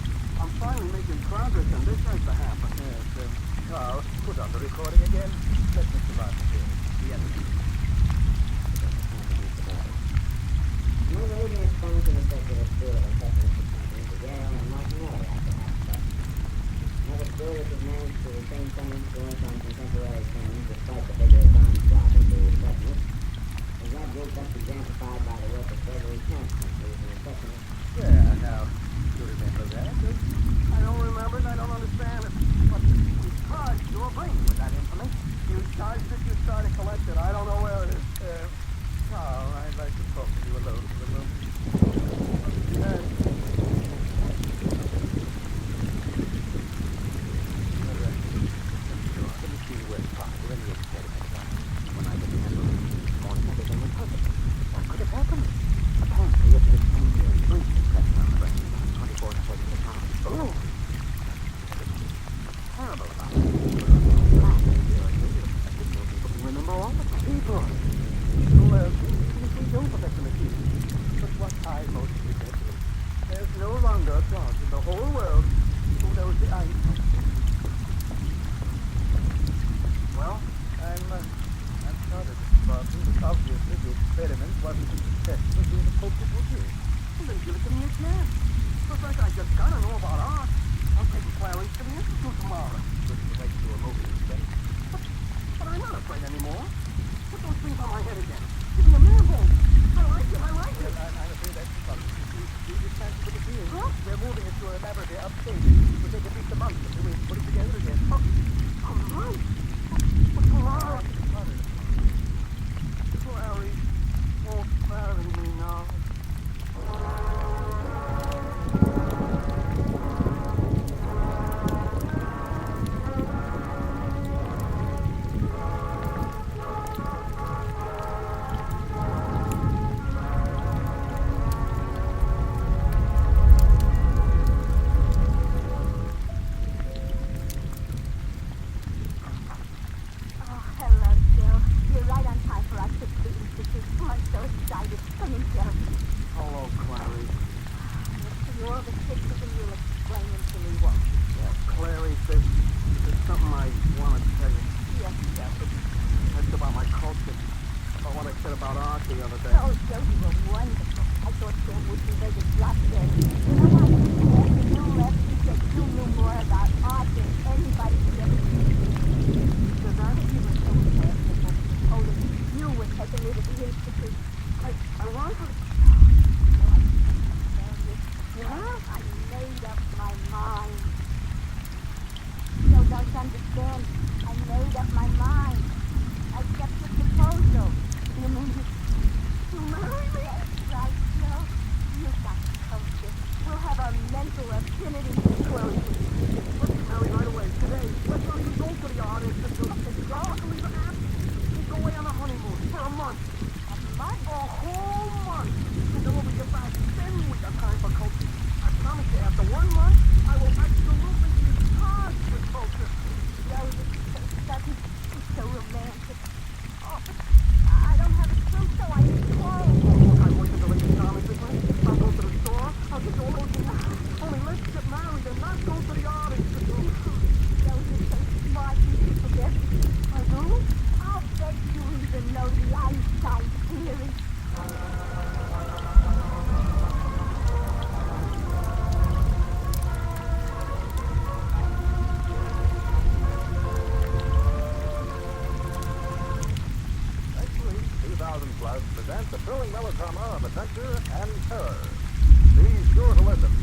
I'm finally making progress and this has to happen. Yes, Carl, put on the recording again. Let Mr. Martin hear it. Yes. Never even explained to the secular school of Apocalyptic the Yale and Martians after half stuff. Never school which has managed to retain some influence on contemporary trends despite the vigorous onslaught of the impressionists. Is that group best exemplified by the work of Gregory Princeton, who was an impressionist? Yeah, now, you remember that? I don't remember it, I don't understand it. But we charged your brain with that information. You charged it, you started to collect it. I don't know where it is. Carl, I'd like to talk to you alone for a moment. Yes. Let me see where it's from. Let me experiment. When I get the handle this morning, everything was perfect. What could have happened? Apparently, it was finger and breathing impression on the brain. 24 seconds of time. Oh! Terrible about it. Remember all the people. Well, we don't affect the machine. But what I most regret is there's no longer a God in the whole world who knows the answer. Well, I'm sorry, Mr. Barton, but obviously the experiment wasn't as successful as we had hoped it would be. Well, then give it to me again. Looks like I just gotta know about art. I'm taking Clarice to the Institute tomorrow. Looking to make you a movie instead. But I'm not afraid anymore. Put those things on my head again. Give me a manhole. I like it. Well, I'm afraid that's the problem. You just can't put it in. Huh? We're moving it to a laboratory upstate. It will take at least a month until we put it together again. Oh, all right. But tomorrow... Clarice won't marry me now. Only let's get married and not go to the drama of adventure and terror. Be sure to listen.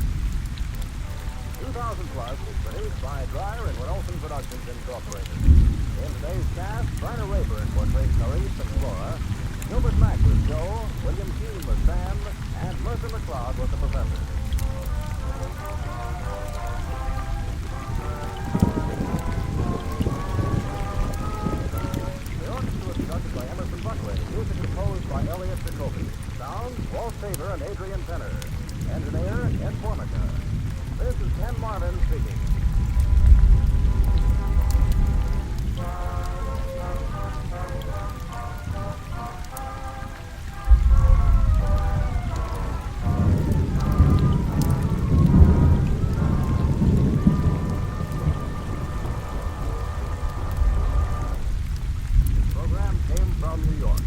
2000 Plus is produced by Dreyer and Wilson Productions Incorporated. In today's cast, Bryna Rayburn portrayed Clarice and Flora, Gilbert Mack was Joe, William Keane was Sam, and Mercer McLeod was the professor. The orchestra was conducted by Emerson Buckley, music composed by Elliot Jacoby. Sound, Walt Faber and Adrian Penner. Engineer, Ed Formica. This is Ken Marvin speaking. This program came from New York.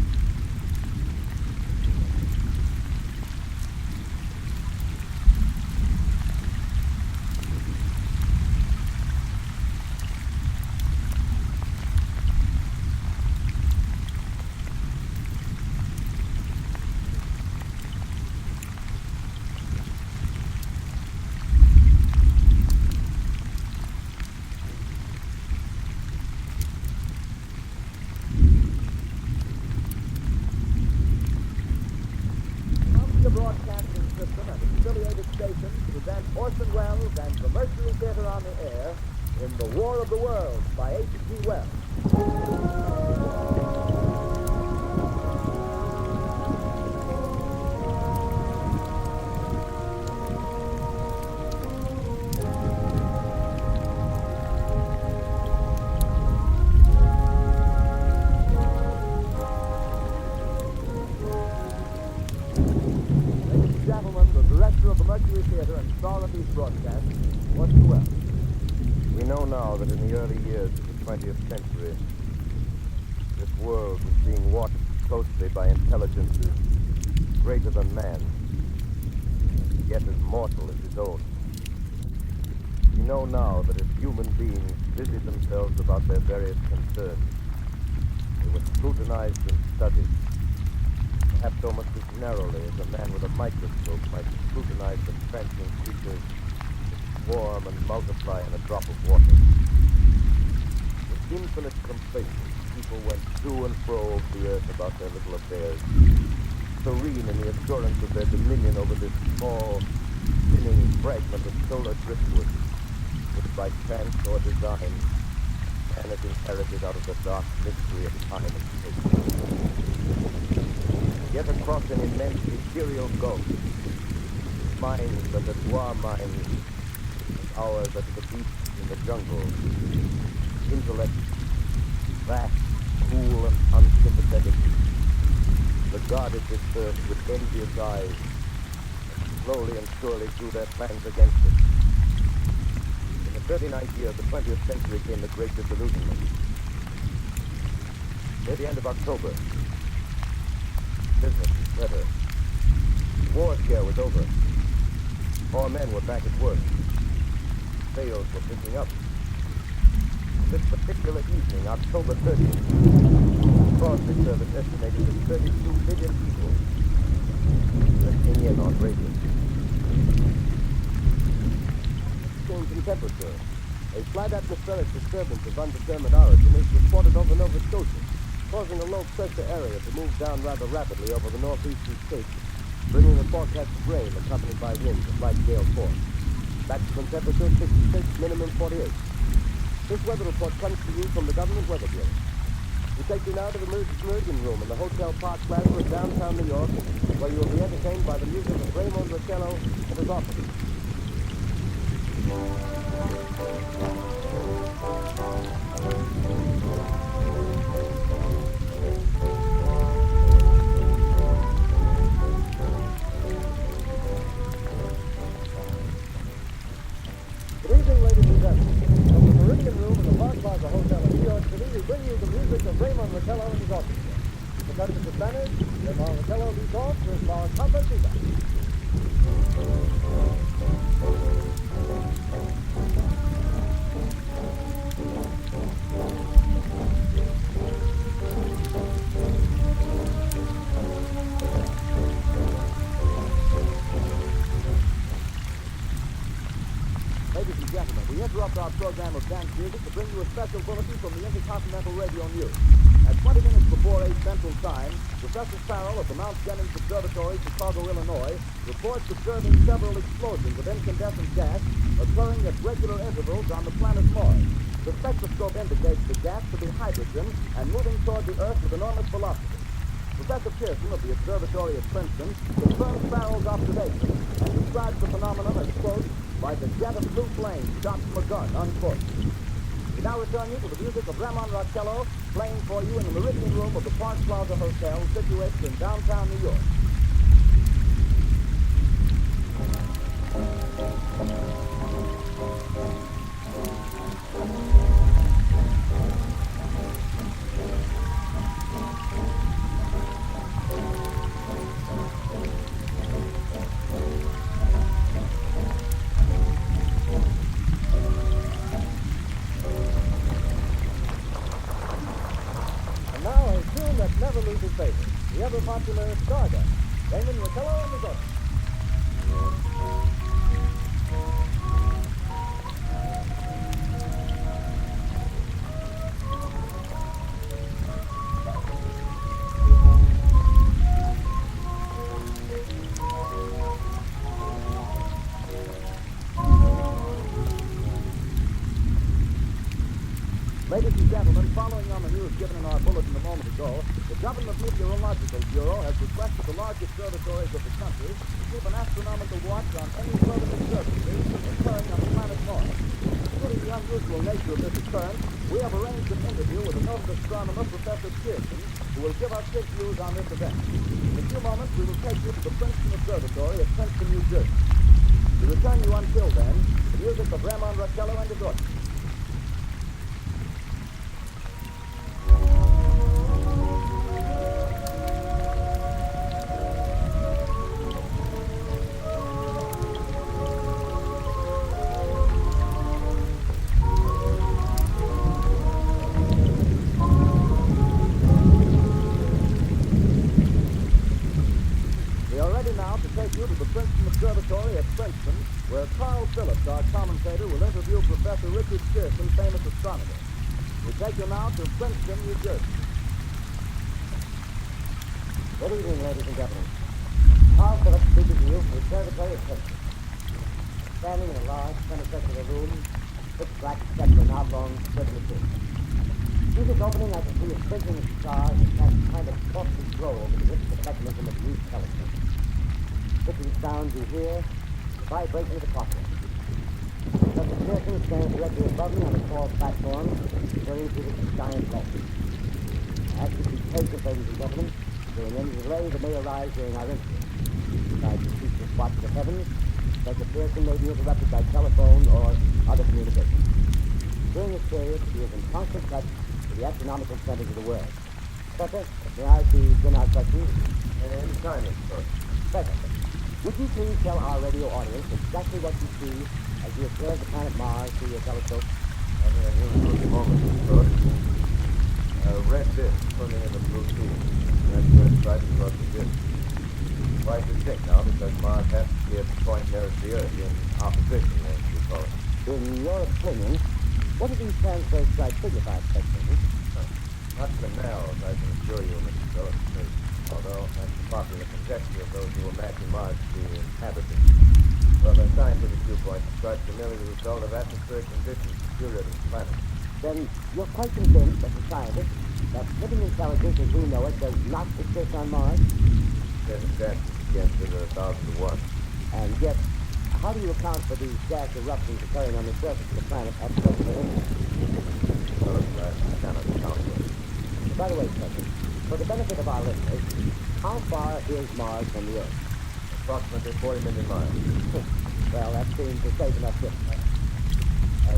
Columbia Broadcasting System and its affiliated stations present Orson Welles and the Mercury Theater on the Air in The War of the Worlds by H.G. Wells. Ladies and gentlemen, the director of the Mercury Theater and star of these broadcasts, Orson Welles. We know now that in the early years of the 20th century, this world was being watched closely by intelligences greater than man, yet as mortal as his own. We know now that as human beings busied themselves about their various concerns, they were scrutinized and studied, perhaps almost as narrowly as a man with a microscope might scrutinize the transient creatures that swarm and multiply in a drop of water. With infinite complacence, people went to and fro over the earth about their little affairs, serene in the assurance of their dominion over this small, spinning fragment of solar driftwood, which by chance or design, man has inherited out of the dark mystery of time and space. Yet across an immense ethereal gulf, minds that are to our minds, as ours are to the beasts in the jungle, intellect, vast, cool, and unsympathetic, regarded this earth with envious eyes, and slowly and surely drew their plans against it. In the 39th year of the 20th century came the Great Disillusionment. Near the end of October, business was better. The war scare was over. All men were back at work. Sales were picking up. This particular evening, October 30th, the Crosby service estimated that 32 million people listening in on radio. Change in temperature. A slight atmospheric disturbance of undetermined origin is reported over Nova Scotia, causing a low-pressure area to move down rather rapidly over the northeastern states, bringing a forecast of rain accompanied by winds of light gale force. Maximum temperature 66, minimum 48. This weather report comes to you from the Government Weather Bureau. We take you now to the Meridian Room in the Hotel Park Plaza of downtown New York, where you will be entertained by the music of Raymond Rotello and his officers. Good evening, ladies and gentlemen. From the Meridian Room in the Park Plaza Hotel in New York City, we bring you the music of Raymond Rotello and his orchestra. The Duchess of Spanish, Raymond Rotello leads off with La Convergence. Ladies and gentlemen, we interrupt our program of dance music to bring you a special bulletin from the Intercontinental Radio News. At 20 minutes before 8 Central Time, Professor Farrell of the Mount Jennings Observatory, Chicago, Illinois, reports observing several explosions of incandescent gas occurring at regular intervals on the planet Mars. The spectroscope indicates the gas to be hydrogen and moving toward the Earth with enormous velocity. Professor Pearson of the observatory at Princeton confirms Farrell's observation and describes the phenomenon as, quote, like a jet of blue flame shot from a gun, unquote. We now return you to the music of Ramon Rochello playing for you in the Meridian Room of the Park Plaza Hotel situated in downtown New York. Never loses favor. The ever popular Stardust. Raymond Rochello and the Ghost. Ladies and gentlemen, following on the news given in our bulletin a moment ago, the Government Meteorological Bureau has requested the large observatories of the country to keep an astronomical watch on any further disturbances occurring on the planet Mars. Considering the unusual nature of this occurrence, we have arranged an interview with a noted astronomer, Professor Pearson, who will give us his views on this event. In a few moments, we will take you to the Princeton Observatory at Princeton, New Jersey. We return you until then to the music of Ramon Rochello and the Ghost. Observatory at Princeton, where Carl Phillips, our commentator, will interview Professor Richard Pearson, famous astronomer. We take you now to Princeton, New Jersey. Good evening, ladies and gentlemen. Carl Phillips speaking to you from the observatory at Princeton. Standing in a large semicircular room, pitch black except for an oblong circular tube. Through this opening, I can see a twinkling of stars that cast a kind of softly glow over the rich mechanism of the huge telescope. Pitching sounds you hear, the vibration of the cosmos. Professor Pearson stands directly above me on a tall platform, staring through this giant lens. As you be patient, ladies and gentlemen, during any delay that may arise during our interview. Besides the ceaseless watch of the heavens, Professor Pearson may be interrupted by telephone or other communication. During this period, he is in constant touch with the astronomical centers of the world. Professor, may I begin our questions? Any time, sir. Professor, would you please tell our radio audience exactly what you see as you observe the planet Mars through your telescope? Only a usual moment, sir. A red disk swimming in the blue sea. That's where it's right across the disk. Quite distinct now because Mars has to be at the point nearest the Earth in opposition, as you call it. In your opinion, what do these transverse stripes signify, Professor? Not canals, I can assure you, Mr. Phillips. Although that's the popular conjecture of those who imagine Mars to be inhabited. From a scientific viewpoint, the stripes are merely the result of atmospheric conditions peculiar to the planet. Then you're quite convinced, as a scientist, that living intelligence as we know it does not exist on Mars? There's a chance against it are 1,000 to 1. And yet, how do you account for these gas eruptions occurring on the surface of the planet at regular intervals? Well, I cannot account for it. By the way, Professor, for the benefit of our listeners, how far is Mars from the Earth? Approximately 40 million miles. Well, that seems a safe enough distance.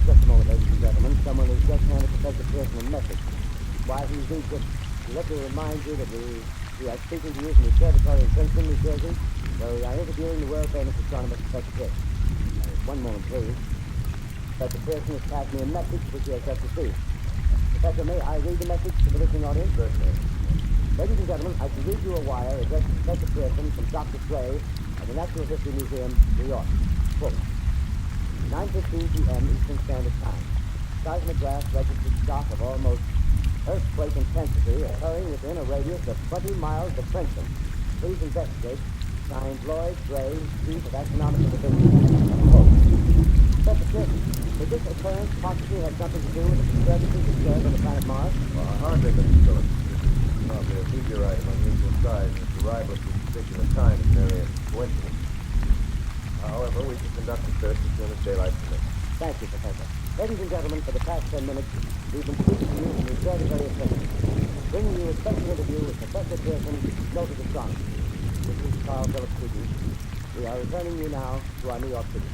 Just a moment, ladies and gentlemen. Someone has just handed Professor Pearson a message. While he reads it, let me remind you that we are speaking to you from the observatory in Princeton, New Jersey, where we are interviewing the world-famous astronomer, Professor Pearson. One moment, please. Professor Pearson has passed me a message which he has just received. Professor, may I read the message to the listening audience? Certainly. Ladies and gentlemen, I can read you a wire addressed to Professor Pearson from Dr. Gray at the Natural History Museum, New York. Quote, 9:15 p.m. Eastern Standard Time. Seismograph registered shock of almost earthquake intensity occurring within a radius of 20 miles of Princeton. Please investigate. Signed Lloyd Gray, Chief of Astronomical Division. Quote. Professor Pearson, could this occurrence possibly have something to do with the disturbances observed on the planet Mars? Well, hardly, Mr. Phillips. This is probably a meteorite of unusual size, and its arrival at this particular time is merely a coincidence. However, we can conduct the search as soon as daylight permits. Thank you, Professor. Ladies and gentlemen, for the past 10 minutes, we've been speaking to you from the observatory of Princeton, bringing you a special interview with Professor Pearson, noted astronomer. This is Carl Phillips speaking. We are returning you now to our New York City.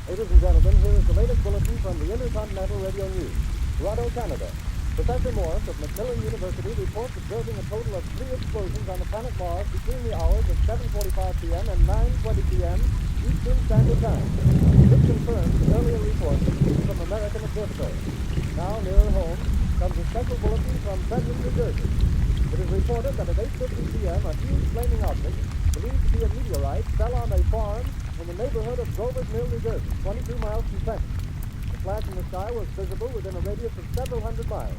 Ladies and gentlemen, here is the latest bulletin from the Intercontinental Radio News. Toronto, Canada. Professor Morris of Macmillan University reports observing a total of 3 explosions on the planet Mars between the hours of 7:45 p.m. and 9:20 p.m. Eastern Standard Time. This confirms the earlier report received from American Observatory. Now, nearer home, comes a special bulletin from Trenton, New Jersey. It is reported that at 8:50 p.m. a huge flaming object, believed to be a meteorite, fell on a farm in the neighborhood of Grover's Mill, New Jersey, 22 miles from Trenton. The flash in the sky was visible within a radius of several hundred miles.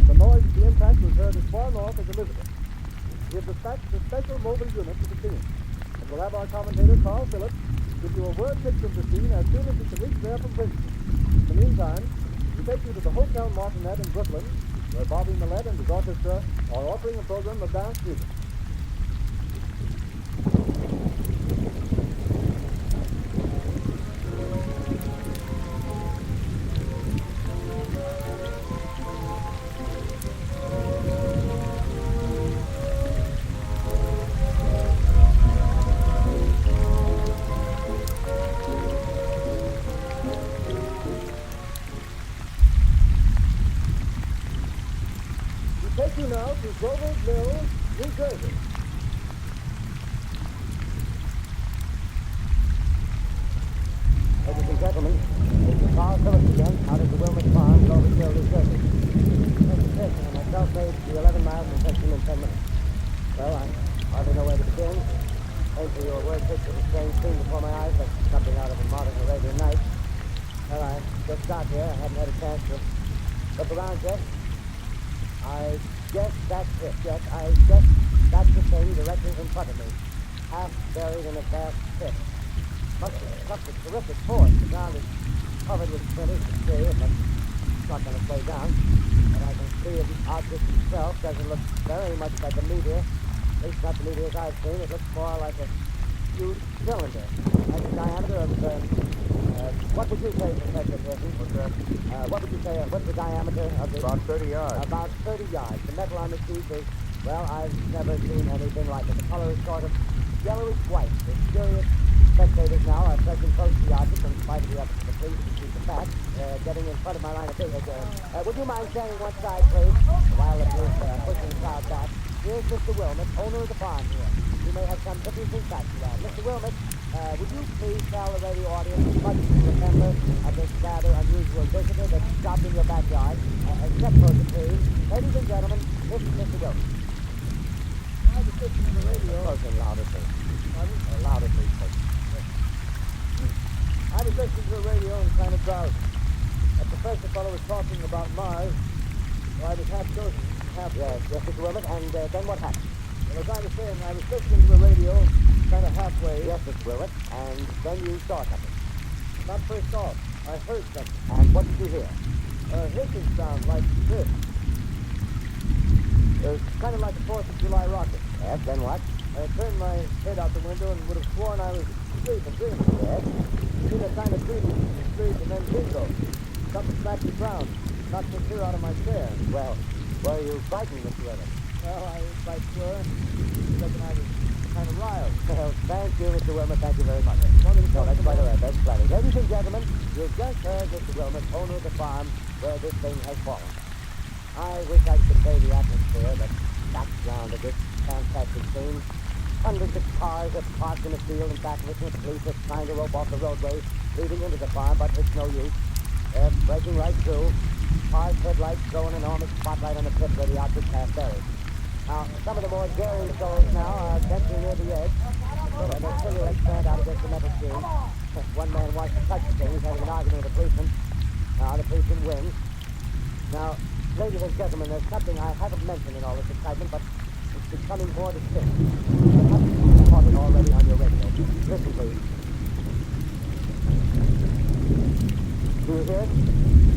The noise of the impact was heard as far north as Elizabeth. We have dispatched a special mobile unit to the scene, and we'll have our commentator, Carl Phillips, give you a word picture of the scene as soon as he can reach there from Princeton. In the meantime, we take you to the Hotel Martinet in Brooklyn, where Bobby Millett and his orchestra are offering a program of dance music. Take you now to Grover's Mill, New Jersey. Ladies and gentlemen, this is Carl Phillips again, out of the Wilmot Farm, Grover's Mill, New Jersey. Mr. Pearson and myself made the 11 miles from Princeton in 10 minutes. Well, I hardly know where to begin. Paint for you a word picture of a strange scene before my eyes, like something out of a modern Arabian Night. Well, I just got here. I hadn't had a chance to look around yet. I guess that's it. Yes, I guess that's the thing directly in front of me. Half buried in a vast pit. Must have a terrific force. The ground is covered with splinters and tree, and it's not going to slow down. But I can see the object itself doesn't look very much like a meteor. At least not the meteors I've seen. It looks more like a huge cylinder. Has a diameter of, what would you say, Professor Pearson? What's that? What would you say, what's the diameter of the... About 30 yards. About 30 yards. The metal on the sheath is, well, I've never seen anything like it. The color is sort of yellowish white. The curious spectators now are pressing close to the object in spite of the efforts of the police to keep the fact, getting in front of my line of business. Would you mind standing one side, please, while the police are pushing the crowd back? Here's Mr. Wilmot, owner of the farm here. You may have some interesting facts to add. Mr. Wilmot, would you please tell the radio audience much you remember of this rather unusual visitor that stopped in your backyard? Step closer, please. Ladies and gentlemen, this is Mr. Wilmot. I was listening to the radio. Closer and louder, please. Louder, please, please. I was listening to the radio and kind of drowsy. The professor fellow was talking about Mars, so I was half chosen, half... Yes, Mr. Wilmot, and then what happened? Well, as I was saying, I was listening to the radio, kind of halfway. Yes, Mr. Wilmot, and then you saw something. Not first off, I heard something. And what did you hear? A hissing sound like this. It was kind of like a 4th of July rocket. Yes, then what? I turned my head out the window and would have sworn I was asleep and dreaming. Yes? Seen a kind of dreaming in the street, and then bingo. Something smacked the ground. Knocked me clear out of my chair. Well, were you frightened, Mr. Wilmot? Well, I was quite sure. I reckon I was kind of riled. Well, thank you, Mr. Wilmot. Thank you very much. Want me to No, tell that's you quite all more? right. That's plenty. Ladies and gentlemen, you've just heard Mr. Wilmot, owner of the farm where this thing has fallen. I wish I could convey the atmosphere, the background of this fantastic scene. Hundreds of cars are parked in the field and back of it, and the police are trying to rope off the roadway leading into the farm, but it's no use. They're breaking right through. Car's headlights throw an enormous spotlight on the pit where the object has buried. Now, some of the more daring souls now are venturing near the edge, and their silhouettes stand out against the metal screen. One man wants to touch the thing. He's having an argument with a policeman. The policeman wins. Now, ladies and gentlemen, there's something I haven't mentioned in all this excitement, but it's becoming more distinct. Perhaps you've caught it already on your radio. Listen, please. Do you hear it?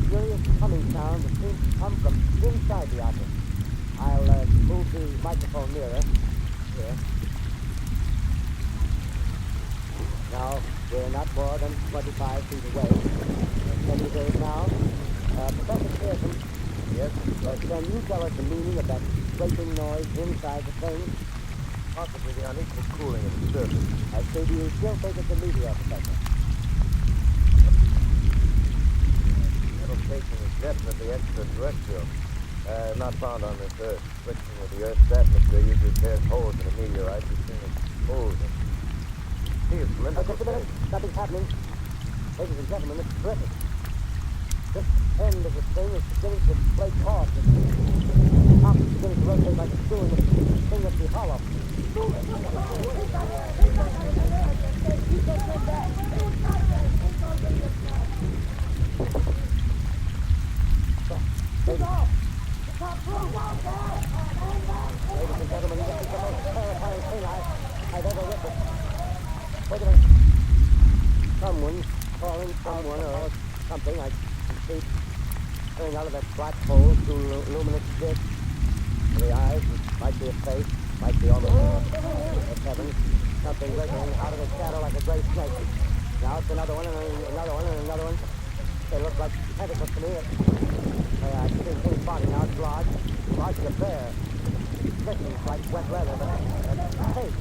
Curious humming sound that seems to come from inside the object. I'll move the microphone nearer. Here. Now, we're not more than 25 feet away. Can you hear it now? Professor Pearson. Yes? Can you tell us the meaning of that scraping noise inside the thing? Possibly the unequal cooling of the surface. I say, do you still think it's a meteor, Professor? Metal casing is definitely extraterrestrial. Not found on this Earth. Friction with the Earth's atmosphere usually tears holes in a meteorite. We've seen it holes in. See, it's cylindrical. Just a minute. Something's happening. Ladies and gentlemen, it's terrific. This end of the thing is beginning to break off. The top is beginning to rotate like a screw, and the thing must be hollow. Ladies and gentlemen, this is the most terrifying thing I've ever witnessed. Wait a minute. Someone's calling someone or something. I can see coming out of that black hole through luminous disc. The eyes, might be a face, might be almost a heaven. Something wriggling out of the shadow like a great snake. Now it's another one, and another one, and another one. They look like tentacles to me. I see things body now. It's large as a bear. It's like wet leather, but it's pink.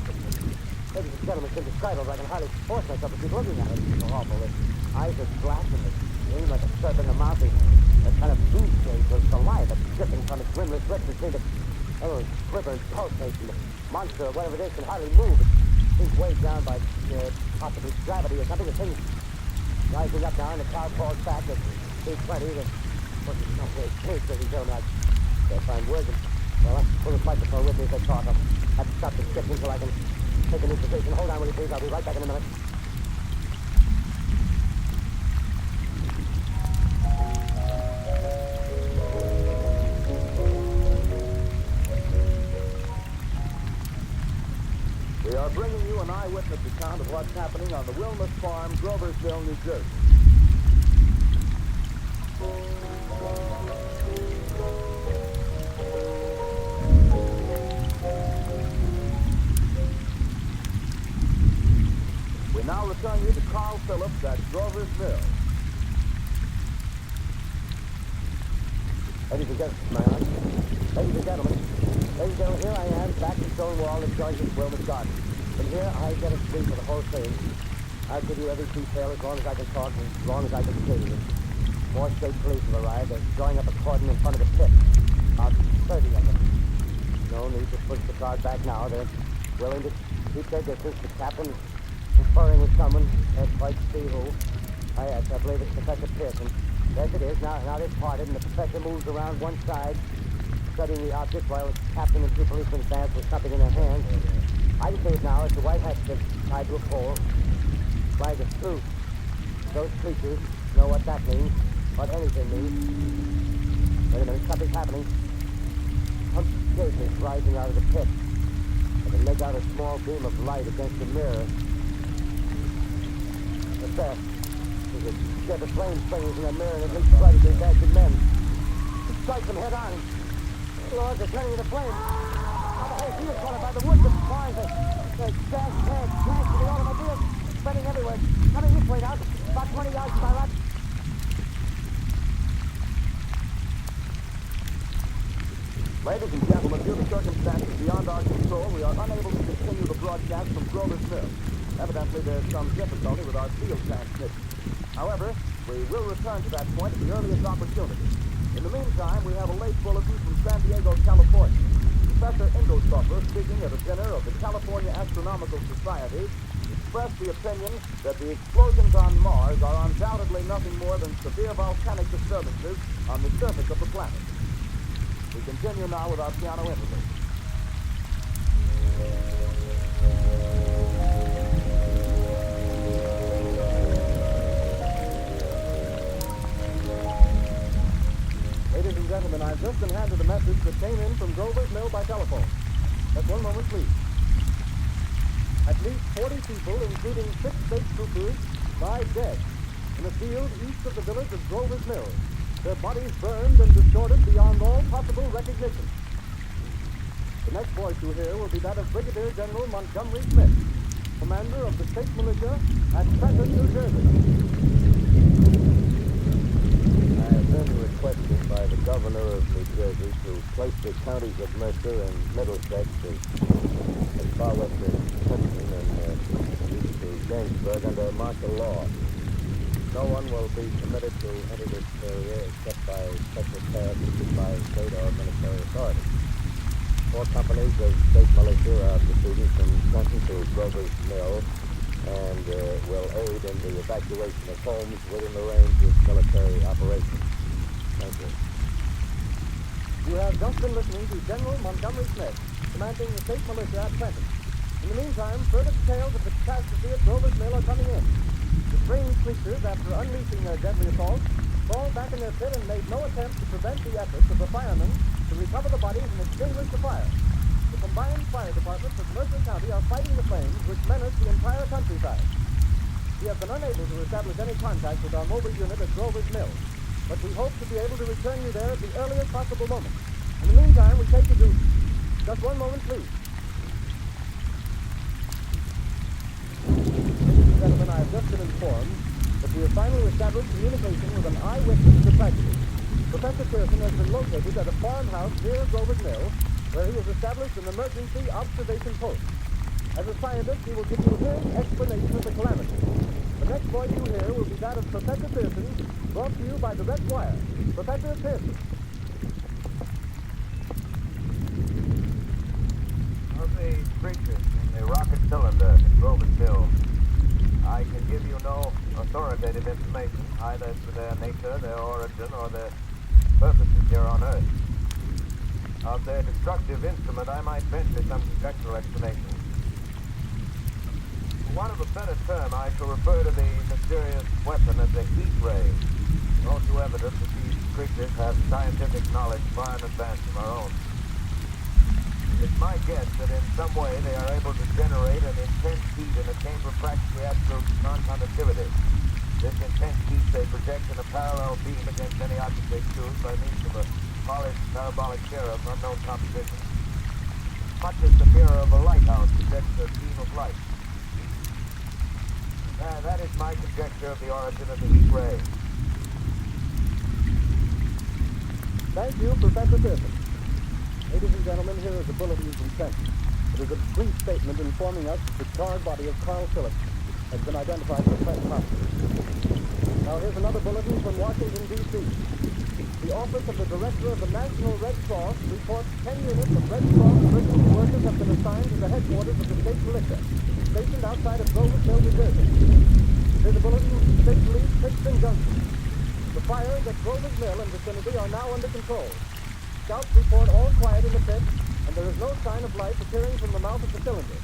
Ladies and gentlemen, it's indescribable. I can hardly force myself to keep looking at it. It's so awful. The eyes are black and they gleam like a serpent in the mouth. A kind of food shade goes to life. It's dripping from its rimless lips. It seems to quiver and pulsate. And the monster, or whatever it is, can hardly move. It seems weighed down by possibly gravity or something. The thing's rising up now, and the cloud falls back at 320. It's not very clear, ladies and gentlemen. I can't find words. Well, I'll pull this microphone with me as I talk. I'll have to stop the script until I can take a new position. Hold on, will you please? I'll be right back in a minute. We are bringing you an eyewitness account of what's happening on the Wilmus Farm, Groversville, New Jersey. We now return you to Carl Phillips at Grover's Mill. Ladies and gentlemen, here I am, back in stone wall that joins this Wilmus garden. From here, I get a sweep of the whole thing. I'll give you every detail as long as I can talk and as long as I can see you. More state police have arrived. They're drawing up a cordon in front of the pit. About 30 of them. No need to push the crowd back now. They're willing to keep their distance. The captain is conferring with someone. Can't quite see who. I believe it's Professor Pearson. Yes, it is. Now they've parted, and the professor moves around one side, studying the object while the captain and two policemen advance with something in their hands. I can see it now. It's a white hat stick tied to a pole. Flag of truce. Those creatures know what that means, what anything means. Wait a minute, something's happening. Some shape is rising out of the pit. I can make out a small beam of light against the mirror. What's that? There's a shed of flame springers in that mirror, and it leaps right against bags of men. It strikes them head on. Lord, they're turning into flame. Now the whole field's caught up by the woods and fires. There's gas, tanks to the automobiles spreading everywhere. Coming this way now, about 20 yards to my right. Ladies and gentlemen, due to circumstances beyond our control, we are unable to continue the broadcast from Grover's Mill. Evidently, there's some difficulty with our field transmission. However, we will return to that point at the earliest opportunity. In the meantime, we have a late bulletin from San Diego, California. Professor Inglesuffer, speaking at a dinner of the California Astronomical Society, is expressed the opinion that the explosions on Mars are undoubtedly nothing more than severe volcanic disturbances on the surface of the planet. We continue now with our piano interlude. Ladies and gentlemen, I've just been handed a message that came in from Grover's Mill by telephone. Just one moment, please. At least 40 people, including 6 state troopers, died dead in a field east of the village of Grover's Mill. Their bodies burned and distorted beyond all possible recognition. The next voice you hear will be that of Brigadier General Montgomery Smith, commander of the state militia at Princeton, New Jersey. I have been requested by the governor of New Jersey to place the counties of Mercer and Middlesex as far west as Princeton and east to Jamesburg under martial law. No one will be permitted to enter this area except by special pass issued by state or military authorities. 4 companies of state militia are proceeding from Princeton to Grover's Mill and will aid in the evacuation of homes within the range of military operations. Thank you. You have just been listening to General Montgomery Smith, commanding the state militia at Princeton. In the meantime, further details of the catastrophe at Grover's Mill are coming in. The strange creatures, after unleashing their deadly assault, crawled back in their pit and made no attempt to prevent the efforts of the firemen to recover the bodies and extinguish the fire. The combined fire departments of Mercer County are fighting the flames which menace the entire countryside. We have been unable to establish any contact with our mobile unit at Grover's Mill, but we hope to be able to return you there at the earliest possible moment. In the meantime, we take you to... Just one moment, please. Ladies and gentlemen, I have just been informed that we have finally established communication with an eyewitness to the tragedy. Professor Pearson has been located at a farmhouse near Grover's Mill, where he has established an emergency observation post. As a scientist, he will give you his explanation of the calamity. The next voice you hear will be that of Professor Pearson, brought to you by Direct Wire. Professor Pearson. Of the creatures in the rocket cylinder at Grover's Mill, I can give you no authoritative information, either as to their nature, their origin, or their purposes here on Earth. Of their destructive instrument, I might venture some conjectural explanation. For want of a better term, I shall refer to the mysterious weapon as a heat ray. All too evident that these creatures have scientific knowledge far in advance of our own. It's my guess that in some way they are able to generate an intense heat in a chamber practically absolute non-conductivity. This intense heat they project in a parallel beam against any object they choose by means of a polished parabolic mirror of unknown composition. Much as the mirror of a lighthouse projects a beam of light. That is my conjecture of the origin of the heat ray. Thank you, Professor Pearson. Ladies and gentlemen, here is a bulletin from Princeton. It is a brief statement informing us that the charred body of Carl Phillips has been identified for Princeton Hospital. Now here's another bulletin from Washington, D.C. The Office of the Director of the National Red Cross reports 10 units of Red Cross emergency workers have been assigned to the headquarters of the state militia, stationed outside of Grover's Mill, New Jersey. Here's a bulletin from State Police, Princeton Junction. The fires at Grover's Mill and vicinity are now under control. Scouts report all quiet in the pit, and there is no sign of life appearing from the mouth of the cylinder.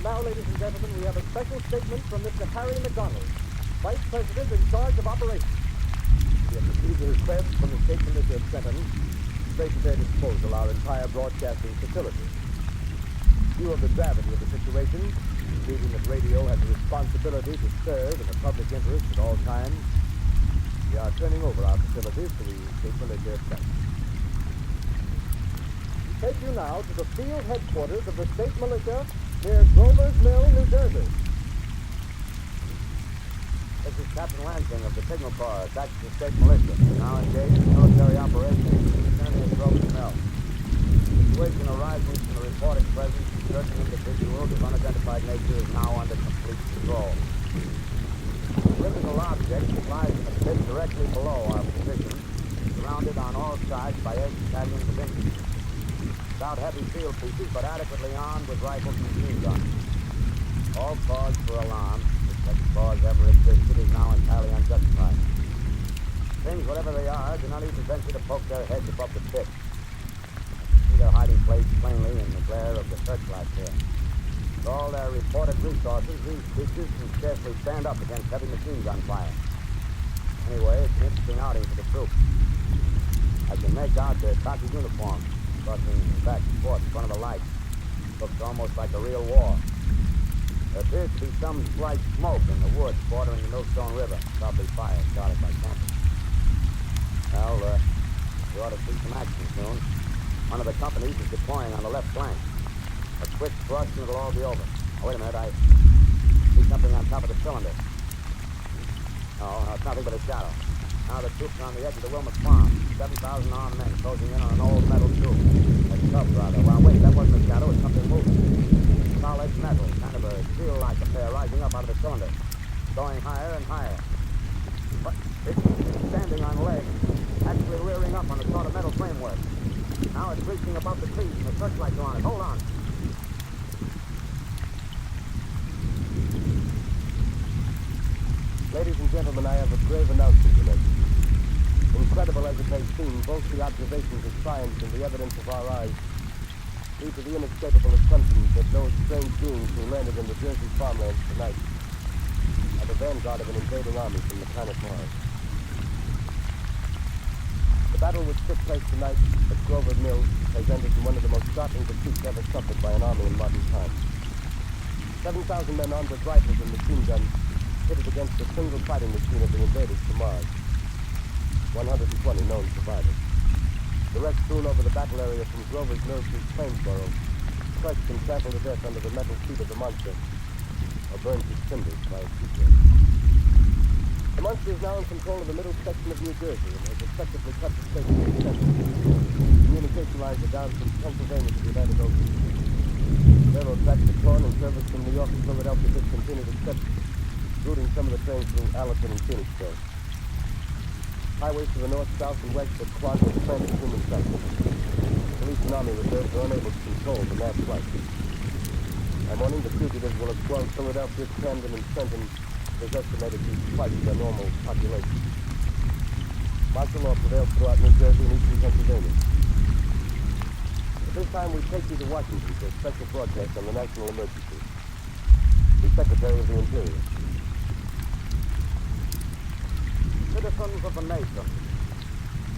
Now, ladies and gentlemen, we have a special statement from Mr. Harry McDonald, Vice President in charge of operations. We have received a request from the state militia of Princeton to place at their disposal our entire broadcasting facility. In view of the gravity of the situation, believing that radio has a responsibility to serve in the public interest at all times, we are turning over our facilities to the state militia of Princeton. We take you now to the field headquarters of the state militia near Grover's Mill, New Jersey. This is Captain Lansing of the Signal Corps, attached to the state militia, now engaged in military operations in the vicinity of Grover's Mill. The situation arising from the reported presence of certain individuals of unidentified nature is now under complete control. The physical object lies in the pit directly below our position, surrounded on all sides by 8 battalions of infantry, without heavy field pieces, but adequately armed with rifles and machine guns. All cause for alarm, if such cause ever existed, is now entirely unjustified. Things, whatever they are, do not even venture to poke their heads above the pit. I can see their hiding place plainly in the glare of the searchlight here. With all their reported resources, these creatures can scarcely stand up against heavy machine gun fire. Anyway, it's an interesting outing for the troops. I can make out their khaki uniforms, crossing back and forth in front of the light. Looks almost like a real war. There appears to be some slight smoke in the woods bordering the Millstone River. Probably fire started by campers. Well, we ought to see some action soon. One of the companies is deploying on the left flank. A quick thrust and it'll all be over. Oh, wait a minute, I see something on top of the cylinder. No, it's nothing but a shadow. Now the troops are on the edge of the Wilmot Farm. 7,000 armed men closing in on an old metal tube. A tub, rather. Well, wait, that wasn't a shadow. It's something moving. Solid metal, kind of a steel-like affair rising up out of the cylinder. Going higher and higher. But it's standing on legs, actually rearing up on a sort of metal framework. Now it's reaching above the trees and the searchlights are on it. Hold on. Ladies and gentlemen, I have a grave announcement to make. Incredible as it may seem, both the observations of science and the evidence of our eyes lead to the inescapable assumption that those strange beings who landed in the Jersey farmlands tonight are the vanguard of an invading army from the planet Mars. The battle which took place tonight at Grover Mill has ended in one of the most startling defeats ever suffered by an army in modern times. 7,000 men armed with rifles and machine guns pitted against the single fighting machine of the invaders from Mars. 120 known survivors. The rest strewn over the battle area from Grover's Mill to Plainsboro, crushed and trampled to death under the metal feet of the monster, or burned to cinders by its heat ray. The monster is now in control of the middle section of New Jersey and has effectively cut the state to the center. Communication lines are down from Pennsylvania to the Atlantic Ocean. Railroad tracks are torn and service from New York and Philadelphia discontinued except routing some of the trains through Allerton and Phoenixville. Highways to the north, south, and west are clogged with frantic human traffic. Police and army reserves are unable to control the mass flight. By morning, the fugitives will have swelled Philadelphia, Camden, and Trenton is estimated to be twice their normal population. Martial law prevails throughout New Jersey and eastern Pennsylvania. At this time, we take you to Washington for a special broadcast on the national emergency. The Secretary of the Interior. Citizens of the nation,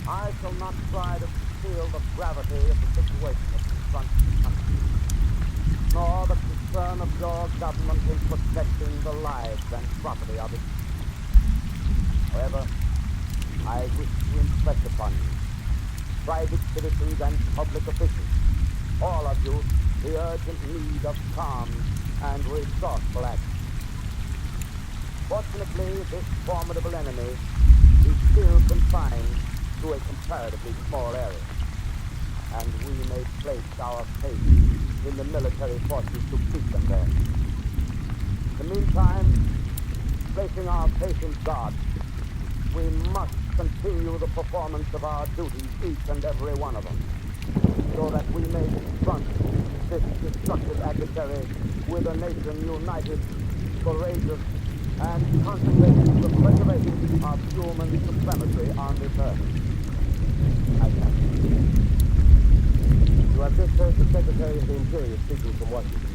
I shall not try to conceal the gravity of the situation that confronts the country, nor the concern of your government in protecting the lives and property of it. However, I wish to impress upon you, private citizens and public officials, all of you, the urgent need of calm and resourceful action. Fortunately, this formidable enemy is still confined to a comparatively small area, and we may place our faith in the military forces to keep them there. In the meantime, placing our faith in God, we must continue the performance of our duties, each and every one of them, so that we may confront this destructive adversary with a nation united, courageous, and concentrated to the preservation of human supremacy on this earth. I thank you. You have just heard the Secretary of the Interior speaking from Washington.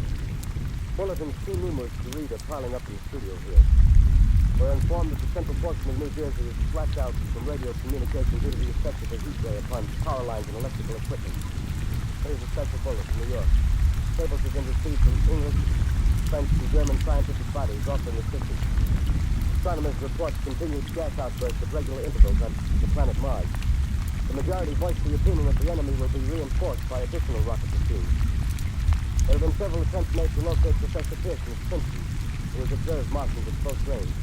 Bulletins too numerous to read are piling up in the studio here. We're informed that the central portion of New Jersey is blacked out from radio communication due to the effect of the heat ray upon power lines and electrical equipment. Here's a special bulletin from New York. Cables have been received from English, French, and German scientific bodies offering assistance. Astronomers report continued gas outbursts at regular intervals on the planet Mars. The majority voiced the opinion that the enemy will be reinforced by additional rocket machines. There have been several attempts made to locate Professor Pearson of Princeton, who has observed Martians at close range.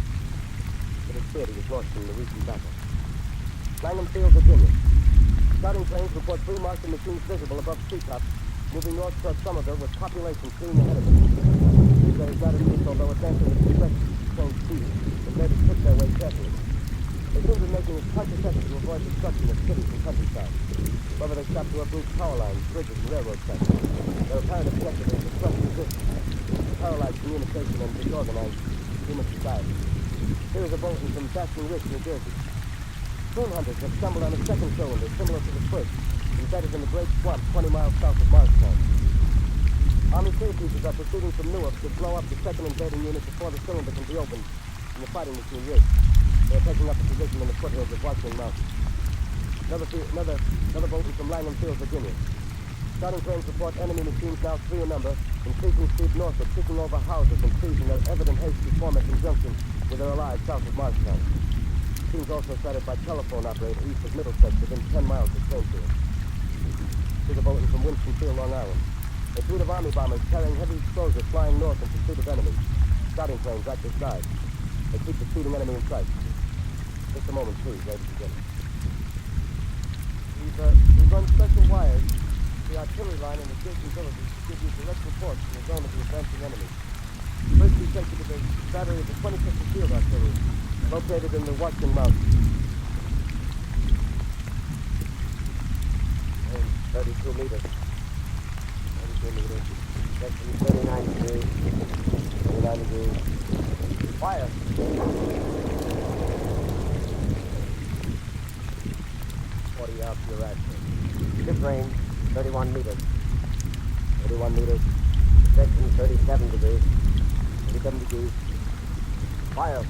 It is feared he was lost in the recent battle. Langham Field, Virginia. Scouting planes report 3 Martian machines visible above treetops, moving north toward Somerville with population fleeing ahead of them. There is not a truth, although advancing at express train speed, the natives pick their way carefully. They seem to be making a conscious effort to avoid destruction of cities and countryside. However, they stop to uproot power lines, bridges, and railroad tracks. Their apparent objective is to crush resistance. paralyzed communication and disorganized human society. Here is a bulletin from Basking Ridge, New Jersey. Coon hunters have stumbled on a second cylinder similar to the first, embedded in the great swamp 20 miles south of Martians. Army field pieces are proceeding from Newark to blow up the second invading unit before the cylinder can be opened, and the fighting machine rigged. They are taking up a position in the foothills of Washington Mountain. Another bulletin from Langham Field, Virginia. Starting planes report enemy machines now 3 in number, increasing speed northward, kicking over houses and trees in their evident haste to form a conjunction with their allies south of Marshtown. Machines also sighted by telephone operator east of Middlesex within 10 miles of Springfield. Here's a bulletin from Winston-Field, Long Island. A fleet of Army bombers carrying heavy explosives flying north in pursuit of enemies. Scouting planes at their side. They keep the speeding enemy in sight. Just a moment, please, ladies and gentlemen. We've run special wires to the artillery line in adjacent villages to give you direct reports from the zone of the advancing enemy. First, we take you to the battery of the 25th Field Artillery, located in the Washington Mountains. 32 meters. 32 meters. Section 39 degrees. 39 degrees. Fire. 40 out to your right. Ship range, 31 meters. 31 meters. Section 37 degrees. 37 degrees. Fire.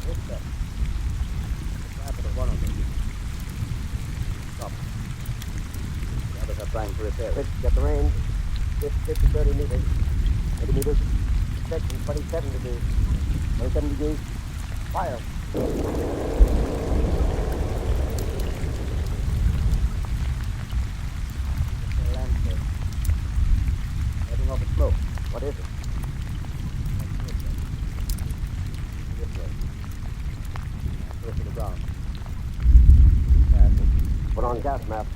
What's that? What happened to one of them? Stop. The others are trying to repair it. Get the range. 50 to 30 meters. 30 meters. Section 27 degrees. 27 degrees. Fire. Letting off a smoke. What is it? This way. Close to the ground. Put on gas mask.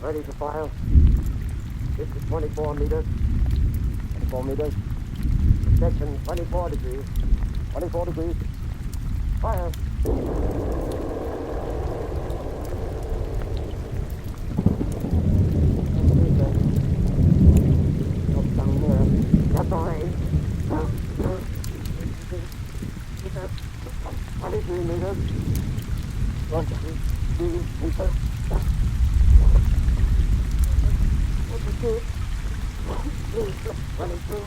Ready to fire. This is 24 meters. 24 meters. Section 24 degrees. 24 degrees. Fire. Come near. That's the range. 23 meters. 23 meters. 22. 22.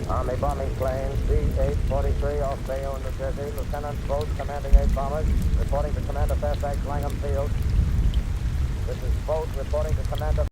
Army bombing plane C-843 off Bayonne, New Jersey. Lieutenant Vogt, commanding 8 bombers, reporting to Commander Fairfax, Langham Field. This is Vogt reporting to Commander